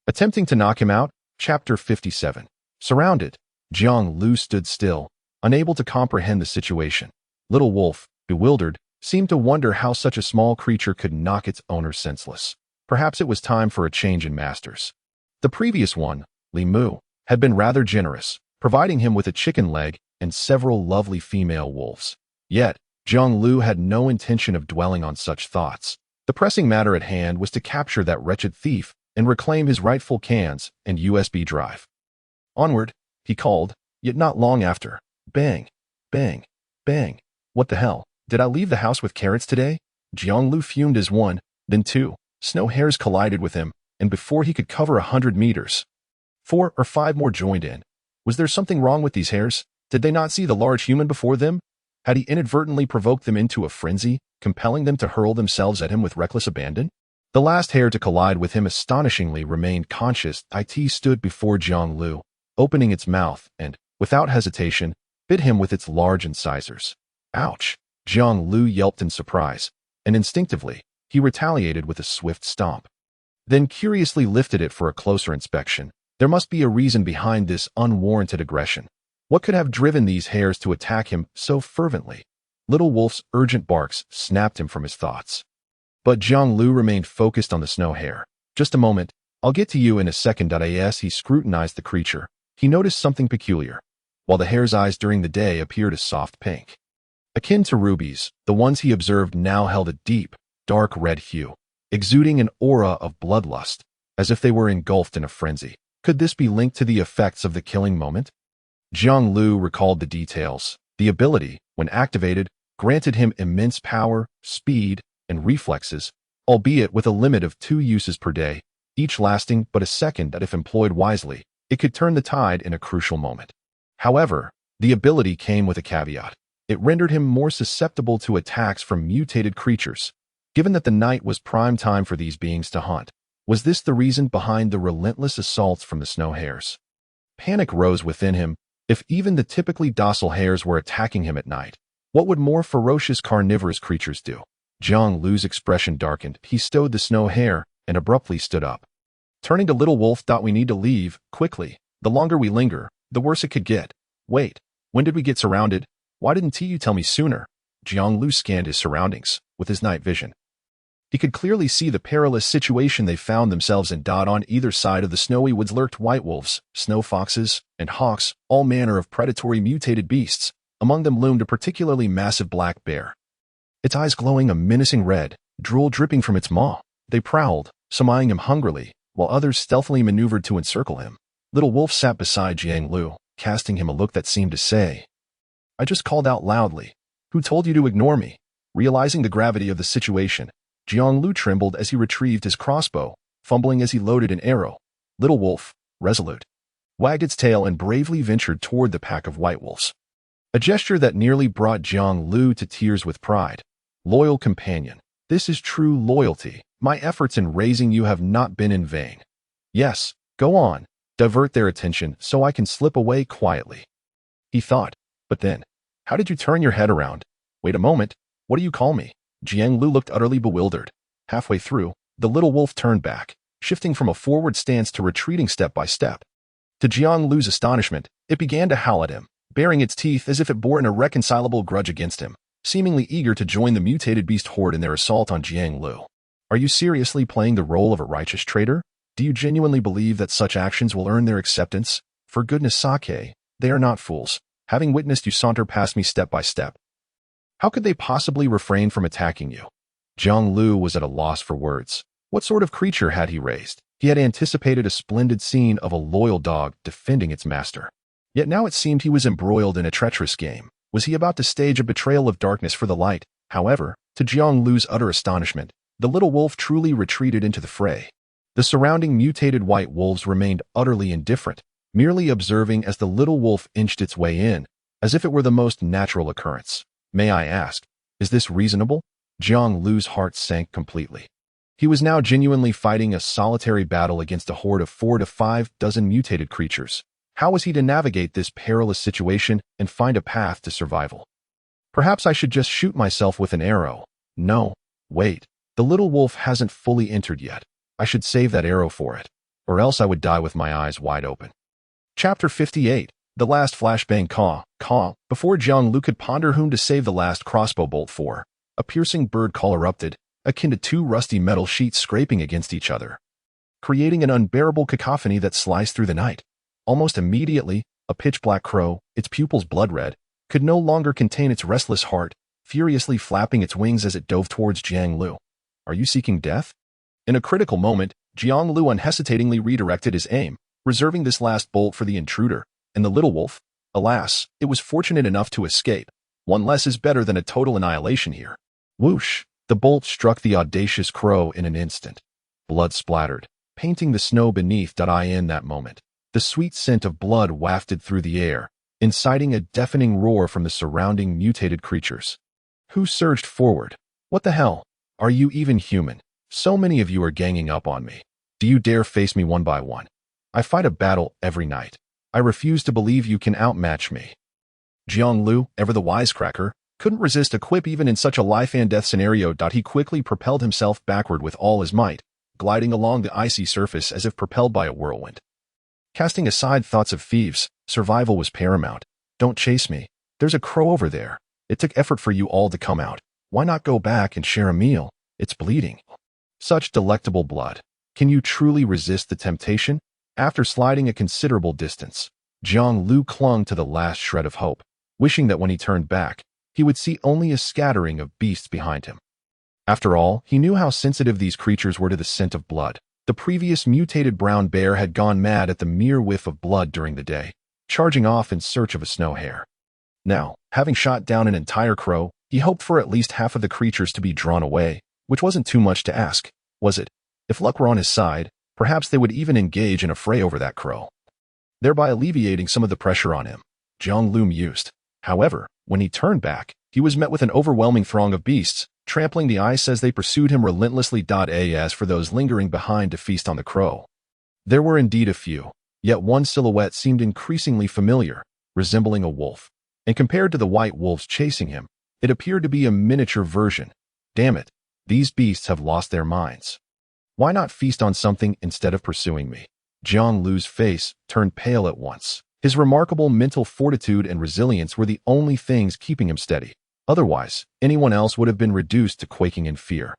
Attempting to knock him out, Chapter 57. Surrounded, Jiang Liu stood still, unable to comprehend the situation. Little Wolf, bewildered, seemed to wonder how such a small creature could knock its owner senseless. Perhaps it was time for a change in masters. The previous one, Li Mu, had been rather generous, providing him with a chicken leg and several lovely female wolves. Yet, Jiang Liu had no intention of dwelling on such thoughts. The pressing matter at hand was to capture that wretched thief and reclaim his rightful cans and USB drive. Onward, he called, yet not long after. Bang, bang, bang. What the hell? Did I leave the house with carrots today? Jiang Liu fumed as 1, then 2. Snow hares collided with him, and before he could cover 100 meters, 4 or 5 more joined in. Was there something wrong with these hares? Did they not see the large human before them? Had he inadvertently provoked them into a frenzy, compelling them to hurl themselves at him with reckless abandon? The last hare to collide with him astonishingly remained conscious. It stood before Jiang Liu, opening its mouth and, without hesitation, bit him with its large incisors. Ouch! Jiang Liu yelped in surprise, and instinctively, he retaliated with a swift stomp. Then curiously lifted it for a closer inspection. There must be a reason behind this unwarranted aggression. What could have driven these hares to attack him so fervently? Little Wolf's urgent barks snapped him from his thoughts. But Jiang Liu remained focused on the snow hare. Just a moment, I'll get to you in a second. As he scrutinized the creature, he noticed something peculiar. While the hare's eyes during the day appeared a soft pink, akin to rubies, the ones he observed now held a deep, dark red hue, exuding an aura of bloodlust, as if they were engulfed in a frenzy. Could this be linked to the effects of the killing moment? Jiang Liu recalled the details. The ability, when activated, granted him immense power, speed, and reflexes, albeit with a limit of 2 uses per day, each lasting but a second. That if employed wisely, it could turn the tide in a crucial moment. However, the ability came with a caveat. It rendered him more susceptible to attacks from mutated creatures. Given that the night was prime time for these beings to hunt, was this the reason behind the relentless assaults from the snow hares? Panic rose within him. If even the typically docile hares were attacking him at night, what would more ferocious carnivorous creatures do? Jiang Liu's expression darkened. He stowed the snow hare and abruptly stood up. Turning to Little Wolf, we need to leave, quickly. The longer we linger, the worse it could get. Wait, when did we get surrounded? Why didn't you tell me sooner? Jiang Liu scanned his surroundings with his night vision. He could clearly see the perilous situation they found themselves in. On either side of the snowy woods lurked white wolves, snow foxes, and hawks, all manner of predatory mutated beasts. Among them loomed a particularly massive black bear, its eyes glowing a menacing red, drool dripping from its maw. They prowled, some eyeing him hungrily, while others stealthily maneuvered to encircle him. Little Wolf sat beside Jiang Liu, casting him a look that seemed to say, "I just called out loudly. Who told you to ignore me?" Realizing the gravity of the situation, Jiang Liu trembled as he retrieved his crossbow, fumbling as he loaded an arrow. Little Wolf, resolute, wagged its tail and bravely ventured toward the pack of white wolves. A gesture that nearly brought Jiang Liu to tears with pride. Loyal companion, this is true loyalty. My efforts in raising you have not been in vain. Yes, go on, divert their attention so I can slip away quietly. He thought, but then, how did you turn your head around? Wait a moment, what do you call me? Jiang Liu looked utterly bewildered. Halfway through, the little wolf turned back, shifting from a forward stance to retreating step by step. To Jiang Liu's astonishment, it began to howl at him, baring its teeth as if it bore an irreconcilable grudge against him, seemingly eager to join the mutated beast horde in their assault on Jiang Liu. Are you seriously playing the role of a righteous traitor? Do you genuinely believe that such actions will earn their acceptance? For goodness sake, they are not fools. Having witnessed you saunter past me step by step, how could they possibly refrain from attacking you? Jiang Liu was at a loss for words. What sort of creature had he raised? He had anticipated a splendid scene of a loyal dog defending its master. Yet now it seemed he was embroiled in a treacherous game. Was he about to stage a betrayal of darkness for the light? However, to Jiang Liu's utter astonishment, the little wolf truly retreated into the fray. The surrounding mutated white wolves remained utterly indifferent, merely observing as the little wolf inched its way in, as if it were the most natural occurrence. May I ask, is this reasonable? Jiang Liu's heart sank completely. He was now genuinely fighting a solitary battle against a horde of 4 to 5 dozen mutated creatures. How was he to navigate this perilous situation and find a path to survival? Perhaps I should just shoot myself with an arrow. No, wait, the little wolf hasn't fully entered yet. I should save that arrow for it, or else I would die with my eyes wide open. Chapter 58. The last flashbang caw. Before Jiang Liu could ponder whom to save the last crossbow bolt for, a piercing bird call erupted, akin to 2 rusty metal sheets scraping against each other, creating an unbearable cacophony that sliced through the night. Almost immediately, a pitch-black crow, its pupils blood-red, could no longer contain its restless heart, furiously flapping its wings as it dove towards Jiang Liu. Are you seeking death? In a critical moment, Jiang Liu unhesitatingly redirected his aim, reserving this last bolt for the intruder, and the little wolf. Alas, it was fortunate enough to escape. One less is better than a total annihilation here. Whoosh! The bolt struck the audacious crow in an instant. Blood splattered, painting the snow beneath. In that moment, the sweet scent of blood wafted through the air, inciting a deafening roar from the surrounding mutated creatures. Who surged forward? What the hell? Are you even human? So many of you are ganging up on me. Do you dare face me one by one? I fight a battle every night. I refuse to believe you can outmatch me. Jiang Liu, ever the wisecracker, couldn't resist a quip even in such a life-and-death scenario. He quickly propelled himself backward with all his might, gliding along the icy surface as if propelled by a whirlwind. Casting aside thoughts of thieves, survival was paramount. Don't chase me. There's a crow over there. It took effort for you all to come out. Why not go back and share a meal? It's bleeding. Such delectable blood. Can you truly resist the temptation? After sliding a considerable distance, Jiang Liu clung to the last shred of hope, wishing that when he turned back, he would see only a scattering of beasts behind him. After all, he knew how sensitive these creatures were to the scent of blood. The previous mutated brown bear had gone mad at the mere whiff of blood during the day, charging off in search of a snow hare. Now, having shot down an entire crow, he hoped for at least half of the creatures to be drawn away, which wasn't too much to ask, was it? If luck were on his side, perhaps they would even engage in a fray over that crow, thereby alleviating some of the pressure on him. Jiang Liu mused. However, when he turned back, he was met with an overwhelming throng of beasts, trampling the ice as they pursued him relentlessly. As for those lingering behind to feast on the crow, there were indeed a few, yet one silhouette seemed increasingly familiar, resembling a wolf. And compared to the white wolves chasing him, it appeared to be a miniature version. Damn it, these beasts have lost their minds. Why not feast on something instead of pursuing me? Jiang Liu's face turned pale at once. His remarkable mental fortitude and resilience were the only things keeping him steady. Otherwise, anyone else would have been reduced to quaking in fear.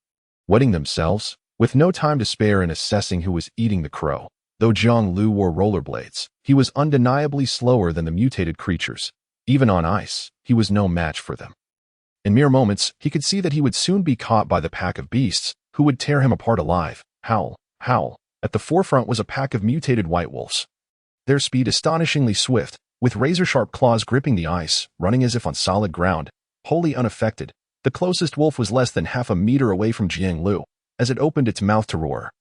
Wetting themselves, with no time to spare in assessing who was eating the crow. Though Jiang Liu wore rollerblades, he was undeniably slower than the mutated creatures. Even on ice, he was no match for them. In mere moments, he could see that he would soon be caught by the pack of beasts, who would tear him apart alive. Howl, howl. At the forefront was a pack of mutated white wolves. Their speed astonishingly swift, with razor-sharp claws gripping the ice, running as if on solid ground. Wholly unaffected, the closest wolf was less than half a meter away from Jiang Liu, as it opened its mouth to roar.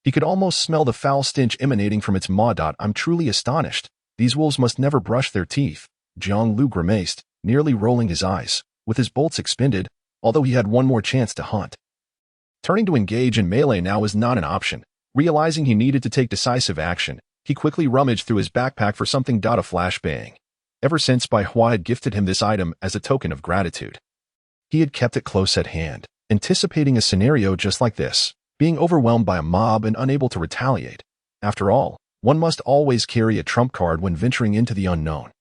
He could almost smell the foul stench emanating from its maw. I'm truly astonished. These wolves must never brush their teeth. Jiang Liu grimaced, nearly rolling his eyes, with his bolts expended, although he had one more chance to hunt. Turning to engage in melee now was not an option. Realizing he needed to take decisive action, he quickly rummaged through his backpack for something. A flashbang. Ever since Bai Hua had gifted him this item as a token of gratitude, he had kept it close at hand, anticipating a scenario just like this, being overwhelmed by a mob and unable to retaliate. After all, one must always carry a trump card when venturing into the unknown.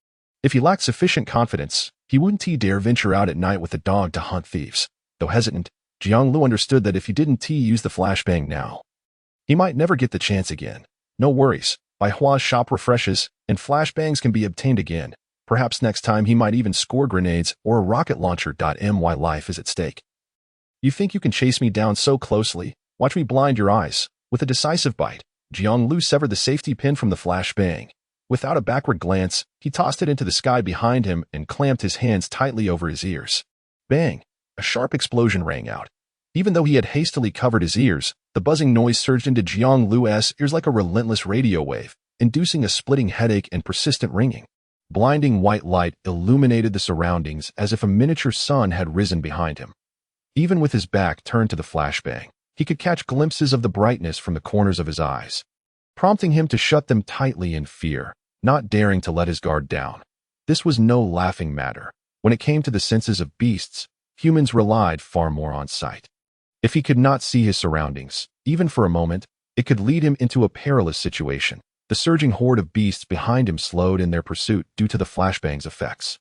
If he lacked sufficient confidence, he wouldn't dare venture out at night with a dog to hunt thieves. Though hesitant, Jiang Liu understood that if he didn't use the flashbang now, he might never get the chance again. No worries, Bai Hua's shop refreshes, and flashbangs can be obtained again. Perhaps next time he might even score grenades or a rocket launcher. My life is at stake. You think you can chase me down so closely? Watch me blind your eyes. With a decisive bite, Jiang Liu severed the safety pin from the flashbang. Without a backward glance, he tossed it into the sky behind him and clamped his hands tightly over his ears. Bang! A sharp explosion rang out. Even though he had hastily covered his ears, the buzzing noise surged into Jiang Liu's ears like a relentless radio wave, inducing a splitting headache and persistent ringing. Blinding white light illuminated the surroundings as if a miniature sun had risen behind him. Even with his back turned to the flashbang, he could catch glimpses of the brightness from the corners of his eyes, prompting him to shut them tightly in fear, not daring to let his guard down. This was no laughing matter. When it came to the senses of beasts, humans relied far more on sight. If he could not see his surroundings, even for a moment, it could lead him into a perilous situation. The surging horde of beasts behind him slowed in their pursuit due to the flashbang's effects.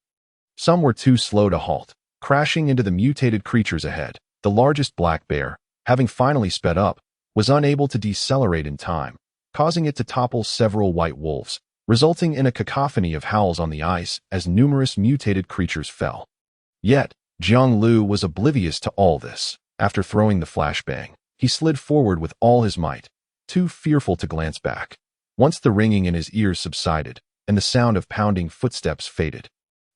Some were too slow to halt, crashing into the mutated creatures ahead. The largest black bear, having finally sped up, was unable to decelerate in time, causing it to topple several white wolves, resulting in a cacophony of howls on the ice as numerous mutated creatures fell. Yet, Jiang Liu was oblivious to all this. After throwing the flashbang, he slid forward with all his might, too fearful to glance back. Once the ringing in his ears subsided, and the sound of pounding footsteps faded,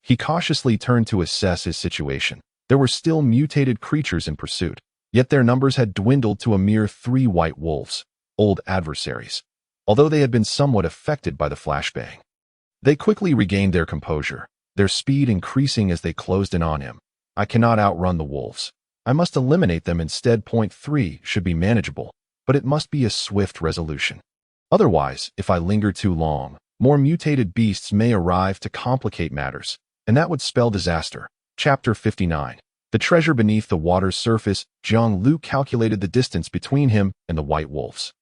he cautiously turned to assess his situation. There were still mutated creatures in pursuit, yet their numbers had dwindled to a mere 3 white wolves, old adversaries, although they had been somewhat affected by the flashbang. They quickly regained their composure, their speed increasing as they closed in on him. I cannot outrun the wolves. I must eliminate them instead. Point 3 should be manageable, but it must be a swift resolution. Otherwise, if I linger too long, more mutated beasts may arrive to complicate matters, and that would spell disaster. Chapter 59. The treasure beneath the water's surface. Jiang Liu calculated the distance between him and the white wolves.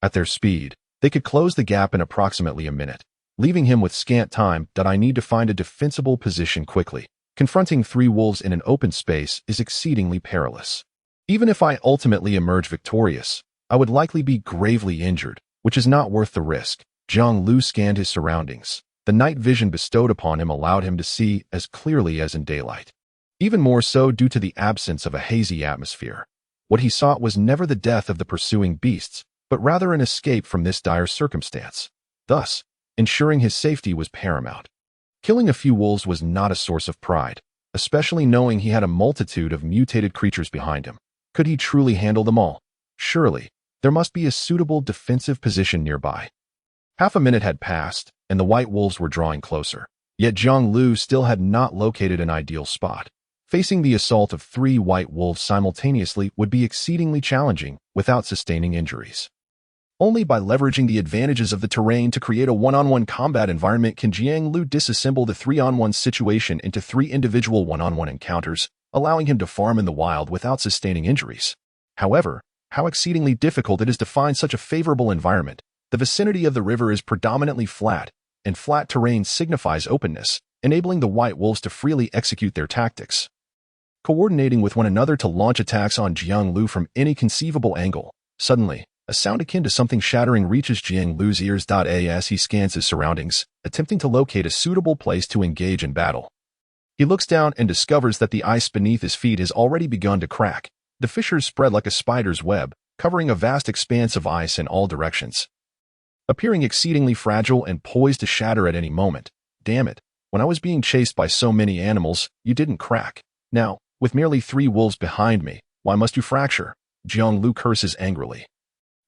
At their speed, they could close the gap in approximately a minute, leaving him with scant time. I need to find a defensible position quickly. Confronting 3 wolves in an open space is exceedingly perilous. Even if I ultimately emerge victorious, I would likely be gravely injured, which is not worth the risk. Jiang Liu scanned his surroundings. The night vision bestowed upon him allowed him to see as clearly as in daylight, even more so due to the absence of a hazy atmosphere. What he sought was never the death of the pursuing beasts, but rather an escape from this dire circumstance. Thus, ensuring his safety was paramount. Killing a few wolves was not a source of pride, especially knowing he had a multitude of mutated creatures behind him. Could he truly handle them all? Surely, there must be a suitable defensive position nearby. Half a minute had passed, and the white wolves were drawing closer. Yet Jiang Liu still had not located an ideal spot. Facing the assault of 3 white wolves simultaneously would be exceedingly challenging without sustaining injuries. Only by leveraging the advantages of the terrain to create a one-on-one combat environment can Jiang Liu disassemble the 3-on-1 situation into 3 individual one-on-one encounters, allowing him to farm in the wild without sustaining injuries. However, how exceedingly difficult it is to find such a favorable environment. The vicinity of the river is predominantly flat, and flat terrain signifies openness, enabling the white wolves to freely execute their tactics, coordinating with one another to launch attacks on Jiang Liu from any conceivable angle. Suddenly, a sound akin to something shattering reaches Jiang Liu's ears. As he scans his surroundings, attempting to locate a suitable place to engage in battle. He looks down and discovers that the ice beneath his feet has already begun to crack. The fissures spread like a spider's web, covering a vast expanse of ice in all directions, appearing exceedingly fragile and poised to shatter at any moment. Damn it, when I was being chased by so many animals, you didn't crack. Now, with merely 3 wolves behind me, why must you fracture? Jiang Liu curses angrily.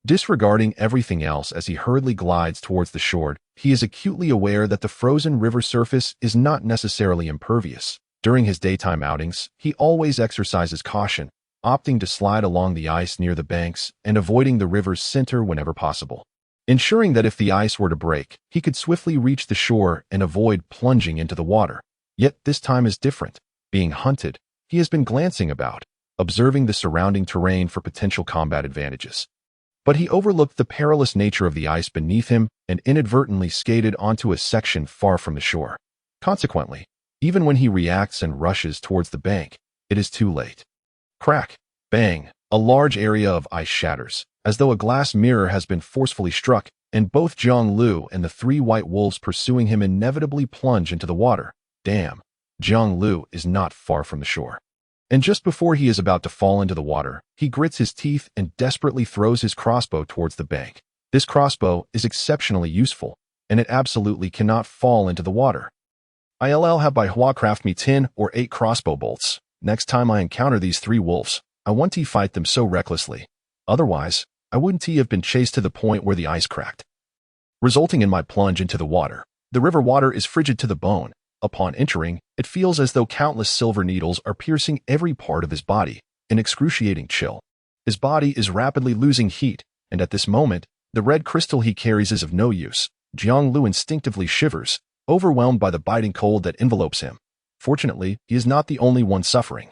Disregarding everything else as he hurriedly glides towards the shore, he is acutely aware that the frozen river surface is not necessarily impervious. During his daytime outings, he always exercises caution, opting to slide along the ice near the banks and avoiding the river's center whenever possible, ensuring that if the ice were to break, he could swiftly reach the shore and avoid plunging into the water. Yet this time is different. Being hunted, he has been glancing about, observing the surrounding terrain for potential combat advantages. But he overlooked the perilous nature of the ice beneath him and inadvertently skated onto a section far from the shore. Consequently, even when he reacts and rushes towards the bank, it is too late. Crack, bang, a large area of ice shatters, as though a glass mirror has been forcefully struck, and both Jiang Liu and the 3 white wolves pursuing him inevitably plunge into the water. Damn, Jiang Liu is not far from the shore. And just before he is about to fall into the water, he grits his teeth and desperately throws his crossbow towards the bank. This crossbow is exceptionally useful, and it absolutely cannot fall into the water. I'll have by Hua craft me 10 or 8 crossbow bolts. Next time I encounter these 3 wolves, I want to fight them so recklessly. Otherwise, I wouldn't have been chased to the point where the ice cracked, resulting in my plunge into the water. The river water is frigid to the bone. Upon entering, it feels as though countless silver needles are piercing every part of his body, an excruciating chill. His body is rapidly losing heat, and at this moment, the red crystal he carries is of no use. Jiang Liu instinctively shivers, overwhelmed by the biting cold that envelopes him. Fortunately, he is not the only one suffering.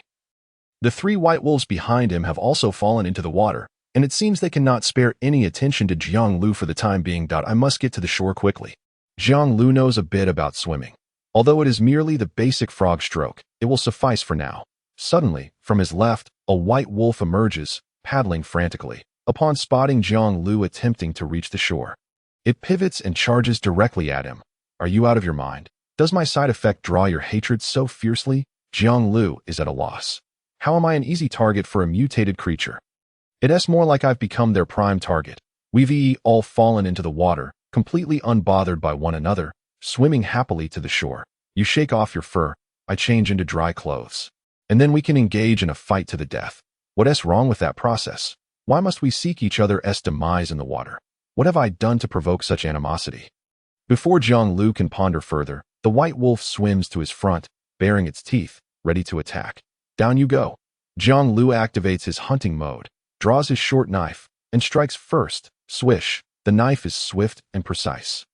The 3 white wolves behind him have also fallen into the water, and it seems they cannot spare any attention to Jiang Liu for the time being. I must get to the shore quickly. Jiang Liu knows a bit about swimming. Although it is merely the basic frog stroke, it will suffice for now. Suddenly, from his left, a white wolf emerges, paddling frantically. Upon spotting Jiang Liu attempting to reach the shore, it pivots and charges directly at him. Are you out of your mind? Does my side effect draw your hatred so fiercely? Jiang Liu is at a loss. How am I an easy target for a mutated creature? It's more like I've become their prime target. We've all fallen into the water, completely unbothered by one another, swimming happily to the shore. You shake off your fur, I change into dry clothes. And then we can engage in a fight to the death. What's wrong with that process? Why must we seek each other's demise in the water? What have I done to provoke such animosity? Before Jiang Liu can ponder further, the white wolf swims to his front, baring its teeth, ready to attack. Down you go. Jiang Liu activates his hunting mode, draws his short knife, and strikes first. Swish. The knife is swift and precise,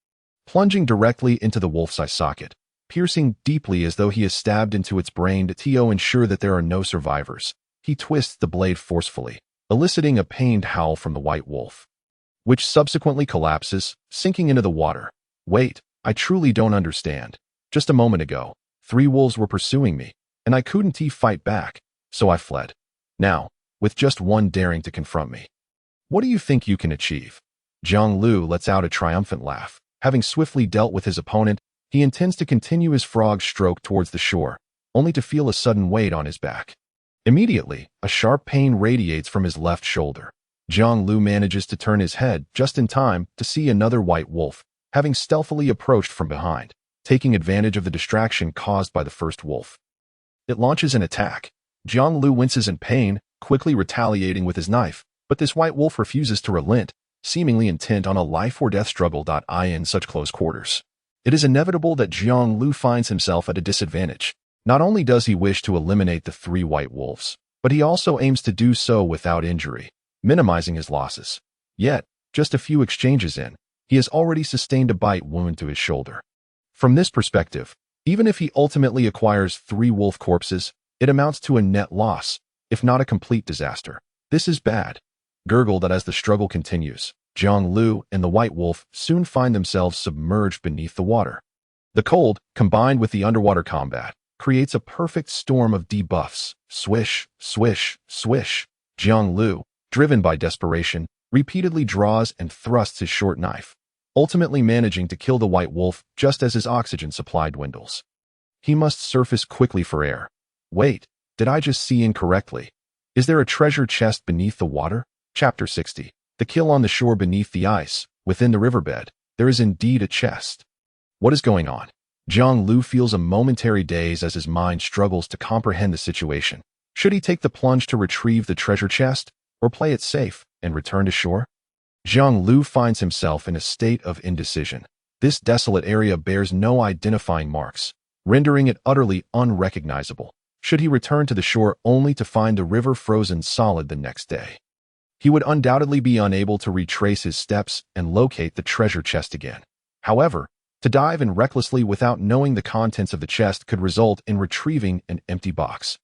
plunging directly into the wolf's eye socket, piercing deeply as though he has stabbed into its brain to ensure that there are no survivors. He twists the blade forcefully, eliciting a pained howl from the white wolf, which subsequently collapses, sinking into the water. Wait, I truly don't understand. Just a moment ago, 3 wolves were pursuing me, and I couldn't fight back, so I fled. Now, with just one daring to confront me, what do you think you can achieve? Jiang Liu lets out a triumphant laugh. Having swiftly dealt with his opponent, he intends to continue his frog stroke towards the shore, only to feel a sudden weight on his back. Immediately, a sharp pain radiates from his left shoulder. Jiang Liu manages to turn his head just in time to see another white wolf, having stealthily approached from behind, taking advantage of the distraction caused by the first wolf. It launches an attack. Jiang Liu winces in pain, quickly retaliating with his knife, but this white wolf refuses to relent, seemingly intent on a life-or-death struggle. In such close quarters, it is inevitable that Jiang Liu finds himself at a disadvantage. Not only does he wish to eliminate the 3 white wolves, but he also aims to do so without injury, minimizing his losses. Yet, just a few exchanges in, he has already sustained a bite wound to his shoulder. From this perspective, even if he ultimately acquires 3 wolf corpses, it amounts to a net loss, if not a complete disaster. This is bad. Gurgled as the struggle continues, Jiang Liu and the white wolf soon find themselves submerged beneath the water. The cold, combined with the underwater combat, creates a perfect storm of debuffs. Swish, swish, swish. Jiang Liu, driven by desperation, repeatedly draws and thrusts his short knife, ultimately managing to kill the white wolf just as his oxygen supply dwindles. He must surface quickly for air. Wait, did I just see incorrectly? Is there a treasure chest beneath the water? Chapter 60. The kill on the shore beneath the ice. Within the riverbed, there is indeed a chest. What is going on? Jiang Liu feels a momentary daze as his mind struggles to comprehend the situation. Should he take the plunge to retrieve the treasure chest, or play it safe and return to shore? Jiang Liu finds himself in a state of indecision. This desolate area bears no identifying marks, rendering it utterly unrecognizable. Should he return to the shore only to find the river frozen solid the next day? He would undoubtedly be unable to retrace his steps and locate the treasure chest again. However, to dive in recklessly without knowing the contents of the chest could result in retrieving an empty box,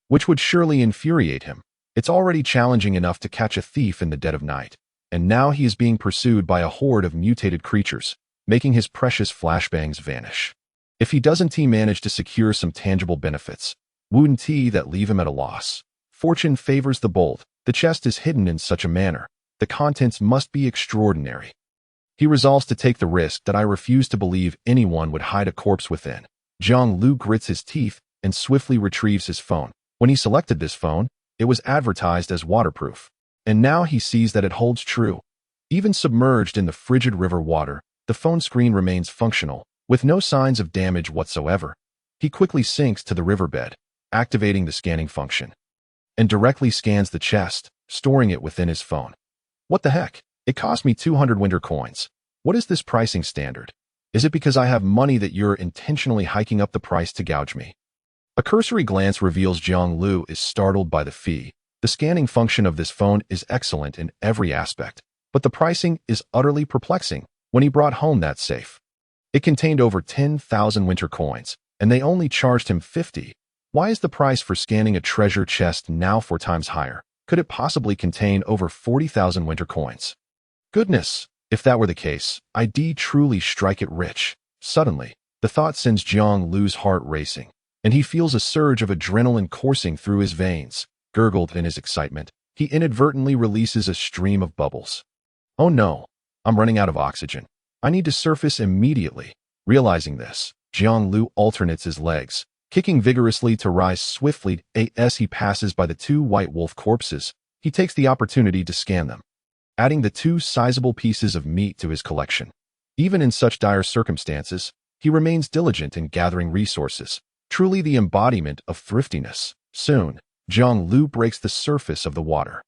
which would surely infuriate him. It's already challenging enough to catch a thief in the dead of night, and now he is being pursued by a horde of mutated creatures, making his precious flashbangs vanish. If he doesn't manage to secure some tangible benefits, mutant that leave him at a loss. Fortune favors the bold. The chest is hidden in such a manner. The contents must be extraordinary. He resolves to take the risk that I refuse to believe anyone would hide a corpse within. Jiang Liu grits his teeth and swiftly retrieves his phone. When he selected this phone, it was advertised as waterproof. And now he sees that it holds true. Even submerged in the frigid river water, the phone screen remains functional, with no signs of damage whatsoever. He quickly sinks to the riverbed, activating the scanning function, and directly scans the chest, storing it within his phone. What the heck? It cost me 200 winter coins. What is this pricing standard? Is it because I have money that you're intentionally hiking up the price to gouge me? A cursory glance reveals Jiang Liu is startled by the fee. The scanning function of this phone is excellent in every aspect, but the pricing is utterly perplexing. When he brought home that safe, it contained over 10,000 winter coins, and they only charged him 50. Why is the price for scanning a treasure chest now 4 times higher? Could it possibly contain over 40,000 winter coins? Goodness, if that were the case, I'd truly strike it rich. Suddenly, the thought sends Jiang Liu's heart racing, and he feels a surge of adrenaline coursing through his veins. Gurgled in his excitement, he inadvertently releases a stream of bubbles. Oh no, I'm running out of oxygen. I need to surface immediately. Realizing this, Jiang Liu alternates his legs, kicking vigorously to rise swiftly. As he passes by the 2 white wolf corpses, he takes the opportunity to scan them, adding the 2 sizable pieces of meat to his collection. Even in such dire circumstances, he remains diligent in gathering resources, truly the embodiment of thriftiness. Soon, Jiang Liu breaks the surface of the water.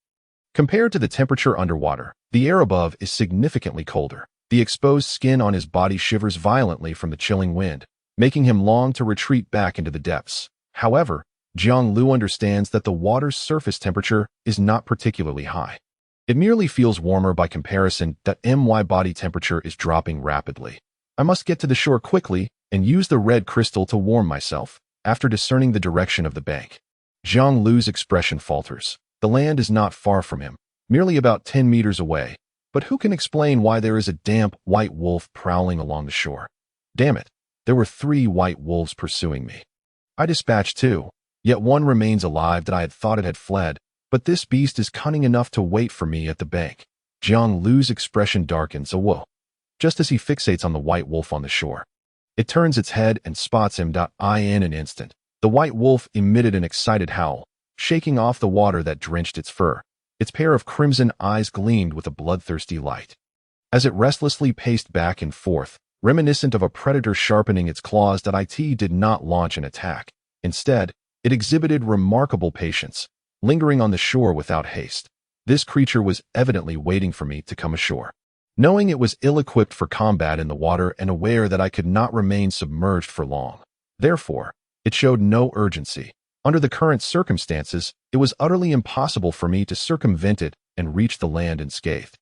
Compared to the temperature underwater, the air above is significantly colder. The exposed skin on his body shivers violently from the chilling wind, making him long to retreat back into the depths. However, Jiang Liu understands that the water's surface temperature is not particularly high. It merely feels warmer by comparison. That my body temperature is dropping rapidly. I must get to the shore quickly and use the red crystal to warm myself. After discerning the direction of the bank, Jiang Liu's expression falters. The land is not far from him, merely about 10 meters away. But who can explain why there is a damp white wolf prowling along the shore? Damn it, there were 3 white wolves pursuing me. I dispatched 2, yet one remains alive that I had thought it had fled, but this beast is cunning enough to wait for me at the bank. Jiang Liu's expression darkens a woe, just as he fixates on the white wolf on the shore. It turns its head and spots him. In an instant, the white wolf emitted an excited howl, shaking off the water that drenched its fur. Its pair of crimson eyes gleamed with a bloodthirsty light. As it restlessly paced back and forth, reminiscent of a predator sharpening its claws, it did not launch an attack. Instead, it exhibited remarkable patience, lingering on the shore without haste. This creature was evidently waiting for me to come ashore. Knowing it was ill-equipped for combat in the water and aware that I could not remain submerged for long. Therefore, it showed no urgency. Under the current circumstances, it was utterly impossible for me to circumvent it and reach the land unscathed.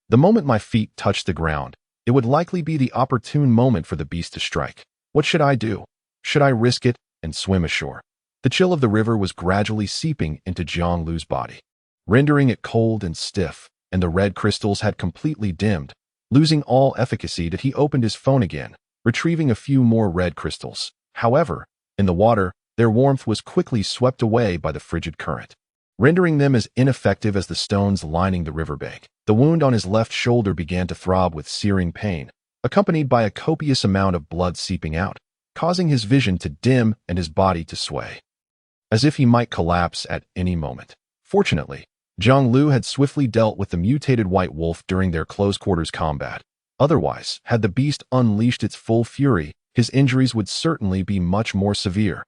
The moment my feet touched the ground, it would likely be the opportune moment for the beast to strike. What should I do? Should I risk it and swim ashore? The chill of the river was gradually seeping into Jiang Liu's body, rendering it cold and stiff, and the red crystals had completely dimmed. Losing all efficacy, he opened his phone again, retrieving a few more red crystals. However, in the water, their warmth was quickly swept away by the frigid current, rendering them as ineffective as the stones lining the riverbank. The wound on his left shoulder began to throb with searing pain, accompanied by a copious amount of blood seeping out, causing his vision to dim and his body to sway, as if he might collapse at any moment. Fortunately, Jiang Liu had swiftly dealt with the mutated white wolf during their close-quarters combat. Otherwise, had the beast unleashed its full fury, his injuries would certainly be much more severe.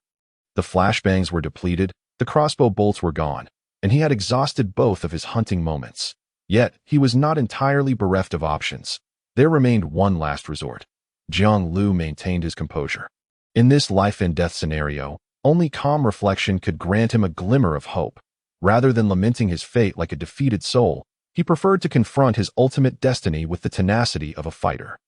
The flashbangs were depleted, the crossbow bolts were gone, and he had exhausted both of his hunting moments. Yet, he was not entirely bereft of options. There remained one last resort. Jiang Liu maintained his composure. In this life-and-death scenario, only calm reflection could grant him a glimmer of hope. Rather than lamenting his fate like a defeated soul, he preferred to confront his ultimate destiny with the tenacity of a fighter.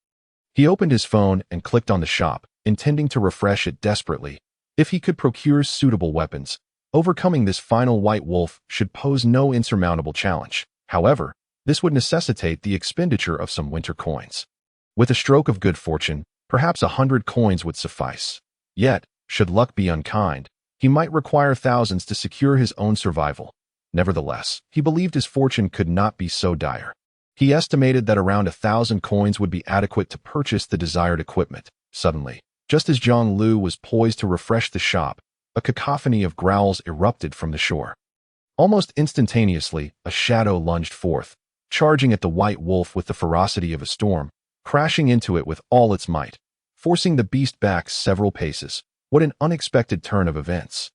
He opened his phone and clicked on the shop, intending to refresh it desperately. If he could procure suitable weapons, overcoming this final white wolf should pose no insurmountable challenge. However, this would necessitate the expenditure of some winter coins. With a stroke of good fortune, perhaps 100 coins would suffice. Yet, should luck be unkind, he might require thousands to secure his own survival. Nevertheless, he believed his fortune could not be so dire. He estimated that around 1,000 coins would be adequate to purchase the desired equipment. Suddenly, just as Jiang Liu was poised to refresh the shop, a cacophony of growls erupted from the shore. Almost instantaneously, a shadow lunged forth, charging at the white wolf with the ferocity of a storm, crashing into it with all its might, forcing the beast back several paces. What an unexpected turn of events.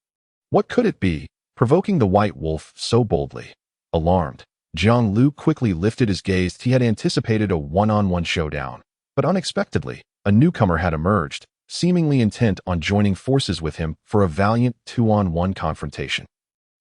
What could it be, provoking the white wolf so boldly? Alarmed, Jiang Liu quickly lifted his gaze. He had anticipated a one-on-one showdown, but unexpectedly, a newcomer had emerged, seemingly intent on joining forces with him for a valiant two-on-one confrontation.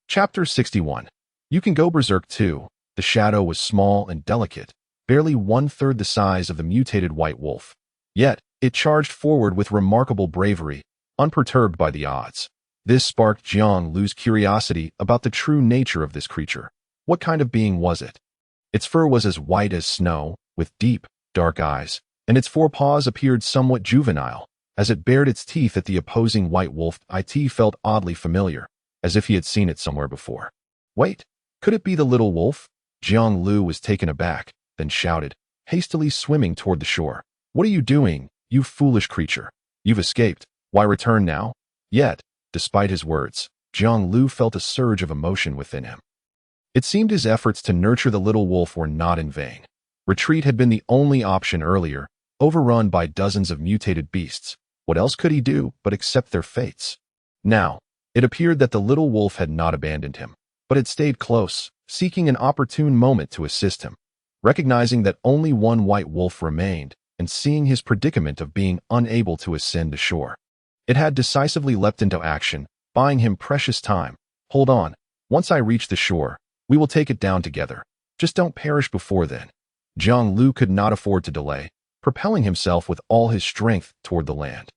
Chapter 61. You can go berserk too. The shadow was small and delicate, barely 1/3 the size of the mutated white wolf. Yet, it charged forward with remarkable bravery, unperturbed by the odds. This sparked Jiang Liu's curiosity about the true nature of this creature. What kind of being was it? Its fur was as white as snow, with deep, dark eyes, and its forepaws appeared somewhat juvenile. As it bared its teeth at the opposing white wolf, it felt oddly familiar, as if he had seen it somewhere before. Wait, could it be the little wolf? Jiang Liu was taken aback, then shouted, hastily swimming toward the shore. What are you doing, you foolish creature? You've escaped. Why return now? Yet, despite his words, Jiang Liu felt a surge of emotion within him. It seemed his efforts to nurture the little wolf were not in vain. Retreat had been the only option earlier, overrun by dozens of mutated beasts. What else could he do but accept their fates? Now, it appeared that the little wolf had not abandoned him, but had stayed close, seeking an opportune moment to assist him. Recognizing that only one white wolf remained, and seeing his predicament of being unable to ascend to shore, it had decisively leapt into action, buying him precious time. Hold on. Once I reach the shore, we will take it down together. Just don't perish before then. Jiang Liu could not afford to delay, propelling himself with all his strength toward the land.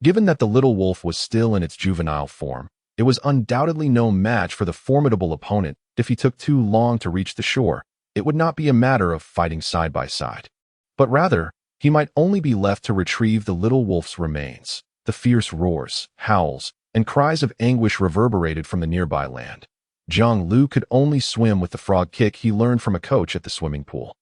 Given that the little wolf was still in its juvenile form, it was undoubtedly no match for the formidable opponent. If he took too long to reach the shore, it would not be a matter of fighting side by side, but rather, he might only be left to retrieve the little wolf's remains. The fierce roars, howls, and cries of anguish reverberated from the nearby land. Jiang Liu could only swim with the frog kick he learned from a coach at the swimming pool,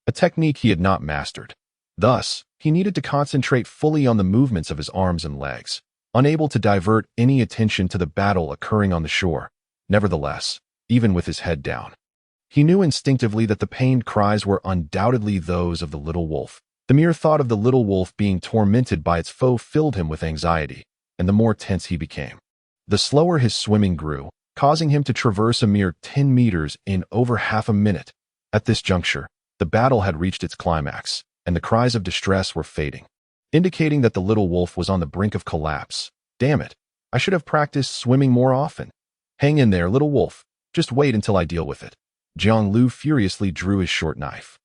a technique he had not mastered. Thus, he needed to concentrate fully on the movements of his arms and legs, unable to divert any attention to the battle occurring on the shore. Nevertheless, even with his head down, he knew instinctively that the pained cries were undoubtedly those of the little wolf. The mere thought of the little wolf being tormented by its foe filled him with anxiety, and the more tense he became, the slower his swimming grew, causing him to traverse a mere 10 meters in over half a minute. At this juncture, the battle had reached its climax, and the cries of distress were fading, indicating that the little wolf was on the brink of collapse. Damn it, I should have practiced swimming more often. Hang in there, little wolf. Just wait until I deal with it. Jiang Liu furiously drew his short knife.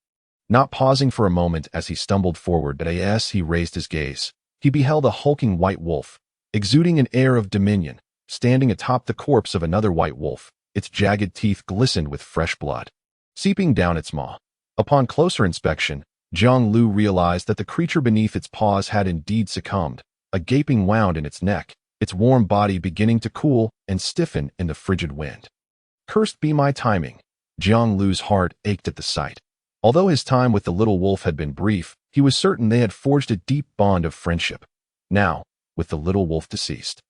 Not pausing for a moment as he stumbled forward, but as he raised his gaze, he beheld a hulking white wolf, exuding an air of dominion, standing atop the corpse of another white wolf. Its jagged teeth glistened with fresh blood, seeping down its maw. Upon closer inspection, Jiang Liu realized that the creature beneath its paws had indeed succumbed, a gaping wound in its neck, its warm body beginning to cool and stiffen in the frigid wind. Cursed be my timing. Jiang Liu's heart ached at the sight. Although his time with the little wolf had been brief, he was certain they had forged a deep bond of friendship. Now, with the little wolf deceased,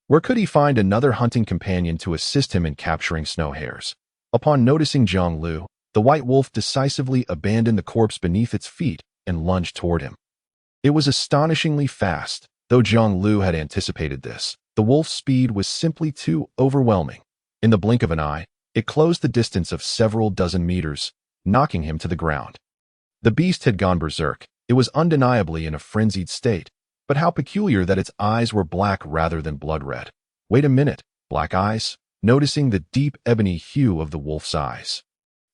where could he find another hunting companion to assist him in capturing snow hares? Upon noticing Jiang Liu, the white wolf decisively abandoned the corpse beneath its feet and lunged toward him. It was astonishingly fast, though Jiang Liu had anticipated this. The wolf's speed was simply too overwhelming. In the blink of an eye, it closed the distance of several dozen meters, knocking him to the ground. The beast had gone berserk. It was undeniably in a frenzied state, but how peculiar that its eyes were black rather than blood red. Wait a minute, black eyes? Noticing the deep ebony hue of the wolf's eyes,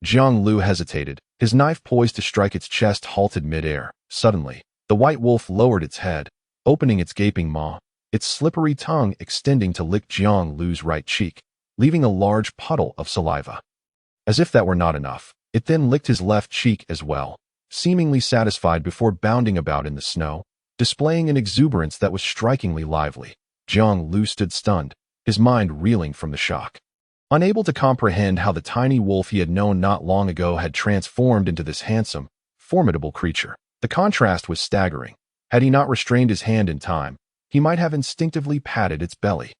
Jiang Liu hesitated, his knife poised to strike its chest halted midair. Suddenly, the white wolf lowered its head, opening its gaping maw, its slippery tongue extending to lick Jiang Liu's right cheek, leaving a large puddle of saliva. As if that were not enough, it then licked his left cheek as well, seemingly satisfied before bounding about in the snow, displaying an exuberance that was strikingly lively. Jiang Liu stood stunned, his mind reeling from the shock. Unable to comprehend how the tiny wolf he had known not long ago had transformed into this handsome, formidable creature. The contrast was staggering. Had he not restrained his hand in time, he might have instinctively patted its belly.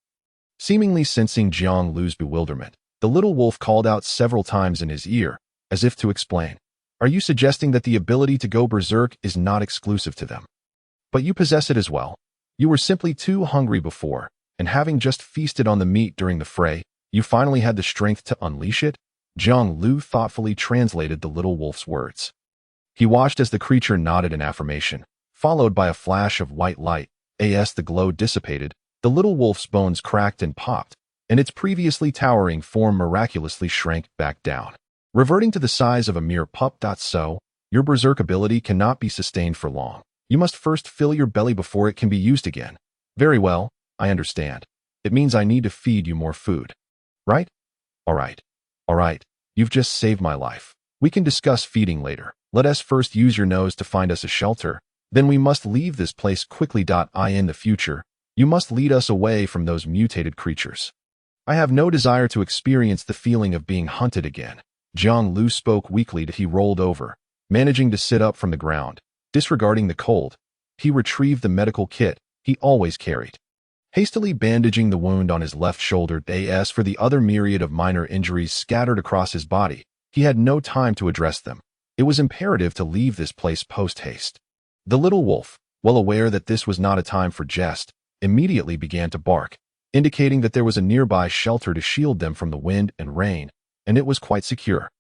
Seemingly sensing Jiang Liu's bewilderment, the little wolf called out several times in his ear, as if to explain. Are you suggesting that the ability to go berserk is not exclusive to them? But you possess it as well. You were simply too hungry before, and having just feasted on the meat during the fray, you finally had the strength to unleash it? Jiang Liu thoughtfully translated the little wolf's words. He watched as the creature nodded in affirmation, followed by a flash of white light. As the glow dissipated, the little wolf's bones cracked and popped, and its previously towering form miraculously shrank back down, reverting to the size of a mere pup. So, your berserk ability cannot be sustained for long. You must first fill your belly before it can be used again. Very well, I understand. It means I need to feed you more food. Right? All right. You've just saved my life. We can discuss feeding later. Let us first use your nose to find us a shelter. Then we must leave this place quickly. In the future, you must lead us away from those mutated creatures. I have no desire to experience the feeling of being hunted again. Jiang Liu spoke weakly. He rolled over, managing to sit up from the ground. Disregarding the cold, he retrieved the medical kit he always carried, hastily bandaging the wound on his left shoulder. As for the other myriad of minor injuries scattered across his body, he had no time to address them. It was imperative to leave this place post-haste. The little wolf, well aware that this was not a time for jest, immediately began to bark, indicating that there was a nearby shelter to shield them from the wind and rain, and it was quite secure.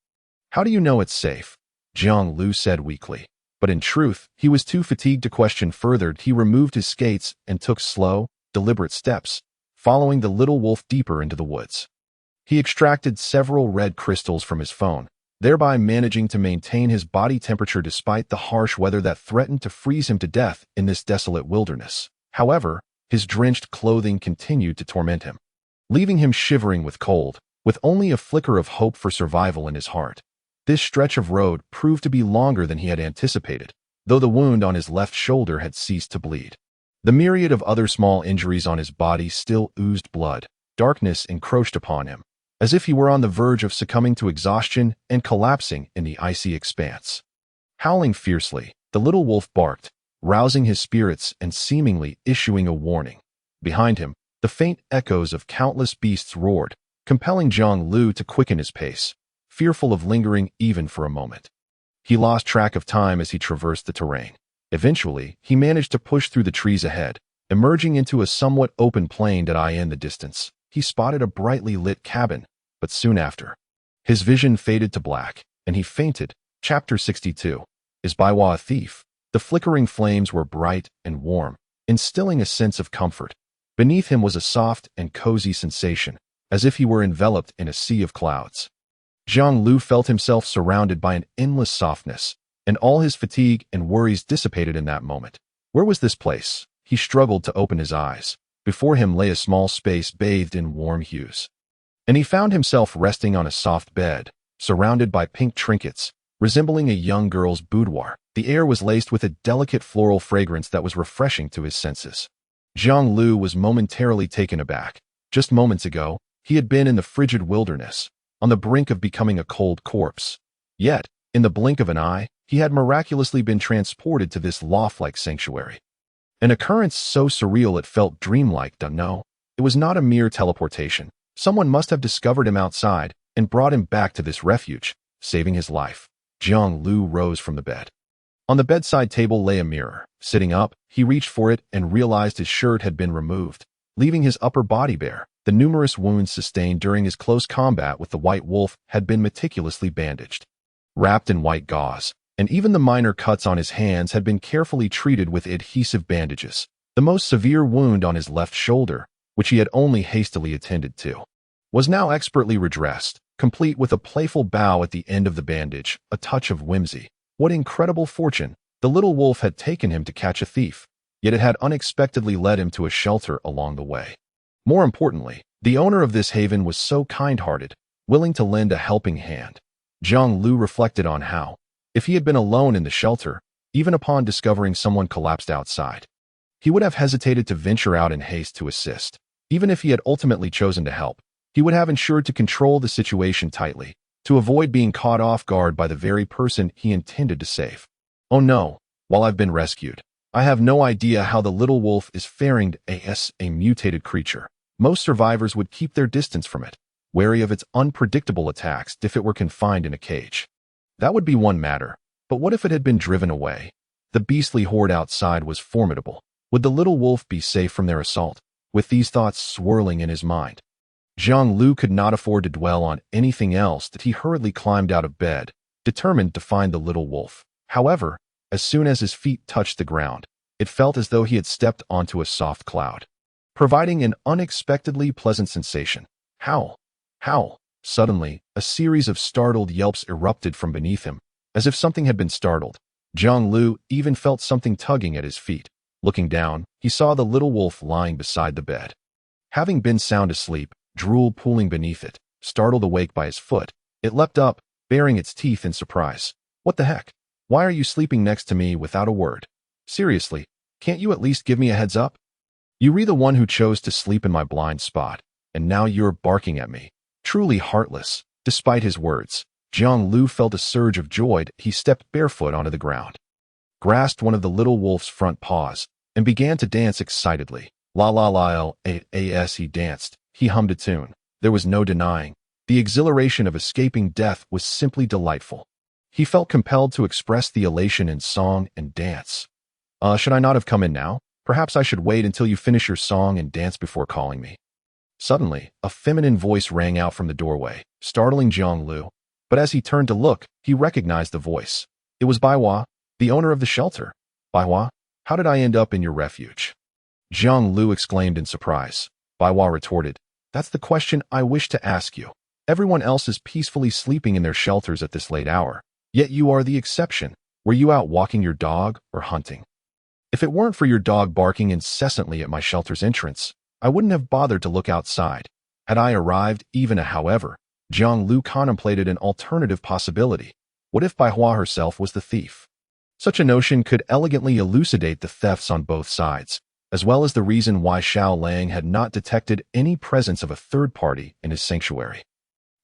How do you know it's safe? Jiang Liu said weakly. But in truth, he was too fatigued to question further. He removed his skates and took slow, deliberate steps, following the little wolf deeper into the woods. He extracted several red crystals from his phone, thereby managing to maintain his body temperature despite the harsh weather that threatened to freeze him to death in this desolate wilderness. However, his drenched clothing continued to torment him, leaving him shivering with cold, with only a flicker of hope for survival in his heart. This stretch of road proved to be longer than he had anticipated, though the wound on his left shoulder had ceased to bleed. The myriad of other small injuries on his body still oozed blood. Darkness encroached upon him, as if he were on the verge of succumbing to exhaustion and collapsing in the icy expanse. Howling fiercely, the little wolf barked, rousing his spirits and seemingly issuing a warning. Behind him, the faint echoes of countless beasts roared, compelling Jiang Liu to quicken his pace, fearful of lingering even for a moment. He lost track of time as he traversed the terrain. Eventually, he managed to push through the trees ahead, emerging into a somewhat open plain. In the distance, he spotted a brightly lit cabin, but soon after, his vision faded to black, and he fainted. Chapter 62. Is Baiwa a thief? The flickering flames were bright and warm, instilling a sense of comfort. Beneath him was a soft and cozy sensation, as if he were enveloped in a sea of clouds. Jiang Liu felt himself surrounded by an endless softness, and all his fatigue and worries dissipated in that moment. Where was this place? He struggled to open his eyes. Before him lay a small space bathed in warm hues, and he found himself resting on a soft bed, surrounded by pink trinkets, resembling a young girl's boudoir. The air was laced with a delicate floral fragrance that was refreshing to his senses. Jiang Liu was momentarily taken aback. Just moments ago, he had been in the frigid wilderness, on the brink of becoming a cold corpse. Yet, in the blink of an eye, he had miraculously been transported to this loft-like sanctuary. An occurrence so surreal it felt dreamlike. No, it was not a mere teleportation. Someone must have discovered him outside and brought him back to this refuge, saving his life. Jiang Liu rose from the bed. On the bedside table lay a mirror. Sitting up, he reached for it and realized his shirt had been removed, leaving his upper body bare. The numerous wounds sustained during his close combat with the white wolf had been meticulously bandaged, wrapped in white gauze, and even the minor cuts on his hands had been carefully treated with adhesive bandages. The most severe wound on his left shoulder, which he had only hastily attended to, was now expertly redressed, complete with a playful bow at the end of the bandage, a touch of whimsy. What incredible fortune! The little wolf had taken him to catch a thief, yet it had unexpectedly led him to a shelter along the way. More importantly, the owner of this haven was so kind-hearted, willing to lend a helping hand. Jiang Liu reflected on how, if he had been alone in the shelter, even upon discovering someone collapsed outside, he would have hesitated to venture out in haste to assist. Even if he had ultimately chosen to help, he would have ensured to control the situation tightly, to avoid being caught off guard by the very person he intended to save. Oh no, while I've been rescued, I have no idea how the little wolf is faring as a mutated creature. Most survivors would keep their distance from it, wary of its unpredictable attacks if it were confined in a cage. That would be one matter, but what if it had been driven away? The beastly horde outside was formidable. Would the little wolf be safe from their assault? With these thoughts swirling in his mind, Jiang Liu could not afford to dwell on anything else. That he hurriedly climbed out of bed, determined to find the little wolf. However, as soon as his feet touched the ground, it felt as though he had stepped onto a soft cloud, providing an unexpectedly pleasant sensation. Howl! Howl! Suddenly, a series of startled yelps erupted from beneath him, as if something had been startled. Jiang Liu even felt something tugging at his feet. Looking down, he saw the little wolf lying beside the bed. Having been sound asleep, drool pooling beneath it, startled awake by his foot, it leapt up, baring its teeth in surprise. What the heck? Why are you sleeping next to me without a word? Seriously, can't you at least give me a heads up? You were the one who chose to sleep in my blind spot, and now you're barking at me. Truly heartless. Despite his words, Jiang Liu felt a surge of joy. He stepped barefoot onto the ground, grasped one of the little wolf's front paws, and began to dance excitedly. La la la as he danced, he hummed a tune. There was no denying, the exhilaration of escaping death was simply delightful. He felt compelled to express the elation in song and dance. Should I not have come in now? Perhaps I should wait until you finish your song and dance before calling me. Suddenly, a feminine voice rang out from the doorway, startling Jiang Liu. But as he turned to look, he recognized the voice. It was Baihua, the owner of the shelter. Baihua, how did I end up in your refuge? Jiang Liu exclaimed in surprise. Baihua retorted, that's the question I wish to ask you. Everyone else is peacefully sleeping in their shelters at this late hour, yet you are the exception. Were you out walking your dog or hunting? If it weren't for your dog barking incessantly at my shelter's entrance, I wouldn't have bothered to look outside. Had I arrived, even however, Jiang Liu contemplated an alternative possibility. What if Baihua herself was the thief? Such a notion could elegantly elucidate the thefts on both sides, as well as the reason why Xiao Lang had not detected any presence of a third party in his sanctuary.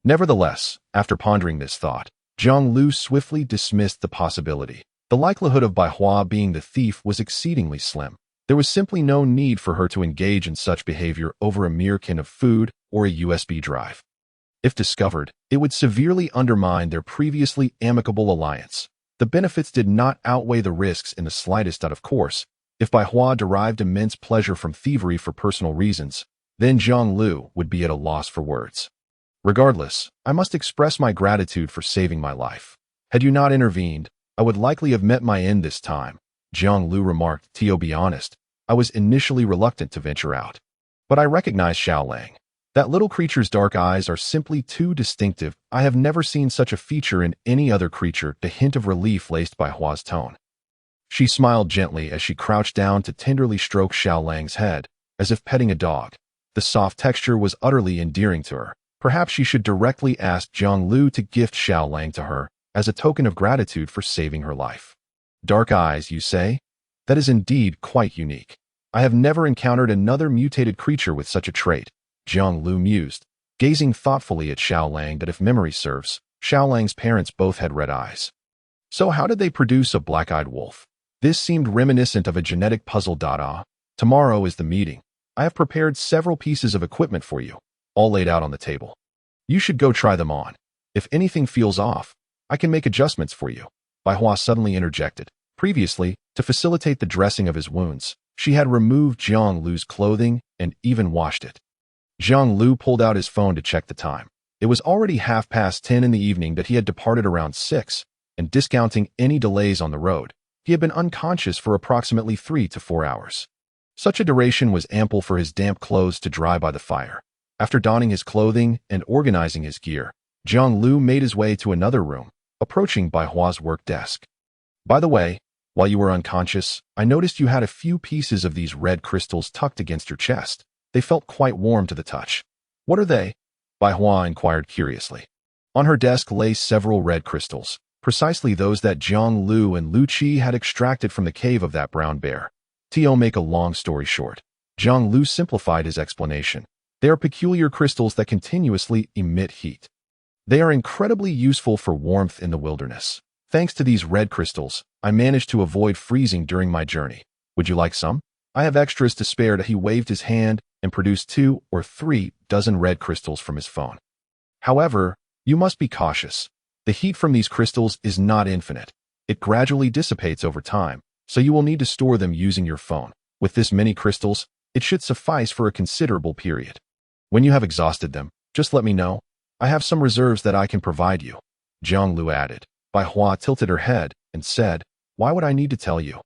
Nevertheless, after pondering this thought, Jiang Liu swiftly dismissed the possibility. The likelihood of Baihua being the thief was exceedingly slim. There was simply no need for her to engage in such behavior over a mere can of food or a USB drive. If discovered, it would severely undermine their previously amicable alliance. The benefits did not outweigh the risks in the slightest. Of course, if Baihua derived immense pleasure from thievery for personal reasons, then Jiang Liu would be at a loss for words. Regardless, I must express my gratitude for saving my life. Had you not intervened, I would likely have met my end this time, Jiang Liu remarked. To be honest, I was initially reluctant to venture out. But I recognized Xiao Lang. That little creature's dark eyes are simply too distinctive. I have never seen such a feature in any other creature. The hint of relief laced Baihua's tone. She smiled gently as she crouched down to tenderly stroke Xiao Lang's head, as if petting a dog. The soft texture was utterly endearing to her. Perhaps she should directly ask Jiang Liu to gift Xiao Lang to her, as a token of gratitude for saving her life. Dark eyes, you say? That is indeed quite unique. I have never encountered another mutated creature with such a trait, Jiang Liu mused, gazing thoughtfully at Xiao Lang. That if memory serves, Xiao Lang's parents both had red eyes. So how did they produce a black-eyed wolf? This seemed reminiscent of a genetic puzzle. Tomorrow is the meeting. I have prepared several pieces of equipment for you, all laid out on the table. You should go try them on. If anything feels off, I can make adjustments for you. Baihua suddenly interjected. Previously, to facilitate the dressing of his wounds, she had removed Jiang Liu's clothing and even washed it. Jiang Liu pulled out his phone to check the time. It was already 10:30 in the evening. That he had departed around 6, and discounting any delays on the road, he had been unconscious for approximately 3 to 4 hours. Such a duration was ample for his damp clothes to dry by the fire. After donning his clothing and organizing his gear, Jiang Liu made his way to another room, approaching Baihua's work desk. By the way, while you were unconscious, I noticed you had a few pieces of these red crystals tucked against your chest. They felt quite warm to the touch. What are they? Baihua inquired curiously. On her desk lay several red crystals, precisely those that Jiang Liu and Lu Qi had extracted from the cave of that brown bear. To make a long story short, Jiang Liu simplified his explanation. They are peculiar crystals that continuously emit heat. They are incredibly useful for warmth in the wilderness. Thanks to these red crystals, I managed to avoid freezing during my journey. Would you like some? I have extras to spare. He waved his hand and produced 2 or 3 dozen red crystals from his phone. However, you must be cautious. The heat from these crystals is not infinite. It gradually dissipates over time, so you will need to store them using your phone. With this many crystals, it should suffice for a considerable period. When you have exhausted them, just let me know. I have some reserves that I can provide you, Jiang Liu added. Baihua tilted her head and said, why would I need to tell you?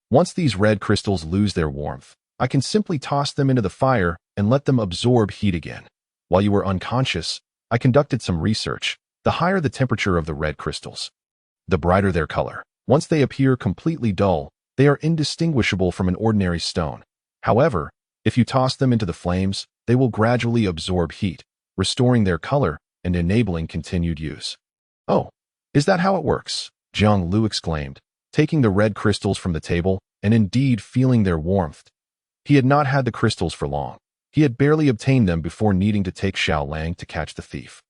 Once these red crystals lose their warmth, I can simply toss them into the fire and let them absorb heat again. While you were unconscious, I conducted some research. The higher the temperature of the red crystals, the brighter their color. Once they appear completely dull, they are indistinguishable from an ordinary stone. However, if you toss them into the flames, they will gradually absorb heat, restoring their color and enabling continued use. Oh, is that how it works? Jiang Liu exclaimed, taking the red crystals from the table and indeed feeling their warmth. He had not had the crystals for long. He had barely obtained them before needing to take Xiao Lang to catch the thief,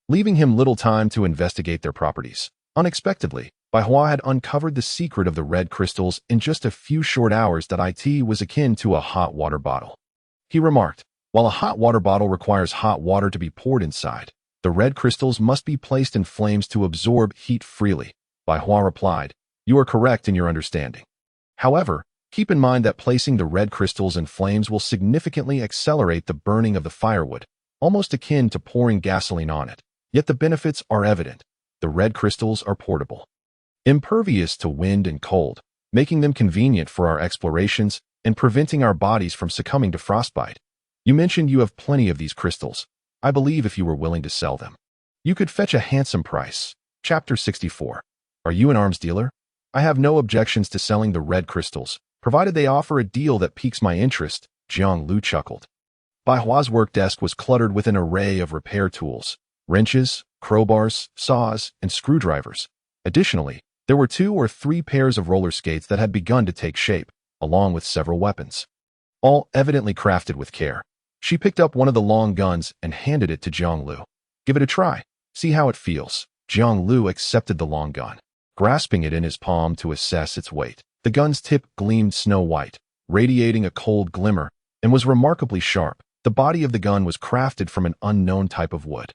leaving him little time to investigate their properties. Unexpectedly, Baihua had uncovered the secret of the red crystals in just a few short hours. That it was akin to a hot water bottle. He remarked, while a hot water bottle requires hot water to be poured inside, the red crystals must be placed in flames to absorb heat freely. Baihua replied, you are correct in your understanding. However, keep in mind that placing the red crystals in flames will significantly accelerate the burning of the firewood, almost akin to pouring gasoline on it. Yet the benefits are evident. The red crystals are portable, impervious to wind and cold, making them convenient for our explorations and preventing our bodies from succumbing to frostbite. You mentioned you have plenty of these crystals. I believe if you were willing to sell them, you could fetch a handsome price. Chapter 64. Are you an arms dealer? I have no objections to selling the red crystals, provided they offer a deal that piques my interest, Jiang Liu chuckled. Bai Hua's work desk was cluttered with an array of repair tools, wrenches, crowbars, saws, and screwdrivers. Additionally, there were 2 or 3 pairs of roller skates that had begun to take shape, along with several weapons, all evidently crafted with care. She picked up one of the long guns and handed it to Jiang Liu. Give it a try. See how it feels. Jiang Liu accepted the long gun, grasping it in his palm to assess its weight. The gun's tip gleamed snow-white, radiating a cold glimmer, and was remarkably sharp. The body of the gun was crafted from an unknown type of wood,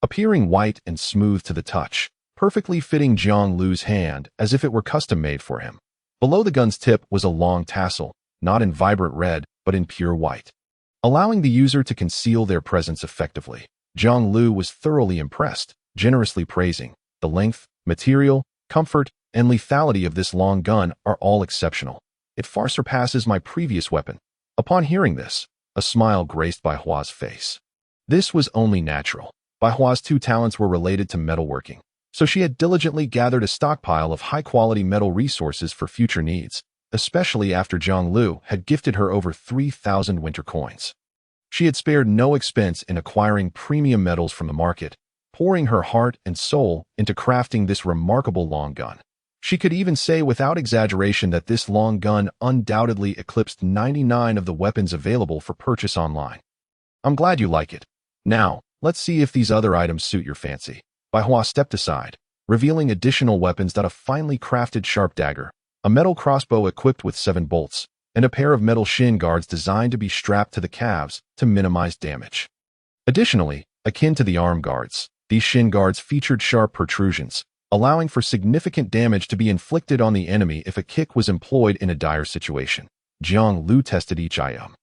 appearing white and smooth to the touch, perfectly fitting Jiang Liu's hand as if it were custom-made for him. Below the gun's tip was a long tassel, not in vibrant red, but in pure white, allowing the user to conceal their presence effectively. Jiang Liu was thoroughly impressed, generously praising the length, material, comfort, and lethality of this long gun are all exceptional. It far surpasses my previous weapon. Upon hearing this, a smile graced Bai Hua's face. This was only natural. Bai Hua's 2 talents were related to metalworking, so she had diligently gathered a stockpile of high-quality metal resources for future needs, especially after Jiang Liu had gifted her over 3,000 winter coins. She had spared no expense in acquiring premium metals from the market, pouring her heart and soul into crafting this remarkable long gun. She could even say without exaggeration that this long gun undoubtedly eclipsed 99 of the weapons available for purchase online. I'm glad you like it. Now, let's see if these other items suit your fancy. Bai Hua stepped aside, revealing additional weapons that a finely crafted sharp dagger, a metal crossbow equipped with 7 bolts, and a pair of metal shin guards designed to be strapped to the calves to minimize damage. Additionally, akin to the arm guards, these shin guards featured sharp protrusions, allowing for significant damage to be inflicted on the enemy if a kick was employed in a dire situation. Jiang Liu tested each item,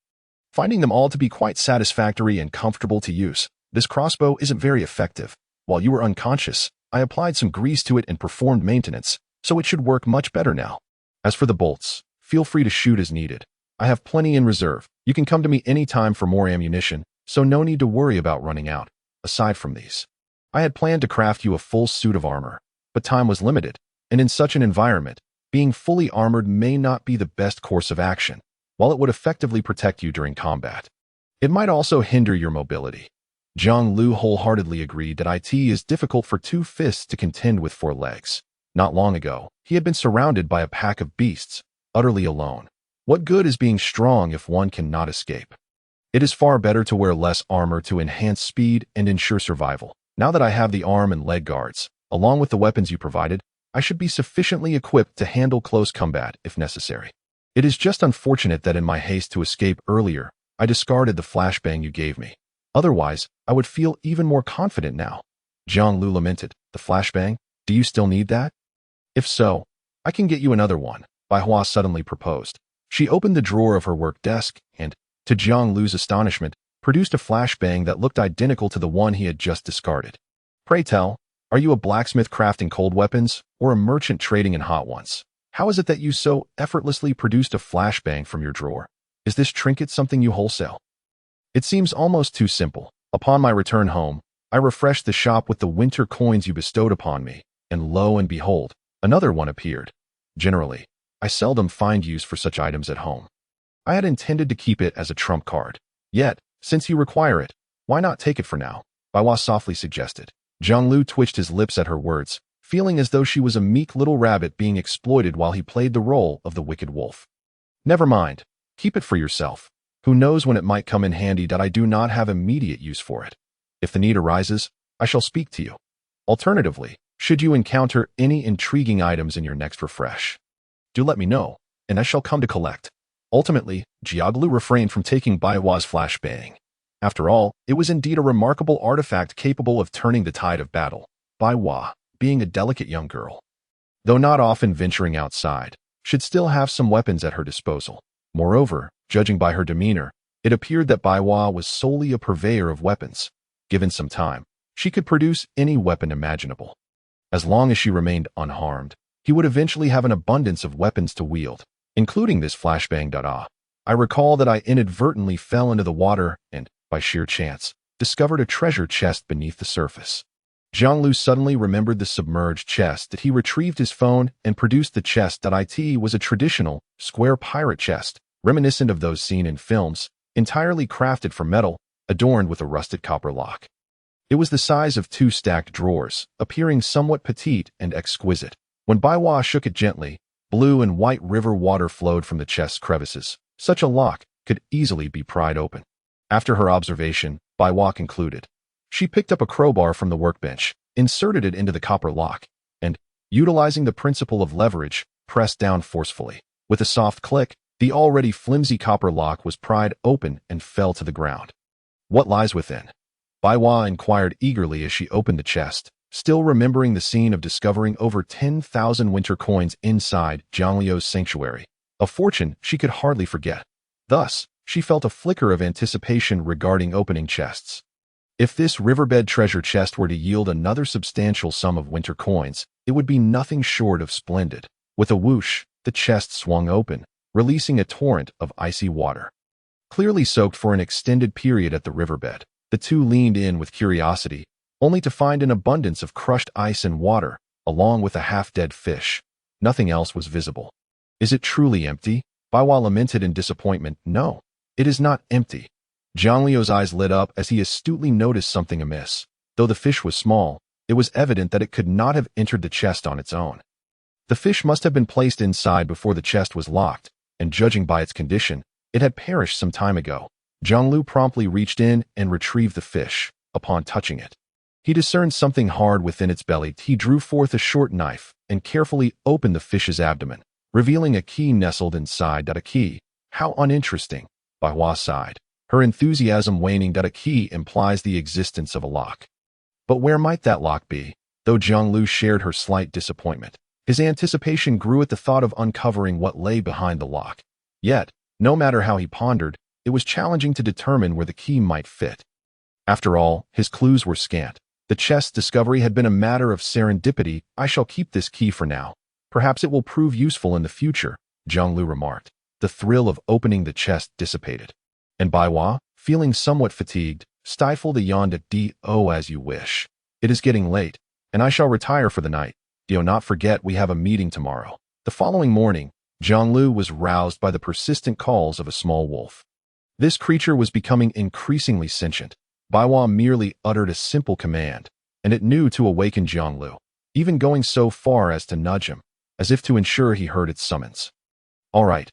finding them all to be quite satisfactory and comfortable to use. This crossbow isn't very effective. While you were unconscious, I applied some grease to it and performed maintenance, so it should work much better now. As for the bolts, feel free to shoot as needed. I have plenty in reserve. You can come to me anytime for more ammunition, so no need to worry about running out. Aside from these, I had planned to craft you a full suit of armor, but time was limited, and in such an environment, being fully armored may not be the best course of action. While it would effectively protect you during combat, it might also hinder your mobility. Jiang Liu wholeheartedly agreed that it is difficult for 2 fists to contend with 4 legs. Not long ago, he had been surrounded by a pack of beasts, utterly alone. What good is being strong if one cannot escape? It is far better to wear less armor to enhance speed and ensure survival. Now that I have the arm and leg guards, along with the weapons you provided, I should be sufficiently equipped to handle close combat if necessary. It is just unfortunate that in my haste to escape earlier, I discarded the flashbang you gave me. Otherwise, I would feel even more confident now. Jiang Liu lamented. The flashbang? Do you still need that? If so, I can get you another one, Bai Hua suddenly proposed. She opened the drawer of her work desk and, to Jiang Liu's astonishment, produced a flashbang that looked identical to the one he had just discarded. Pray tell, are you a blacksmith crafting cold weapons, or a merchant trading in hot ones? How is it that you so effortlessly produced a flashbang from your drawer? Is this trinket something you wholesale? It seems almost too simple. Upon my return home, I refreshed the shop with the winter coins you bestowed upon me, and lo and behold, another one appeared. Generally, I seldom find use for such items at home. I had intended to keep it as a trump card. Yet, since you require it, why not take it for now? Bai Hua softly suggested. Jiang Liu twitched his lips at her words, feeling as though she was a meek little rabbit being exploited while he played the role of the wicked wolf. Never mind. Keep it for yourself. Who knows when it might come in handy that I do not have immediate use for it. If the need arises, I shall speak to you. Alternatively, should you encounter any intriguing items in your next refresh, do let me know, and I shall come to collect. Ultimately, Jiang Liu refrained from taking Bai Hua's flashbang. After all, it was indeed a remarkable artifact capable of turning the tide of battle. Bai Hua, being a delicate young girl, though not often venturing outside, should still have some weapons at her disposal. Moreover, judging by her demeanor, it appeared that Bai Hua was solely a purveyor of weapons. Given some time, She could produce any weapon imaginable. As long as she remained unharmed, he would eventually have an abundance of weapons to wield, including this flashbang. I recall that I inadvertently fell into the water and, by sheer chance, discovered a treasure chest beneath the surface. Jiang Liu suddenly remembered the submerged chest that he retrieved his phone and produced the chest that it was a traditional, square pirate chest, reminiscent of those seen in films, entirely crafted from metal, adorned with a rusted copper lock. It was the size of 2 stacked drawers, appearing somewhat petite and exquisite. When Baiwa shook it gently, blue and white river water flowed from the chest's crevices. Such a lock could easily be pried open. After her observation, Baiwa concluded. She picked up a crowbar from the workbench, inserted it into the copper lock, and, utilizing the principle of leverage, pressed down forcefully. With a soft click, the already flimsy copper lock was pried open and fell to the ground. What lies within? Baiwa inquired eagerly as she opened the chest, still remembering the scene of discovering over 10,000 winter coins inside Jiang Liu's sanctuary, a fortune she could hardly forget. Thus, she felt a flicker of anticipation regarding opening chests. If this riverbed treasure chest were to yield another substantial sum of winter coins, it would be nothing short of splendid. With a whoosh, the chest swung open, releasing a torrent of icy water. Clearly soaked for an extended period at the riverbed, the two leaned in with curiosity, only to find an abundance of crushed ice and water, along with a half-dead fish. Nothing else was visible. Is it truly empty? Baiwa lamented in disappointment. No, it is not empty. Jiang Liu's eyes lit up as he astutely noticed something amiss. Though the fish was small, it was evident that it could not have entered the chest on its own. The fish must have been placed inside before the chest was locked, and judging by its condition, it had perished some time ago. Jiang Liu promptly reached in and retrieved the fish. Upon touching it, he discerned something hard within its belly. He drew forth a short knife and carefully opened the fish's abdomen, revealing a key nestled inside. A key? How uninteresting, Baiwa sighed, her enthusiasm waning. A key implies the existence of a lock. But where might that lock be? Though Jiang Liu shared her slight disappointment, his anticipation grew at the thought of uncovering what lay behind the lock. Yet, no matter how he pondered, it was challenging to determine where the key might fit. After all, his clues were scant. The chest's discovery had been a matter of serendipity. I shall keep this key for now. Perhaps it will prove useful in the future, Jiang Liu remarked. The thrill of opening the chest dissipated. And Baiwa, feeling somewhat fatigued, stifled a yawn. Oh, as you wish. It is getting late, and I shall retire for the night. Do not forget we have a meeting tomorrow. The following morning, Jiang Liu was roused by the persistent calls of a small wolf. This creature was becoming increasingly sentient. Baiwa merely uttered a simple command, and it knew to awaken Jiang Liu, even going so far as to nudge him, as if to ensure he heard its summons. All right.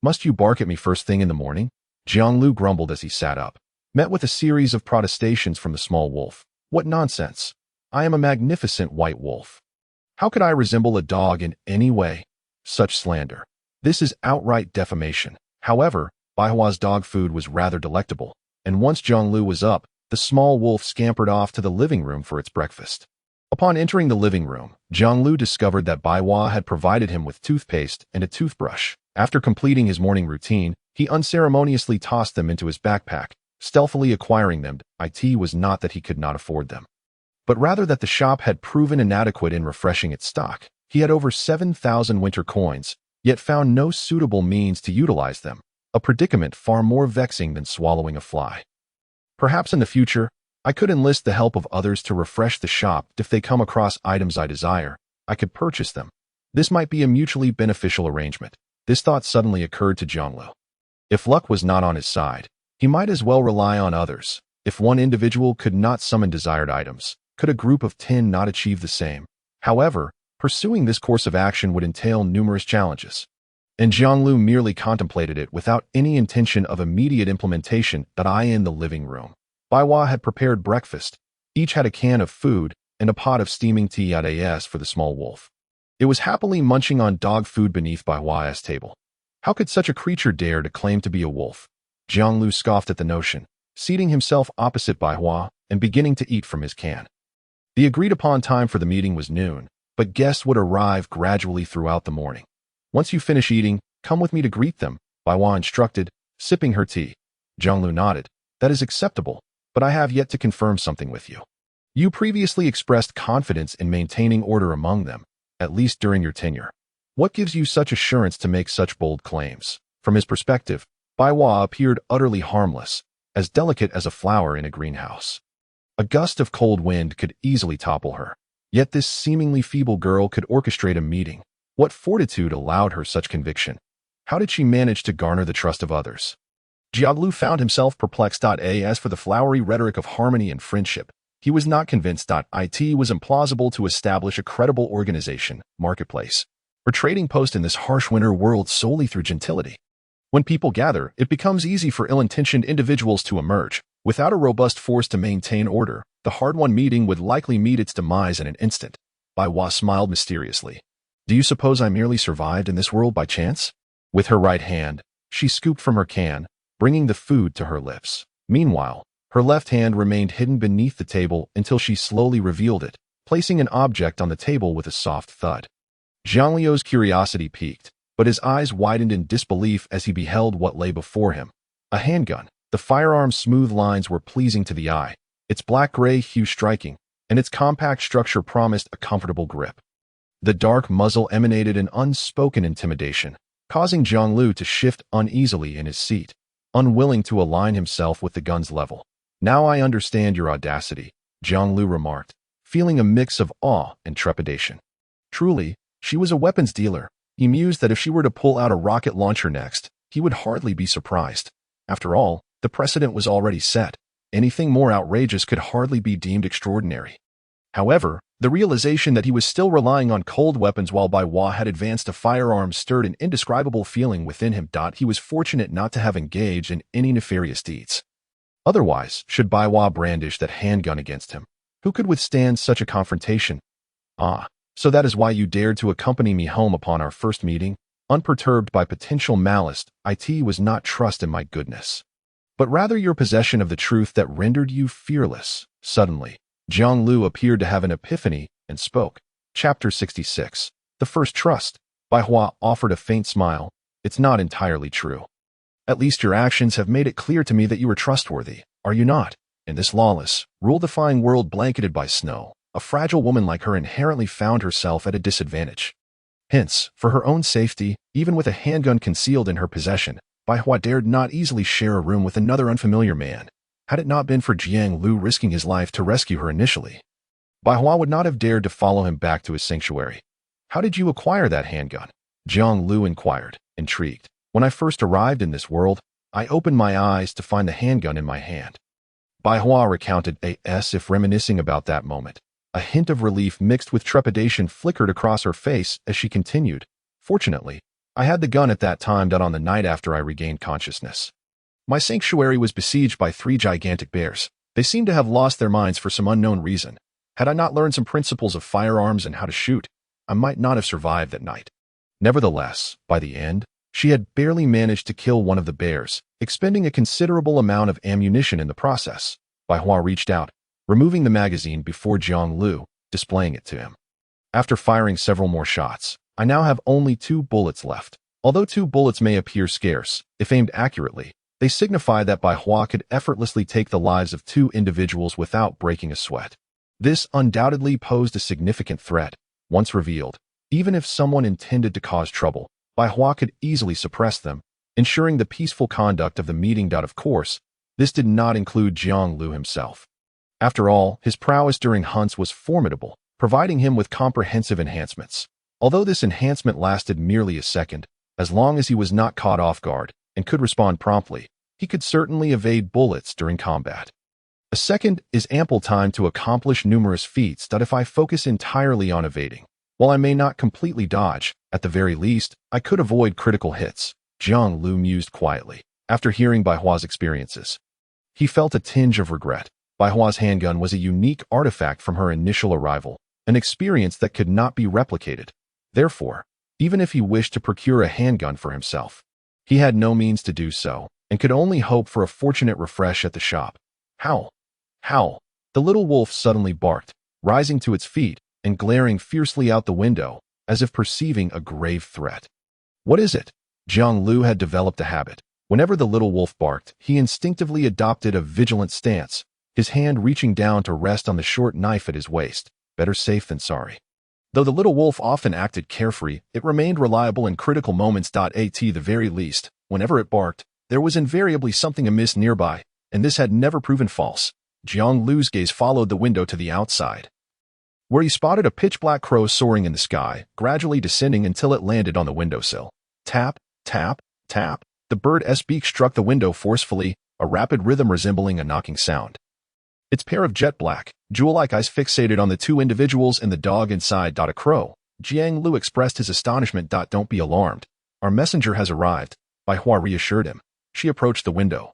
Must you bark at me first thing in the morning? Jiang Liu grumbled as he sat up, met with a series of protestations from the small wolf. What nonsense! I am a magnificent white wolf. How could I resemble a dog in any way? Such slander. This is outright defamation. However, Baihua's dog food was rather delectable, and once Jiang Liu was up, the small wolf scampered off to the living room for its breakfast. Upon entering the living room, Jiang Liu discovered that Baiwa had provided him with toothpaste and a toothbrush. After completing his morning routine, he unceremoniously tossed them into his backpack, stealthily acquiring them. It was not that he could not afford them, but rather that the shop had proven inadequate in refreshing its stock. He had over 7,000 winter coins, yet found no suitable means to utilize them, a predicament far more vexing than swallowing a fly. Perhaps in the future, I could enlist the help of others to refresh the shop. If they come across items I desire, I could purchase them. This might be a mutually beneficial arrangement. This thought suddenly occurred to Jiang Liu. If luck was not on his side, he might as well rely on others. If one individual could not summon desired items, could a group of 10 not achieve the same? However, pursuing this course of action would entail numerous challenges, and Jiang Liu merely contemplated it without any intention of immediate implementation. In the living room, Baiwa had prepared breakfast. Each had a can of food and a pot of steaming tea for the small wolf. It was happily munching on dog food beneath Baiwa's table. How could such a creature dare to claim to be a wolf? Jiang Liu scoffed at the notion, seating himself opposite Baiwa and beginning to eat from his can. The agreed-upon time for the meeting was noon, but guests would arrive gradually throughout the morning. Once you finish eating, come with me to greet them, Baiwa instructed, sipping her tea. Jiang Liu nodded. That is acceptable. but I have yet to confirm something with you. You previously expressed confidence in maintaining order among them, at least during your tenure. What gives you such assurance to make such bold claims? From his perspective, Bai Hua appeared utterly harmless, as delicate as a flower in a greenhouse. A gust of cold wind could easily topple her. Yet this seemingly feeble girl could orchestrate a meeting. What fortitude allowed her such conviction? How did she manage to garner the trust of others? Jiang Liu found himself perplexed. As for the flowery rhetoric of harmony and friendship, he was not convinced. It was implausible to establish a credible organization, marketplace, or trading post in this harsh winter world solely through gentility. When people gather, it becomes easy for ill-intentioned individuals to emerge. Without a robust force to maintain order, the hard-won meeting would likely meet its demise in an instant. Bai Hua smiled mysteriously. Do you suppose I merely survived in this world by chance? With her right hand, she scooped from her can, bringing the food to her lips. Meanwhile, her left hand remained hidden beneath the table until she slowly revealed it, placing an object on the table with a soft thud. Jiang Liu's curiosity piqued, but his eyes widened in disbelief as he beheld what lay before him. A handgun. The firearm's smooth lines were pleasing to the eye, its black-gray hue striking, and its compact structure promised a comfortable grip. The dark muzzle emanated an unspoken intimidation, causing Jiang Liu to shift uneasily in his seat, unwilling to align himself with the gun's level. Now I understand your audacity, Jiang Liu remarked, feeling a mix of awe and trepidation. Truly, she was a weapons dealer. He mused that if she were to pull out a rocket launcher next, he would hardly be surprised. After all, the precedent was already set. Anything more outrageous could hardly be deemed extraordinary. However, the realization that he was still relying on cold weapons while Bai Hua had advanced a firearm stirred an indescribable feeling within him. He was fortunate not to have engaged in any nefarious deeds. Otherwise, should Bai Hua brandish that handgun against him, who could withstand such a confrontation? Ah, so that is why you dared to accompany me home upon our first meeting? Unperturbed by potential malice, it was not trust in my goodness, but rather your possession of the truth that rendered you fearless. Suddenly, Jiang Liu appeared to have an epiphany and spoke. Chapter 66. The First Trust. Bai Hua offered a faint smile. It's not entirely true. At least your actions have made it clear to me that you are trustworthy, are you not? In this lawless, rule-defying world blanketed by snow, a fragile woman like her inherently found herself at a disadvantage. Hence, for her own safety, even with a handgun concealed in her possession, Bai Hua dared not easily share a room with another unfamiliar man. Had it not been for Jiang Liu risking his life to rescue her initially, Bai Hua would not have dared to follow him back to his sanctuary. How did you acquire that handgun? Jiang Liu inquired, intrigued. When I first arrived in this world, I opened my eyes to find the handgun in my hand. Bai Hua recounted as if reminiscing about that moment. A hint of relief mixed with trepidation flickered across her face as she continued. Fortunately, I had the gun at that time. On the night after I regained consciousness, my sanctuary was besieged by 3 gigantic bears. They seemed to have lost their minds for some unknown reason. Had I not learned some principles of firearms and how to shoot, I might not have survived that night. Nevertheless, by the end, she had barely managed to kill one of the bears, expending a considerable amount of ammunition in the process. Bai Hua reached out, removing the magazine before Jiang Liu, displaying it to him. After firing several more shots, I now have only 2 bullets left. Although 2 bullets may appear scarce, if aimed accurately, they signify that Bai Hua could effortlessly take the lives of 2 individuals without breaking a sweat. This undoubtedly posed a significant threat. Once revealed, even if someone intended to cause trouble, Bai Hua could easily suppress them, ensuring the peaceful conduct of the meeting. Of course, this did not include Jiang Liu himself. After all, his prowess during hunts was formidable, providing him with comprehensive enhancements. Although this enhancement lasted merely a second, as long as he was not caught off guard and could respond promptly, he could certainly evade bullets during combat. A second is ample time to accomplish numerous feats. If I focus entirely on evading, while I may not completely dodge, at the very least, I could avoid critical hits. Jiang Liu mused quietly, after hearing Bai Hua's experiences. He felt a tinge of regret. Bai Hua's handgun was a unique artifact from her initial arrival, an experience that could not be replicated. Therefore, even if he wished to procure a handgun for himself, he had no means to do so, and could only hope for a fortunate refresh at the shop. Howl! Howl! The little wolf suddenly barked, rising to its feet and glaring fiercely out the window, as if perceiving a grave threat. What is it? Jiang Liu had developed a habit. Whenever the little wolf barked, he instinctively adopted a vigilant stance, his hand reaching down to rest on the short knife at his waist. Better safe than sorry. Though the little wolf often acted carefree, it remained reliable in critical moments. At the very least, whenever it barked, there was invariably something amiss nearby, and this had never proven false. Jiang Liu's gaze followed the window to the outside, where he spotted a pitch-black crow soaring in the sky, gradually descending until it landed on the windowsill. Tap, tap, tap. The bird's beak struck the window forcefully, a rapid rhythm resembling a knocking sound. Its pair of jet-black, jewel-like eyes fixated on the two individuals and the dog inside. A crow. Jiang Liu expressed his astonishment. Don't be alarmed. Our messenger has arrived, Bai Hua reassured him. She approached the window,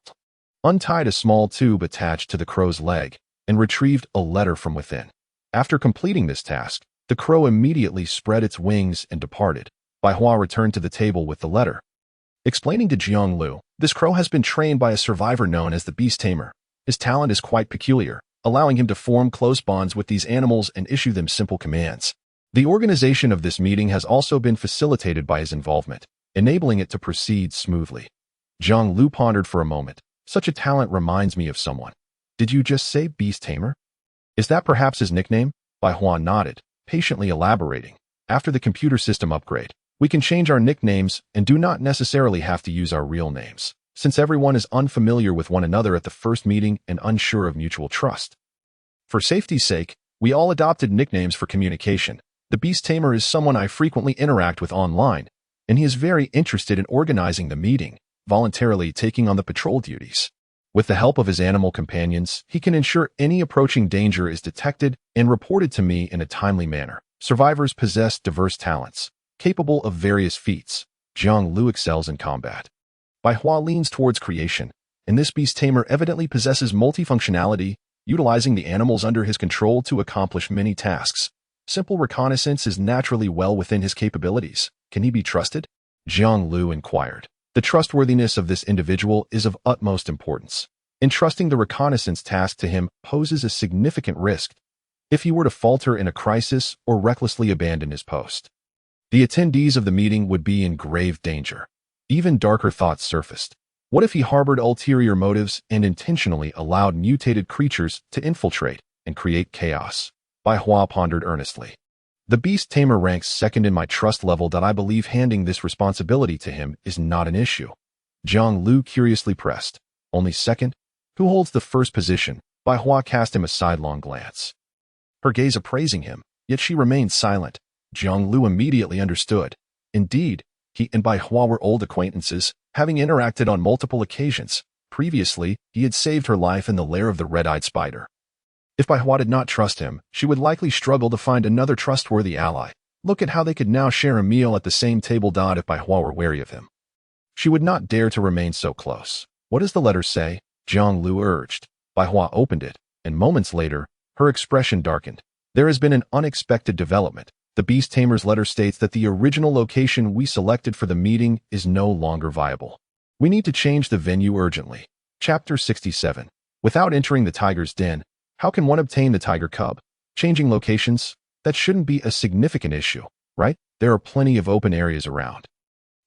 untied a small tube attached to the crow's leg, and retrieved a letter from within. After completing this task, the crow immediately spread its wings and departed. Bai Hua returned to the table with the letter. Explaining to Jiang Liu, this crow has been trained by a survivor known as the beast tamer. His talent is quite peculiar, allowing him to form close bonds with these animals and issue them simple commands. The organization of this meeting has also been facilitated by his involvement, enabling it to proceed smoothly. Jiang Liu pondered for a moment. Such a talent reminds me of someone. Did you just say beast tamer? Is that perhaps his nickname? Bai Hua nodded, patiently elaborating. After the computer system upgrade, we can change our nicknames and do not necessarily have to use our real names, since everyone is unfamiliar with one another at the first meeting and unsure of mutual trust. For safety's sake, we all adopted nicknames for communication. The beast tamer is someone I frequently interact with online, and he is very interested in organizing the meeting, voluntarily taking on the patrol duties. With the help of his animal companions, he can ensure any approaching danger is detected and reported to me in a timely manner. Survivors possess diverse talents, capable of various feats. Jiang Liu excels in combat. Bai Hua leans towards creation, and this beast tamer evidently possesses multifunctionality, utilizing the animals under his control to accomplish many tasks. Simple reconnaissance is naturally well within his capabilities. Can he be trusted? Jiang Liu inquired. The trustworthiness of this individual is of utmost importance. Entrusting the reconnaissance task to him poses a significant risk if he were to falter in a crisis or recklessly abandon his post. The attendees of the meeting would be in grave danger. Even darker thoughts surfaced. What if he harbored ulterior motives and intentionally allowed mutated creatures to infiltrate and create chaos? Bai Hua pondered earnestly. The beast tamer ranks second in my trust level. I believe handing this responsibility to him is not an issue. Jiang Liu curiously pressed. Only second? Who holds the first position? Bai Hua cast him a sidelong glance, her gaze appraising him, yet she remained silent. Jiang Liu immediately understood. Indeed, he and Bai Hua were old acquaintances, having interacted on multiple occasions. Previously, he had saved her life in the lair of the red-eyed spider. If Bai Hua did not trust him, she would likely struggle to find another trustworthy ally. Look at how they could now share a meal at the same table. If Bai Hua were wary of him, she would not dare to remain so close. What does the letter say? Jiang Liu urged. Bai Hua opened it, and moments later, her expression darkened. There has been an unexpected development. The beast tamer's letter states that the original location we selected for the meeting is no longer viable. We need to change the venue urgently. Chapter 67. Without entering the tiger's den, how can one obtain the tiger cub? Changing locations? That shouldn't be a significant issue, right? There are plenty of open areas around.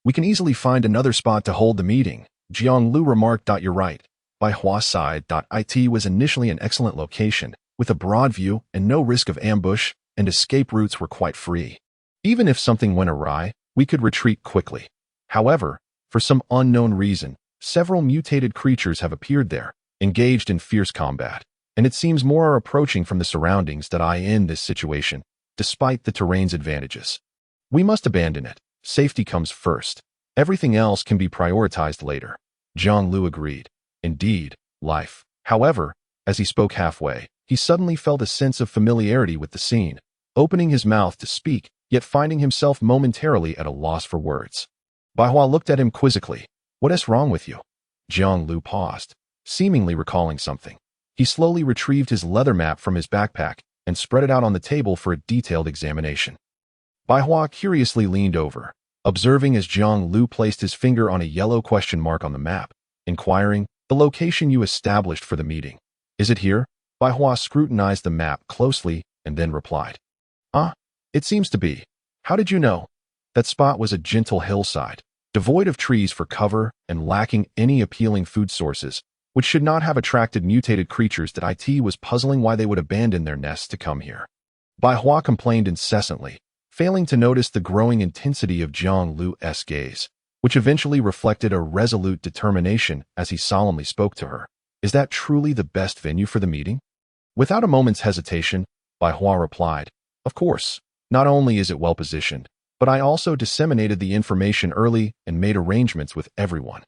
We can easily find another spot to hold the meeting, Jiang Liu remarked. You're right. Bai Hua sighed. It was initially an excellent location, with a broad view and no risk of ambush, and escape routes were quite free. Even if something went awry, we could retreat quickly. However, for some unknown reason, several mutated creatures have appeared there, engaged in fierce combat, and it seems more are approaching from the surroundings. In this situation, despite the terrain's advantages, we must abandon it. Safety comes first. Everything else can be prioritized later. Jiang Liu agreed. Indeed, life. However, as he spoke halfway, he suddenly felt a sense of familiarity with the scene, opening his mouth to speak, yet finding himself momentarily at a loss for words. Bai Hua looked at him quizzically. What is wrong with you? Jiang Liu paused, seemingly recalling something. He slowly retrieved his leather map from his backpack and spread it out on the table for a detailed examination. Bai Hua curiously leaned over, observing as Jiang Liu placed his finger on a yellow question mark on the map, inquiring, the location you established for the meeting. Is it here? Bai Hua scrutinized the map closely and then replied. It seems to be. How did you know? That spot was a gentle hillside, devoid of trees for cover and lacking any appealing food sources, which should not have attracted mutated creatures that it was puzzling why they would abandon their nests to come here. Bai Hua complained incessantly, failing to notice the growing intensity of Jiang Liu's gaze, which eventually reflected a resolute determination as he solemnly spoke to her. Is that truly the best venue for the meeting? Without a moment's hesitation, Bai Hua replied, Of course, not only is it well positioned, but I also disseminated the information early and made arrangements with everyone.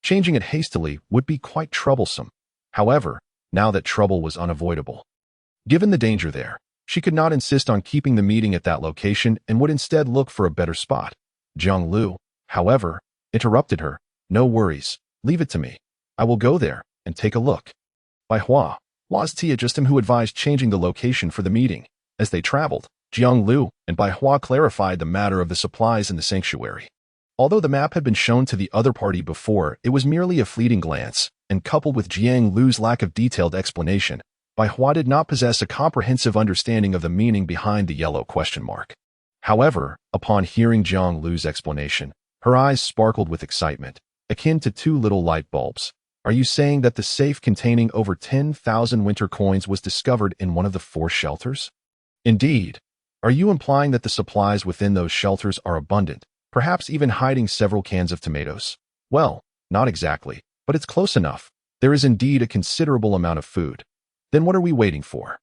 Changing it hastily would be quite troublesome. However, now that trouble was unavoidable. Given the danger there, she could not insist on keeping the meeting at that location and would instead look for a better spot. Jiang Liu, however, interrupted her. No worries, leave it to me. I will go there and take a look. Bai Hua was just him who advised changing the location for the meeting. As they traveled, Jiang Liu and Bai Hua clarified the matter of the supplies in the sanctuary. Although the map had been shown to the other party before, it was merely a fleeting glance, and coupled with Jiang Liu's lack of detailed explanation, Bai Hua did not possess a comprehensive understanding of the meaning behind the yellow question mark. However, upon hearing Jiang Liu's explanation, her eyes sparkled with excitement, akin to two little light bulbs. Are you saying that the safe containing over 10,000 winter coins was discovered in one of the 4 shelters? Indeed. Are you implying that the supplies within those shelters are abundant, perhaps even hiding several cans of tomatoes? Well, not exactly, but it's close enough. There is indeed a considerable amount of food. Then what are we waiting for?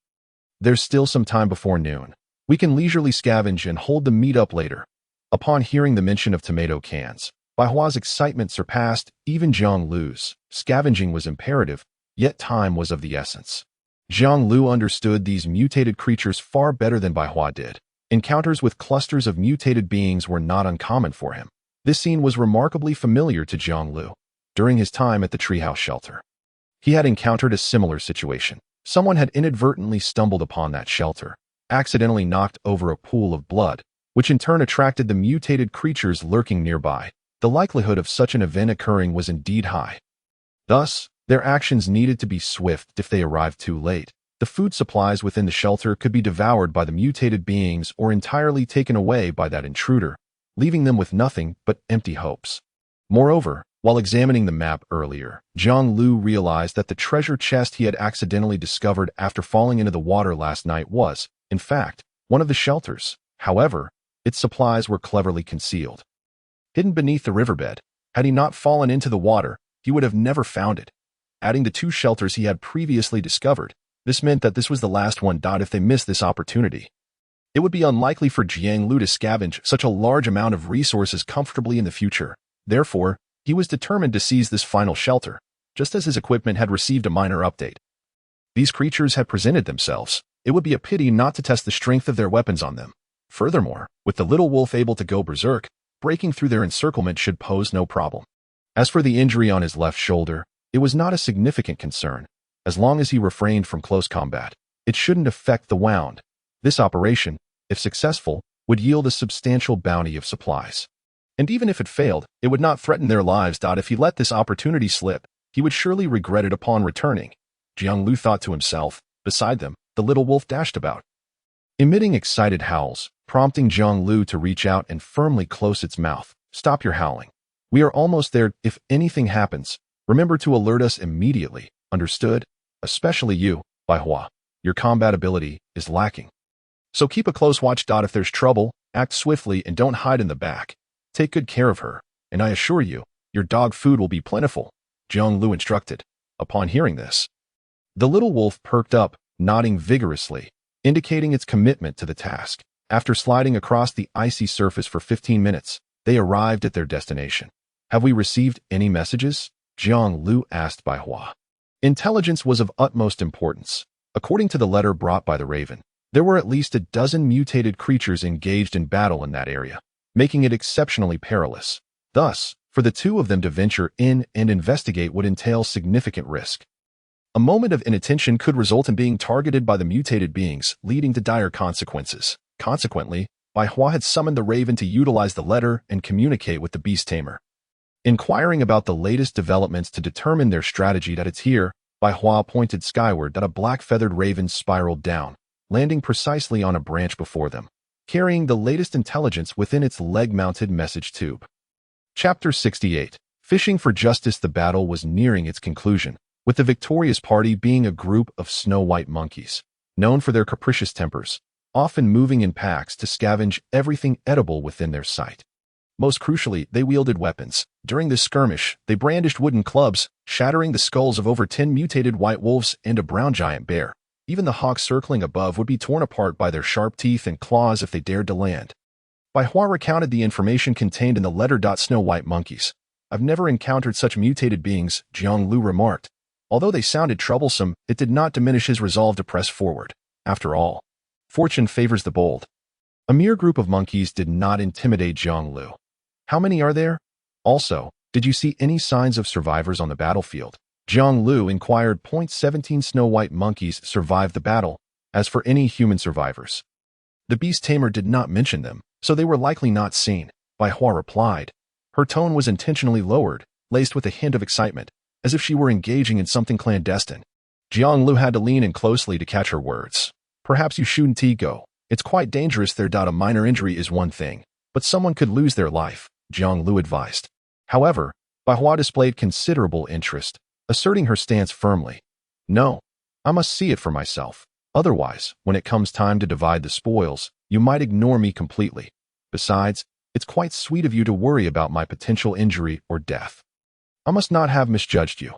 There's still some time before noon. We can leisurely scavenge and hold the meet up later. Upon hearing the mention of tomato cans, Bai Hua's excitement surpassed even Jiang Liu's. Scavenging was imperative, yet time was of the essence. Jiang Liu understood these mutated creatures far better than Bai Hua did. Encounters with clusters of mutated beings were not uncommon for him. This scene was remarkably familiar to Jiang Liu during his time at the treehouse shelter. He had encountered a similar situation. Someone had inadvertently stumbled upon that shelter, accidentally knocked over a pool of blood, which in turn attracted the mutated creatures lurking nearby. The likelihood of such an event occurring was indeed high. Thus, their actions needed to be swift. If they arrived too late, the food supplies within the shelter could be devoured by the mutated beings or entirely taken away by that intruder, leaving them with nothing but empty hopes. Moreover, while examining the map earlier, Jiang Liu realized that the treasure chest he had accidentally discovered after falling into the water last night was, in fact, one of the shelters. However, its supplies were cleverly concealed. Hidden beneath the riverbed, had he not fallen into the water, he would have never found it. Adding the 2 shelters he had previously discovered, this meant that this was the last one. If they missed this opportunity, it would be unlikely for Jiang Liu to scavenge such a large amount of resources comfortably in the future. Therefore, he was determined to seize this final shelter, just as his equipment had received a minor update. These creatures had presented themselves. It would be a pity not to test the strength of their weapons on them. Furthermore, with the little wolf able to go berserk, breaking through their encirclement should pose no problem. As for the injury on his left shoulder, it was not a significant concern. As long as he refrained from close combat, it shouldn't affect the wound. This operation, if successful, would yield a substantial bounty of supplies. And even if it failed, it would not threaten their lives. If he let this opportunity slip, he would surely regret it upon returning. Jiang Liu thought to himself. Beside them, the little wolf dashed about, emitting excited howls, prompting Jiang Liu to reach out and firmly close its mouth. Stop your howling. We are almost there. If anything happens, remember to alert us immediately. Understood? Especially you, Bai Hua. Your combat ability is lacking. So keep a close watch. If there's trouble, act swiftly and don't hide in the back. Take good care of her, and I assure you, your dog food will be plentiful, Jiang Liu instructed. Upon hearing this, the little wolf perked up, nodding vigorously, indicating its commitment to the task. After sliding across the icy surface for 15 minutes, they arrived at their destination. Have we received any messages? Jiang Liu asked Bai Hua. Intelligence was of utmost importance. According to the letter brought by the raven, there were at least a dozen mutated creatures engaged in battle in that area, making it exceptionally perilous. Thus, for the 2 of them to venture in and investigate would entail significant risk. A moment of inattention could result in being targeted by the mutated beings, leading to dire consequences. Consequently, Bai Hua had summoned the raven to utilize the letter and communicate with the beast tamer. Inquiring about the latest developments to determine their strategy. It's here, Bai Hua pointed skyward. A black-feathered raven spiraled down, landing precisely on a branch before them, carrying the latest intelligence within its leg-mounted message tube. Chapter 68. Fishing for Justice. The battle was nearing its conclusion, with the victorious party being a group of snow-white monkeys, known for their capricious tempers, often moving in packs to scavenge everything edible within their sight. Most crucially, they wielded weapons. During this skirmish, they brandished wooden clubs, shattering the skulls of over 10 mutated white wolves and a brown giant bear. Even the hawks circling above would be torn apart by their sharp teeth and claws if they dared to land. Bai Hua recounted the information contained in the letter. Snow-white monkeys. I've never encountered such mutated beings, Jiang Liu remarked. Although they sounded troublesome, it did not diminish his resolve to press forward. After all, fortune favors the bold. A mere group of monkeys did not intimidate Jiang Liu. How many are there? Also, did you see any signs of survivors on the battlefield? Jiang Liu inquired. 17 snow-white monkeys survived the battle. As for any human survivors, the beast tamer did not mention them, so they were likely not seen. Bai Hua replied. Her tone was intentionally lowered, laced with a hint of excitement, as if she were engaging in something clandestine. Jiang Liu had to lean in closely to catch her words. Perhaps you shouldn't go. It's quite dangerous there. A minor injury is one thing, but someone could lose their life, Jiang Liu advised. However, Bai Hua displayed considerable interest, asserting her stance firmly. No, I must see it for myself. Otherwise, when it comes time to divide the spoils, you might ignore me completely. Besides, it's quite sweet of you to worry about my potential injury or death. I must not have misjudged you,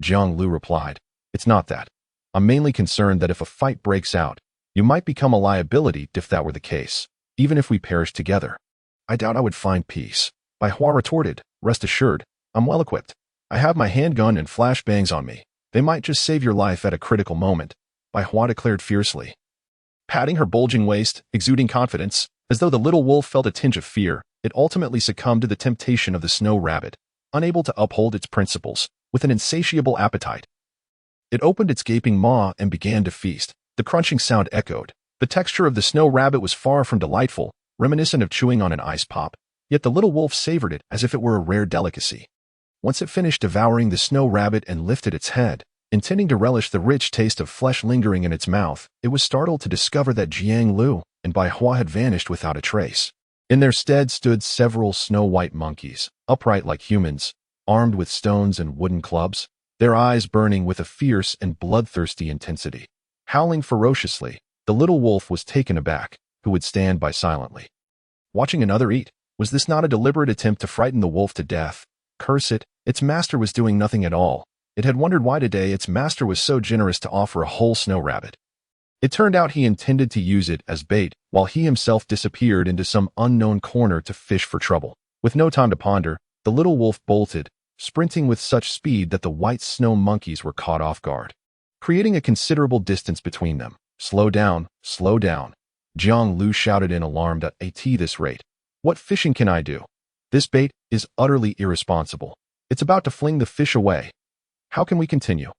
Jiang Liu replied. It's not that. I'm mainly concerned that if a fight breaks out, you might become a liability if that were the case, even if we perish together. I doubt I would find peace. Bai Hua retorted. Rest assured, I'm well equipped. I have my handgun and flashbangs on me. They might just save your life at a critical moment, Bai Hua declared fiercely. Patting her bulging waist, exuding confidence, as though the little wolf felt a tinge of fear, it ultimately succumbed to the temptation of the snow rabbit, unable to uphold its principles, with an insatiable appetite. It opened its gaping maw and began to feast. The crunching sound echoed. The texture of the snow rabbit was far from delightful, reminiscent of chewing on an ice pop, yet the little wolf savored it as if it were a rare delicacy. Once it finished devouring the snow rabbit and lifted its head, intending to relish the rich taste of flesh lingering in its mouth, it was startled to discover that Jiang Liu and Bai Hua had vanished without a trace. In their stead stood several snow-white monkeys, upright like humans, armed with stones and wooden clubs, their eyes burning with a fierce and bloodthirsty intensity. Howling ferociously, the little wolf was taken aback, who would stand by silently, watching another eat. Was this not a deliberate attempt to frighten the wolf to death? Curse it, its master was doing nothing at all. It had wondered why today its master was so generous to offer a whole snow rabbit. It turned out he intended to use it as bait, while he himself disappeared into some unknown corner to fish for trouble. With no time to ponder, the little wolf bolted, sprinting with such speed that the white snow monkeys were caught off guard, creating a considerable distance between them. Slow down, slow down, Jiang Liu shouted in alarm. At this rate, what fishing can I do? This bait is utterly irresponsible. It's about to fling the fish away. How can we continue?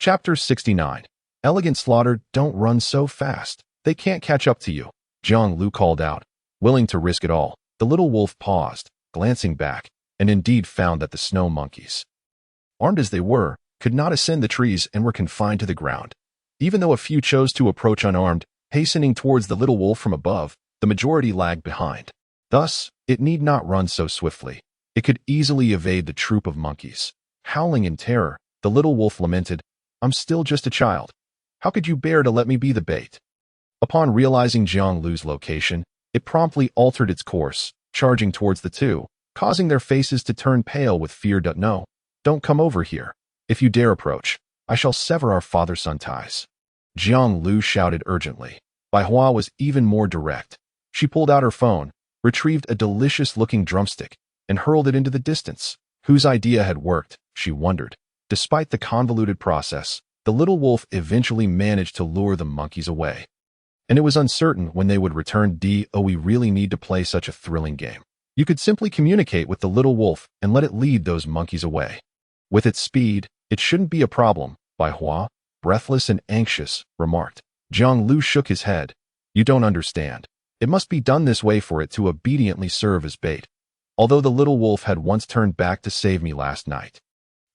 Chapter 69. Elegant slaughter. Don't run so fast. They can't catch up to you, Jiang Liu called out. Willing to risk it all, the little wolf paused, glancing back, and indeed found that the snow monkeys, armed as they were, could not ascend the trees and were confined to the ground. Even though a few chose to approach unarmed, hastening towards the little wolf from above, the majority lagged behind. Thus, it need not run so swiftly. It could easily evade the troop of monkeys. Howling in terror, the little wolf lamented, I'm still just a child. How could you bear to let me be the bait? Upon realizing Jiang Liu's location, it promptly altered its course, charging towards the two, causing their faces to turn pale with fear. No, don't come over here. If you dare approach, I shall sever our father-son ties, Jiang Liu shouted urgently. Bai Hua was even more direct. She pulled out her phone, retrieved a delicious-looking drumstick, and hurled it into the distance. Whose idea had worked, she wondered. Despite the convoluted process, the little wolf eventually managed to lure the monkeys away. And it was uncertain when they would return. We really need to play such a thrilling game. You could simply communicate with the little wolf and let it lead those monkeys away. With its speed, it shouldn't be a problem, Bai Hua, breathless and anxious, remarked. Jiang Liu shook his head. You don't understand. It must be done this way for it to obediently serve as bait. Although the little wolf had once turned back to save me last night,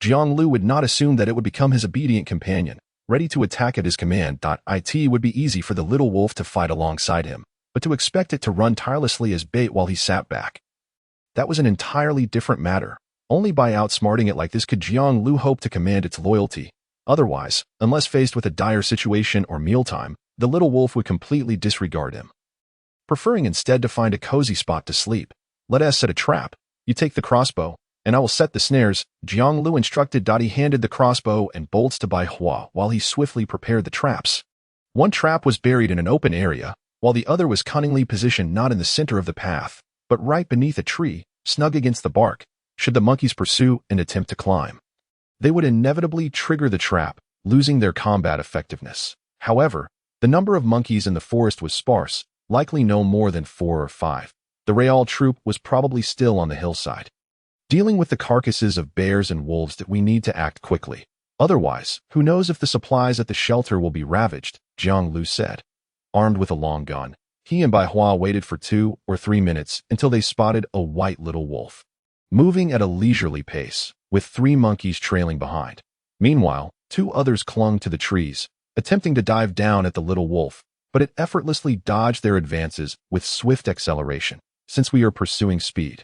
Jiang Liu would not assume that it would become his obedient companion, ready to attack at his command. It would be easy for the little wolf to fight alongside him, but to expect it to run tirelessly as bait while he sat back, that was an entirely different matter. Only by outsmarting it like this could Jiang Liu hope to command its loyalty. Otherwise, unless faced with a dire situation or mealtime, the little wolf would completely disregard him. Preferring instead to find a cozy spot to sleep, let us set a trap. You take the crossbow, and I will set the snares, Jiang Liu instructed. He handed the crossbow and bolts to Bai Hua while he swiftly prepared the traps. One trap was buried in an open area, while the other was cunningly positioned not in the center of the path, but right beneath a tree, snug against the bark. Should the monkeys pursue and attempt to climb, they would inevitably trigger the trap, losing their combat effectiveness. However, the number of monkeys in the forest was sparse, likely no more than 4 or 5. The Real troop was probably still on the hillside, dealing with the carcasses of bears and wolves. That we need to act quickly. Otherwise, who knows if the supplies at the shelter will be ravaged, Jiang Liu said. Armed with a long gun, he and Bai Hua waited for 2 or 3 minutes until they spotted a white little wolf, moving at a leisurely pace, with 3 monkeys trailing behind. Meanwhile, 2 others clung to the trees, attempting to dive down at the little wolf, but it effortlessly dodged their advances with swift acceleration. Since we are pursuing speed,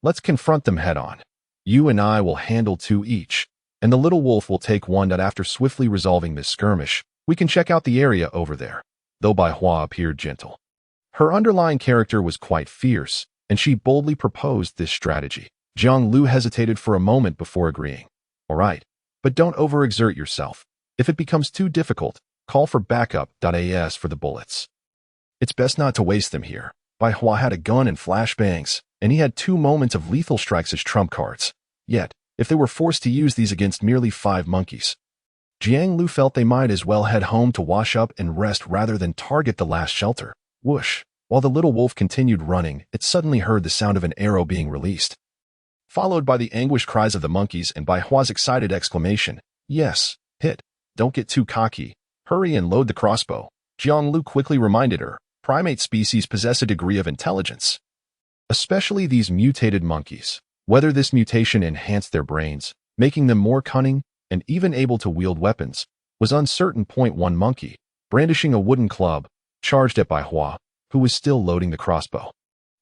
let's confront them head-on. You and I will handle 2 each, and the little wolf will take 1. After swiftly resolving this skirmish, we can check out the area over there. Though Bai Hua appeared gentle, her underlying character was quite fierce, and she boldly proposed this strategy. Jiang Liu hesitated for a moment before agreeing. All right, but don't overexert yourself. If it becomes too difficult, call for backup. As for the bullets, it's best not to waste them here. Bai Hua had a gun and flashbangs, and he had 2 moments of lethal strikes as trump cards. Yet, if they were forced to use these against merely 5 monkeys, Jiang Liu felt they might as well head home to wash up and rest rather than target the last shelter. Whoosh! While the little wolf continued running, it suddenly heard the sound of an arrow being released, followed by the anguished cries of the monkeys and Bai Hua's excited exclamation, "Yes, hit! Don't get too cocky. Hurry and load the crossbow." Jiang Liu quickly reminded her, primate species possess a degree of intelligence, especially these mutated monkeys. Whether this mutation enhanced their brains, making them more cunning and even able to wield weapons, was uncertain. 1 monkey, brandishing a wooden club, charged at Bai Hua, who was still loading the crossbow,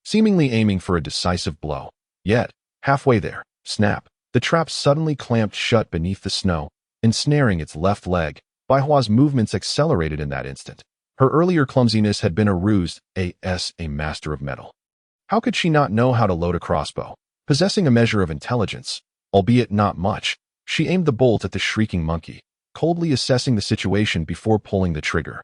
seemingly aiming for a decisive blow. Yet, halfway there, snap, the trap suddenly clamped shut beneath the snow, ensnaring its left leg. Bai Hua's movements accelerated in that instant. Her earlier clumsiness had been a ruse. A master of metal. How could she not know how to load a crossbow? Possessing a measure of intelligence, albeit not much, she aimed the bolt at the shrieking monkey, coldly assessing the situation before pulling the trigger.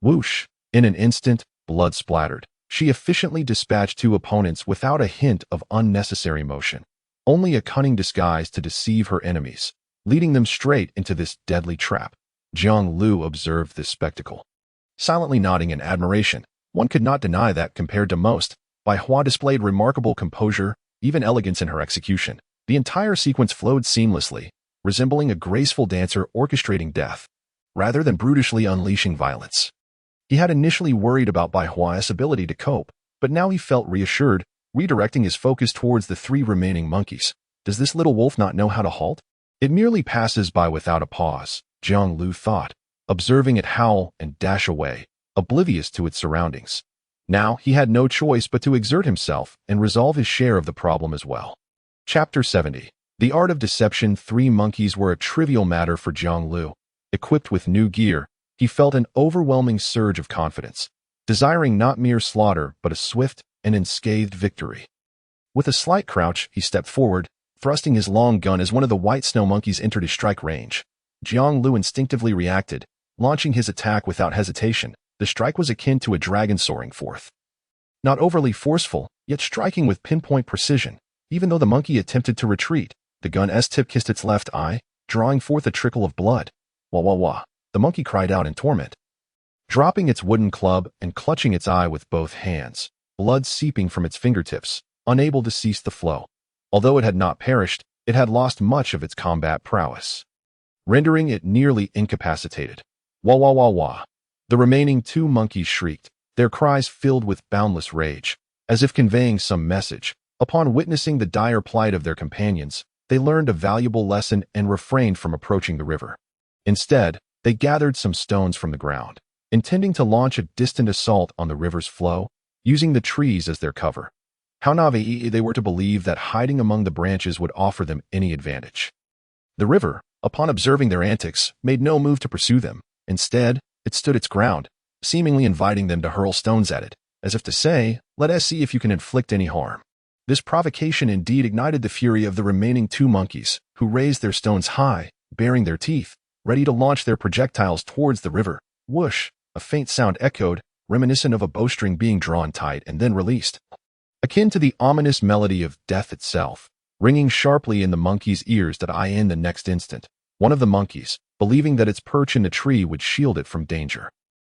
Whoosh! In an instant, blood splattered. She efficiently dispatched 2 opponents without a hint of unnecessary motion, only a cunning disguise to deceive her enemies, leading them straight into this deadly trap. Jiang Liu observed this spectacle, silently nodding in admiration. One could not deny that, compared to most, Bai Hua displayed remarkable composure, even elegance in her execution. The entire sequence flowed seamlessly, resembling a graceful dancer orchestrating death, rather than brutishly unleashing violence. He had initially worried about Bai Hua's ability to cope, but now he felt reassured, redirecting his focus towards the 3 remaining monkeys. Does this little wolf not know how to halt? It merely passes by without a pause, Jiang Liu thought, observing it howl and dash away, oblivious to its surroundings. Now he had no choice but to exert himself and resolve his share of the problem as well. Chapter 70. The Art of Deception. 3 monkeys were a trivial matter for Jiang Liu. Equipped with new gear, he felt an overwhelming surge of confidence, desiring not mere slaughter but a swift and unscathed victory. With a slight crouch, he stepped forward, thrusting his long gun as one of the white snow monkeys entered his strike range. Jiang Liu instinctively reacted, launching his attack without hesitation. The strike was akin to a dragon soaring forth, not overly forceful, yet striking with pinpoint precision. Even though the monkey attempted to retreat, the gun's tip kissed its left eye, drawing forth a trickle of blood. Wah wah wah, the monkey cried out in torment, dropping its wooden club and clutching its eye with both hands, blood seeping from its fingertips, unable to cease the flow. Although it had not perished, it had lost much of its combat prowess, rendering it nearly incapacitated. Wah wah wah wah. The remaining 2 monkeys shrieked, their cries filled with boundless rage, as if conveying some message. Upon witnessing the dire plight of their companions, they learned a valuable lesson and refrained from approaching the river. Instead, they gathered some stones from the ground, intending to launch a distant assault on the river's flow, using the trees as their cover. How naive they were to believe that hiding among the branches would offer them any advantage. The river, upon observing their antics, made no move to pursue them. Instead, it stood its ground, seemingly inviting them to hurl stones at it, as if to say, "Let us see if you can inflict any harm." This provocation indeed ignited the fury of the remaining two monkeys, who raised their stones high, baring their teeth, ready to launch their projectiles towards the river. Whoosh! A faint sound echoed, reminiscent of a bowstring being drawn tight and then released, akin to the ominous melody of death itself, ringing sharply in the monkey's ears. In the next instant, one of the monkeys, believing that its perch in the tree would shield it from danger,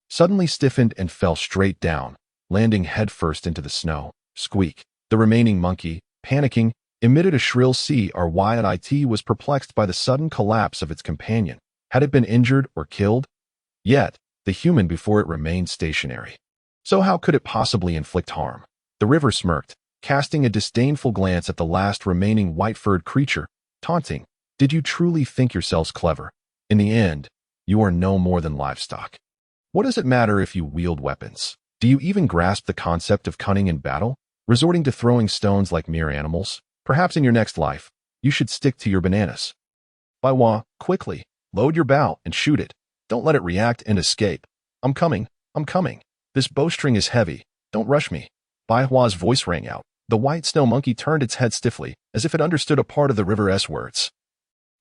suddenly stiffened and fell straight down, landing headfirst into the snow. Squeak! The remaining monkey, panicking, emitted a shrill cry. Was perplexed by the sudden collapse of its companion. Had it been injured or killed? Yet, the human before it remained stationary. So how could it possibly inflict harm? The river smirked, casting a disdainful glance at the last remaining white-furred creature, taunting, "Did you truly think yourselves clever? In the end, you are no more than livestock. What does it matter if you wield weapons? Do you even grasp the concept of cunning in battle? Resorting to throwing stones like mere animals? Perhaps in your next life, you should stick to your bananas. Baiwa, quickly, load your bow and shoot it. Don't let it react and escape. I'm coming. This bowstring is heavy. Don't rush me." Baihua's voice rang out. The white snow monkey turned its head stiffly, as if it understood a part of the river's words.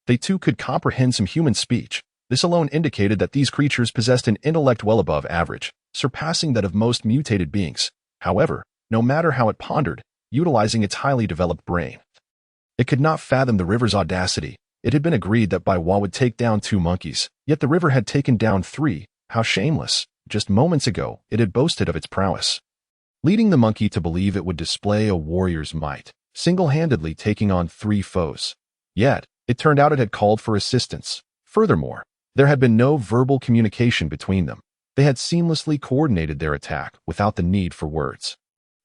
They too could comprehend some human speech. This alone indicated that these creatures possessed an intellect well above average, surpassing that of most mutated beings. However, no matter how it pondered, utilizing its highly developed brain, it could not fathom the river's audacity. It had been agreed that Baiwa would take down 2 monkeys, yet the river had taken down 3. How shameless! Just moments ago, it had boasted of its prowess, leading the monkey to believe it would display a warrior's might, single-handedly taking on 3 foes. Yet, it turned out it had called for assistance. Furthermore, there had been no verbal communication between them. They had seamlessly coordinated their attack without the need for words.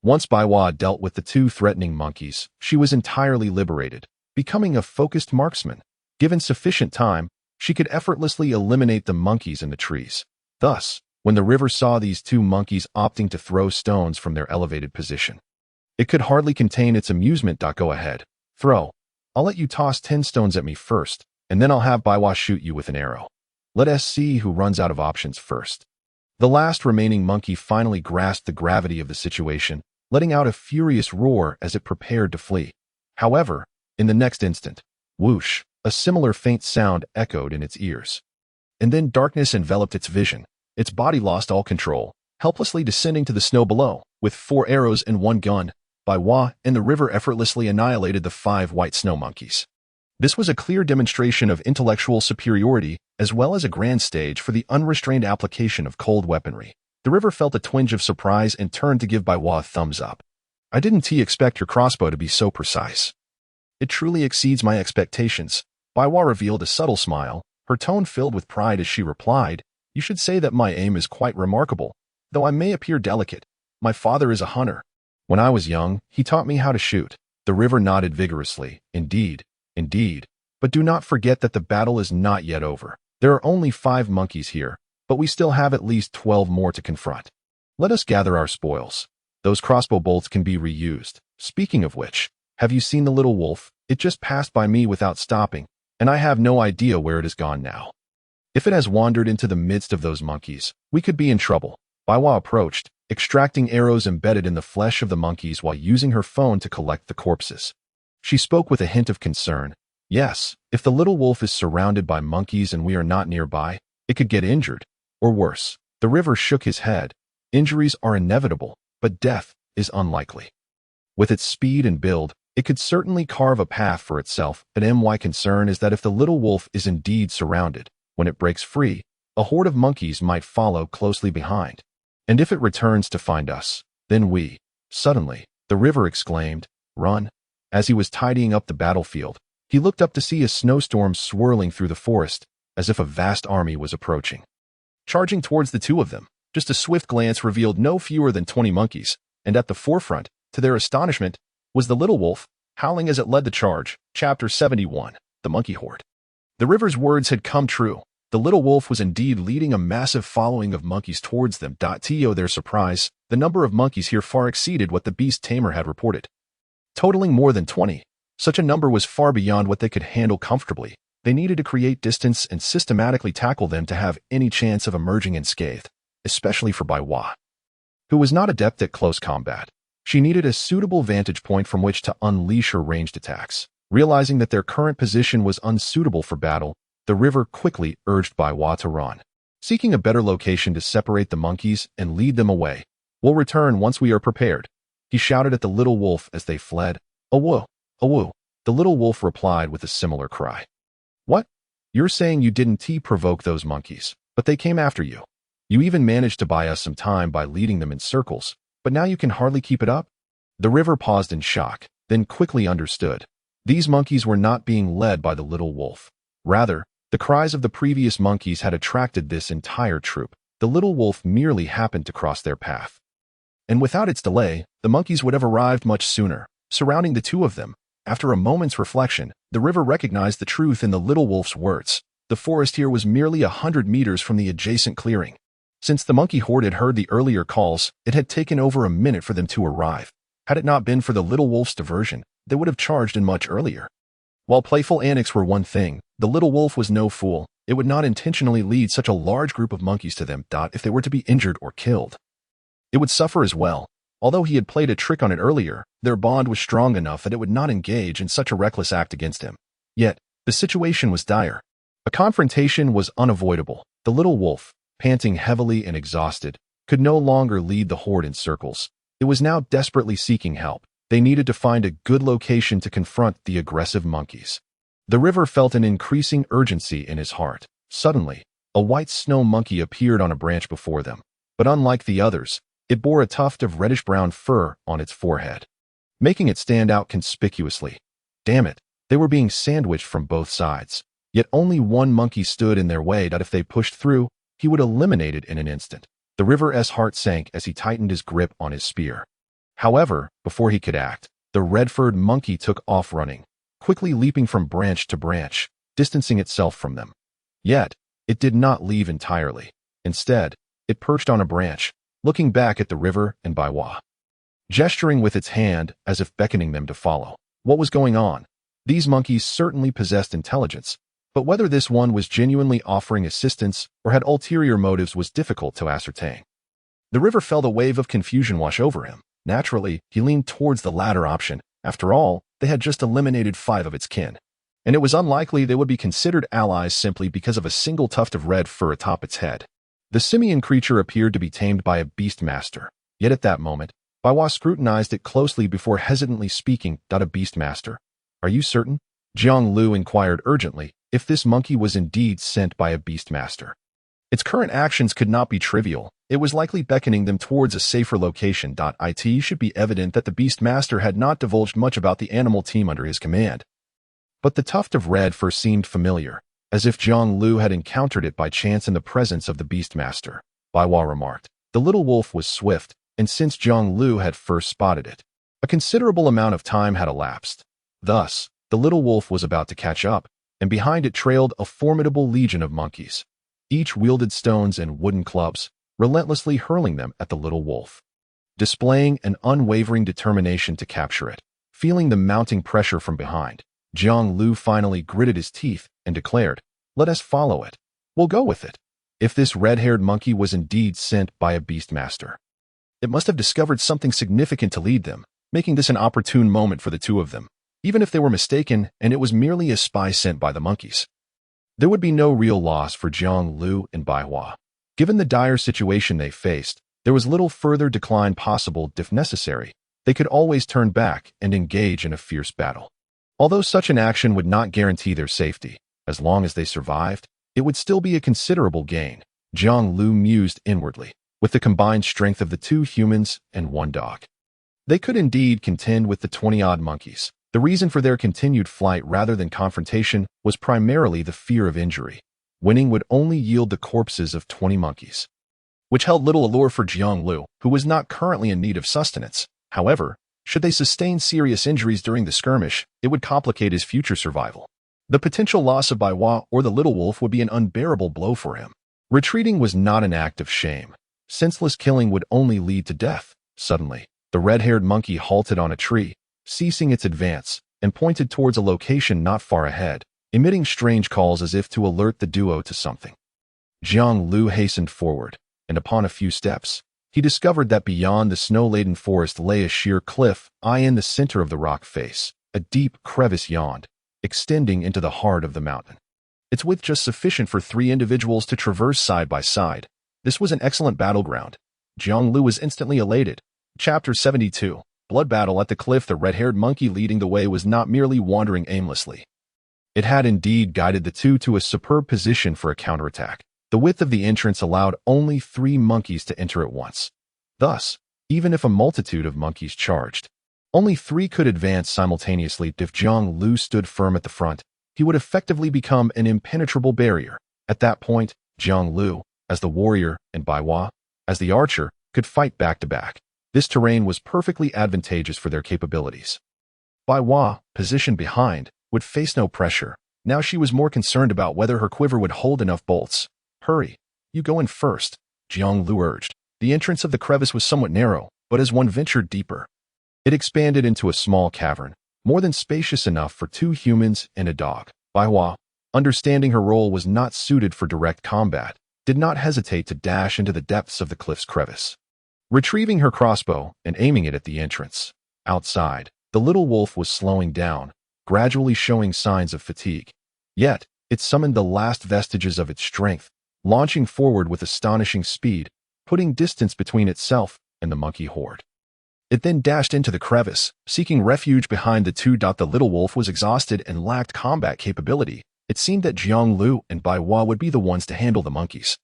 Once Baiwa dealt with the 2 threatening monkeys, she was entirely liberated, becoming a focused marksman. Given sufficient time, she could effortlessly eliminate the monkeys in the trees. Thus, when the river saw these 2 monkeys opting to throw stones from their elevated position, it could hardly contain its amusement. Go ahead. Throw. I'll let you toss 10 stones at me first, and then I'll have Baiwa shoot you with an arrow. Let us see who runs out of options first. The last remaining monkey finally grasped the gravity of the situation, letting out a furious roar as it prepared to flee. However, in the next instant, whoosh, a similar faint sound echoed in its ears. And then darkness enveloped its vision. Its body lost all control, helplessly descending to the snow below. With 4 arrows and 1 gun, Baiwa and the river effortlessly annihilated the 5 white snow monkeys. This was a clear demonstration of intellectual superiority, as well as a grand stage for the unrestrained application of cold weaponry. The river felt a twinge of surprise and turned to give Baiwa a thumbs up. "I didn't expect your crossbow to be so precise. It truly exceeds my expectations." Baiwa revealed a subtle smile, her tone filled with pride as she replied, "You should say that my aim is quite remarkable, though I may appear delicate. My father is a hunter. When I was young, he taught me how to shoot." The river nodded vigorously. Indeed. But do not forget that the battle is not yet over. There are only 5 monkeys here, but we still have at least 12 more to confront. Let us gather our spoils. Those crossbow bolts can be reused. Speaking of which, have you seen the little wolf? It just passed by me without stopping, and I have no idea where it has gone now. If it has wandered into the midst of those monkeys, we could be in trouble. Baiwa approached, extracting arrows embedded in the flesh of the monkeys while using her phone to collect the corpses. She spoke with a hint of concern. Yes, if the little wolf is surrounded by monkeys and we are not nearby, it could get injured. Or worse. The river shook his head. Injuries are inevitable, but death is unlikely. With its speed and build, it could certainly carve a path for itself, but my concern is that if the little wolf is indeed surrounded, when it breaks free, a horde of monkeys might follow closely behind. And if it returns to find us, then we... Suddenly, the river exclaimed, "Run!" As he was tidying up the battlefield, he looked up to see a snowstorm swirling through the forest, as if a vast army was approaching. Charging towards the 2 of them, just a swift glance revealed no fewer than 20 monkeys, and at the forefront, to their astonishment, was the little wolf, howling as it led the charge. Chapter 71, The Monkey Horde. The river's words had come true. The little wolf was indeed leading a massive following of monkeys towards them. To their surprise, the number of monkeys here far exceeded what the beast tamer had reported, totaling more than 20. Such a number was far beyond what they could handle comfortably. They needed to create distance and systematically tackle them to have any chance of emerging unscathed, especially for Baiwa, who was not adept at close combat. She needed a suitable vantage point from which to unleash her ranged attacks. Realizing that their current position was unsuitable for battle, the river quickly urged Baiwa to run, seeking a better location to separate the monkeys and lead them away. "We'll return once we are prepared," he shouted at the little wolf as they fled. "Awoo, awoo," the little wolf replied with a similar cry. "What? You're saying you didn't provoke those monkeys, but they came after you. You even managed to buy us some time by leading them in circles, but now you can hardly keep it up?" The river paused in shock, then quickly understood. These monkeys were not being led by the little wolf. Rather, the cries of the previous monkeys had attracted this entire troop. The little wolf merely happened to cross their path. And without its delay, the monkeys would have arrived much sooner, surrounding the two of them. After a moment's reflection, the river recognized the truth in the little wolf's words. The forest here was merely 100 meters from the adjacent clearing. Since the monkey horde had heard the earlier calls, it had taken over a minute for them to arrive. Had it not been for the little wolf's diversion, they would have charged in much earlier. While playful antics were one thing, the little wolf was no fool. It would not intentionally lead such a large group of monkeys to them. If they were to be injured or killed, it would suffer as well. Although he had played a trick on it earlier, their bond was strong enough that it would not engage in such a reckless act against him. Yet, the situation was dire. A confrontation was unavoidable. The little wolf, panting heavily and exhausted, could no longer lead the horde in circles. It was now desperately seeking help. They needed to find a good location to confront the aggressive monkeys. The river felt an increasing urgency in his heart. Suddenly, a white snow monkey appeared on a branch before them. But unlike the others, it bore a tuft of reddish-brown fur on its forehead, making it stand out conspicuously. Damn it, they were being sandwiched from both sides. Yet only one monkey stood in their way. If they pushed through, he would eliminate it in an instant. The river's heart sank as he tightened his grip on his spear. However, before he could act, the red-furred monkey took off running, quickly leaping from branch to branch, distancing itself from them. Yet, it did not leave entirely. Instead, it perched on a branch, looking back at the river and Baiwa, gesturing with its hand as if beckoning them to follow. What was going on? These monkeys certainly possessed intelligence, but whether this one was genuinely offering assistance or had ulterior motives was difficult to ascertain. The river felt a wave of confusion wash over him. Naturally, he leaned towards the latter option. After all, they had just eliminated 5 of its kin, and it was unlikely they would be considered allies simply because of a single tuft of red fur atop its head. The simian creature appeared to be tamed by a beastmaster. Yet at that moment, Baiwa scrutinized it closely before hesitantly speaking. A beastmaster? Are you certain? Jiang Liu inquired urgently if this monkey was indeed sent by a beastmaster. Its current actions could not be trivial. It was likely beckoning them towards a safer location. It should be evident that the beastmaster had not divulged much about the animal team under his command. But the tuft of red fur seemed familiar, as if Jiang Liu had encountered it by chance in the presence of the beastmaster. Baiwa remarked. The little wolf was swift, and since Jiang Liu had first spotted it, a considerable amount of time had elapsed. Thus, the little wolf was about to catch up, and behind it trailed a formidable legion of monkeys. Each wielded stones and wooden clubs, relentlessly hurling them at the little wolf, displaying an unwavering determination to capture it. Feeling the mounting pressure from behind, Jiang Liu finally gritted his teeth and declared, "Let us follow it. We'll go with it." If this red-haired monkey was indeed sent by a beastmaster, it must have discovered something significant to lead them, making this an opportune moment for the two of them. Even if they were mistaken and it was merely a spy sent by the monkeys, there would be no real loss for Jiang Liu and Baiwa. Given the dire situation they faced, there was little further decline possible. If necessary, they could always turn back and engage in a fierce battle. Although such an action would not guarantee their safety, as long as they survived, it would still be a considerable gain. Jiang Liu mused inwardly. With the combined strength of the 2 humans and 1 dog, they could indeed contend with the 20-odd monkeys. The reason for their continued flight rather than confrontation was primarily the fear of injury. Winning would only yield the corpses of 20 monkeys, which held little allure for Jiang Liu, who was not currently in need of sustenance. However, should they sustain serious injuries during the skirmish, it would complicate his future survival. The potential loss of Baiwa or the little wolf would be an unbearable blow for him. Retreating was not an act of shame. Senseless killing would only lead to death. Suddenly, the red-haired monkey halted on a tree, ceasing its advance, and pointed towards a location not far ahead. emitting strange calls as if to alert the duo to something. Jiang Liu hastened forward, and upon a few steps, he discovered that beyond the snow-laden forest lay a sheer cliff. In the center of the rock face, a deep crevice yawned, extending into the heart of the mountain. Its width just sufficient for 3 individuals to traverse side by side. This was an excellent battleground. Jiang Liu was instantly elated. Chapter 72. Blood Battle at the Cliff. The red-haired monkey leading the way was not merely wandering aimlessly. It had indeed guided the two to a superb position for a counterattack. The width of the entrance allowed only 3 monkeys to enter at once. Thus, even if a multitude of monkeys charged, only 3 could advance simultaneously. If Jiang Liu stood firm at the front, he would effectively become an impenetrable barrier. At that point, Jiang Liu, as the warrior, and Baiwa, as the archer, could fight back to back. This terrain was perfectly advantageous for their capabilities. Baiwa, positioned behind, would face no pressure. Now she was more concerned about whether her quiver would hold enough bolts. "Hurry, you go in first," Jiang Liu urged. The entrance of the crevice was somewhat narrow, but as one ventured deeper, it expanded into a small cavern, more than spacious enough for 2 humans and a dog. Baiwa, understanding her role was not suited for direct combat, did not hesitate to dash into the depths of the cliff's crevice. Retrieving her crossbow and aiming it at the entrance. Outside, the little wolf was slowing down, gradually showing signs of fatigue. Yet, it summoned the last vestiges of its strength, launching forward with astonishing speed, putting distance between itself and the monkey horde. It then dashed into the crevice, seeking refuge behind the 2. The little wolf was exhausted and lacked combat capability. It seemed that Jiang Liu and Baiwa would be the ones to handle the monkeys.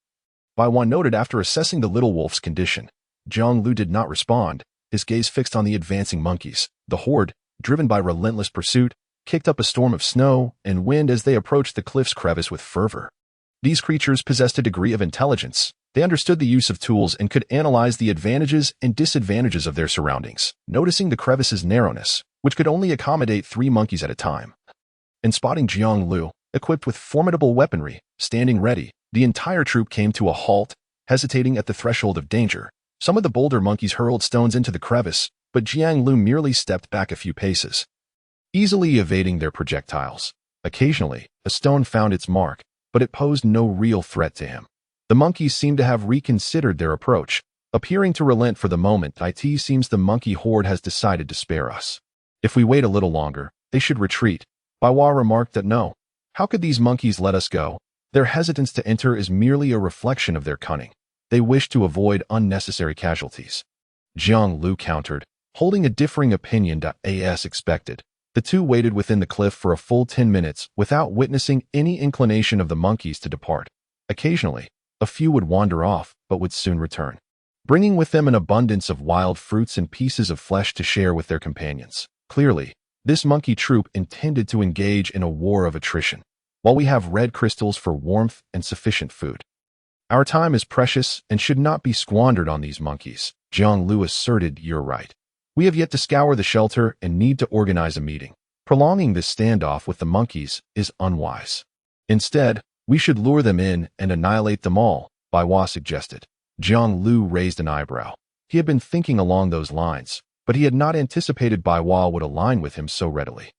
Baiwa noted after assessing the little wolf's condition. Jiang Liu did not respond, his gaze fixed on the advancing monkeys. The horde, driven by relentless pursuit, kicked up a storm of snow and wind as they approached the cliff's crevice with fervor. These creatures possessed a degree of intelligence. They understood the use of tools and could analyze the advantages and disadvantages of their surroundings, noticing the crevice's narrowness, which could only accommodate 3 monkeys at a time. And spotting Jiang Liu, equipped with formidable weaponry, standing ready, the entire troop came to a halt, hesitating at the threshold of danger. Some of the bolder monkeys hurled stones into the crevice, but Jiang Liu merely stepped back a few paces, easily evading their projectiles. Occasionally, a stone found its mark, but it posed no real threat to him. The monkeys seemed to have reconsidered their approach, appearing to relent for the moment. It seems the monkey horde has decided to spare us. If we wait a little longer, they should retreat. Baiwa remarked that no. How could these monkeys let us go? Their hesitance to enter is merely a reflection of their cunning. They wish to avoid unnecessary casualties. Jiang Liu countered, holding a differing opinion as expected. The 2 waited within the cliff for a full 10 minutes without witnessing any inclination of the monkeys to depart. Occasionally, a few would wander off, but would soon return, bringing with them an abundance of wild fruits and pieces of flesh to share with their companions. Clearly, this monkey troop intended to engage in a war of attrition, while we have red crystals for warmth and sufficient food. Our time is precious and should not be squandered on these monkeys, Jiang Liu asserted. You're right. We have yet to scour the shelter and need to organize a meeting. Prolonging this standoff with the monkeys is unwise. Instead, we should lure them in and annihilate them all, Baiwa suggested. Jiang Liu raised an eyebrow. He had been thinking along those lines, but he had not anticipated Baiwa would align with him so readily.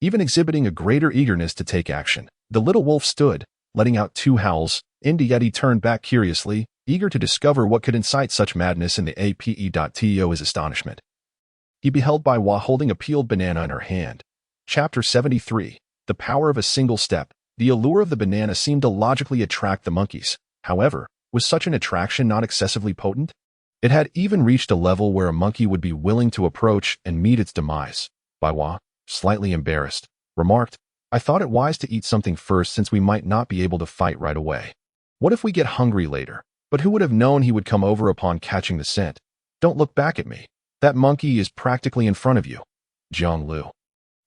Even exhibiting a greater eagerness to take action, the little wolf stood, letting out 2 howls. Yet he turned back curiously, eager to discover what could incite such madness in the ape. His astonishment. He beheld Baiwa holding a peeled banana in her hand. Chapter 73. The Power of a Single Step. The allure of the banana seemed to logically attract the monkeys. However, was such an attraction not excessively potent? It had even reached a level where a monkey would be willing to approach and meet its demise. Baiwa, slightly embarrassed, remarked, "I thought it wise to eat something first since we might not be able to fight right away. What if we get hungry later?" But who would have known he would come over upon catching the scent? "Don't look back at me. That monkey is practically in front of you." Jiang Liu,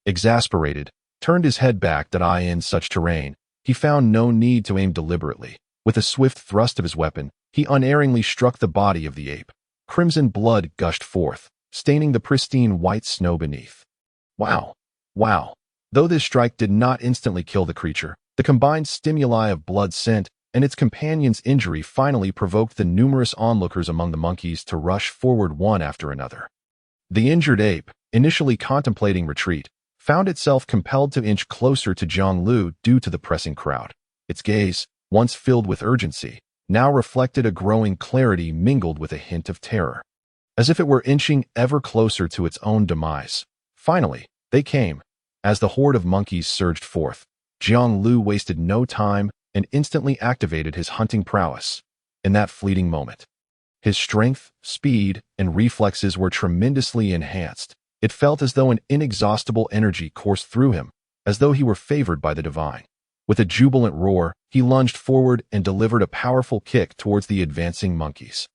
exasperated, turned his head back. In such terrain, he found no need to aim deliberately. With a swift thrust of his weapon, he unerringly struck the body of the ape. Crimson blood gushed forth, staining the pristine white snow beneath. Wow! Wow! Though this strike did not instantly kill the creature, the combined stimuli of blood scent and its companion's injury finally provoked the numerous onlookers among the monkeys to rush forward one after another. The injured ape, initially contemplating retreat, found itself compelled to inch closer to Jiang Liu due to the pressing crowd. Its gaze, once filled with urgency, now reflected a growing clarity mingled with a hint of terror, as if it were inching ever closer to its own demise. Finally, they came. As the horde of monkeys surged forth, Jiang Liu wasted no time and instantly activated his hunting prowess. In that fleeting moment, his strength, speed, and reflexes were tremendously enhanced. It felt as though an inexhaustible energy coursed through him, as though he were favored by the divine. With a jubilant roar, he lunged forward and delivered a powerful kick towards the advancing monkeys.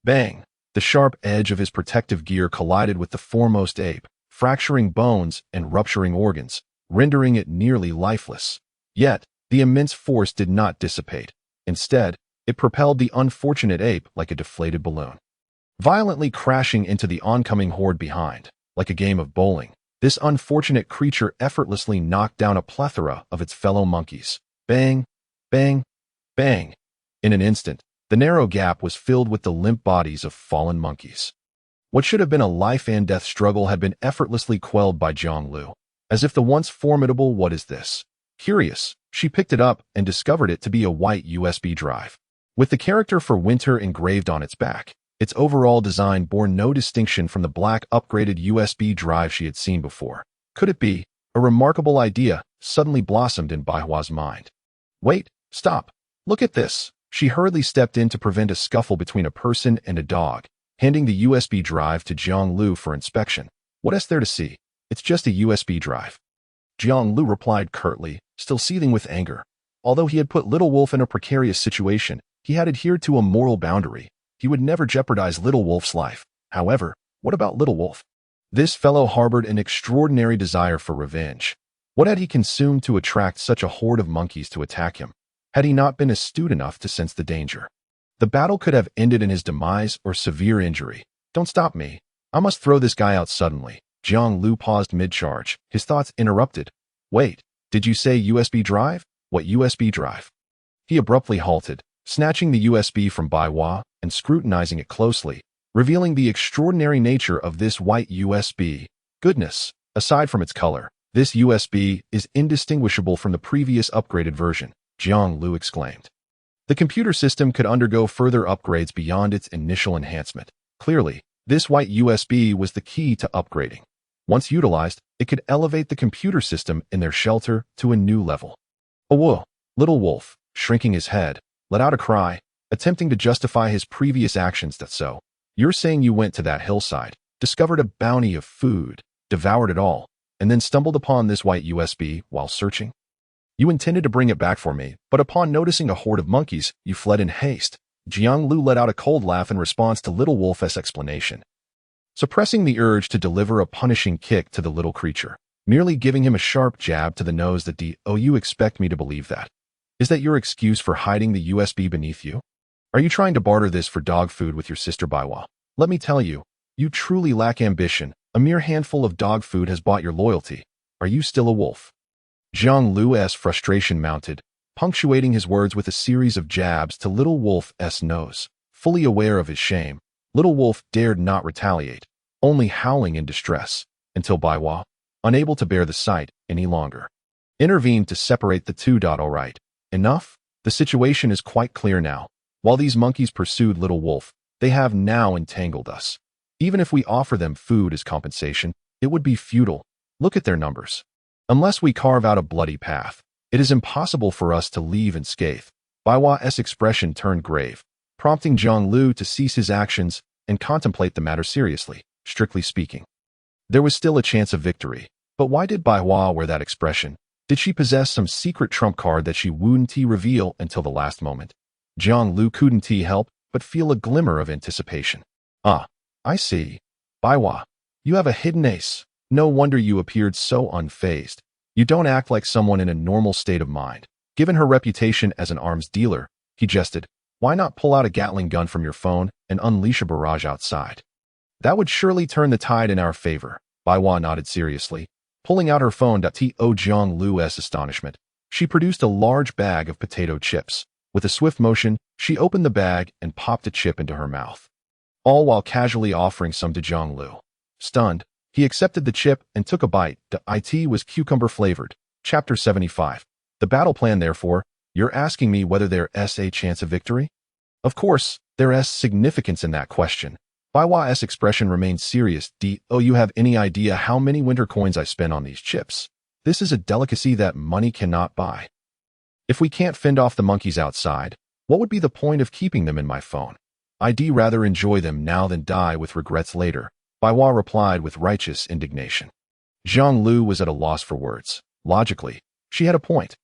Bang! The sharp edge of his protective gear collided with the foremost ape, fracturing bones and rupturing organs, rendering it nearly lifeless. Yet, the immense force did not dissipate. Instead, it propelled the unfortunate ape like a deflated balloon, violently crashing into the oncoming horde behind. Like a game of bowling, this unfortunate creature effortlessly knocked down a plethora of its fellow monkeys. Bang, bang, bang. In an instant, the narrow gap was filled with the limp bodies of fallen monkeys. What should have been a life-and-death struggle had been effortlessly quelled by Jiang Liu, as if the once formidable "what is this?" Curious, she picked it up and discovered it to be a white USB drive, with the character for winter engraved on its back. Its overall design bore no distinction from the black upgraded USB drive she had seen before. Could it be? A remarkable idea suddenly blossomed in Baihua's mind. Wait, stop. Look at this. She hurriedly stepped in to prevent a scuffle between a person and a dog, handing the USB drive to Jiang Liu for inspection. What is there to see? It's just a USB drive. Jiang Liu replied curtly, still seething with anger. Although he had put Little Wolf in a precarious situation, he had adhered to a moral boundary. He would never jeopardize Little Wolf's life. However, what about Little Wolf? This fellow harbored an extraordinary desire for revenge. What had he consumed to attract such a horde of monkeys to attack him? Had he not been astute enough to sense the danger? The battle could have ended in his demise or severe injury. Don't stop me. I must throw this guy out suddenly. Jiang Liu paused mid-charge, his thoughts interrupted. Wait, did you say USB drive? What USB drive? He abruptly halted, snatching the USB from Baihua and scrutinizing it closely, revealing the extraordinary nature of this white USB. Goodness, aside from its color, this USB is indistinguishable from the previous upgraded version, Jiang Liu exclaimed. The computer system could undergo further upgrades beyond its initial enhancement. Clearly, this white USB was the key to upgrading. Once utilized, it could elevate the computer system in their shelter to a new level. Oh, whoa! Little Wolf, shrinking his head, let out a cry, attempting to justify his previous actions. That's so. You're saying you went to that hillside, discovered a bounty of food, devoured it all, and then stumbled upon this white USB while searching? You intended to bring it back for me, but upon noticing a horde of monkeys, you fled in haste. Jiang Liu let out a cold laugh in response to Little Wolf's explanation, suppressing the urge to deliver a punishing kick to the little creature, merely giving him a sharp jab to the nose. You expect me to believe that? Is that your excuse for hiding the USB beneath you? Are you trying to barter this for dog food with your sister Baihua? Let me tell you, you truly lack ambition. A mere handful of dog food has bought your loyalty. Are you still a wolf? Jiang Liu's frustration mounted, punctuating his words with a series of jabs to Little Wolf's nose. Fully aware of his shame, Little Wolf dared not retaliate, only howling in distress, until Baihua, unable to bear the sight any longer, intervened to separate the two. All right. Enough? The situation is quite clear now. While these monkeys pursued Little Wolf, they have now entangled us. Even if we offer them food as compensation, it would be futile. Look at their numbers. Unless we carve out a bloody path, it is impossible for us to leave unscathed. Baihua's expression turned grave, prompting Jiang Liu to cease his actions and contemplate the matter seriously. Strictly speaking, there was still a chance of victory. But why did Baihua wear that expression? Did she possess some secret trump card that she wouldn't reveal until the last moment? Jiang Liu couldn't help but feel a glimmer of anticipation. Ah, I see. Baihua, you have a hidden ace. No wonder you appeared so unfazed. You don't act like someone in a normal state of mind. Given her reputation as an arms dealer, he jested, why not pull out a Gatling gun from your phone and unleash a barrage outside? That would surely turn the tide in our favor. Baihua nodded seriously, pulling out her phone. To Jiang Liu's astonishment, she produced a large bag of potato chips. With a swift motion, she opened the bag and popped a chip into her mouth, all while casually offering some to Jiang Liu. Stunned, He accepted the chip and took a bite. It was cucumber-flavored. Chapter 75. The battle plan, therefore, you're asking me whether there's a chance of victory? Of course, there's significance in that question. Baiwa's expression remained serious. Do you have any idea how many winter coins I spent on these chips? This is a delicacy that money cannot buy. If we can't fend off the monkeys outside, what would be the point of keeping them in my phone? I'd rather enjoy them now than die with regrets later, Baiwa replied with righteous indignation. Jiang Liu was at a loss for words. Logically, she had a point.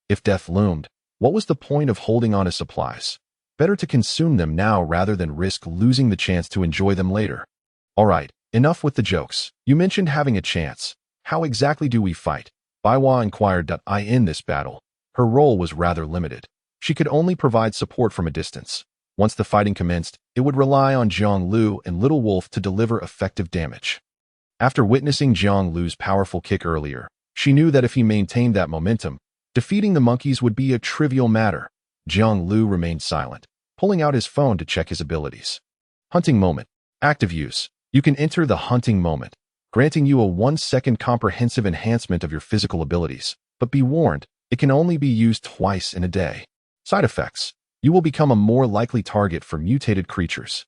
If death loomed, what was the point of holding on to supplies? Better to consume them now rather than risk losing the chance to enjoy them later. All right, enough with the jokes. You mentioned having a chance. How exactly do we fight? Baiwa inquired. In this battle, her role was rather limited. She could only provide support from a distance. Once the fighting commenced, it would rely on Jiang Liu and Little Wolf to deliver effective damage. After witnessing Jiang Liu's powerful kick earlier, she knew that if he maintained that momentum, defeating the monkeys would be a trivial matter. Jiang Liu remained silent, pulling out his phone to check his abilities. Hunting moment. Active use. You can enter the hunting moment, granting you a 1-second comprehensive enhancement of your physical abilities. But be warned, it can only be used twice in a day. Side effects. You will become a more likely target for mutated creatures.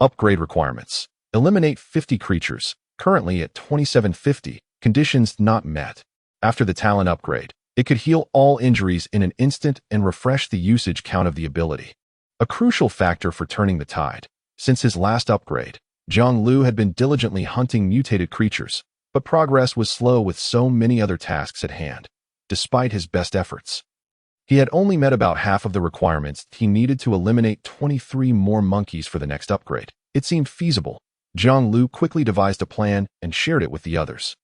Upgrade requirements. Eliminate 50 creatures, currently at 2750, conditions not met. After the talent upgrade, it could heal all injuries in an instant and refresh the usage count of the ability. A crucial factor for turning the tide. Since his last upgrade, Jiang Liu had been diligently hunting mutated creatures, but progress was slow with so many other tasks at hand. Despite his best efforts, he had only met about half of the requirements. He needed to eliminate 23 more monkeys for the next upgrade. It seemed feasible. Jiang Liu quickly devised a plan and shared it with the others.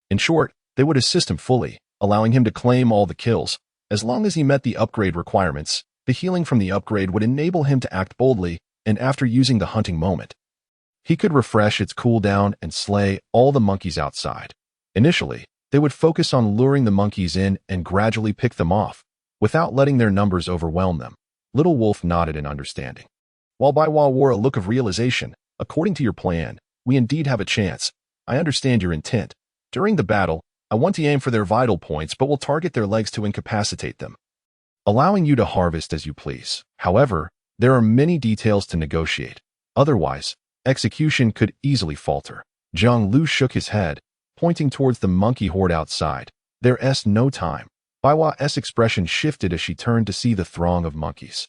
In short, they would assist him fully, allowing him to claim all the kills. As long as he met the upgrade requirements, the healing from the upgrade would enable him to act boldly, and after using the hunting moment, he could refresh its cooldown and slay all the monkeys outside. Initially, they would focus on luring the monkeys in and gradually pick them off, without letting their numbers overwhelm them. Little Wolf nodded in understanding, while Baiwa wore a look of realization. According to your plan, we indeed have a chance. I understand your intent. During the battle, I want to aim for their vital points but will target their legs to incapacitate them, allowing you to harvest as you please. However, there are many details to negotiate. Otherwise, execution could easily falter. Jiang Liu shook his head, pointing towards the monkey horde outside. There's no time. Baiwa's expression shifted as she turned to see the throng of monkeys.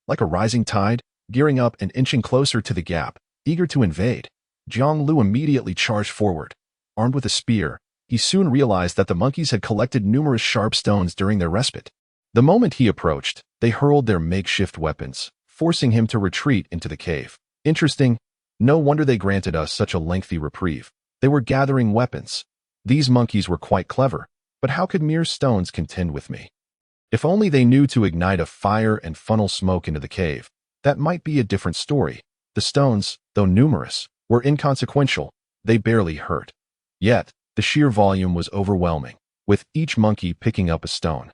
Like a rising tide, gearing up and inching closer to the gap, eager to invade, Jiang Liu immediately charged forward. Armed with a spear, he soon realized that the monkeys had collected numerous sharp stones during their respite. The moment he approached, they hurled their makeshift weapons, forcing him to retreat into the cave. Interesting. No wonder they granted us such a lengthy reprieve. They were gathering weapons. These monkeys were quite clever, but how could mere stones contend with me? If only they knew to ignite a fire and funnel smoke into the cave, that might be a different story. The stones, though numerous, were inconsequential. They barely hurt. Yet, the sheer volume was overwhelming, with each monkey picking up a stone.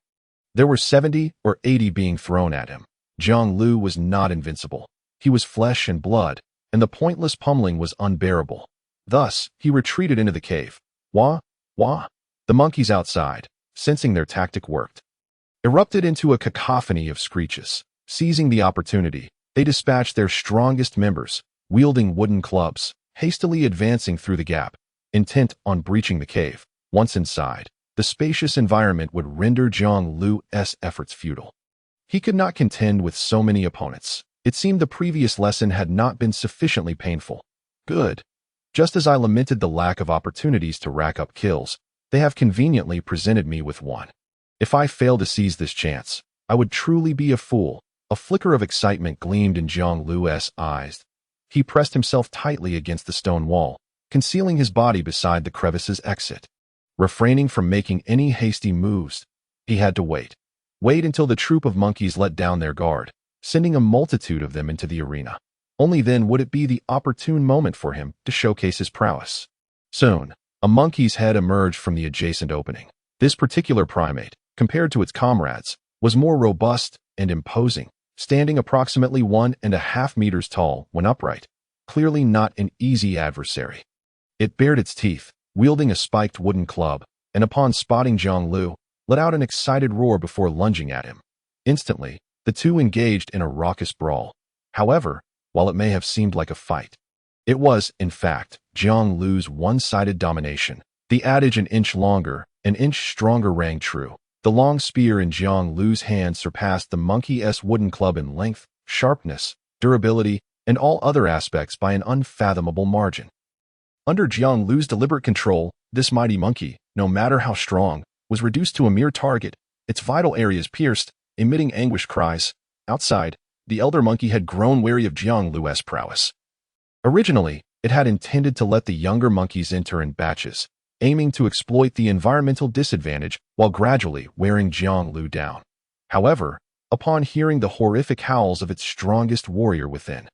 There were 70 or 80 being thrown at him. Jiang Liu was not invincible. He was flesh and blood, and the pointless pummeling was unbearable. Thus, he retreated into the cave. Wah, wah. The monkeys outside, sensing their tactic worked, erupted into a cacophony of screeches. Seizing the opportunity, they dispatched their strongest members, wielding wooden clubs, hastily advancing through the gap, intent on breaching the cave. Once inside, the spacious environment would render Jiang Liu's efforts futile. He could not contend with so many opponents. It seemed the previous lesson had not been sufficiently painful. Good. Just as I lamented the lack of opportunities to rack up kills, they have conveniently presented me with one. If I fail to seize this chance, I would truly be a fool. A flicker of excitement gleamed in Jiang Liu's eyes. He pressed himself tightly against the stone wall, concealing his body beside the crevice's exit. Refraining from making any hasty moves, he had to wait. Wait until the troop of monkeys let down their guard, sending a multitude of them into the arena. Only then would it be the opportune moment for him to showcase his prowess. Soon, a monkey's head emerged from the adjacent opening. This particular primate, compared to its comrades, was more robust and imposing, standing approximately 1.5 meters tall when upright. Clearly not an easy adversary. It bared its teeth, wielding a spiked wooden club, and upon spotting Jiang Liu, let out an excited roar before lunging at him. Instantly, the two engaged in a raucous brawl. However, while it may have seemed like a fight, it was, in fact, Jiang Liu's one-sided domination. The adage "an inch longer, an inch stronger" rang true. The long spear in Jiang Liu's hand surpassed the monkey's wooden club in length, sharpness, durability, and all other aspects by an unfathomable margin. Under Jiang Liu's deliberate control, this mighty monkey, no matter how strong, was reduced to a mere target, its vital areas pierced, emitting anguished cries. Outside, the elder monkey had grown wary of Jiang Liu's prowess. Originally, it had intended to let the younger monkeys enter in batches, aiming to exploit the environmental disadvantage while gradually wearing Jiang Liu down. However, upon hearing the horrific howls of its strongest warrior within,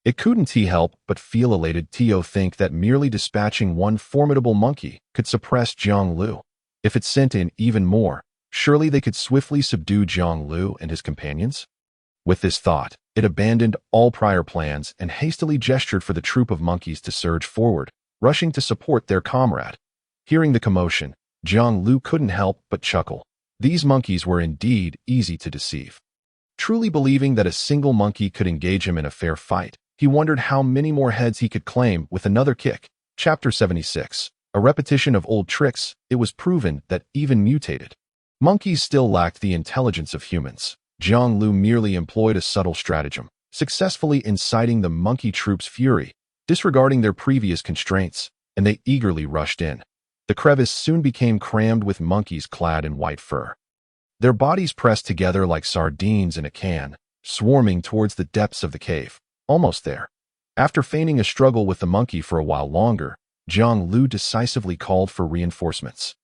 it couldn't help but feel elated to think that merely dispatching one formidable monkey could suppress Jiang Liu. If it sent in even more, surely they could swiftly subdue Jiang Liu and his companions? With this thought, it abandoned all prior plans and hastily gestured for the troop of monkeys to surge forward, rushing to support their comrade. Hearing the commotion, Jiang Liu couldn't help but chuckle. These monkeys were indeed easy to deceive. Truly believing that a single monkey could engage him in a fair fight, he wondered how many more heads he could claim with another kick. Chapter 76. A repetition of old tricks. It was proven that even mutated monkeys still lacked the intelligence of humans. Jiang Liu merely employed a subtle stratagem, successfully inciting the monkey troop's fury, disregarding their previous constraints, and they eagerly rushed in. The crevice soon became crammed with monkeys clad in white fur. Their bodies pressed together like sardines in a can, swarming towards the depths of the cave. Almost there. After feigning a struggle with the monkey for a while longer, Jiang Liu decisively called for reinforcements.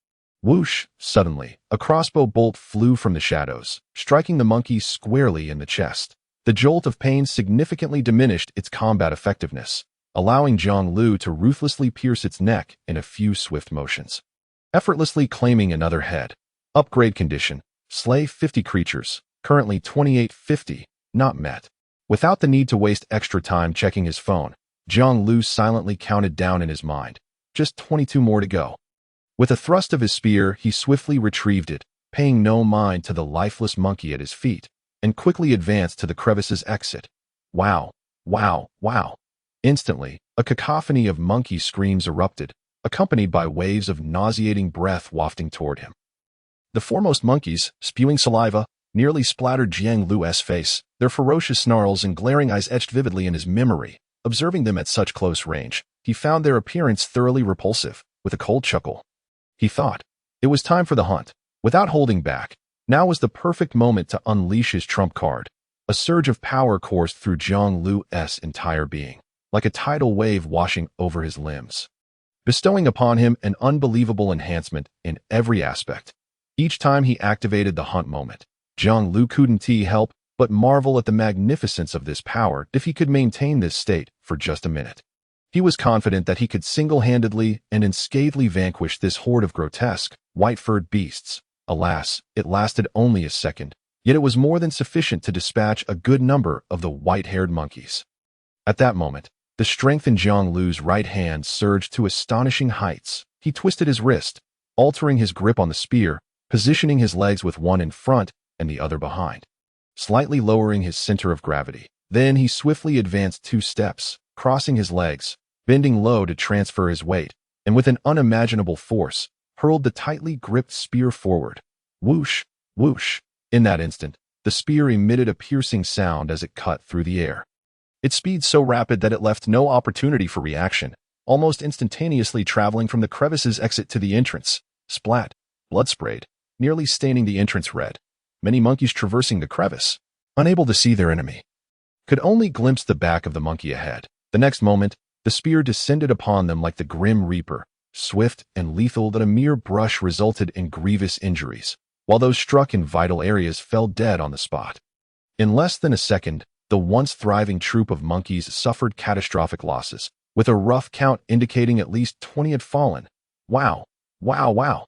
Whoosh! Suddenly, a crossbow bolt flew from the shadows, striking the monkey squarely in the chest. The jolt of pain significantly diminished its combat effectiveness, allowing Jiang Liu to ruthlessly pierce its neck in a few swift motions. Effortlessly claiming another head. Upgrade condition. Slay 50 creatures, currently 2850, not met. Without the need to waste extra time checking his phone, Jiang Liu silently counted down in his mind. Just 22 more to go. With a thrust of his spear, he swiftly retrieved it, paying no mind to the lifeless monkey at his feet, and quickly advanced to the crevice's exit. Wow! Wow! Wow! Instantly, a cacophony of monkey screams erupted, accompanied by waves of nauseating breath wafting toward him. The foremost monkeys, spewing saliva, nearly splattered Jiang Liu's face, their ferocious snarls and glaring eyes etched vividly in his memory. Observing them at such close range, he found their appearance thoroughly repulsive. With a cold chuckle, he thought, it was time for the hunt. Without holding back, now was the perfect moment to unleash his trump card. A surge of power coursed through Jiang Liu's entire being, like a tidal wave washing over his limbs, bestowing upon him an unbelievable enhancement in every aspect. Each time he activated the hunt moment, Jiang Liu couldn't help but marvel at the magnificence of this power if he could maintain this state for just a minute. He was confident that he could single-handedly and unscathed vanquish this horde of grotesque, white-furred beasts. Alas, it lasted only a second, yet it was more than sufficient to dispatch a good number of the white-haired monkeys. At that moment, the strength in Jiang Liu's right hand surged to astonishing heights. He twisted his wrist, altering his grip on the spear, positioning his legs with one in front and the other behind, slightly lowering his center of gravity. Then he swiftly advanced 2 steps, crossing his legs, bending low to transfer his weight, and with an unimaginable force, hurled the tightly gripped spear forward. Whoosh! Whoosh! In that instant, the spear emitted a piercing sound as it cut through the air. Its speed so rapid that it left no opportunity for reaction, almost instantaneously traveling from the crevice's exit to the entrance. Splat! Blood sprayed, nearly staining the entrance red. Many monkeys traversing the crevice, unable to see their enemy, could only glimpse the back of the monkey ahead. The next moment, the spear descended upon them like the grim reaper, swift and lethal that a mere brush resulted in grievous injuries, while those struck in vital areas fell dead on the spot. In less than a second, the once thriving troop of monkeys suffered catastrophic losses, with a rough count indicating at least 20 had fallen. Wow! Wow! Wow!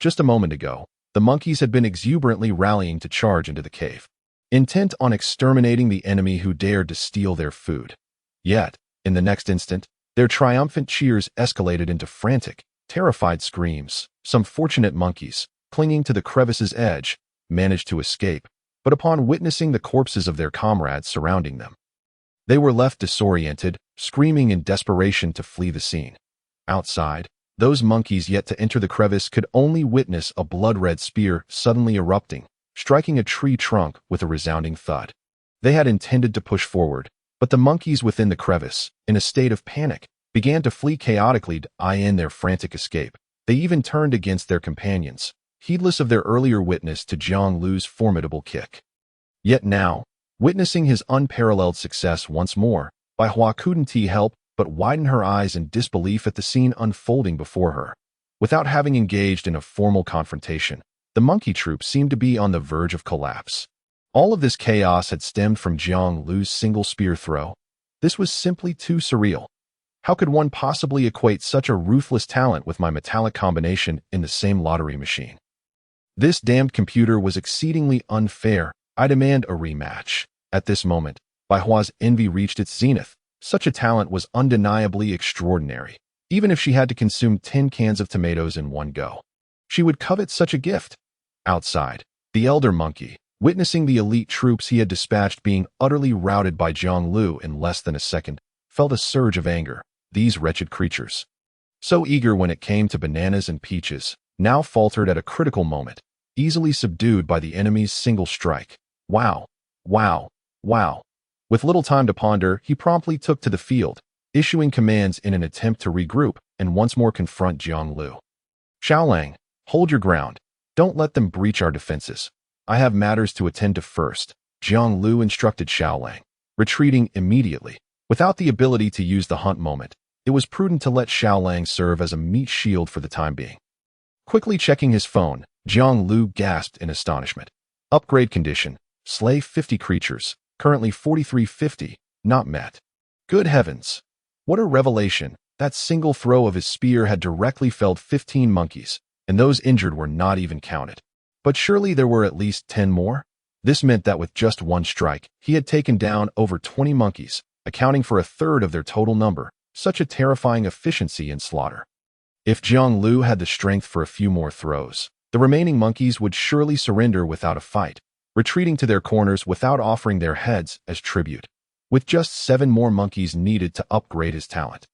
Just a moment ago, the monkeys had been exuberantly rallying to charge into the cave, intent on exterminating the enemy who dared to steal their food. Yet, in the next instant, Their triumphant cheers escalated into frantic, terrified screams. Some fortunate monkeys, clinging to the crevice's edge, managed to escape, but upon witnessing the corpses of their comrades surrounding them, they were left disoriented, screaming in desperation to flee the scene. Outside, those monkeys yet to enter the crevice could only witness a blood-red spear suddenly erupting, striking a tree trunk with a resounding thud. They had intended to push forward, but the monkeys within the crevice, in a state of panic, began to flee chaotically to end their frantic escape. They even turned against their companions, heedless of their earlier witness to Jiang Liu's formidable kick. Yet now, witnessing his unparalleled success once more, Bai Hua couldn't help but widen her eyes in disbelief at the scene unfolding before her. Without having engaged in a formal confrontation, the monkey troop seemed to be on the verge of collapse. All of this chaos had stemmed from Jiang Liu's single spear throw. This was simply too surreal. How could one possibly equate such a ruthless talent with my metallic combination in the same lottery machine? This damned computer was exceedingly unfair. I demand a rematch. At this moment, Bai Hua's envy reached its zenith. Such a talent was undeniably extraordinary. Even if she had to consume 10 cans of tomatoes in one go, she would covet such a gift. Outside, the elder monkey, witnessing the elite troops he had dispatched being utterly routed by Jiang Liu in less than a second, felt a surge of anger. These wretched creatures, so eager when it came to bananas and peaches, now faltered at a critical moment, easily subdued by the enemy's single strike. Wow, wow, wow. With little time to ponder, he promptly took to the field, issuing commands in an attempt to regroup and once more confront Jiang Liu. Xiaolang, hold your ground. Don't let them breach our defenses. I have matters to attend to first, Jiang Liu instructed Xiaolang, retreating immediately. Without the ability to use the hunt moment, it was prudent to let Xiaolang serve as a meat shield for the time being. Quickly checking his phone, Jiang Liu gasped in astonishment. Upgrade condition, slay 50 creatures, currently 4350, not met. Good heavens! What a revelation! That single throw of his spear had directly felled 15 monkeys, and those injured were not even counted. But surely there were at least 10 more? This meant that with just one strike, he had taken down over 20 monkeys, accounting for a third of their total number. Such a terrifying efficiency in slaughter. If Jiang Liu had the strength for a few more throws, the remaining monkeys would surely surrender without a fight, retreating to their corners without offering their heads as tribute. With just 7 more monkeys needed to upgrade his talent,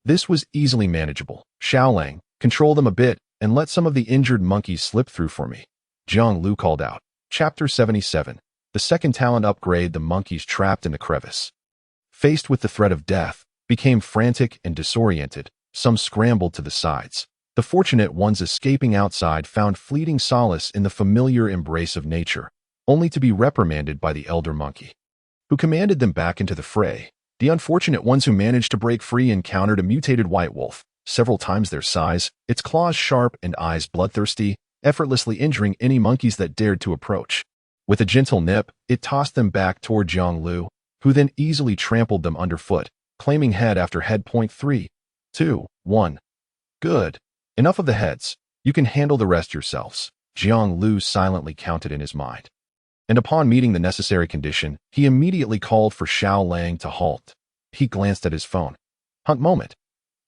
this was easily manageable. Xiaolang, control them a bit and let some of the injured monkeys slip through for me, Jiang Liu called out. Chapter 77. The second talent upgrade. The monkeys trapped in the crevice, faced with the threat of death, became frantic and disoriented. Some scrambled to the sides. The fortunate ones escaping outside found fleeting solace in the familiar embrace of nature, only to be reprimanded by the elder monkey, who commanded them back into the fray. The unfortunate ones who managed to break free encountered a mutated white wolf, several times their size, its claws sharp and eyes bloodthirsty, effortlessly injuring any monkeys that dared to approach. With a gentle nip, it tossed them back toward Jiang Liu, who then easily trampled them underfoot, claiming head after head. 3, 2, 1. Good. Enough of the heads. You can handle the rest yourselves, Jiang Liu silently counted in his mind. And upon meeting the necessary condition, he immediately called for Xiaolang to halt. He glanced at his phone. Hunt moment.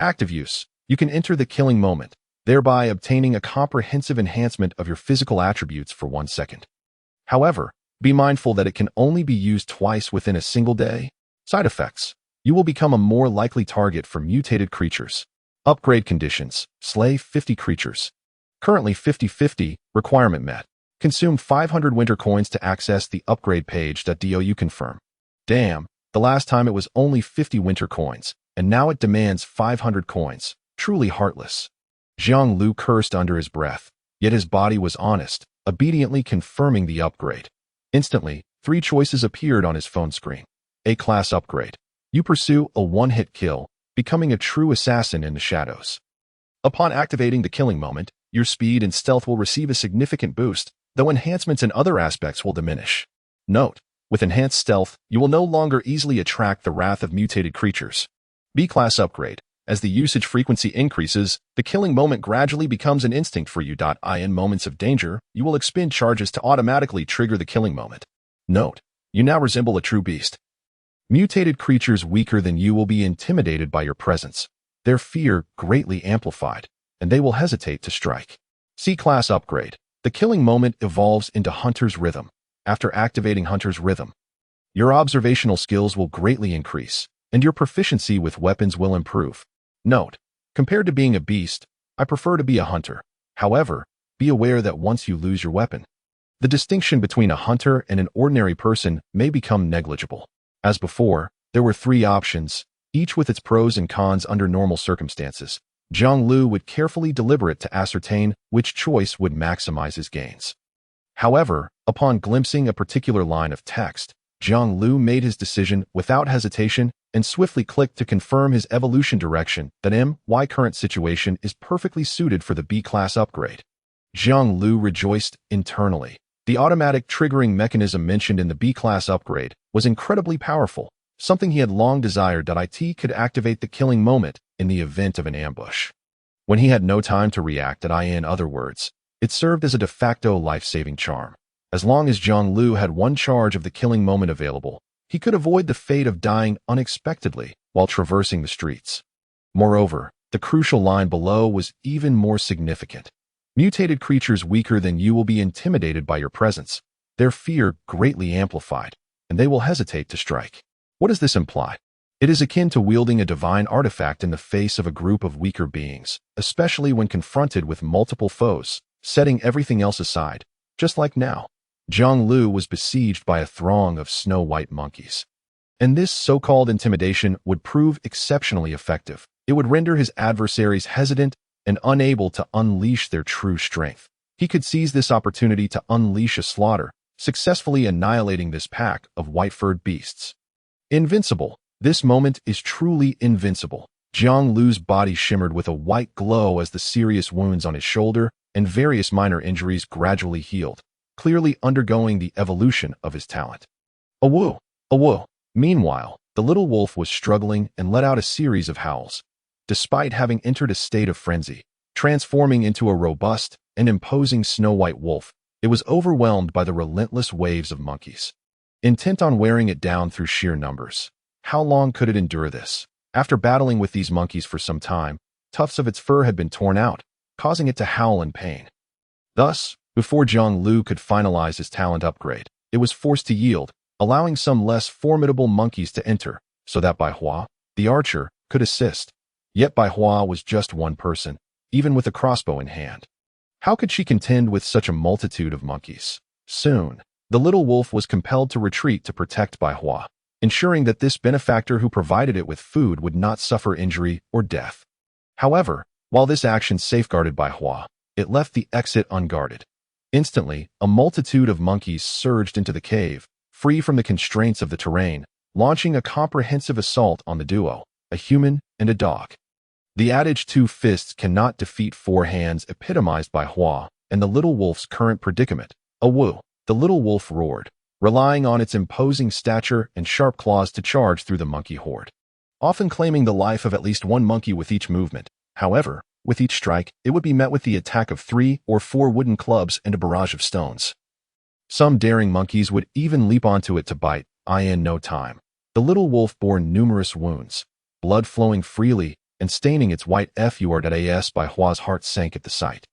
Active use. You can enter the killing moment, thereby obtaining a comprehensive enhancement of your physical attributes for 1 second. However, be mindful that it can only be used twice within a single day. Side effects. You will become a more likely target for mutated creatures. Upgrade conditions. Slay 50 creatures. Currently 50-50, requirement met. Consume 500 winter coins to access the upgrade page. You confirm. Damn, the last time it was only 50 winter coins, and now it demands 500 coins. Truly heartless. Jiang Liu cursed under his breath, yet his body was honest, obediently confirming the upgrade. Instantly, 3 choices appeared on his phone screen. A-class upgrade. You pursue a one-hit kill, becoming a true assassin in the shadows. Upon activating the killing moment, your speed and stealth will receive a significant boost, though enhancements in other aspects will diminish. Note, with enhanced stealth, you will no longer easily attract the wrath of mutated creatures. B-class upgrade. As the usage frequency increases, the killing moment gradually becomes an instinct for you. In moments of danger, you will expend charges to automatically trigger the killing moment. Note, you now resemble a true beast. Mutated creatures weaker than you will be intimidated by your presence, their fear greatly amplified, and they will hesitate to strike. C-Class Upgrade. The killing moment evolves into Hunter's Rhythm. After activating Hunter's Rhythm, your observational skills will greatly increase, and your proficiency with weapons will improve. Note: compared to being a beast, I prefer to be a hunter. However, be aware that once you lose your weapon, the distinction between a hunter and an ordinary person may become negligible. As before, there were 3 options, each with its pros and cons under normal circumstances. Jiang Liu would carefully deliberate to ascertain which choice would maximize his gains. However, upon glimpsing a particular line of text, Jiang Liu made his decision without hesitation and swiftly clicked to confirm his evolution direction that my current situation is perfectly suited for the B-Class upgrade. Jiang Liu rejoiced internally. The automatic triggering mechanism mentioned in the B-Class upgrade was incredibly powerful, something he had long desired. It could activate the killing moment in the event of an ambush. When he had no time to react, in other words, it served as a de facto life-saving charm. As long as Jiang Liu had one charge of the killing moment available, he could avoid the fate of dying unexpectedly while traversing the streets. Moreover, the crucial line below was even more significant. Mutated creatures weaker than you will be intimidated by your presence, their fear greatly amplified, and they will hesitate to strike. What does this imply? It is akin to wielding a divine artifact in the face of a group of weaker beings, especially when confronted with multiple foes, setting everything else aside. Just like now, Jiang Liu was besieged by a throng of snow-white monkeys. And this so-called intimidation would prove exceptionally effective. It would render his adversaries hesitant and unable to unleash their true strength. He could seize this opportunity to unleash a slaughter, successfully annihilating this pack of white-furred beasts. Invincible. This moment is truly invincible. Jiang Liu's body shimmered with a white glow as the serious wounds on his shoulder and various minor injuries gradually healed, clearly undergoing the evolution of his talent. Awoo! Awoo! Meanwhile, the little wolf was struggling and let out a series of howls. Despite having entered a state of frenzy, transforming into a robust and imposing snow-white wolf, it was overwhelmed by the relentless waves of monkeys, intent on wearing it down through sheer numbers. How long could it endure this? After battling with these monkeys for some time, tufts of its fur had been torn out, causing it to howl in pain. Thus, before Jiang Liu could finalize his talent upgrade, it was forced to yield, allowing some less formidable monkeys to enter, so that Bai Hua, the archer, could assist. Yet Bai Hua was just one person, even with a crossbow in hand. How could she contend with such a multitude of monkeys? Soon, the little wolf was compelled to retreat to protect Bai Hua, ensuring that this benefactor who provided it with food would not suffer injury or death. However, while this action safeguarded Bai Hua, it left the exit unguarded. Instantly, a multitude of monkeys surged into the cave, free from the constraints of the terrain, launching a comprehensive assault on the duo, a human and a dog. The adage 2 fists cannot defeat 4 hands epitomized by Hua and the little wolf's current predicament. Awoo! The little wolf roared, relying on its imposing stature and sharp claws to charge through the monkey horde, often claiming the life of at least one monkey with each movement. However, with each strike, it would be met with the attack of 3 or 4 wooden clubs and a barrage of stones. Some daring monkeys would even leap onto it to bite, in no time. The little wolf bore numerous wounds, blood flowing freely and staining its white fur. Bai Hua's heart sank at the sight.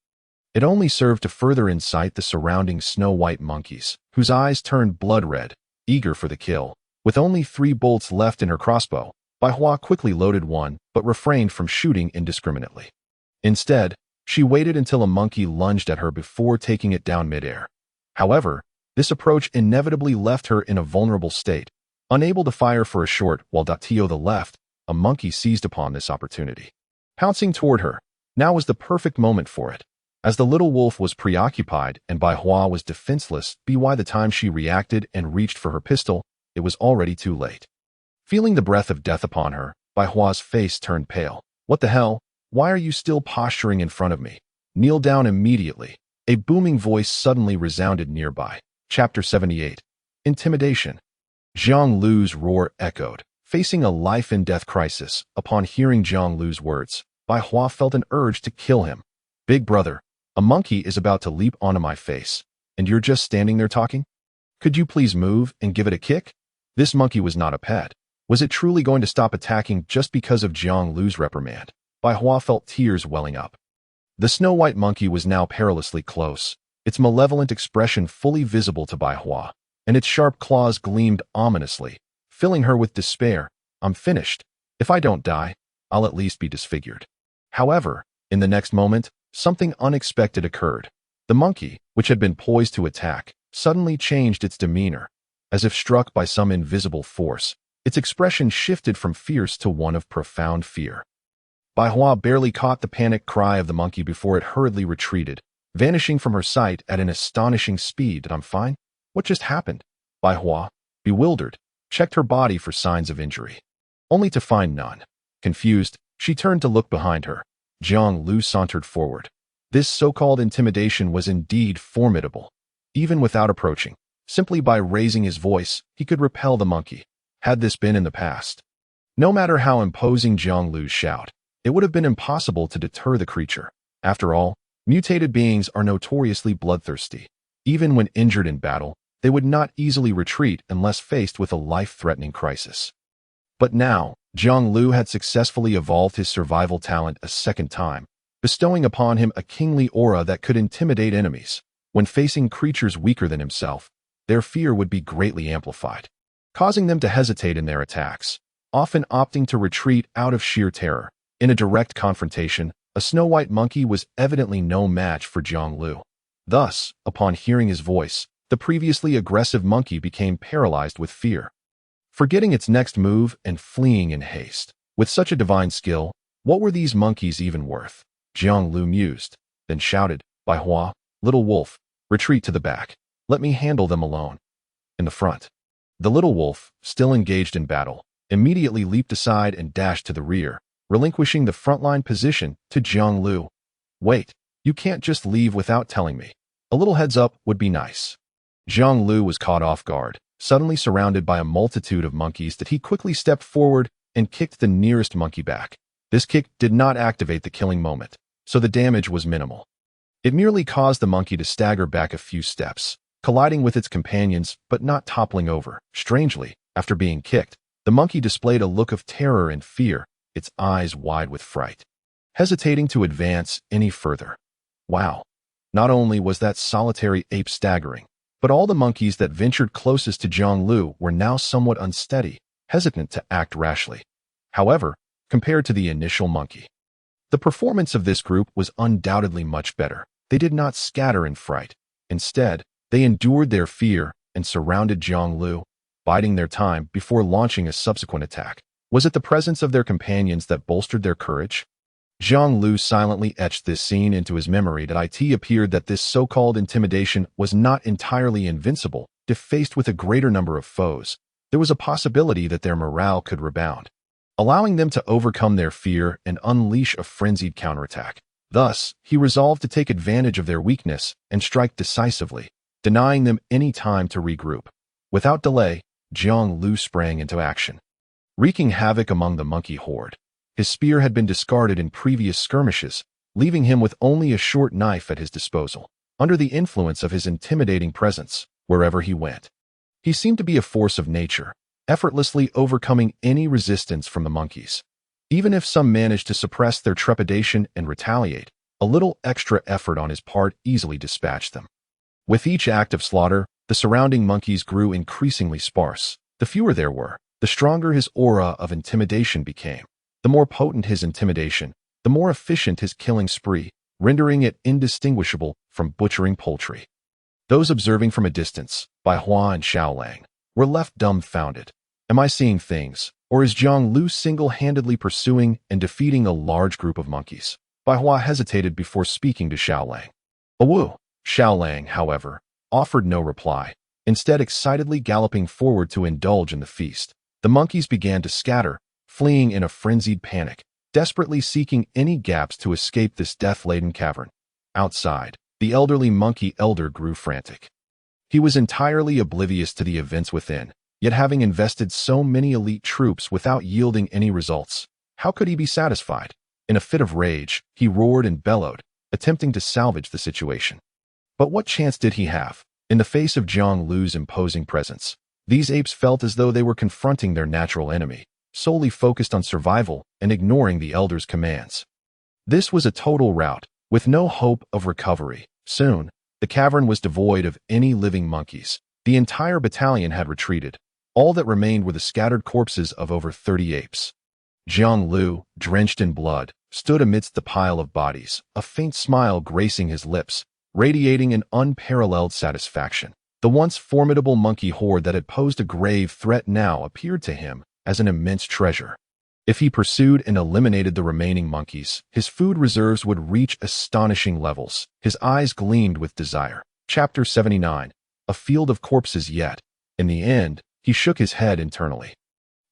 It only served to further incite the surrounding snow-white monkeys, whose eyes turned blood red, eager for the kill. With only 3 bolts left in her crossbow, Bai Hua quickly loaded one, but refrained from shooting indiscriminately. Instead, she waited until a monkey lunged at her before taking it down midair. However, this approach inevitably left her in a vulnerable state, unable to fire for a short while to the left, a monkey seized upon this opportunity, pouncing toward her. Now was the perfect moment for it. As the little wolf was preoccupied and Bai Hua was defenseless, by the time she reacted and reached for her pistol, it was already too late. Feeling the breath of death upon her, Bai Hua's face turned pale. What the hell? Why are you still posturing in front of me? Kneel down immediately. A booming voice suddenly resounded nearby. Chapter 78. Intimidation. Jiang Liu's roar echoed. Facing a life-and-death crisis, upon hearing Jiang Liu's words, Bai Hua felt an urge to kill him. Big brother, a monkey is about to leap onto my face, and you're just standing there talking? Could you please move and give it a kick? This monkey was not a pet. Was it truly going to stop attacking just because of Jiang Liu's reprimand? Bai Hua felt tears welling up. The snow-white monkey was now perilously close, its malevolent expression fully visible to Bai Hua, and its sharp claws gleamed ominously, filling her with despair. I'm finished. If I don't die, I'll at least be disfigured. However, in the next moment, something unexpected occurred. The monkey, which had been poised to attack, suddenly changed its demeanor. As if struck by some invisible force, its expression shifted from fierce to one of profound fear. Bai Hua barely caught the panicked cry of the monkey before it hurriedly retreated, vanishing from her sight at an astonishing speed. I'm fine? What just happened? Bai Hua, bewildered, checked her body for signs of injury, only to find none. Confused, she turned to look behind her. Jiang Liu sauntered forward. This so-called intimidation was indeed formidable. Even without approaching, simply by raising his voice, he could repel the monkey. Had this been in the past, no matter how imposing Jiang Liu's shout, it would have been impossible to deter the creature. After all, mutated beings are notoriously bloodthirsty. Even when injured in battle, they would not easily retreat unless faced with a life-threatening crisis. But now, Jiang Liu had successfully evolved his survival talent a second time, bestowing upon him a kingly aura that could intimidate enemies. When facing creatures weaker than himself, their fear would be greatly amplified, causing them to hesitate in their attacks, often opting to retreat out of sheer terror. In a direct confrontation, a snow-white monkey was evidently no match for Jiang Liu. Thus, upon hearing his voice, the previously aggressive monkey became paralyzed with fear, forgetting its next move and fleeing in haste. With such a divine skill, what were these monkeys even worth? Jiang Liu mused, then shouted, Bai Hua, little wolf, retreat to the back. Let me handle them alone. In the front, the little wolf, still engaged in battle, immediately leaped aside and dashed to the rear, relinquishing the frontline position to Jiang Liu. Wait, you can't just leave without telling me. A little heads up would be nice. Jiang Liu was caught off guard, suddenly surrounded by a multitude of monkeys that he quickly stepped forward and kicked the nearest monkey back. This kick did not activate the killing moment, so the damage was minimal. It merely caused the monkey to stagger back a few steps, colliding with its companions but not toppling over. Strangely, after being kicked, the monkey displayed a look of terror and fear, its eyes wide with fright, hesitating to advance any further. Wow! Not only was that solitary ape staggering, but all the monkeys that ventured closest to Jiang Liu were now somewhat unsteady, hesitant to act rashly. However, compared to the initial monkey, the performance of this group was undoubtedly much better. They did not scatter in fright. Instead, they endured their fear and surrounded Jiang Liu, biding their time before launching a subsequent attack. Was it the presence of their companions that bolstered their courage? Jiang Liu silently etched this scene into his memory. It appeared that this so-called intimidation was not entirely invincible. If faced with a greater number of foes, there was a possibility that their morale could rebound, allowing them to overcome their fear and unleash a frenzied counterattack. Thus, he resolved to take advantage of their weakness and strike decisively, denying them any time to regroup. Without delay, Jiang Liu sprang into action, wreaking havoc among the monkey horde. His spear had been discarded in previous skirmishes, leaving him with only a short knife at his disposal. Under the influence of his intimidating presence, wherever he went, he seemed to be a force of nature, effortlessly overcoming any resistance from the monkeys. Even if some managed to suppress their trepidation and retaliate, a little extra effort on his part easily dispatched them. With each act of slaughter, the surrounding monkeys grew increasingly sparse. The fewer there were, the stronger his aura of intimidation became. The more potent his intimidation, the more efficient his killing spree, rendering it indistinguishable from butchering poultry. Those observing from a distance, Bai Hua and Xiaolang, were left dumbfounded. Am I seeing things, or is Jiang Liu single-handedly pursuing and defeating a large group of monkeys? Bai Hua hesitated before speaking to Xiaolang. Awoo! Xiaolang, however, offered no reply, instead excitedly galloping forward to indulge in the feast. The monkeys began to scatter, fleeing in a frenzied panic, desperately seeking any gaps to escape this death-laden cavern. Outside, the elderly monkey elder grew frantic. He was entirely oblivious to the events within, yet having invested so many elite troops without yielding any results, how could he be satisfied? In a fit of rage, he roared and bellowed, attempting to salvage the situation. But what chance did he have? In the face of Jiang Liu's imposing presence, These apes felt as though they were confronting their natural enemy, solely focused on survival and ignoring the elder's commands. This was a total rout, with no hope of recovery. Soon, the cavern was devoid of any living monkeys. The entire battalion had retreated. All that remained were the scattered corpses of over 30 apes. Jiang Liu, drenched in blood, stood amidst the pile of bodies, a faint smile gracing his lips, radiating an unparalleled satisfaction. The once formidable monkey horde that had posed a grave threat now appeared to him as an immense treasure. If he pursued and eliminated the remaining monkeys, his food reserves would reach astonishing levels. His eyes gleamed with desire. Chapter 79. A field of corpses yet. In the end, he shook his head internally.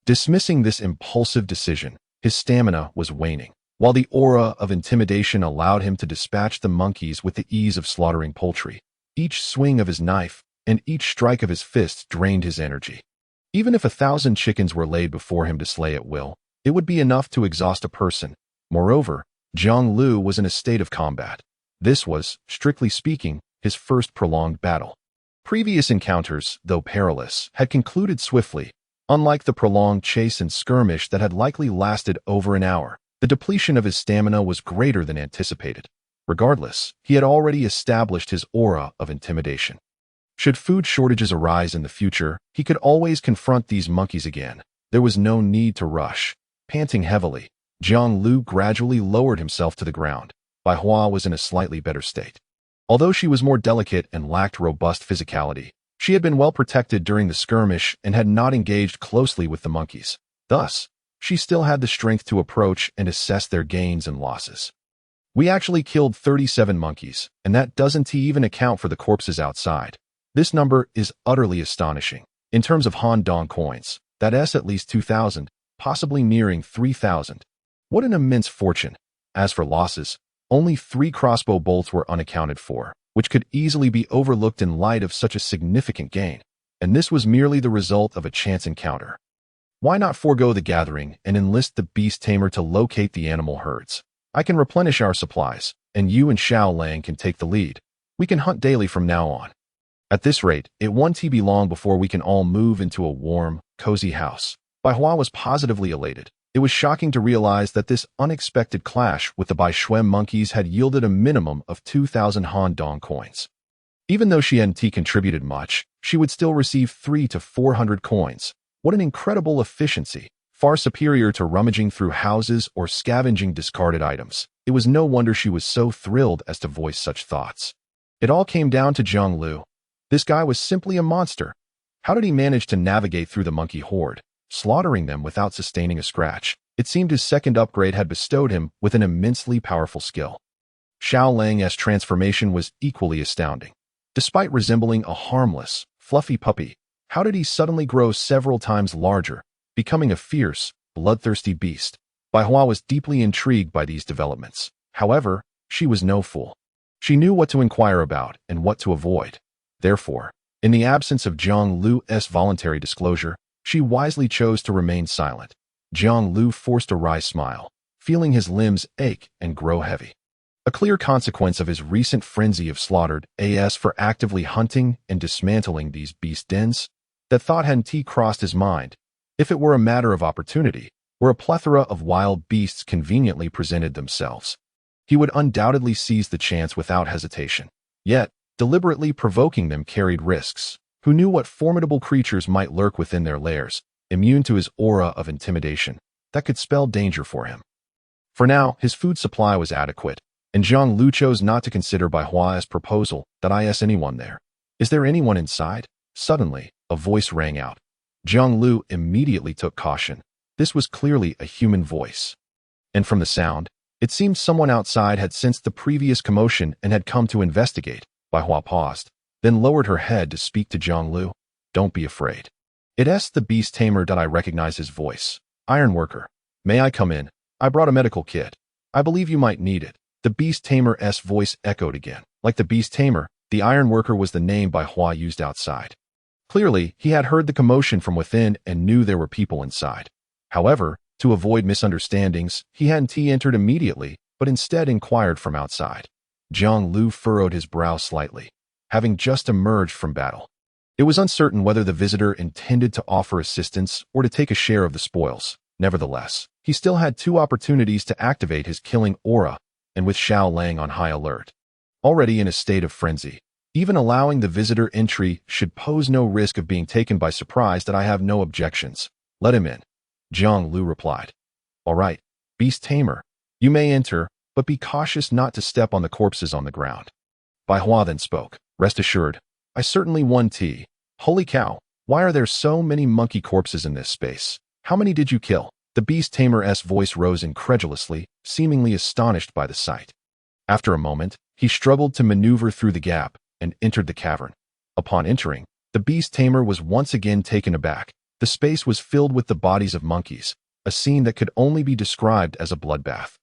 Dismissing this impulsive decision, his stamina was waning, while the aura of intimidation allowed him to dispatch the monkeys with the ease of slaughtering poultry. Each swing of his knife and each strike of his fists drained his energy. Even if 1,000 chickens were laid before him to slay at will, it would be enough to exhaust a person. Moreover, Jiang Liu was in a state of combat. This was, strictly speaking, his first prolonged battle. Previous encounters, though perilous, had concluded swiftly. Unlike the prolonged chase and skirmish that had likely lasted over an hour, the depletion of his stamina was greater than anticipated. Regardless, he had already established his aura of intimidation. Should food shortages arise in the future, he could always confront these monkeys again. There was no need to rush. Panting heavily, Jiang Liu gradually lowered himself to the ground. Bai Hua was in a slightly better state. Although she was more delicate and lacked robust physicality, she had been well protected during the skirmish and had not engaged closely with the monkeys. Thus, she still had the strength to approach and assess their gains and losses. We actually killed 37 monkeys, and that doesn't even account for the corpses outside. This number is utterly astonishing. In terms of Han Dong coins, that's at least 2,000, possibly nearing 3,000. What an immense fortune. As for losses, only 3 crossbow bolts were unaccounted for, which could easily be overlooked in light of such a significant gain, and this was merely the result of a chance encounter. Why not forego the gathering and enlist the beast tamer to locate the animal herds? I can replenish our supplies, and you and Xiao Lang can take the lead. We can hunt daily from now on. At this rate, it won't be long before we can all move into a warm, cozy house. Bai Hua was positively elated. It was shocking to realize that this unexpected clash with the Bai Shuem monkeys had yielded a minimum of 2,000 Han Dong coins. Even though she hadn't contributed much, she would still receive 300 to 400 coins. What an incredible efficiency, far superior to rummaging through houses or scavenging discarded items. It was no wonder she was so thrilled as to voice such thoughts. It all came down to Jiang Liu. This guy was simply a monster. How did he manage to navigate through the monkey horde, slaughtering them without sustaining a scratch? It seemed his second upgrade had bestowed him with an immensely powerful skill. Xiao Lang's transformation was equally astounding. Despite resembling a harmless, fluffy puppy, how did he suddenly grow several times larger, becoming a fierce, bloodthirsty beast? Bai Hua was deeply intrigued by these developments. However, she was no fool. She knew what to inquire about and what to avoid. Therefore, in the absence of Jiang Liu's voluntary disclosure, she wisely chose to remain silent. Jiang Liu forced a wry smile, feeling his limbs ache and grow heavy. A clear consequence of his recent frenzy of slaughtered as for actively hunting and dismantling these beast dens. That thought hadn't crossed his mind. If it were a matter of opportunity, where a plethora of wild beasts conveniently presented themselves, he would undoubtedly seize the chance without hesitation. Yet, deliberately provoking them carried risks. Who knew what formidable creatures might lurk within their lairs, immune to his aura of intimidation, that could spell danger for him? For now, his food supply was adequate, and Jiang Liu chose not to consider Bai Hua's proposal that anyone there. Is there anyone inside? Suddenly, a voice rang out. Jiang Liu immediately took caution. This was clearly a human voice. And from the sound, it seemed someone outside had sensed the previous commotion and had come to investigate. Bai Hua paused, then lowered her head to speak to Jiang Liu. Don't be afraid. It's the beast tamer. I recognize his voice. Ironworker. May I come in? I brought a medical kit. I believe you might need it. The beast tamer's voice echoed again. Like the beast tamer, the ironworker was the name Bai Hua used outside. Clearly, he had heard the commotion from within and knew there were people inside. However, to avoid misunderstandings, he hadn't entered immediately, but instead inquired from outside. Jiang Liu furrowed his brow slightly. Having just emerged from battle, It was uncertain whether the visitor intended to offer assistance or to take a share of the spoils. Nevertheless, he still had 2 opportunities to activate his killing aura, and with Xiao Lang on high alert. Already in a state of frenzy, even allowing the visitor entry should pose no risk of being taken by surprise. That I have no objections. Let him in, Jiang Liu replied. All right, beast tamer, you may enter, but be cautious not to step on the corpses on the ground. Bai Hua then spoke. Rest assured, I certainly won tea. Holy cow, why are there so many monkey corpses in this space? How many did you kill? The beast tamer's voice rose incredulously, seemingly astonished by the sight. After a moment, he struggled to maneuver through the gap and entered the cavern. Upon entering, the beast tamer was once again taken aback. The space was filled with the bodies of monkeys, a scene that could only be described as a bloodbath.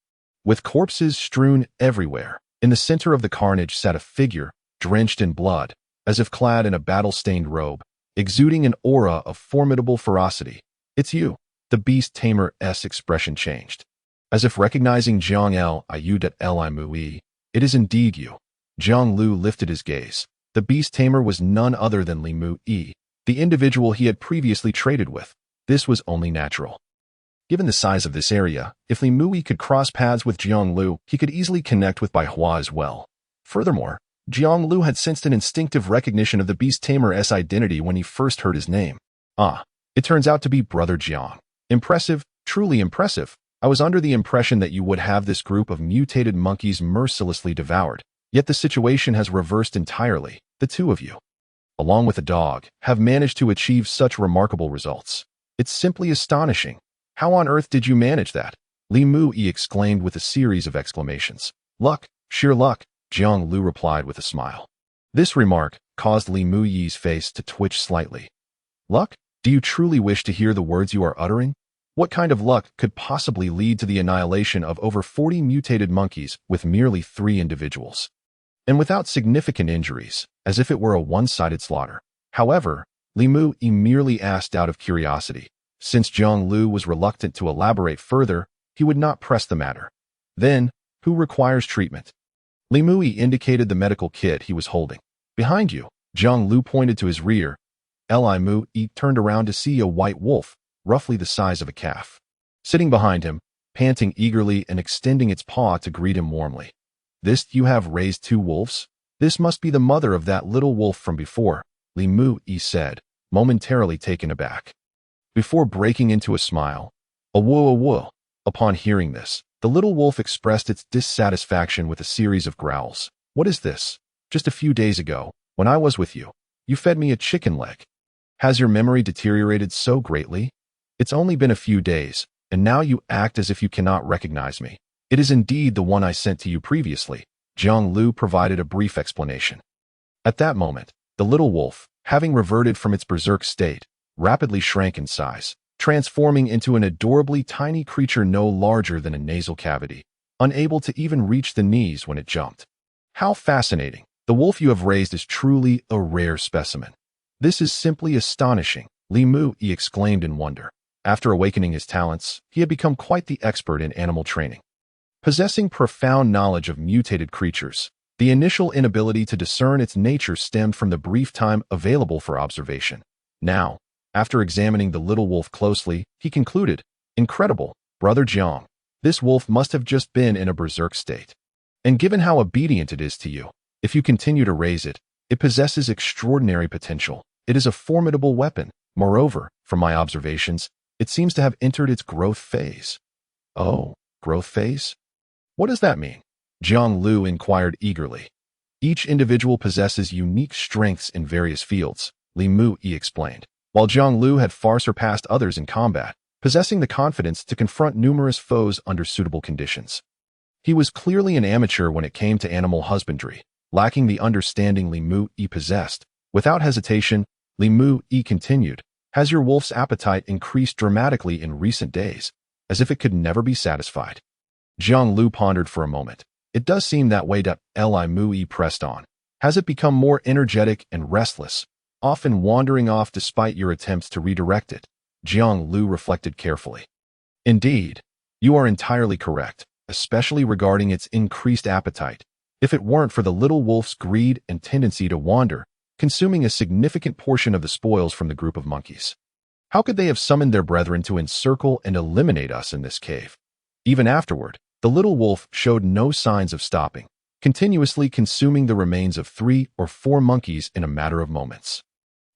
With corpses strewn everywhere, in the center of the carnage sat a figure, drenched in blood, as if clad in a battle-stained robe, exuding an aura of formidable ferocity. It's you. The beast tamer's expression changed. As if recognizing Jiang Liu, it is indeed you. Jiang Liu lifted his gaze. The beast tamer was none other than Li Mu Yi, the individual he had previously traded with. This was only natural. Given the size of this area, if Li Mu Yi could cross paths with Jiang Liu, he could easily connect with Bai Hua as well. Furthermore, Jiang Liu had sensed an instinctive recognition of the beast tamer's identity when he first heard his name. Ah, it turns out to be Brother Jiang. Impressive, truly impressive. I was under the impression that you would have this group of mutated monkeys mercilessly devoured. Yet the situation has reversed entirely. The 2 of you, along with a dog, have managed to achieve such remarkable results. It's simply astonishing. How on earth did you manage that? Li Mu Yi exclaimed with a series of exclamations. Luck, sheer luck, Jiang Liu replied with a smile. This remark caused Li Mu Yi's face to twitch slightly. Luck? Do you truly wish to hear the words you are uttering? What kind of luck could possibly lead to the annihilation of over 40 mutated monkeys with merely 3 individuals? And without significant injuries, as if it were a one-sided slaughter. However, Li Mu Yi merely asked out of curiosity. Since Jiang Liu was reluctant to elaborate further, he would not press the matter. Then, who requires treatment? Li Mu Yi indicated the medical kit he was holding. Behind you, Jiang Liu pointed to his rear. Li Mu Yi turned around to see a white wolf, roughly the size of a calf, sitting behind him, panting eagerly and extending its paw to greet him warmly. This you have raised 2 wolves? This must be the mother of that little wolf from before, Li Mu Yi said, momentarily taken aback. Before breaking into a smile, a woo. Upon hearing this, the little wolf expressed its dissatisfaction with a series of growls. What is this? Just a few days ago, when I was with you, you fed me a chicken leg. Has your memory deteriorated so greatly? It's only been a few days, and now you act as if you cannot recognize me. It is indeed the one I sent to you previously. Jiang Liu provided a brief explanation. At that moment, the little wolf, having reverted from its berserk state, rapidly shrank in size, transforming into an adorably tiny creature no larger than a nasal cavity, unable to even reach the knees when it jumped. How fascinating! The wolf you have raised is truly a rare specimen. This is simply astonishing, Li Mu Yi exclaimed in wonder. After awakening his talents, he had become quite the expert in animal training. Possessing profound knowledge of mutated creatures, the initial inability to discern its nature stemmed from the brief time available for observation. Now, after examining the little wolf closely, he concluded, incredible, Brother Jiang. This wolf must have just been in a berserk state. And given how obedient it is to you, if you continue to raise it, it possesses extraordinary potential. It is a formidable weapon. Moreover, from my observations, it seems to have entered its growth phase. Oh, growth phase? What does that mean? Jiang Liu inquired eagerly. Each individual possesses unique strengths in various fields, Li Mu Yi explained. While Jiang Liu had far surpassed others in combat, possessing the confidence to confront numerous foes under suitable conditions. He was clearly an amateur when it came to animal husbandry, lacking the understanding Li Mu Yi possessed. Without hesitation, Li Mu Yi continued, has your wolf's appetite increased dramatically in recent days, as if it could never be satisfied? Jiang Liu pondered for a moment. It does seem that way. Li Mu Yi pressed on. Has it become more energetic and restless, often wandering off despite your attempts to redirect it? Jiang Liu reflected carefully. Indeed, you are entirely correct, especially regarding its increased appetite. If it weren't for the little wolf's greed and tendency to wander, consuming a significant portion of the spoils from the group of monkeys. How could they have summoned their brethren to encircle and eliminate us in this cave? Even afterward, the little wolf showed no signs of stopping, continuously consuming the remains of 3 or 4 monkeys in a matter of moments.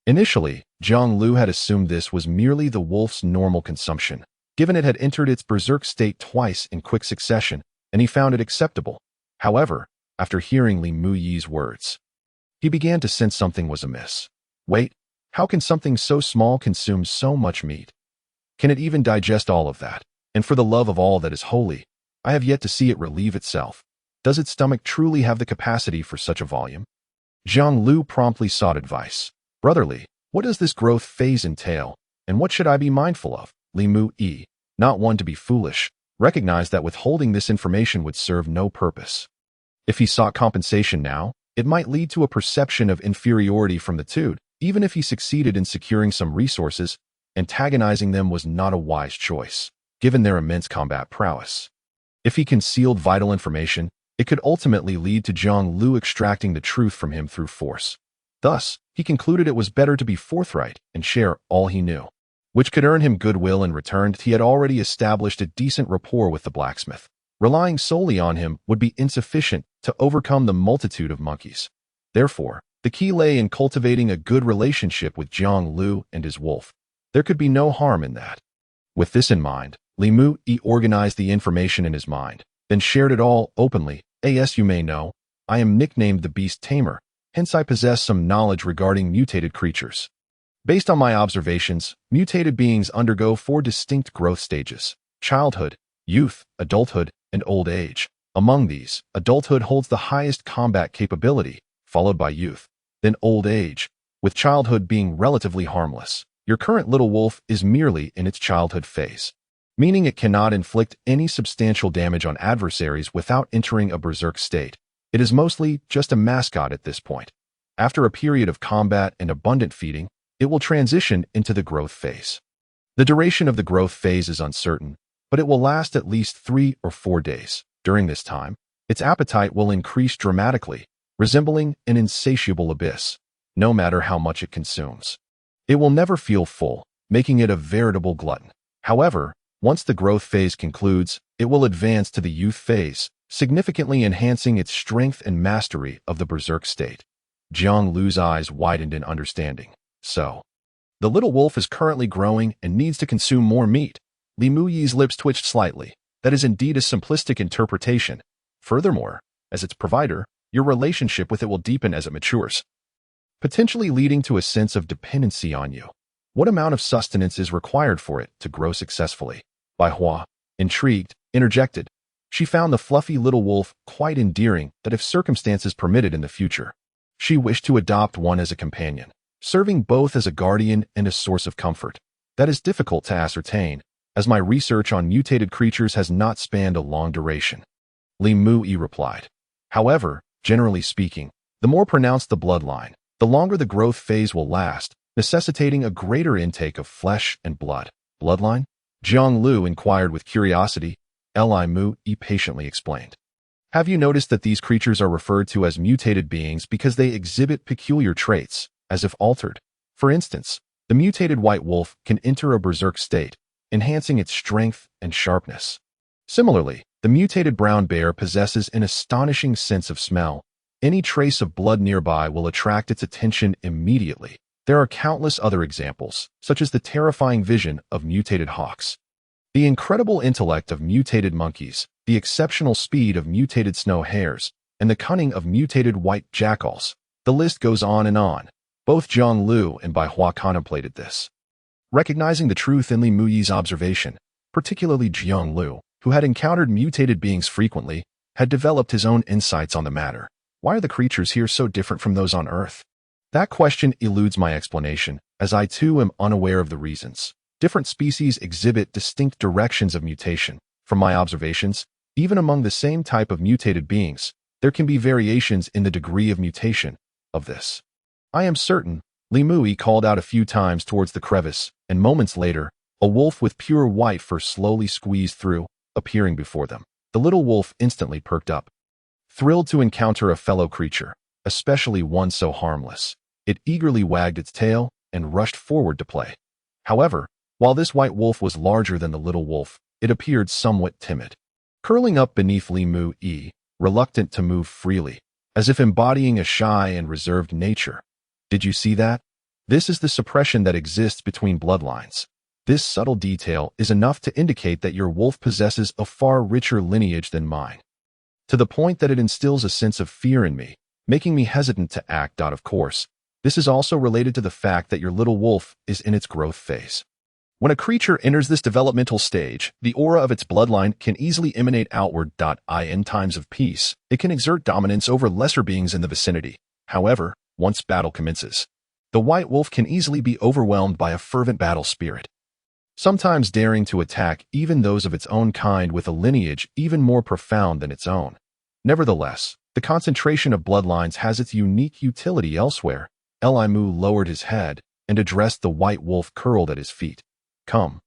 Initially, Jiang Liu had assumed this was merely the wolf's normal consumption, given it had entered its berserk state twice in quick succession, and he found it acceptable. However, after hearing Li Muyi's words, he began to sense something was amiss. Wait, how can something so small consume so much meat? Can it even digest all of that? And for the love of all that is holy, I have yet to see it relieve itself. Does its stomach truly have the capacity for such a volume? Jiang Liu promptly sought advice. Brotherly, what does this growth phase entail, and what should I be mindful of? Li Muyi, not one to be foolish, recognized that withholding this information would serve no purpose. If he sought compensation now, it might lead to a perception of inferiority from the two. Even if he succeeded in securing some resources, antagonizing them was not a wise choice, given their immense combat prowess. If he concealed vital information, it could ultimately lead to Jiang Liu extracting the truth from him through force. Thus, he concluded it was better to be forthright and share all he knew, which could earn him goodwill in return. He had already established a decent rapport with the blacksmith. Relying solely on him would be insufficient to overcome the multitude of monkeys. Therefore, the key lay in cultivating a good relationship with Jiang Liu and his wolf. There could be no harm in that. With this in mind, Li Muyi organized the information in his mind, then shared it all openly. As you may know, I am nicknamed the Beast Tamer, hence I possess some knowledge regarding mutated creatures. Based on my observations, mutated beings undergo 4 distinct growth stages: childhood, youth, adulthood, and old age. Among these, adulthood holds the highest combat capability, followed by youth, then old age, with childhood being relatively harmless. Your current little wolf is merely in its childhood phase, meaning it cannot inflict any substantial damage on adversaries without entering a berserk state. It is mostly just a mascot at this point. After a period of combat and abundant feeding, it will transition into the growth phase. The duration of the growth phase is uncertain, but it will last at least 3 or 4 days. During this time, its appetite will increase dramatically, resembling an insatiable abyss, no matter how much it consumes. It will never feel full, making it a veritable glutton. However, once the growth phase concludes, it will advance to the youth phase, significantly enhancing its strength and mastery of the berserk state. Jiang Liu's eyes widened in understanding. So, the little wolf is currently growing and needs to consume more meat. Li Muyi's lips twitched slightly. That is indeed a simplistic interpretation. Furthermore, as its provider, your relationship with it will deepen as it matures, potentially leading to a sense of dependency on you. What amount of sustenance is required for it to grow successfully? Bai Hua, intrigued, interjected. She found the fluffy little wolf quite endearing that if circumstances permitted in the future, she wished to adopt one as a companion, serving both as a guardian and a source of comfort. That is difficult to ascertain, as my research on mutated creatures has not spanned a long duration. Li Muyi replied. However, generally speaking, the more pronounced the bloodline, the longer the growth phase will last, necessitating a greater intake of flesh and blood. Bloodline? Jiang Liu inquired with curiosity. Li Muyi patiently explained. Have you noticed that these creatures are referred to as mutated beings because they exhibit peculiar traits, as if altered? For instance, the mutated white wolf can enter a berserk state, enhancing its strength and sharpness. Similarly, the mutated brown bear possesses an astonishing sense of smell. Any trace of blood nearby will attract its attention immediately. There are countless other examples, such as the terrifying vision of mutated hawks, the incredible intellect of mutated monkeys, the exceptional speed of mutated snow hares, and the cunning of mutated white jackals. The list goes on and on. Both Jiang Liu and Bai Hua contemplated this, recognizing the truth in Li Muyi's observation. Particularly Jiang Liu, who had encountered mutated beings frequently, had developed his own insights on the matter. Why are the creatures here so different from those on Earth? That question eludes my explanation, as I too am unaware of the reasons. Different species exhibit distinct directions of mutation. From my observations, even among the same type of mutated beings, there can be variations in the degree of mutation of this. I am certain. Li Muyi called out a few times towards the crevice, and moments later, a wolf with pure white fur slowly squeezed through, appearing before them. The little wolf instantly perked up, thrilled to encounter a fellow creature, especially one so harmless. It eagerly wagged its tail and rushed forward to play. However, while this white wolf was larger than the little wolf, it appeared somewhat timid. Curling up beneath Li Mu Yi, reluctant to move freely, as if embodying a shy and reserved nature. Did you see that? This is the suppression that exists between bloodlines. This subtle detail is enough to indicate that your wolf possesses a far richer lineage than mine, to the point that it instills a sense of fear in me, making me hesitant to act. Of course, this is also related to the fact that your little wolf is in its growth phase. When a creature enters this developmental stage, the aura of its bloodline can easily emanate outward. In times of peace, it can exert dominance over lesser beings in the vicinity. However, once battle commences, the white wolf can easily be overwhelmed by a fervent battle spirit, sometimes daring to attack even those of its own kind with a lineage even more profound than its own. Nevertheless, the concentration of bloodlines has its unique utility elsewhere. Li Mu lowered his head and addressed the white wolf curled at his feet. Come.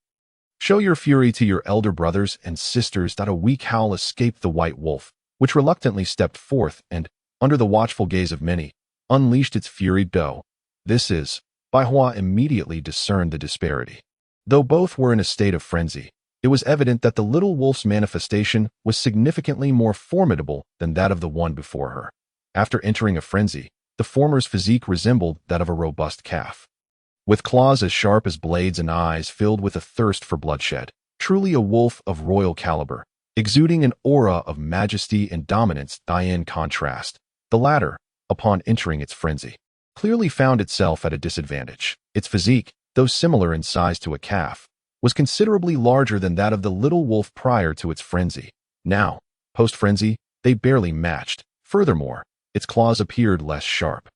Show your fury to your elder brothers and sisters. A weak howl escaped the white wolf, which reluctantly stepped forth and, under the watchful gaze of many, unleashed its fury. This is, Bai Hua immediately discerned the disparity. Though both were in a state of frenzy, it was evident that the little wolf's manifestation was significantly more formidable than that of the one before her. After entering a frenzy, the former's physique resembled that of a robust calf, with claws as sharp as blades and eyes filled with a thirst for bloodshed. Truly a wolf of royal caliber, exuding an aura of majesty and dominance. In contrast, the latter, upon entering its frenzy, clearly found itself at a disadvantage. Its physique, though similar in size to a calf, was considerably larger than that of the little wolf prior to its frenzy. Now, post-frenzy, they barely matched. Furthermore, its claws appeared less sharp,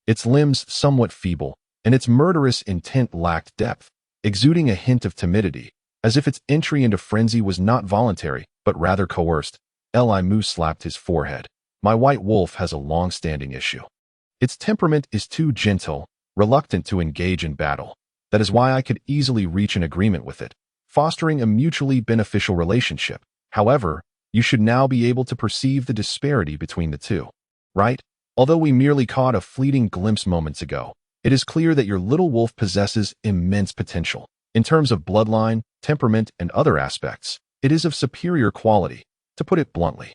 its limbs somewhat feeble, and its murderous intent lacked depth, exuding a hint of timidity, as if its entry into frenzy was not voluntary, but rather coerced. Li Mu slapped his forehead. My white wolf has a long-standing issue. Its temperament is too gentle, reluctant to engage in battle. That is why I could easily reach an agreement with it, fostering a mutually beneficial relationship. However, you should now be able to perceive the disparity between the two, right? Although we merely caught a fleeting glimpse moments ago, it is clear that your little wolf possesses immense potential. In terms of bloodline, temperament, and other aspects, it is of superior quality, to put it bluntly.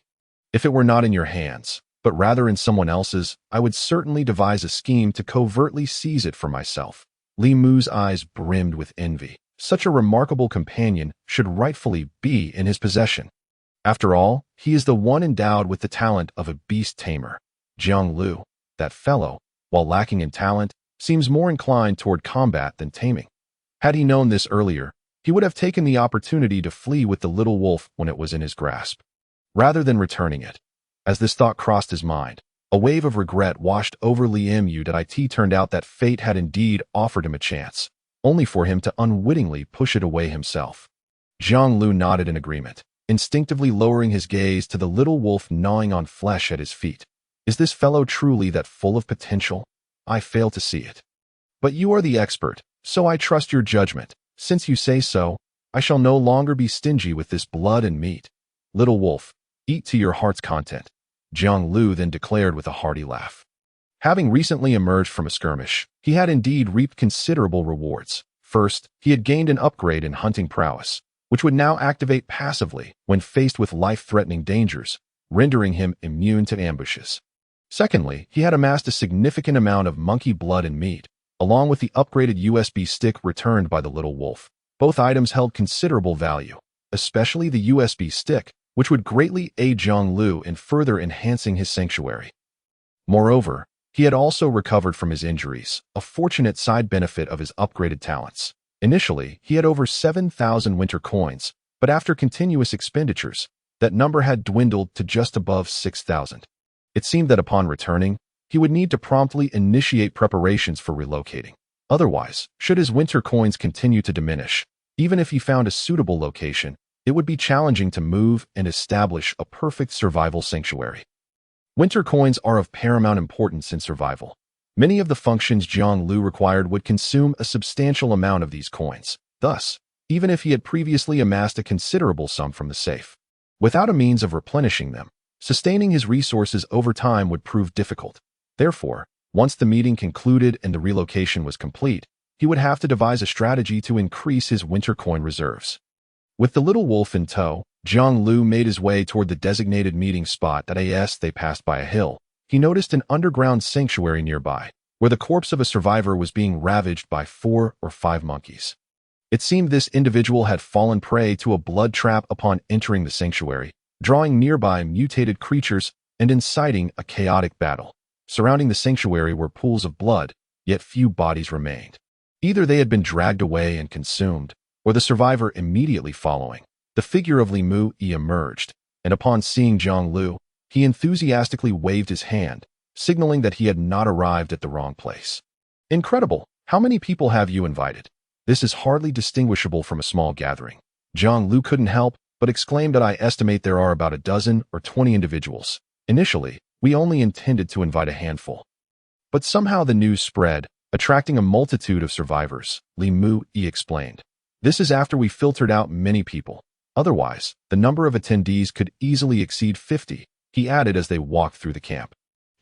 If it were not in your hands, but rather in someone else's, I would certainly devise a scheme to covertly seize it for myself. Li Mu's eyes brimmed with envy. Such a remarkable companion should rightfully be in his possession. After all, he is the one endowed with the talent of a beast tamer. Jiang Liu, that fellow, while lacking in talent, seems more inclined toward combat than taming. Had he known this earlier, he would have taken the opportunity to flee with the little wolf when it was in his grasp, rather than returning it. As this thought crossed his mind, a wave of regret washed over Li Mu. It turned out that fate had indeed offered him a chance, only for him to unwittingly push it away himself. Jiang Liu nodded in agreement, instinctively lowering his gaze to the little wolf gnawing on flesh at his feet. Is this fellow truly that full of potential? I fail to see it. But you are the expert, so I trust your judgment. Since you say so, I shall no longer be stingy with this blood and meat. Little wolf, eat to your heart's content. Jiang Liu then declared with a hearty laugh. Having recently emerged from a skirmish, he had indeed reaped considerable rewards. First, he had gained an upgrade in hunting prowess, which would now activate passively when faced with life-threatening dangers, rendering him immune to ambushes. Secondly, he had amassed a significant amount of monkey blood and meat, along with the upgraded USB stick returned by the little wolf. Both items held considerable value, especially the USB stick, which would greatly aid Jiang Liu in further enhancing his sanctuary. Moreover, he had also recovered from his injuries, a fortunate side benefit of his upgraded talents. Initially, he had over 7,000 winter coins, but after continuous expenditures, that number had dwindled to just above 6,000. It seemed that upon returning, he would need to promptly initiate preparations for relocating. Otherwise, should his winter coins continue to diminish, even if he found a suitable location, it would be challenging to move and establish a perfect survival sanctuary. Winter coins are of paramount importance in survival. Many of the functions Jiang Liu required would consume a substantial amount of these coins. Thus, even if he had previously amassed a considerable sum from the safe, without a means of replenishing them, sustaining his resources over time would prove difficult. Therefore, Once the meeting concluded and the relocation was complete, he would have to devise a strategy to increase his winter coin reserves. With the little wolf in tow, Jiang Liu made his way toward the designated meeting spot. As they passed by a hill, he noticed an underground sanctuary nearby, where the corpse of a survivor was being ravaged by 4 or 5 monkeys. It seemed this individual had fallen prey to a blood trap upon entering the sanctuary, drawing nearby mutated creatures and inciting a chaotic battle. Surrounding the sanctuary were pools of blood, yet few bodies remained. Either they had been dragged away and consumed, or the survivor immediately following. The figure of Liu emerged, and upon seeing Jiang Liu, he enthusiastically waved his hand, signaling that he had not arrived at the wrong place. Incredible! How many people have you invited? This is hardly distinguishable from a small gathering. Jiang Liu couldn't help but exclaim that I estimate there are about a dozen or 20 individuals. Initially, we only intended to invite a handful. But somehow the news spread, attracting a multitude of survivors, Liu explained. This is after we filtered out many people. Otherwise, the number of attendees could easily exceed 50, he added as they walked through the camp.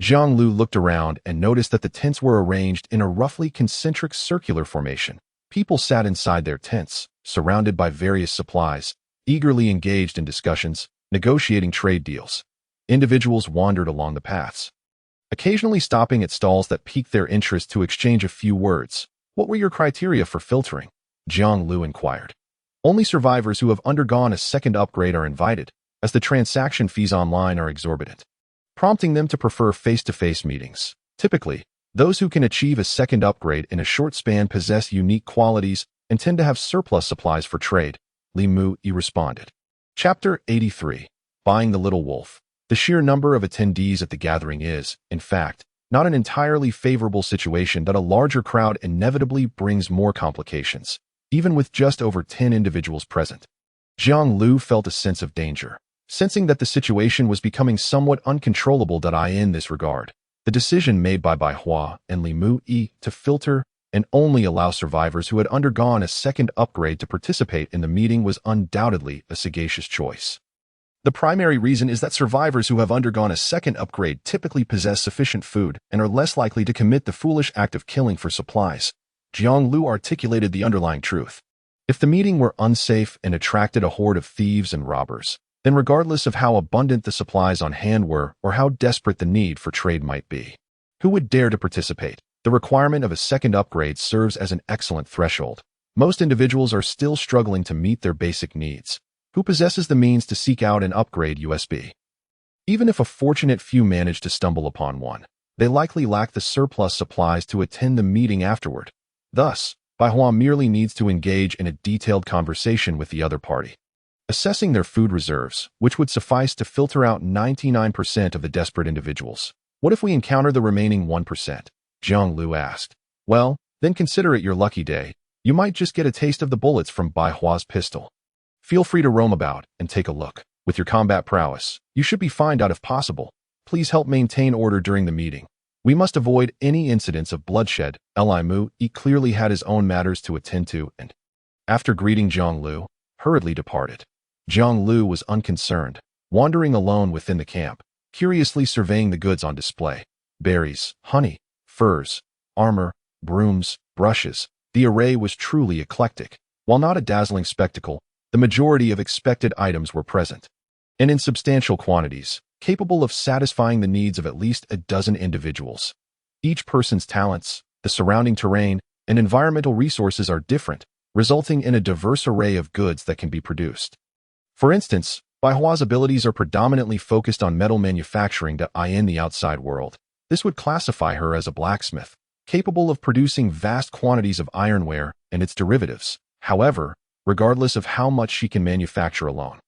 Jiang Liu looked around and noticed that the tents were arranged in a roughly concentric circular formation. People sat inside their tents, surrounded by various supplies, eagerly engaged in discussions, negotiating trade deals. Individuals wandered along the paths, occasionally stopping at stalls that piqued their interest to exchange a few words. What were your criteria for filtering? Jiang Liu inquired. Only survivors who have undergone a second upgrade are invited, as the transaction fees online are exorbitant, prompting them to prefer face-to-face meetings. Typically, those who can achieve a second upgrade in a short span possess unique qualities and tend to have surplus supplies for trade, Liu responded. Chapter 83. Buying the Little Wolf. The sheer number of attendees at the gathering is, in fact, not an entirely favorable situation that a larger crowd inevitably brings more complications, even with just over 10 individuals present. Jiang Liu felt a sense of danger, sensing that the situation was becoming somewhat uncontrollable. In this regard, the decision made by Bai Hua and Liu to filter and only allow survivors who had undergone a second upgrade to participate in the meeting was undoubtedly a sagacious choice. The primary reason is that survivors who have undergone a second upgrade typically possess sufficient food and are less likely to commit the foolish act of killing for supplies. Jiang Liu articulated the underlying truth. If the meeting were unsafe and attracted a horde of thieves and robbers, then regardless of how abundant the supplies on hand were or how desperate the need for trade might be, who would dare to participate? The requirement of a second upgrade serves as an excellent threshold. Most individuals are still struggling to meet their basic needs. Who possesses the means to seek out an upgrade USB? Even if a fortunate few manage to stumble upon one, they likely lack the surplus supplies to attend the meeting afterward. Thus, Bai Hua merely needs to engage in a detailed conversation with the other party, assessing their food reserves, which would suffice to filter out 99% of the desperate individuals. What if we encounter the remaining 1%? Jiang Liu asked. Well, then consider it your lucky day. You might just get a taste of the bullets from Bai Hua's pistol. Feel free to roam about and take a look. With your combat prowess, you should be found out if possible. Please help maintain order during the meeting. We must avoid any incidents of bloodshed. Liu clearly had his own matters to attend to and, after greeting Jiang Liu, hurriedly departed. Jiang Liu was unconcerned, wandering alone within the camp, curiously surveying the goods on display. Berries, honey, furs, armor, brooms, brushes. The array was truly eclectic. While not a dazzling spectacle, the majority of expected items were present, and in substantial quantities, capable of satisfying the needs of at least a dozen individuals. Each person's talents, the surrounding terrain, and environmental resources are different, resulting in a diverse array of goods that can be produced. For instance, Bai Hua's abilities are predominantly focused on metal manufacturing. In the outside world, this would classify her as a blacksmith, capable of producing vast quantities of ironware and its derivatives. However, regardless of how much she can manufacture alone,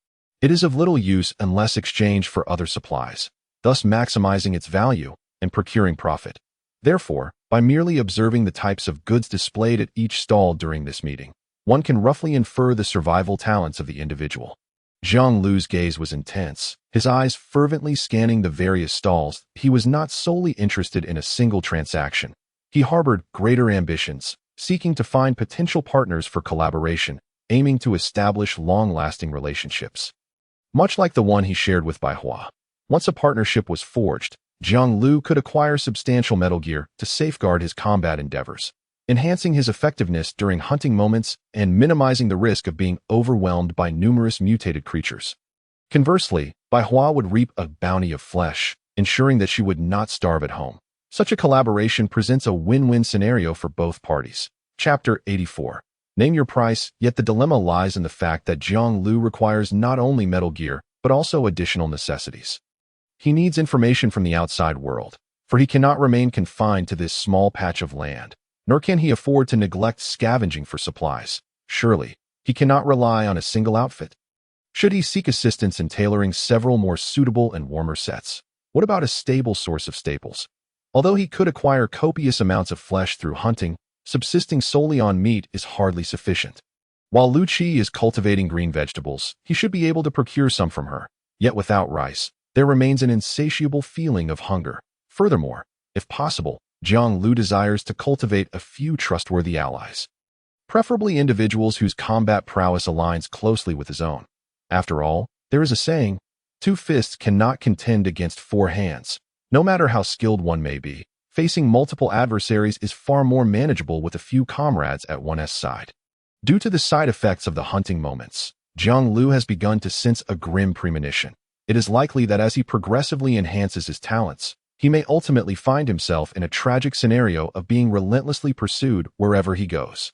it is of little use unless exchanged for other supplies, thus maximizing its value and procuring profit. Therefore, by merely observing the types of goods displayed at each stall during this meeting, one can roughly infer the survival talents of the individual. Jiang Liu's gaze was intense, his eyes fervently scanning the various stalls. He was not solely interested in a single transaction. He harbored greater ambitions, seeking to find potential partners for collaboration, aiming to establish long-lasting relationships. Much like the one he shared with Bai Hua. Once a partnership was forged, Jiang Liu could acquire substantial metal gear to safeguard his combat endeavors, enhancing his effectiveness during hunting moments and minimizing the risk of being overwhelmed by numerous mutated creatures. Conversely, Bai Hua would reap a bounty of flesh, ensuring that she would not starve at home. Such a collaboration presents a win-win scenario for both parties. Chapter 84. Name your price, yet the dilemma lies in the fact that Jiang Liu requires not only metal gear, but also additional necessities. He needs information from the outside world, for he cannot remain confined to this small patch of land, nor can he afford to neglect scavenging for supplies. Surely, he cannot rely on a single outfit. Should he seek assistance in tailoring several more suitable and warmer sets? What about a stable source of staples? Although he could acquire copious amounts of flesh through hunting, subsisting solely on meat is hardly sufficient. While Lu Qi is cultivating green vegetables, he should be able to procure some from her. Yet without rice, there remains an insatiable feeling of hunger. Furthermore, if possible, Jiang Liu desires to cultivate a few trustworthy allies, preferably individuals whose combat prowess aligns closely with his own. After all, there is a saying, 2 fists cannot contend against 4 hands. No matter how skilled one may be, facing multiple adversaries is far more manageable with a few comrades at one's side. Due to the side effects of the hunting moments, Jiang Liu has begun to sense a grim premonition. It is likely that as he progressively enhances his talents, he may ultimately find himself in a tragic scenario of being relentlessly pursued wherever he goes.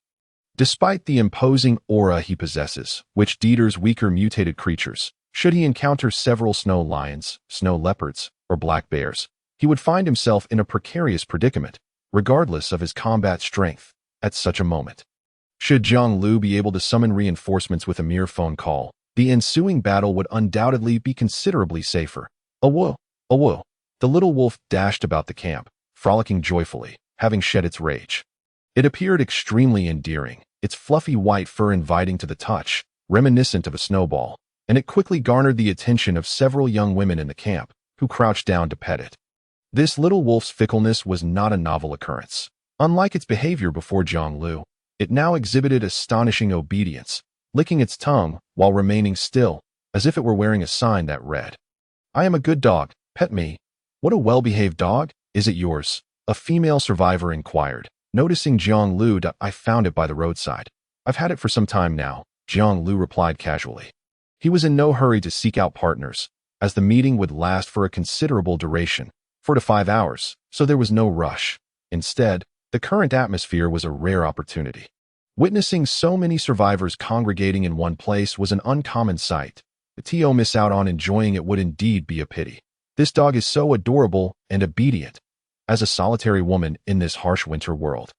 Despite the imposing aura he possesses, which deters weaker mutated creatures, should he encounter several snow lions, snow leopards, or black bears, he would find himself in a precarious predicament, regardless of his combat strength, at such a moment. Should Jiang Liu be able to summon reinforcements with a mere phone call, the ensuing battle would undoubtedly be considerably safer. Awoo! Awoo! The little wolf dashed about the camp, frolicking joyfully, having shed its rage. It appeared extremely endearing, its fluffy white fur inviting to the touch, reminiscent of a snowball, and it quickly garnered the attention of several young women in the camp, who crouched down to pet it. This little wolf's fickleness was not a novel occurrence. Unlike its behavior before Jiang Liu, it now exhibited astonishing obedience, licking its tongue while remaining still, as if it were wearing a sign that read, "I am a good dog, pet me." "What a well-behaved dog, is it yours?" a female survivor inquired, noticing Jiang Liu. "I found it by the roadside. I've had it for some time now," Jiang Liu replied casually. He was in no hurry to seek out partners, as the meeting would last for a considerable duration, 4 to 5 hours, so there was no rush. Instead, the current atmosphere was a rare opportunity. Witnessing so many survivors congregating in one place was an uncommon sight. To miss out on enjoying it would indeed be a pity. This dog is so adorable and obedient. As a solitary woman in this harsh winter world,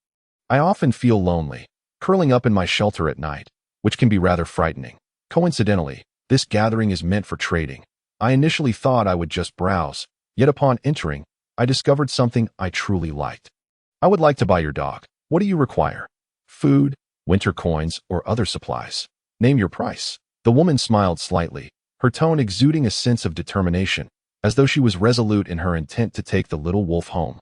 I often feel lonely, curling up in my shelter at night, which can be rather frightening. Coincidentally, this gathering is meant for trading. I initially thought I would just browse, yet upon entering, I discovered something I truly liked. I would like to buy your dog. What do you require? Food, winter coins, or other supplies? Name your price. The woman smiled slightly, her tone exuding a sense of determination, as though she was resolute in her intent to take the little wolf home.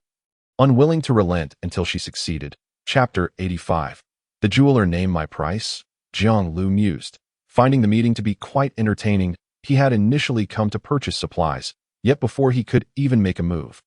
Unwilling to relent until she succeeded. Chapter 85. The jeweler named my price? Jiang Liu mused. Finding the meeting to be quite entertaining, he had initially come to purchase supplies, yet before he could even make a move,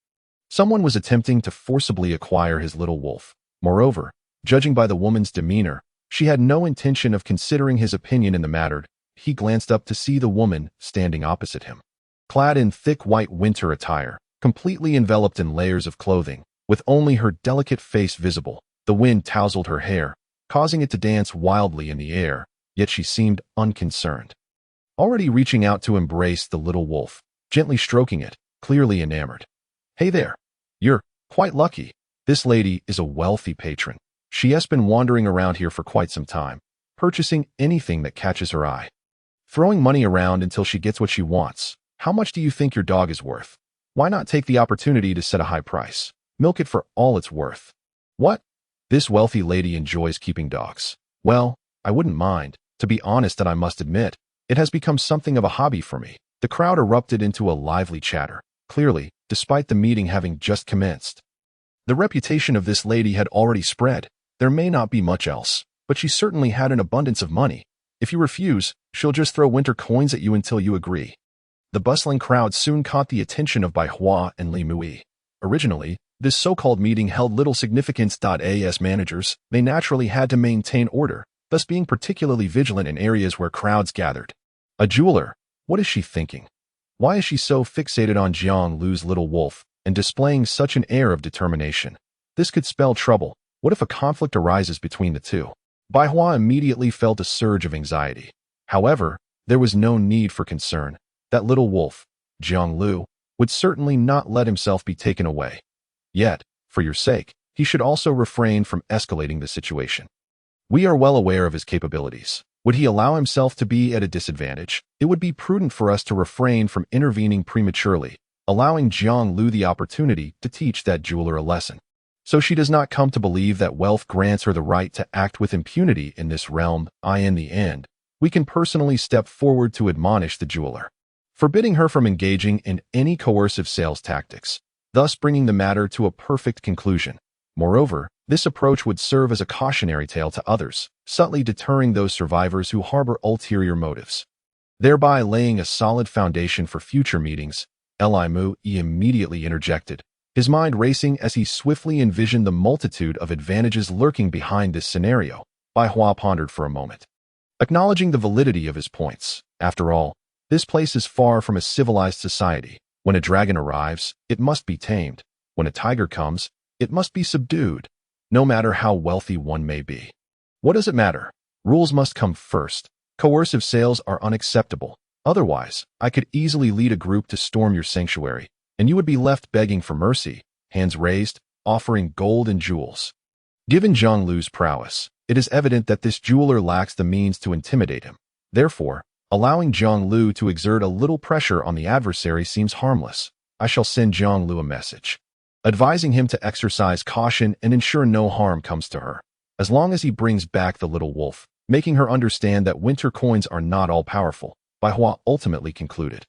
someone was attempting to forcibly acquire his little wolf. Moreover, judging by the woman's demeanor, she had no intention of considering his opinion in the matter. He glanced up to see the woman standing opposite him, clad in thick white winter attire, completely enveloped in layers of clothing, with only her delicate face visible. The wind tousled her hair, causing it to dance wildly in the air, yet she seemed unconcerned. Already reaching out to embrace the little wolf, gently stroking it, clearly enamored. "Hey there. You're quite lucky. This lady is a wealthy patron. She has been wandering around here for quite some time, purchasing anything that catches her eye, throwing money around until she gets what she wants. How much do you think your dog is worth? Why not take the opportunity to set a high price? Milk it for all it's worth." "What? This wealthy lady enjoys keeping dogs. Well, I wouldn't mind. To be honest, and I must admit, it has become something of a hobby for me." The crowd erupted into a lively chatter. Clearly, despite the meeting having just commenced, the reputation of this lady had already spread. There may not be much else, but she certainly had an abundance of money. If you refuse, she'll just throw winter coins at you until you agree. The bustling crowd soon caught the attention of Bai Hua and Li Mui. Originally, this so-called meeting held little significance. As managers, they naturally had to maintain order, thus being particularly vigilant in areas where crowds gathered. A jeweler? What is she thinking? Why is she so fixated on Jiang Liu's little wolf and displaying such an air of determination? This could spell trouble. What if a conflict arises between the two? Bai Hua immediately felt a surge of anxiety. However, there was no need for concern. That little wolf, Jiang Liu, would certainly not let himself be taken away. Yet, for your sake, he should also refrain from escalating the situation. We are well aware of his capabilities. Would he allow himself to be at a disadvantage? It would be prudent for us to refrain from intervening prematurely, allowing Jiang Liu the opportunity to teach that jeweler a lesson, so she does not come to believe that wealth grants her the right to act with impunity in this realm. In the end, we can personally step forward to admonish the jeweler, forbidding her from engaging in any coercive sales tactics, thus bringing the matter to a perfect conclusion. Moreover, this approach would serve as a cautionary tale to others, subtly deterring those survivors who harbor ulterior motives, thereby laying a solid foundation for future meetings. Li Mu immediately interjected, his mind racing as he swiftly envisioned the multitude of advantages lurking behind this scenario. Bai Hua pondered for a moment, acknowledging the validity of his points. After all, this place is far from a civilized society. When a dragon arrives, it must be tamed. When a tiger comes, it must be subdued, no matter how wealthy one may be. What does it matter? Rules must come first. Coercive sales are unacceptable. Otherwise, I could easily lead a group to storm your sanctuary, and you would be left begging for mercy, hands raised, offering gold and jewels. Given Jiang Liu's prowess, it is evident that this jeweler lacks the means to intimidate him. Therefore, allowing Jiang Liu to exert a little pressure on the adversary seems harmless. I shall send Jiang Liu a message, advising him to exercise caution and ensure no harm comes to her, as long as he brings back the little wolf, making her understand that winter coins are not all-powerful. Bai Hua ultimately concluded.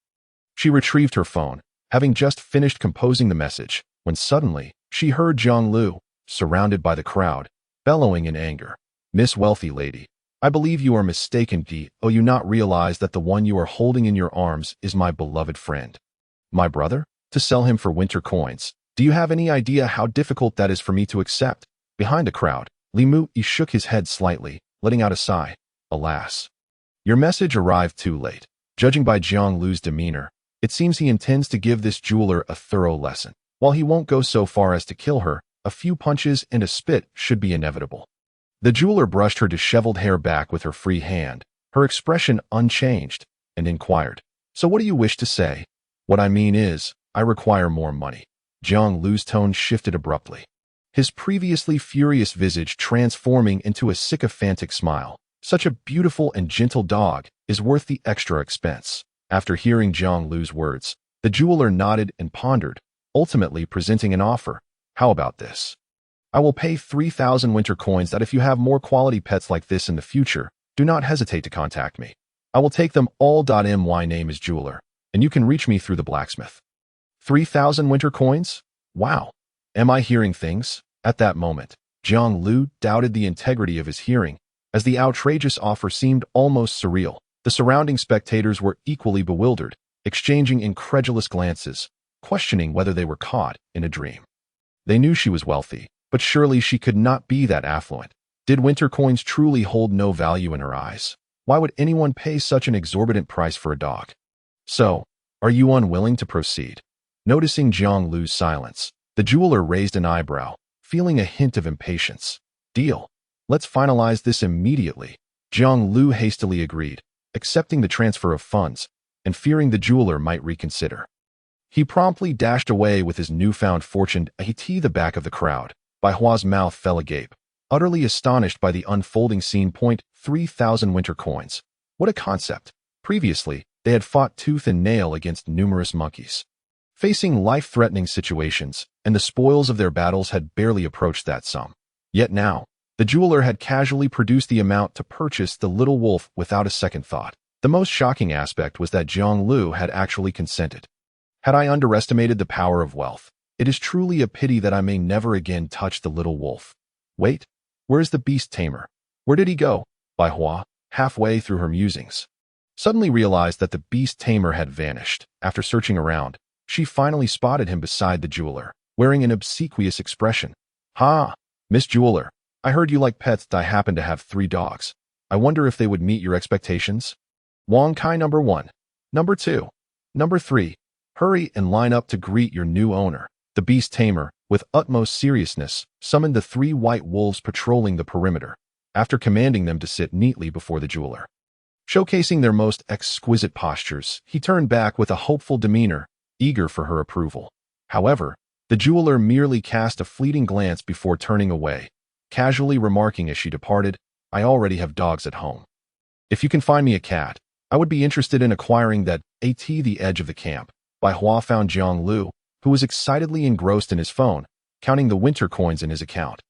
She retrieved her phone, having just finished composing the message, when suddenly, she heard Jiang Liu, surrounded by the crowd, bellowing in anger. Miss Wealthy Lady, I believe you are mistaken. Do you not realize that the one you are holding in your arms is my beloved friend? My brother? To sell him for winter coins? Do you have any idea how difficult that is for me to accept? Behind the crowd, Li Mui shook his head slightly, letting out a sigh. Alas. Your message arrived too late. Judging by Jiang Liu's demeanor, it seems he intends to give this jeweler a thorough lesson. While he won't go so far as to kill her, a few punches and a spit should be inevitable. The jeweler brushed her disheveled hair back with her free hand, her expression unchanged, and inquired, So what do you wish to say? What I mean is, I require more money. Jiang Liu's tone shifted abruptly, his previously furious visage transforming into a sycophantic smile. Such a beautiful and gentle dog is worth the extra expense. After hearing Jiang Liu's words, the jeweler nodded and pondered, ultimately presenting an offer. How about this? I will pay 3,000 winter coins that if you have more quality pets like this in the future, do not hesitate to contact me. I will take them all. My name is Jeweler, and you can reach me through the blacksmith. 3,000 winter coins? Wow. Am I hearing things? At that moment, Jiang Liu doubted the integrity of his hearing, as the outrageous offer seemed almost surreal. The surrounding spectators were equally bewildered, exchanging incredulous glances, questioning whether they were caught in a dream. They knew she was wealthy, but surely she could not be that affluent. Did winter coins truly hold no value in her eyes? Why would anyone pay such an exorbitant price for a dog? So, are you unwilling to proceed? Noticing Jiang Liu's silence, the jeweler raised an eyebrow, feeling a hint of impatience. Deal. Let's finalize this immediately. Jiang Liu hastily agreed, accepting the transfer of funds, and fearing the jeweler might reconsider. He promptly dashed away with his newfound fortune. The back of the crowd. Bai Hua's mouth fell agape, utterly astonished by the unfolding scene. 3,000 winter coins. What a concept. Previously, they had fought tooth and nail against numerous monkeys, facing life-threatening situations, and the spoils of their battles had barely approached that sum. Yet now, the jeweler had casually produced the amount to purchase the little wolf without a second thought. The most shocking aspect was that Jiang Liu had actually consented. Had I underestimated the power of wealth? It is truly a pity that I may never again touch the little wolf. Wait, where is the beast tamer? Where did he go? Bai Hua, halfway through her musings, suddenly realized that the beast tamer had vanished. After searching around, she finally spotted him beside the jeweler, wearing an obsequious expression. "Ha, Miss Jeweler, I heard you like pets. I happen to have 3 dogs. I wonder if they would meet your expectations." Wong Kai number 1. Number 2. Number 3. Hurry and line up to greet your new owner. The beast tamer, with utmost seriousness, summoned the 3 white wolves patrolling the perimeter, after commanding them to sit neatly before the jeweler. Showcasing their most exquisite postures, he turned back with a hopeful demeanor, eager for her approval. However, the jeweler merely cast a fleeting glance before turning away, casually remarking as she departed, "I already have dogs at home. If you can find me a cat, I would be interested in acquiring that." At the edge of the camp, Bai Hua found Jiang Liu, who was excitedly engrossed in his phone, counting the winter coins in his account.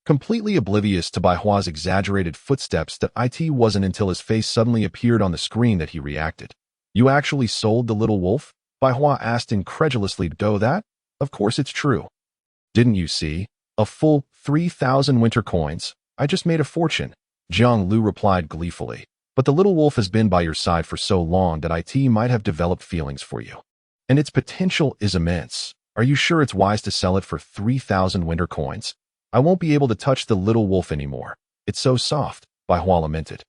Completely oblivious to Bai Hua's exaggerated footsteps, that it wasn't until his face suddenly appeared on the screen that he reacted. "You actually sold the little wolf?" Bai Hua asked incredulously. "Do that? Of course it's true. Didn't you see? A full 3,000 winter coins. I just made a fortune." Jiang Liu replied gleefully. "But the little wolf has been by your side for so long that it might have developed feelings for you. And its potential is immense. Are you sure it's wise to sell it for 3,000 winter coins? I won't be able to touch the little wolf anymore. It's so soft," Bai Hua lamented,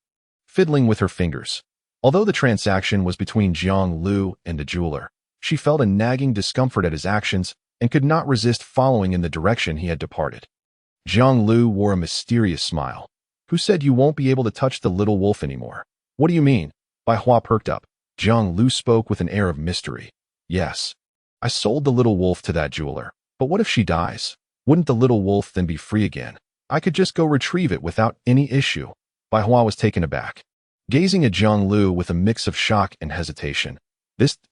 fiddling with her fingers. Although the transaction was between Jiang Liu and the jeweler, she felt a nagging discomfort at his actions and could not resist following in the direction he had departed. Jiang Liu wore a mysterious smile. "Who said you won't be able to touch the little wolf anymore?" "What do you mean?" Bai Hua perked up. Jiang Liu spoke with an air of mystery. "Yes, I sold the little wolf to that jeweler. But what if she dies? Wouldn't the little wolf then be free again? I could just go retrieve it without any issue." Bai Hua was taken aback, gazing at Jiang Liu with a mix of shock and hesitation.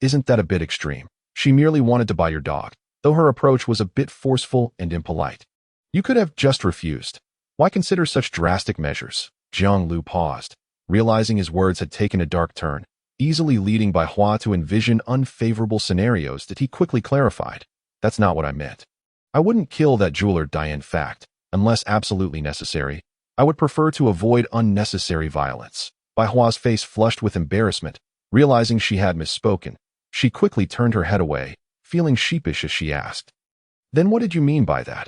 Isn't that a bit extreme? She merely wanted to buy your dog, though her approach was a bit forceful and impolite. You could have just refused. Why consider such drastic measures?" Jiang Liu paused, realizing his words had taken a dark turn, easily leading Bai Hua to envision unfavorable scenarios. That he quickly clarified. "That's not what I meant. I wouldn't kill that jeweler. In fact, unless absolutely necessary, I would prefer to avoid unnecessary violence." Bai Hua's face flushed with embarrassment, realizing she had misspoken. She quickly turned her head away, feeling sheepish as she asked, "Then what did you mean by that?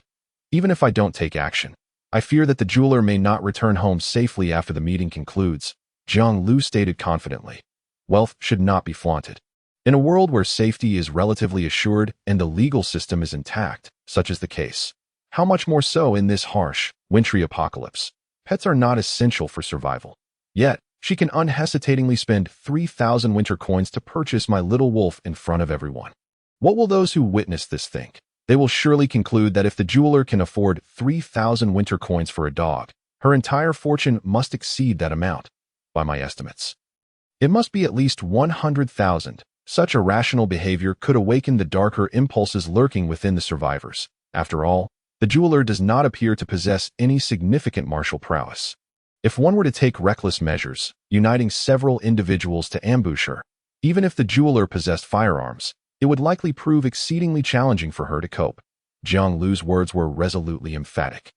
Even if I don't take action, I fear that the jeweler may not return home safely after the meeting concludes," Jiang Liu stated confidently. Wealth should not be flaunted. In a world where safety is relatively assured and the legal system is intact, such is the case. How much more so in this harsh, wintry apocalypse? Pets are not essential for survival. Yet, she can unhesitatingly spend 3,000 winter coins to purchase my little wolf in front of everyone. What will those who witness this think? They will surely conclude that if the jeweler can afford 3,000 winter coins for a dog, her entire fortune must exceed that amount. By my estimates, it must be at least 100,000. Such irrational behavior could awaken the darker impulses lurking within the survivors. After all, the jeweler does not appear to possess any significant martial prowess. If one were to take reckless measures, uniting several individuals to ambush her, even if the jeweler possessed firearms, it would likely prove exceedingly challenging for her to cope. Jiang Liu's words were resolutely emphatic.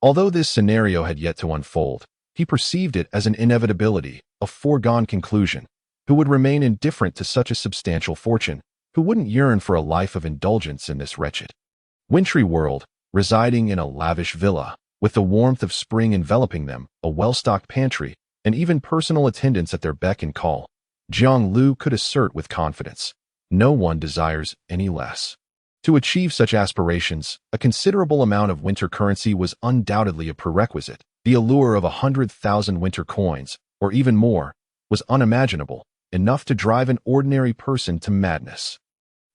Although this scenario had yet to unfold, he perceived it as an inevitability, a foregone conclusion. Who would remain indifferent to such a substantial fortune? Who wouldn't yearn for a life of indulgence in this wretched, wintry world, residing in a lavish villa, with the warmth of spring enveloping them, a well-stocked pantry, and even personal attendants at their beck and call? Jiang Liu could assert with confidence, no one desires any less. To achieve such aspirations, a considerable amount of winter currency was undoubtedly a prerequisite. The allure of 100,000 winter coins, or even more, was unimaginable, enough to drive an ordinary person to madness.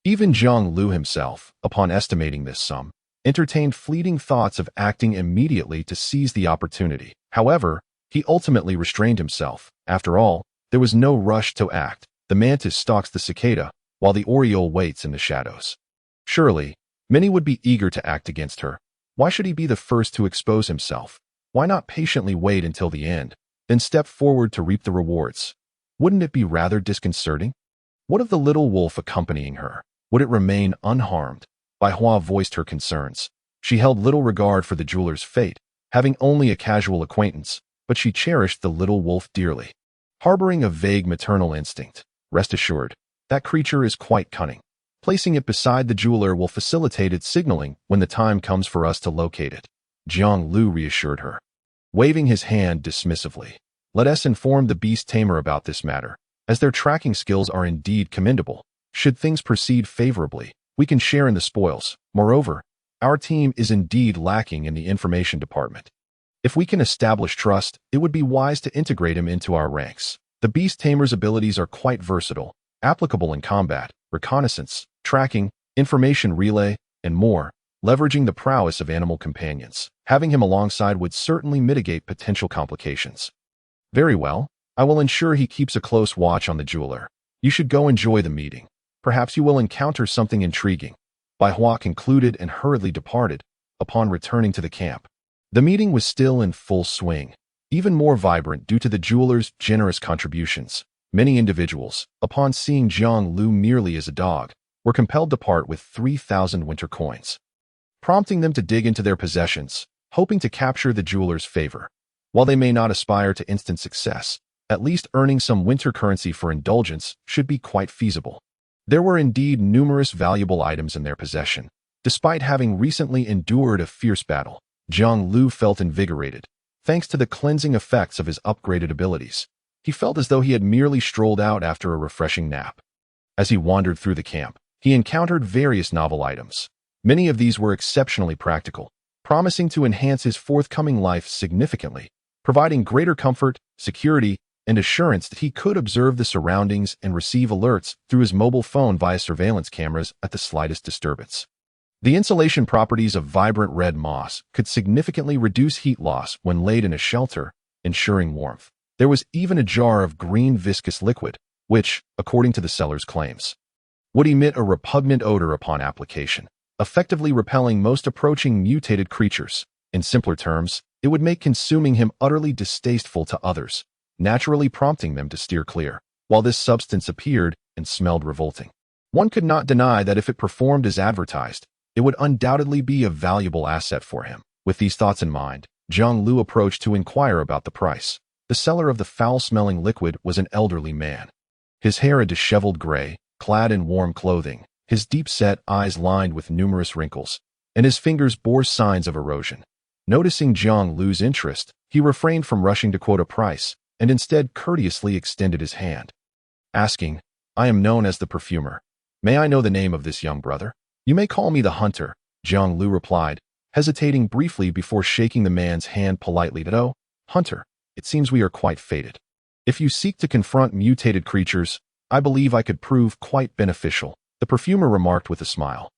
Even Jiang Liu himself, upon estimating this sum, entertained fleeting thoughts of acting immediately to seize the opportunity. However, he ultimately restrained himself. After all, there was no rush to act. The mantis stalks the cicada, while the oriole waits in the shadows. Surely, many would be eager to act against her. Why should he be the first to expose himself? Why not patiently wait until the end, then step forward to reap the rewards? Wouldn't it be rather disconcerting? What of the little wolf accompanying her? Would it remain unharmed? Bai Hua voiced her concerns. She held little regard for the jeweler's fate, having only a casual acquaintance, but she cherished the little wolf dearly. harboring a vague maternal instinct. Rest assured, that creature is quite cunning. Placing it beside the jeweler will facilitate its signaling when the time comes for us to locate it, Jiang Liu reassured her, waving his hand dismissively. Let us inform the beast tamer about this matter, as their tracking skills are indeed commendable. Should things proceed favorably, we can share in the spoils. Moreover, our team is indeed lacking in the information department. If we can establish trust, it would be wise to integrate him into our ranks. The beast tamer's abilities are quite versatile, applicable in combat, reconnaissance, tracking, information relay, and more, leveraging the prowess of animal companions. Having him alongside would certainly mitigate potential complications. Very well, I will ensure he keeps a close watch on the jeweler. You should go enjoy the meeting. Perhaps you will encounter something intriguing. Bai Hua concluded and hurriedly departed. Upon returning to the camp, the meeting was still in full swing, even more vibrant due to the jeweler's generous contributions. Many individuals, upon seeing Jiang Liu merely as a dog, were compelled to part with 3,000 winter coins, prompting them to dig into their possessions, hoping to capture the jeweler's favor. While they may not aspire to instant success, at least earning some winter currency for indulgence should be quite feasible. There were indeed numerous valuable items in their possession. Despite having recently endured a fierce battle, Jiang Liu felt invigorated, thanks to the cleansing effects of his upgraded abilities. He felt as though he had merely strolled out after a refreshing nap. As he wandered through the camp, he encountered various novel items. Many of these were exceptionally practical, promising to enhance his forthcoming life significantly, providing greater comfort, security, and assurance that he could observe the surroundings and receive alerts through his mobile phone via surveillance cameras at the slightest disturbance. The insulation properties of vibrant red moss could significantly reduce heat loss when laid in a shelter, ensuring warmth. There was even a jar of green viscous liquid, which, according to the seller's claims, would emit a repugnant odor upon application, effectively repelling most approaching mutated creatures. In simpler terms, it would make consuming him utterly distasteful to others, naturally prompting them to steer clear. While this substance appeared and smelled revolting, one could not deny that if it performed as advertised, it would undoubtedly be a valuable asset for him. With these thoughts in mind, Jiang Liu approached to inquire about the price. The seller of the foul-smelling liquid was an elderly man. His hair a disheveled gray, clad in warm clothing, his deep-set eyes lined with numerous wrinkles, and his fingers bore signs of erosion. Noticing Jiang Liu's interest, he refrained from rushing to quote a price, and instead courteously extended his hand, asking, "I am known as the perfumer. May I know the name of this young brother?" "You may call me the hunter," Jiang Liu replied, hesitating briefly before shaking the man's hand politely. "Oh, hunter, it seems we are quite fated. If you seek to confront mutated creatures, I believe I could prove quite beneficial," the perfumer remarked with a smile.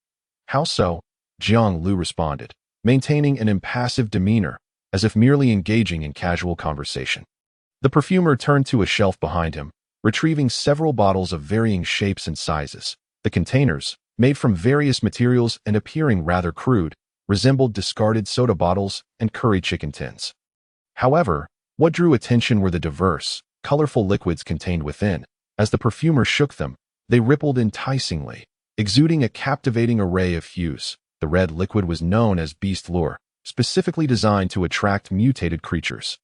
"How so?" Jiang Liu responded, maintaining an impassive demeanor, as if merely engaging in casual conversation. The perfumer turned to a shelf behind him, retrieving several bottles of varying shapes and sizes. The containers, made from various materials and appearing rather crude, resembled discarded soda bottles and curry chicken tins. However, what drew attention were the diverse, colorful liquids contained within. As the perfumer shook them, they rippled enticingly, exuding a captivating array of hues. The red liquid was known as beast lure, specifically designed to attract mutated creatures.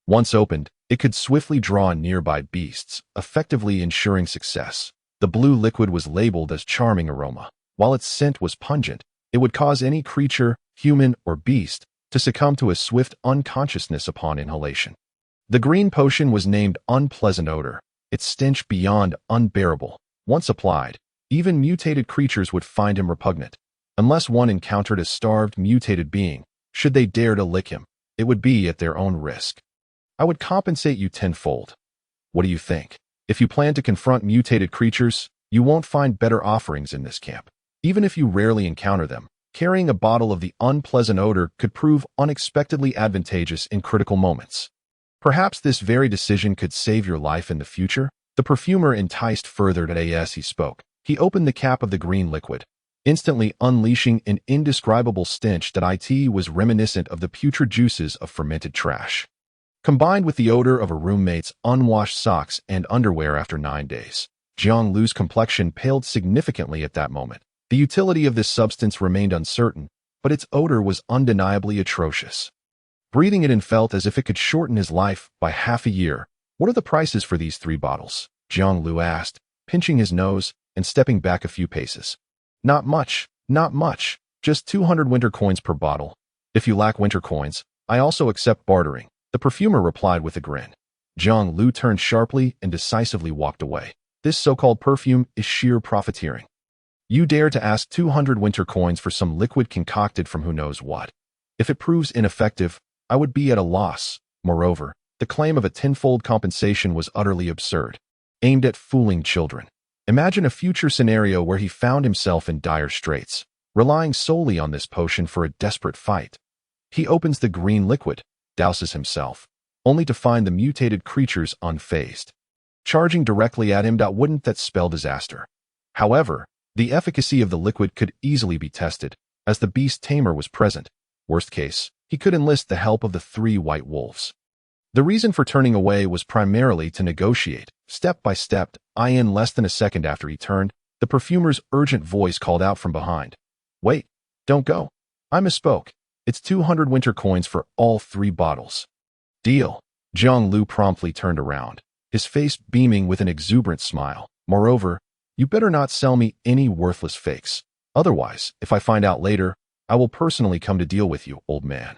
Once opened, it could swiftly draw nearby beasts, effectively ensuring success. The blue liquid was labeled as charming aroma. While its scent was pungent, it would cause any creature, human or beast, to succumb to a swift unconsciousness upon inhalation. The green potion was named Unpleasant Odor, its stench beyond unbearable. Once applied, even mutated creatures would find him repugnant. Unless one encountered a starved mutated being, should they dare to lick him, it would be at their own risk. "I would compensate you tenfold. What do you think? If you plan to confront mutated creatures, you won't find better offerings in this camp. Even if you rarely encounter them, carrying a bottle of the unpleasant odor could prove unexpectedly advantageous in critical moments. Perhaps this very decision could save your life in the future." The perfumer enticed further as he spoke. He opened the cap of the green liquid, instantly unleashing an indescribable stench that was reminiscent of the putrid juices of fermented trash, combined with the odor of a roommate's unwashed socks and underwear after 9 days. Jiang Liu's complexion paled significantly at that moment. The utility of this substance remained uncertain, but its odor was undeniably atrocious. Breathing it in felt as if it could shorten his life by half a year. What are the prices for these 3 bottles? Jiang Liu asked, pinching his nose and stepping back a few paces. Not much, not much. Just 200 winter coins per bottle. If you lack winter coins, I also accept bartering, the perfumer replied with a grin. Jiang Liu turned sharply and decisively walked away. This so-called perfume is sheer profiteering. You dare to ask 200 winter coins for some liquid concocted from who knows what. If it proves ineffective, I would be at a loss. Moreover, the claim of a tenfold compensation was utterly absurd, aimed at fooling children. Imagine a future scenario where he found himself in dire straits, relying solely on this potion for a desperate fight. He opens the green liquid, douses himself, only to find the mutated creatures unfazed, charging directly at him. Wouldn't that spell disaster? However, the efficacy of the liquid could easily be tested, as the beast tamer was present. Worst case, he could enlist the help of the 3 white wolves. The reason for turning away was primarily to negotiate. Step by step, in less than a second after he turned, the perfumer's urgent voice called out from behind. Wait, don't go. I misspoke. It's 200 winter coins for all 3 bottles. Deal. Jiang Liu promptly turned around, his face beaming with an exuberant smile. Moreover, you better not sell me any worthless fakes. Otherwise, if I find out later, I will personally come to deal with you, old man.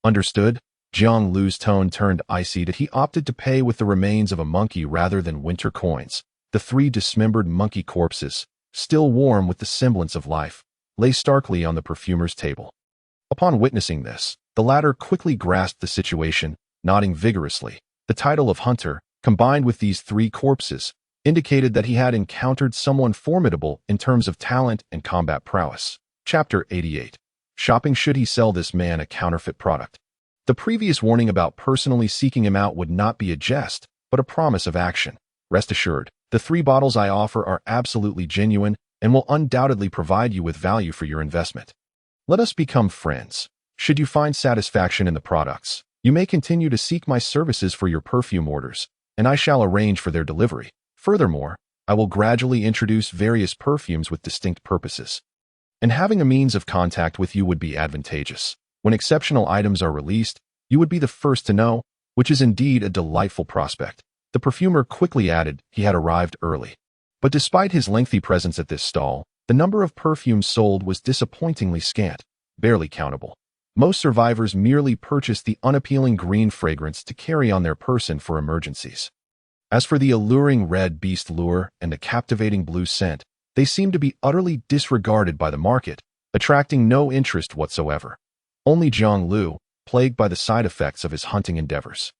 Understood? Jiang Liu's tone turned icy that he opted to pay with the remains of a monkey rather than winter coins. The 3 dismembered monkey corpses, still warm with the semblance of life, lay starkly on the perfumer's table. Upon witnessing this, the latter quickly grasped the situation, nodding vigorously. The title of hunter, combined with these 3 corpses, indicated that he had encountered someone formidable in terms of talent and combat prowess. Chapter 88. Shopping. Should he sell this man a counterfeit product? The previous warning about personally seeking him out would not be a jest, but a promise of action. Rest assured, the 3 bottles I offer are absolutely genuine and will undoubtedly provide you with value for your investment. Let us become friends. Should you find satisfaction in the products, you may continue to seek my services for your perfume orders, and I shall arrange for their delivery. Furthermore, I will gradually introduce various perfumes with distinct purposes, and having a means of contact with you would be advantageous. When exceptional items are released, you would be the first to know, which is indeed a delightful prospect. The perfumer quickly added he had arrived early. But despite his lengthy presence at this stall, the number of perfumes sold was disappointingly scant, barely countable. Most survivors merely purchased the unappealing green fragrance to carry on their person for emergencies. As for the alluring red beast lure and the captivating blue scent, they seemed to be utterly disregarded by the market, attracting no interest whatsoever. Only Jiang Liu, plagued by the side effects of his hunting endeavors,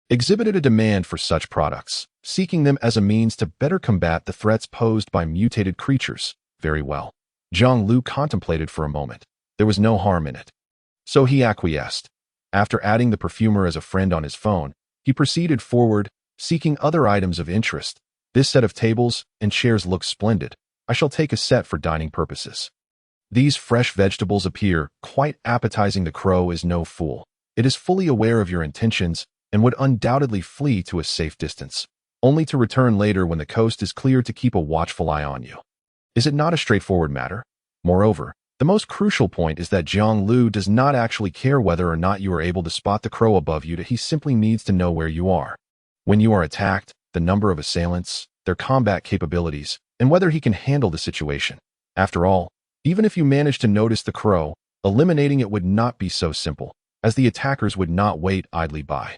exhibited a demand for such products, seeking them as a means to better combat the threats posed by mutated creatures. Very well. Jiang Liu contemplated for a moment. There was no harm in it. So he acquiesced. After adding the perfumer as a friend on his phone, he proceeded forward, seeking other items of interest. This set of tables and chairs looks splendid. I shall take a set for dining purposes. These fresh vegetables appear quite appetizing. The crow is no fool. It is fully aware of your intentions and would undoubtedly flee to a safe distance, only to return later when the coast is clear to keep a watchful eye on you. Is it not a straightforward matter? Moreover, the most crucial point is that Jiang Liu does not actually care whether or not you are able to spot the crow above you. He simply needs to know where you are. When you are attacked, the number of assailants, their combat capabilities, and whether he can handle the situation. After all, even if you manage to notice the crow, eliminating it would not be so simple, as the attackers would not wait idly by.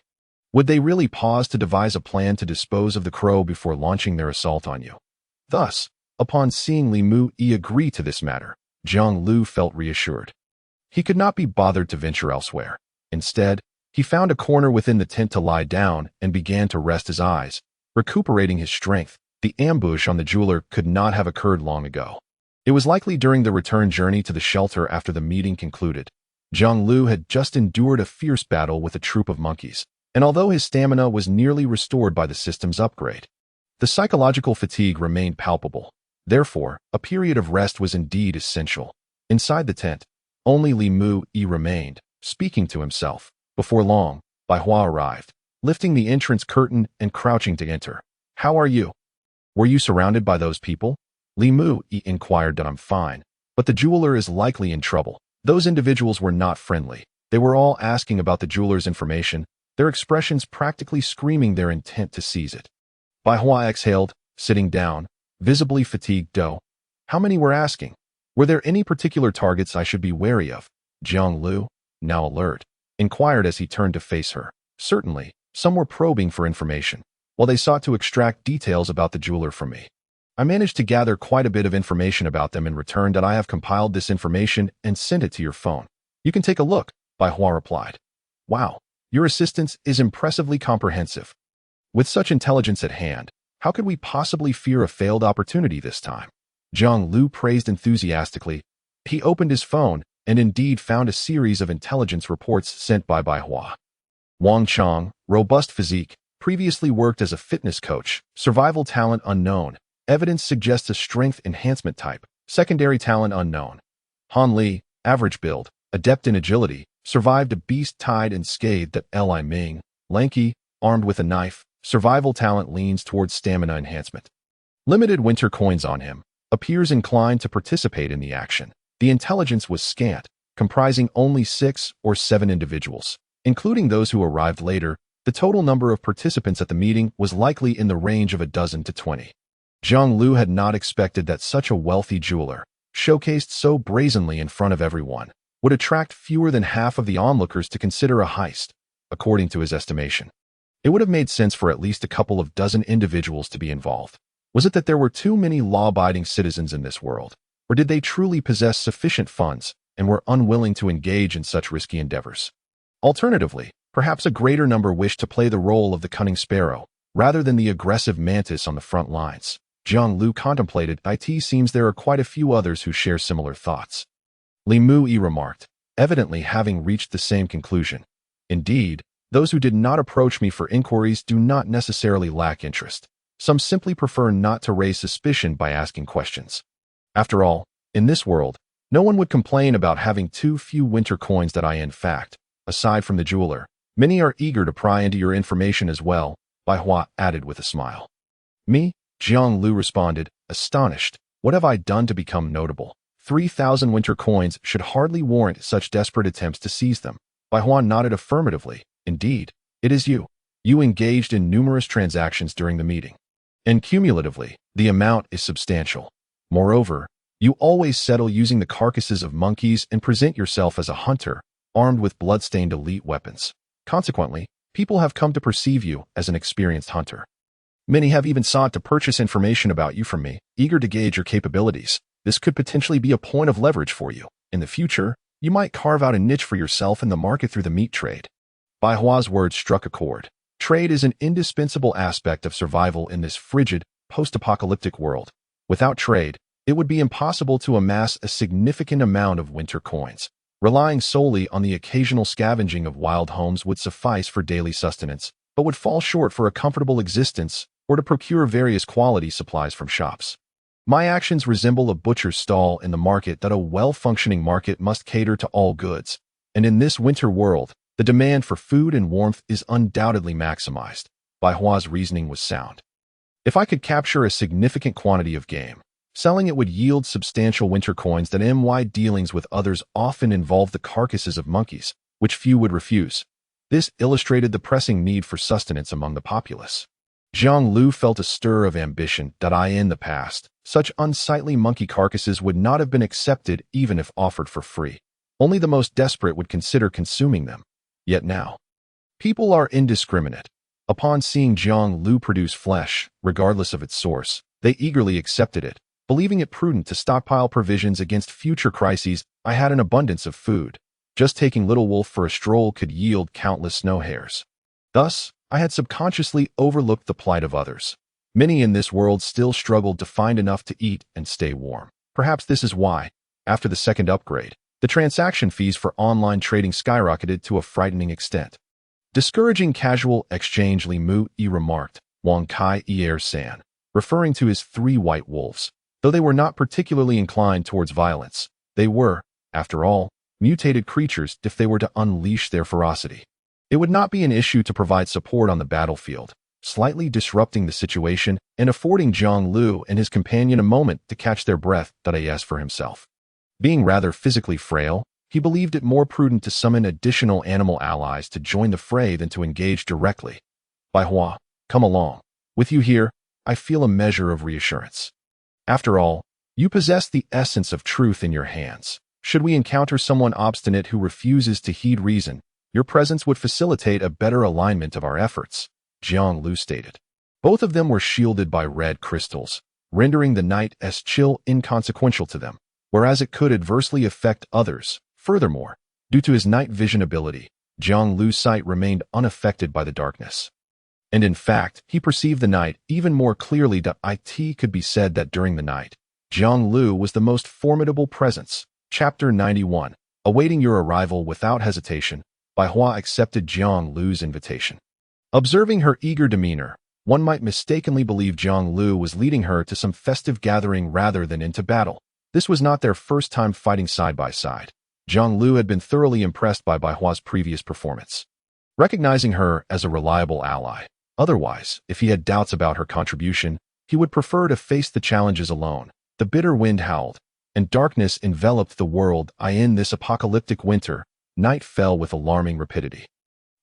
Would they really pause to devise a plan to dispose of the crow before launching their assault on you? Thus, upon seeing Li Mu agree to this matter, Jiang Liu felt reassured. He could not be bothered to venture elsewhere. Instead, he found a corner within the tent to lie down and began to rest his eyes, recuperating his strength. The ambush on the jeweler could not have occurred long ago. It was likely during the return journey to the shelter after the meeting concluded. Jiang Liu had just endured a fierce battle with a troop of monkeys, and although his stamina was nearly restored by the system's upgrade, the psychological fatigue remained palpable. Therefore, a period of rest was indeed essential. Inside the tent, only Li Mu remained, speaking to himself. Before long, Bai Hua arrived, lifting the entrance curtain and crouching to enter. How are you? Were you surrounded by those people? Li Mu inquired. I'm fine, but the jeweler is likely in trouble. Those individuals were not friendly. They were all asking about the jeweler's information. their expressions practically screaming their intent to seize it. Bai Hua exhaled, sitting down, visibly fatigued. How many were asking? Were there any particular targets I should be wary of? Jiang Liu, now alert, inquired as he turned to face her. Certainly, some were probing for information, while they sought to extract details about the jeweler from me. I managed to gather quite a bit of information about them in return. I have compiled this information and sent it to your phone. You can take a look, Bai Hua replied. Wow, your assistance is impressively comprehensive. With such intelligence at hand, how could we possibly fear a failed opportunity this time? Jiang Liu praised enthusiastically. He opened his phone and indeed found a series of intelligence reports sent by Bai Hua. Wang Chang, robust physique, previously worked as a fitness coach, survival talent unknown, evidence suggests a strength enhancement type, secondary talent unknown. Han Li, average build, adept in agility, survived a beast tied and scathed at Li Ming, lanky, armed with a knife, survival talent leans towards stamina enhancement. Limited winter coins on him, appears inclined to participate in the action. The intelligence was scant, comprising only 6 or 7 individuals, including those who arrived later. The total number of participants at the meeting was likely in the range of 12 to 20. Jiang Liu had not expected that such a wealthy jeweler, showcased so brazenly in front of everyone, would attract fewer than half of the onlookers to consider a heist, according to his estimation. It would have made sense for at least a couple of dozen individuals to be involved. Was it that there were too many law-abiding citizens in this world, or did they truly possess sufficient funds and were unwilling to engage in such risky endeavors? Alternatively, perhaps a greater number wished to play the role of the cunning sparrow, rather than the aggressive mantis on the front lines. Jiang Liu contemplated. It seems there are quite a few others who share similar thoughts. Li Mu remarked, evidently having reached the same conclusion. Indeed, those who did not approach me for inquiries do not necessarily lack interest. Some simply prefer not to raise suspicion by asking questions. After all, in this world, no one would complain about having too few winter coins. In fact, aside from the jeweler, many are eager to pry into your information as well, Bai Hua added with a smile. Me? Jiang Liu responded, astonished. What have I done to become notable? 3,000 winter coins should hardly warrant such desperate attempts to seize them. Bai Hua nodded affirmatively. Indeed, it is you. You engaged in numerous transactions during the meeting. And cumulatively, the amount is substantial. Moreover, you always settle using the carcasses of monkeys and present yourself as a hunter, armed with blood-stained elite weapons. Consequently, people have come to perceive you as an experienced hunter. Many have even sought to purchase information about you from me, eager to gauge your capabilities. This could potentially be a point of leverage for you. In the future, you might carve out a niche for yourself in the market through the meat trade. Bai Hua's words struck a chord. Trade is an indispensable aspect of survival in this frigid, post-apocalyptic world. Without trade, it would be impossible to amass a significant amount of winter coins. Relying solely on the occasional scavenging of wild homes would suffice for daily sustenance, but would fall short for a comfortable existence or to procure various quality supplies from shops. My actions resemble a butcher's stall in the market. A well-functioning market must cater to all goods, and in this winter world, the demand for food and warmth is undoubtedly maximized. Bai Hua's reasoning was sound. If I could capture a significant quantity of game, selling it would yield substantial winter coins. My dealings with others often involve the carcasses of monkeys, which few would refuse. This illustrated the pressing need for sustenance among the populace. Jiang Liu felt a stir of ambition. In the past, such unsightly monkey carcasses would not have been accepted even if offered for free. Only the most desperate would consider consuming them. Yet now, people are indiscriminate. Upon seeing Jiang Liu produce flesh, regardless of its source, they eagerly accepted it, believing it prudent to stockpile provisions against future crises. I had an abundance of food. Just taking Little Wolf for a stroll could yield countless snow hares. Thus, I had subconsciously overlooked the plight of others. Many in this world still struggled to find enough to eat and stay warm. Perhaps this is why, after the second upgrade, the transaction fees for online trading skyrocketed to a frightening extent. Discouraging casual exchange, Li Mu remarked, Wang Kai San, referring to his 3 white wolves. Though they were not particularly inclined towards violence, they were, after all, mutated creatures. If they were to unleash their ferocity, it would not be an issue to provide support on the battlefield, slightly disrupting the situation and affording Jiang Liu and his companion a moment to catch their breath. As for himself, being rather physically frail, he believed it more prudent to summon additional animal allies to join the fray than to engage directly. Bai Hua, come along. With you here, I feel a measure of reassurance. After all, you possess the essence of truth in your hands. Should we encounter someone obstinate who refuses to heed reason, your presence would facilitate a better alignment of our efforts, Jiang Liu stated. Both of them were shielded by red crystals, rendering the night's chill inconsequential to them, whereas it could adversely affect others. Furthermore, due to his night vision ability, Jiang Liu's sight remained unaffected by the darkness. And in fact, he perceived the night even more clearly than it could be said that during the night, Jiang Liu was the most formidable presence. Chapter 91. Awaiting your arrival without hesitation, Bai Hua accepted Jiang Liu's invitation. Observing her eager demeanor, one might mistakenly believe Jiang Liu was leading her to some festive gathering rather than into battle. This was not their first time fighting side by side. Jiang Liu had been thoroughly impressed by Bai Hua's previous performance, recognizing her as a reliable ally. Otherwise, if he had doubts about her contribution, he would prefer to face the challenges alone. The bitter wind howled, and darkness enveloped the world. In this apocalyptic winter, night fell with alarming rapidity.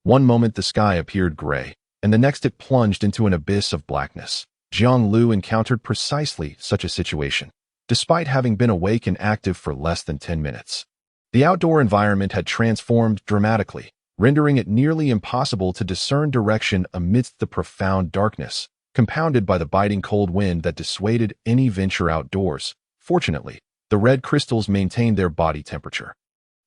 One moment the sky appeared gray, and the next it plunged into an abyss of blackness. Jiang Liu encountered precisely such a situation, despite having been awake and active for less than 10 minutes. The outdoor environment had transformed dramatically, rendering it nearly impossible to discern direction amidst the profound darkness, compounded by the biting cold wind that dissuaded any venture outdoors. Fortunately, the red crystals maintained their body temperature.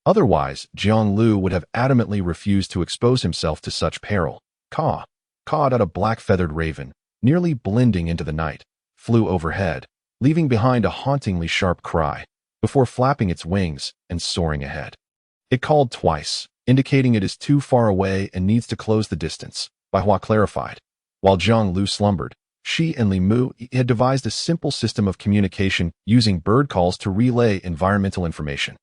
Otherwise, Jiang Liu would have adamantly refused to expose himself to such peril. Caw, cawed out a black-feathered raven, nearly blending into the night, flew overhead, leaving behind a hauntingly sharp cry, before flapping its wings and soaring ahead. It called twice, indicating it is too far away and needs to close the distance, Bai Hua clarified. While Jiang Liu slumbered, she and Li Mu had devised a simple system of communication using bird calls to relay environmental information.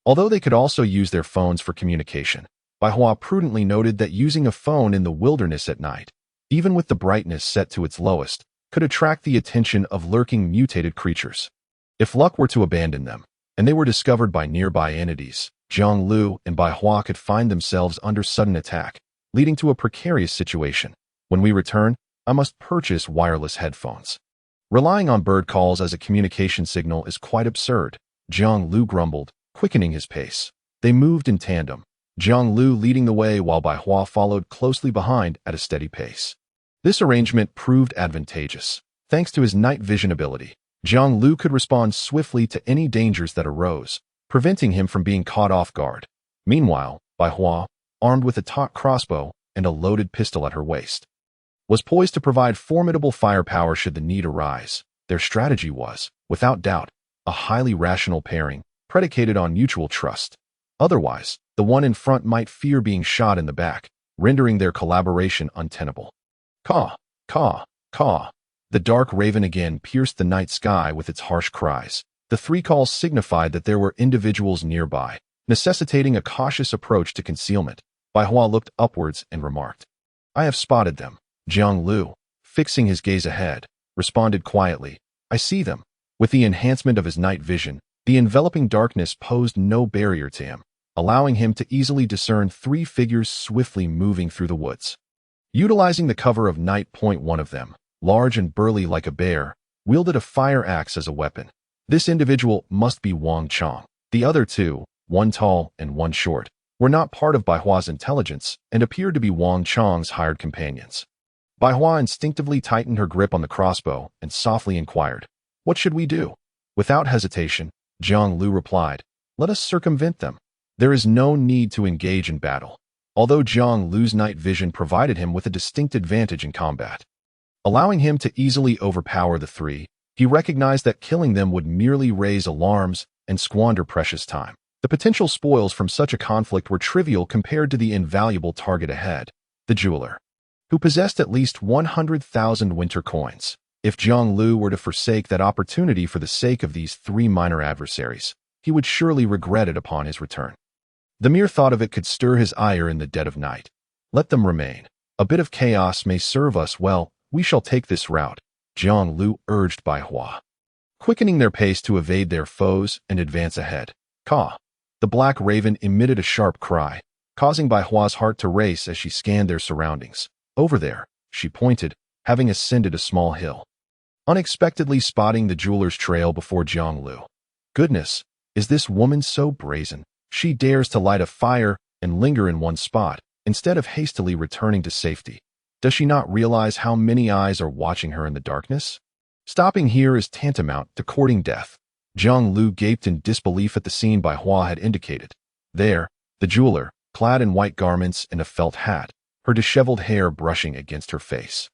Although they could also use their phones for communication, Bai Hua prudently noted that using a phone in the wilderness at night, even with the brightness set to its lowest, could attract the attention of lurking mutated creatures. If luck were to abandon them, and they were discovered by nearby entities, Jiang Liu and Bai Hua could find themselves under sudden attack, leading to a precarious situation. When we return, I must purchase wireless headphones. Relying on bird calls as a communication signal is quite absurd, Jiang Liu grumbled, quickening his pace. They moved in tandem, Jiang Liu leading the way while Bai Hua followed closely behind at a steady pace. This arrangement proved advantageous. Thanks to his night vision ability, Jiang Liu could respond swiftly to any dangers that arose, preventing him from being caught off guard. Meanwhile, Bai Hua, armed with a taut crossbow and a loaded pistol at her waist, was poised to provide formidable firepower should the need arise. Their strategy was, without doubt, a highly rational pairing, predicated on mutual trust. Otherwise, the one in front might fear being shot in the back, rendering their collaboration untenable. Caw, caw, caw. The dark raven again pierced the night sky with its harsh cries. The three calls signified that there were individuals nearby, necessitating a cautious approach to concealment. Bai Hua looked upwards and remarked, I have spotted them. Jiang Liu, fixing his gaze ahead, responded quietly, I see them. With the enhancement of his night vision, the enveloping darkness posed no barrier to him, allowing him to easily discern three figures swiftly moving through the woods. Utilizing the cover of night, one of them, large and burly like a bear, wielded a fire axe as a weapon. This individual must be Wang Chong. The other two, one tall and one short, were not part of Bai Hua's intelligence and appeared to be Wang Chong's hired companions. Bai Hua instinctively tightened her grip on the crossbow and softly inquired, What should we do? Without hesitation, Jiang Liu replied, Let us circumvent them. There is no need to engage in battle. Although Jiang Liu's night vision provided him with a distinct advantage in combat, allowing him to easily overpower the three, he recognized that killing them would merely raise alarms and squander precious time. The potential spoils from such a conflict were trivial compared to the invaluable target ahead, the jeweler, who possessed at least 100,000 winter coins. If Jiang Liu were to forsake that opportunity for the sake of these three minor adversaries, he would surely regret it upon his return. The mere thought of it could stir his ire in the dead of night. Let them remain. A bit of chaos may serve us well. We shall take this route, Jiang Liu urged Bai Hua, quickening their pace to evade their foes and advance ahead. Caw, The black raven emitted a sharp cry, causing Bai Hua's heart to race as she scanned their surroundings. Over there, she pointed, having ascended a small hill, unexpectedly spotting the jeweler's trail before Jiang Liu. Goodness, is this woman so brazen? She dares to light a fire and linger in one spot, instead of hastily returning to safety. Does she not realize how many eyes are watching her in the darkness? Stopping here is tantamount to courting death. Jiang Liu gaped in disbelief at the scene Bai Hua had indicated. There, the jeweler, clad in white garments and a felt hat, her disheveled hair brushing against her face,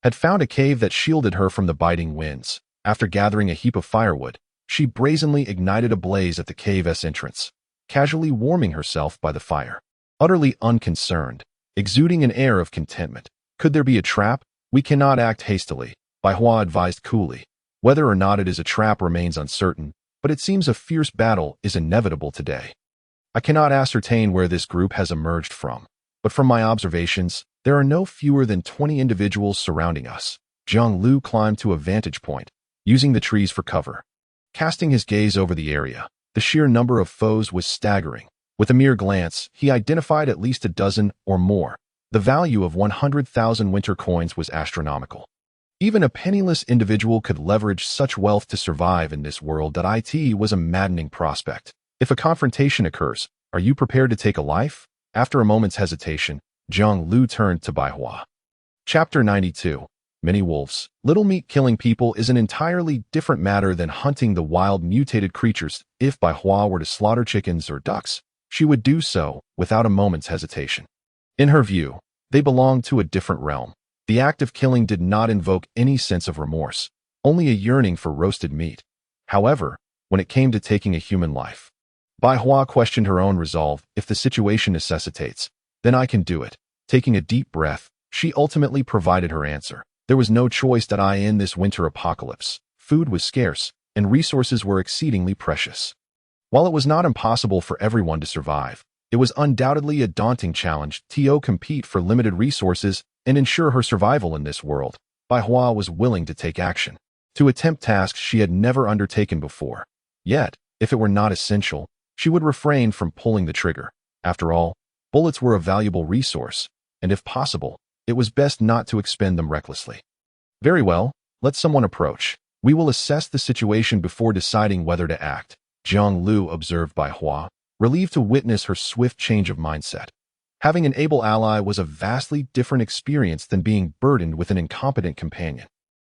had found a cave that shielded her from the biting winds. After gathering a heap of firewood, she brazenly ignited a blaze at the cave's entrance, casually warming herself by the fire. Utterly unconcerned, exuding an air of contentment. Could there be a trap? We cannot act hastily, Bai Hua advised coolly. Whether or not it is a trap remains uncertain, but it seems a fierce battle is inevitable today. I cannot ascertain where this group has emerged from, but from my observations, there are no fewer than 20 individuals surrounding us. Jiang Liu climbed to a vantage point, using the trees for cover. Casting his gaze over the area, the sheer number of foes was staggering. With a mere glance, he identified at least a dozen or more. The value of 100,000 winter coins was astronomical. Even a penniless individual could leverage such wealth to survive in this world. It was a maddening prospect. If a confrontation occurs, are you prepared to take a life? After a moment's hesitation, Jiang Liu turned to Bai Hua. Chapter 92. Many wolves. Little meat killing people is an entirely different matter than hunting the wild mutated creatures. If Bai Hua were to slaughter chickens or ducks, she would do so without a moment's hesitation. In her view, they belonged to a different realm. The act of killing did not invoke any sense of remorse, only a yearning for roasted meat. However, when it came to taking a human life, Bai Hua questioned her own resolve. If the situation necessitates, then I can do it. Taking a deep breath, she ultimately provided her answer. There was no choice in this winter apocalypse. Food was scarce, and resources were exceedingly precious. While it was not impossible for everyone to survive, it was undoubtedly a daunting challenge to compete for limited resources and ensure her survival in this world. Bai Hua was willing to take action, to attempt tasks she had never undertaken before. Yet, if it were not essential, she would refrain from pulling the trigger. After all, bullets were a valuable resource, and if possible, it was best not to expend them recklessly. Very well, let someone approach. We will assess the situation before deciding whether to act, Jiang Liu observed Bai Hua, relieved to witness her swift change of mindset. Having an able ally was a vastly different experience than being burdened with an incompetent companion.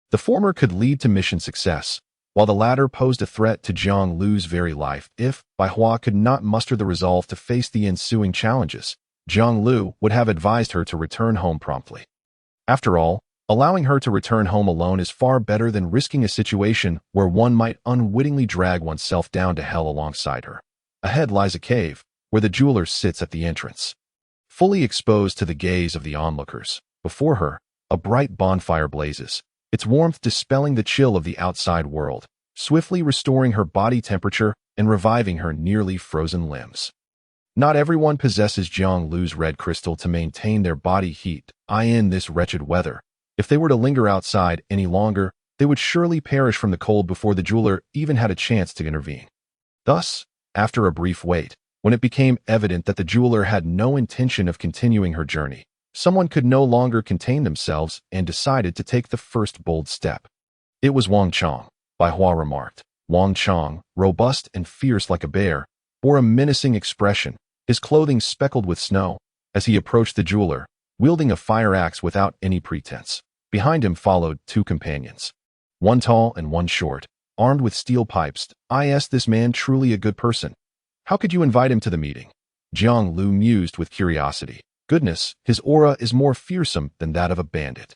The former could lead to mission success, while the latter posed a threat to Jiang Liu's very life. If Bai Hua could not muster the resolve to face the ensuing challenges, Jiang Liu would have advised her to return home promptly. After all, allowing her to return home alone is far better than risking a situation where one might unwittingly drag oneself down to hell alongside her. Ahead lies a cave, where the jeweler sits at the entrance, fully exposed to the gaze of the onlookers. Before her, a bright bonfire blazes, its warmth dispelling the chill of the outside world, swiftly restoring her body temperature and reviving her nearly frozen limbs. Not everyone possesses Jiang Liu's red crystal to maintain their body heat in this wretched weather. If they were to linger outside any longer, they would surely perish from the cold before the jeweler even had a chance to intervene. Thus, after a brief wait, when it became evident that the jeweler had no intention of continuing her journey, someone could no longer contain themselves and decided to take the first bold step. It was Wang Chong, Bai Hua remarked. Wang Chong, robust and fierce like a bear, bore a menacing expression, his clothing speckled with snow, as he approached the jeweler, wielding a fire axe without any pretense. Behind him followed two companions, one tall and one short, armed with steel pipes. Is this man truly a good person? How could you invite him to the meeting? Jiang Liu mused with curiosity. Goodness, his aura is more fearsome than that of a bandit,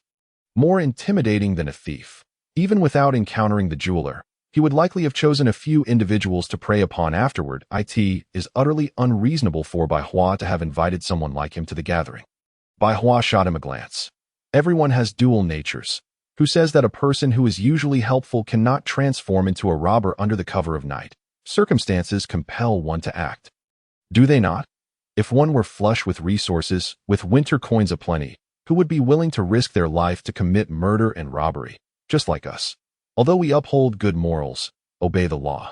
more intimidating than a thief. Even without encountering the jeweler, he would likely have chosen a few individuals to prey upon afterward. It is utterly unreasonable for Bai Hua to have invited someone like him to the gathering. Bai Hua shot him a glance. Everyone has dual natures. Who says that a person who is usually helpful cannot transform into a robber under the cover of night? Circumstances compel one to act. Do they not? If one were flush with resources, with winter coins aplenty, who would be willing to risk their life to commit murder and robbery, just like us? Although we uphold good morals, obey the law.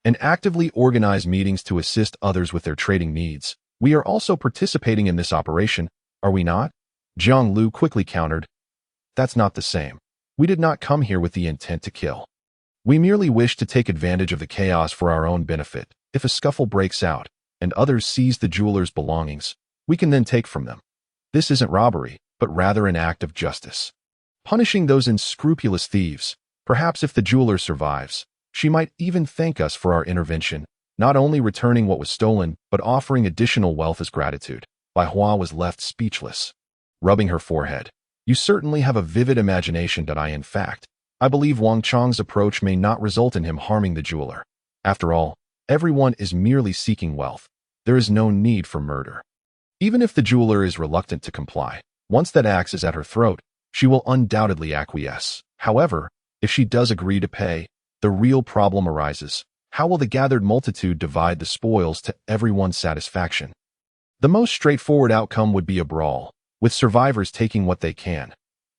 and actively organize meetings to assist others with their trading needs. We are also participating in this operation, are we not? Jiang Liu quickly countered. That's not the same. We did not come here with the intent to kill. We merely wish to take advantage of the chaos for our own benefit. If a scuffle breaks out, and others seize the jeweler's belongings, we can then take from them. This isn't robbery, but rather an act of justice. Punishing those unscrupulous thieves. Perhaps if the jeweler survives, she might even thank us for our intervention, not only returning what was stolen, but offering additional wealth as gratitude. Bai Hua was left speechless, rubbing her forehead. You certainly have a vivid imagination. In fact, I believe Wang Chang's approach may not result in him harming the jeweler. After all, everyone is merely seeking wealth. There is no need for murder. Even if the jeweler is reluctant to comply, once that axe is at her throat, she will undoubtedly acquiesce. However, if she does agree to pay, the real problem arises. How will the gathered multitude divide the spoils to everyone's satisfaction? The most straightforward outcome would be a brawl, with survivors taking what they can.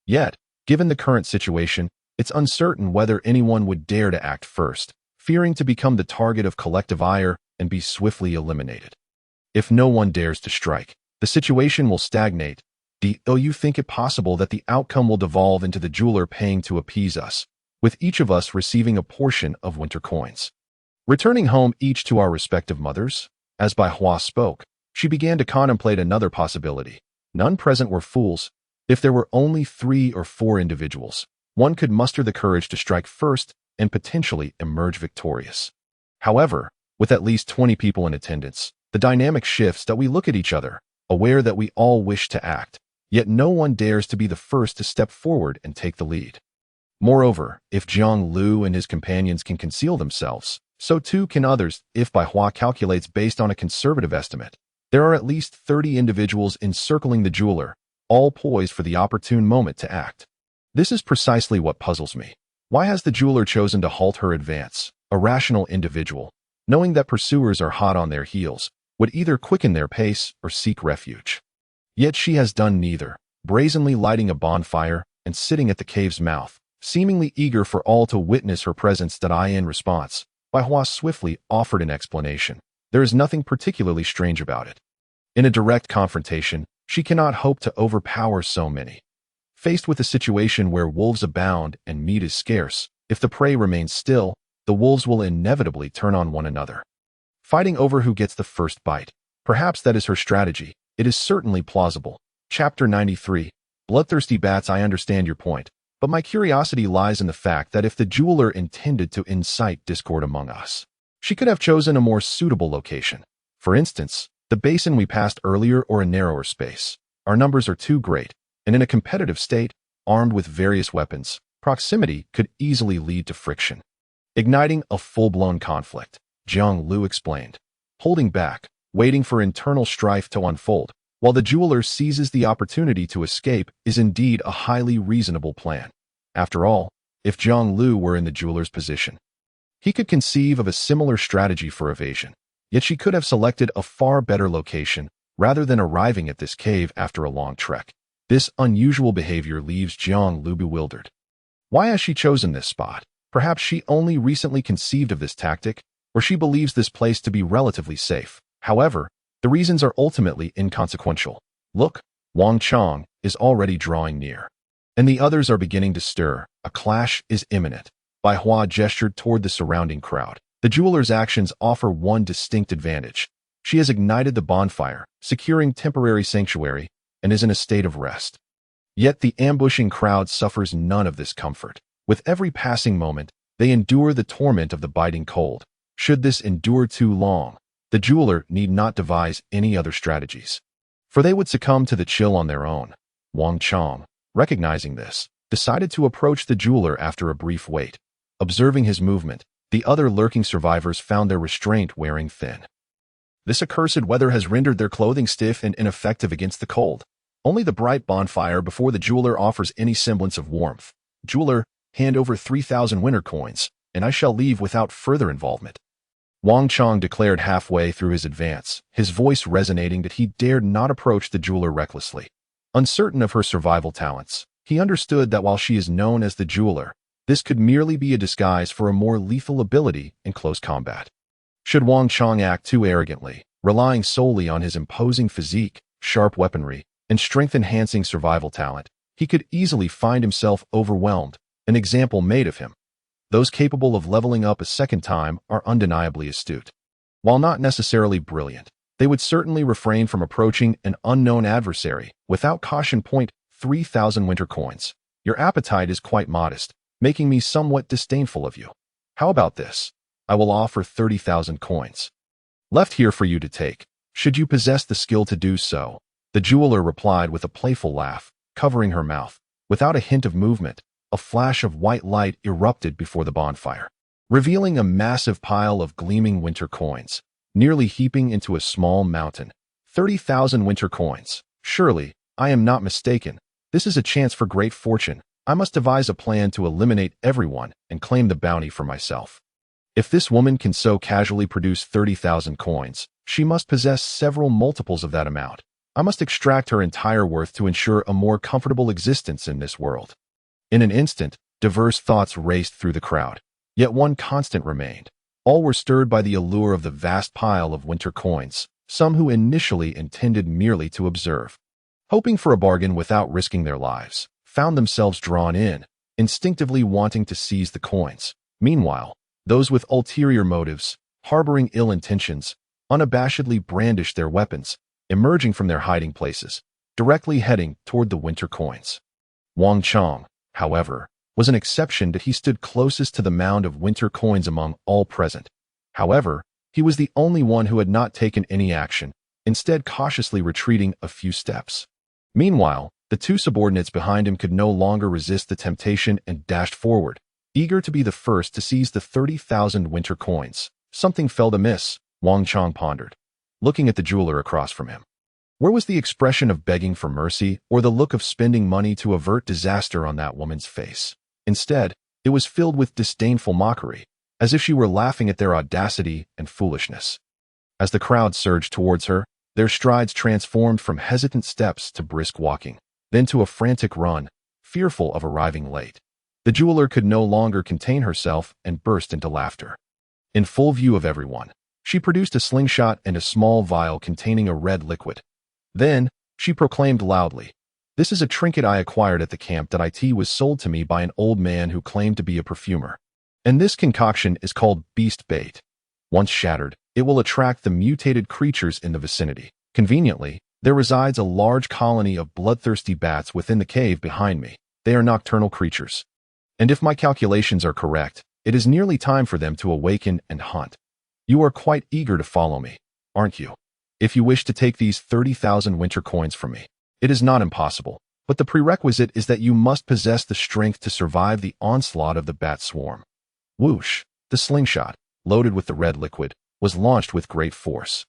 Yet, given the current situation, it's uncertain whether anyone would dare to act first, fearing to become the target of collective ire and be swiftly eliminated. If no one dares to strike, the situation will stagnate. Though you think it possible that the outcome will devolve into the jeweler paying to appease us, with each of us receiving a portion of winter coins. Returning home each to our respective mothers, as Bai Hua spoke, she began to contemplate another possibility. None present were fools. If there were only 3 or 4 individuals, one could muster the courage to strike first and potentially emerge victorious. However, with at least 20 people in attendance, the dynamic shifts that we look at each other, aware that we all wish to act, yet no one dares to be the first to step forward and take the lead. Moreover, if Jiang Liu and his companions can conceal themselves, so too can others. If Bai Hua calculates based on a conservative estimate, there are at least 30 individuals encircling the jeweler, all poised for the opportune moment to act. This is precisely what puzzles me. Why has the jeweler chosen to halt her advance? A rational individual, knowing that pursuers are hot on their heels, would either quicken their pace or seek refuge. Yet she has done neither, brazenly lighting a bonfire and sitting at the cave's mouth, seemingly eager for all to witness her presence. In response, Bai Hua swiftly offered an explanation. There is nothing particularly strange about it. In a direct confrontation, she cannot hope to overpower so many. Faced with a situation where wolves abound and meat is scarce, if the prey remains still, the wolves will inevitably turn on one another, fighting over who gets the first bite. Perhaps that is her strategy. It is certainly plausible. Chapter 93. Bloodthirsty bats. I understand your point, but my curiosity lies in the fact that if the jeweler intended to incite discord among us, she could have chosen a more suitable location. For instance, the basin we passed earlier or a narrower space. Our numbers are too great, and in a competitive state, armed with various weapons, proximity could easily lead to friction, igniting a full-blown conflict. Jiang Liu explained, holding back, waiting for internal strife to unfold, while the jeweler seizes the opportunity to escape is indeed a highly reasonable plan. After all, if Jiang Liu were in the jeweler's position, he could conceive of a similar strategy for evasion. Yet she could have selected a far better location rather than arriving at this cave after a long trek. This unusual behavior leaves Jiang Liu bewildered. Why has she chosen this spot? Perhaps she only recently conceived of this tactic, or she believes this place to be relatively safe. However, the reasons are ultimately inconsequential. Look, Wang Chang is already drawing near, and the others are beginning to stir. A clash is imminent. Bai Hua gestured toward the surrounding crowd. The jeweler's actions offer one distinct advantage. She has ignited the bonfire, securing temporary sanctuary, and is in a state of rest. Yet the ambushing crowd suffers none of this comfort. With every passing moment, they endure the torment of the biting cold. Should this endure too long, the jeweler need not devise any other strategies, for they would succumb to the chill on their own. Wang Chang, recognizing this, decided to approach the jeweler after a brief wait. Observing his movement, the other lurking survivors found their restraint wearing thin. This accursed weather has rendered their clothing stiff and ineffective against the cold. Only the bright bonfire before the jeweler offers any semblance of warmth. Jeweler, hand over 3,000 winter coins, and I shall leave without further involvement. Wang Chang declared halfway through his advance, his voice resonating that he dared not approach the jeweler recklessly. Uncertain of her survival talents, he understood that while she is known as the jeweler, This could merely be a disguise for a more lethal ability in close combat. Should Wang Chong act too arrogantly, relying solely on his imposing physique, sharp weaponry, and strength-enhancing survival talent, he could easily find himself overwhelmed, an example made of him. Those capable of leveling up a second time are undeniably astute. While not necessarily brilliant, they would certainly refrain from approaching an unknown adversary without caution. 3,000 winter coins. Your appetite is quite modest, making me somewhat disdainful of you. How about this? I will offer 30,000 coins. Left here for you to take, should you possess the skill to do so. The jeweler replied with a playful laugh, covering her mouth. Without a hint of movement, a flash of white light erupted before the bonfire, revealing a massive pile of gleaming winter coins, nearly heaping into a small mountain. 30,000 winter coins. Surely, I am not mistaken. This is a chance for great fortune. I must devise a plan to eliminate everyone and claim the bounty for myself. If this woman can so casually produce 30,000 coins, she must possess several multiples of that amount. I must extract her entire worth to ensure a more comfortable existence in this world. In an instant, diverse thoughts raced through the crowd. Yet one constant remained. All were stirred by the allure of the vast pile of winter coins, some who initially intended merely to observe, hoping for a bargain without risking their lives, found themselves drawn in, instinctively wanting to seize the coins. Meanwhile, those with ulterior motives, harboring ill intentions, unabashedly brandished their weapons, emerging from their hiding places, directly heading toward the winter coins. Wang Chong, however, was an exception that he stood closest to the mound of winter coins among all present. However, he was the only one who had not taken any action, instead cautiously retreating a few steps. Meanwhile, the two subordinates behind him could no longer resist the temptation and dashed forward, eager to be the first to seize the 30,000 winter coins. Something felt amiss, Wang Chong pondered, looking at the jeweler across from him. Where was the expression of begging for mercy or the look of spending money to avert disaster on that woman's face? Instead, it was filled with disdainful mockery, as if she were laughing at their audacity and foolishness. As the crowd surged towards her, their strides transformed from hesitant steps to brisk walking, then to a frantic run, fearful of arriving late. The jeweler could no longer contain herself and burst into laughter. In full view of everyone, she produced a slingshot and a small vial containing a red liquid. Then, she proclaimed loudly, "This is a trinket I acquired at the camp that it was sold to me by an old man who claimed to be a perfumer. And this concoction is called beast bait. Once shattered, it will attract the mutated creatures in the vicinity. Conveniently, there resides a large colony of bloodthirsty bats within the cave behind me. They are nocturnal creatures. And if my calculations are correct, it is nearly time for them to awaken and hunt. You are quite eager to follow me, aren't you? If you wish to take these 30,000 winter coins from me, it is not impossible, but the prerequisite is that you must possess the strength to survive the onslaught of the bat swarm." Whoosh! The slingshot, loaded with the red liquid, was launched with great force,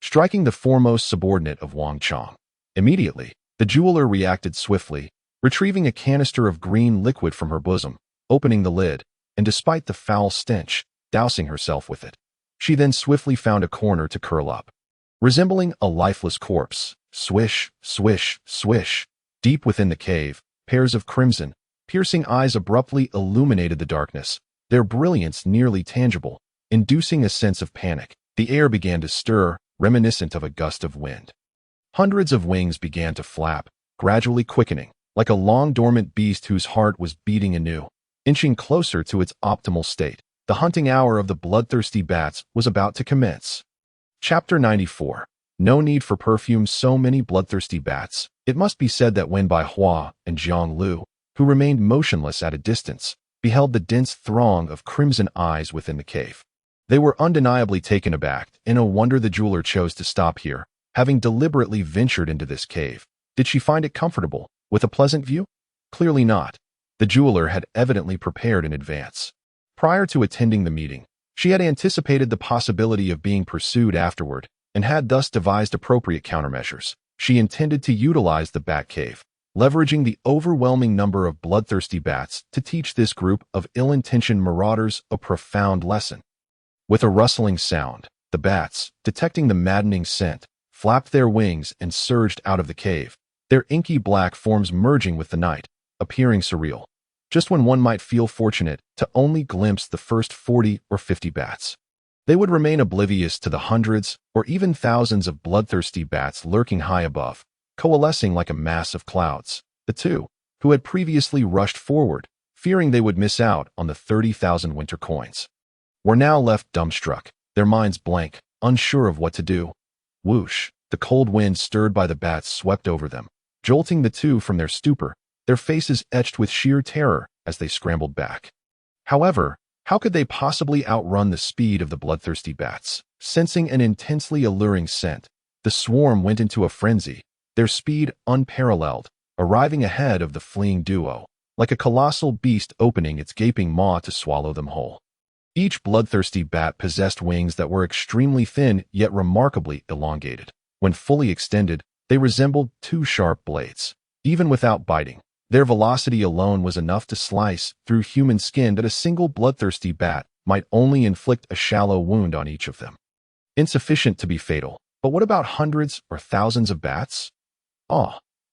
striking the foremost subordinate of Wang Chong. Immediately, the jeweler reacted swiftly, retrieving a canister of green liquid from her bosom, opening the lid, and despite the foul stench, dousing herself with it. She then swiftly found a corner to curl up. Resembling a lifeless corpse, swish, swish, swish, deep within the cave, pairs of crimson, piercing eyes abruptly illuminated the darkness, their brilliance nearly tangible, inducing a sense of panic. The air began to stir, reminiscent of a gust of wind. Hundreds of wings began to flap, gradually quickening, like a long-dormant beast whose heart was beating anew, inching closer to its optimal state. The hunting hour of the bloodthirsty bats was about to commence. Chapter 94. No need for perfume. So many bloodthirsty bats. It must be said that when Bai Hua and Jiang Liu, who remained motionless at a distance, beheld the dense throng of crimson eyes within the cave, they were undeniably taken aback, and no wonder the jeweler chose to stop here, having deliberately ventured into this cave. Did she find it comfortable, with a pleasant view? Clearly not. The jeweler had evidently prepared in advance. Prior to attending the meeting, she had anticipated the possibility of being pursued afterward, and had thus devised appropriate countermeasures. She intended to utilize the bat cave, leveraging the overwhelming number of bloodthirsty bats to teach this group of ill-intentioned marauders a profound lesson. With a rustling sound, the bats, detecting the maddening scent, flapped their wings and surged out of the cave, their inky black forms merging with the night, appearing surreal. just when one might feel fortunate to only glimpse the first 40 or 50 bats. They would remain oblivious to the hundreds or even thousands of bloodthirsty bats lurking high above, coalescing like a mass of clouds. The two, who had previously rushed forward, fearing they would miss out on the 30,000 winter coins, were now left dumbstruck, their minds blank, unsure of what to do. Whoosh! The cold wind stirred by the bats swept over them, jolting the two from their stupor, their faces etched with sheer terror as they scrambled back. However, how could they possibly outrun the speed of the bloodthirsty bats? Sensing an intensely alluring scent, the swarm went into a frenzy, their speed unparalleled, arriving ahead of the fleeing duo, like a colossal beast opening its gaping maw to swallow them whole. Each bloodthirsty bat possessed wings that were extremely thin yet remarkably elongated. When fully extended, they resembled two sharp blades. Even without biting, their velocity alone was enough to slice through human skin that a single bloodthirsty bat might only inflict a shallow wound on each of them. Insufficient to be fatal, but what about hundreds or thousands of bats?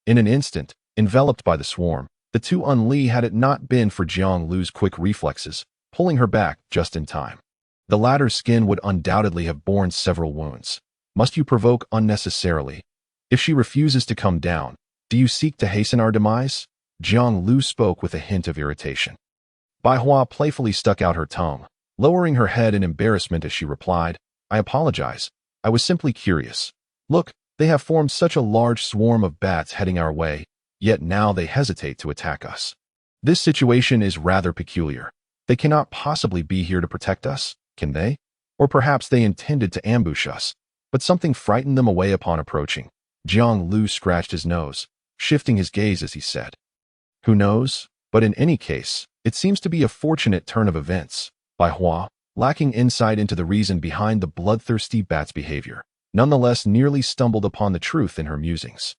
In an instant, enveloped by the swarm, the two unlee had it not been for Jiang Liu's quick reflexes, pulling her back just in time. The latter's skin would undoubtedly have borne several wounds. Must you provoke unnecessarily? If she refuses to come down, do you seek to hasten our demise? Jiang Liu spoke with a hint of irritation. Bai Hua playfully stuck out her tongue, lowering her head in embarrassment as she replied, I apologize. I was simply curious. Look, they have formed such a large swarm of bats heading our way, yet now they hesitate to attack us. This situation is rather peculiar. They cannot possibly be here to protect us, can they? Or perhaps they intended to ambush us, but something frightened them away upon approaching. Jiang Liu scratched his nose, shifting his gaze as he said, Who knows? But in any case, it seems to be a fortunate turn of events. Bai Hua, lacking insight into the reason behind the bloodthirsty bat's behavior, nonetheless nearly stumbled upon the truth in her musings.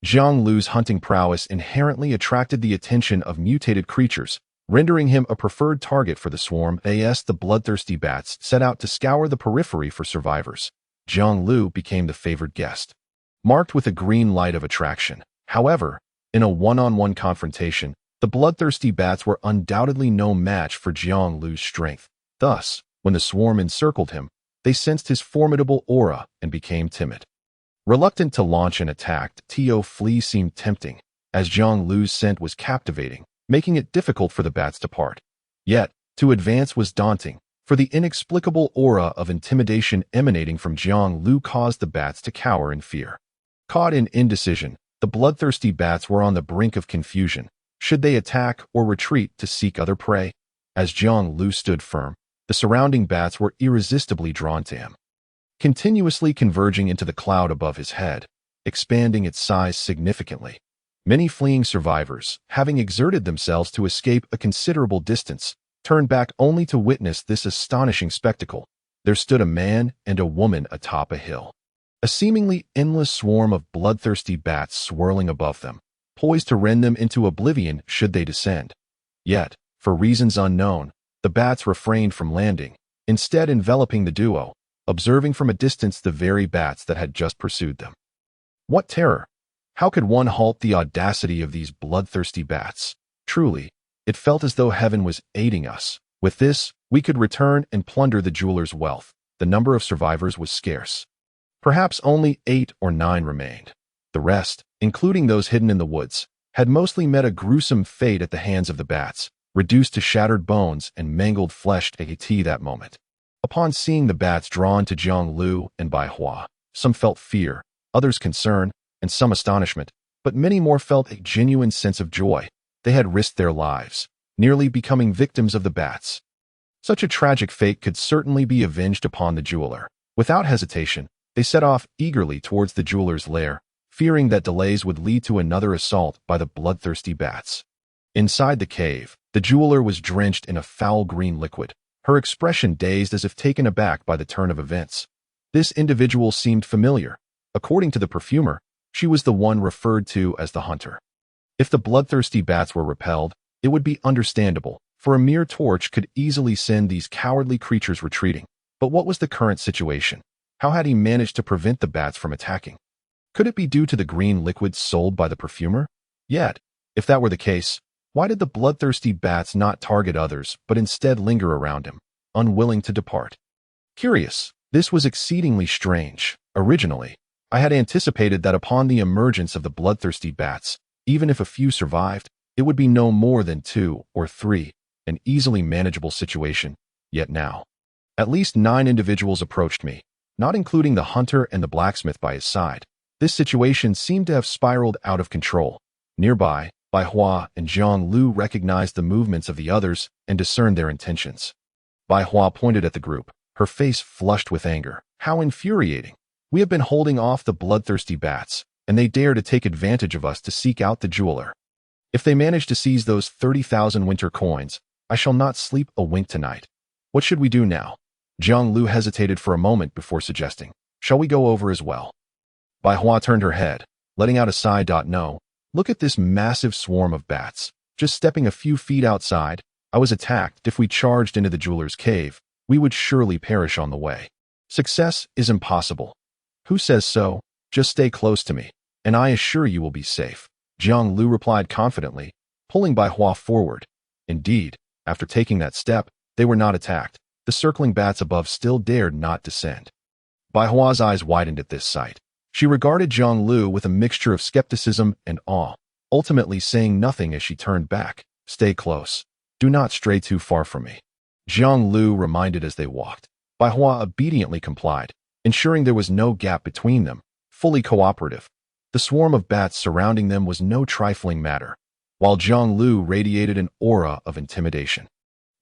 Jiang Liu's hunting prowess inherently attracted the attention of mutated creatures, rendering him a preferred target for the swarm. As the bloodthirsty bats set out to scour the periphery for survivors, Jiang Liu became the favored guest, marked with a green light of attraction. However, in a one-on-one confrontation, the bloodthirsty bats were undoubtedly no match for Jiang Liu's strength. Thus, when the swarm encircled him, they sensed his formidable aura and became timid. Reluctant to launch an attack, to flee seemed tempting, as Jiang Liu's scent was captivating, making it difficult for the bats to part. Yet, to advance was daunting, for the inexplicable aura of intimidation emanating from Jiang Liu caused the bats to cower in fear. Caught in indecision, the bloodthirsty bats were on the brink of confusion. Should they attack or retreat to seek other prey? As Jiang Liu stood firm, the surrounding bats were irresistibly drawn to him, continuously converging into the cloud above his head, expanding its size significantly. Many fleeing survivors, having exerted themselves to escape a considerable distance, turned back only to witness this astonishing spectacle. There stood a man and a woman atop a hill, a seemingly endless swarm of bloodthirsty bats swirling above them, poised to rend them into oblivion should they descend. Yet, for reasons unknown, the bats refrained from landing, instead enveloping the duo, observing from a distance the very bats that had just pursued them. What terror! How could one halt the audacity of these bloodthirsty bats? Truly, it felt as though heaven was aiding us. With this, we could return and plunder the jeweler's wealth. The number of survivors was scarce. Perhaps only 8 or 9 remained. The rest, including those hidden in the woods, had mostly met a gruesome fate at the hands of the bats, reduced to shattered bones and mangled flesh at that moment. Upon seeing the bats drawn to Jiang Liu and Bai Hua, some felt fear, others concern, and some astonishment, but many more felt a genuine sense of joy. They had risked their lives, nearly becoming victims of the bats. Such a tragic fate could certainly be avenged upon the jeweler. Without hesitation, they set off eagerly towards the jeweler's lair, fearing that delays would lead to another assault by the bloodthirsty bats. Inside the cave, the jeweler was drenched in a foul green liquid, her expression dazed as if taken aback by the turn of events. This individual seemed familiar. According to the perfumer, she was the one referred to as the hunter. If the bloodthirsty bats were repelled, it would be understandable, for a mere torch could easily send these cowardly creatures retreating. But what was the current situation? How had he managed to prevent the bats from attacking? Could it be due to the green liquid sold by the perfumer? Yet, if that were the case, Why did the bloodthirsty bats not target others, but instead linger around him, unwilling to depart? Curious, this was exceedingly strange. Originally, I had anticipated that upon the emergence of the bloodthirsty bats, even if a few survived, it would be no more than 2 or 3, an easily manageable situation. Yet now, at least 9 individuals approached me, not including the hunter and the blacksmith by his side. This situation seemed to have spiraled out of control. Nearby, Bai Hua and Jiang Liu recognized the movements of the others and discerned their intentions. Bai Hua pointed at the group, her face flushed with anger. How infuriating! We have been holding off the bloodthirsty bats, and they dare to take advantage of us to seek out the jeweler. If they manage to seize those 30,000 winter coins, I shall not sleep a wink tonight. What should we do now? Jiang Liu hesitated for a moment before suggesting, shall we go over as well? Bai Hua turned her head, letting out a sigh. No, look at this massive swarm of bats. Just stepping a few feet outside, I was attacked. If we charged into the jeweler's cave, we would surely perish on the way. Success is impossible. Who says so? Just stay close to me, and I assure you will be safe. Jiang Liu replied confidently, pulling Bai Hua forward. Indeed, after taking that step, they were not attacked. The circling bats above still dared not descend. Bai Hua's eyes widened at this sight. She regarded Jiang Liu with a mixture of skepticism and awe, ultimately saying nothing as she turned back. Stay close. Do not stray too far from me. Jiang Liu reminded as they walked. Bai Hua obediently complied, ensuring there was no gap between them, fully cooperative. The swarm of bats surrounding them was no trifling matter, while Jiang Liu radiated an aura of intimidation.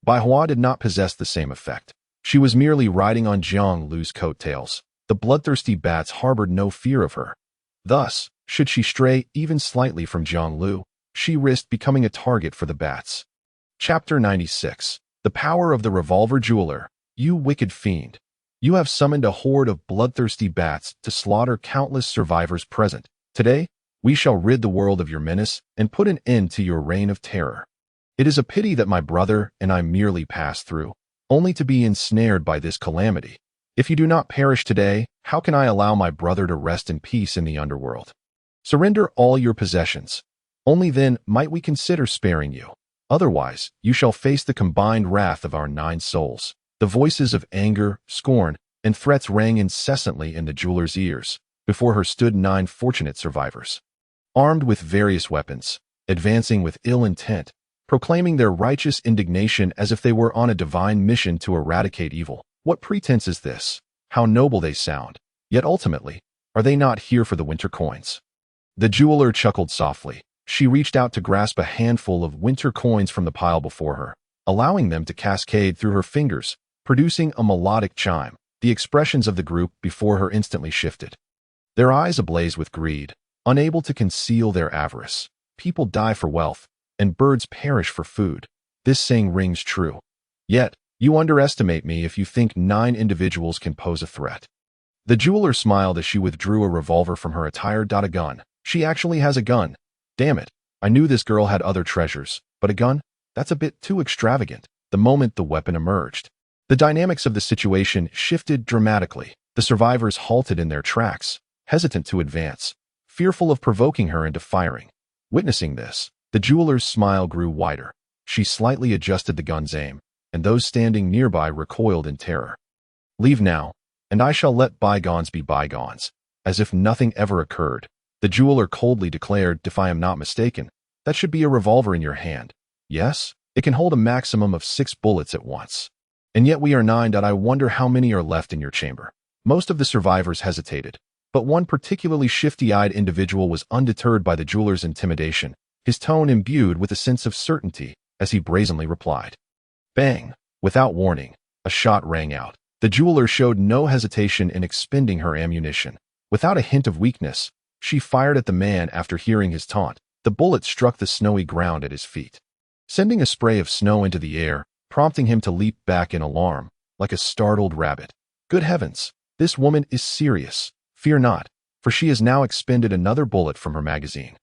Bai Hua did not possess the same effect. She was merely riding on Jiang Liu's coattails. The bloodthirsty bats harbored no fear of her. Thus, should she stray even slightly from Jiang Liu, she risked becoming a target for the bats. Chapter 96. The Power of the Revolver Jeweler. You wicked fiend. You have summoned a horde of bloodthirsty bats to slaughter countless survivors present. Today, we shall rid the world of your menace and put an end to your reign of terror. It is a pity that my brother and I merely passed through, only to be ensnared by this calamity. If you do not perish today, how can I allow my brother to rest in peace in the underworld? Surrender all your possessions. Only then might we consider sparing you. Otherwise, you shall face the combined wrath of our 9 souls. The voices of anger, scorn, and threats rang incessantly in the jeweler's ears. Before her stood 9 fortunate survivors, armed with various weapons, advancing with ill intent, proclaiming their righteous indignation as if they were on a divine mission to eradicate evil. What pretense is this? How noble they sound. Yet ultimately, are they not here for the winter coins? The jeweler chuckled softly. She reached out to grasp a handful of winter coins from the pile before her, allowing them to cascade through her fingers, producing a melodic chime. The expressions of the group before her instantly shifted. Their eyes ablaze with greed, unable to conceal their avarice. People die for wealth, and birds perish for food. This saying rings true. Yet, you underestimate me if you think 9 individuals can pose a threat. The jeweler smiled as she withdrew a revolver from her attire. A gun. She actually has a gun. Damn it, I knew this girl had other treasures, but a gun? That's a bit too extravagant. The moment the weapon emerged, the dynamics of the situation shifted dramatically. The survivors halted in their tracks, hesitant to advance, fearful of provoking her into firing. Witnessing this, the jeweler's smile grew wider. She slightly adjusted the gun's aim, and those standing nearby recoiled in terror. Leave now, and I shall let bygones be bygones. As if nothing ever occurred, the jeweler coldly declared, if I am not mistaken, that should be a revolver in your hand. Yes, it can hold a maximum of 6 bullets at once. And yet we are 9. I wonder how many are left in your chamber. Most of the survivors hesitated, but one particularly shifty-eyed individual was undeterred by the jeweler's intimidation, his tone imbued with a sense of certainty, as he brazenly replied. Bang! Without warning, a shot rang out. The jeweler showed no hesitation in expending her ammunition. Without a hint of weakness, she fired at the man after hearing his taunt. The bullet struck the snowy ground at his feet, sending a spray of snow into the air, prompting him to leap back in alarm, like a startled rabbit. Good heavens, this woman is serious. Fear not, for she has now expended another bullet from her magazine,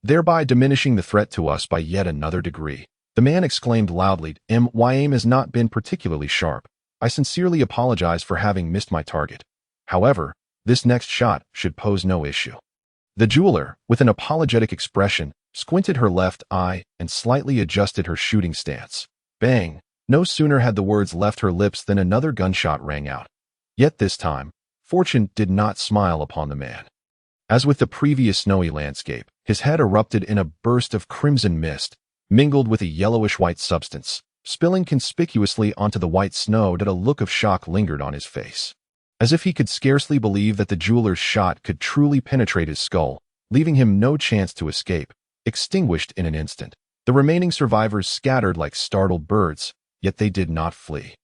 thereby diminishing the threat to us by yet another degree. The man exclaimed loudly, My aim has not been particularly sharp. I sincerely apologize for having missed my target. However, this next shot should pose no issue. The jeweler, with an apologetic expression, squinted her left eye, and slightly adjusted her shooting stance. Bang! No sooner had the words left her lips than another gunshot rang out. Yet this time, fortune did not smile upon the man. As with the previous snowy landscape, his head erupted in a burst of crimson mist, mingled with a yellowish-white substance, spilling conspicuously onto the white snow that a look of shock lingered on his face. As if he could scarcely believe that the jeweler's shot could truly penetrate his skull, leaving him no chance to escape, extinguished in an instant. The remaining survivors scattered like startled birds, yet they did not flee.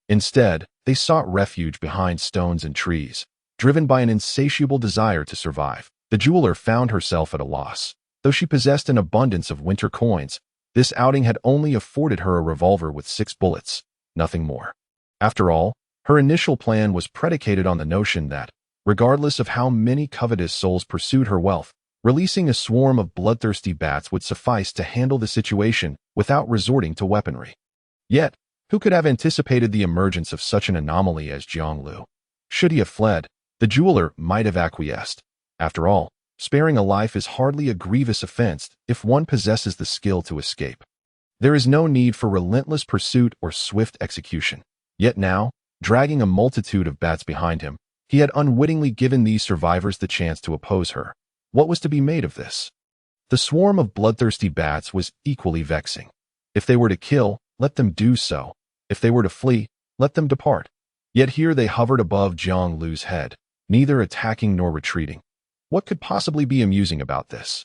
Instead, they sought refuge behind stones and trees, driven by an insatiable desire to survive. The jeweler found herself at a loss. Though she possessed an abundance of winter coins, this outing had only afforded her a revolver with 6 bullets, nothing more. After all, her initial plan was predicated on the notion that, regardless of how many covetous souls pursued her wealth, releasing a swarm of bloodthirsty bats would suffice to handle the situation without resorting to weaponry. Yet, who could have anticipated the emergence of such an anomaly as Jiang Liu? Should he have fled, the jeweler might have acquiesced. After all, sparing a life is hardly a grievous offense if one possesses the skill to escape. There is no need for relentless pursuit or swift execution. Yet now, dragging a multitude of bats behind him, he had unwittingly given these survivors the chance to oppose her. What was to be made of this? The swarm of bloodthirsty bats was equally vexing. If they were to kill, let them do so. If they were to flee, let them depart. Yet here they hovered above Jiang Liu's head, neither attacking nor retreating. What could possibly be amusing about this?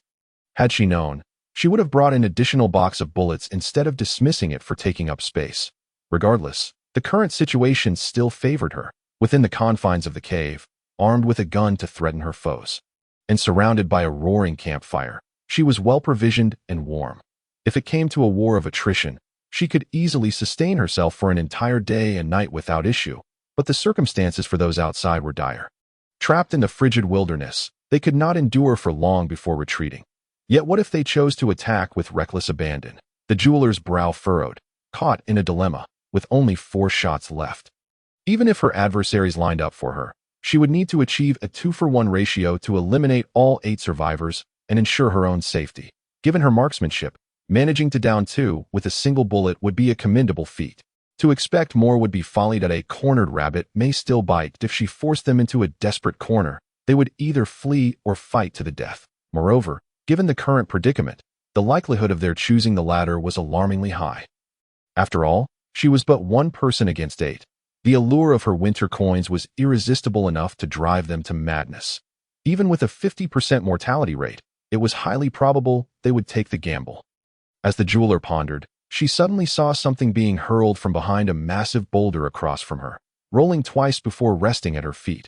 Had she known, she would have brought an additional box of bullets instead of dismissing it for taking up space. Regardless, the current situation still favored her, within the confines of the cave, armed with a gun to threaten her foes. And surrounded by a roaring campfire, she was well-provisioned and warm. If it came to a war of attrition, she could easily sustain herself for an entire day and night without issue, but the circumstances for those outside were dire. Trapped in the frigid wilderness, they could not endure for long before retreating. Yet what if they chose to attack with reckless abandon? The jeweler's brow furrowed, caught in a dilemma, with only 4 shots left. Even if her adversaries lined up for her, she would need to achieve a 2-for-1 ratio to eliminate all 8 survivors and ensure her own safety. Given her marksmanship, managing to down 2 with a single bullet would be a commendable feat. To expect more would be folly that a cornered rabbit may still bite. If she forced them into a desperate corner, they would either flee or fight to the death. Moreover, given the current predicament, the likelihood of their choosing the latter was alarmingly high. After all, she was but one person against 8. The allure of her winter coins was irresistible enough to drive them to madness. Even with a 50% mortality rate, it was highly probable they would take the gamble. As the jeweler pondered, she suddenly saw something being hurled from behind a massive boulder across from her, rolling twice before resting at her feet.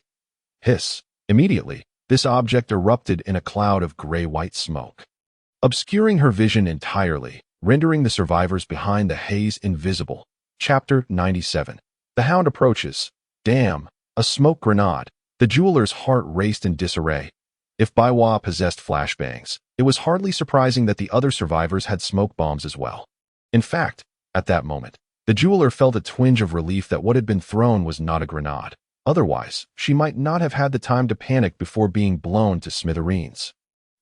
Hiss! Immediately, this object erupted in a cloud of gray-white smoke, obscuring her vision entirely, rendering the survivors behind the haze invisible. Chapter 97. The Hound approaches. Damn! A smoke grenade. The jeweler's heart raced in disarray. If Baiwa possessed flashbangs, it was hardly surprising that the other survivors had smoke bombs as well. In fact, at that moment, the jeweler felt a twinge of relief that what had been thrown was not a grenade. Otherwise, she might not have had the time to panic before being blown to smithereens.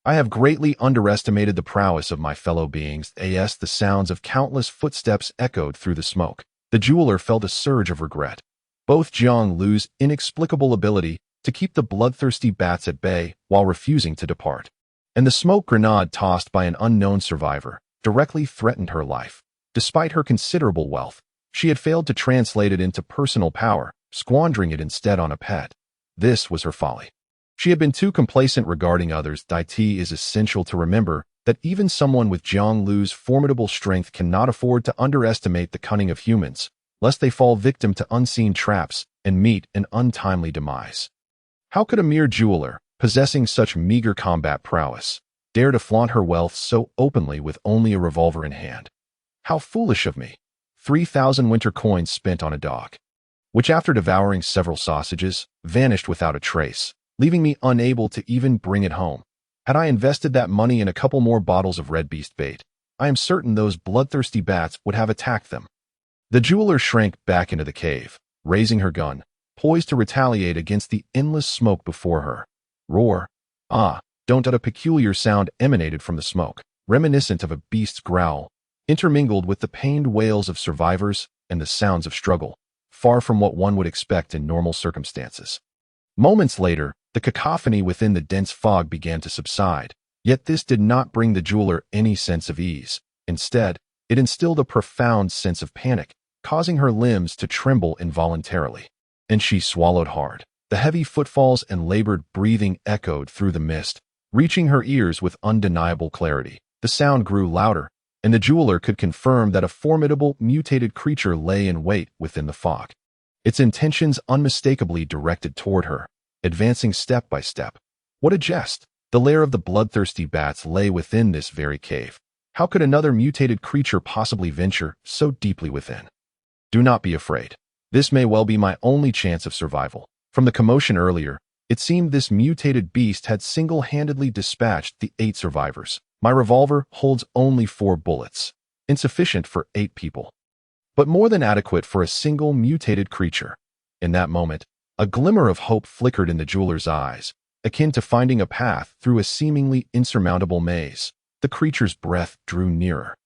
I have greatly underestimated the prowess of my fellow beings. The sounds of countless footsteps echoed through the smoke. The jeweler felt a surge of regret. Both Jiang Liu's inexplicable ability to keep the bloodthirsty bats at bay while refusing to depart, and the smoke grenade tossed by an unknown survivor, directly threatened her life. Despite her considerable wealth, she had failed to translate it into personal power, squandering it instead on a pet. This was her folly. She had been too complacent regarding others. It is essential to remember that even someone with Jiang Liu's formidable strength cannot afford to underestimate the cunning of humans, lest they fall victim to unseen traps and meet an untimely demise. How could a mere jeweler, possessing such meager combat prowess, dare to flaunt her wealth so openly with only a revolver in hand? How foolish of me! 3,000 winter coins spent on a dog, which after devouring several sausages, vanished without a trace, leaving me unable to even bring it home. Had I invested that money in a couple more bottles of red beast bait, I am certain those bloodthirsty bats would have attacked them. The jeweler shrank back into the cave, raising her gun, poised to retaliate against the endless smoke before her. Roar! Ah! Don't! A peculiar sound emanated from the smoke. reminiscent of a beast's growl, intermingled with the pained wails of survivors and the sounds of struggle, far from what one would expect in normal circumstances. Moments later, the cacophony within the dense fog began to subside, yet this did not bring the jeweler any sense of ease. Instead, it instilled a profound sense of panic, causing her limbs to tremble involuntarily. And she swallowed hard. The heavy footfalls and labored breathing echoed through the mist, reaching her ears with undeniable clarity. The sound grew louder, and the jeweler could confirm that a formidable, mutated creature lay in wait within the fog. Its intentions unmistakably directed toward her, advancing step by step. What a jest! The lair of the bloodthirsty bats lay within this very cave. How could another mutated creature possibly venture so deeply within? Do not be afraid. This may well be my only chance of survival. From the commotion earlier, it seemed this mutated beast had single-handedly dispatched the 8 survivors. My revolver holds only 4 bullets, insufficient for 8 people, but more than adequate for a single mutated creature. In that moment, a glimmer of hope flickered in the jeweler's eyes, akin to finding a path through a seemingly insurmountable maze. The creature's breath drew nearer,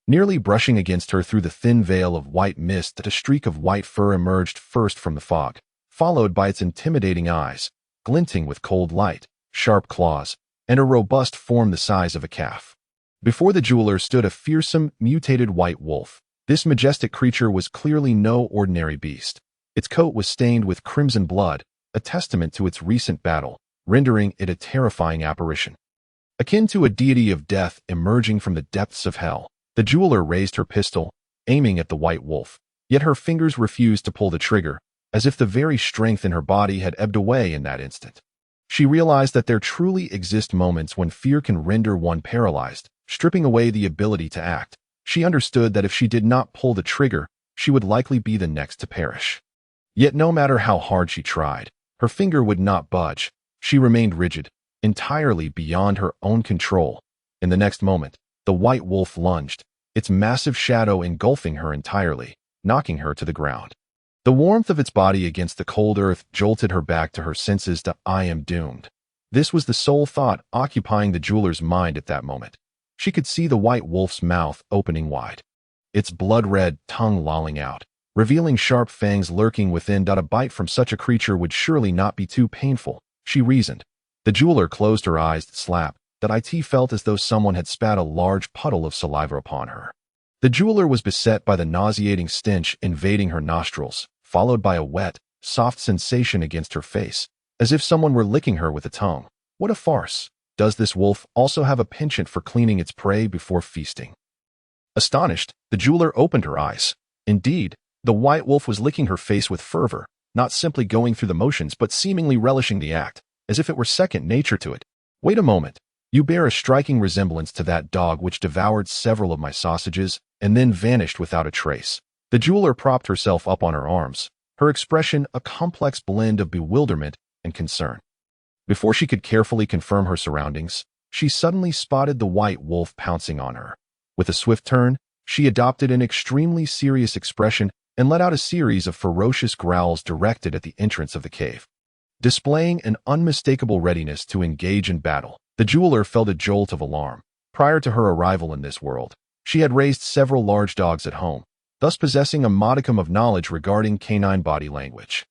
nearly brushing against her through the thin veil of white mist. That a streak of white fur emerged first from the fog, followed by its intimidating eyes, glinting with cold light, sharp claws, and a robust form the size of a calf. Before the jeweler stood a fearsome, mutated white wolf. This majestic creature was clearly no ordinary beast. Its coat was stained with crimson blood, a testament to its recent battle, rendering it a terrifying apparition. Akin to a deity of death emerging from the depths of hell, the jeweler raised her pistol, aiming at the white wolf, yet her fingers refused to pull the trigger, as if the very strength in her body had ebbed away in that instant. She realized that there truly exist moments when fear can render one paralyzed, stripping away the ability to act. She understood that if she did not pull the trigger, she would likely be the next to perish. Yet no matter how hard she tried, her finger would not budge. She remained rigid, entirely beyond her own control. In the next moment, the white wolf lunged, its massive shadow engulfing her entirely, knocking her to the ground. The warmth of its body against the cold earth jolted her back to her senses. I am doomed. This was the sole thought occupying the jeweler's mind at that moment. She could see the white wolf's mouth opening wide, its blood-red tongue lolling out, revealing sharp fangs lurking within. A bite from such a creature would surely not be too painful, she reasoned. The jeweler closed her eyes. Slap. It felt as though someone had spat a large puddle of saliva upon her. The jeweler was beset by the nauseating stench invading her nostrils, followed by a wet, soft sensation against her face, as if someone were licking her with a tongue. What a farce! Does this wolf also have a penchant for cleaning its prey before feasting? Astonished, the jeweler opened her eyes. Indeed, the white wolf was licking her face with fervor, not simply going through the motions but seemingly relishing the act, as if it were second nature to it. Wait a moment. You bear a striking resemblance to that dog which devoured several of my sausages and then vanished without a trace. The jeweler propped herself up on her arms, her expression a complex blend of bewilderment and concern. Before she could carefully confirm her surroundings, she suddenly spotted the white wolf pouncing on her. With a swift turn, she adopted an extremely serious expression and let out a series of ferocious growls directed at the entrance of the cave. Displaying an unmistakable readiness to engage in battle, the jeweler felt a jolt of alarm. Prior to her arrival in this world, she had raised several large dogs at home, thus possessing a modicum of knowledge regarding canine body language.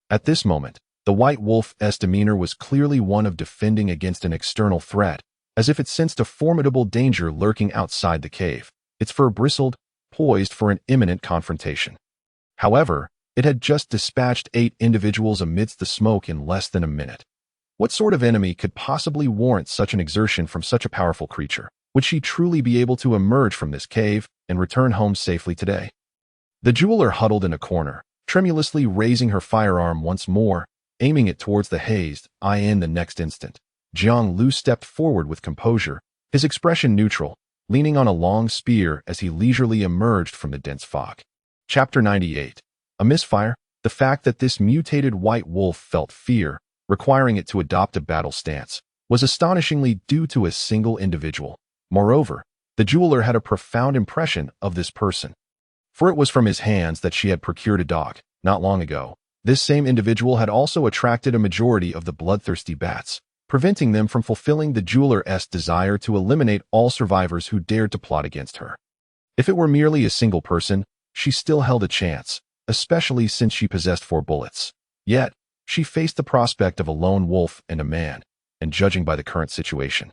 At this moment, the white wolf's demeanor was clearly one of defending against an external threat, as if it sensed a formidable danger lurking outside the cave. Its fur bristled, poised for an imminent confrontation. However, it had just dispatched 8 individuals amidst the smoke in less than a minute. What sort of enemy could possibly warrant such an exertion from such a powerful creature? Would she truly be able to emerge from this cave and return home safely today? The jeweler huddled in a corner, tremulously raising her firearm once more, aiming it towards the hazed eye. In the next instant, Jiang Liu stepped forward with composure, his expression neutral, leaning on a long spear as he leisurely emerged from the dense fog. Chapter 98. A misfire. The fact that this mutated white wolf felt fear, requiring it to adopt a battle stance, was astonishingly due to a single individual. Moreover, the jeweler had a profound impression of this person, for it was from his hands that she had procured a dog. Not long ago, this same individual had also attracted a majority of the bloodthirsty bats, preventing them from fulfilling the jeweler's desire to eliminate all survivors who dared to plot against her. If it were merely a single person, she still held a chance, especially since she possessed 4 bullets. Yet, she faced the prospect of a lone wolf and a man, and judging by the current situation,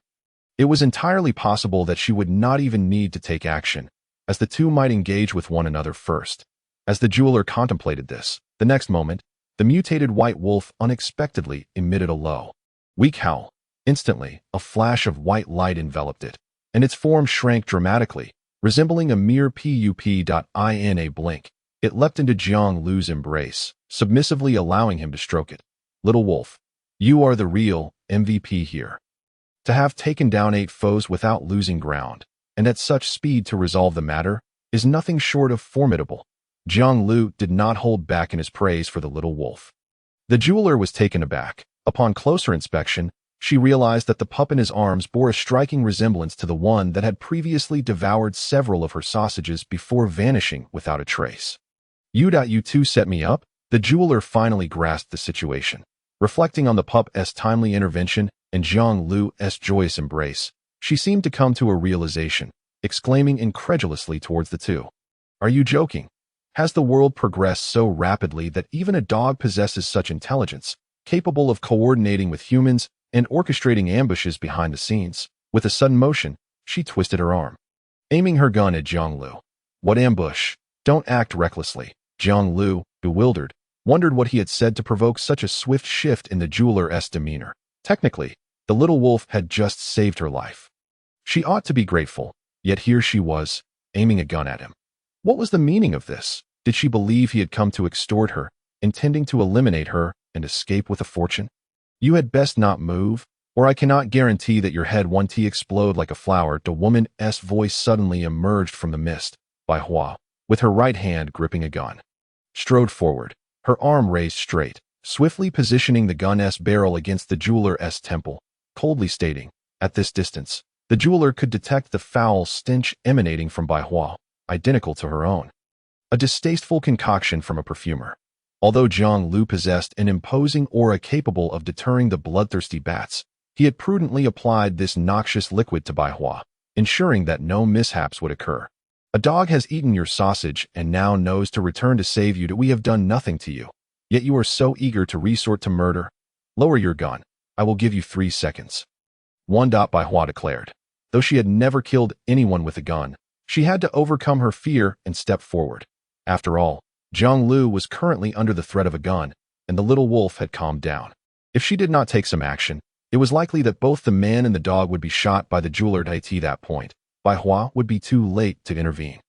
it was entirely possible that she would not even need to take action, as the two might engage with one another first. As the jeweler contemplated this, the next moment, the mutated white wolf unexpectedly emitted a low, weak howl. Instantly, a flash of white light enveloped it, and its form shrank dramatically, resembling a mere in a blink. It leapt into Jiang Liu's embrace, submissively allowing him to stroke it. "Little wolf, you are the real MVP here. To have taken down 8 foes without losing ground, and at such speed to resolve the matter, is nothing short of formidable." Jiang Liu did not hold back in his praise for the little wolf. The jeweler was taken aback. Upon closer inspection, she realized that the pup in his arms bore a striking resemblance to the one that had previously devoured several of her sausages before vanishing without a trace. You two set me up?" The jeweler finally grasped the situation. Reflecting on the pup's timely intervention and Jiang Liu's joyous embrace, she seemed to come to a realization, exclaiming incredulously towards the two. "Are you joking? Has the world progressed so rapidly that even a dog possesses such intelligence, capable of coordinating with humans and orchestrating ambushes behind the scenes?" With a sudden motion, she twisted her arm, aiming her gun at Jiang Liu. "What ambush? Don't act recklessly." Jiang Liu, bewildered, wondered what he had said to provoke such a swift shift in the jeweler's demeanor. Technically, the little wolf had just saved her life. She ought to be grateful, yet here she was, aiming a gun at him. What was the meaning of this? Did she believe he had come to extort her, intending to eliminate her and escape with a fortune? "You had best not move, or I cannot guarantee that your head won't explode like a flower." The woman's voice suddenly emerged from the mist. Bai Hua, with her right hand gripping a gun, strode forward, her arm raised straight, swiftly positioning the gun's barrel against the jeweler's temple, coldly stating, "At this distance, the jeweler could detect the foul stench emanating from Bai Hua, identical to her own. A distasteful concoction from a perfumer. Although Jiang Liu possessed an imposing aura capable of deterring the bloodthirsty bats, he had prudently applied this noxious liquid to Bai Hua, ensuring that no mishaps would occur. "A dog has eaten your sausage and now knows to return to save you. That we have done nothing to you, yet you are so eager to resort to murder. Lower your gun. I will give you 3 seconds. Bai Hua declared. Though she had never killed anyone with a gun, she had to overcome her fear and step forward. After all, Jiang Liu was currently under the threat of a gun, and the little wolf had calmed down. If she did not take some action, it was likely that both the man and the dog would be shot by the jeweler. At that point, Bai Hua would be too late to intervene.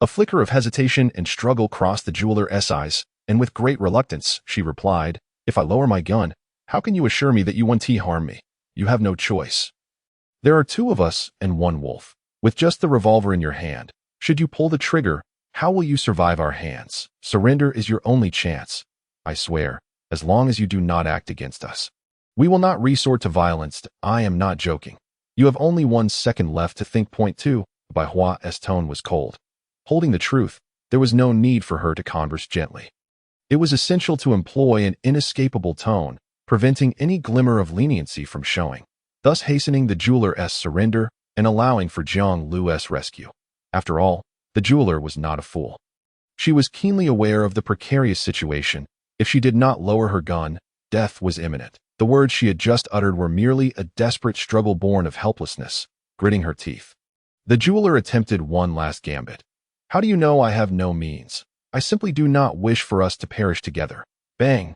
A flicker of hesitation and struggle crossed the jeweler's eyes, and with great reluctance, she replied, "If I lower my gun, how can you assure me that you won't harm me? You have no choice. There are 2 of us and 1 wolf. With just the revolver in your hand, should you pull the trigger, how will you survive our hands? Surrender is your only chance. I swear, as long as you do not act against us, we will not resort to violence." "I am not joking. You have only 1 second left to think. Point 2. Bai Hua's tone was cold. Holding the truth, there was no need for her to converse gently. It was essential to employ an inescapable tone, preventing any glimmer of leniency from showing, thus hastening the jeweler's surrender and allowing for Jiang Liu's rescue. After all, the jeweler was not a fool. She was keenly aware of the precarious situation. If she did not lower her gun, death was imminent. The words she had just uttered were merely a desperate struggle born of helplessness. Gritting her teeth, the jeweler attempted one last gambit. "How do you know I have no means? I simply do not wish for us to perish together." Bang!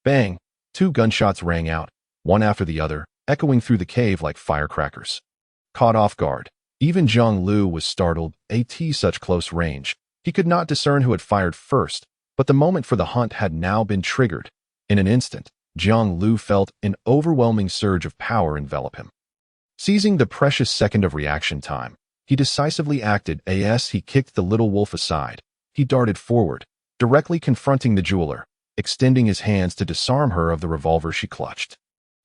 Bang! 2 gunshots rang out, one after the other, echoing through the cave like firecrackers. Caught off guard, even Jiang Liu was startled. At such close range, he could not discern who had fired first, but the moment for the hunt had now been triggered. In an instant, Jiang Liu felt an overwhelming surge of power envelop him. Seizing the precious second of reaction time, he decisively acted. As he kicked the little wolf aside, he darted forward, directly confronting the jeweler, extending his hands to disarm her of the revolver she clutched.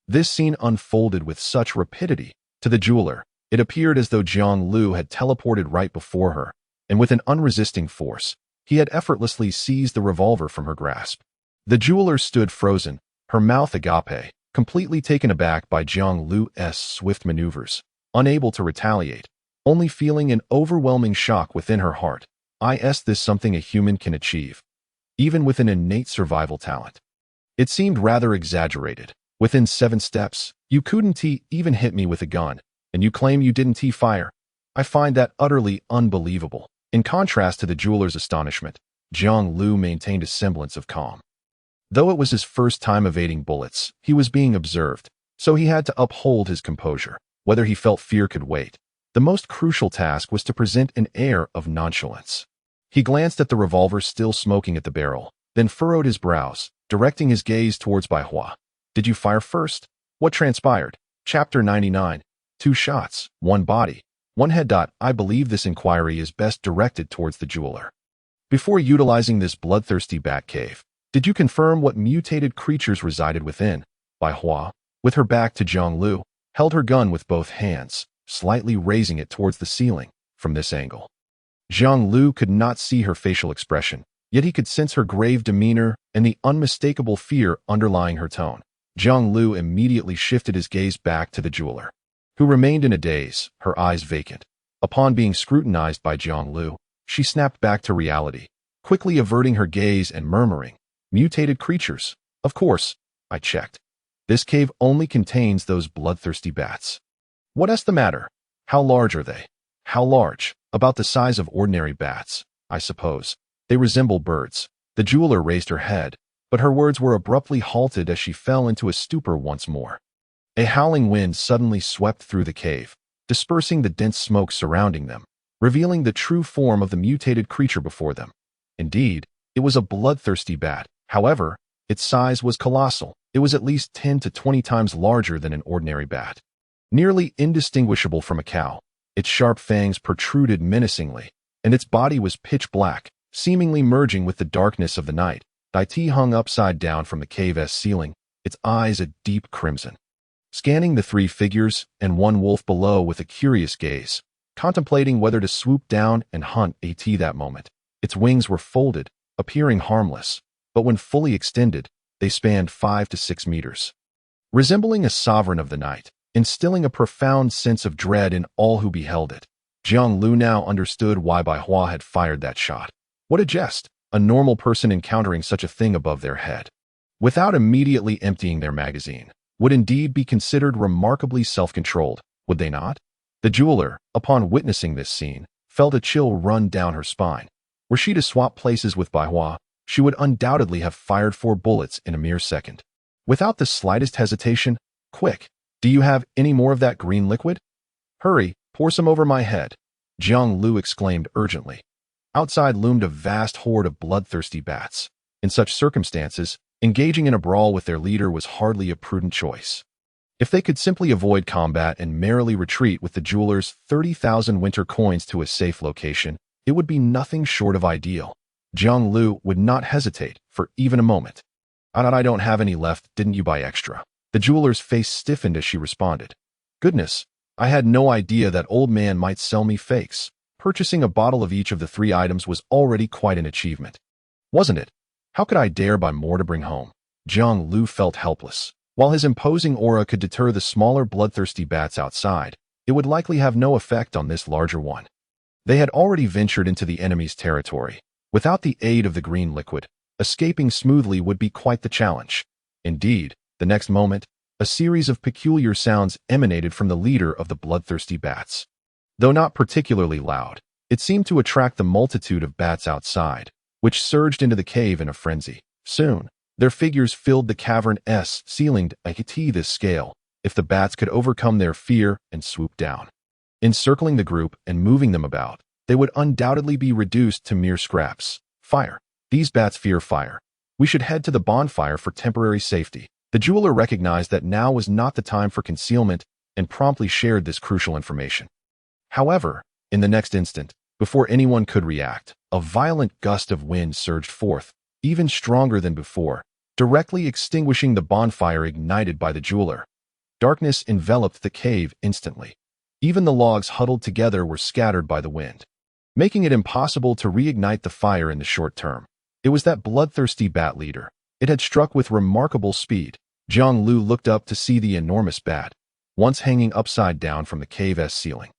This scene unfolded with such rapidity. To the jeweler, it appeared as though Jiang Liu had teleported right before her, and with an unresisting force, he had effortlessly seized the revolver from her grasp. The jeweler stood frozen, her mouth agape, completely taken aback by Jiang Liu's swift maneuvers, unable to retaliate, only feeling an overwhelming shock within her heart. Is this something a human can achieve, even with an innate survival talent? It seemed rather exaggerated. Within 7 steps, you couldn't even hit me with a gun, and you claim you didn't fire. I find that utterly unbelievable. In contrast to the jeweler's astonishment, Jiang Liu maintained a semblance of calm. Though it was his first time evading bullets, he was being observed, so he had to uphold his composure. Whether he felt fear could wait. The most crucial task was to present an air of nonchalance. He glanced at the revolver still smoking at the barrel, then furrowed his brows, directing his gaze towards Bai Hua. Did you fire first? What transpired? Chapter 99. 2 shots, 1 body, 1 head. I believe this inquiry is best directed towards the jeweler. Before utilizing this bloodthirsty bat cave, did you confirm what mutated creatures resided within? Bai Hua, with her back to Jiang Liu, held her gun with both hands, slightly raising it towards the ceiling. From this angle, Jiang Liu could not see her facial expression, yet he could sense her grave demeanor and the unmistakable fear underlying her tone. Jiang Liu immediately shifted his gaze back to the jeweler, who remained in a daze, her eyes vacant. Upon being scrutinized by Jiang Liu, she snapped back to reality, quickly averting her gaze and murmuring, "Mutated creatures. Of course, I checked. This cave only contains those bloodthirsty bats." "What's the matter? How large are they?" "How large? About the size of ordinary bats, I suppose. They resemble birds." The jeweler raised her head, but her words were abruptly halted as she fell into a stupor once more. A howling wind suddenly swept through the cave, dispersing the dense smoke surrounding them, revealing the true form of the mutated creature before them. Indeed, it was a bloodthirsty bat. However, its size was colossal. It was at least 10 to 20 times larger than an ordinary bat. Nearly indistinguishable from a cow, its sharp fangs protruded menacingly, and its body was pitch black, seemingly merging with the darkness of the night. It hung upside down from the cave's ceiling, its eyes a deep crimson, scanning the 3 figures and 1 wolf below with a curious gaze, contemplating whether to swoop down and hunt that moment. Its wings were folded, appearing harmless, but when fully extended, they spanned 5 to 6 meters. Resembling a sovereign of the night, instilling a profound sense of dread in all who beheld it, Jiang Liu now understood why Bai Hua had fired that shot. What a jest! A normal person encountering such a thing above their head, without immediately emptying their magazine, would indeed be considered remarkably self-controlled, would they not? The jeweler, upon witnessing this scene, felt a chill run down her spine. Were she to swap places with Bai Hua, she would undoubtedly have fired 4 bullets in a mere second. Without the slightest hesitation, "Quick, do you have any more of that green liquid? Hurry, pour some over my head," Jiang Liu exclaimed urgently. Outside loomed a vast horde of bloodthirsty bats. In such circumstances, engaging in a brawl with their leader was hardly a prudent choice. If they could simply avoid combat and merrily retreat with the jeweler's 30,000 winter coins to a safe location, it would be nothing short of ideal. Jiang Liu would not hesitate for even a moment. "I don't have any left, didn't you buy extra?" The jeweler's face stiffened as she responded. "Goodness, I had no idea that old man might sell me fakes. Purchasing a bottle of each of the 3 items was already quite an achievement. Wasn't it? How could I dare buy more to bring home?" Jiang Liu felt helpless. While his imposing aura could deter the smaller bloodthirsty bats outside, it would likely have no effect on this larger one. They had already ventured into the enemy's territory. Without the aid of the green liquid, escaping smoothly would be quite the challenge. Indeed, the next moment, a series of peculiar sounds emanated from the leader of the bloodthirsty bats. Though not particularly loud, it seemed to attract the multitude of bats outside, which surged into the cave in a frenzy. Soon, their figures filled the cavern's ceiling to this scale, if the bats could overcome their fear and swoop down. Encircling the group and moving them about, they would undoubtedly be reduced to mere scraps. "Fire. These bats fear fire. We should head to the bonfire for temporary safety." The jeweler recognized that now was not the time for concealment and promptly shared this crucial information. However, in the next instant, before anyone could react, a violent gust of wind surged forth, even stronger than before, directly extinguishing the bonfire ignited by the jeweler. Darkness enveloped the cave instantly. Even the logs huddled together were scattered by the wind, making it impossible to reignite the fire in the short term. It was that bloodthirsty bat leader. It had struck with remarkable speed. Jiang Liu looked up to see the enormous bat, once hanging upside down from the cave's ceiling,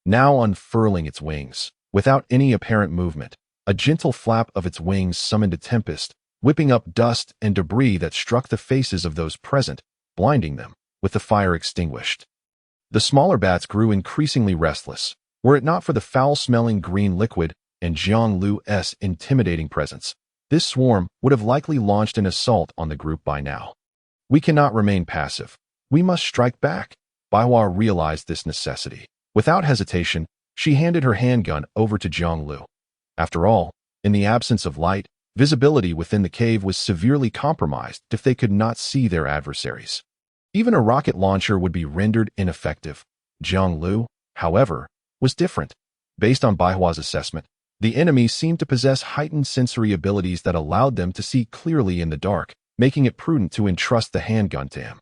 now unfurling its wings. Without any apparent movement, a gentle flap of its wings summoned a tempest, whipping up dust and debris that struck the faces of those present, blinding them, with the fire extinguished. The smaller bats grew increasingly restless. Were it not for the foul-smelling green liquid and Jiang Liu's intimidating presence, this swarm would have likely launched an assault on the group by now. We cannot remain passive. We must strike back. Baihua realized this necessity. Without hesitation, she handed her handgun over to Jiang Liu. After all, in the absence of light, visibility within the cave was severely compromised if they could not see their adversaries. Even a rocket launcher would be rendered ineffective. Jiang Liu, however, was different. Based on Baihua's assessment, the enemy seemed to possess heightened sensory abilities that allowed them to see clearly in the dark, making it prudent to entrust the handgun to him.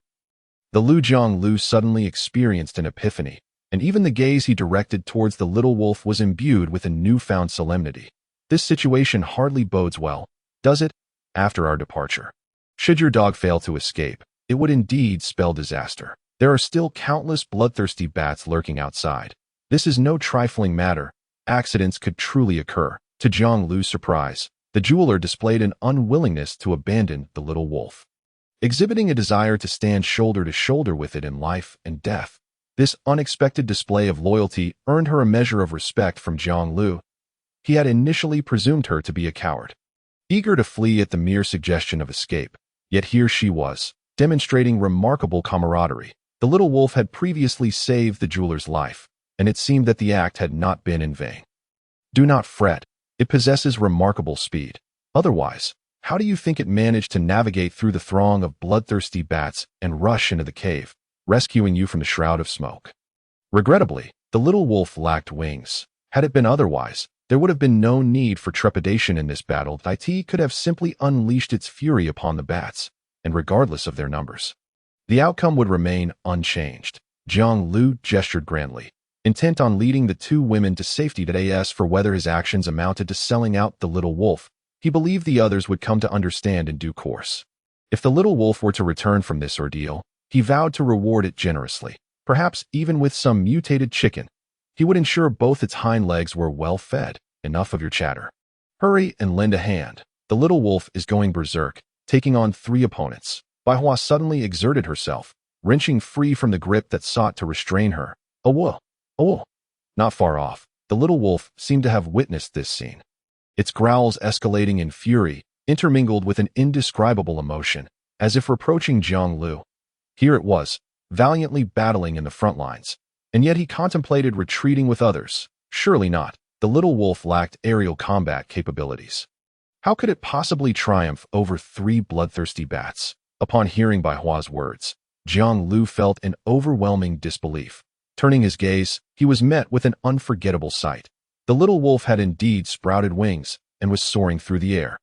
The Jiang Liu suddenly experienced an epiphany, and even the gaze he directed towards the little wolf was imbued with a newfound solemnity. This situation hardly bodes well, does it? After our departure, should your dog fail to escape, it would indeed spell disaster. There are still countless bloodthirsty bats lurking outside. This is no trifling matter. Accidents could truly occur. To Jiang Liu's surprise, the jeweler displayed an unwillingness to abandon the little wolf, exhibiting a desire to stand shoulder to shoulder with it in life and death. This unexpected display of loyalty earned her a measure of respect from Jiang Liu. He had initially presumed her to be a coward, eager to flee at the mere suggestion of escape. Yet here she was, demonstrating remarkable camaraderie. The little wolf had previously saved the jeweler's life, and it seemed that the act had not been in vain. Do not fret. It possesses remarkable speed. Otherwise, how do you think it managed to navigate through the throng of bloodthirsty bats and rush into the cave, rescuing you from the shroud of smoke? Regrettably, the little wolf lacked wings. Had it been otherwise, there would have been no need for trepidation in this battle. It could have simply unleashed its fury upon the bats, and regardless of their numbers, the outcome would remain unchanged. Jiang Liu gestured grandly, intent on leading the two women to safety. As for whether his actions amounted to selling out the little wolf, he believed the others would come to understand in due course. If the little wolf were to return from this ordeal, he vowed to reward it generously, perhaps even with some mutated chicken. He would ensure both its hind legs were well fed. Enough of your chatter. Hurry and lend a hand. The little wolf is going berserk, taking on 3 opponents. Baihua suddenly exerted herself, wrenching free from the grip that sought to restrain her. Oh, whoa. Not far off, the little wolf seemed to have witnessed this scene. Its growls escalating in fury, intermingled with an indescribable emotion, as if reproaching Jiang Liu. Here it was, valiantly battling in the front lines, and yet he contemplated retreating with others. Surely not. The little wolf lacked aerial combat capabilities. How could it possibly triumph over 3 bloodthirsty bats? Upon hearing Baihua's words, Jiang Liu felt an overwhelming disbelief. Turning his gaze, he was met with an unforgettable sight. The little wolf had indeed sprouted wings and was soaring through the air.